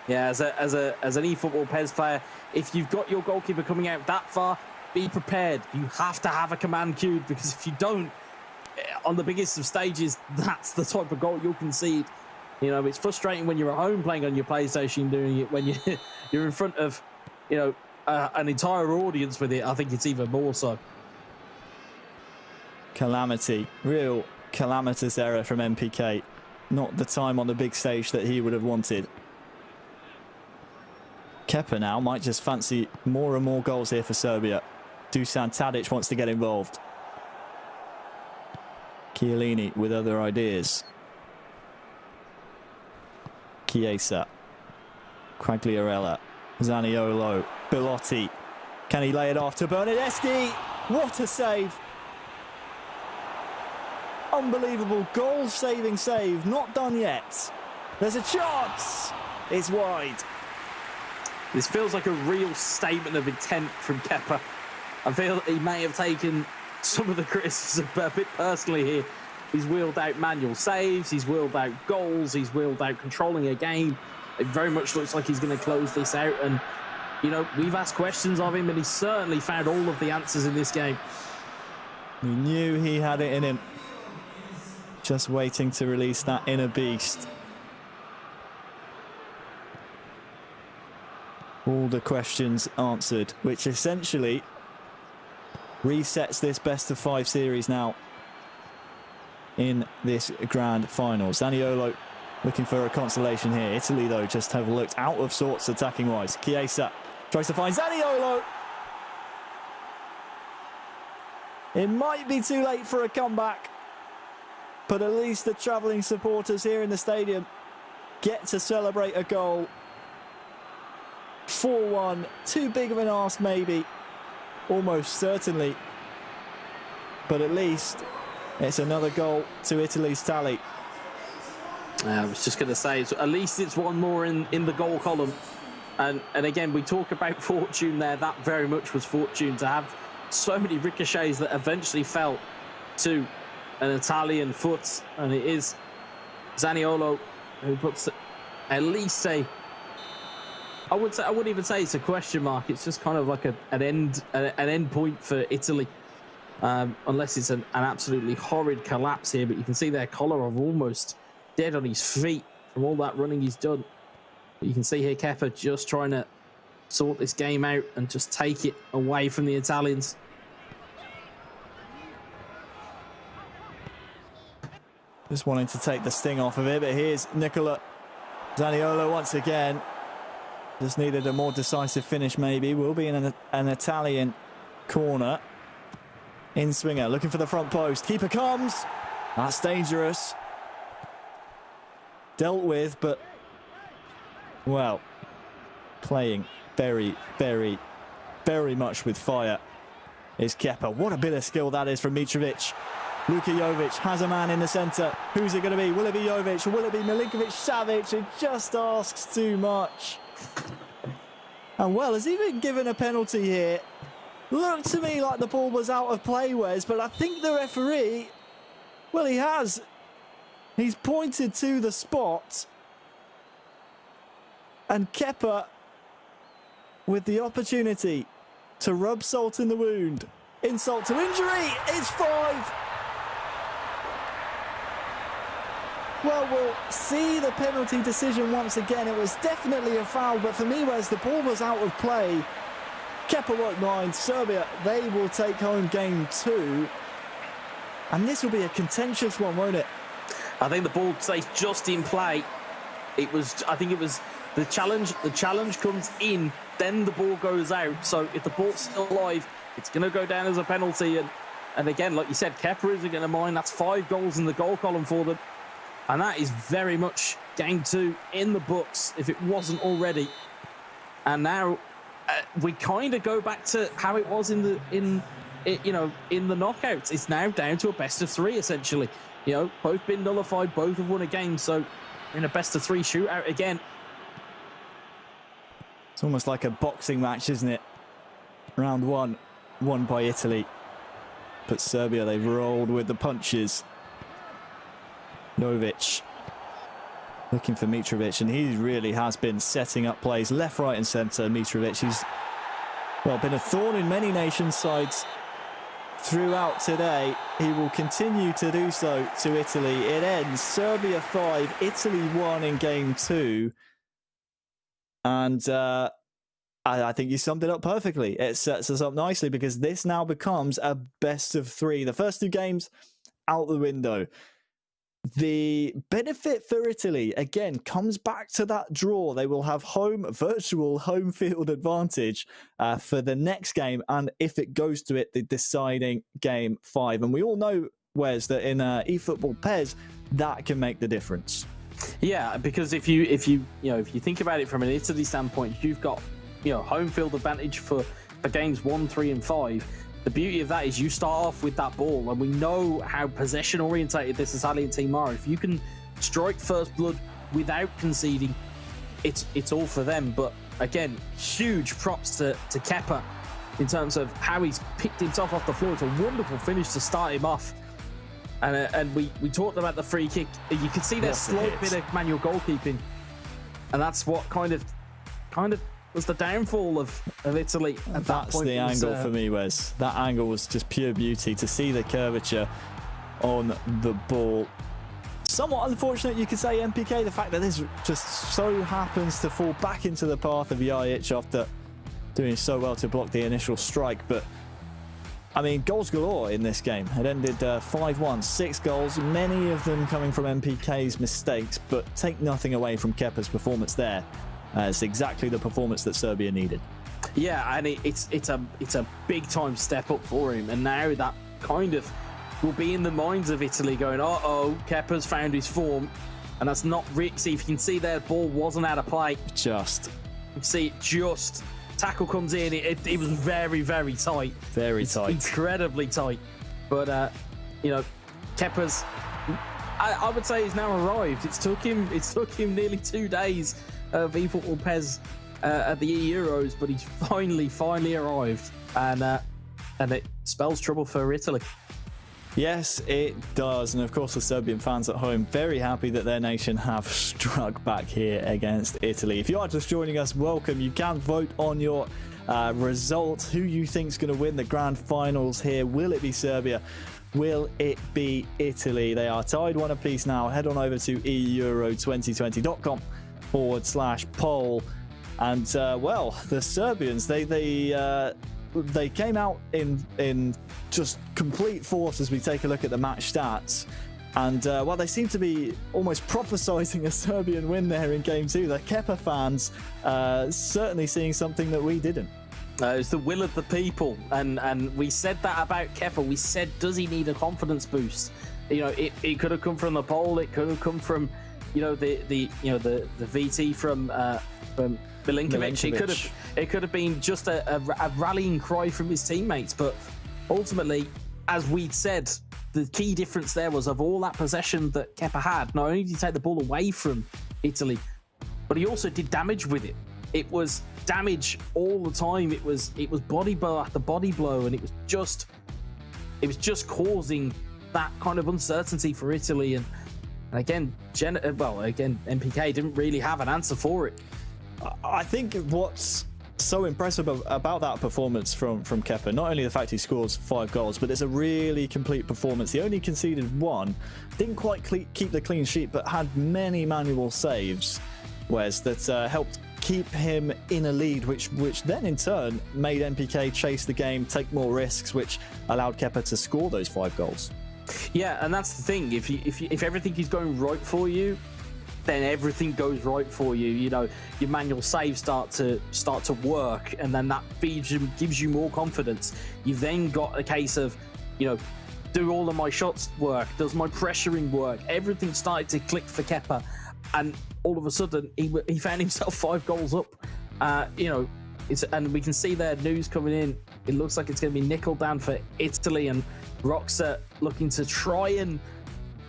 Yeah, as an eFootball PES player, if you've got your goalkeeper coming out that far, be prepared. You have to have a command queued, because if you don't, on the biggest of stages, that's the type of goal you'll concede. You know, it's frustrating when you're at home playing on your PlayStation doing it. When you're in front of, you know, an entire audience with it, I think it's even more so. Calamity. Real calamitous error from MPK. Not the time on the big stage that he would have wanted. Kepa now might just fancy more and more goals here for Serbia. Dusan Tadic wants to get involved. Chiellini with other ideas. Chiesa. Quagliarella. Zaniolo. Belotti. Can he lay it off to Bernardeschi? What a save! Unbelievable goal-saving save. Not done yet. There's a chance. It's wide. This feels like a real statement of intent from Kepa. I feel that he may have taken some of the criticism a bit personally here. He's wheeled out manual saves, he's wheeled out goals, he's wheeled out controlling a game. It very much looks like he's going to close this out. And, you know, we've asked questions of him, and he's certainly found all of the answers in this game. He knew he had it in him. Just waiting to release that inner beast. All the questions answered, which essentially resets this best-of-5 series now in this grand final. Zaniolo looking for a consolation here. Italy, though, just have looked out of sorts attacking-wise. Chiesa tries to find Zaniolo. It might be too late for a comeback, but at least the travelling supporters here in the stadium get to celebrate a goal. 4-1, too big of an ask maybe, almost certainly, but at least it's another goal to Italy's tally. I was just going to say, at least it's one more in the goal column. And again, we talk about fortune there. That very much was fortune, to have so many ricochets that eventually fell to an Italian foot. And it is Zaniolo who puts at least I wouldn't even say it's a question mark. It's just kind of like an end point for Italy. Unless it's an absolutely horrid collapse here. But you can see their Kolarov almost dead on his feet from all that running he's done. But you can see here Kepa just trying to sort this game out and just take it away from the Italians. Just wanting to take the sting off of it, but here's Nicola Zaniolo once again. Just needed a more decisive finish maybe. Will be in an Italian corner. In swinger, looking for the front post. Keeper comes. That's dangerous. dealt with, but, well, playing very, very, very much with fire is Kepa. What a bit of skill that is from Mitrovic. Luka Jovic has a man in the centre. Who's it going to be? Will it be Jovic or will it be Milinkovic-Savic? It just asks too much. And, well, has he been given a penalty here? Looked to me like the ball was out of play, Wes, but I think the referee, well, he has. He's pointed to the spot. And Kepa, with the opportunity to rub salt in the wound. Insult to injury. It's 5. Well, we'll see the penalty decision once again. It was definitely a foul, but for me, whereas the ball was out of play, Kepa won't mind. Serbia, they will take home game 2. And this will be a contentious one, won't it? I think the ball stays just in play. I think it was the challenge. The challenge comes in, then the ball goes out. So if the ball's still alive, it's going to go down as a penalty. And again, like you said, Kepa isn't going to mind. That's 5 goals in the goal column for them. And that is very much game 2 in the books, if it wasn't already. And now we kind of go back to how it was in the knockouts. It's now down to a best of 3, essentially. Both been nullified, both have won a game, so in a best of 3 shootout again. It's almost like a boxing match, isn't it? Round 1, won by Italy. But Serbia, they've rolled with the punches. Jovic looking for Mitrovic, and he really has been setting up plays left, right and centre. Mitrovic, he's, well, been a thorn in many nations' sides throughout today. He will continue to do so to Italy. It ends Serbia 5, Italy 1 in game 2. And I think you summed it up perfectly. It sets us up nicely because this now becomes a best of 3. The first 2 games out the window. The benefit for Italy, again, comes back to that draw. They will have virtual home field advantage for the next game. And if it goes to it, the deciding game 5. And we all know, Wes, that in eFootball PES, that can make the difference. Yeah, because if you think about it from an Italy standpoint, you've got home field advantage for games 1, 3, and 5. The beauty of that is you start off with that ball, and we know how possession orientated this Italian team are. If you can strike first blood without conceding, it's all for them. But again, huge props to Kepa in terms of how he's picked himself off the floor. It's a wonderful finish to start him off. And we talked about the free kick. You could see there's slight bit of manual goalkeeping, and that's what kind of was the downfall of Italy at that point. That's the angle for me, Wes. That angle was just pure beauty to see the curvature on the ball. Somewhat unfortunate, you could say, MPK, the fact that this just so happens to fall back into the path of Jajic after doing so well to block the initial strike. But I mean, goals galore in this game. It ended 5-1, 6 goals, many of them coming from MPK's mistakes, but take nothing away from Kepa's performance there. It's exactly the performance that Serbia needed. Yeah, and it's a big time step up for him, and now that kind of will be in the minds of Italy, going, uh-oh, Kepa's found his form, and that's not Rick. See, if you can see their ball wasn't out of play. Tackle comes in. It was very, very tight. Very tight. Incredibly tight. But Kepa's, I would say, he's now arrived. It took him nearly 2 days of eFootball PES at the Euros, but he's finally arrived, and it spells trouble for Italy. Yes, it does. And of course, the Serbian fans at home, very happy that their nation have struck back here against Italy. If you are just joining us, welcome. You can vote on your result. Who you think is going to win the grand finals here? Will it be Serbia? Will it be Italy? They are tied 1 apiece now. Head on over to euro2020.com/poll. And the Serbians, they came out in just complete force as we take a look at the match stats. And they seem to be almost prophesizing a Serbian win there in game 2. The Kepa fans certainly seeing something that we didn't. It's the will of the people, and we said that about Kepa. We said, does he need a confidence boost? It could have come from the poll, it could have come from you know, the VT from Milinkovic. It could have been just a rallying cry from his teammates, but ultimately, as we'd said, the key difference there was of all that possession that Kepa had. Not only did he take the ball away from Italy, but he also did damage with it. It was damage all the time. It was body blow after body blow, and it was just causing that kind of uncertainty for Italy. And again, MPK didn't really have an answer for it. I think what's so impressive about that performance from Kepa, not only the fact he scores 5 goals, but it's a really complete performance. He only conceded 1, didn't quite keep the clean sheet, but had many manual saves, Wes, that helped keep him in a lead, which then in turn made MPK chase the game, take more risks, which allowed Kepa to score those 5 goals. Yeah, and that's the thing. If everything is going right for you, then everything goes right for you. You know, your manual saves start to work, and then that gives you more confidence. You've then got a case of, you know, do all of my shots work? Does my pressuring work? Everything started to click for Kepa, and all of a sudden he found himself 5 goals up. You know, and we can see their news coming in. It looks like it's going to be nickel down for Italy, and Roxa looking to try and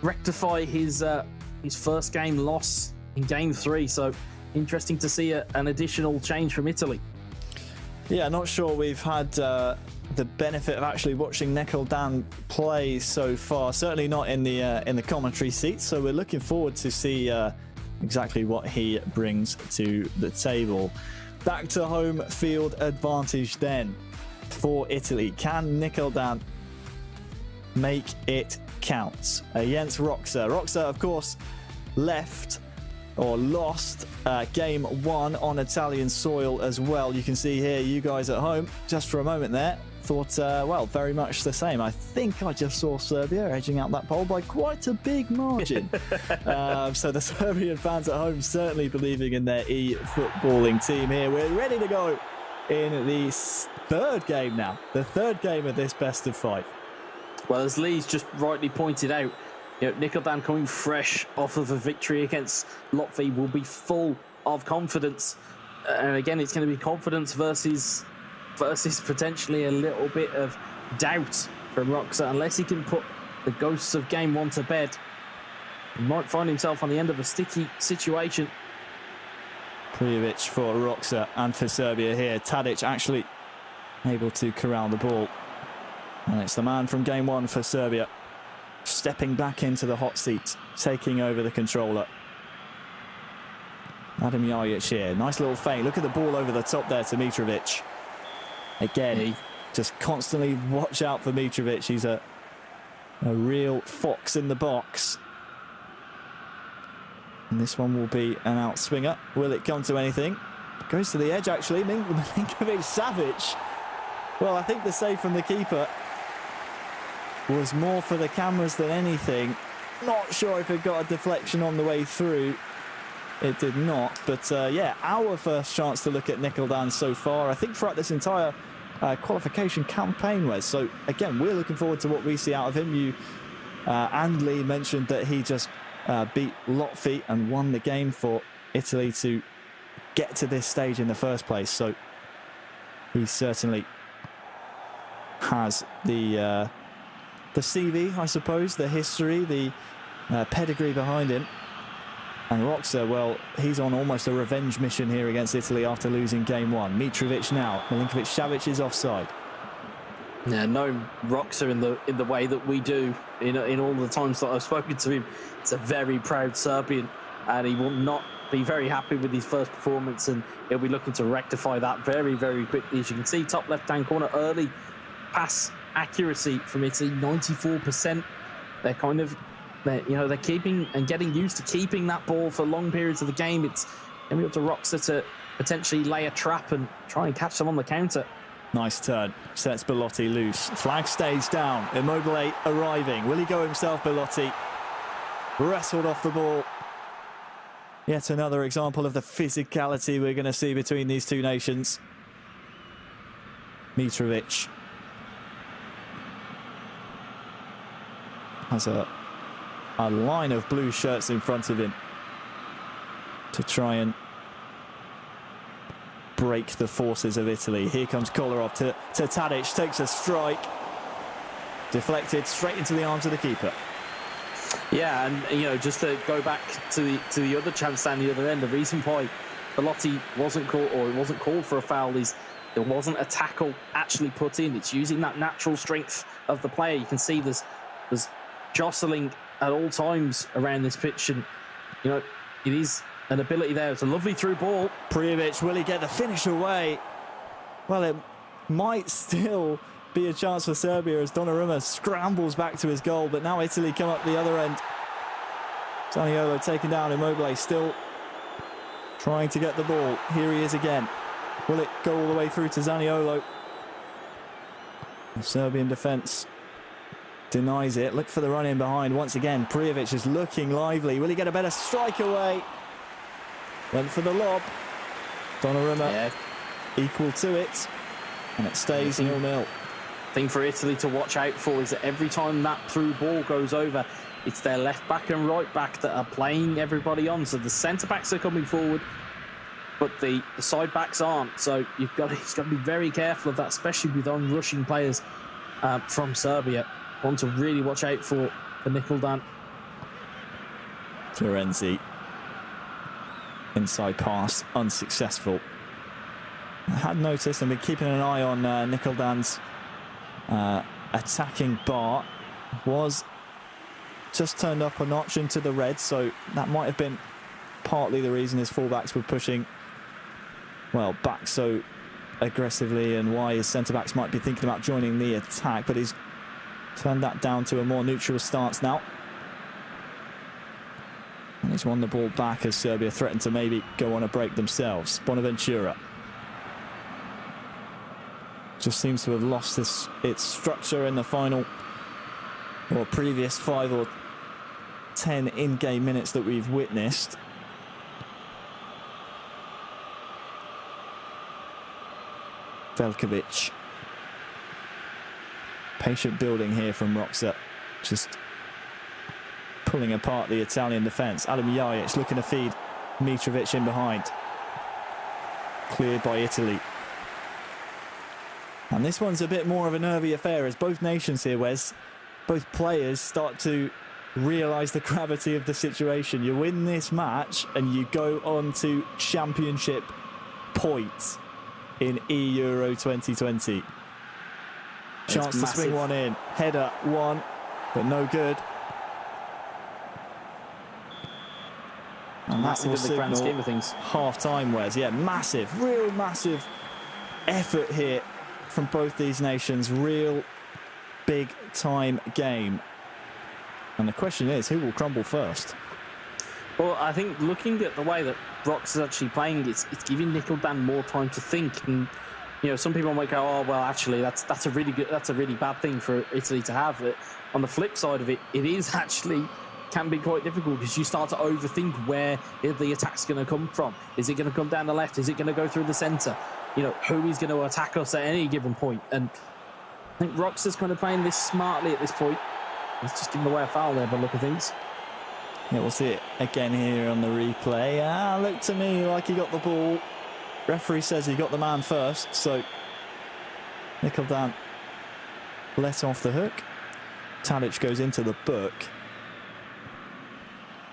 rectify his first game loss in game 3. So interesting to see an additional change from Italy. Yeah, not sure we've had the benefit of actually watching Nekeldan play so far. Certainly not in the commentary seat. So we're looking forward to see exactly what he brings to the table. Back to home field advantage then for Italy. Can Nekeldan make it count against Roxa? Roxa, of course, lost game 1 on Italian soil as well. You can see here, you guys at home, just for a moment there, thought, well, very much the same. I think I just saw Serbia edging out that poll by quite a big margin. So the Serbian fans at home certainly believing in their e-footballing team here. We're ready to go in the 3rd game now, the 3rd game of this best of 5. Well, as Lee's just rightly pointed out, you know, Nekeldan coming fresh off of a victory against Latvia will be full of confidence. And again, it's going to be confidence versus potentially a little bit of doubt from Roxa. Unless he can put the ghosts of game 1 to bed, he might find himself on the end of a sticky situation. Prijovic for Roxa and for Serbia here. Tadic actually able to corral the ball. And it's the man from game 1 for Serbia, stepping back into the hot seat, taking over the controller. Adam Jajic here, nice little feint. Look at the ball over the top there to Mitrovic. Again, just constantly watch out for Mitrovic. He's a real fox in the box. And this one will be an outswinger. Will it come to anything? Goes to the edge, actually. Milinkovic-Savic. Well, I think the save from the keeper was more for the cameras than anything. Not sure if it got a deflection on the way through. It did not. But yeah, our first chance to look at Nekeldan so far, I think throughout this entire qualification campaign, Wes. So again, we're looking forward to what we see out of him. You and Lee mentioned that he just beat Latvia and won the game for Italy to get to this stage in the first place. So he certainly has the CV, I suppose, the history, the pedigree behind him. And Roxa, well, he's on almost a revenge mission here against Italy after losing game 1. Mitrovic now. Milinkovic-Savic is offside. Yeah, no Roxa in the way that we do in all the times that I've spoken to him. It's a very proud Serbian, and he will not be very happy with his first performance, and he'll be looking to rectify that very, very quickly. As you can see, top left-hand corner, early pass accuracy from Italy, 94%. They're keeping and getting used to keeping that ball for long periods of the game. It's going to be up to Roxa to potentially lay a trap and try and catch them on the counter. Nice turn. Sets Belotti loose. Flag stays down. Immobile arriving. Will he go himself, Belotti? Wrestled off the ball. Yet another example of the physicality we're going to see between these two nations. Mitrovic has a line of blue shirts in front of him. to try and break the forces of Italy. Here comes Kolarov to Tadic, takes a strike. Deflected straight into the arms of the keeper. Yeah, and just to go back to the other chance down the other end, the reason why Belotti wasn't called, or it wasn't called for a foul, is there wasn't a tackle actually put in. It's using that natural strength of the player. You can see there's jostling at all times around this pitch, and it is an ability there. It's a lovely through ball. Prijovic, will he get the finish away? Well, it might still be a chance for Serbia as Donnarumma scrambles back to his goal, but now Italy come up the other end. Zaniolo taken down, Immobile still trying to get the ball. Here he is again. Will it go all the way through to Zaniolo? The Serbian defence denies it. Look for the run in behind once again. Prijovic is looking lively. Will he get a better strike away? Went for the lob. Donnarumma equal to it, and it stays 0-0. Thing for Italy to watch out for is that every time that through ball goes over, it's their left back and right back that are playing everybody on. So the centre backs are coming forward, but the side backs aren't. So he's got to be very careful of that, especially with on-rushing players from Serbia. Want to really watch out for Nikoldan. Florenzi. Inside pass, unsuccessful. I had noticed and been keeping an eye on Nikoldan's attacking bar. Was just turned up a notch into the red, so that might have been partly the reason his fullbacks were pushing, well, back so aggressively, and why his centre-backs might be thinking about joining the attack, but he's turned that down to a more neutral stance now. And he's won the ball back as Serbia threatened to maybe go on a break themselves. Bonaventura just seems to have lost its structure in the final, or previous 5 or 10 in-game minutes that we've witnessed. Veljkovic. Patient building here from Roxa, just pulling apart the Italian defence. Adam Jajic looking to feed Mitrovic in behind. Cleared by Italy. And this one's a bit more of a nervy affair, as both nations here, Wes, both players start to realise the gravity of the situation. You win this match and you go on to championship points in Euro 2020. Chance to swing one in. Header, one, but no good. And that will signal half-time, Wes. Yeah, massive, real massive effort here from both these nations. Real big-time game. And the question is, who will crumble first? Well, I think looking at the way that Rox is actually playing, it's giving Nikoldan more time to think. And some people might go, "Oh, well, actually, that's a really bad thing for Italy to have." On the flip side of it, it is actually can be quite difficult, because you start to overthink where the attack's going to come from. Is it going to come down the left? Is it going to go through the centre? Who is going to attack us at any given point? And I think Rox is kind of playing this smartly at this point. He's just giving away a foul there by the look of things. Yeah, we'll see it again here on the replay. Looked to me like he got the ball. Referee says he got the man first, so Nikoldan let off the hook. Tadic goes into the book,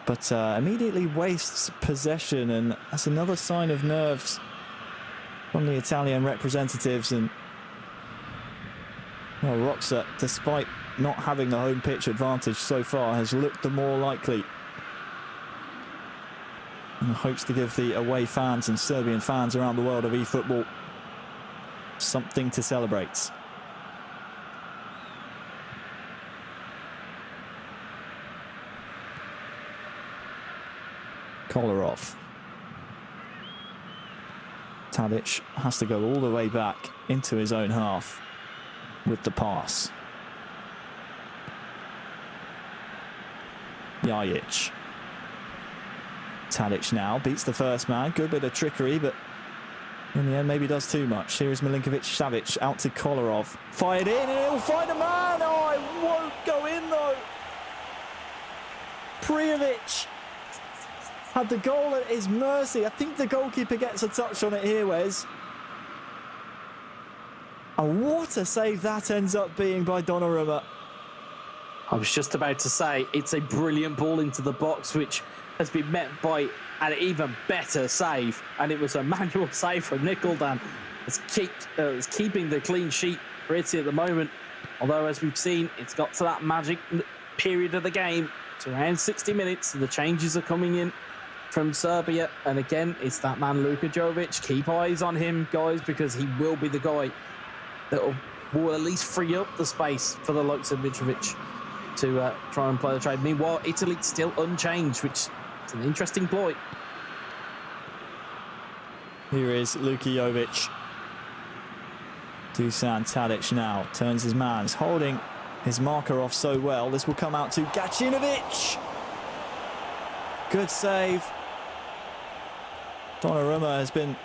but immediately wastes possession, and that's another sign of nerves from the Italian representatives. And well, Roxa, despite not having the home pitch advantage so far, has looked the more likely, and hopes to give the away fans and Serbian fans around the world of eFootball something to celebrate. Kolarov. Tadic has to go all the way back into his own half with the pass. Jajic. Tadic now beats the first man. Good bit of trickery, but in the end maybe does too much. Here is Milinkovic-Savic out to Kolarov. Fired in, and he'll find a man. Oh, it won't go in though. Prijovic had the goal at his mercy. I think the goalkeeper gets a touch on it here, Wes. And what a save that ends up being by Donnarumma. I was just about to say, it's a brilliant ball into the box, which has been met by an even better save. And it was a manual save from Nicholdan. It's keeping the clean sheet for Italy at the moment. Although, as we've seen, it's got to that magic period of the game. It's around 60 minutes, and the changes are coming in from Serbia. And again, it's that man, Luka Jovic. Keep eyes on him, guys, because he will be the guy that will at least free up the space for the likes of Mitrovic to try and play the trade. Meanwhile, Italy still unchanged, which is an interesting ploy. Here is Luka Jovic. Dusan Tadic now turns his man. He's holding his marker off so well. This will come out to Gacinovic. Good save. Donnarumma has been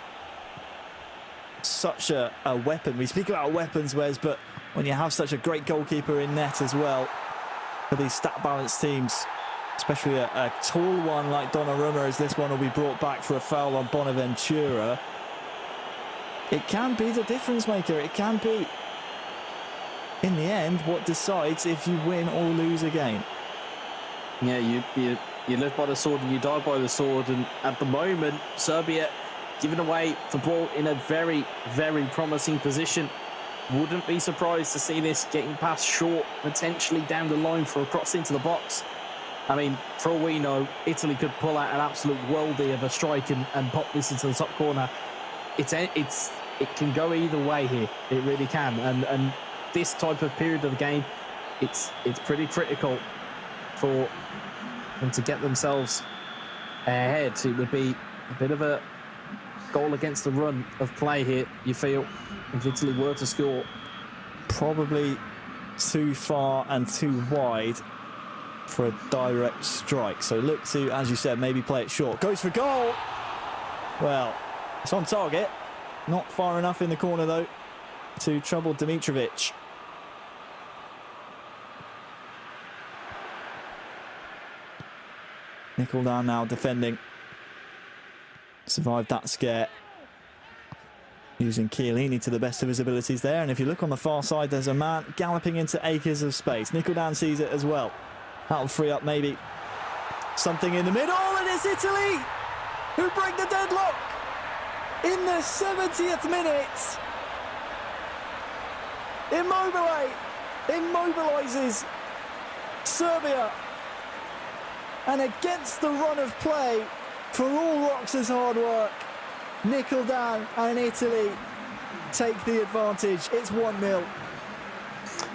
such a weapon. We speak about weapons, Wes, but when you have such a great goalkeeper in net as well for these stat-balanced teams, especially a tall one like Donnarumma, as this one will be brought back for a foul on Bonaventura, it can be the difference maker. It can be, in the end, what decides if you win or lose a game. Yeah, you live by the sword and you die by the sword. And at the moment, Serbia giving away the ball in a very, very promising position. Wouldn't be surprised to see this getting passed short, potentially down the line for a cross into the box. I mean, for all we know, Italy could pull out an absolute worldie of a strike and pop this into the top corner. It can go either way here. It really can. And this type of period of the game, it's pretty critical for them to get themselves ahead. It would be a bit of a goal against the run of play here, you feel, if Italy were to score. Probably too far and too wide for a direct strike. So look to, as you said, maybe play it short. Goes for goal. Well, it's on target. Not far enough in the corner, though, to trouble Dimitrovic. Nicholdan now defending. Survived that scare. Using Chiellini to the best of his abilities there. And if you look on the far side, there's a man galloping into acres of space. Nicholdan sees it as well. That'll free up maybe something in the middle. And it's Italy who break the deadlock in the 70th minute. Immobile immobilises Serbia. And against the run of play, for all Rox's hard work, Nicholdan and Italy take the advantage. It's 1-0.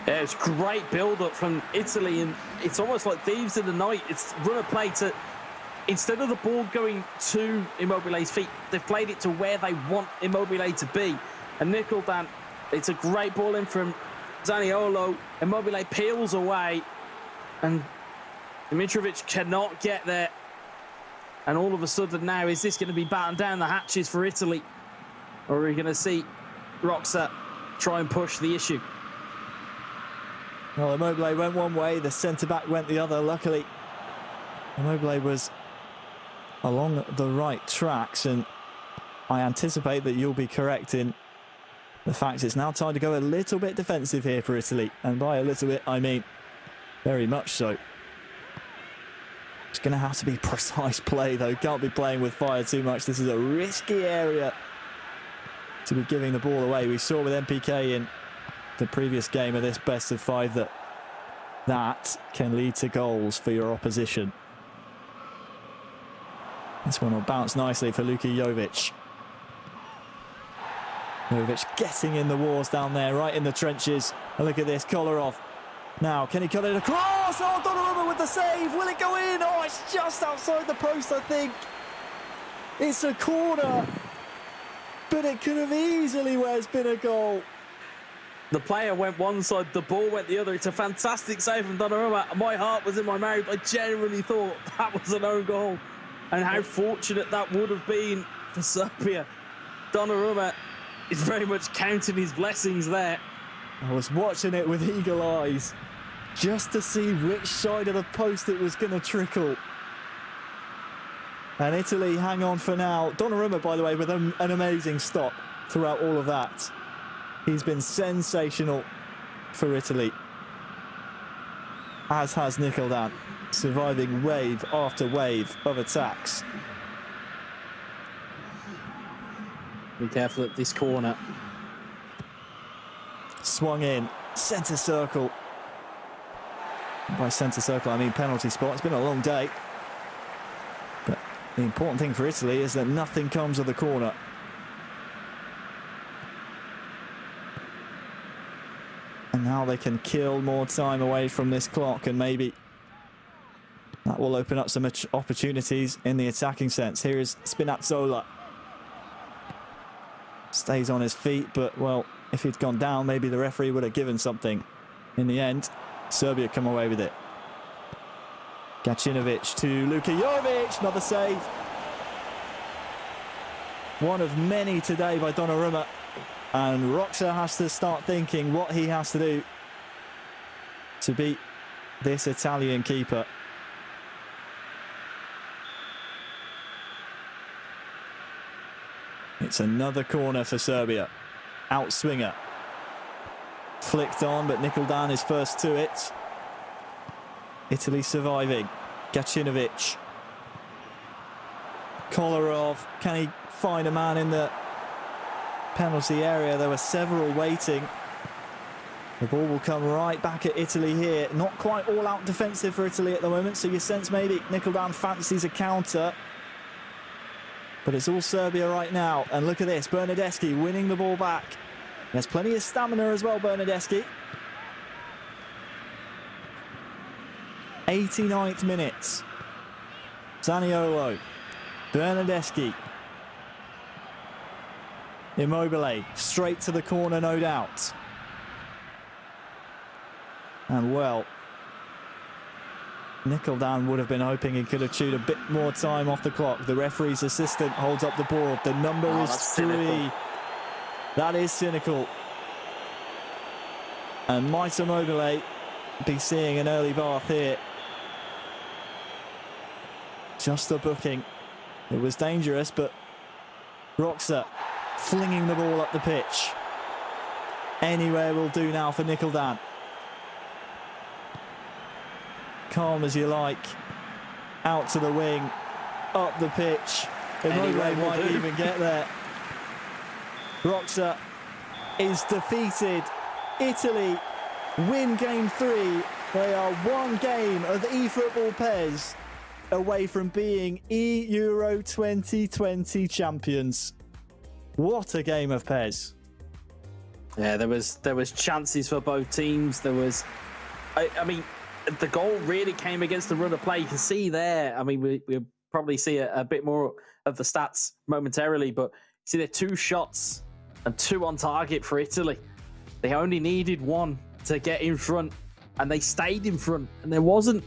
Yeah, it's great build-up from Italy, and it's almost like thieves in the night. It's run of play to, instead of the ball going to Immobile's feet, they've played it to where they want Immobile to be. And Nicholdan, it's a great ball in from Zaniolo. Immobile peels away, and Dimitrovic cannot get there. And all of a sudden now, is this going to be battened down the hatches for Italy? Or are we going to see Roxa try and push the issue? Well, Immobile went one way, the centre-back went the other. Luckily, Immobile was along the right tracks, and I anticipate that you'll be correct in the fact it's now time to go a little bit defensive here for Italy. And by a little bit, I mean very much so. It's going to have to be precise play, though. Can't be playing with fire too much. This is a risky area to be giving the ball away. We saw with MPK in the previous game of this best of 5 that can lead to goals for your opposition. This one will bounce nicely for Luka Jovic. Jovic getting in the wars down there, right in the trenches. And look at this, Kolarov. Now, can he cut it across? Oh, Donnarumma with the save. Will it go in? Oh, it's just outside the post, I think. It's a corner. But it could have easily been a goal. The player went one side, the ball went the other. It's a fantastic save from Donnarumma. My heart was in my mouth. I genuinely thought that was an own goal. And how fortunate that would have been for Serbia. Donnarumma is very much counting his blessings there. I was watching it with eagle eyes just to see which side of the post it was going to trickle. And Italy hang on for now. Donnarumma, by the way, with an amazing stop throughout all of that. He's been sensational for Italy, as has Nicholdan, surviving wave after wave of attacks. Be careful at this corner. Swung in, centre circle. By centre circle, I mean penalty spot. It's been a long day. But the important thing for Italy is that nothing comes of the corner. And now they can kill more time away from this clock, and maybe that will open up some opportunities in the attacking sense. Here is Spinazzola. Stays on his feet, but, well, if he'd gone down, maybe the referee would have given something. In the end, Serbia come away with it. Gacinovic to Luka Jovic, another save. One of many today by Donnarumma. And Roxa has to start thinking what he has to do to beat this Italian keeper. It's another corner for Serbia. Outswinger. Flicked on, but Nicholdan is first to it. Italy surviving. Gacinovic. Kolarov. Can he find a man in the penalty area? There were several waiting. The ball will come right back at Italy here. Not quite all out defensive for Italy at the moment, so you sense maybe Nicholdan fancies a counter. But it's all Serbia right now. And look at this, Bernardeschi winning the ball back. There's plenty of stamina as well, Bernardeschi. 89th minute. Zaniolo. Bernardeschi. Immobile. Straight to the corner, no doubt. And, well, Nicholdan would have been hoping he could have chewed a bit more time off the clock. The referee's assistant holds up the board. The number is 3. Cynical. That is cynical. And might Immobile be seeing an early bath here. Just a booking. It was dangerous, but Roxa flinging the ball up the pitch. Anywhere will do now for Nicholdan. Calm as you like. Out to the wing. Up the pitch. Immobile might even get there. Roxa is defeated. Italy win game 3. They are one game of eFootball PES away from being Euro 2020 champions. What a game of PES. Yeah, there was chances for both teams. There was, I mean, the goal really came against the run of play. You can see there. I mean, we'll probably see a bit more of the stats momentarily, but see there 2 shots and 2 on target for Italy. They only needed 1 to get in front, and they stayed in front. And there wasn't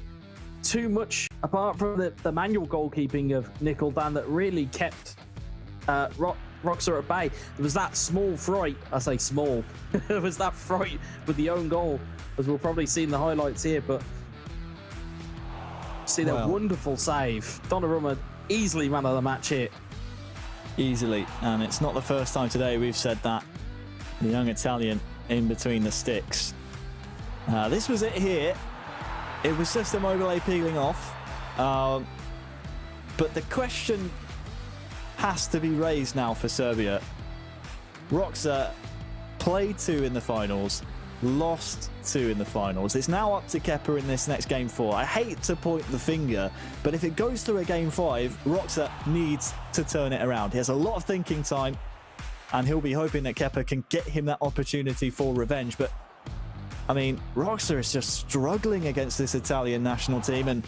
too much apart from the manual goalkeeping of Nicholdan that really kept Roxa at bay. There was that small fright. I say small. There was that fright with the own goal, as we'll probably see in the highlights here. But see that wonderful save. Donnarumma easily man of the match here. Easily, and it's not the first time today we've said that. The young Italian in between the sticks. This was it here. It was just Immobile peeling off. But the question has to be raised now for Serbia. Roxa played 2 in the finals, lost 2 in the finals. It's now up to Kepa in this next game 4. I hate to point the finger, but if it goes through a game 5, Roxa needs to turn it around. He has a lot of thinking time, and he'll be hoping that Kepa can get him that opportunity for revenge. But, I mean, Roxa is just struggling against this Italian national team, and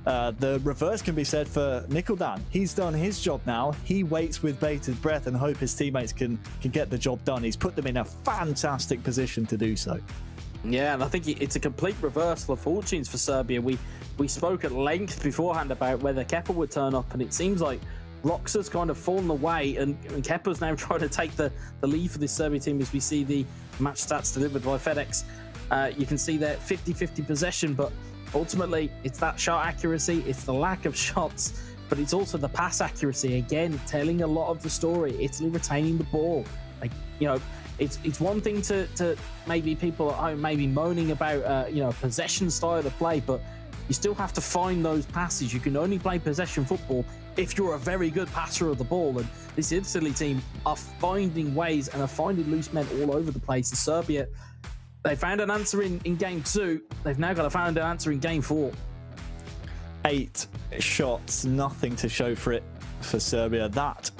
the reverse can be said for Nicholdan. He's done his job now. He waits with bated breath and hope his teammates can get the job done. He's put them in a fantastic position to do so. Yeah, and I think it's a complete reversal of fortunes for Serbia. We spoke at length beforehand about whether Kepa would turn up, and it seems like Roxa's kind of fallen away, and Kepa's now trying to take the lead for this Serbia team as we see the match stats delivered by FedEx. You can see that 50-50 possession, but ultimately it's that shot accuracy, it's the lack of shots but it's also the pass accuracy, again, telling a lot of the story. Italy retaining the ball. Like, you know, it's one thing to maybe people at home maybe moaning about, you know, possession style of play, but you still have to find those passes. You can only play possession football if you're a very good passer of the ball. And this Italy team are finding ways and are finding loose men all over the place. And Serbia, they found an answer in game 2. They've now got to find an answer in game 4. 8 shots, nothing to show for it for Serbia. That,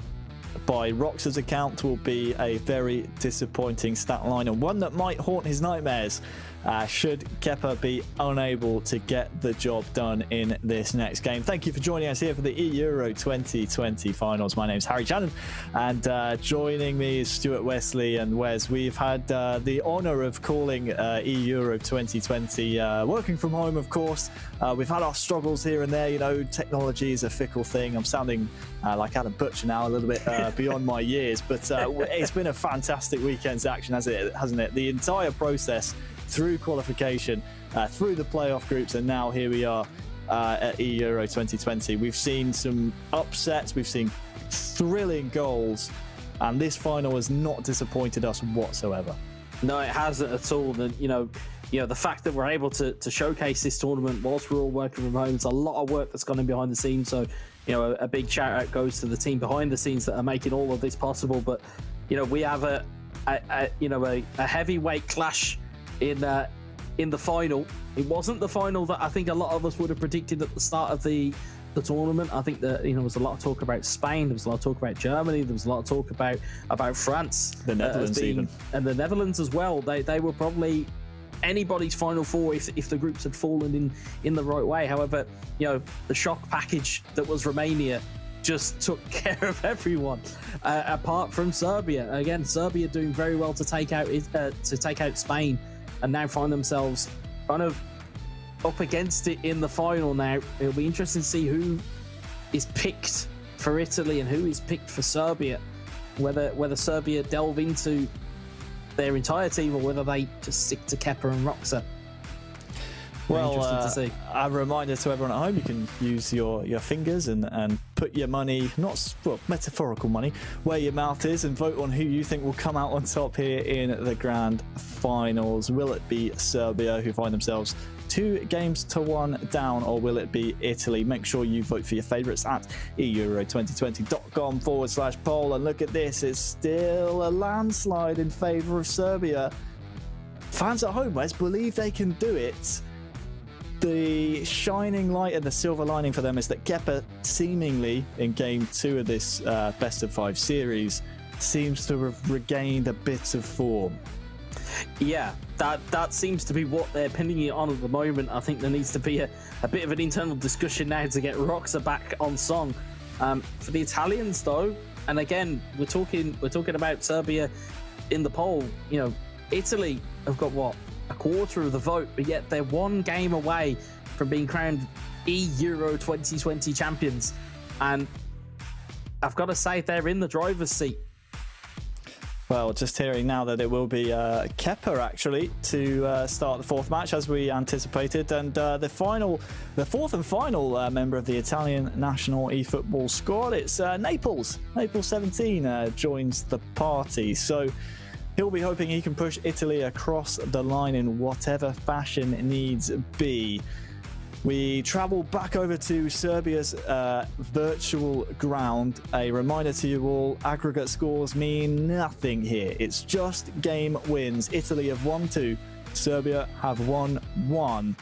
by Rox's account, will be a very disappointing stat line, and one that might haunt his nightmares should Kepa be unable to get the job done in this next game. Thank you for joining us here for the Euro 2020 finals. My name's Harry Channon, and joining me is Stuart Wesley and Wes. We've had the honour of calling Euro 2020 working from home, of course. We've had our struggles here and there. You know, technology is a fickle thing. I'm sounding like Adam Butcher now, a little bit beyond my years, but it's been a fantastic weekend's action, hasn't it? The entire process through qualification, through the playoff groups, and now here we are at Euro 2020. We've seen some upsets, we've seen thrilling goals, and this final has not disappointed us whatsoever. No, it hasn't at all. And you know, the fact that we're able to showcase this tournament whilst we're all working from home, it's a lot of work that's gone in behind the scenes. So, you know, a big shout out goes to the team behind the scenes that are making all of this possible. But, you know, we have a heavyweight clash in the final. It wasn't the final that I think a lot of us would have predicted at the start of the tournament. I think that, you know, there was a lot of talk about Spain, there was a lot of talk about Germany, there was a lot of talk about France, the Netherlands even, and the Netherlands as well. They were probably anybody's final four if the groups had fallen in the right way. However, you know, the shock package that was Romania just took care of everyone, apart from Serbia. Again, Serbia doing very well to take out Spain, and now find themselves kind of up against it in the final. Now it'll be interesting to see who is picked for Italy and who is picked for Serbia, whether Serbia delve into their entire team or whether they just stick to Kepa and Roxa. Well, to see. A reminder to everyone at home, you can use your fingers and put your money, metaphorical money, where your mouth is, and vote on who you think will come out on top here in the grand finals. Will it be Serbia, who find themselves 2-1 down, or will it be Italy? Make sure you vote for your favourites at euro2020.com/poll. And look at this, it's still a landslide in favour of Serbia. Fans at home, Wes, believe they can do it. The shining light and the silver lining for them is that Kepa, seemingly in game 2 of this best of 5 series, seems to have regained a bit of form. Yeah, that seems to be what they're pinning it on at the moment. I think there needs to be a bit of an internal discussion now to get Roxa back on song. For the Italians, though, and again, we're talking about Serbia in the poll. You know, Italy have got what? A quarter of the vote, but yet they're one game away from being crowned Euro 2020 champions, and I've got to say they're in the driver's seat. Well, just hearing now that it will be Kepa actually to start the fourth match as we anticipated, and the fourth and final member of the Italian national eFootball squad, it's Naples 17 joins the party. So he'll be hoping he can push Italy across the line in whatever fashion needs be. We travel back over to Serbia's virtual ground. A reminder to you all, aggregate scores mean nothing here. It's just game wins. Italy have won 2, Serbia have won 1.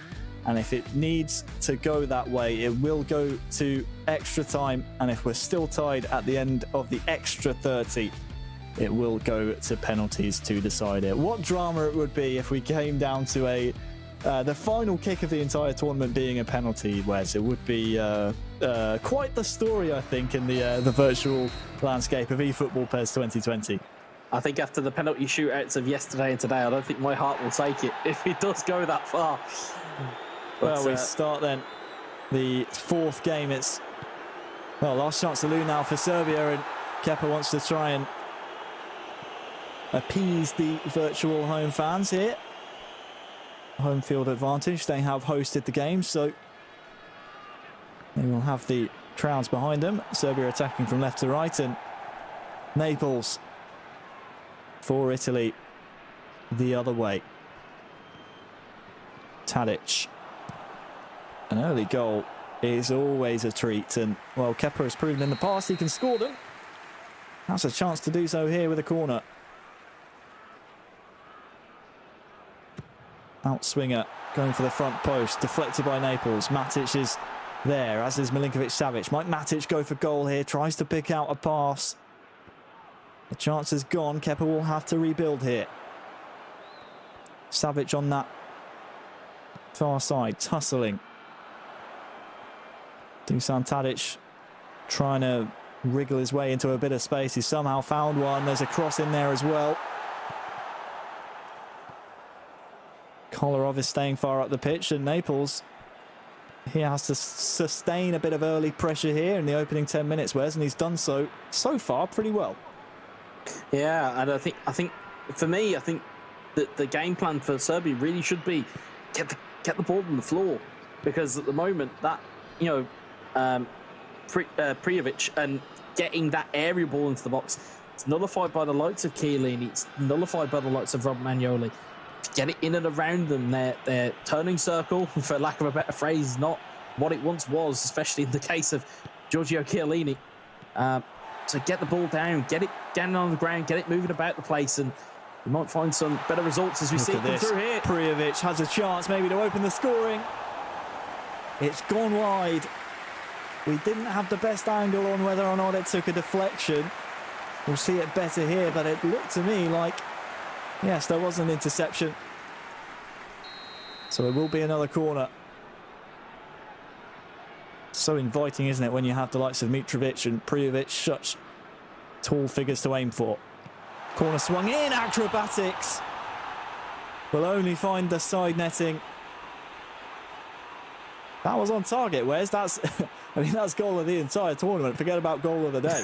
And if it needs to go that way, it will go to extra time. And if we're still tied at the end of the extra 30, it will go to penalties to decide it. What drama it would be if we came down to the final kick of the entire tournament being a penalty, Wes. It would be quite the story, I think, in the virtual landscape of eFootball PES 2020. I think after the penalty shootouts of yesterday and today, I don't think my heart will take it if it does go that far. Well, we start then the fourth game. It's last chance to lose now for Serbia, and Kepa wants to try and appease the virtual home fans here. Home field advantage. They have hosted the game, so they will have the crowds behind them. Serbia attacking from left to right, and Naples for Italy the other way. Tadic. An early goal is always a treat, and well, Kepa has proven in the past he can score them. That's a chance to do so here with a corner. Outswinger going for the front post, deflected by Naples. Matic is there, as is Milinkovic-Savic. Might Matic go for goal here, tries to pick out a pass. The chance is gone. Kepa will have to rebuild here. Savic on that far side, tussling. Dusan Tadic trying to wriggle his way into a bit of space. He's somehow found one. There's a cross in there as well. Kolarov is staying far up the pitch, and Naples, he has to sustain a bit of early pressure here in the opening 10 minutes, Wes, and he's done so far pretty well. Yeah, and I think for me, I think that the game plan for Serbia really should be get the ball on the floor, because at the moment that, you know, Prijovic and getting that area ball into the box, it's nullified by the likes of Chiellini, it's nullified by the likes of Rob Magnoli. To get it in and around them, their turning circle, for lack of a better phrase, is not what it once was, especially in the case of Giorgio Chiellini. So get the ball down, get it down on the ground, get it moving about the place, and you might find some better results as we see them through here. Prijovic has a chance maybe to open the scoring. It's gone wide. We didn't have the best angle on whether or not it took a deflection. We'll see it better here, but it looked to me like, yes, there was an interception. So it will be another corner. So inviting, isn't it, when you have the likes of Mitrovic and Prijovic, such tall figures to aim for. Corner swung in, acrobatics. Will only find the side netting. That was on target, Wes. That's, I mean, that's goal of the entire tournament. Forget about goal of the day.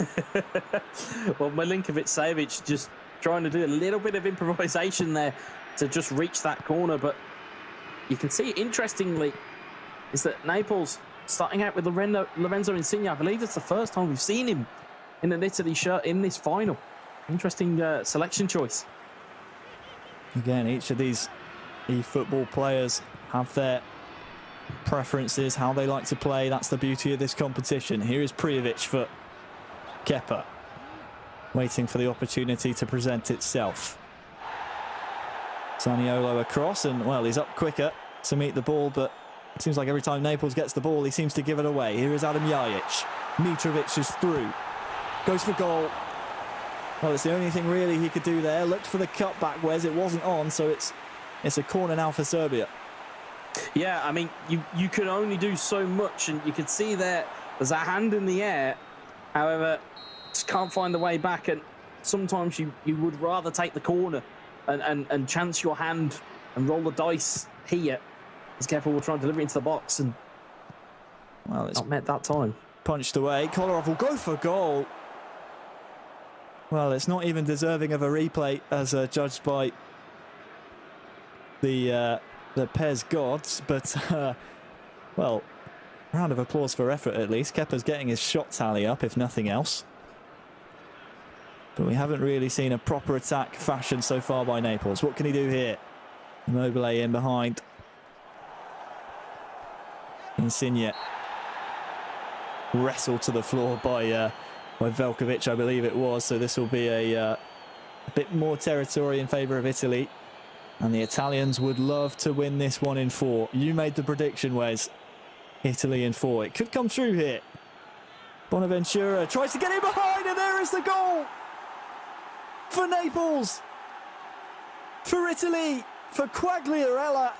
Well, Milinkovic-Savic just trying to do a little bit of improvisation there to just reach that corner, but you can see, interestingly, is that Naples starting out with Lorenzo Insigne. I believe it's the first time we've seen him in an Italy shirt in this final. Interesting selection choice. Again, each of these eFootball players have their preferences, how they like to play. That's the beauty of this competition. Here is Prijovic for Kepa, waiting for the opportunity to present itself. Zaniolo across, and well, he's up quicker to meet the ball, but it seems like every time Naples gets the ball, he seems to give it away. Here is Adam Ljajic. Mitrovic is through, goes for goal. Well, it's the only thing really he could do there. Looked for the cutback, Wes. It wasn't on, so it's a corner now for Serbia. Yeah, I mean, you can only do so much, and you can see there's a hand in the air. However, just can't find the way back, and sometimes you would rather take the corner and chance your hand and roll the dice here, as Kepa will try and deliver it into the box, and well, it's not met that time. Punched away. Kolarov will go for goal. Well, it's not even deserving of a replay, as judged by the PES gods, but well, round of applause for effort at least. Kepa's getting his shot tally up, if nothing else. But we haven't really seen a proper attack fashion so far by Naples. What can he do here? Immobile in behind. Insigne wrestled to the floor by Veljkovic, I believe it was. So this will be a bit more territory in favour of Italy. And the Italians would love to win this one in 4. You made the prediction, Wes. Italy in 4. It could come true here. Bonaventura tries to get in behind, and there is the goal! For Naples! For Italy! For Quagliarella!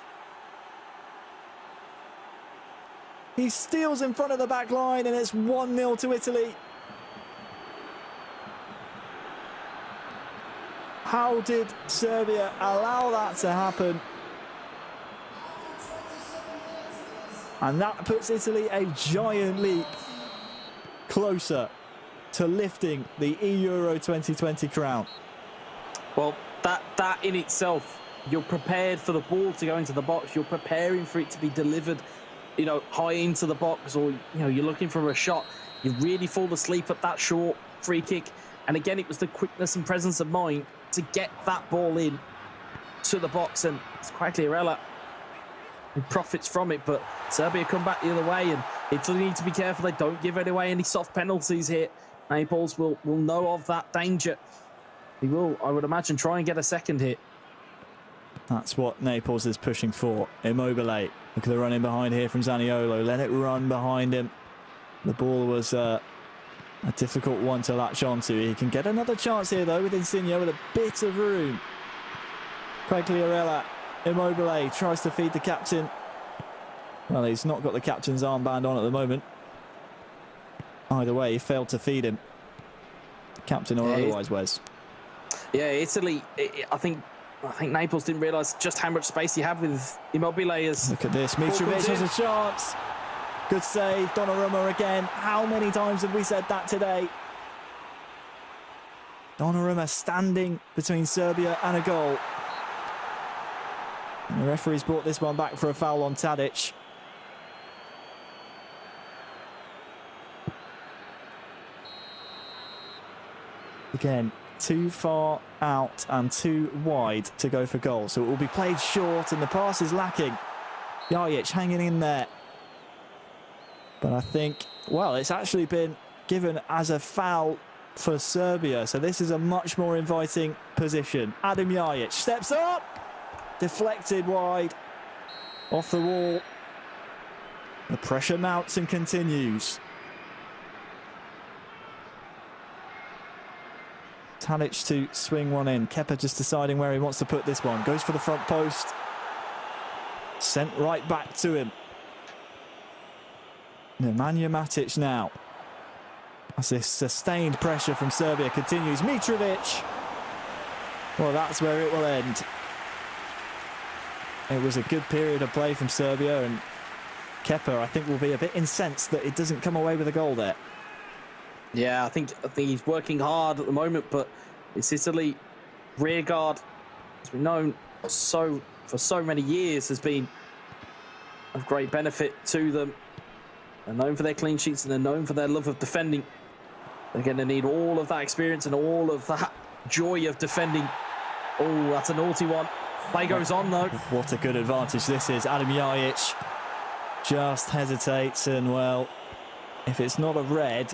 He steals in front of the back line, and it's 1-0 to Italy. How did Serbia allow that to happen? And that puts Italy a giant leap closer to lifting the Euro 2020 crown. Well, that in itself, you're prepared for the ball to go into the box. You're preparing for it to be delivered, you know, high into the box, or, you know, you're looking for a shot. You really fall asleep at that short free kick. And again, it was the quickness and presence of mind to get that ball in to the box, and it's Quagliarella who profits from it, but Serbia come back the other way, and Italy need to be careful they don't give away any soft penalties here. Naples will know of that danger. He will, I would imagine, try and get a second hit. That's what Naples is pushing for. Immobile. Look at the run in behind here from Zaniolo. Let it run behind him. The ball was a difficult one to latch onto. He can get another chance here, though, with Insigne with a bit of room. Quagliarella. Immobile tries to feed the captain. Well, he's not got the captain's armband on at the moment. Either way, he failed to feed him. Captain or otherwise, Wes. Yeah, Italy, I think Naples didn't realise just how much space he had with Immobile. As look at this, Mitrovic has a chance. Good save, Donnarumma again. How many times have we said that today? Donnarumma standing between Serbia and a goal. And the referee's brought this one back for a foul on Tadic. Again, too far out and too wide to go for goal. So it will be played short and the pass is lacking. Jajic hanging in there. But I think, well, it's actually been given as a foul for Serbia. So this is a much more inviting position. Adam Jajic steps up. Deflected wide. Off the wall. The pressure mounts and continues. Tadic to swing one in. Kepa just deciding where he wants to put this one. Goes for the front post. Sent right back to him. Nemanja Matic now. As this sustained pressure from Serbia continues. Mitrovic. Well, that's where it will end. It was a good period of play from Serbia, and Kepa, I think, will be a bit incensed that it doesn't come away with a goal there. Yeah, I think he's working hard at the moment, but it's Italy. Rear guard, as we've known for so many years, has been of great benefit to them. They're known for their clean sheets and they're known for their love of defending. They're going to need all of that experience and all of that joy of defending. Oh, that's a naughty one. Play goes on, though. What a good advantage this is. Adam Jajic just hesitates, and, well, if it's not a red,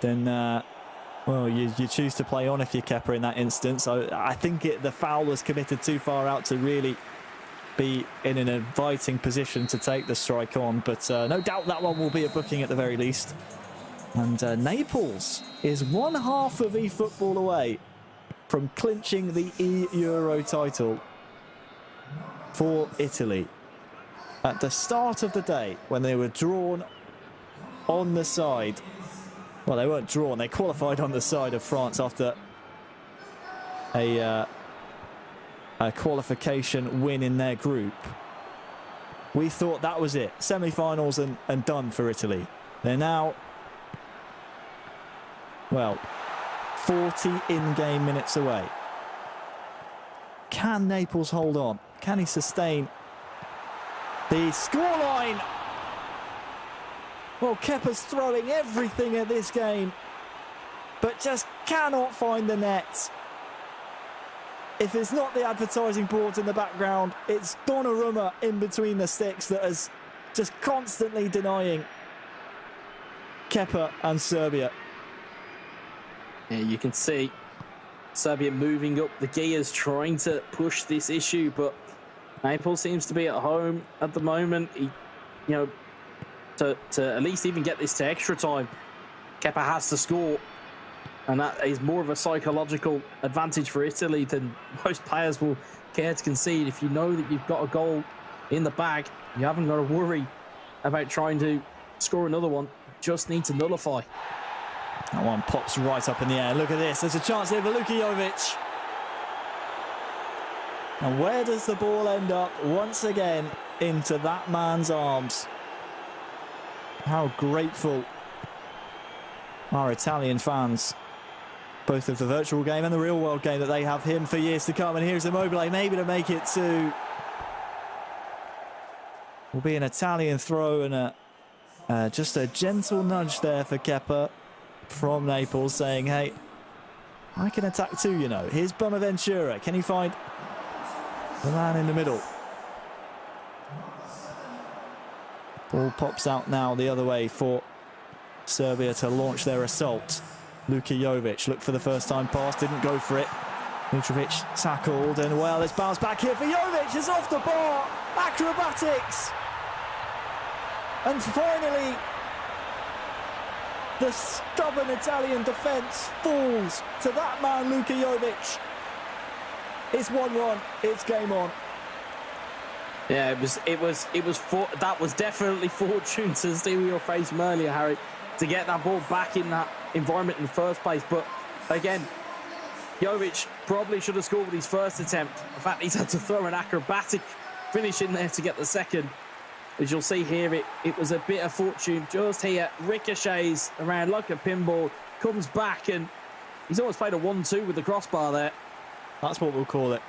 then, well, you choose to play on if you're Kepa in that instance. So I think the foul was committed too far out to really be in an inviting position to take the strike on. But no doubt that one will be a booking at the very least. And Naples is one half of eFootball away from clinching the E-Euro title for Italy. At the start of the day, when they were drawn on the side, well, they weren't drawn, they qualified on the side of France after a qualification win in their group. We thought that was it, semi-finals and done for Italy. They're now, well, 40 in-game minutes away. Can Naples hold on? Can he sustain the scoreline? Well, Kepa's throwing everything at this game, but just cannot find the net. If it's not the advertising boards in the background, it's Donnarumma in between the sticks that is just constantly denying Kepa and Serbia. Yeah, you can see Serbia moving up the gears, trying to push this issue, but Naples seems to be at home at the moment. To at least even get this to extra time, Kepa has to score, and that is more of a psychological advantage for Italy than most players will care to concede. If you know that you've got a goal in the bag, you haven't got to worry about trying to score another one. You just need to nullify. That one pops right up in the air. Look at this. There's a chance here for Luka Jovic. And where does the ball end up? Once again, into that man's arms. How grateful are Italian fans, both of the virtual game and the real world game, that they have him for years to come. And here's Immobile, maybe to make it two. Will be an Italian throw and a Just a gentle nudge there for Kepa from Naples, saying, hey, I can attack too, you know. Here's Bonaventura. Can he find the man in the middle? Ball pops out now the other way for Serbia to launch their assault. Luka Jovic looked for the first time pass, didn't go for it. Mitrovic tackled, and well, it's bounced back here for Jovic. It's off the bar. Acrobatics. And finally, the stubborn Italian defence falls to that man, Luka Jovic. It's 1-1. It's game on. Yeah, that was definitely fortune, to steal your phrase from earlier, Harry, to get that ball back in that environment in the first place. But again, Jovic probably should have scored with his first attempt. In fact, he's had to throw an acrobatic finish in there to get the second. As you'll see here, it was a bit of fortune just here. Ricochets around like a pinball, comes back, and he's almost played a 1-2 with the crossbar there. That's what we'll call it.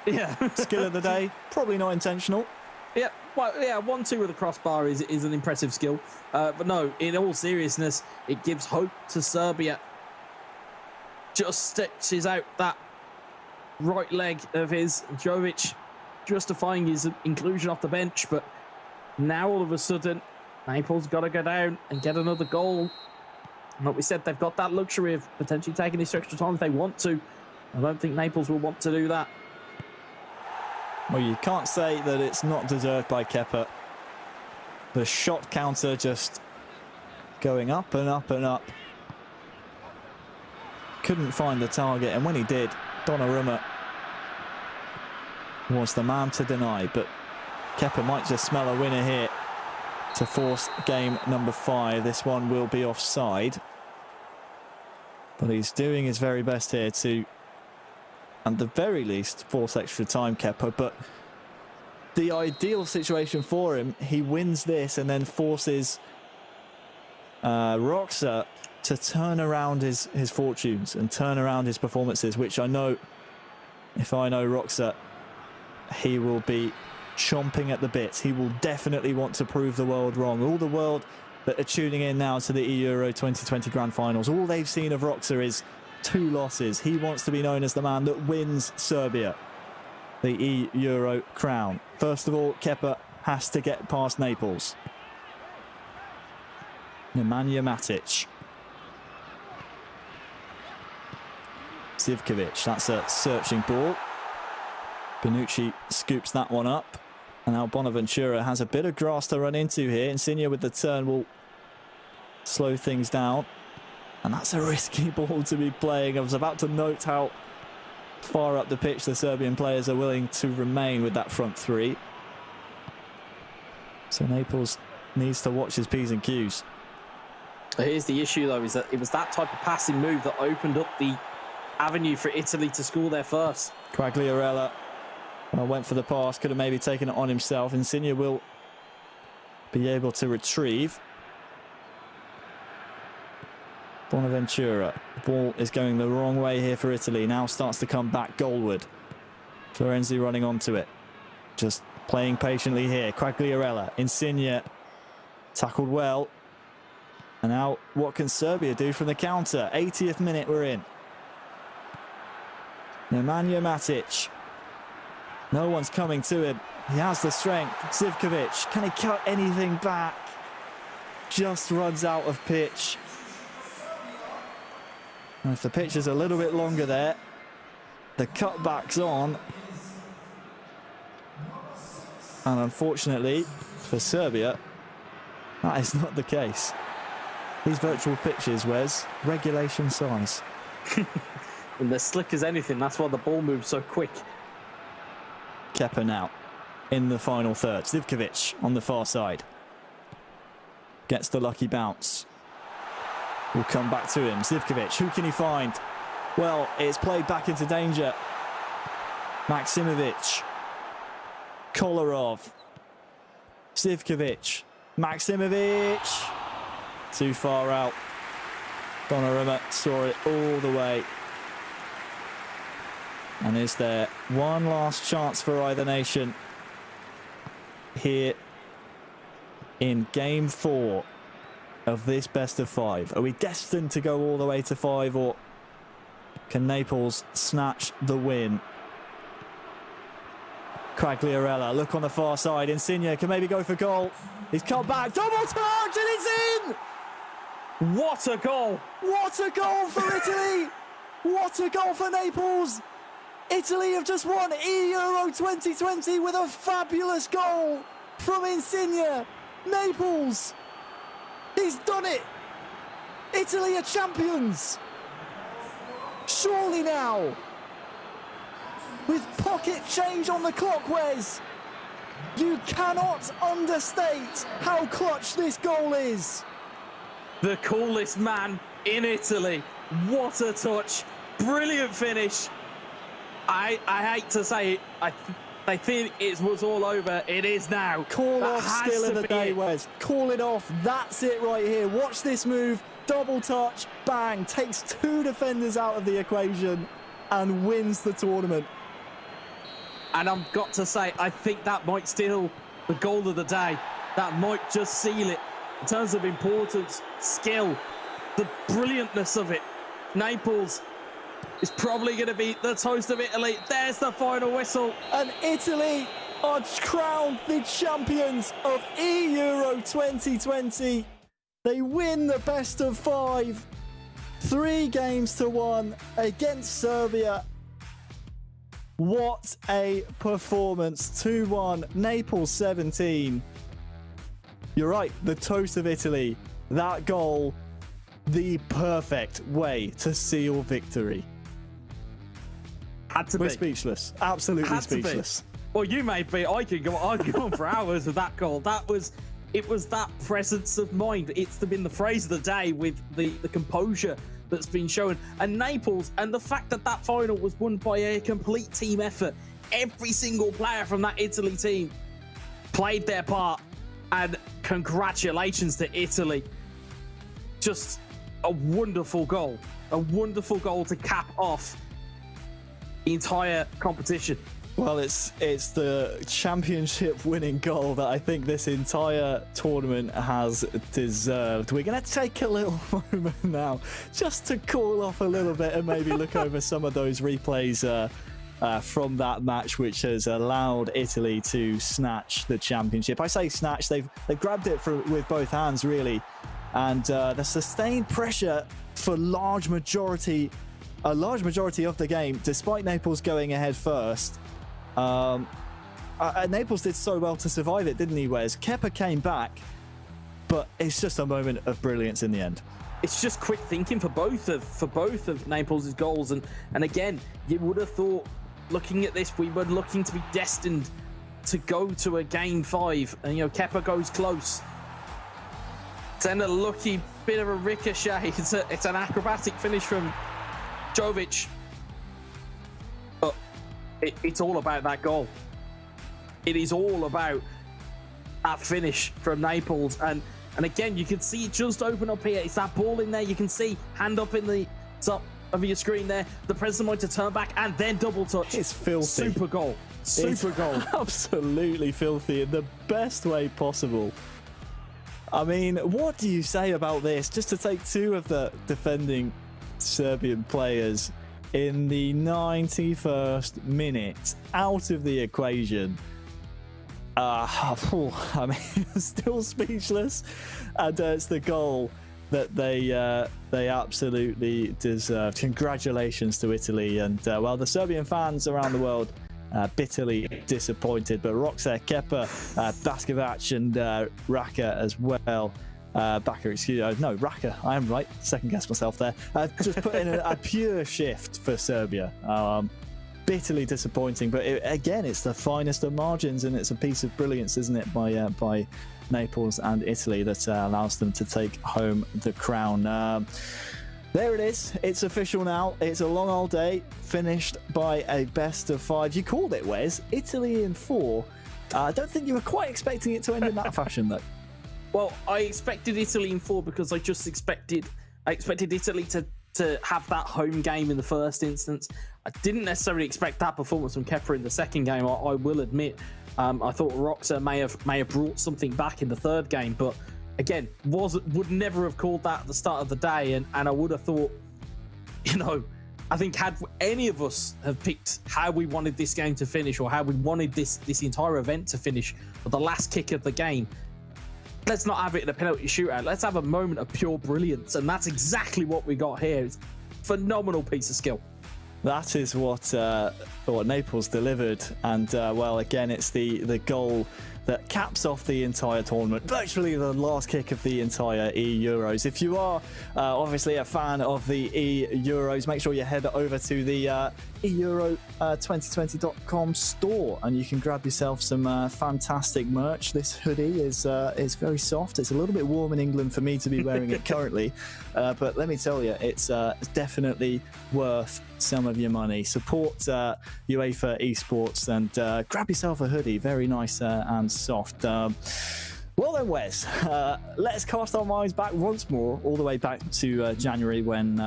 Yeah. Skill of the day, probably not intentional. Yeah, well, yeah, 1-2 with a crossbar is an impressive skill. But no, in all seriousness, it gives hope to Serbia. Just stretches out that right leg of his. Jovic justifying his inclusion off the bench, but now all of a sudden, Naples got to go down and get another goal. And like we said, they've got that luxury of potentially taking this extra time if they want to. I don't think Naples will want to do that. Well, you can't say that it's not deserved by Kepa. The shot counter just going up and up and up. Couldn't find the target, and when he did, Donnarumma was the man to deny, but Kepa might just smell a winner here to force game number 5. This one will be offside, but he's doing his very best here to, at the very least, force extra time, Kepa. But the ideal situation for him, he wins this and then forces Roxa to turn around his fortunes and turn around his performances, which I know, if I know Roxa, he will be chomping at the bits. He will definitely want to prove the world wrong. All the world that are tuning in now to the Euro 2020 Grand Finals, all they've seen of Roxa is 2 losses. He wants to be known as the man that wins Serbia the Euro crown. First of all, Kepa has to get past Naples. Nemanja Matic. Zivkovic, that's a searching ball. Bonucci scoops that one up. And now Bonaventura has a bit of grass to run into here. Insigne with the turn will slow things down. And that's a risky ball to be playing. I was about to note how far up the pitch the Serbian players are willing to remain with that front 3. So Naples needs to watch his P's and Q's. Here's the issue, though, is that it was that type of passing move that opened up the avenue for Italy to score their first. Quagliarella went for the pass, could have maybe taken it on himself. Insigne will be able to retrieve. Bonaventura. The ball is going the wrong way here for Italy. Now starts to come back goalward. Florenzi running onto it. Just playing patiently here. Quagliarella. Insigne tackled well. And now what can Serbia do from the counter? 80th minute we're in. Nemanja Matic. No one's coming to him. He has the strength. Zivkovic. Can he cut anything back? Just runs out of pitch. And if the pitch is a little bit longer there, the cutback's on. And unfortunately for Serbia, that is not the case. These virtual pitches, Wes, regulation size. And they're slick as anything. That's why the ball moves so quick. Kepa now in the final third. Zivkovic on the far side. Gets the lucky bounce. Will come back to him. Zivkovic, who can he find? Well, it's played back into danger. Maksimovic. Kolarov. Zivkovic. Maksimovic. Too far out. Donnarumma saw it all the way. And is there one last chance for either nation here in game 4 of this best of 5? Are we destined to go all the way to 5, or can Naples snatch the win? Quagliarella, look on the far side. Insigne can maybe go for goal. He's come back, double touch, and it's in! What a goal! What a goal for Italy! What a goal for Naples! Italy have just won Euro 2020 with a fabulous goal from Insigne. Naples, he's done it! Italy are champions! Surely now, with pocket change on the clock, Wes, you cannot understate how clutch this goal is. The coolest man in Italy. What a touch. Brilliant finish. I hate to say it. I think it was all over. It is now. Call off skill of the day, Wes. Call it off. That's it right here. Watch this move. Double touch. Bang. Takes 2 defenders out of the equation and wins the tournament. And I've got to say, I think that might steal the goal of the day. That might just seal it. In terms of importance, skill, the brilliantness of it. Naples is probably going to be the toast of Italy. There's the final whistle. And Italy are crowned the champions of Euro 2020. They win the best of 5. 3-1 against Serbia. What a performance. 2-1, Naples 17. You're right, the toast of Italy. That goal, the perfect way to seal victory. Had to We're be. speechless. Absolutely Had speechless. To be. Well, you may be. I could go on for hours with that goal. It was that presence of mind. It's been the phrase of the day with the composure that's been shown. And Naples, and the fact that that final was won by a complete team effort. Every single player from that Italy team played their part. And congratulations to Italy. Just a wonderful goal. A wonderful goal to cap off the entire competition. Well, it's the championship winning goal that I think this entire tournament has deserved. We're going to take a little moment now just to cool off a little bit and maybe look over some of those replays from that match, which has allowed Italy to snatch the championship. I say snatch, they've grabbed it with both hands, really. And the sustained pressure for a large majority of the game, despite Naples going ahead first. Naples did so well to survive it, didn't he, Wes? Kepa came back, but it's just a moment of brilliance in the end. It's just quick thinking for both of Naples' goals, and again, you would have thought, looking at this, we were looking to be destined to go to a game 5, and Kepa goes close. Then a lucky bit of a ricochet. It's an acrobatic finish from Jovic. But it's all about that goal. It is all about that finish from Naples. And again, you can see it just open up here. It's that ball in there. You can see hand up in the top of your screen there. The president might to turn back and then double touch. It's filthy. Super goal. Super goal. Absolutely filthy in the best way possible. I mean, what do you say about this? Just to take 2 of the defending Serbian players in the 91st minute out of the equation. I mean, still speechless. And it's the goal that they absolutely deserved. Congratulations to Italy. And, well, the Serbian fans around the world bitterly disappointed, but Roxer, Kepa, Baskovac and Raka as well. Raka, I am right, second guess myself there. Just put in a pure shift for Serbia. Bitterly disappointing, but again, it's the finest of margins, and it's a piece of brilliance, isn't it, by Naples and Italy that allows them to take home the crown. There it is. It's official now. It's a long old day, finished by a best of 5. You called it, Wes. Italy in 4. I don't think you were quite expecting it to end in that fashion, though. Well, I expected Italy in 4 because I expected Italy to to have that home game in the first instance. I didn't necessarily expect that performance from Kepa in the second game, I will admit. I thought Roxa may have brought something back in the third game, but again, would never have called that at the start of the day, and I would have thought, I think had any of us have picked how we wanted this game to finish, or how we wanted this entire event to finish, or the last kick of the game, let's not have it in a penalty shootout. Let's have a moment of pure brilliance, and that's exactly what we got here. It's a phenomenal piece of skill. That is what Naples delivered, and well, again, it's the goal that caps off the entire tournament, virtually the last kick of the entire E-Euros. If you are obviously a fan of the E-Euros, make sure you head over to the euro2020.com store and you can grab yourself some fantastic merch. This hoodie is very soft. It's a little bit warm in England for me to be wearing it currently, but let me tell you, it's definitely worth some of your money. Support UEFA esports and grab yourself a hoodie. Very nice and soft. Well then, Wes, let's cast our minds back once more, all the way back to January, when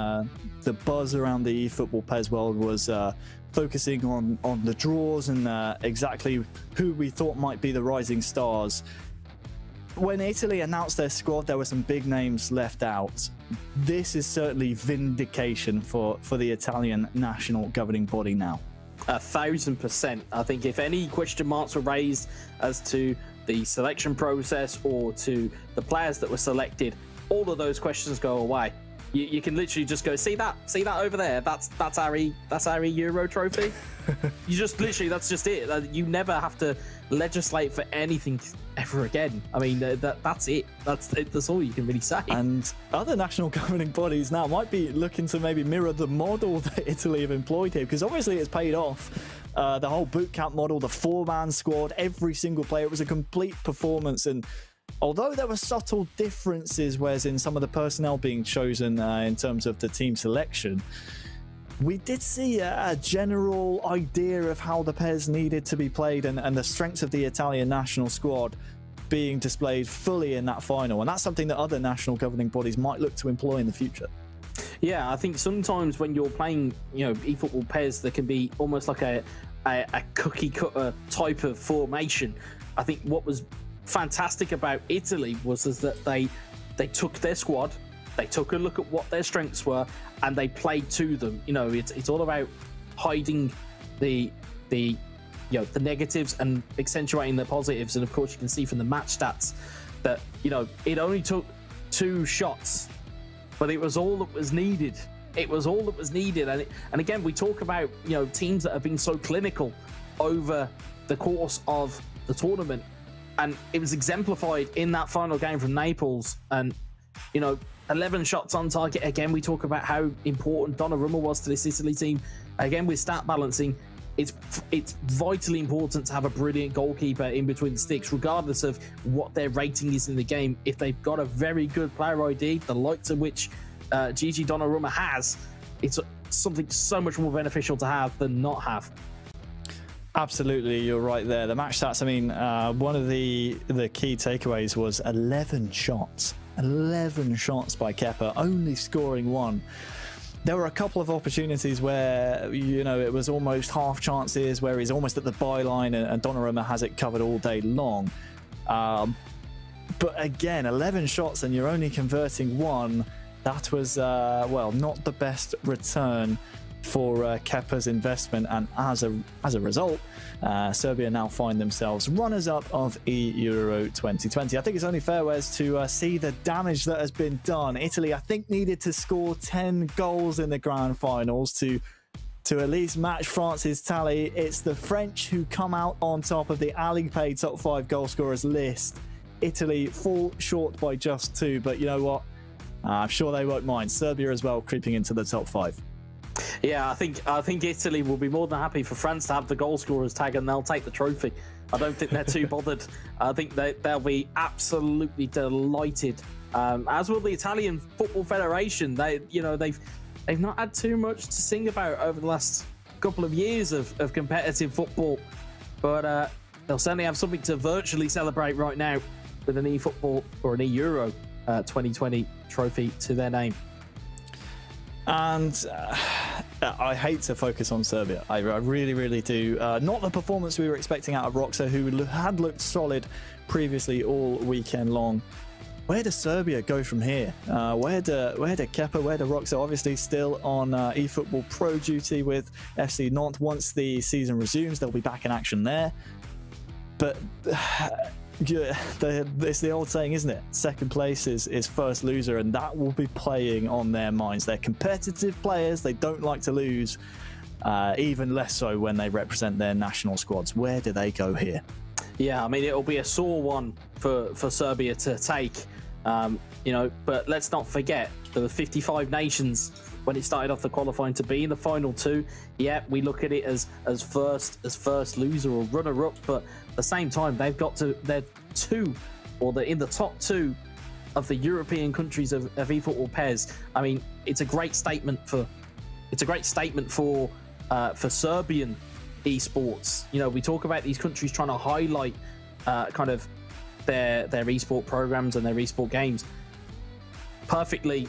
the buzz around the eFootball PES world was focusing on the draws and exactly who we thought might be the rising stars. When Italy announced their squad, there were some big names left out. This is certainly vindication for the Italian national governing body now. 1,000%. I think if any question marks were raised as to the selection process or to the players that were selected, all of those questions go away. You can literally just go, see that over there, that's our Euro trophy. You just literally, that's just it. You never have to legislate for anything ever again. I mean, that's it. That's all you can really say. And other national governing bodies now might be looking to maybe mirror the model that Italy have employed here, because obviously it's paid off. The whole boot camp model, the 4-man squad, every single player, it was a complete performance. And although there were subtle differences, whereas in some of the personnel being chosen in terms of the team selection, we did see a general idea of how the PES needed to be played, and the strengths of the Italian national squad being displayed fully in that final. And that's something that other national governing bodies might look to employ in the future. Yeah, I think sometimes when you're playing, eFootball PES, there can be almost like a cookie cutter type of formation. I think what was fantastic about Italy was that they took their squad, they took a look at what their strengths were, and they played to them. It's all about hiding the negatives and accentuating the positives. And of course, you can see from the match stats that it only took 2 shots, but it was all that was needed. It was all that was needed. And again, we talk about teams that have been so clinical over the course of the tournament, and it was exemplified in that final game from Naples. And 11 shots on target. Again, we talk about how important Donnarumma was to this Italy team. Again, with stat balancing, it's vitally important to have a brilliant goalkeeper in between the sticks, regardless of what their rating is in the game. If they've got a very good player ID, the likes of which Gigi Donnarumma has, it's something so much more beneficial to have than not have. Absolutely, you're right there. The match stats, I mean, one of the key takeaways was 11 shots. 11 shots by Kepa, only scoring 1. There were a couple of opportunities where, it was almost half chances, where he's almost at the byline and Donnarumma has it covered all day long. But again, 11 shots and you're only converting 1. That was, not the best return for Kepa's investment, and as a result, Serbia now find themselves runners-up of Euro 2020. I think it's only fair, Wes, to see the damage that has been done. Italy, I think, needed to score 10 goals in the grand finals to at least match France's tally. It's the French who come out on top of the Alipay top 5 goal scorers list. Italy fall short by just 2, but you know what? I'm sure they won't mind. Serbia as well creeping into the top 5. Yeah, I think Italy will be more than happy for France to have the goal scorers tag, and they'll take the trophy. I don't think they're too bothered. I think they'll be absolutely delighted. As will the Italian Football Federation. They've not had too much to sing about over the last couple of years of competitive football, but they'll certainly have something to virtually celebrate right now with an eFootball or an E-Euro 2020 trophy to their name. And I hate to focus on Serbia. I really, really do. Not the performance we were expecting out of Roxa, who had looked solid previously all weekend long. Where does Serbia go from here? Where do Kepa, where do Roxa? Obviously still on eFootball Pro duty with FC Nantes. Once the season resumes, they'll be back in action there. But it's the old saying, isn't it? Second place is first loser, and that will be playing on their minds. They're competitive players. They don't like to lose, even less so when they represent their national squads. Where do they go here? Yeah, I mean, it'll be a sore one for Serbia to take, but let's not forget there were 55 nations when it started off the qualifying to be in the final two. Yeah, we look at it as first loser or runner-up, but at the same time, they're in the top two of the European countries of eFootball PES. I mean, it's a great statement for Serbian esports. We talk about these countries trying to highlight kind of their esport programs and their esport games perfectly.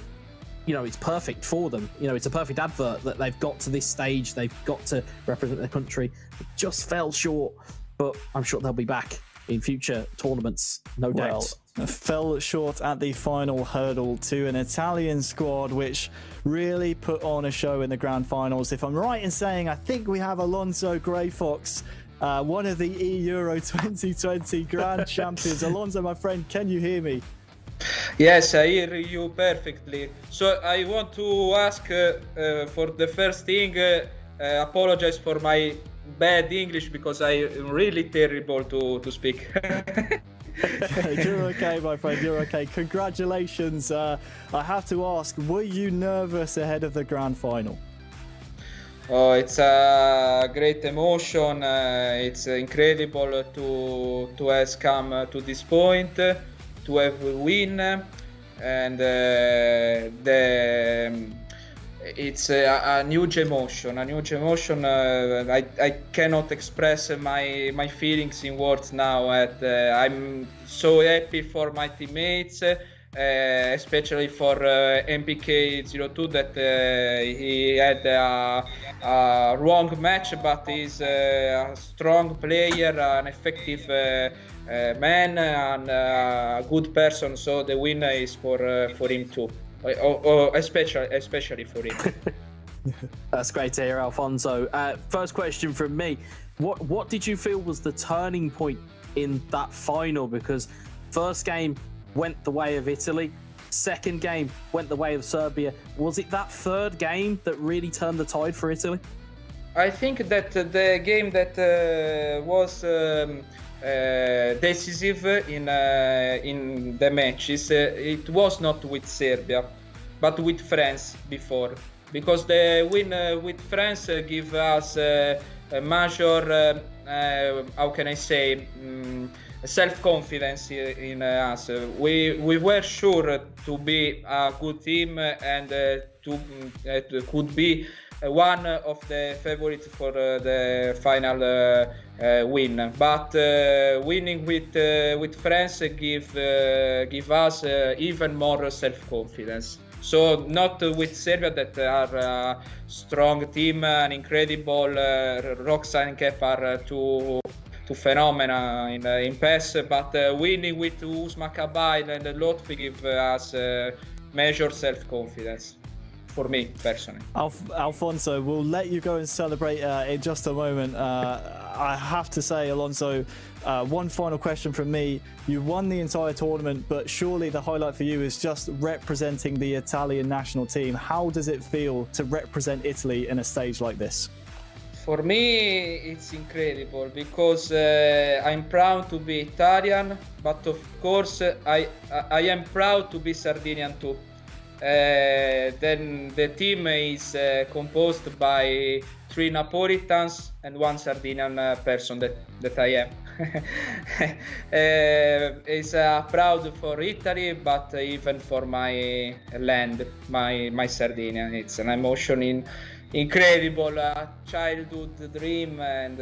It's perfect for them. It's a perfect advert that they've got to this stage. They've got to represent their country. It just fell short, but I'm sure they'll be back in future tournaments, no doubt. Fell short at the final hurdle to an Italian squad which really put on a show in the grand finals. If I'm right in saying, I think we have Alonso Greyfox, one of the Euro 2020 grand champions. Alonso, my friend, can you hear me? Yes, I hear you perfectly. So I want to ask for the first thing, apologize for my bad English because I'm really terrible to speak. You're okay, my friend, you're okay. Congratulations. I have to ask, were you nervous ahead of the grand final? Oh, it's a great emotion. It's incredible to have come to this point, to have a win, and it's a huge emotion. I cannot express my feelings in words now. I'm so happy for my teammates, especially for MPK02 that he had a wrong match, but he's a strong player, an effective man, and a good person. So the win is for him too. Especially for him. That's great to hear, Alfonso. First question from me: what did you feel was the turning point in that final? Because first game went the way of Italy, second game went the way of Serbia. Was it that third game that really turned the tide for Italy? I think that the game that was decisive in the matches, it was not with Serbia, but with France before, because the win with France give us a major, how can I say, self-confidence in us. We were sure to be a good team and could be one of the favorites for the final win, but winning with France give us even more self-confidence. So not with Serbia, that are a strong team, an incredible Roxa and Kepa are two phenomena in PES, but winning with Usman Kabail and Lotfi give us major self-confidence. For me, personally. Alfonso, we'll let you go and celebrate in just a moment. I have to say, Alonso, one final question from me. You won the entire tournament, but surely the highlight for you is just representing the Italian national team. How does it feel to represent Italy in a stage like this? For me, it's incredible because I'm proud to be Italian, but of course I am proud to be Sardinian too. Then the team is composed by 3 Napolitans and 1 Sardinian person that I am. It's proud for Italy, but even for my land, my Sardinia. It's an emotion incredible, childhood dream, and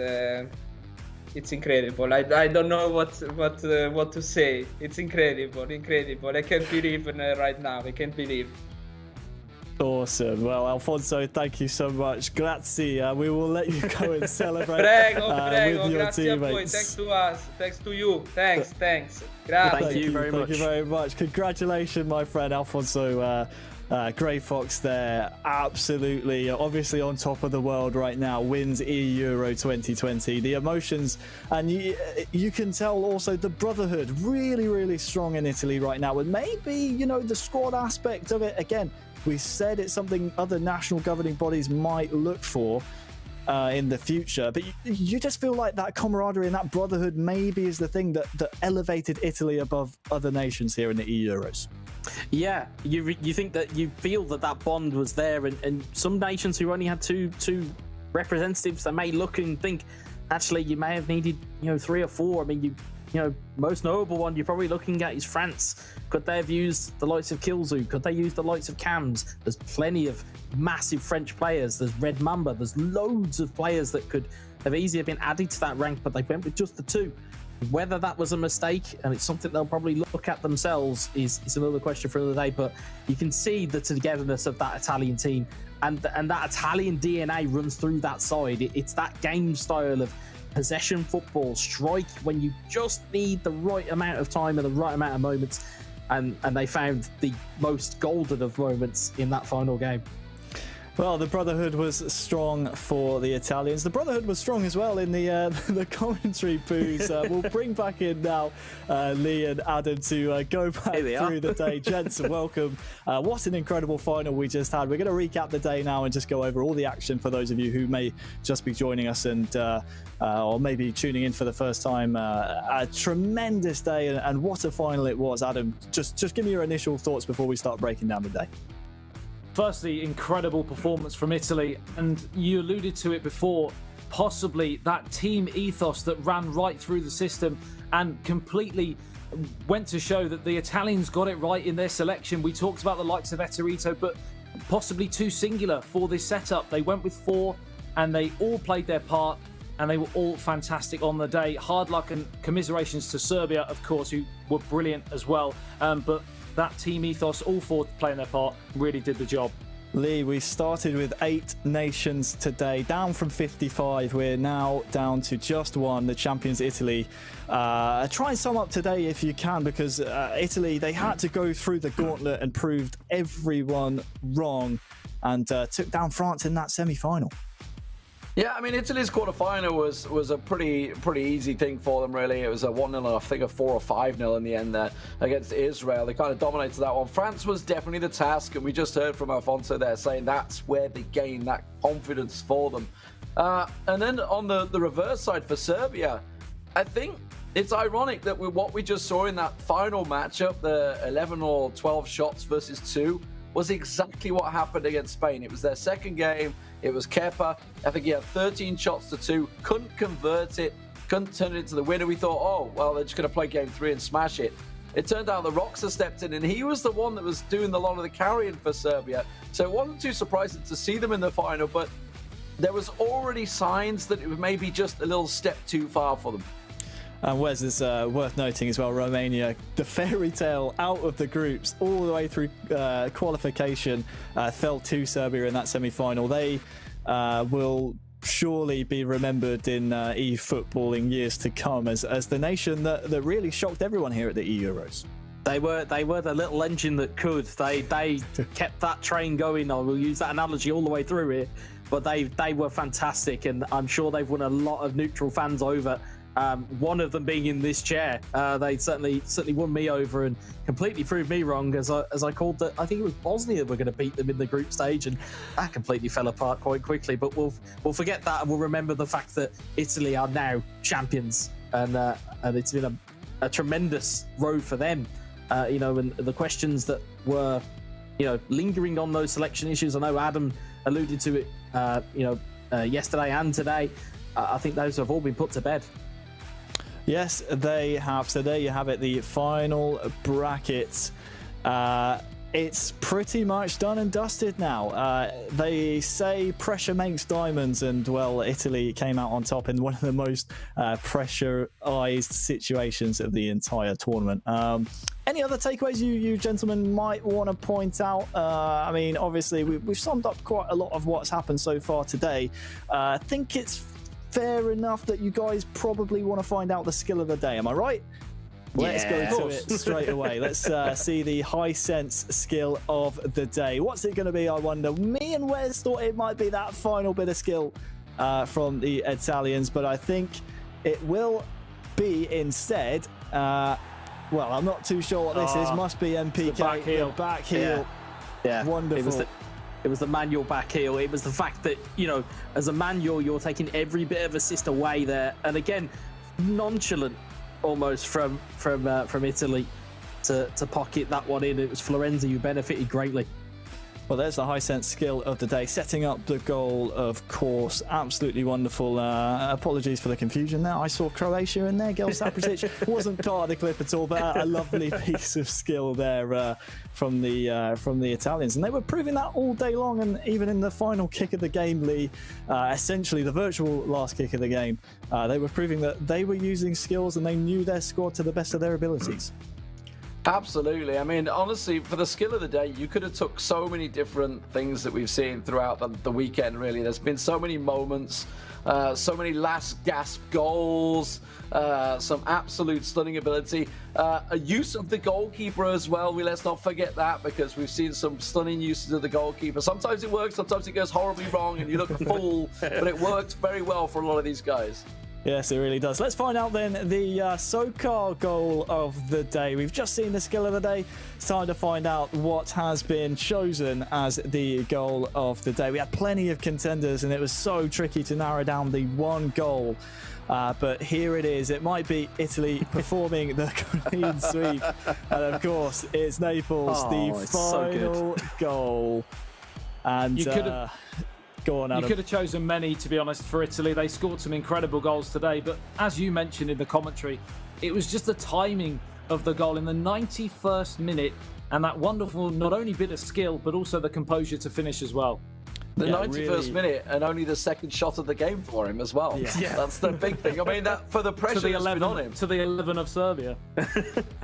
it's incredible. I don't know what to say. It's incredible. I can't believe right now. I can't believe. Awesome. Well, Alfonso, thank you so much. Grazie. We will let you go and celebrate Prego, with your grazie a voi. teammates. Thanks to us. Thanks to you. Thanks. Grazie. Thank you very much. Congratulations, my friend Alfonso. Grey Fox there, absolutely, obviously on top of the world right now, wins Euro 2020. The emotions, and you can tell also the brotherhood really, really strong in Italy right now. And maybe, you know, the squad aspect of it, again, we said it's something other national governing bodies might look for in the future. But you just feel like that camaraderie and that brotherhood maybe is the thing that elevated Italy above other nations here in the Euros. Yeah, you think that you feel that bond was there, and some nations who only had two representatives, they may look and think, actually, you may have needed 3 or 4. I mean, most notable one you're probably looking at is France. Could they have used the likes of Kilzu? Could they use the likes of Cams? There's plenty of massive French players. There's Red Mamba. There's loads of players that could have easily been added to that rank, but they went with just the 2. Whether that was a mistake, and it's something they'll probably look at themselves, is another question for another day. But you can see the togetherness of that Italian team, and that Italian DNA runs through that side. It's that game style of possession football, strike when you just need the right amount of time and the right amount of moments, and they found the most golden of moments in that final game. Well, the brotherhood was strong for the Italians. The brotherhood was strong as well in the commentary booths. We'll bring back in now Lee and Adam to go back through the day. Gents, welcome. What an incredible final we just had. We're going to recap the day now and just go over all the action for those of you who may just be joining us and or maybe tuning in for the first time. A tremendous day, and what a final it was. Adam, just give me your initial thoughts before we start breaking down the day. Firstly, incredible performance from Italy, and you alluded to it before, possibly that team ethos that ran right through the system and completely went to show that the Italians got it right in their selection. We talked about the likes of Eterito, but possibly too singular for this setup. They went with 4 and they all played their part, and they were all fantastic on the day. Hard luck and commiserations to Serbia, of course, who were brilliant as well. But that team ethos, all 4 playing their part, really did the job. Lee, we started with 8 nations today, down from 55. We're now down to just 1, the champions Italy. Try and sum up today if you can, because Italy, they had to go through the gauntlet and proved everyone wrong, and took down France in that semi-final. Yeah, I mean, Italy's quarterfinal was a pretty easy thing for them, really. It was a 1-0 and I think a 4 or 5-0 in the end there against Israel. They kind of dominated that one. France was definitely the task, and we just heard from Alfonso there saying that's where they gained that confidence for them. And then on the reverse side for Serbia, I think it's ironic that what we just saw in that final matchup, the 11 or 12 shots versus 2, was exactly what happened against Spain. It was their second game. It was Kepa. I think he had 13 shots to 2, couldn't convert it, couldn't turn it into the winner. We thought, oh, well, they're just going to play game 3 and smash it. It turned out the Roxa stepped in, and he was the one that was doing a lot of the carrying for Serbia. So it wasn't too surprising to see them in the final, but there was already signs that it was maybe just a little step too far for them. And Wes, is worth noting as well, Romania, the fairy tale out of the groups all the way through qualification, fell to Serbia in that semi-final. They will surely be remembered in e-football in years to come as the nation that really shocked everyone here at the E-Euros. They were the little engine that could. They kept that train going. I will use that analogy all the way through it. But they were fantastic, and I'm sure they've won a lot of neutral fans over. One of them being in this chair. They certainly won me over and completely proved me wrong as I called that. I think it was Bosnia were going to beat them in the group stage, and that completely fell apart quite quickly. But we'll forget that, and we'll remember the fact that Italy are now champions, and it's been a tremendous road for them. And the questions that were lingering on those selection issues. I know Adam alluded to it yesterday and today. I think those have all been put to bed. Yes, they have. So there you have it, the final bracket. it's pretty much done and dusted now. They say pressure makes diamonds, and well, Italy came out on top in one of the most pressurized situations of the entire tournament. Any other takeaways you gentlemen might want to point out? I mean, obviously, we've summed up quite a lot of what's happened so far today. I think it's fair enough that you guys probably want to find out the skill of the day. Am I right? Let's go to it straight away. Let's see the high sense skill of the day. What's it going to be, I wonder? Me and Wes thought it might be that final bit of skill from the Italians, but I think it will be instead... well, I'm not too sure what this is. Must be MPK. The back heel. The back heel. Yeah. Wonderful. It was the manual back heel. It was the fact that, you know, as a manual, you're taking every bit of assist away there. And again, nonchalant almost from Italy to pocket that one in. It was Florenzi who benefited greatly. Well, there's the high sense skill of the day. Setting up the goal, of course. Absolutely wonderful. Apologies for the confusion there. I saw Croatia in there. Gil Sapricic wasn't part of the clip at all, but a lovely piece of skill there from the Italians. And they were proving that all day long, and even in the final kick of the game, Lee, essentially the virtual last kick of the game, they were proving that they were using skills and they knew their squad to the best of their abilities. Absolutely. I mean, honestly, for the skill of the day, you could have took so many different things that we've seen throughout the weekend, really. There's been so many moments, so many last gasp goals, some absolute stunning ability. A use of the goalkeeper as well. Let's not forget that, because we've seen some stunning uses of the goalkeeper. Sometimes it works, sometimes it goes horribly wrong and you look a fool, but it works very well for a lot of these guys. Yes, it really does. Let's find out then the Sokar goal of the day. We've just seen the skill of the day. It's time to find out what has been chosen as the goal of the day. We had plenty of contenders and it was so tricky to narrow down the one goal. But here it is. It might be Italy performing the clean sweep. And of course, it's Naples, the final goal. And you could have... Go on, Adam. You could have chosen many, to be honest, for Italy. They scored some incredible goals today, but as you mentioned in the commentary, it was just the timing of the goal in the 91st minute and that wonderful, not only bit of skill, but also the composure to finish as well. The 91st minute, and only the second shot of the game for him as well. Yeah. That's the big thing. I mean, that for the pressure that's been on him. To the 11 of Serbia.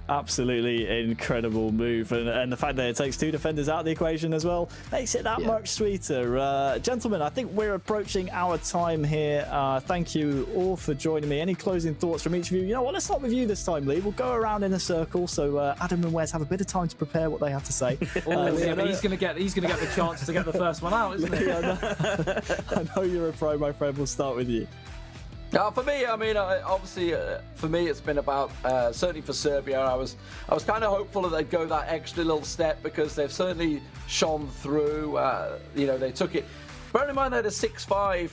Absolutely incredible move. And the fact that it takes two defenders out of the equation as well makes it that much sweeter. Gentlemen, I think we're approaching our time here. Thank you all for joining me. Any closing thoughts from each of you? You know what? Let's start with you this time, Lee. We'll go around in a circle so Adam and Wes have a bit of time to prepare what they have to say. Yeah, but he's going to get the chance to get the first one out, isn't he? I know you're a pro, my friend. We'll start with you. For me, I mean, obviously, for me, it's been about certainly for Serbia. I was kind of hopeful that they'd go that extra little step because they've certainly shone through. You know, they took it. Bear in mind they had a 6-5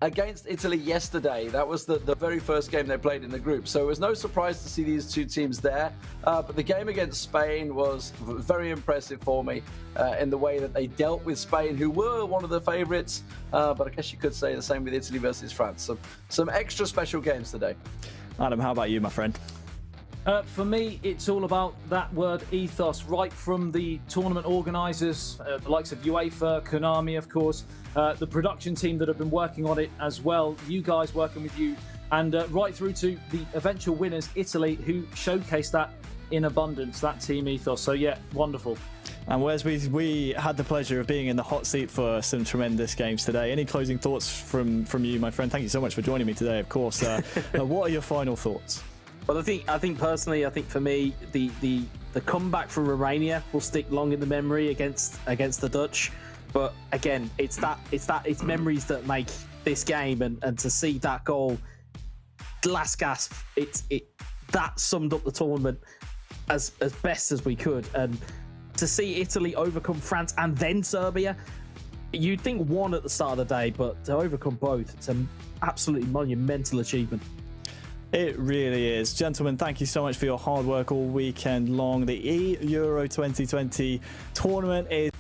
against Italy yesterday. That was the very first game they played in the group. So it was no surprise to see these two teams there. But the game against Spain was very impressive for me in the way that they dealt with Spain, who were one of the favourites. But I guess you could say the same with Italy versus France. So some extra special games today. Adam, how about you, my friend? For me, it's all about that word ethos, right from the tournament organisers, the likes of UEFA, Konami, of course, the production team that have been working on it as well, you guys working with you, and right through to the eventual winners, Italy, who showcased that in abundance, that team ethos. So yeah, wonderful. And Wes, we had the pleasure of being in the hot seat for some tremendous games today. Any closing thoughts from you, my friend? Thank you so much for joining me today, of course. What are your final thoughts? Well, I think personally, for me, the comeback from Romania will stick long in the memory against the Dutch. But again, it's memories that make this game, and to see that goal, last gasp, that summed up the tournament as best as we could. And to see Italy overcome France and then Serbia, you'd think one at the start of the day, but to overcome both, it's an absolutely monumental achievement. It really is. Gentlemen, thank you so much for your hard work all weekend long. The Euro 2020 tournament is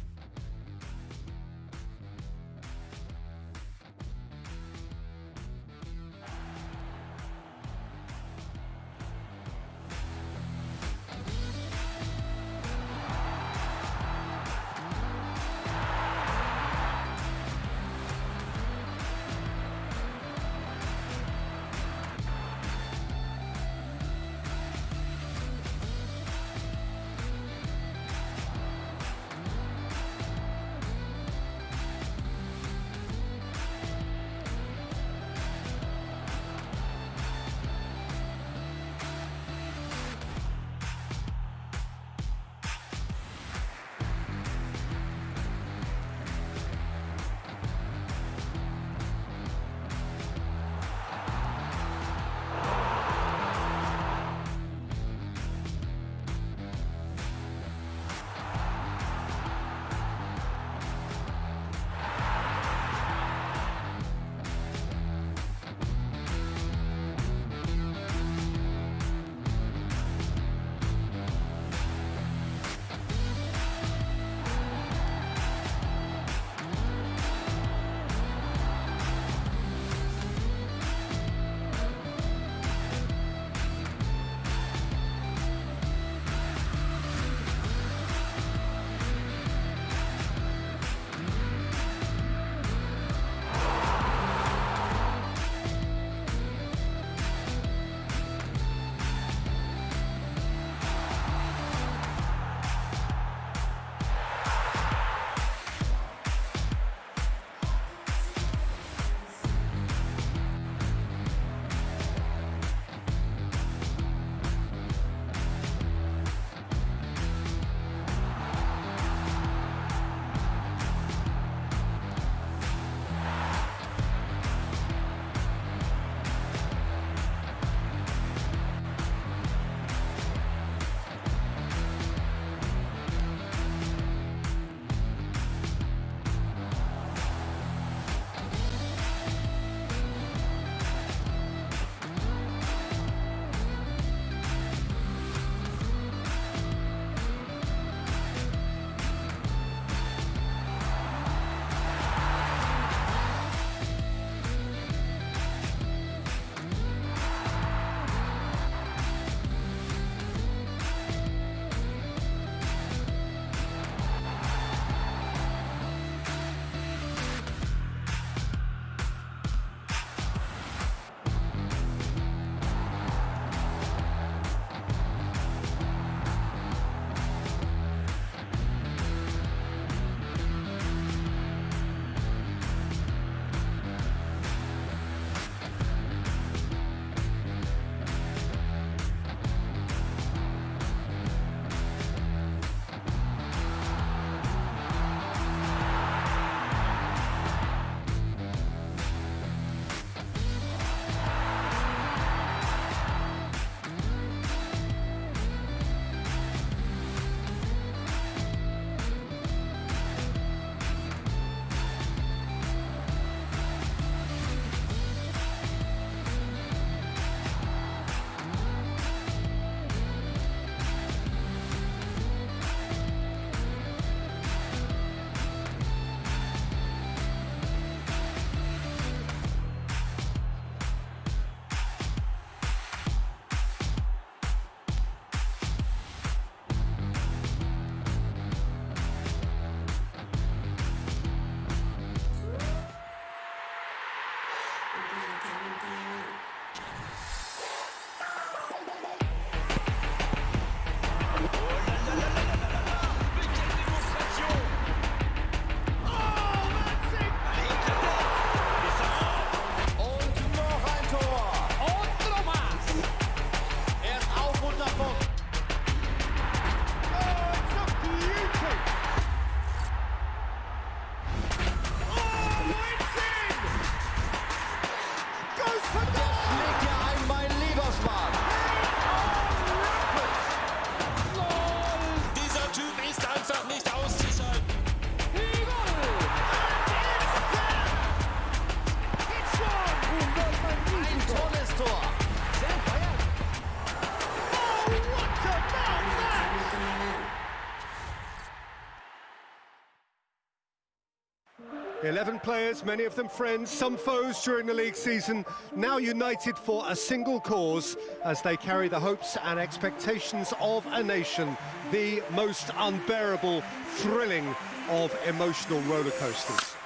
11 players, many of them friends, some foes during the league season, now united for a single cause as they carry the hopes and expectations of a nation, the most unbearable, thrilling of emotional roller coasters.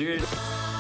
Cheers.